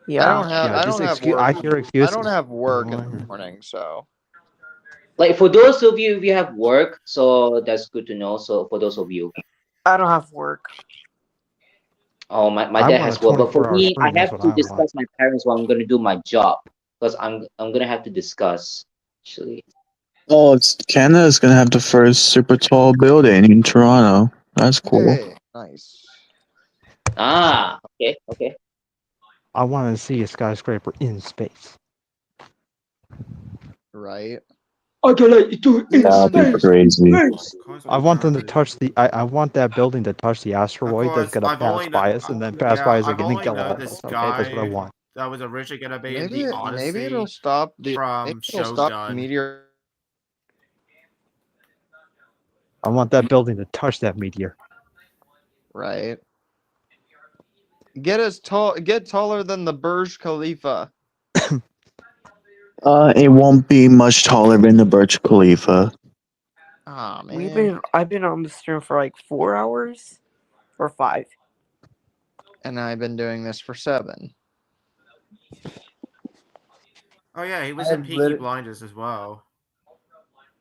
I don't have work. I hear excuses. I don't have work in the morning, so. Like for those of you, if you have work, so that's good to know. So for those of you, I don't have work. oh my dad has work, but for me, I have to discuss my parents while I'm gonna do my job because I'm gonna have to discuss actually. Oh, Canada's gonna have the first super tall building in Toronto. That's cool. Hey, nice. Okay. I want to see a skyscraper in space. Right. I gotta do it. That'd be crazy. I want them to touch the. I want that building to touch the asteroid that's gonna pass by us and then pass by us again and kill all of us. Okay, that's what I want. That was originally gonna be in Maybe the Odyssey. maybe it'll stop the Shogun. meteor. I want that building to touch that meteor. Right. Get taller than the Burj Khalifa. It won't be much taller than the Burj Khalifa. Ah, man. I've been on the stream for like 4 hours or 5. And I've been doing this for 7. Oh yeah, he was in Peaky Blinders as well.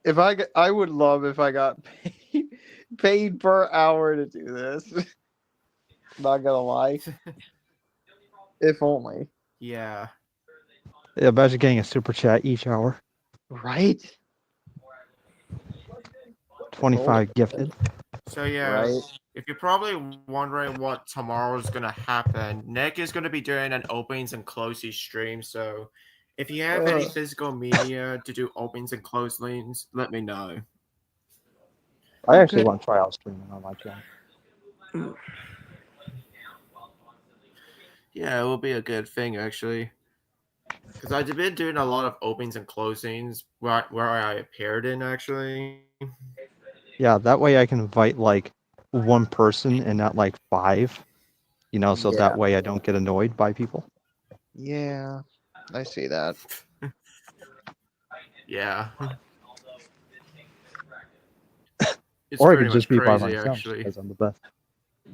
I would love if I got paid per hour to do this. Not gonna lie. If only. Yeah. Yeah, imagine getting a super chat each hour. Right? 25 gifted. So yeah, if you're probably wondering what tomorrow is gonna happen, Nick is gonna be doing an openings and closings stream. So if you have any physical media to do openings and closings, let me know. I actually want to try out streaming on my channel. Yeah, it will be a good thing actually. Because I've been doing a lot of openings and closings where I appeared in actually. Yeah, that way I can invite like one person and not like 5. You know, so that Yeah. way I don't get annoyed by people. Yeah, I see that. Yeah. It's Or I pretty could just much be by crazy, myself actually. because I'm the best.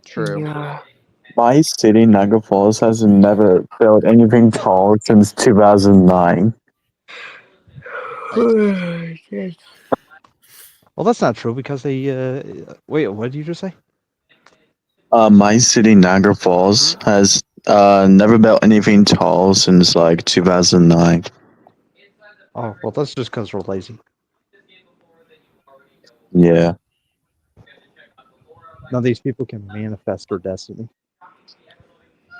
True. Yeah. My city, Niagara Falls, has never built anything tall since 2009. Well, that's not true because they. Wait, what did you just say? My city, Niagara Falls, has never built anything tall since like 2009. Oh, well, that's just because we're lazy. Yeah. Now these people can manifest their destiny.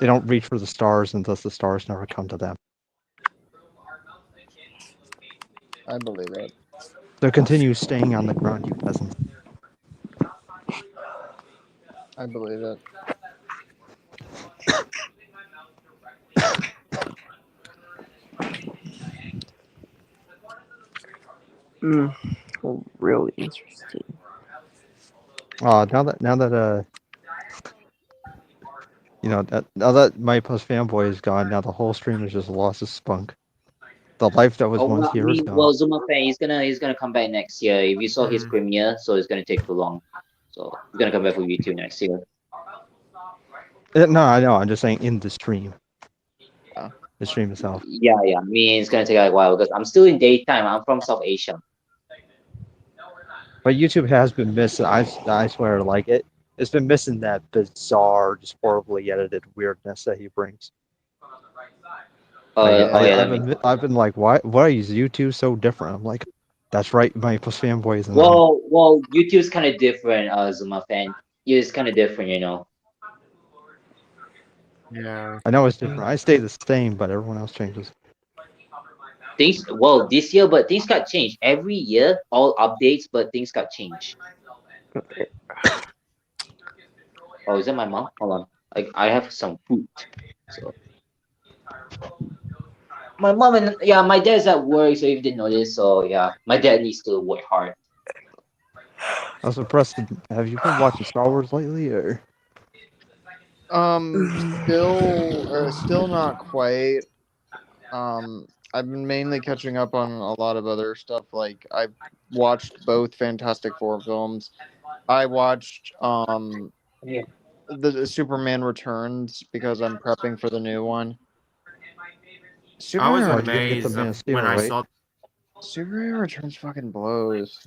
They don't reach for the stars, and thus the stars never come to them. I believe it. So continue staying on the ground, you peasants. I believe it. Well, really interesting. Now that you know that now that my plus fanboy is gone, now the whole stream has just lost its spunk. The life that was Oh, once well, I here is mean, gone. well, Zuma fan, he's gonna come back next year. If you saw his premiere, so it's gonna take too long. So he's gonna come back for YouTube next year. No, I know. I'm just saying in the stream. The stream itself. Yeah, I mean, it's gonna take a while because I'm still in daytime. I'm from South Asia. But YouTube has been missing. I swear, like it's been missing that bizarre, just horribly edited weirdness that he brings. I've been like, why is YouTube so different? I'm like, that's right, my plus fanboy is. Well, YouTube's kind of different, Zuma fan. It's kind of different, you know. Yeah. I know it's different. I stay the same, but everyone else changes. This year, but things got changed every year. All updates, but things got changed. Oh, is that my mom? Hold on, I have some food. So my mom and my dad's at work, so if you didn't notice, so yeah, my dad needs to work hard. Also, Preston, have you been watching Star Wars lately, or? Still not quite. I've been mainly catching up on a lot of other stuff. Like I've watched both Fantastic Four films. I watched the Superman Returns because I'm prepping for the new one. I was Superman amazed when I saw. Superman Returns fucking blows.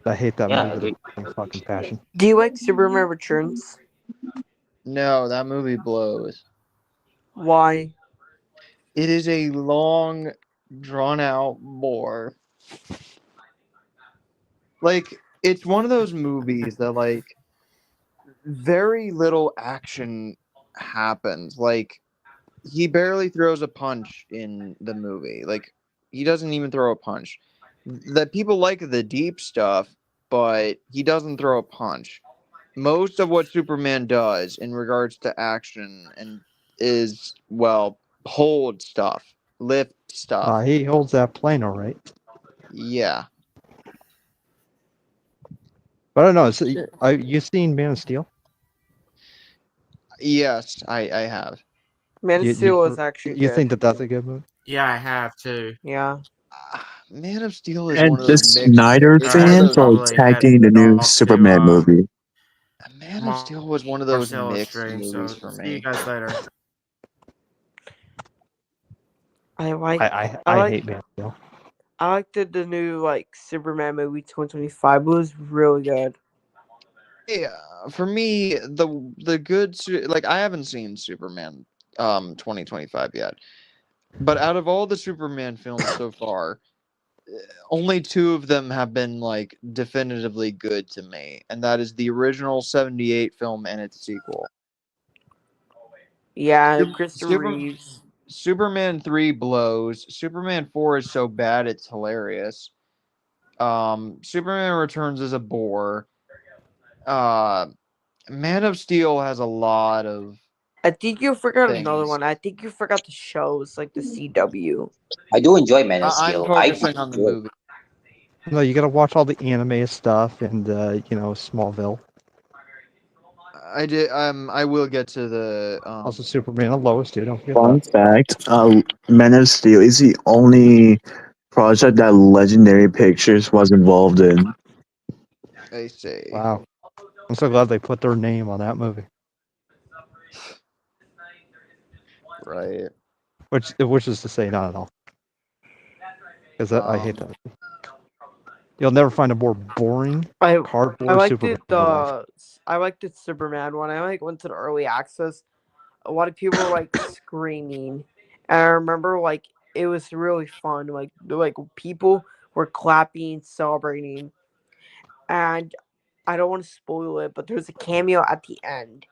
I hate that Yeah, movie with fucking passion. Do you like Superman Returns? No, that movie blows. Why? It is a long, drawn-out bore. Like, it's one of those movies that, like, very little action happens. Like, he barely throws a punch in the movie. Like, he doesn't even throw a punch. That people like the deep stuff, but he doesn't throw a punch. Most of what Superman does in regards to action and is, well, hold stuff, lift stuff. He holds that plane, all right. Yeah. But I don't know. You seen Man of Steel? Yes, I have. Man of Steel is actually You good. think that that's a good movie? Yeah, I have too. Yeah. Man of Steel is And one of the those mixed. Snyder It's one of fans those- are tagging the new Superman movie. Man of Steel was one of those mixed stream, movies so for see me. you guys later. I like. I hate Man of Steel. I liked the new like Superman movie 2025. It was really good. Yeah, for me, the good like I haven't seen Superman 2025 yet, but out of all the Superman films so far, only 2 of them have been like definitively good to me, and that is the original '78 film and its sequel. Yeah, Christopher Reeves. Superman 3 blows. Superman 4 is so bad it's hilarious. Superman Returns is a bore. Man of Steel has a lot of I think you forgot another things. one. I think you forgot the shows like the CW. I do enjoy Man of I'm Steel. focusing on the movie. No, you gotta watch all the anime stuff and Smallville. I did. I will get to the. Also, Superman and Lois too. Don't forget Fun that. fact: Man of Steel is the only project that Legendary Pictures was involved in. I see. Wow, I'm so glad they put their name on that movie. Right. Which is to say, not at all. Because I hate that. You'll never find a more boring cardboard Superman. I liked the Superman one. I went to the early access. A lot of people were screaming, and I remember it was really fun. Like people were clapping, celebrating, and I don't want to spoil it, but there's a cameo at the end,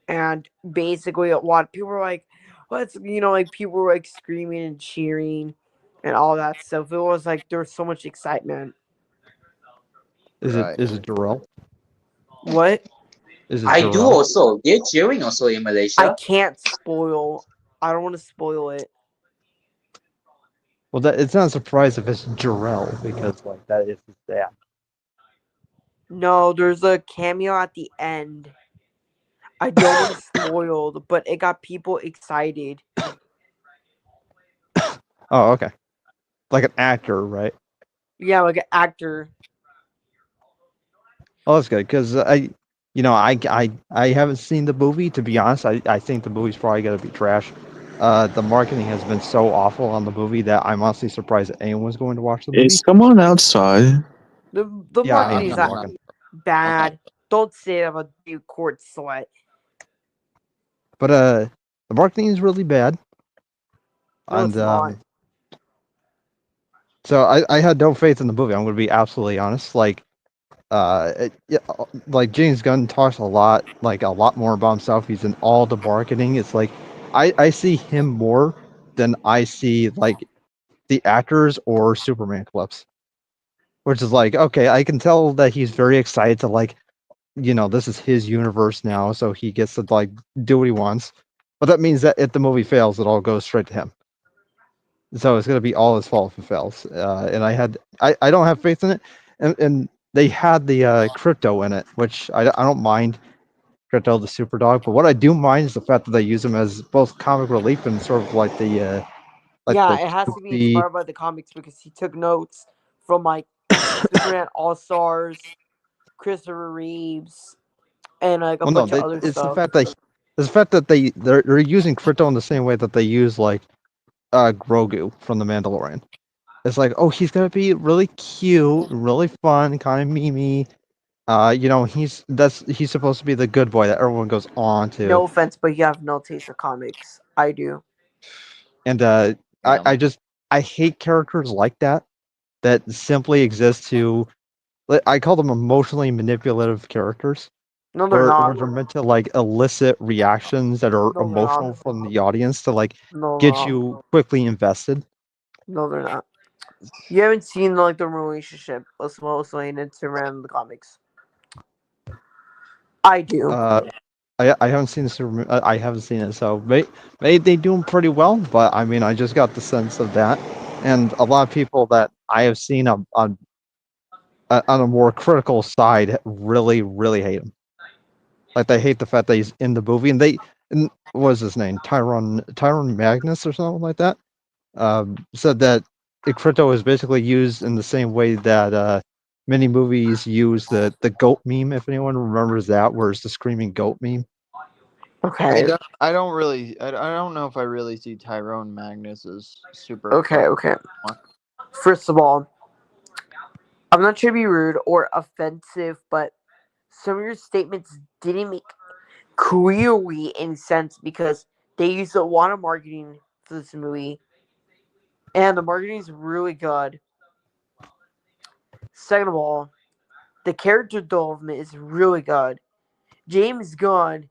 and basically a lot of people were like, "Let's," people were screaming and cheering, and all that stuff. It was there was so much excitement. Is it Darrell? What? Is it I do Darrell? also. They're cheering also in Malaysia. I can't spoil. I don't want to spoil it. Well, it's not a surprise if it's Jarrell because that is his dad. No, there's a cameo at the end. I don't want to spoil, but it got people excited. Oh, okay. Like an actor, right? Yeah, like an actor. Oh, that's good because I haven't seen the movie. To be honest, I think the movie's probably gonna be trash. The marketing has been so awful on the movie that I'm honestly surprised that anyone's going to watch the movie. Is someone outside? The Yeah, marketing's I'm not walking. bad. Don't say I'm a big court slut. But the marketing is really bad. No, it's not. So I had no faith in the movie. I'm going to be absolutely honest. Like James Gunn talks a lot more about himself. He's in all the marketing. It's like I see him more than I see the actors or Superman clips, which is okay. I can tell that he's very excited to this is his universe now, so he gets to do what he wants. But that means that if the movie fails, it all goes straight to him. So it's gonna be all his fault if it fails. And I don't have faith in it. And they had the crypto in it, which I don't mind crypto the super dog. But what I do mind is the fact that they use him as both comic relief and sort of like the Yeah, it has to be goofy- inspired by the comics because he took notes from Superman All Stars, Christopher Reeves, and a bunch of other it's stuff. the fact that they're using crypto in the same way that they use Grogu from the Mandalorian. It's oh, he's gonna be really cute, really fun, kind of memey. He's supposed to be the good boy that everyone goes on to. No offense, but you have no taste for comics. I do. And I hate characters like that simply exist to. I call them emotionally manipulative characters. No, they're not. Where they're meant to elicit reactions that are emotional from the audience to get you quickly invested. No, they're not. You haven't seen the relationship of Lois Lane and Superman in the comics. I do. I haven't seen Superman. I haven't seen it, so they do them pretty well. But I mean, I just got the sense of that, and a lot of people that I have seen on a more critical side really hate him. They hate the fact that he's in the movie, and what was his name? Tyrone Magnus or something like that. Said that crypto is basically used in the same way that many movies use the goat meme. If anyone remembers that, where it's the screaming goat meme. Okay. I don't know if I really see Tyrone Magnus as super. Okay. First of all, I'm not trying to be rude or offensive, but some of your statements didn't make clearly any sense because they used a lot of marketing for this movie, and the marketing is really good. Second of all, the character development is really good. James Gunn,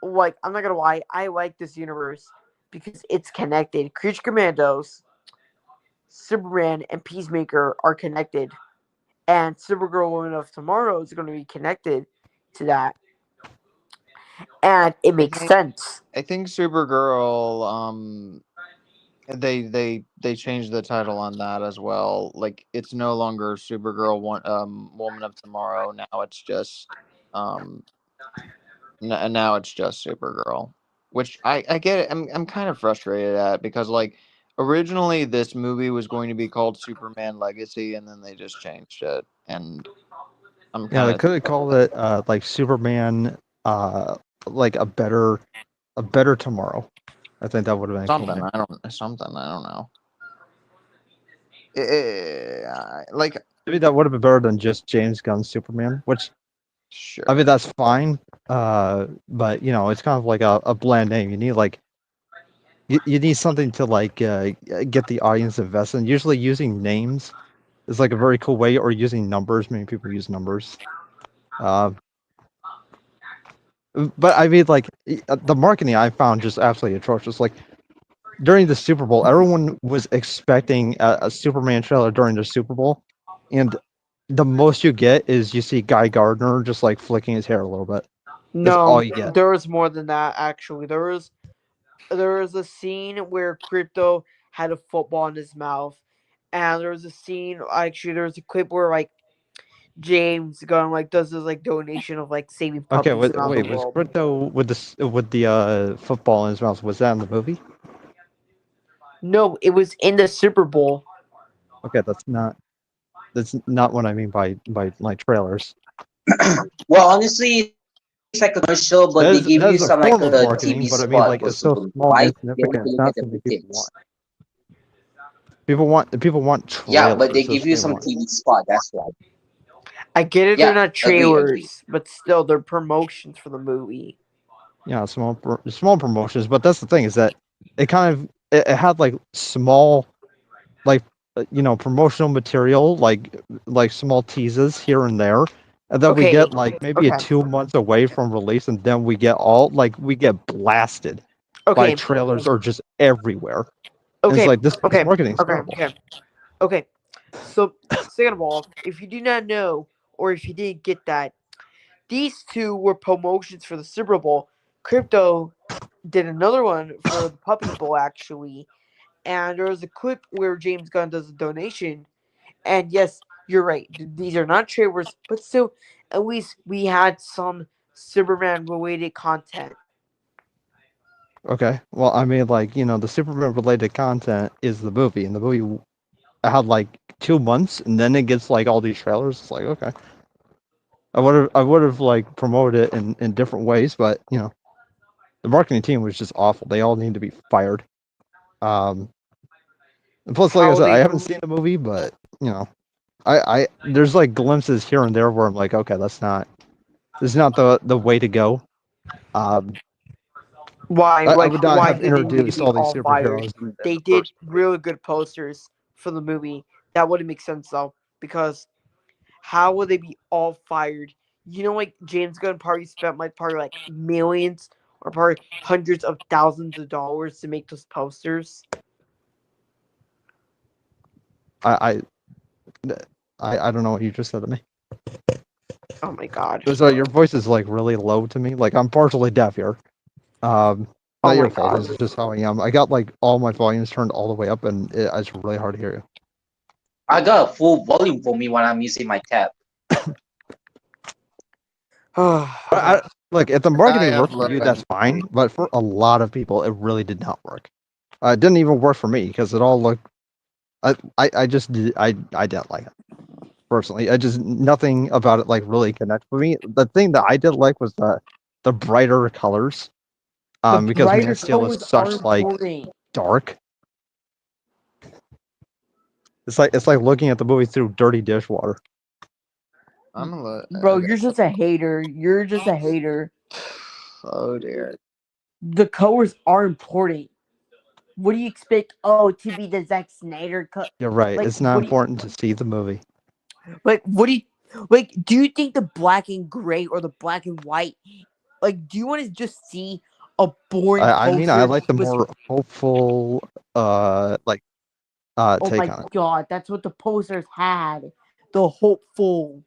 I'm not gonna lie, I like this universe because it's connected. Creature Commandos, Superman, and Peacemaker are connected. And Supergirl Woman of Tomorrow is going to be connected to that. and it makes sense. I think Supergirl. They changed the title on that as well. Like it's no longer Supergirl, Woman of Tomorrow. Now it's just now it's just Supergirl, which I get it. I'm kind of frustrated at because like originally this movie was going to be called Superman Legacy, and then they just changed it, and I'm Yeah, they kind could have called it like Superman, like a better tomorrow. I think that would have been a cool something. name. I don't know. Like Maybe that would have been better than just James Gunn's Superman, which sure. I mean that's fine. But you know, it's kind of like a bland name. You need like you need something to like get the audience invested. Usually using names is like a very cool way, or using numbers. Many people use numbers. But I mean, like the marketing I found just absolutely atrocious. Like during the Super Bowl, everyone was expecting a Superman trailer during the Super Bowl, and the most you get is you see Guy Gardner just like flicking his hair a little bit. That's No, all you get. there was more than that. Actually, there was a scene where Crypto had a football in his mouth, and there was a scene. Actually, there was a clip where like James Gunn like does this like donation of like saving Okay, puppies around wait, the was world. Crypto with the football in his mouth? Was that in the movie? No, it was in the Super Bowl. Okay, that's not what I mean by like trailers. Well, honestly, it's like a commercial, but they give That you is a some like form of the marketing, TV but I mean spot like for it's so Superman, small and right? They want insignificant. to It's look not at the something big people things. want. People want Yeah, but they trailers. give That's you what they some want. TV spot. That's why. I get it, Yeah, they're not agree. trailers, but still, they're promotions for the movie. Yeah, small promotions, but that's the thing is that it kind of it had like small, like you know, promotional material, like small teases here and there, and then we Okay, get like maybe okay. 2 months away from release, and then we get blasted by Okay. trailers or just everywhere. And it's Okay, like this okay, marketing is okay, terrible. okay. So, second of all, if you do not know, or if you didn't get that, these two were promotions for the Super Bowl. Crypto did another one for the Puppy Bowl, actually. And there was a clip where James Gunn does a donation. And yes, you're right. These are not trailers, but still, at least we had some Superman related content. Okay, well, I mean, like you know, the Superman related content is the movie, and the movie had like 2 months, and then it gets like all these trailers. It's like okay. I would have like promoted it in different ways, but you know, the marketing team was just awful. They all need to be fired. And plus, like I said, I haven't seen the movie, but you know, I there's like glimpses here and there where I'm like, okay, this is not the way to go. Why? I Like, would not why have did they need to introduced be all these all fired? superheroes in They the did first. really good posters for the movie. That wouldn't make sense though, because how would they be all fired? You know, like James Gunn probably spent like millions or probably hundreds of thousands of dollars to make those posters. I don't know what you just said to me. Oh my god. So your voice is like really low to me. Like I'm partially deaf here. Not Oh your my fault. god. This is just how I am. I got like all my volumes turned all the way up, and it's really hard to hear you. I got a full volume for me when I'm using my tab. Look, if the marketing worked for you, that's fine. But for a lot of people, it really did not work. It didn't even work for me because it all looked. I just I didn't like it personally. I just nothing about it like really connected with me. The thing that I did like was the brighter colors. Because Man of Steel is such like dark. It's like looking at the movie through dirty dishwater. Bro, you're just a hater. You're just a hater. Oh dear. The colors are important. What do you expect? Oh, to be the Zack Snyder cut. You're right. Like, It's not important to see the movie. Like, what do you like? Do you think the black and gray or the black and white? Like, do you want to just see a boring poster? I mean, I like the more hopeful, Oh take my on it. god, that's what the posters had. The hopeful.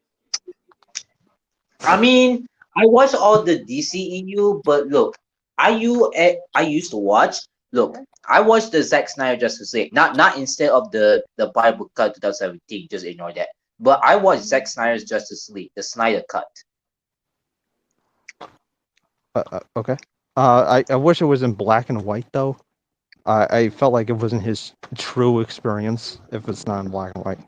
I mean, I watch all the DCEU, but look, I used to watch. Look, I watched the Zack Snyder Justice League, not instead of the Bible cut 2017. Just ignore that. But I watched Zack Snyder's Justice League, the Snyder cut. Okay. I wish it was in black and white though. I felt like it wasn't his true experience if it's not in black and white.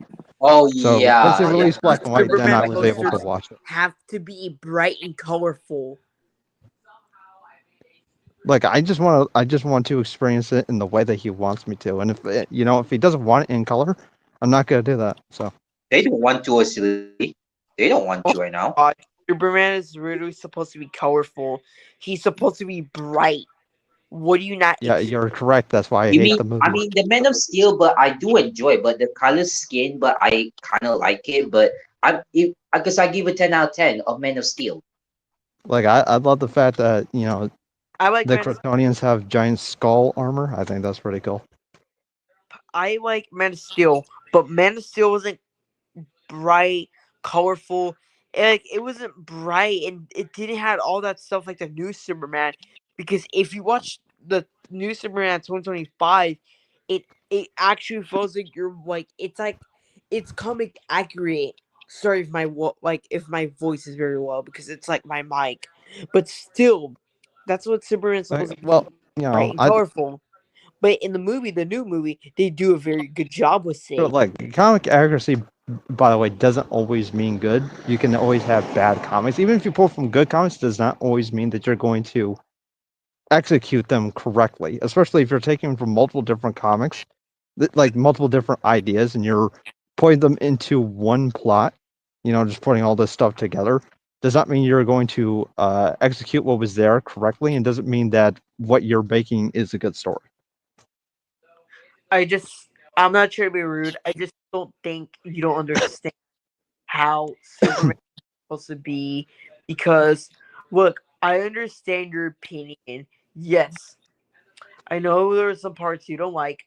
Oh So yeah, once they released black and white, then Superman I was able to posters watch it. have to be bright and colorful. Like I just want to experience it in the way that he wants me to, and if he doesn't want it in color, I'm not gonna do that. So They don't want to, silly. They don't want to right now. Superman is really supposed to be colorful. He's supposed to be bright. What do you not? yeah, you're correct. That's why I You hate mean the movie. I mean the Man of Steel, but I do enjoy. But the color scheme, but I kind of like it. But I guess I give it 10 out of 10 of Man of Steel. Like I love the fact that I like the Man of- Kryptonians have giant skull armor. I think that's pretty cool. I like Man of Steel, but Man of Steel wasn't bright, colorful. It wasn't bright, and it didn't have all that stuff like the new Superman. Because if you watch the new Superman 2025, it actually feels like you're like it's comic accurate. Sorry if if my voice is very low because it's like my mic, but still, that's what Superman's supposed to be. Well, Bright and colorful. But in the new movie, they do a very good job with it. But like comic accuracy, by the way, doesn't always mean good. You can always have bad comics. Even if you pull from good comics, does not always mean that you're going to execute them correctly. Especially if you're taking from multiple different comics, like multiple different ideas, and you're putting them into one plot. Just putting all this stuff together does not mean you're going to execute what was there correctly, and doesn't mean that what you're making is a good story. I'm not trying to be rude. I just don't think you don't understand how Superman is supposed to be. Because, look, I understand your opinion. Yes. I know there are some parts you don't like.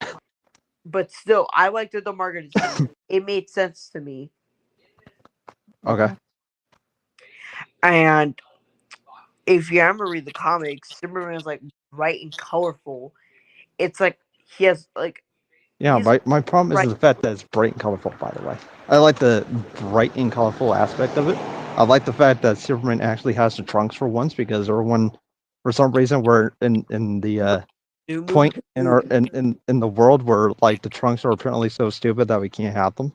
But still, I liked the Margaret. It made sense to me. Okay. And if you ever read the comics, Superman is like bright and colorful. It's like he has like Yeah, my problem is the fact that it's bright and colorful, by the way. I like the bright and colorful aspect of it. I like the fact that Superman actually has the trunks for once, because everyone, for some reason, we're in the point in the world where like the trunks are apparently so stupid that we can't have them.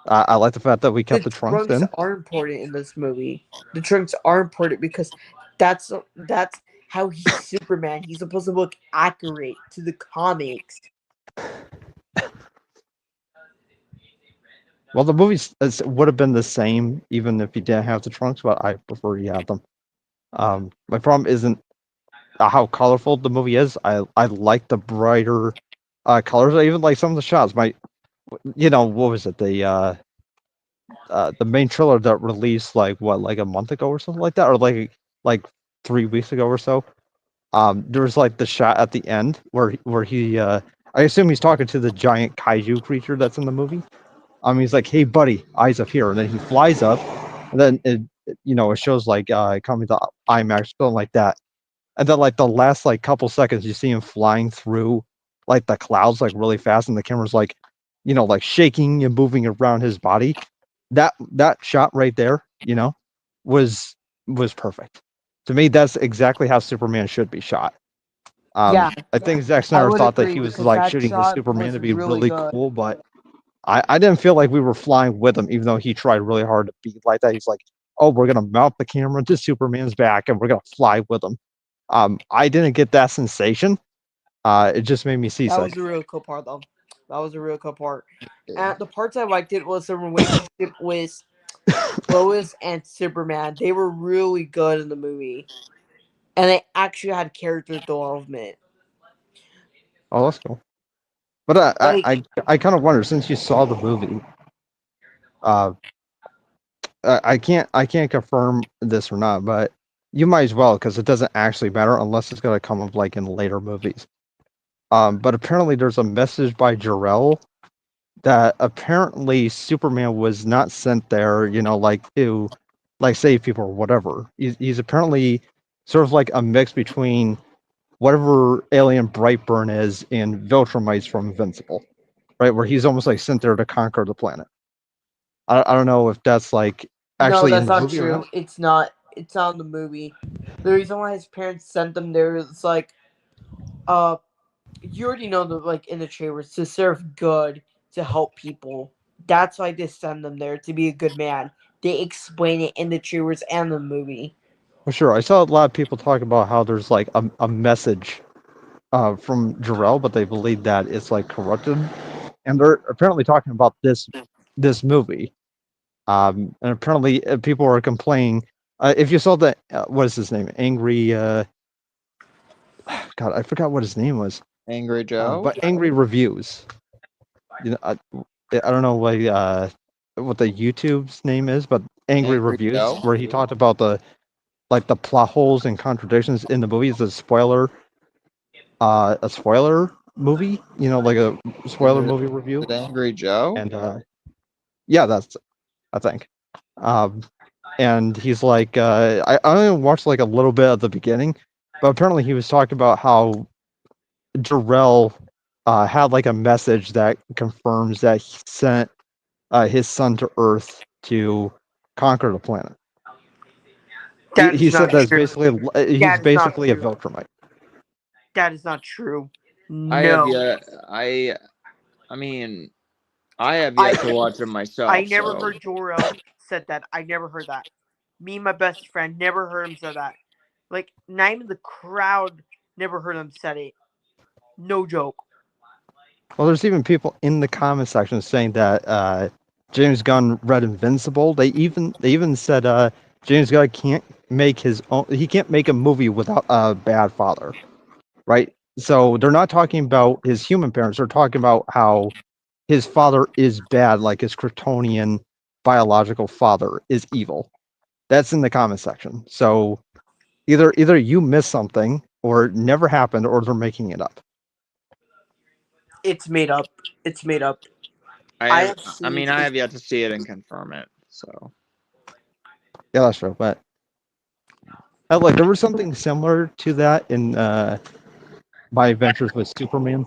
I like the fact that we kept the trunks in. Are important in this movie. The trunks are important because that's how he's Superman. He's supposed to look accurate to the comics. Well, the movies would have been the same even if you didn't have the trunks, but I prefer you have them. My problem isn't how colorful the movie is. I like the brighter colors. I even like some of the shots. What was it? The main trailer that released like a month ago or something like that, or like 3 weeks ago or so. There was like the shot at the end where he I assume he's talking to the giant kaiju creature that's in the movie. He's like, "Hey, buddy, eyes up here," and then he flies up, and then it shows like coming to IMAX, something like that, and then like the last like couple seconds, you see him flying through like the clouds like really fast, and the camera's like, like shaking and moving around his body. That shot right there, was perfect. To me, that's exactly how Superman should be shot. I think Zack Snyder thought that he was like shooting his Superman to be really cool, but I didn't feel like we were flying with him, even though he tried really hard to be like that. He's like, "Oh, we're gonna mount the camera to Superman's back and we're gonna fly with him." I didn't get that sensation. It just made me seasick. That was a real cool part, though. That was a real cool part. And the parts I liked it was the relationship with Lois and Superman. They were really good in the movie, and they actually had character development. Oh, that's cool. But I kind of wonder, since you saw the movie, I can't confirm this or not, but you might as well, because it doesn't actually matter unless it's gonna come up like in later movies. But apparently there's a message by Jor-El that apparently Superman was not sent there, like to like save people or whatever. He's apparently sort of like a mix between whatever alien Brightburn is and Viltrumites from Invincible, right? Where he's almost like sent there to conquer the planet. I don't know if that's like No, actually in that's the not movie or true. not. It's not. It's not in the movie. The reason why his parents sent them there is like, you already know the like in the trailers to serve good, to help people. That's why they send them there to be a good man. They explain it in the trailers and the movie. Well, sure. I saw a lot of people talk about how there's like a message from Jor-El, but they believe that it's like corrupted, and they're apparently talking about this movie. And apparently people are complaining. If you saw the what is his name? Angry. God, I forgot what his name was. Angry Joe. But angry reviews. You know, I don't know what the YouTube's name is, but angry reviews, Joe? where he talked about the plot holes and contradictions in the movie. It's a spoiler movie. You know, like a spoiler movie review. Angry Joe. And yeah, that's I think. And he's like, I only watched like a little bit of the beginning, but apparently he was talking about how Jor-El had like a message that confirms that he sent his son to Earth to conquer the planet. He said that's basically he's basically a Viltrumite. That is not true. I have No. yet. I mean, I have yet to watch it myself. I never so. heard Jor-El said that. I never heard that. Me and my best friend never heard him say that. Like, not even the crowd never heard him say it. No joke. Well, there's even people in the comment section saying that James Gunn read Invincible. They even said James Gunn can't make his own. He can't make a movie without a bad father, right? So they're not talking about his human parents. They're talking about how his father is bad, like his Kryptonian biological father is evil. That's in the comment section. So either you missed something, or it never happened, or they're making it up. It's made up. It's made up. I have yet to see it and confirm it. So Yeah, that's true. But like there was something similar to that in My Adventures with Superman,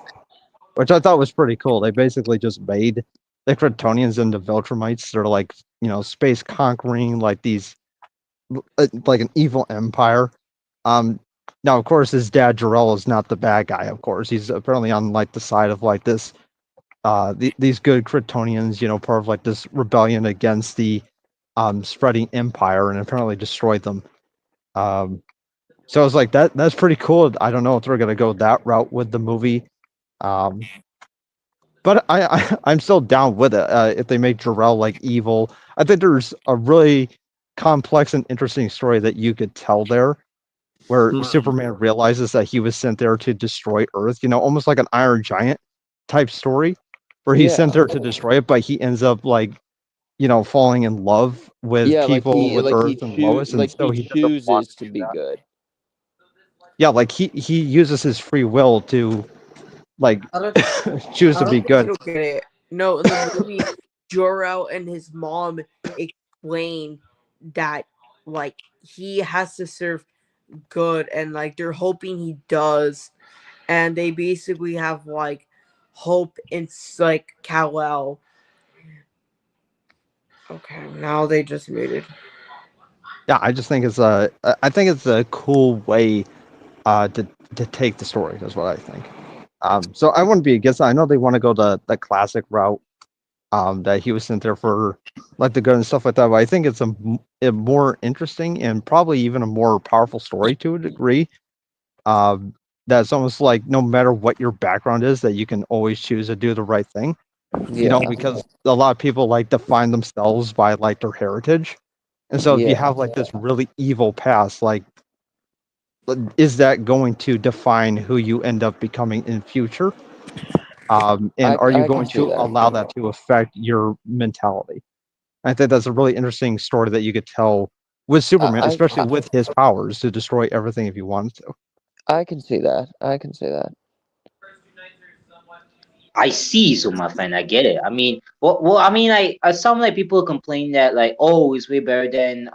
which I thought was pretty cool. They basically just made the Kryptonians into Viltrumites. They're like, you know, space conquering, like these, like an evil empire. Now of course his dad Jor-El is not the bad guy. Of course, he's apparently on like the side of like this, these good Kryptonians, you know, part of like this rebellion against the spreading empire, and apparently destroyed them. So I was like, that's pretty cool. I don't know if they're gonna go that route with the movie. But I'm still down with it. If they make Jor-El like evil, I think there's a really complex and interesting story that you could tell there, where Superman realizes that he was sent there to destroy Earth. You know, almost like an Iron Giant type story, where he's sent there to destroy it, but he ends up like, you know, falling in love with people with Earth and Lois, and so he chooses to be good. Yeah, like he uses his free will to like choose to be good. You don't get it. No, in the movie, Jor-El and his mom explain that like he has to serve good, and like they're hoping he does, and they basically have like hope in like Kal-El. Okay, now they just muted. Yeah, I just think it's a cool way to take the story. That's what I think. So I wouldn't be against it. I know they want to go the classic route, that he was sent there for like the good and stuff like that, but I think it's a more interesting and probably even a more powerful story to a degree. That's almost like no matter what your background is, that you can always choose to do the right thing. You know, because a lot of people like define themselves by like their heritage. And so if you have like this really evil past, like, is that going to define who you end up becoming in future? And are you going to allow that to affect your mentality? I think that's a really interesting story that you could tell with Superman, especially with his powers to destroy everything if you wanted to. I can see that. I see, so my friend, I get it. I mean, well, I mean, some like people complain that like, oh, it's way better than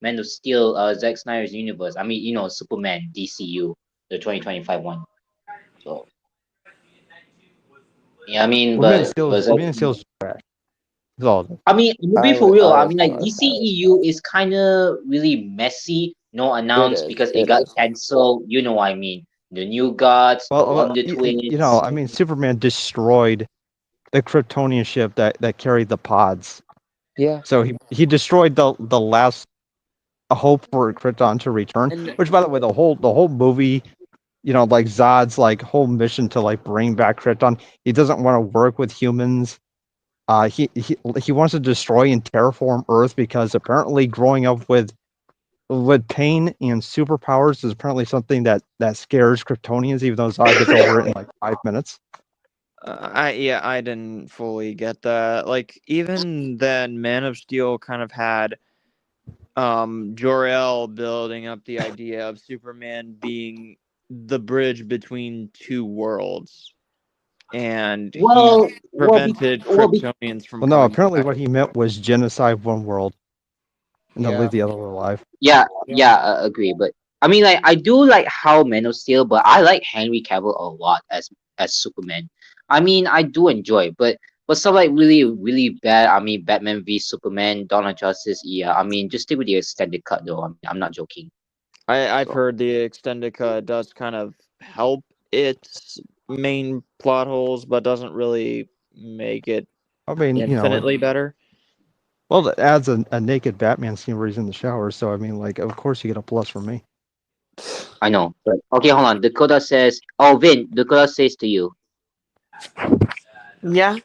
Man of Steel, Zack Snyder's universe. I mean, Superman, DCU, the 2025 one. So yeah, I mean, Man of but Steel's Man of Steel's trash. It's all. I mean, to be I for would real, I I would mean, I like would DCEU is kind of really messy, no It announced is. because it It got is. canceled. You know what I mean? The New Gods, the Well, Wonder Twins. I mean, Superman destroyed the Kryptonian ship that carried the pods. Yeah. So he destroyed the last hope for Krypton to return. And Which, by the way, the whole movie, like Zod's like whole mission to like bring back Krypton. He doesn't want to work with humans. He wants to destroy and terraform Earth because apparently growing up with pain and superpowers is apparently something that scares Kryptonians, even though Zod gets over it in like 5 minutes. I didn't fully get that. Like even then, Man of Steel kind of had Jor-El building up the idea of Superman being the bridge between two worlds, and Well, he prevented Kryptonians from Well, no, coming apparently back. what he meant was genocide one world and then Yeah. leave the other alive. yeah, agree. But I mean, like, I do like how Man of Steel, but I like Henry Cavill a lot as Superman. I mean, I do enjoy, but some like really really bad. I mean, Batman v Superman, Dawn of Justice. Yeah, I mean, just stick with the extended cut though. I mean, I'm not joking. I've heard the extended cut does kind of help its main plot holes, but doesn't really make it I mean, infinitely better. Well, it adds a naked Batman scene where he's in the shower, so I mean, like, of course you get a plus from me. I know, but okay, hold on. Dakota says, "Oh, Vin, Dakota says to you, Yeah.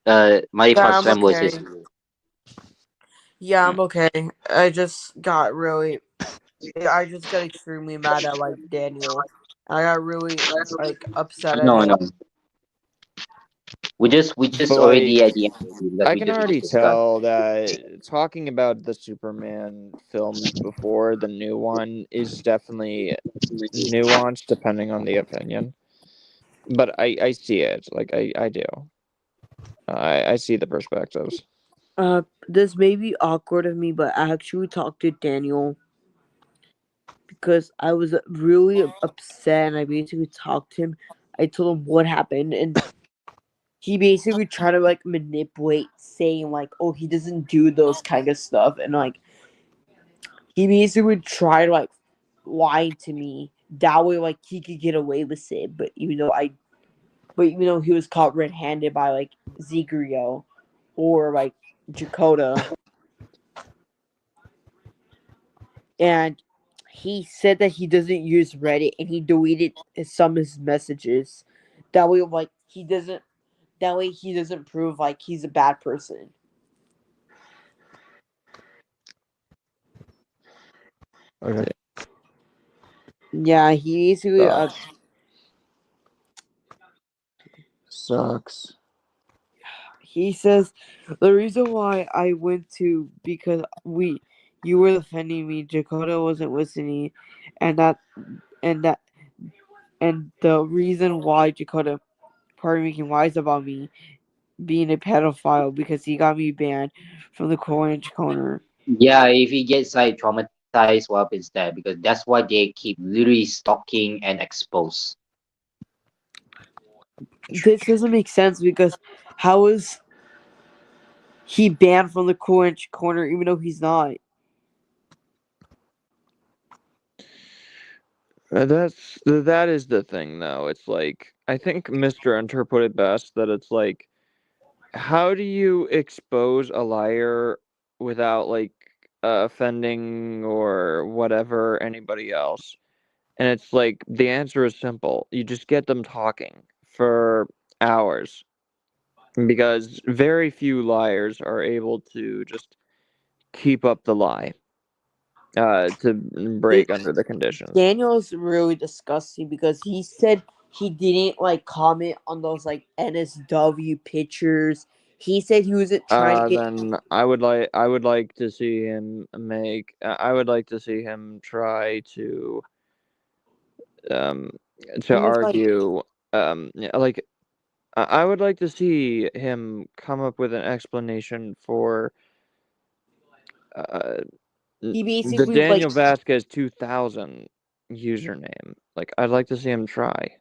my Yeah, first I'm fanboy okay. says to you." Yeah, I'm okay. I just got extremely mad at like Daniel. I got really like upset at No, him. no. We just already at the end. Because I we can just already discussed. tell that talking about the Superman films before the new one is definitely nuanced depending on the opinion. But I see it. Like I do. I see the perspectives. This may be awkward of me, but I actually talked to Daniel because I was really upset, and I basically talked to him. I told him what happened, and he basically tried to like manipulate, saying like, "Oh, he doesn't do those kind of stuff," and like he basically tried to like lie to me. That way, like he could get away with it. But even though he was caught red-handed by like Zegrio or like Dakota, and he said that he doesn't use Reddit and he deleted some of his messages. That way, like he doesn't. That way, he doesn't prove like he's a bad person. Okay. Yeah, he basically sucks. He says the reason why I went to because you were defending me, Dakota wasn't listening, and the reason why Dakota started making lies about me being a pedophile because he got me banned from the Orange Corner. Yeah, if he gets like traumatized, what happens there? Because that's why they keep literally stalking and expose. This doesn't make sense because how is he banned from the Orange Corner even though he's not? That is the thing though. It's like I think Mr. Enter put it best that it's like how do you expose a liar without like offending or whatever anybody else? And it's like the answer is simple. You just get them talking for hours. Because very few liars are able to just keep up the lie to break under the conditions. Daniel's really disgusting because he said he didn't like comment on those like NSW pictures. He said he wasn't trying to get. Then I would like to see him I would like to see him try to to He was like, argue. Like I would like to see him come up with an explanation for he the basically like Daniel Vasquez 2000 username. Like I'd like to see him try.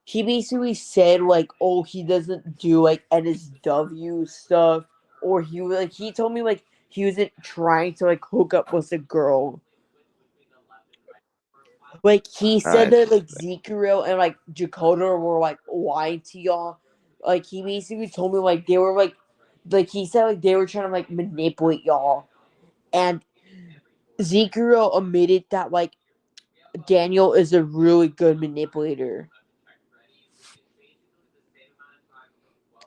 he basically said like, oh, he doesn't do like NSW stuff, or he told me like he wasn't trying to like hook up with a girl. Like he said I that like Zekiro and like Dakota were like lying to y'all. Like he basically told me like they were like he said like they were trying to like manipulate y'all, and Zekiro admitted that like Daniel is a really good manipulator.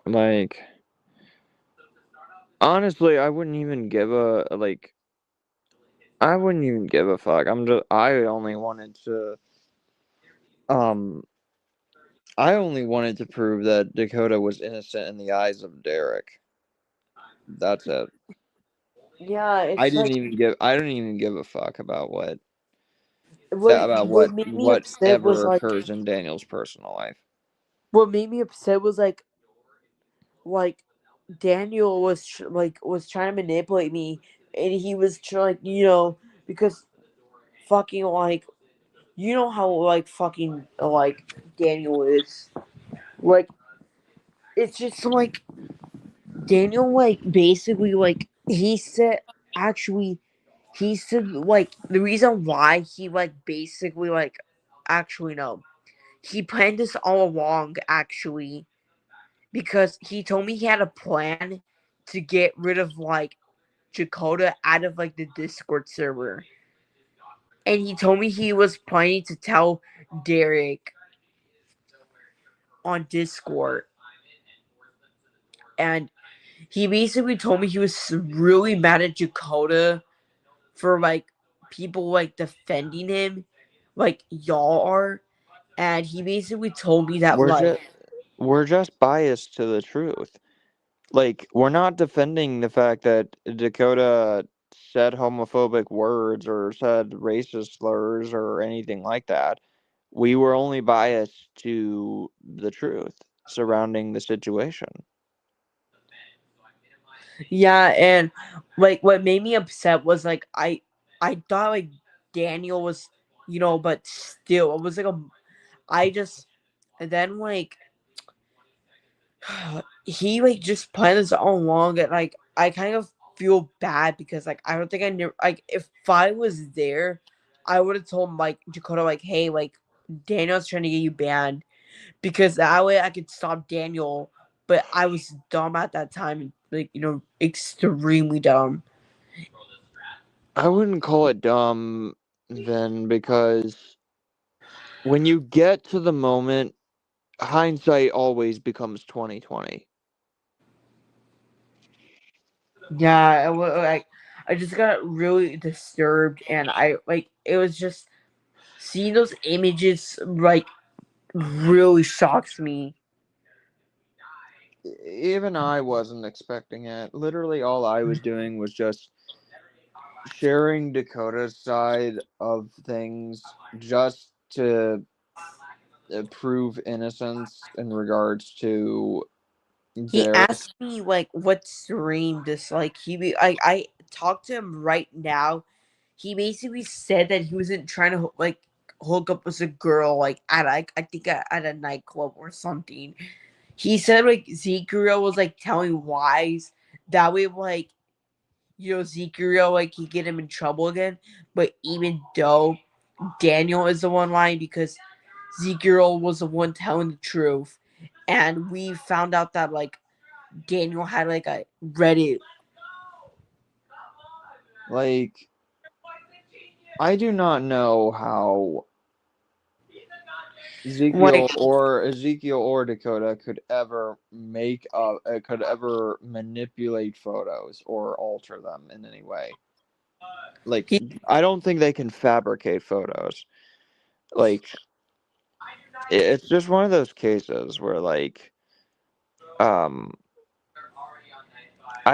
like honestly, I wouldn't even give a like. I wouldn't even give a fuck. I only wanted to I only wanted to prove that Dakota was innocent in the eyes of Derek. That's it. Yeah, I it's didn't like even give I don't even give a fuck about what made me upset was whatever like occurs in Daniel's personal life. what made me upset was like Daniel was trying to manipulate me, and he was trying because fucking like you know how like fucking like Daniel is like it's just like Daniel like basically like he said like the reason why he like basically like actually no he planned this all along actually because he told me he had a plan to get rid of like Dakota out of like the Discord server. And he told me he was planning to tell Derek on Discord. And he basically told me he was really mad at Dakota for like people like defending him like y'all are. And he basically told me that like We're just biased to the truth. Like we're not defending the fact that Dakota said homophobic words or said racist slurs or anything like that. We were only biased to the truth surrounding the situation. yeah, and like what made me upset was like I thought like Daniel was but still it was like I just and then like he like just planned this all along and like I kind of feel bad because like I don't think I knew like if I was there I would have told like Dakota like hey like Daniel's trying to get you banned because that way I could stop Daniel, but I was dumb at that time like extremely dumb. I wouldn't call it dumb then because when you get to the moment, hindsight always becomes 2020. Yeah, like I just got really disturbed, and I like it was just seeing those images like really shocks me. Even I wasn't expecting it. Literally, all I was doing was just sharing Dakota's side of things just to prove innocence in regards to He Derek. asked me like what stream this like I talked to him right now. He basically said that he wasn't trying to like hook up with a girl like at I think at a nightclub or something. He said like Zekiro was like telling lies that way like Zekiro like he get him in trouble again. But even though Daniel is the one lying because Zekiro was the one telling the truth, and we found out that like Daniel had like a Reddit. Like, I do not know how Ezekiel or Dakota could ever could ever manipulate photos or alter them in any way. Like, I don't think they can fabricate photos. Like, it's just one of those cases where like I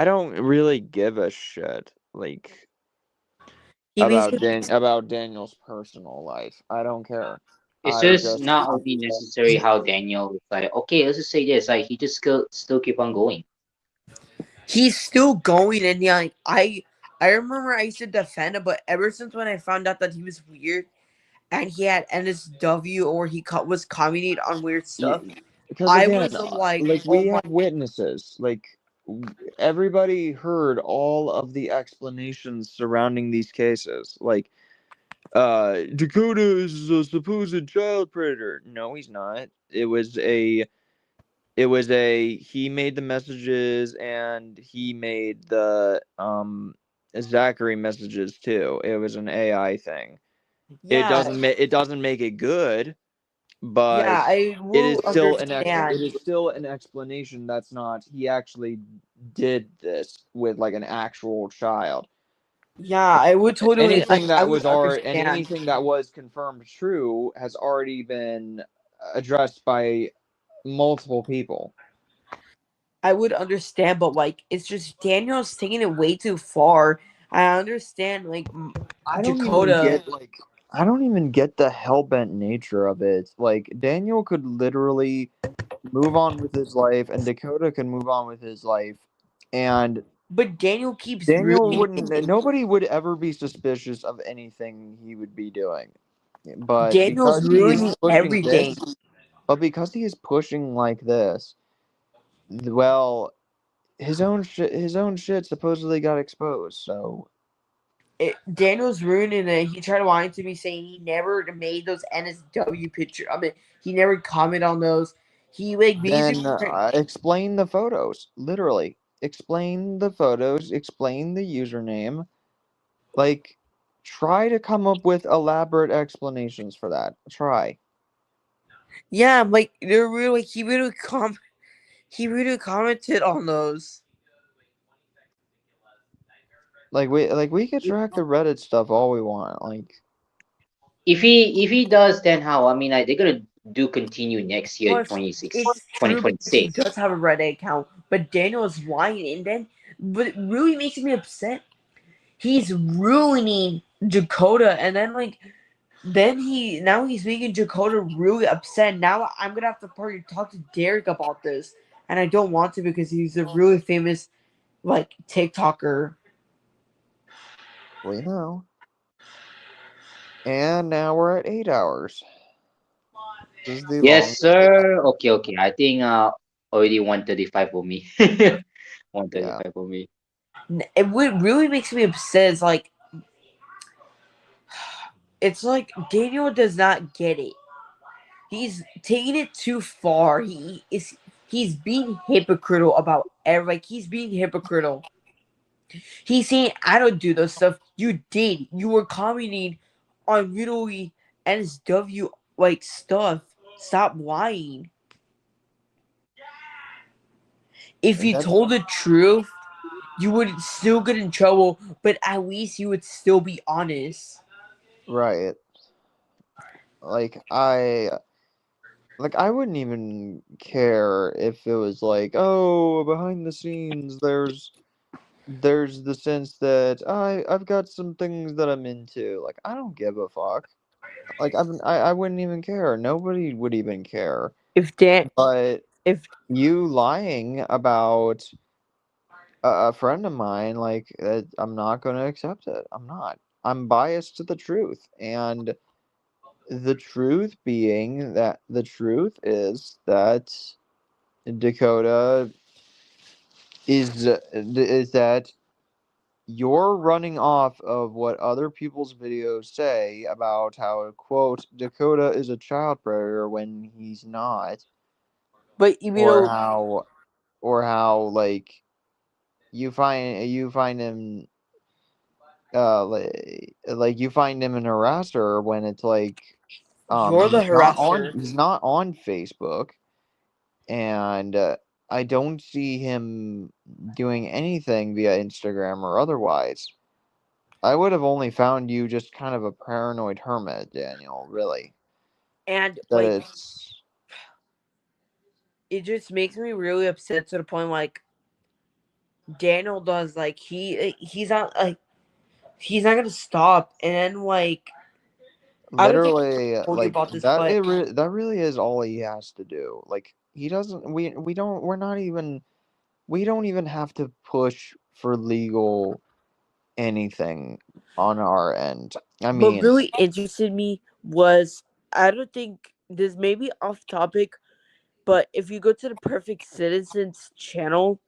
don't really give a shit like about Daniel's personal life. I don't care. It's I just just not only necessary how Daniel was like, okay, let's just say this. Like he just still keep on going. He's still going, and yeah, like, I remember I used to defend him, but ever since when I found out that he was weird and he had NSW or he was commenting on weird stuff, because I again, was like, like oh we my. have witnesses. Like everybody heard all of the explanations surrounding these cases. Like Dakota is a supposed child predator. No, he's not. It was a he made the messages and he made the Zachary messages too. It was an AI thing. It Yeah, doesn't make it good, but yeah, I it will is still it understand. is still an explanation that's not he actually did this with like an actual child. Yeah, I would totally Anything I that would was already and understand. anything that was confirmed true has already been addressed by multiple people. I would understand, but like it's just Daniel's taking it way too far. I understand, like I don't even Dakota. get I don't even get the hellbent nature of it. Like Daniel could literally move on with his life, and Dakota can move on with his life, and But Daniel keeps Daniel ruining. wouldn't. Nobody would ever be suspicious of anything he would be doing, but Daniel's because he is ruining pushing everything. this, but because he is pushing like this, well, his own shit supposedly got exposed. So Daniel's ruining it. He tried lying to me saying he never made those NSW pictures. I mean, he never commented on those. He like then basically. explain the photos. Literally, explain the photos. Explain the username. Like, try to come up with elaborate explanations for that. Try. Yeah, like they're really he really commented on those. Like we could track the Reddit stuff all we want. Like If he does, then how? I mean, like they're gonna do continue next year, Well, it's twenty true twenty because he six. does have a Reddit account, but Daniel is lying, and then but it really makes me upset. He's ruining Dakota, and then like then he's making Dakota really upset. Now I'm gonna have to probably talk to Derek about this, and I don't want to because he's a really famous like TikToker. we know. And now we're at 8 hours. This is the Yes, longest. sir. Okay. I think already 135 for me. 135 for me. What really makes me upset is like it's like Daniel does not get it. He's taking it too far. He's being hypocritical about every like he's being hypocritical. He's saying I don't do those stuff. You did. You were commenting on literally NSW like stuff. Stop lying. If you told the truth, you would still get in trouble, but at least you would still be honest. Right. I wouldn't even care if it was like, oh, behind the scenes there's the sense that I've got some things that I'm into. Like I don't give a fuck. Like I wouldn't even care. Nobody would even care. But you lying about a friend of mine, like I'm not going to accept it. I'm not. I'm biased to the truth, and the truth is that Dakota is that you're running off of what other people's videos say about how quote Dakota is a child predator when he's not, but you know, or how like you find him like you find him an harasser when it's like you're the harasser. he's not on Facebook, and I don't see him doing anything via Instagram or otherwise. I would have only found you just kind of a paranoid hermit, Daniel, really. And That like it just makes me really upset to the point like Daniel does like he's not gonna stop, and then like I don't think Literally, I told you like about this, that. but That really is all he has to do. Like he doesn't. We don't. We're not even. We don't even have to push for legal anything on our end. I what mean, really interested me was, I don't think this may be off topic, but if you go to the Perfect Citizens channel,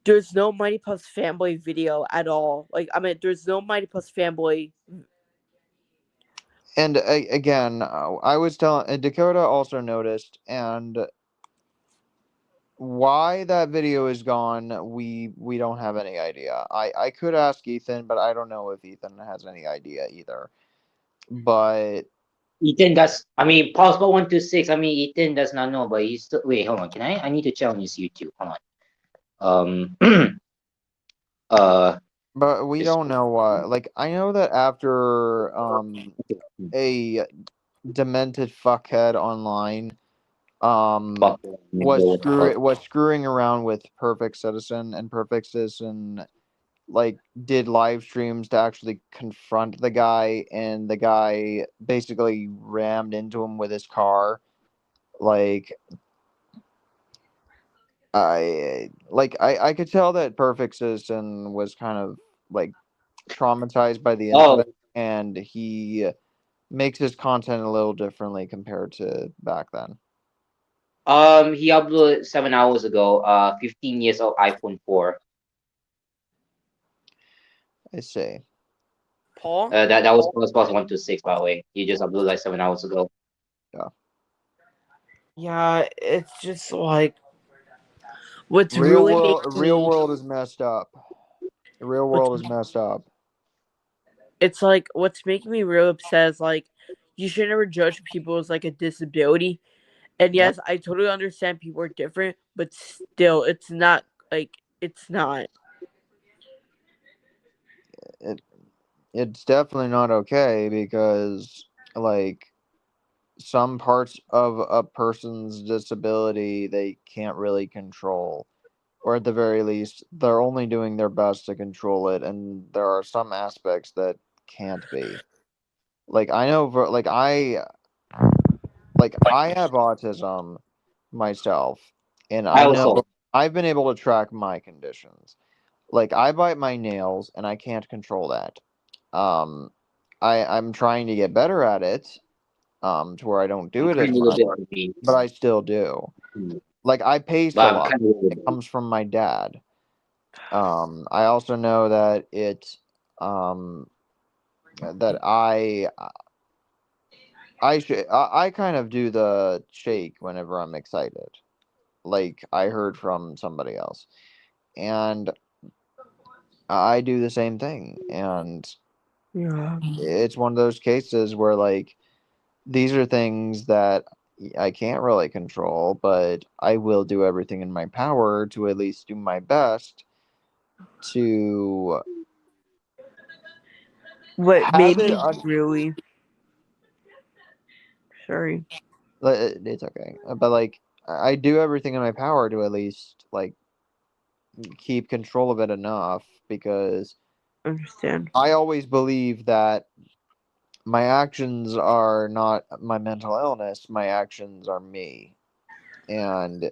there's no Mighty Puffs fanboy video at all. Like, I mean, there's no Mighty Puffs fanboy. and again, I was telling Dakota also noticed, and why that video is gone, we don't have any idea. I could ask Ethan, but I don't know if Ethan has any idea either. But Ethan does. I mean, possible 126. I mean, Ethan does not know, but he's still. Wait, hold on. Can I? I need to check on his YouTube. Hold on. But we don't know why. Like I know that after a demented fuckhead online was screwing around with Perfect Citizen, and Perfect Citizen like did live streams to actually confront the guy, and the guy basically rammed into him with his car. Like I could tell that Perfect Citizen was kind of like traumatized by the incident, and he makes his content a little differently compared to back then. He uploaded 7 hours ago. 15 years of iPhone 4. I see. Paul? That was Ghostbusters 126, by the way. He just uploaded like 7 hours ago. Yeah. Yeah, it's just like what's real really world. making Real me. world is messed up. The real What's, world is messed up. it's like what's making me real upset is like you should never judge people as like a disability. And yes, I totally understand people are different, but still, it's not like it's not. It's definitely not okay because like some parts of a person's disability they can't really control, or at the very least they're only doing their best to control it, and there are some aspects that can't be. Like I know I have autism myself, and I know I've been able to track my conditions. Like I bite my nails and I can't control that. I'm trying to get better at it, to where I don't do it as much, but I still do. Like I paste a lot. It comes from my dad. I also know that that I kind of do the shake whenever I'm excited. Like I heard from somebody else, and I do the same thing, and Yeah. it's one of those cases where like these are things that I can't really control, but I will do everything in my power to at least do my best to What made have it. me really sorry. It's okay, but like I do everything in my power to at least like keep control of it enough, because Understand. I always believe that my actions are not my mental illness, my actions are me. And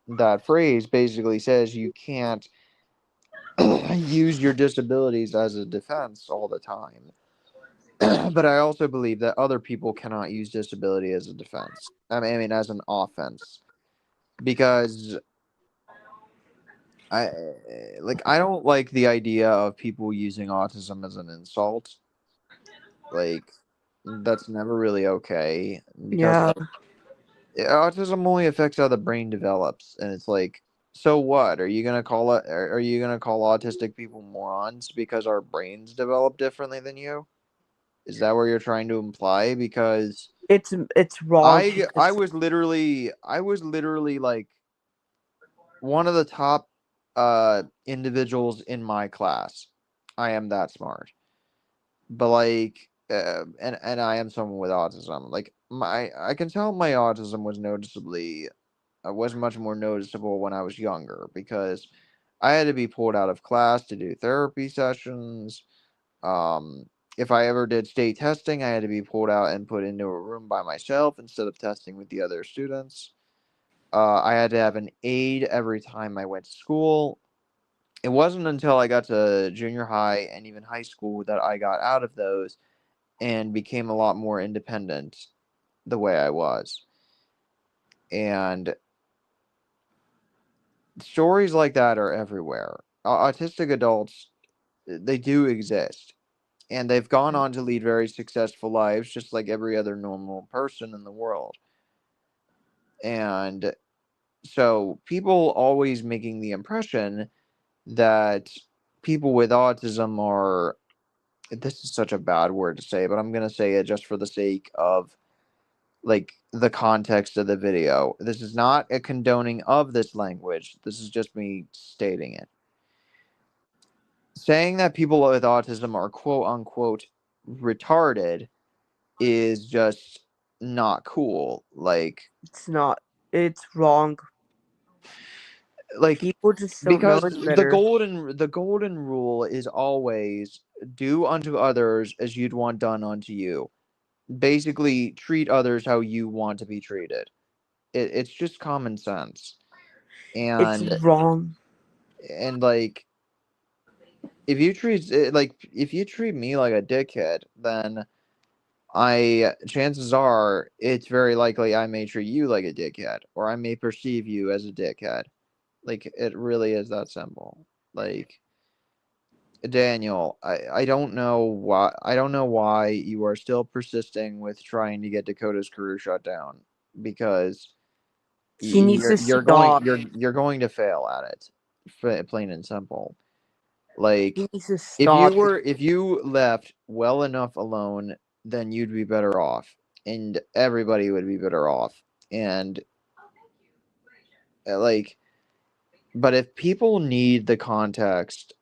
that phrase basically says you can't use your disabilities as a defense all the time. But I also believe that other people cannot use disability as a defense. I mean as an offense. Because I don't like the idea of people using autism as an insult. Like that's never really okay, because Yeah. autism only affects how the brain develops, and it's like, so what? Are you gonna call it? Are you gonna call autistic people morons because our brains develop differently than you? Is that what you're trying to imply? Because it's wrong. I was literally like one of the top individuals in my class. I am that smart, but like and I am someone with autism. Like I can tell my autism was much more noticeable when I was younger, because I had to be pulled out of class to do therapy sessions. if I ever did state testing, I had to be pulled out and put into a room by myself instead of testing with the other students. I had to have an aide every time I went to school. It wasn't until I got to junior high and even high school that I got out of those and became a lot more independent the way I was. And stories like that are everywhere. Autistic adults, they do exist. And they've gone on to lead very successful lives, just like every other normal person in the world. And so people always making the impression that people with autism are, this is such a bad word to say, but I'm going to say it just for the sake of like the context of the video. This is not a condoning of this language. This is just me stating it. Saying that people with autism are quote unquote retarded is just not cool. Like, It's not. It's wrong. Like, people just don't know because it's better. the golden rule is always do unto others as you'd want done unto you. Basically, treat others how you want to be treated. It's just common sense. And It's wrong. And like, if you treat me like a dickhead, then chances are it's very likely I may treat you like a dickhead, or I may perceive you as a dickhead. Like, it really is that simple. Like, Daniel, I don't know why you are still persisting with trying to get Dakota's career shut down, because He needs to you're stop. going to fail at it, plain and simple. Like, He needs to stop. if you left well enough alone, then you'd be better off, and everybody would be better off. And like, but if people need the context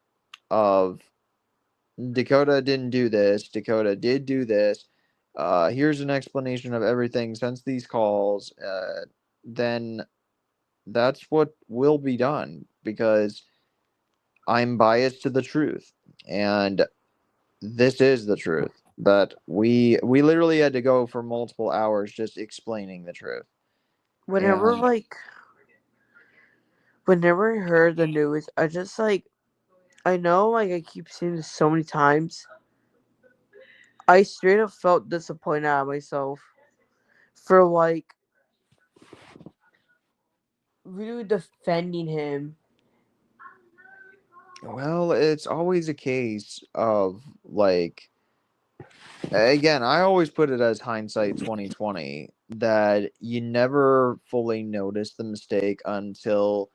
of Dakota didn't do this, Dakota did do this, here's an explanation of everything since these calls, then that's what will be done, because I'm biased to the truth, and this is the truth. But we literally had to go for multiple hours just explaining the truth. Whenever And whenever I heard the news, I just I know I keep seeing this so many times. I straight up felt disappointed at myself for really defending him. well, it's always a case of like, again, I always put it as hindsight 2020, that you never fully notice the mistake until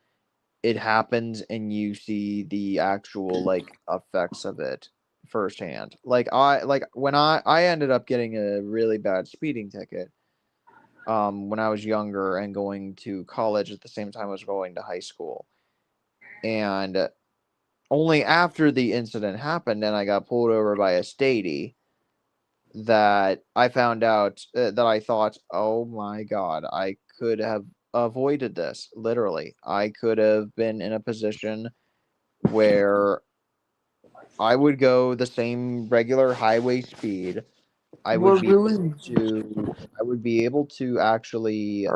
it happens and you see the actual like effects of it firsthand. Like, when I ended up getting a really bad speeding ticket when I was younger and going to college at the same time I was going to high school. And only after the incident happened and I got pulled over by a statey that I found out that I thought, oh my God, I could have avoided this. Literally, I could have been in a position where I would go the same regular highway speed. I would be able to actually,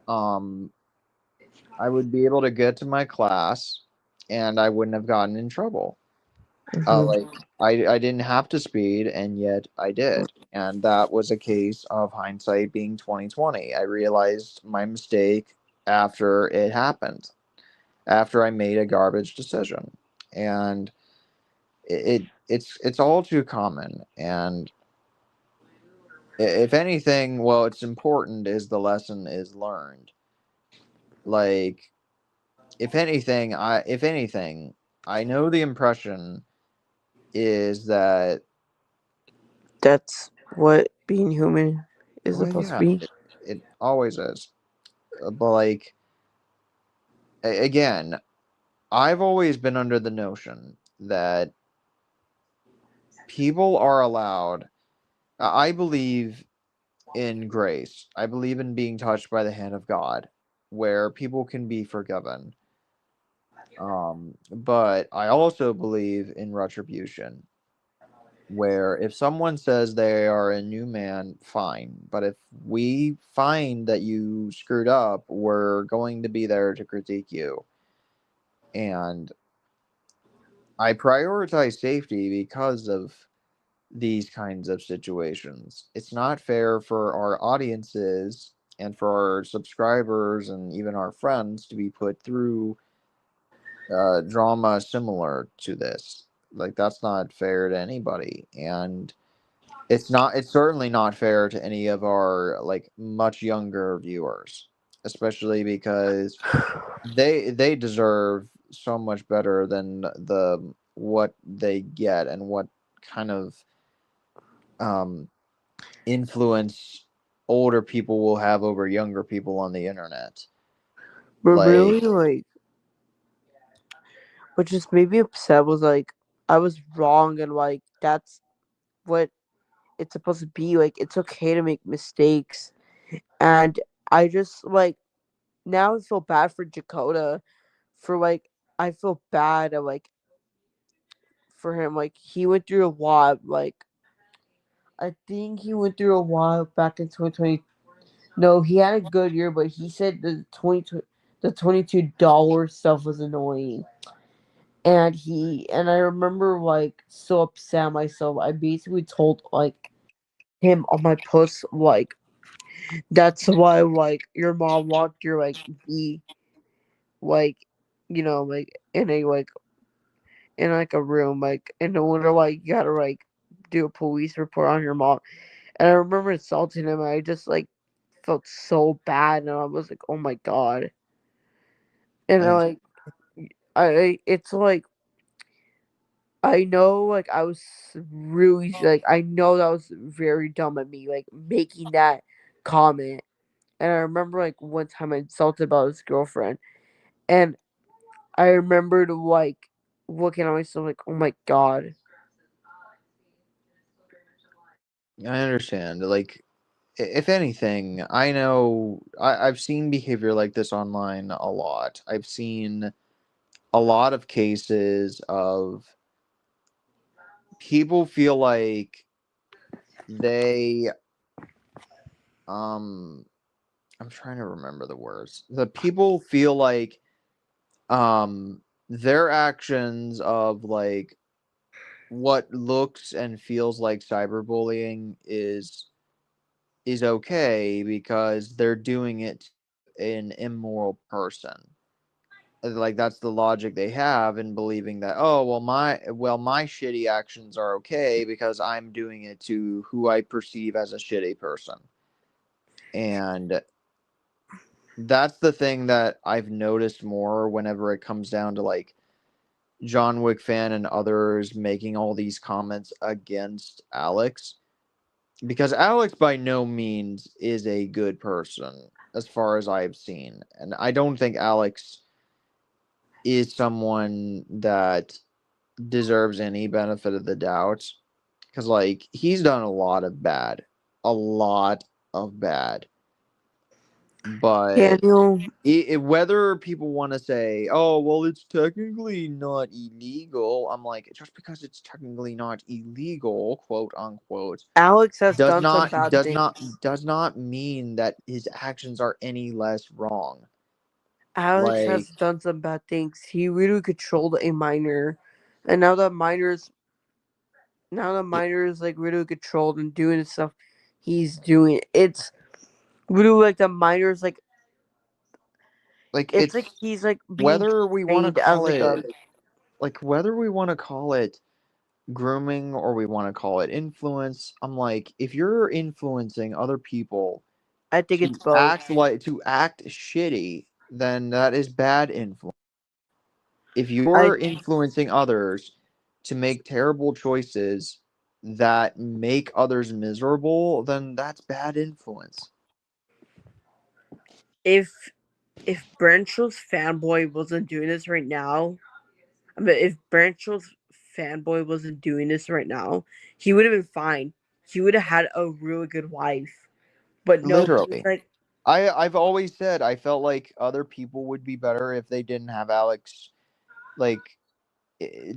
I would be able to get to my class, and I wouldn't have gotten in trouble. Like, I didn't have to speed, and yet I did. And that was a case of hindsight being 2020. I realized my mistake after it happened, after I made a garbage decision. And it's all too common. And if anything, well, it's important is the lesson is learned. Like, if anything, I know the impression is that that's what being human is well, supposed to yeah, be. it always is. But like, again, I've always been under the notion that people are allowed. I believe in grace. I believe in being touched by the hand of God, where people can be forgiven. But I also believe in retribution, where if someone says they are a new man, fine. But if we find that you screwed up, we're going to be there to critique you. And I prioritize safety because of these kinds of situations. It's not fair for our audiences and for our subscribers and even our friends to be put through drama similar to this. Like, that's not fair to anybody. And it's certainly not fair to any of our like much younger viewers, especially because they deserve so much better than what they get and what kind of influence older people will have over younger people on the internet. But Like, really, like, what just made me upset was like I was wrong, and like that's what it's supposed to be. Like, it's okay to make mistakes, and I just like now I feel bad for Dakota, for like I feel bad like for him. Like, he went through a lot. Like, I think he went through a while back in 2020. No, he had a good year, but he said the $22 stuff was annoying. And I remember like so upset myself. I basically told like him on my post like that's why like your mom locked your like like like in like a room like and no wonder like you gotta like do a police report on your mom. And I remember insulting him and I just like felt so bad and I was like, oh my god. And I it's like I know like I was really like I know that was very dumb of me like making that comment. And I remember like one time I insulted about his girlfriend and I remembered like looking at myself like, oh my god. I understand. Like, if anything, I know I've seen behavior like this online a lot. I've seen a lot of cases of people feel like they I'm trying to remember the words. The people feel like their actions of like what looks and feels like cyberbullying is okay because they're doing it to an immoral person. Like, that's the logic they have in believing that, oh my shitty actions are okay because I'm doing it to who I perceive as a shitty person. And that's the thing that I've noticed more whenever it comes down to like John Wick fan and others making all these comments against Alex, because Alex by no means is a good person as far as I've seen, and I don't think Alex is someone that deserves any benefit of the doubt, because like he's done a lot of bad, but Daniel, whether people want to say, oh well, it's technically not illegal, I'm like, just because it's technically not illegal, quote unquote, Alex has done some bad things. does not mean that his actions are any less wrong. Alex Like, has done some bad things. He really controlled a minor, and now that minor's like really controlled and doing the stuff he's doing. It's really like the minor's like it's like he's like being whether we want to trained as call like a whether we want to call it grooming or we want to call it influence, I'm like, if you're influencing other people I think to it's both. act shitty, then that is bad influence. If you're influencing others to make terrible choices that make others miserable, then that's bad influence. If Brancho's fanboy wasn't doing this right now, I mean, if Brancho's fanboy wasn't doing this right now, he would have been fine. He would have had a really good wife. But no, Literally. like I've always said I felt like other people would be better if they didn't have Alex like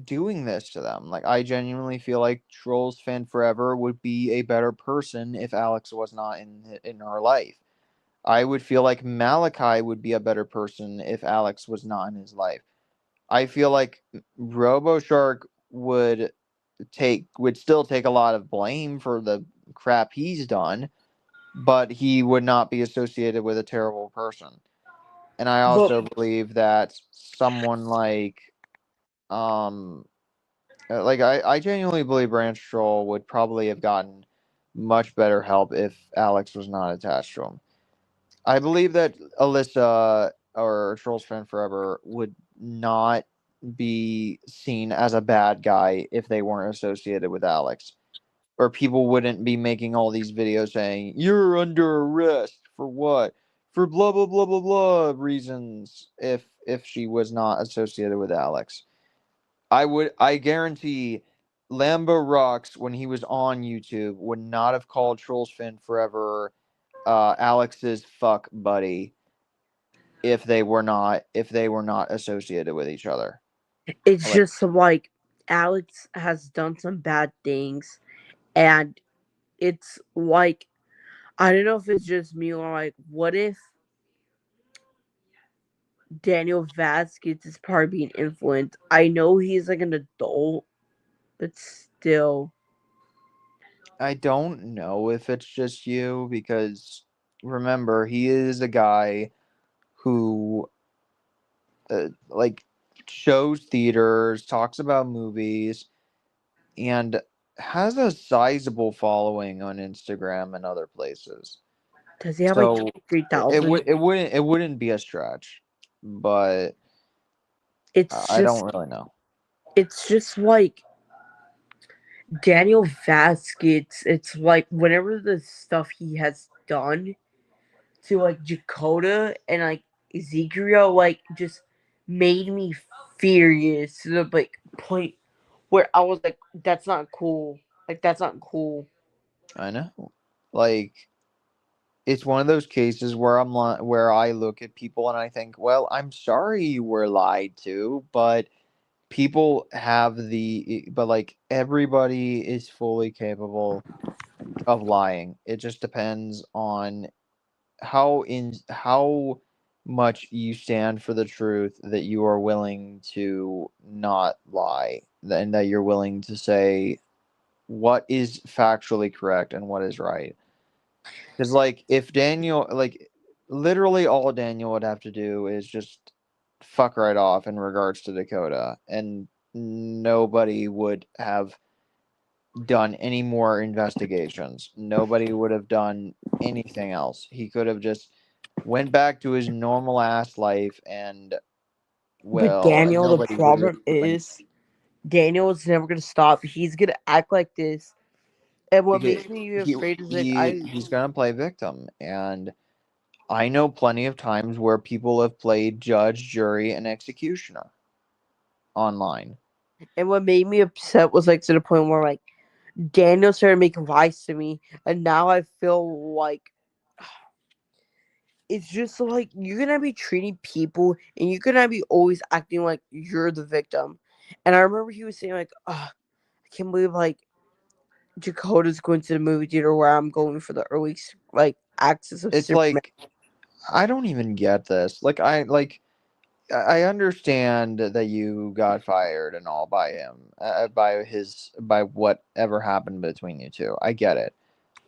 doing this to them. Like, I genuinely feel like Trolls Fan Forever would be a better person if Alex was not in her life. I would feel like Malachi would be a better person if Alex was not in his life. I feel like RoboShark would still take a lot of blame for the crap he's done, but he would not be associated with a terrible person. And I also believe that someone like I genuinely believe Branch Troll would probably have gotten much better help if Alex was not attached to him. I believe that Alyssa or Trolls Fan Forever would not be seen as a bad guy if they weren't associated with Alex. Or people wouldn't be making all these videos saying, "You're under arrest for what? For blah blah blah blah blah reasons," if she was not associated with Alex. I guarantee Lambo Rocks, when he was on YouTube, would not have called Trolls Fan Forever Alex's fuck buddy if they were not associated with each other. It's just like Alex has done some bad things, and it's like, I don't know if it's just me or like, what if Daniel Vasquez is part being influenced? I know he's like an adult, but still. I don't know if it's just you, because remember, he is a guy who shows theaters, talks about movies, and has a sizable following on Instagram and other places. Does he have So like 3,000? it wouldn't be a stretch, but I don't really know. It's just like Daniel Vasquez. It's like whenever the stuff he has done to like Dakota and like Ezekiel, like just made me furious to the like point where I was like, "That's not cool. Like that's not cool." I know. Like, it's one of those cases where where I look at people and I think, well, I'm sorry you were lied to, but people have but like everybody is fully capable of lying. It just depends on how much you stand for the truth, that you are willing to not lie, and that you're willing to say what is factually correct and what is right. Because, like, if Daniel, like, literally all Daniel would have to do is just fuck right off in regards to Dakota, and nobody would have done any more investigations. Nobody would have done anything else. He could have just went back to his normal ass life, and But Daniel, the problem is Daniel is never gonna stop. He's gonna act like this. And what makes me afraid is that he's gonna play victim, and I know plenty of times where people have played judge, jury, and executioner online. And what made me upset was like to the point where like Daniel started making lies to me, and now I feel like it's just like you're gonna be treating people, and you're gonna be always acting like you're the victim. And I remember he was saying like, I can't believe like Dakota's going to the movie theater where I'm going for the early like access of It's Superman. like, I don't even get this. I understand that you got fired and all by him, by whatever happened between you two. I get it,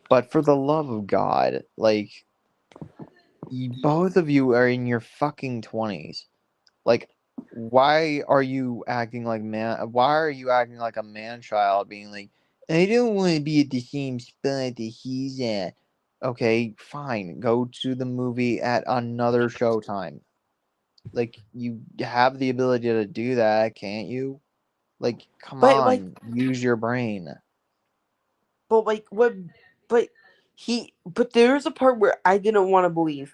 but for the love of God, like, both of you are in your fucking 20s. Like, why are you acting like Why are you acting like a man child, being like, I don't want to be at the same spot that he's at. Okay, fine. Go to the movie at another showtime. Like, you have the ability to do that, can't you? Like, come on, use your brain. But like what? But there's a part where I didn't want to believe.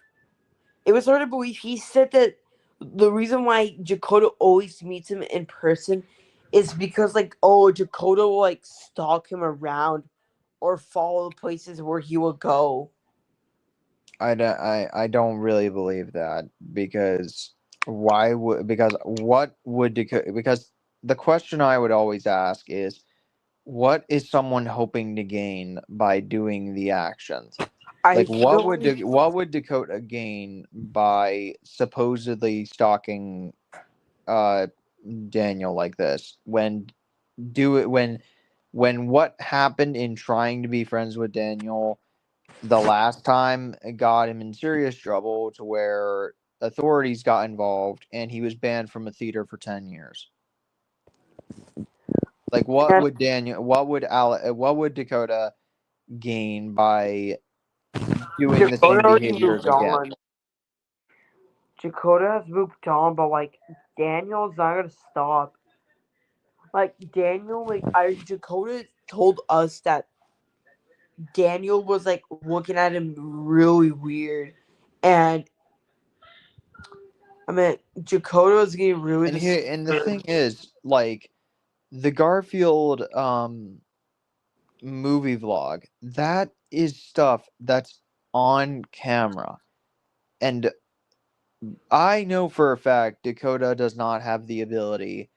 It was hard to believe. He said that the reason why Dakota always meets him in person is because like Dakota will like stalk him around or follow the places where he will go. I don't really believe that, because what would Dakota, because the question I would always ask is, what is someone hoping to gain by doing the actions? I Like, what would feel what would Dakota gain by supposedly stalking Daniel like this? When what happened in trying to be friends with Daniel the last time got him in serious trouble to where authorities got involved and he was banned from a theater for 10 years. Like, what would Dakota gain by doing the same Dakota already behaviors moved again? on. Dakota has moved on, but like Daniel's not gonna stop. Like Daniel, Dakota told us that Daniel was like looking at him really weird, and I mean Dakota was getting really And the thing is, like, the Garfield movie vlog, that is stuff that's on camera. And I know for a fact Dakota does not have the ability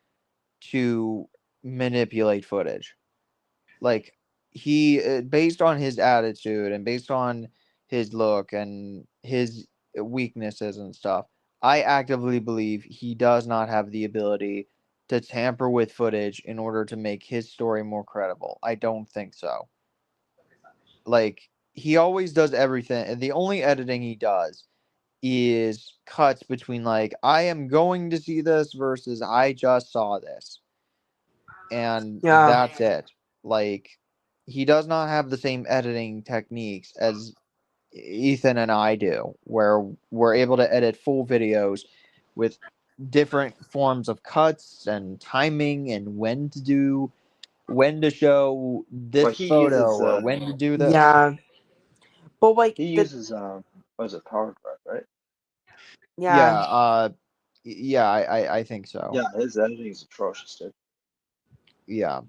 to manipulate footage. Like, he, based on his attitude and based on his look and his weaknesses and stuff, I actively believe he does not have the ability to tamper with footage in order to make his story more credible. I don't think so. Like, he always does everything, and the only editing he does is cuts between, like, I am going to see this versus I just saw this. And that's it. Like, he does not have the same editing techniques as Ethan and I do, where we're able to edit full videos with different forms of cuts and timing and when to show this he photo uses or when to do this. Yeah, but like he uses what is it, Power Drive, right? Yeah. Yeah, I think so. Yeah, his editing is atrocious, dude. Yeah.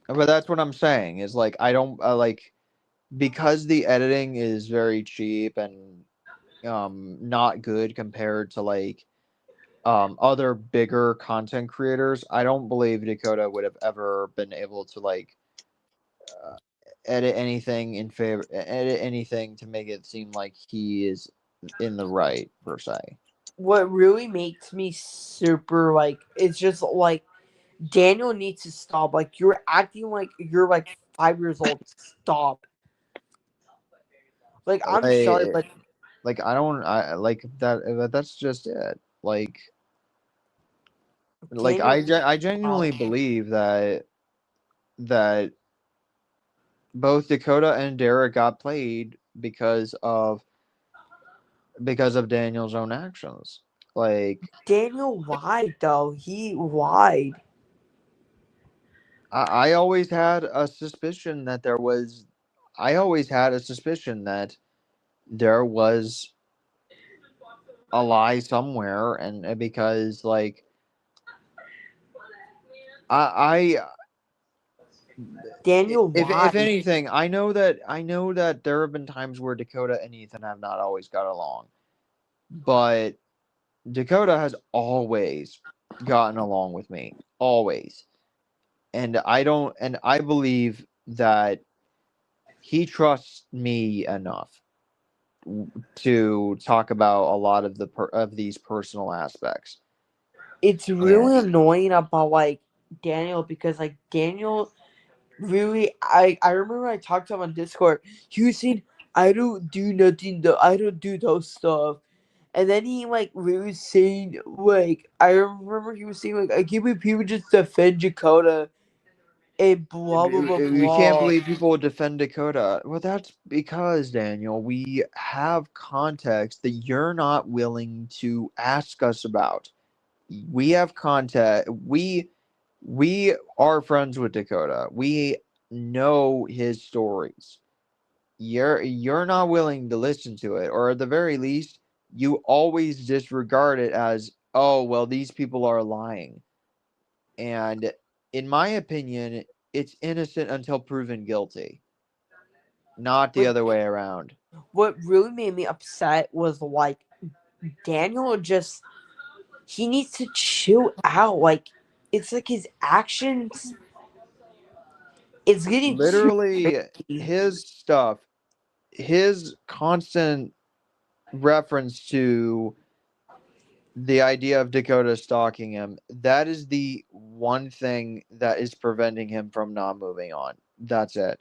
But that's what I'm saying is, like, I don't like, because the editing is very cheap and not good compared to, like, other bigger content creators. I don't believe Dakota would have ever been able to, like, edit anything to make it seem like he is in the right, per se. What really makes me super like it's just like Daniel needs to stop. Like you're acting like you're like 5 years old. Stop. Like I'm sorry, but like I like that. That's just it. Like I genuinely believe that both Dakota and Derek got played because of Daniel's own actions. Like, Daniel lied though. He lied. I always had a suspicion that there was a lie somewhere, and because, like, Daniel if lied. anything, I know that there have been times where Dakota and Ethan have not always got along, but Dakota has always gotten along with me, always. And I believe that he trusts me enough to talk about a lot of these personal aspects. It's really annoying about like Daniel because like Daniel really I remember I talked to him on Discord. He was saying I don't do nothing though. I don't do those stuff. And then he like really saying like I remember he was saying like I can't believe people just defend Dakota and blah blah blah You can't blah. believe people would defend Dakota. Well, that's because, Daniel, we have context that you're not willing to ask us about. We have context. We are friends with Dakota. We know his stories. You're not willing to listen to it, or at the very least, you always disregard it as, oh, well, these people are lying. And in my opinion, it's innocent until proven guilty. Not the other way around. What really made me upset was like Daniel just he needs to chill out. Like it's like his actions. It's getting literally his stuff, his constant reference to the idea of Dakota stalking him, that is the one thing that is preventing him from not moving on. That's it.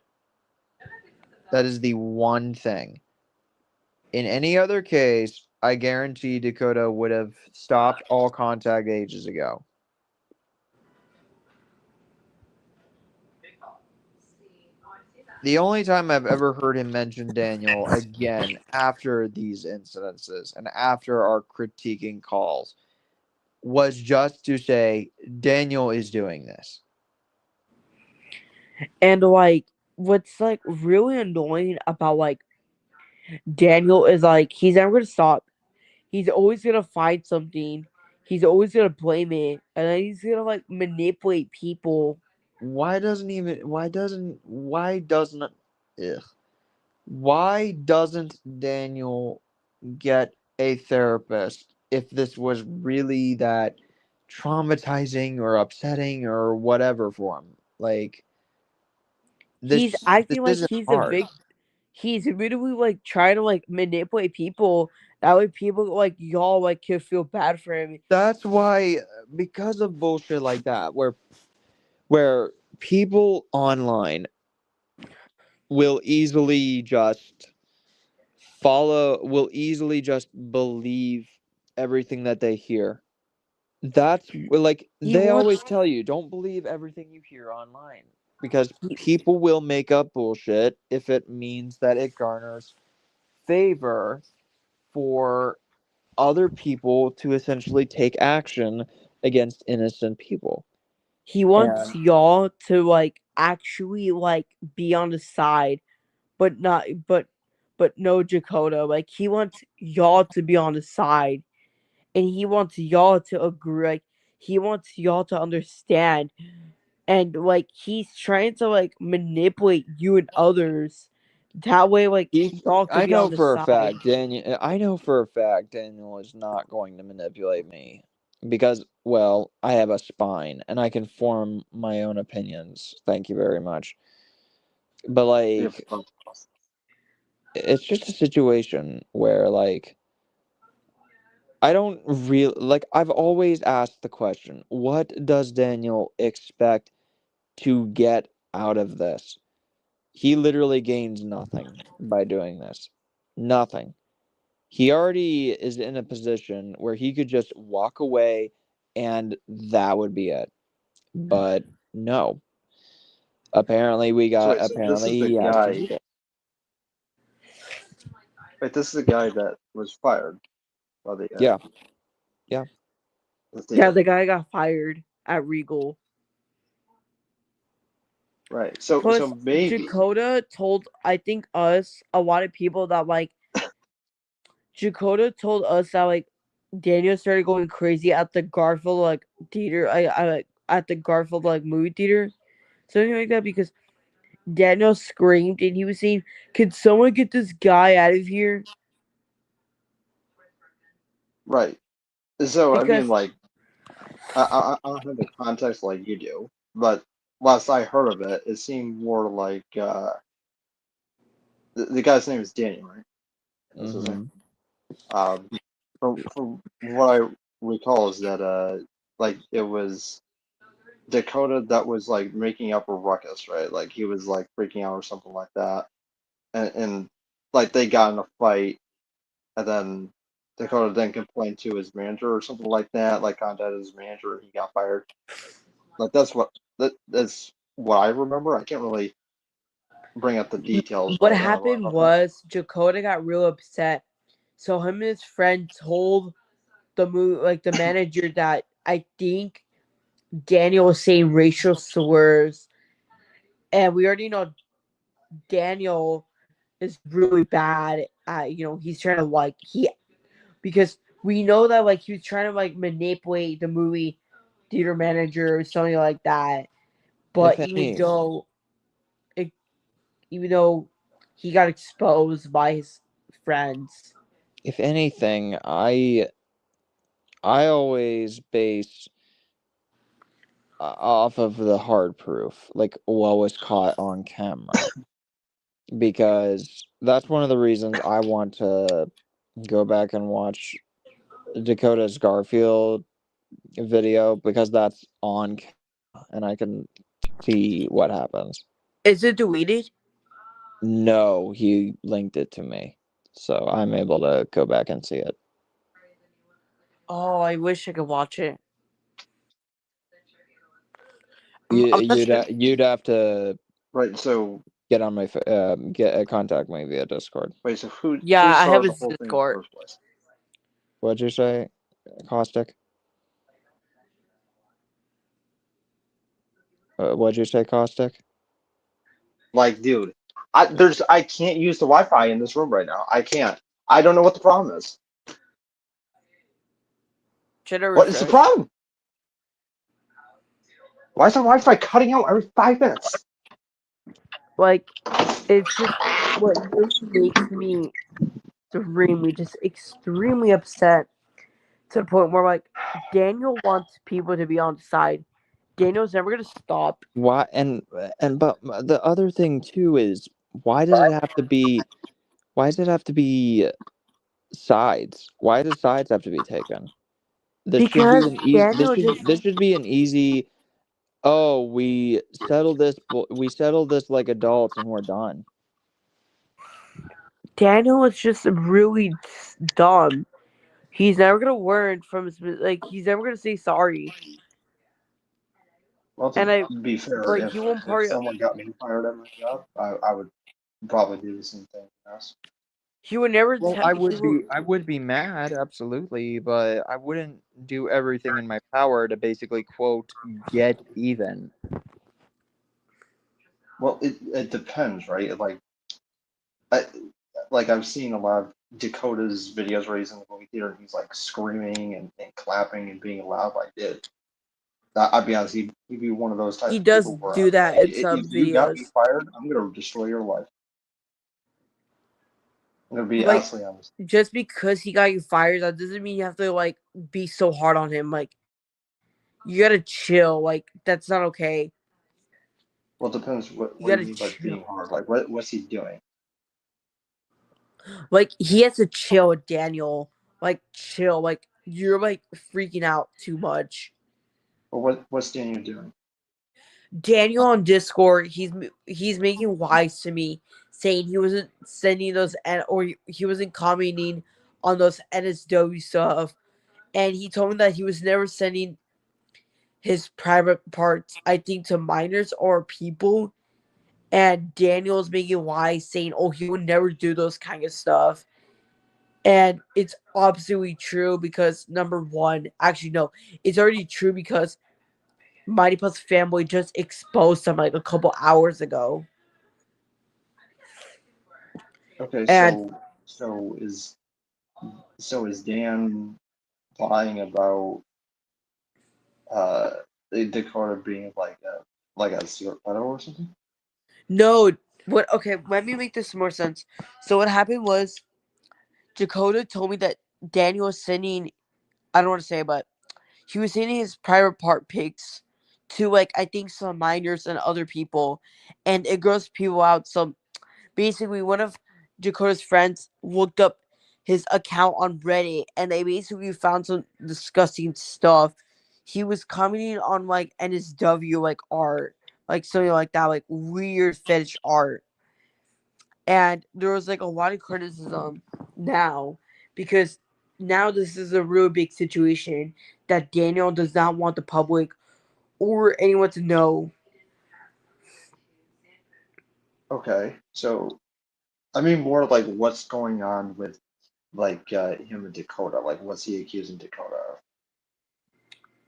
That is the one thing. In any other case, I guarantee Dakota would have stopped all contact ages ago. The only time I've ever heard him mention Daniel again after these incidences and after our critiquing calls was just to say Daniel is doing this. And like what's like really annoying about like Daniel is like he's never gonna stop. He's always gonna find something. He's always gonna blame it, and then he's gonna like manipulate people. Why doesn't Daniel get a therapist if this was really that traumatizing or upsetting or whatever for him? Like He's acting like isn't he's hard. he's literally like trying to like manipulate people. That way people like y'all like can feel bad for him. That's why, because of bullshit like that, where people online will easily just believe everything that they hear. That's like they always tell you, don't believe everything you hear online, because people will make up bullshit if it means that it garners favor for other people to essentially take action against innocent people. He wants y'all to like actually like be on the side, but no Dakota. Like he wants y'all to be on the side, and he wants y'all to agree. Like he wants y'all to understand, and like he's trying to like manipulate you and others. That way, like y'all can I be on know the for a side. fact Daniel is not going to manipulate me because, well, I have a spine and I can form my own opinions. Thank you very much. But like, it's just a situation where like I don't really like. I've always asked the question, what does Daniel expect to get out of this? He literally gains nothing by doing this. Nothing. He already is in a position where he could just walk away and that would be it. But no. Apparently This is the he has to do guy. that. Wait, this is the guy that was fired by the Yeah. Yeah. Yeah, the guy got fired at Regal. Right. So Plus, maybe Dakota told a lot of people that like Dakota told us that like Daniel started going crazy at the Garfield like theater. I at the Garfield like movie theater, something like that, because Daniel screamed and he was saying, "Can someone get this guy out of here?" right. So I mean, Because like, I don't have the context like you do, but last I heard of it, it seemed more like the guy's name is Daniel, right? That's his name. From what I recall is that like it was Dakota that was like making up a ruckus, right? Like he was like freaking out or something like that, and like they got in a fight, and then Dakota then complained to his manager or something like that, like contacted his manager and he got fired. Like that's what I remember. I can't really bring up the details what right now. happened was Dakota got real upset, so him and his friend told the manager that I think Daniel was saying racial slurs, and we already know Daniel is really bad at he's trying to like because we know that like he was trying to like manipulate the movie theater manager or something like that, but even though he got exposed by his friends. If anything, I always base off of the hard proof, like what was caught on camera, because that's one of the reasons I want to go back and watch Dakota's Garfield video, because that's on camera and I can see what happens. Is it deleted? No, he linked it to me, so I'm able to go back and see it. Oh, I wish I could watch it. You'd have to Right. So get on my contact me via Discord. wait. So who? Yeah, who I have started the his whole thing in the Discord. first place? What'd you say, Caustic? What'd you say, Caustic? Like, dude, I can't use the Wi-Fi in this room right now. I can't. I don't know what the problem is. What is the problem? Why is the Wi-Fi cutting out every 5 minutes? Like, it's just what really makes me extremely upset, to the point where, like, Daniel wants people to be on his side. Daniel's never gonna stop. Why? But the other thing too is, why does it have to be? Why does it have to be sides? Why does sides have to be taken? This should be Because an easy. Daniel just This should be an easy. Oh, we settled this. We settled this like adults, and we're done. Daniel is just really dumb. He's never gonna learn from his he's never gonna say sorry. Well, And I be fair, like if he won't part. someone got me fired at my job, I would probably do the same thing. Yes. He would never. Well, I would be mad, absolutely, but I wouldn't do everything in my power to basically quote get even. Well, it depends, right? Like I've seen a lot of Dakota's videos where he's in the movie theater and he's like screaming and clapping and being loud like it. I'd be honest, he'd be one of those types He of does people where do that in some if you got me videos. fired, I'm gonna destroy your life. I'm gonna be Like, absolutely honest. just because he got you fired, that doesn't mean you have to like be so hard on him. Like, you gotta chill. Like, that's not okay. Well, it depends what You do you gotta mean by chill. being hard. Like what's he doing? Like, he has to chill with Daniel. Like, chill. Like, you're like freaking out too much. Well, what's Daniel doing? Daniel on Discord, he's making lies to me, saying he wasn't sending those or he wasn't commenting on those NSW stuff, and he told me that he was never sending his private parts, I think, to minors or people. And Daniel's making lies, saying, "Oh, he would never do those kind of stuff." And it's absolutely true, because number one, actually no, it's already true, because Mighty Plus Family just exposed him like a couple hours ago. Okay, And so is Dan lying about Dakota being like a secret pedo or something? no, what? Okay, let me make this more sense. So what happened was, Dakota told me that Daniel was sending, I don't want to say, but he was sending his private part pics to, like, I think some minors and other people, and it grossed people out. So basically, one of Dakota's friends looked up his account on Reddit, and they basically found some disgusting stuff. He was commenting on like NSW like art, like something like that, like weird fetish art. And there was like a lot of criticism now, because now this is a real big situation that Daniel does not want the public or anyone to know. Okay, so I mean more like what's going on with like him and Dakota. Like what's he accusing Dakota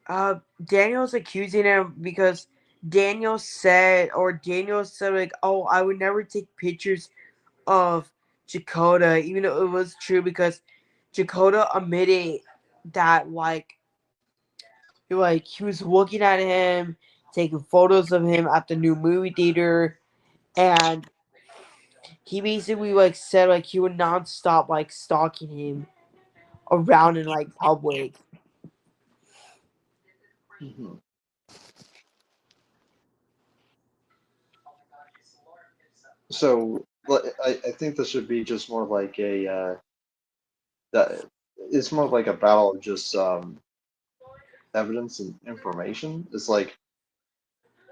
of? Daniel's accusing him because Daniel said like, "Oh, I would never take pictures of Dakota," even though it was true, because Dakota admitted that like he was looking at him, taking photos of him at the new movie theater, and he basically like said like he would not stop like stalking him around in like public. Mm-hmm. So I think this should be just more like a that it's more like a battle of just evidence and information. It's like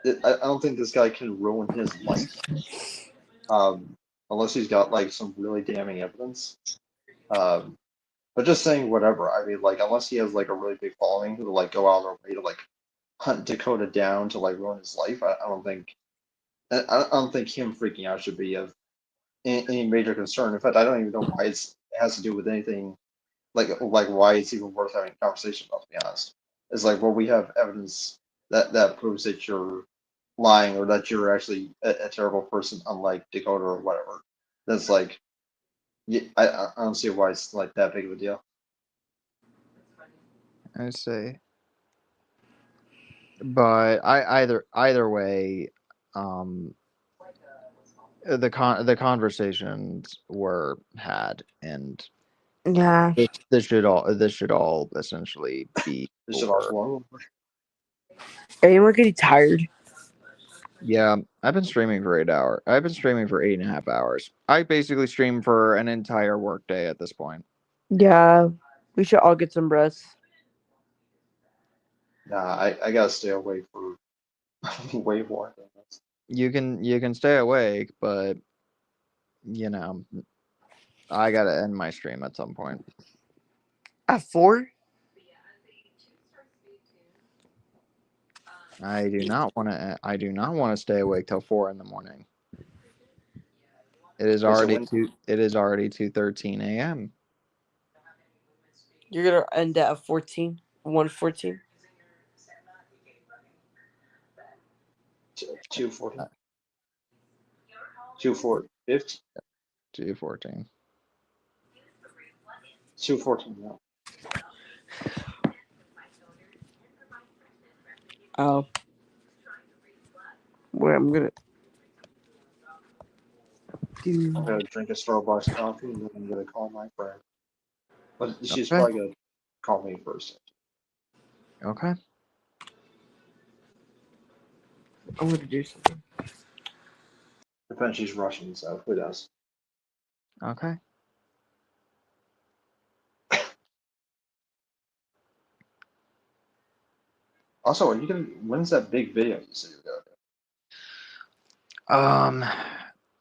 I don't think this guy can ruin his life unless he's got like some really damning evidence. But just saying whatever, I mean, like unless he has like a really big following who like go out of their way to like hunt Dakota down to like ruin his life, I don't think I don't think him freaking out should be of any major concern. In fact, I don't even know why it has to do with anything like why it's even worth having a conversation about. To be honest, it's like, well, we have evidence that proves that you're lying or that you're actually a terrible person, unlike Dakota or whatever. That's like, I don't see why it's like that big of a deal. I see. But either way, the conversations were had, and Yeah. this should all essentially be This should all over. flow. Anyone getting tired? Yeah, I've been streaming for 8 hours. I've been streaming for 8.5 hours. I basically stream for an entire workday at this point. Yeah. We should all get some rest. Nah, I gotta stay awake for way more than this. You can stay awake, but you know, I gotta end my stream at some point. At 4? I do not want to. I do not want to stay awake till 4 in the morning. It is already It is already 2:13 a.m. You're gonna end at 14? 1:14? 2:14. 2:14. 2:14. 2:14 now. Oh. Wait, I'm gonna I'm gonna drink a Starbucks coffee and then I'm gonna call my friend. But she's Okay. probably gonna call me first. Okay. I'm gonna do something. Depends, she's Russian, so who knows? Okay. Also, are you gonna? When's that big video you said you're gonna do?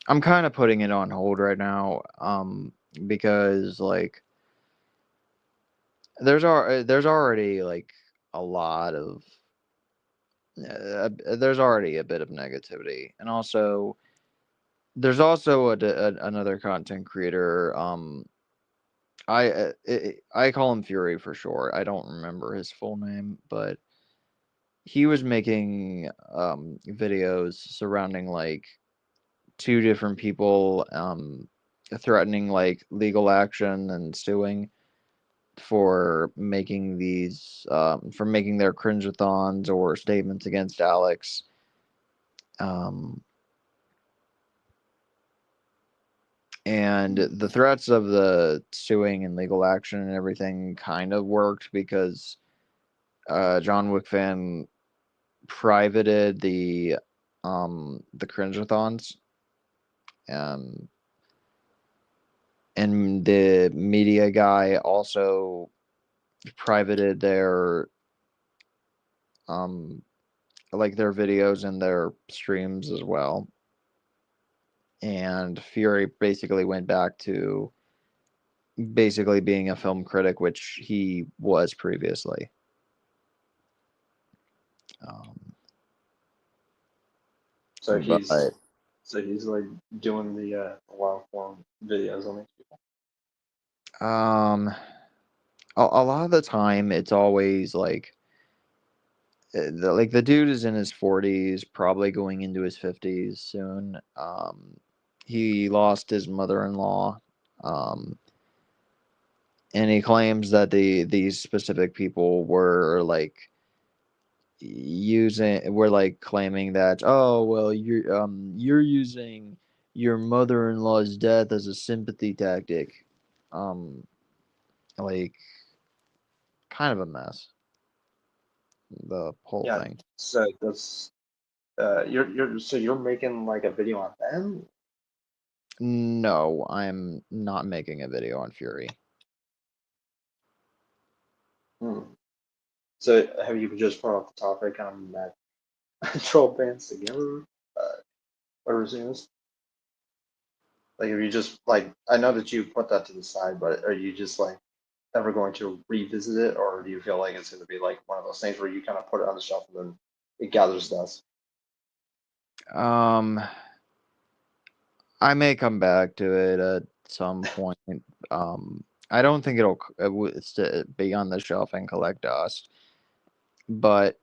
I'm kind of putting it on hold right now. Because like there's already like a lot of there's already a bit of negativity, and also there's also another content creator. I call him Fury for short. I don't remember his full name, but he was making videos surrounding like two different people threatening like legal action and suing for making these for making their cringe-a-thons or statements against Alex. And the threats of the suing and legal action and everything kind of worked because John Wick fan privated the cringe-a-thons, and the media guy also privated their like their videos and their streams as well. And Fury basically went back to basically being a film critic, which he was previously. So But he's like doing the long form videos on these people. a lot of the time it's always like the dude is in his 40s, probably going into his 50s soon. He lost his mother-in-law, and he claims that these specific people were like claiming that, oh well, you're using your mother-in-law's death as a sympathy tactic, like kind of a mess, the whole Yeah. thing. So that's you're making like a video on them. No, I'm not making a video on Fury. So have you just brought up the topic on that troll bands together? Whatever it is. Like, if you just like, I know that you put that to the side, but are you just like ever going to revisit it, or do you feel like it's going to be like one of those things where you kind of put it on the shelf and then it gathers dust? I may come back to it at some point. I don't think it'll be on the shelf and collect dust, but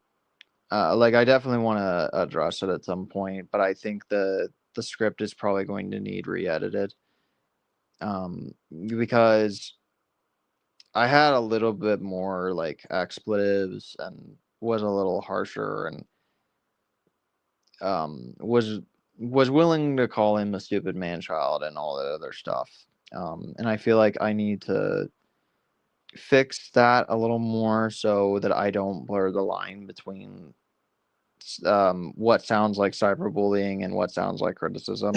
like I definitely want to address it at some point. But I think the script is probably going to need re-edited, because I had a little bit more like expletives and was a little harsher and was willing to call him a stupid man child and all that other stuff. And I feel like I need to fix that a little more so that I don't blur the line between what sounds like cyberbullying and what sounds like criticism.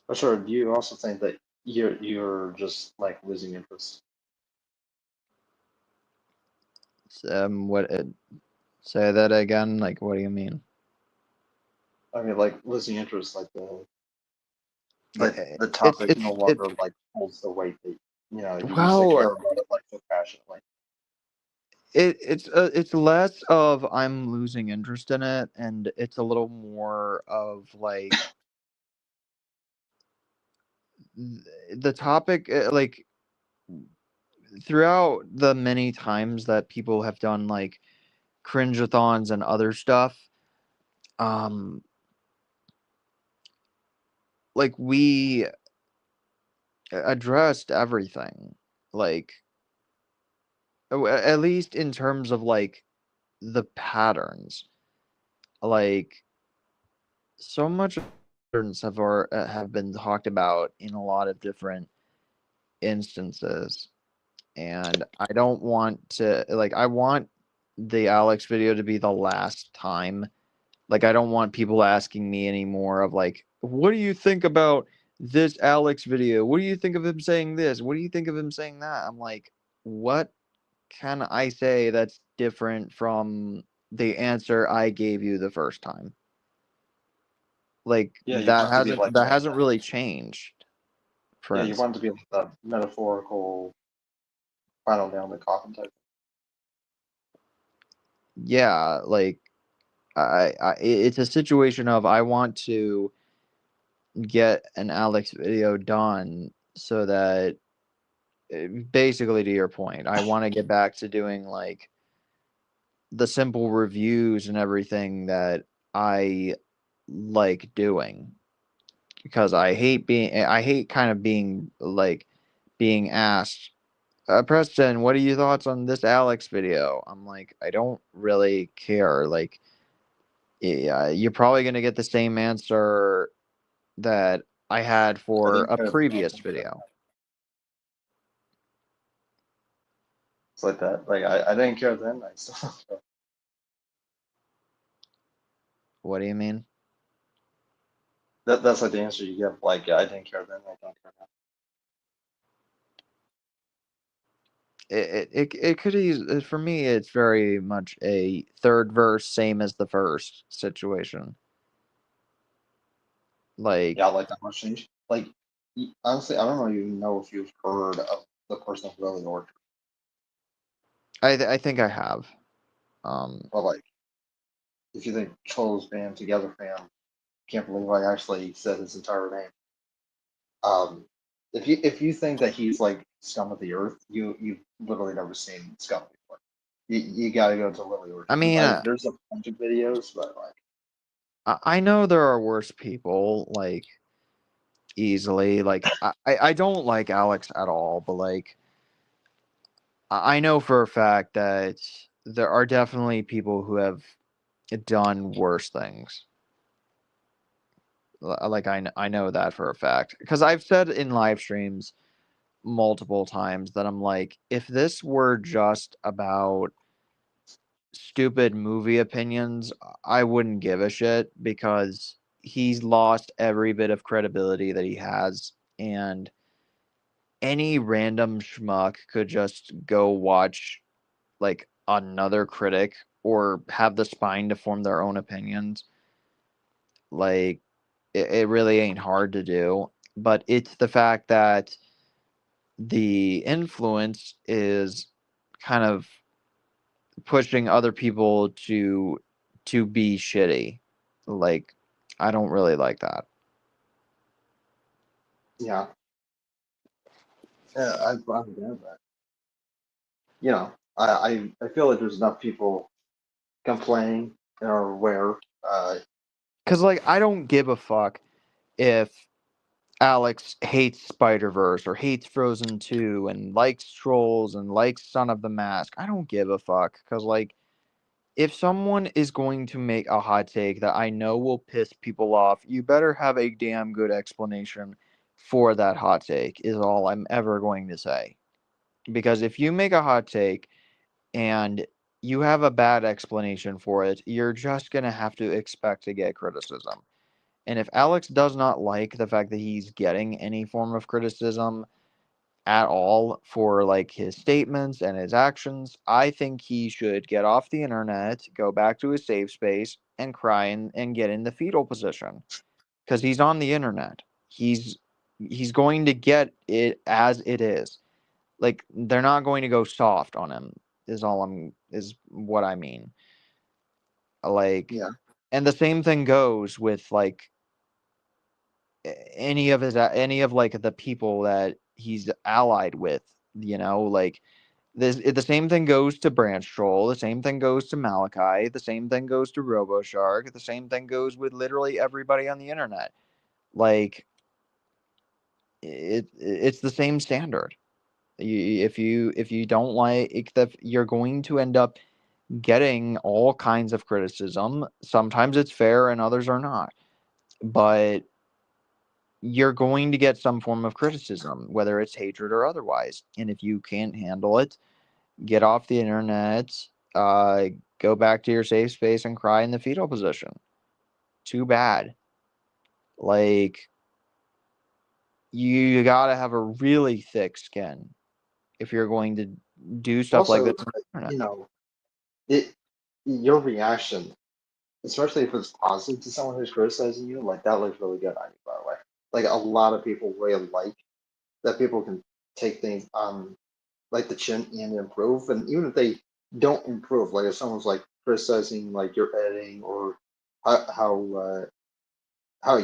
For sure. Do you also think that you're just like losing interest? What? Say that again. Like, what do you mean? I mean, like losing interest, like the topic no longer like holds the weight that you know you used to care about it like so passionately. It's less of I'm losing interest in it, and it's a little more of like the topic, like throughout the many times that people have done like cringe-a-thons and other stuff, like we addressed everything, like at least in terms of like the patterns, like so much patterns have been talked about in a lot of different instances, and I don't want to like I want the Alex video to be the last time. Like I don't want people asking me anymore of like, what do you think about this Alex video? What do you think of him saying this? What do you think of him saying that? I'm like, what can I say that's different from the answer I gave you the first time? Like that hasn't really changed. Yeah, you want it to be like the metaphorical final nail in the coffin type. Yeah, like it's a situation of I want to get an Alex video done so that basically to your point, I want to get back to doing like the simple reviews and everything that I like doing, because I hate kind of being like being asked, Preston, what are your thoughts on this Alex video? I'm like, I don't really care. Like, yeah, you're probably gonna get the same answer that I had for a previous video. It's like that. Like I didn't care then. I still don't care. What do you mean? That's like the answer you give. Like I didn't care then. I don't care now. It could easily, for me, it's very much a third verse, same as the first situation. Like, yeah, like that much change. Like honestly, I don't even know if you've heard of the person really ordered. I think I have. But like, if you think Trolls Band Together fam, can't believe I actually said his entire name. If you think that he's like scum of the earth, you've literally never seen scum before. You gotta go to Lily Orchard. I mean, there's a bunch of videos, but like, I know there are worse people, like easily. Like I don't like Alex at all, but like I know for a fact that there are definitely people who have done worse things. Like I know that for a fact, because I've said in live streams multiple times that I'm like, if this were just about stupid movie opinions, I wouldn't give a shit, because he's lost every bit of credibility that he has, and any random schmuck could just go watch like another critic or have the spine to form their own opinions. Like it really ain't hard to do, but it's the fact that the influence is kind of pushing other people to be shitty. Like I don't really like that. Yeah. Yeah, I understand that. You know, I feel like there's enough people complaining or aware. Cause like I don't give a fuck if Alex hates Spider-Verse or hates Frozen 2 and likes Trolls and likes Son of the Mask. I don't give a fuck. Cause like if someone is going to make a hot take that I know will piss people off, you better have a damn good explanation for that hot take, is all I'm ever going to say. Because if you make a hot take and you have a bad explanation for it, you're just going to have to expect to get criticism. And if Alex does not like the fact that he's getting any form of criticism at all for like his statements and his actions, I think he should get off the internet, go back to his safe space, and cry and get in the fetal position. Because he's on the internet. He's going to get it as it is. Like they're not going to go soft on him, is what I mean. Like Yeah. And the same thing goes with like any of like the people that he's allied with, like the same thing goes to Branch Troll, the same thing goes to Malachi, the same thing goes to RoboShark, the same thing goes with literally everybody on the internet. Like it's the same standard. If you don't like that, you're going to end up getting all kinds of criticism. Sometimes it's fair and others are not, but you're going to get some form of criticism, whether it's hatred or otherwise. And if you can't handle it, get off the internet, go back to your safe space and cry in the fetal position. Too bad. Like, you gotta have a really thick skin if you're going to do stuff like Also, this on the internet. you know, your reaction, especially if it's positive to someone who's criticizing you, like that looks really good on you, by the way. Like a lot of people really like that people can take things on like the chin and improve. And even if they don't improve, like if someone's like criticizing like your editing or how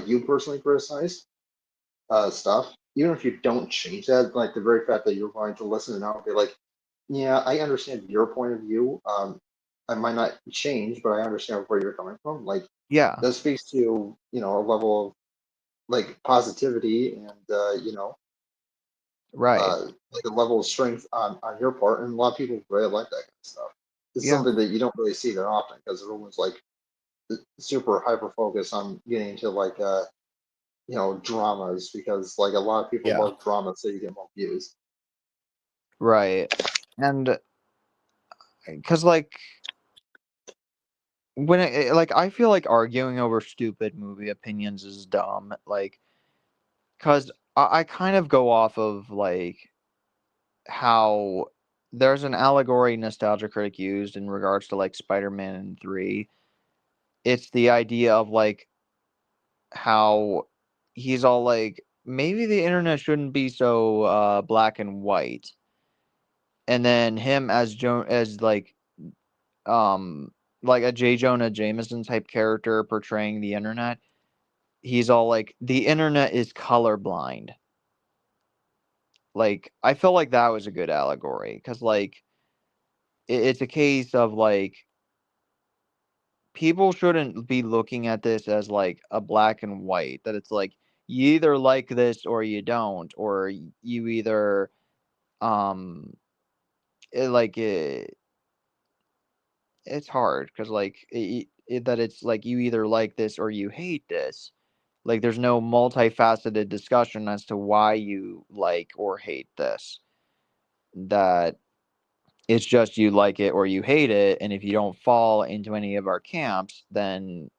you personally criticize stuff, even if you don't change that, like the very fact that you're going to listen and not be like, yeah, I understand your point of view. I might not change, but I understand where you're coming from. Like, Yeah. that speaks to a level of like positivity and Right. like a level of strength on your part, and a lot of people really like that kind of stuff. It's Yeah. something that you don't really see that often because everyone's like super hyper focused on getting into like dramas, because like a lot of people Yeah. love drama, so you get more views. Right. And because like when like I feel like arguing over stupid movie opinions is dumb, like because I kind of go off of like how there's an allegory Nostalgia Critic used in regards to like Spider-Man 3. It's the idea of like how he's all like, maybe the internet shouldn't be so black and white, and then him as like a J. Jonah Jameson type character portraying the internet. He's all like, the internet is colorblind. Like, I felt like that was a good allegory because, like, it's a case of like people shouldn't be looking at this as like a black and white. That it's like you either like this or you don't, or you either like it's hard because like that it's like you either like this or you hate this. Like there's no multifaceted discussion as to why you like or hate this. That it's just you like it or you hate it, and if you don't fall into any of our camps, then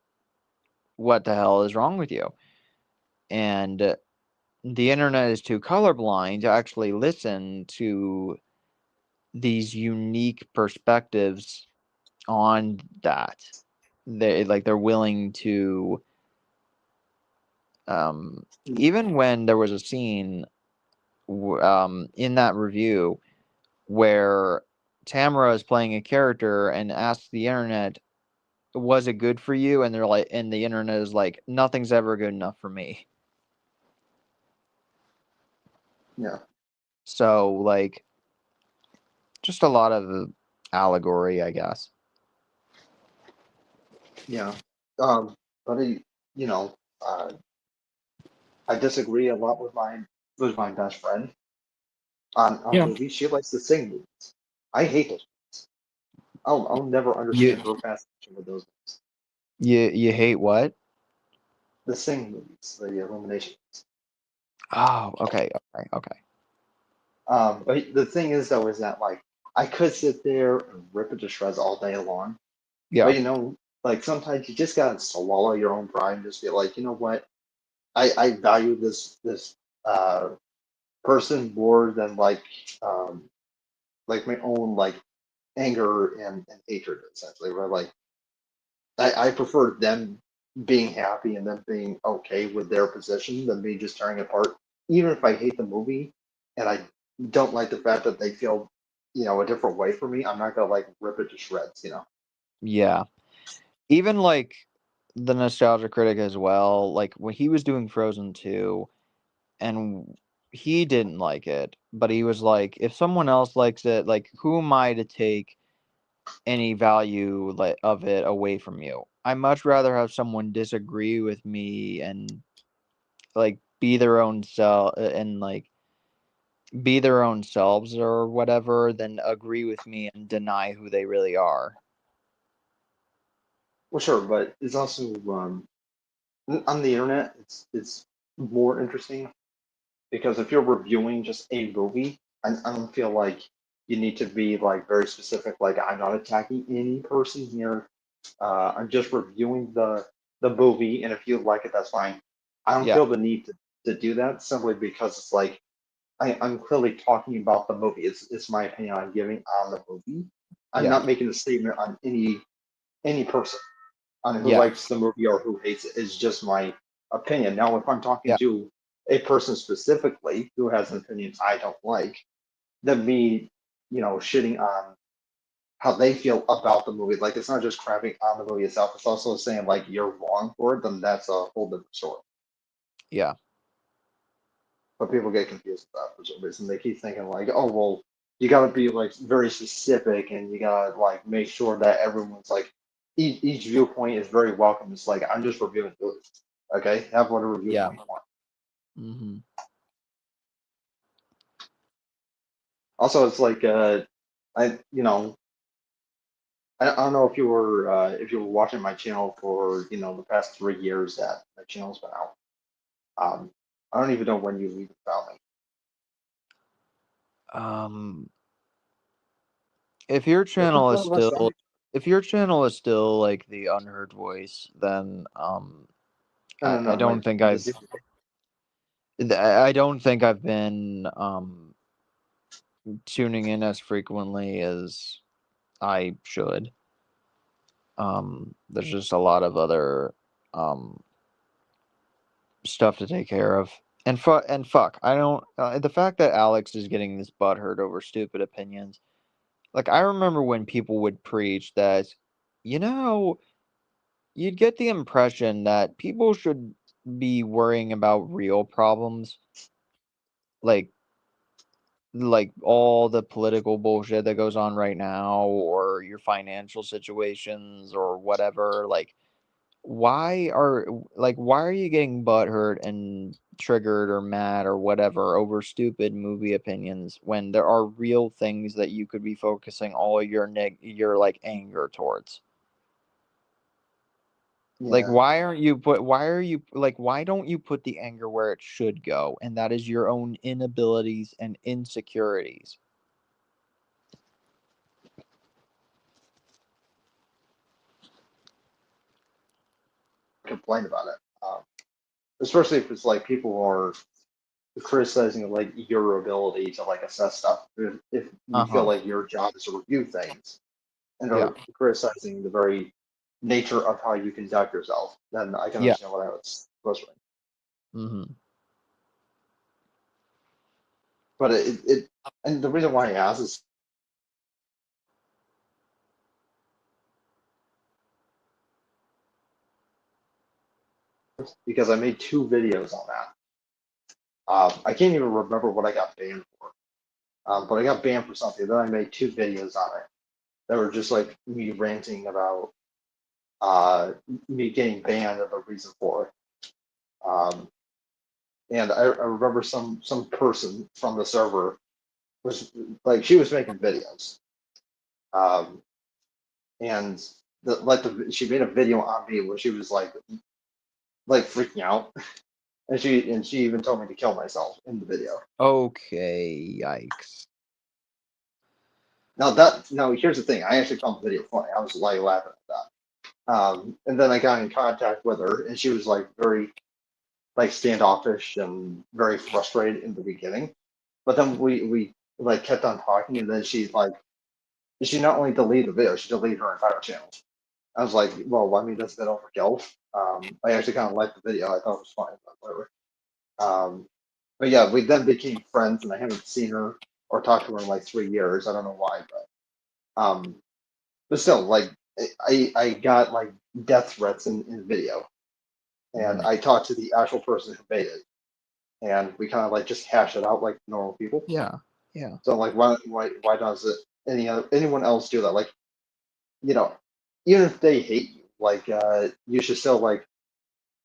what the hell is wrong with you? And the internet is too colorblind to actually listen to these unique perspectives on that. They're willing to even when there was a scene in that review where Tamara is playing a character and asks the internet, was it good for you? And they're like, and the internet is like, nothing's ever good enough for me. Yeah. So like, just a lot of allegory, I guess. Yeah. But you know, I disagree a lot with my best friend on movies. She likes to sing movies. I hate those movies. I'll never understand her fascination with those movies. You hate what? The sing movies, the Illumination movies. Oh, okay. But the thing is though is that like I could sit there and rip it to shreds all day long. Yeah. But you know, like sometimes you just gotta swallow your own pride and just be like, you know what? I value this person more than like my own like anger and hatred essentially. Where like I prefer them being happy and them being okay with their position than me just tearing apart. Even if I hate the movie and I don't like the fact that they feel, a different way from me, I'm not gonna like rip it to shreds, Yeah. Even like the nostalgia critic as well, like when he was doing Frozen 2 and he didn't like it, but he was like, if someone else likes it, like who am I to take any value of it away from you? I much rather have someone disagree with me and like be their own self and like be their own selves or whatever than agree with me and deny who they really are. Well, sure, but it's also on the internet. It's more interesting because if you're reviewing just a movie, I don't feel like you need to be like very specific. Like I'm not attacking any person here. I'm just reviewing the movie, and if you like it, that's fine. I don't feel the need to do that simply because it's like I'm clearly talking about the movie. It's my opinion I'm giving on the movie. I'm not making a statement on any person on who likes the movie or who hates it. It's just my opinion. Now, if I'm talking to a person specifically who has an opinion I don't like, then me, shitting on how they feel about the movie. Like it's not just crapping on the movie itself. It's also saying like you're wrong for it. Then that's a whole different story. Yeah. But people get confused with that for some reason. They keep thinking like, oh well, you gotta be like very specific and you gotta like make sure that everyone's like each viewpoint is very welcome. It's like I'm just reviewing movies. Okay, have whatever viewpoint you want. Mm-hmm. Also, it's like I don't know if you were watching my channel for the past 3 years that my channel's been out. I don't even know when you even found me. If your channel is Last time. like the unheard voice, then No, I don't like think this. I don't think I've been tuning in as frequently as I should. There's just a lot of other stuff to take care of. And fuck, I don't. The fact that Alex is getting this butthurt over stupid opinions. Like I remember when people would preach that, you'd get the impression that people should be worrying about real problems, like all the political bullshit that goes on right now, or your financial situations, or whatever. Why are you getting butthurt and triggered or mad or whatever over stupid movie opinions when there are real things that you could be focusing all your anger towards? Like why don't you put the anger where it should go, and that is your own inabilities and insecurities? complain about it. Especially if it's like people are criticizing like your ability to like assess stuff. If you feel like your job is to review things and are criticizing the very nature of how you conduct yourself, then I can understand what I was frustrating. But it and the reason why I asked is because I made 2 videos on that. I can't even remember what I got banned for, but I got banned for something. Then I made 2 videos on it that were just like me ranting about me getting banned and the reason for it. And I remember some person from the server was like, she was making videos, and she made a video on me where she was like freaking out, and she even told me to kill myself in the video. Okay, yikes. Now here's the thing. I actually found the video funny. I was like laughing at that. And then I got in contact with her, and she was like very like standoffish and very frustrated in the beginning. But then we like kept on talking, and then she not only deleted the video, she deleted her entire channel. I was like, well, I mean, that's a bit overkill. I actually kind of liked the video. I thought it was funny, but whatever. But yeah, we then became friends, and I haven't seen her or talked to her in like 3 years. I don't know why, but still, like I got like death threats in the video, and I talked to the actual person who made it, and we kind of like just hash it out like normal people. Yeah. So like, why does anyone else do that? Like, even if they hate you, like you should still like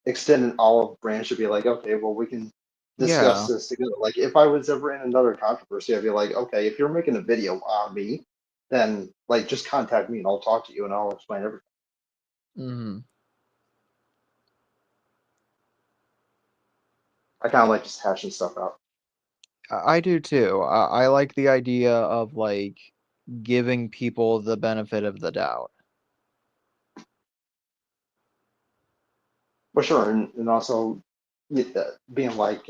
extend an olive branch to be like, okay, well, we can discuss this together. Like, if I was ever in another controversy, I'd be like, okay, if you're making a video on me, then like just contact me and I'll talk to you and I'll explain everything. I kind of like just hashing stuff out. I do too. I like the idea of like giving people the benefit of the doubt. For sure, and also being like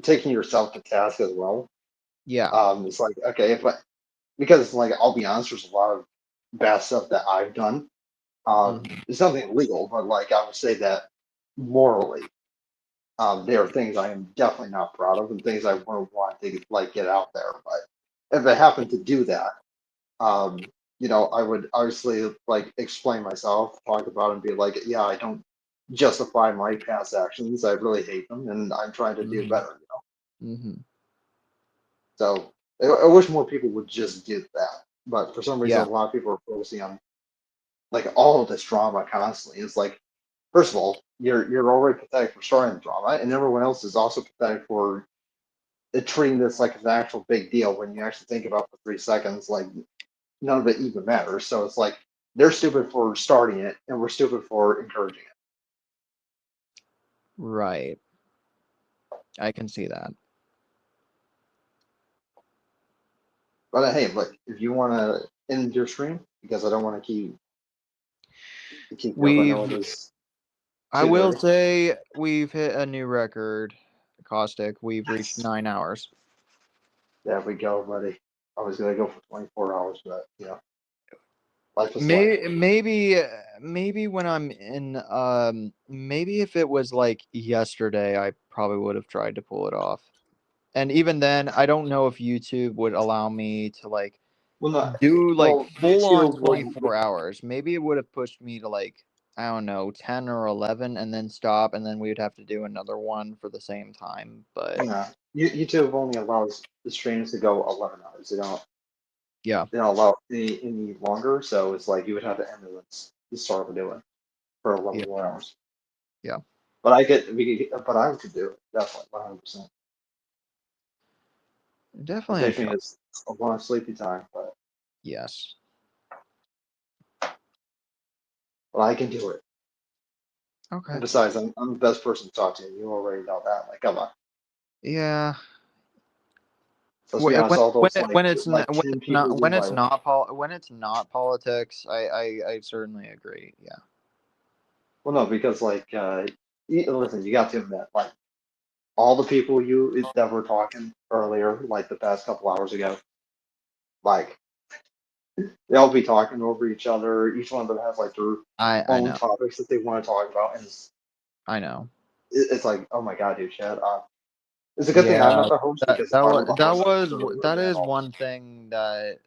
taking yourself to task as well. Yeah. It's like, okay, because like I'll be honest, there's a lot of bad stuff that I've done. It's nothing illegal, but like I would say that morally, there are things I am definitely not proud of and things I wouldn't want to like get out there. But if I happen to do that, I would obviously like explain myself, talk about it, and be like, yeah, I don't justify my past actions. I really hate them, and I'm trying to do better. So I wish more people would just do that. But for some reason, a lot of people are focusing on like all of this drama constantly. It's like, first of all, you're already pathetic for starting the drama, and everyone else is also pathetic for treating this like an actual big deal when you actually think about it for 3 seconds. Like, none of it even matters. So it's like they're stupid for starting it, and we're stupid for encouraging it. Right. I can see that. But hey, look, if you want to end your stream, because I don't want to keep going over this. I will say we've hit a new record, Caustic. We've reached 9 hours. There we go, buddy. I was gonna go for 24 hours, but life is life. Maybe when I'm in maybe if it was like yesterday, I probably would have tried to pull it off. And even then, I don't know if YouTube would allow me to like do like full on 24 hours. Maybe it would have pushed me to like, I don't know, 10 or 11 and then stop, and then we would have to do another one for the same time. But yeah, YouTube only allows the streams to go 11 hours. They don't allow any longer. So it's like you would have to end the start of doing for 11 more hours. Yeah. But I could do it definitely 100%. Definitely. It takes me a lot of sleepy time, but yes. Well, I can do it. Okay. And besides, I'm the best person to talk to. You already know that. Like, come on. Yeah. When it's not politics, I certainly agree. Yeah. Well, no, because like, listen, you got to admit, like, all the people that were talking earlier, like the past couple hours ago, like they'll be talking over each other. Each one of them has like their I own know. topics that they want to talk about, and I know. it's like, oh my god, dude, shut up. It's a good thing I'm Yeah, not the host that because if that I were was the that host, I would was have really that been is involved. one thing that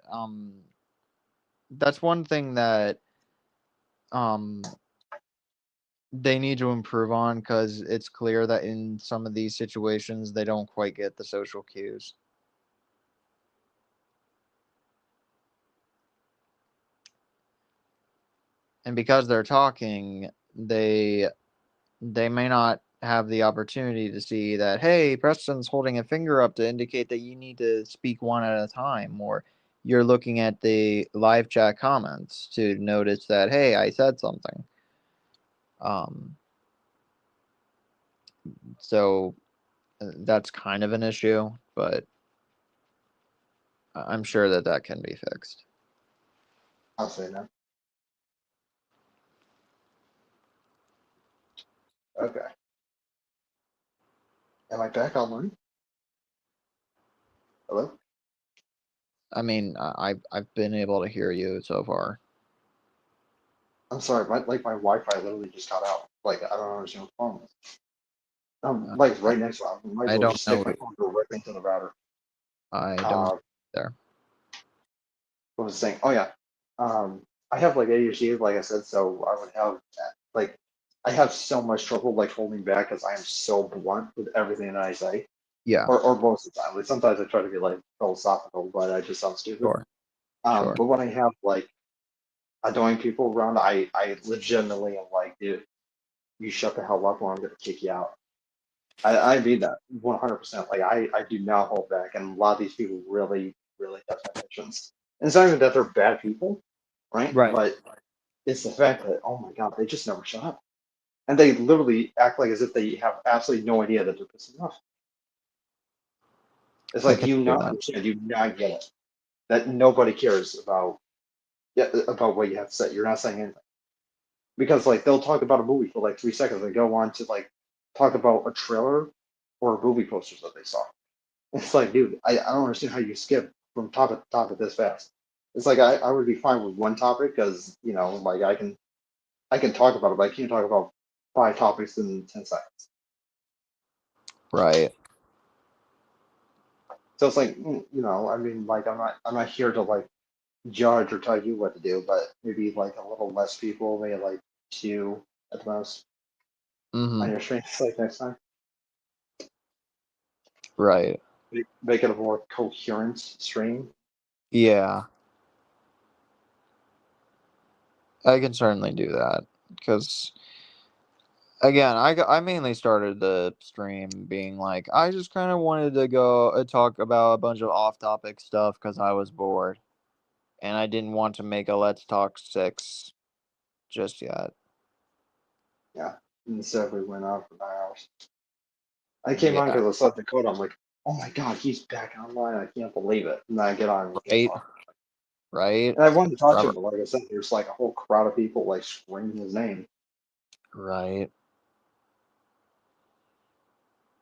that's one thing that they need to improve on, because it's clear that in some of these situations they don't quite get the social cues. And because they're talking, they may not have the opportunity to see that, hey, Preston's holding a finger up to indicate that you need to speak one at a time, or you're looking at the live chat comments to notice that, hey, I said something. So that's kind of an issue, but I'm sure that that can be fixed. I'll say that. Okay. Am I back online? Hello? I mean, I've been able to hear you so far. I'm sorry, my Wi-Fi literally just got out. Like I don't understand what's wrong with it. Like right next to it. I might as I well don't just stick know. my phone directly into the router. I don't there. What was I saying? Oh yeah. I have like ADHD, like I said, so I would have like I have so much trouble like holding back because I am so blunt with everything that I say. Yeah. Or most of the time. Like sometimes I try to be like philosophical, but I just sound stupid. Sure. Sure. But when I have like annoying people around, I legitimately am like, dude, you shut the hell up or I'm gonna kick you out. I mean that 100%. Like I do not hold back, and a lot of these people really, really have my patience. And it's not even that they're bad people, right? Right. But it's the fact that oh my god, they just never shut up, and they literally act like as if they have absolutely no idea that they're pissing off. It's I like can you do not that. understand, you not get it. That nobody cares about about what you have to say. You're not saying anything because like they'll talk about a movie for like 3 seconds and go on to like talk about a trailer or movie posters that they saw. It's like, dude, I don't understand how you skip from topic to topic this fast. It's like I would be fine with one topic because you know like I can talk about it, but I can't talk about 5 topics in 10 seconds. Right. So it's like you know I mean like I'm not here to like judge or tell you what to do, but maybe like a little less people, maybe like 2 at the most on your streams like next time. Right. Make it a more coherent stream. Yeah. I can certainly do that, because again, I mainly started the stream being like, I just kind of wanted to go talk about a bunch of off-topic stuff because I was bored, and I didn't want to make a Let's Talk 6 just yet. Yeah, and so we went on for 9 hours. I came on Yeah. because I saw Dakota. I'm like, oh my god, he's back online. I can't believe it. And then I get on and we can't Right. talk. Right. And I wanted to talk to Robert. him, but like I said, there's like a whole crowd of people like screaming his name. Right.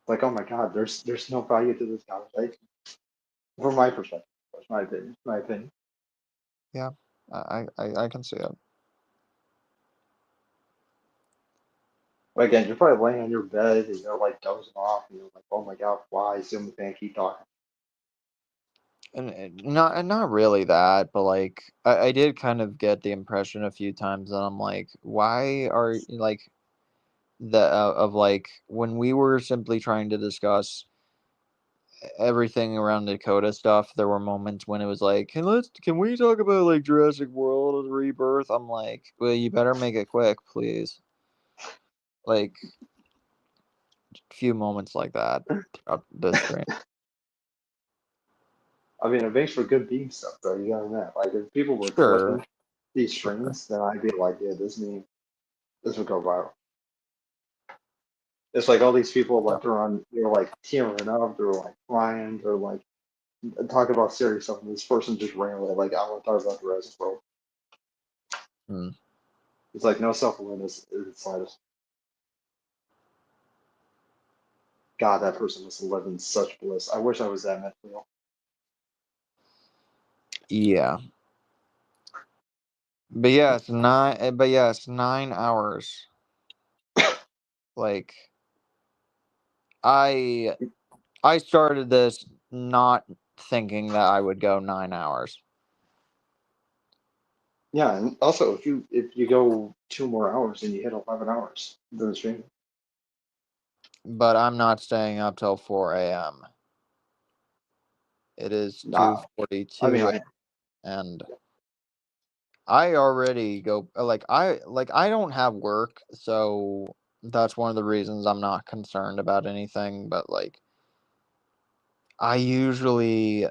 Like, oh my god, there's no value to this conversation. From my perspective, that's my opinion. My opinion. Yeah. I can see it. But again, you're probably laying on your bed and you're like dozing off and you're like, oh my god, why? Zoom fan keep talking. And not really that, but like I did kind of get the impression a few times that I'm like, why are like the of like when we were simply trying to discuss everything around Dakota stuff, there were moments when it was like, can we talk about like Jurassic World and Rebirth? I'm like, well, you better make it quick, please. Like a few moments like that throughout the stream. I mean, it makes for good beam stuff, though. You gotta admit, like if people were Sure. clipping these streams, then I'd be like, yeah, this would go viral. It's like all these people like they're like tearing up, they're like crying, they're like talking about serious stuff, and this person just randomly like, I want to talk about the Jurassic World. It's like no self-awareness in the slightest. God, that person must have lived in such bliss. I wish I was that mentally ill. Yeah. But yeah, it's 9 hours. Like I started this not thinking that I would go 9 hours. Yeah, and also if you go 2 more hours and you hit 11 hours, then the stream. But I'm not staying up till 4 a.m. It is Nah, I mean, 2:42, and I already go I don't have work, so that's one of the reasons I'm not concerned about anything. But like, I usually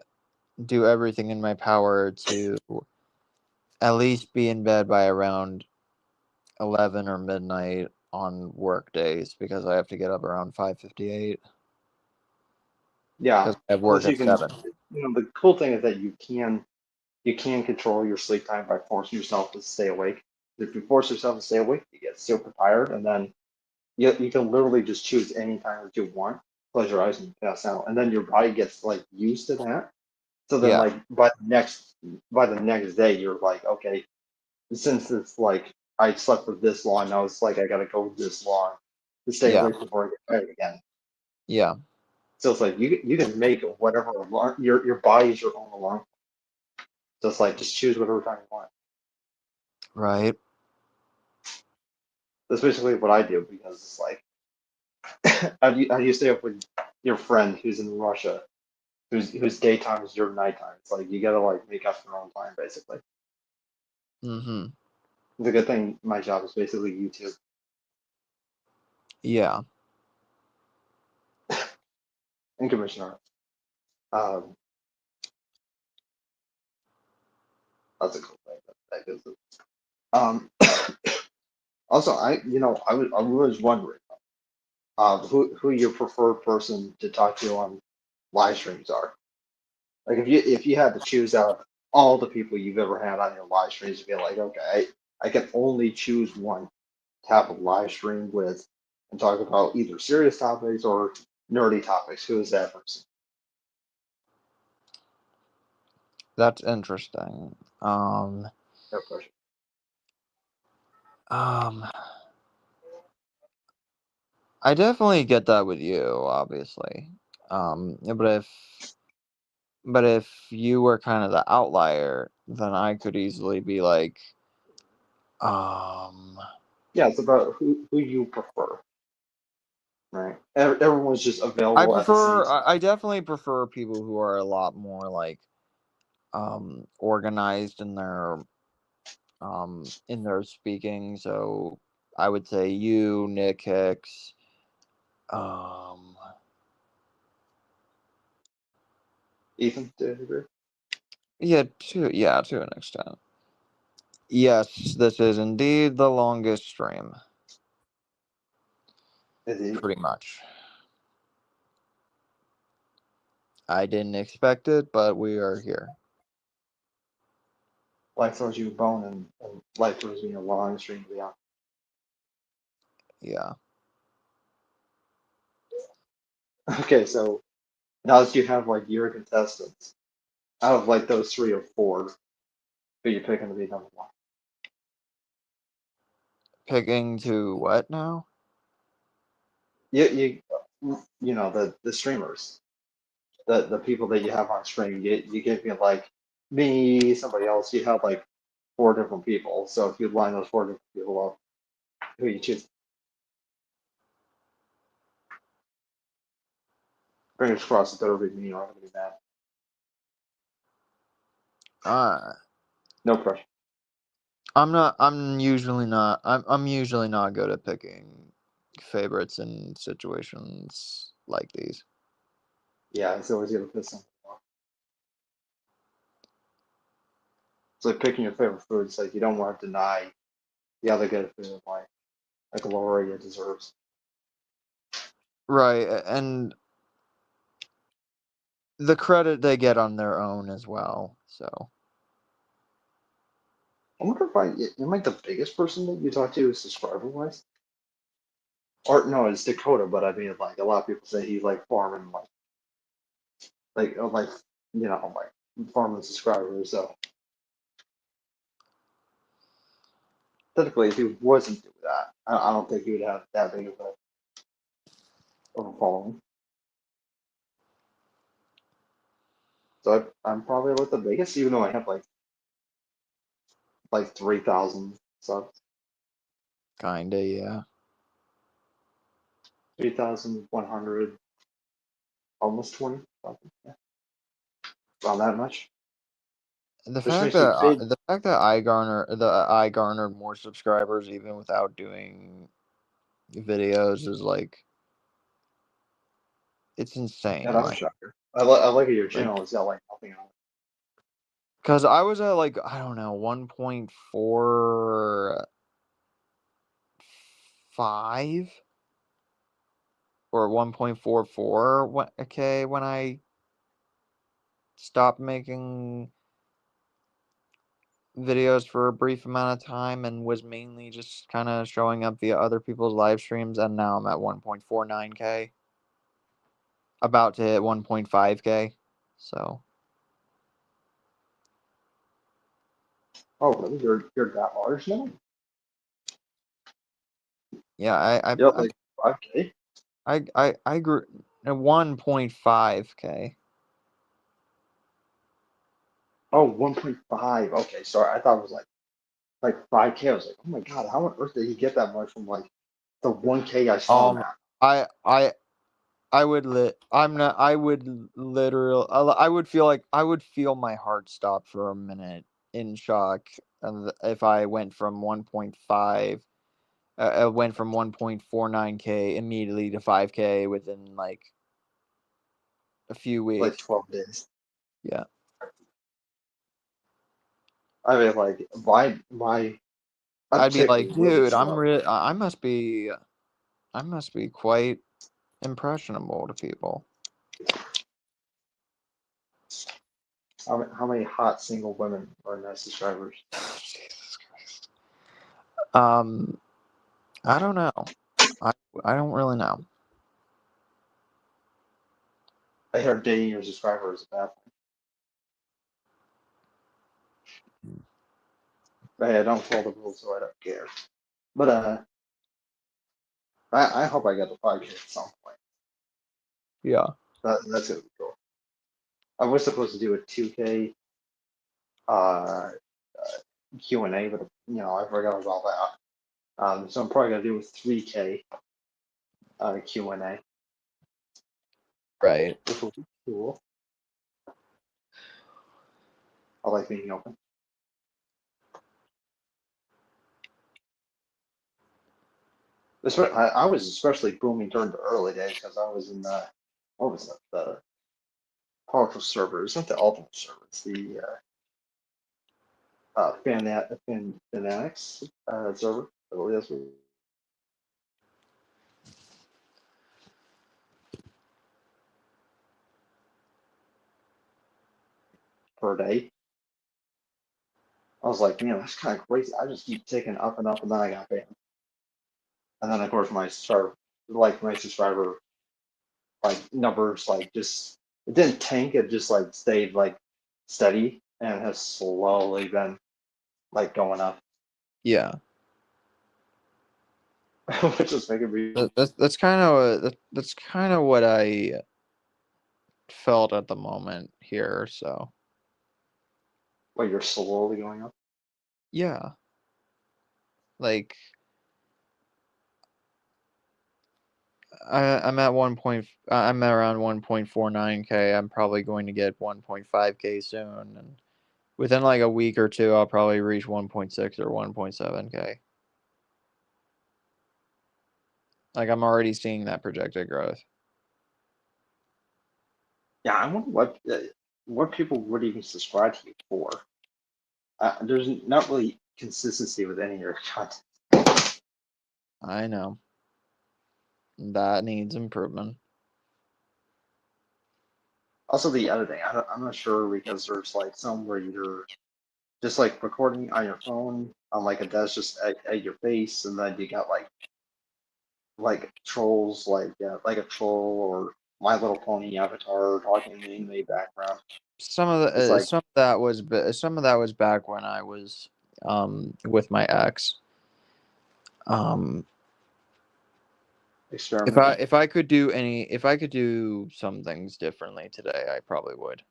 do everything in my power to at least be in bed by around 11 or midnight on work days because I have to get up around 5:58 yeah. because I have Plus work you at can, 7. the cool thing is that you can control your sleep time by forcing yourself to stay awake. If you force yourself to stay awake, you get super tired, and then you can literally just choose any time that you want, close your eyes and you pass out, and then your body gets like used to that. So then, Yeah. like by the next day, you're like, okay, since it's like I slept for this long, now it's like I gotta go this long to stay Yeah. awake before I get tired again. Yeah. So it's like you can make whatever alarm your body's your own alarm. So it's like just choose whatever time you want. Right. That's basically what I do because it's like how do you stay up with your friend who's in Russia, whose daytime is your nighttime? It's like you gotta like make up your own time basically. Mm-hmm. The good thing my job is basically YouTube. Yeah. And commissioner. Um, that's a cool thing. That gives it. Um, also, I was wondering, who your preferred person to talk to on live streams are. Like if you had to choose out of all the people you've ever had on your live streams, you'd be like, okay, I can only choose one to have a live stream with and talk about either serious topics or nerdy topics. Who is that person? That's interesting. No question. I definitely get that with you, obviously. But if you were kind of the outlier, then I could easily be like, Yeah, it's about who you prefer. Right. Everyone's just available at the same time. I definitely prefer people who are a lot more like organized in their speaking. So I would say you, Nick Hicks, Ethan, do you agree? yeah, to an extent. Yes, this is indeed the longest stream. Indeed. Pretty much. I didn't expect it, but we are here. Life throws you a bone and life throws you a long stream beyond. Yeah. Okay, so now that you have like your contestants, out of like those 3 or 4, who you picking to be number 1? Picking to what now? You know the streamers, the people that you have on stream. You give me like me, somebody else. You have like 4 different people. So if you line those 4 different people up, who you choose? Fingers crossed that it'll be me. Or I'm gonna be mad. No pressure. I'm usually not good at picking favorites in situations like these. Yeah, it's always gonna piss something off. It's like picking your favorite food. It's like you don't want to deny the other good food like glory it deserves. Right, and the credit they get on their own as well. So I wonder if am like the biggest person that you talk to subscriber wise? Or no, it's Dakota, but I mean like a lot of people say he like farming like farming subscribers. So typically, if he wasn't doing that, I don't think he would have that big of a following. So I'm probably like the biggest, even though I have like 3,000 subs. Kinda, yeah. 3,100, almost 20 something. Yeah. Around that much. The Which fact makes me that I garnered more subscribers even without doing videos is like it's insane. Yeah, that's a Like, shocker. I like your channel is got like nothing on it. because I was at like I don't know 1.45 or 1.44 when I stopped making videos for a brief amount of time and was mainly just kind of showing up via other people's live streams, and now I'm at 1.49k, about to hit 1.5k. So Oh, really? You're that large now? yeah, I You're up like 5K? I grew at 1.5k. Oh, 1.5. Okay, sorry. I thought it was like 5K. I was like, oh my god, how on earth did he get that much from like the 1K I saw him at? I would I would literally I would feel my heart stop for a minute in shock if I went from 1.5 went from 1.49k immediately to 5k within like a few weeks. Like 12 days. Yeah. I mean, like my I'd be uptick like, was really dude, slow. I must be quite impressionable to people. How many hot single women are in that subscribers? Jesus Christ. I don't know. I don't really know. I heard dating your subscriber is a bad thing. But hey, I don't follow the rules, so I don't care. But I hope I get to 5K at some point. Yeah. That's gonna be cool. I was supposed to do a 2K Q&A, but I forgot about that. So I'm probably gonna do a 3K Q&A. Right. Which will be cool. I like being open. I was especially booming during the early days because I was in what was it, the partial server. It's not the ultimate server. It's the Fanatics server. I believe that's what per day. I was like, man, that's kind of crazy. I just keep ticking up and up, and then I got banned. And then of course my subscriber numbers just it didn't tank. It just stayed steady and has slowly been going up. Yeah. Which is making me. That's kind of what I felt at the moment here. So. Well, you're slowly going up. Yeah. Like. I'm at I'm around 1.49k. I'm probably going to get 1.5k soon, and within like a week or two, I'll probably reach 1.6 or 1.7k. Like I'm already seeing that projected growth. Yeah, I wonder what people would even subscribe to you for. There's not really consistency with any of your content. I know. That needs improvement. Also, the other thing, I'm not sure because there's some where you're just like recording on your phone on like a desk just at your face, and then you got like trolls, like a troll or My Little Pony avatar talking in the anime background. Some of It's the like some of that was back when I was with my ex. experimental. If I could do some things differently today, I probably would.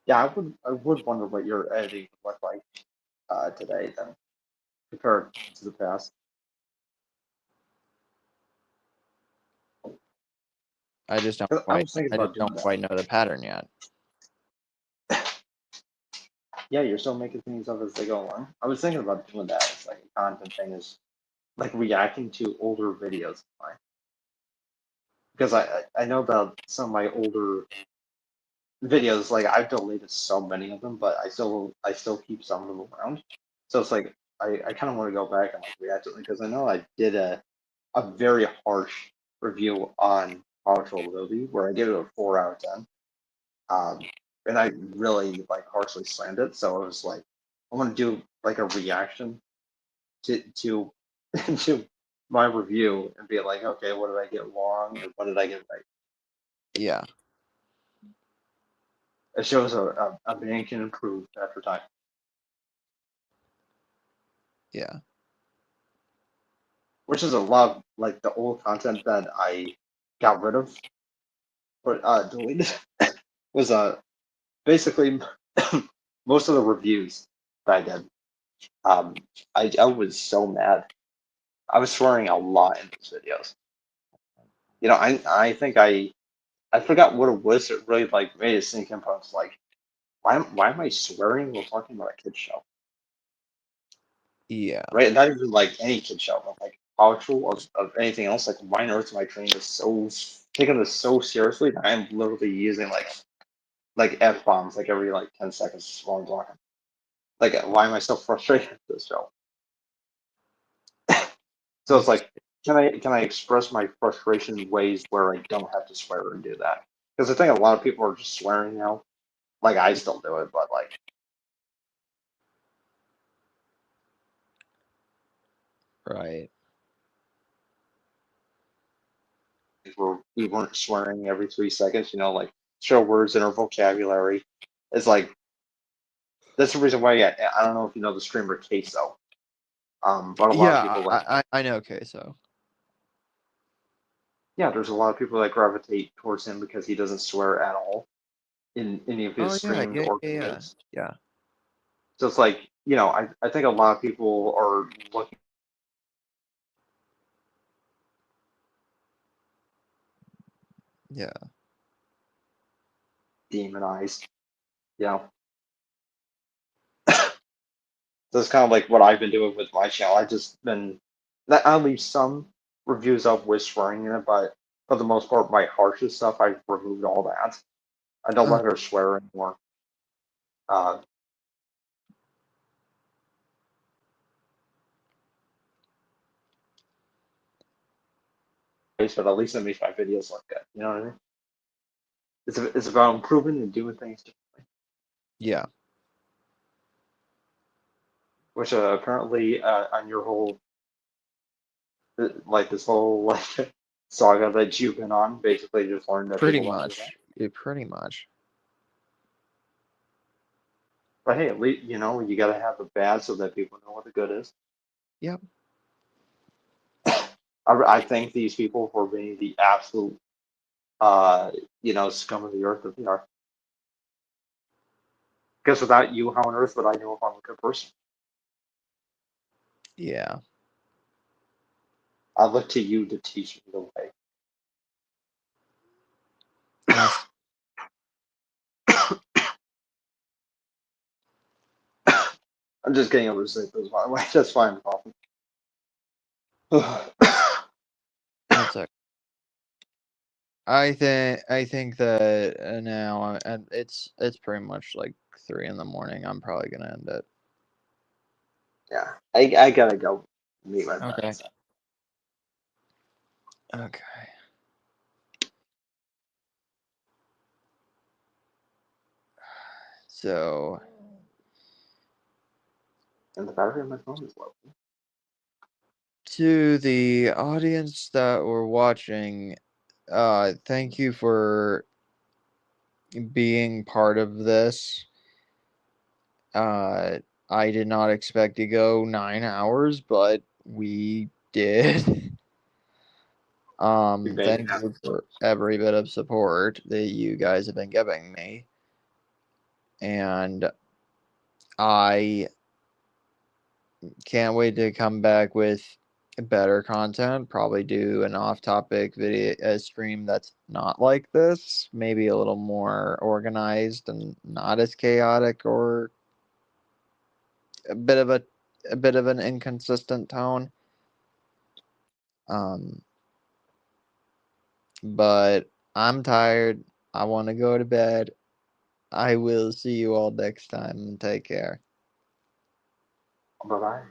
Yeah, I would wonder what your editing would look like today then compared to the past. I just don't 'Cause I was thinking about doing quite that. know the pattern yet. Yeah, you're still making things up as they go along. I was thinking about doing that as like a content thing, is like reacting to older videos of mine. Because I know about some of my older videos, like I've deleted so many of them, but I still keep some of them around. So it's like I kind of want to go back and like react to it because I know I did a very harsh review on Power Movie where I gave it a 4 out of 10. And I really like harshly slammed it. So I was like, I want to do like a reaction to to my review and be like, okay, what did I get wrong and what did I get right? Yeah. It shows a man can improve after time. Yeah. Which is a lot of like the old content that I got rid of or deleted was basically most of the reviews that I did. I was so mad. I was swearing a lot in those videos. You know, I think I forgot what it was that really like made it sink in. But I was like, why am I swearing while talking about a kid's show? Yeah. Right? Not even like any kid show, but like cultural of anything else. Like why on earth am I treating this so taking this so seriously that I'm literally using like F bombs like every like 10 seconds while I'm talking. Like why am I so frustrated with this show? So it's like can I express my frustration in ways where I don't have to swear and do that? Because I think a lot of people are just swearing now. Like I still do it, but like Right. we weren't swearing every 3 seconds, you know, like show words in our vocabulary. It's like that's the reason why I don't know if you know the streamer Queso. But a lot of Yeah, people like I know queso. yeah, there's a lot of people that gravitate towards him because he doesn't swear at all in any of his Oh yeah, streams or yeah. videos. Yeah. So it's like, you know, I think a lot of people are looking Yeah. demonized, you know. So it's kind of like what I've been doing with my channel. I've just been I leave some reviews up with swearing in it, but for the most part, my harshest stuff, I've removed all that. I don't let her swear anymore. Uh, but at least it makes my videos look good. You know what I mean? It's about improving and doing things differently. Yeah. Which apparently on your whole like this whole like saga that you've been on, basically just learned that Pretty people don't do that. much. Yeah, pretty much. But hey, at least you know you got to have the bad so that people know what the good is. Yep. I thank these people for being the absolute, you know, scum of the earth that they are. Because without you, how on earth would I know if I'm a good person? Yeah. I look to you to teach me the way. Yes. I'm just getting over sick, by the way. That's why I'm coughing. That's okay. I think that now and it's pretty much like 3 in the morning. I'm probably gonna end it. Yeah, I gotta go meet my Okay. friends. Okay. So And the battery on my phone is low. To the audience that were watching, thank you for being part of this. I did not expect to go 9 hours, but we did. Thank you for every bit of support that you guys have been giving me. And I can't wait to come back with better content. Probably do an off-topic video stream that's not like this. Maybe a little more organized and not as chaotic, or a bit of an inconsistent tone. But I'm tired. I want to go to bed. I will see you all next time, and take care. Bye bye.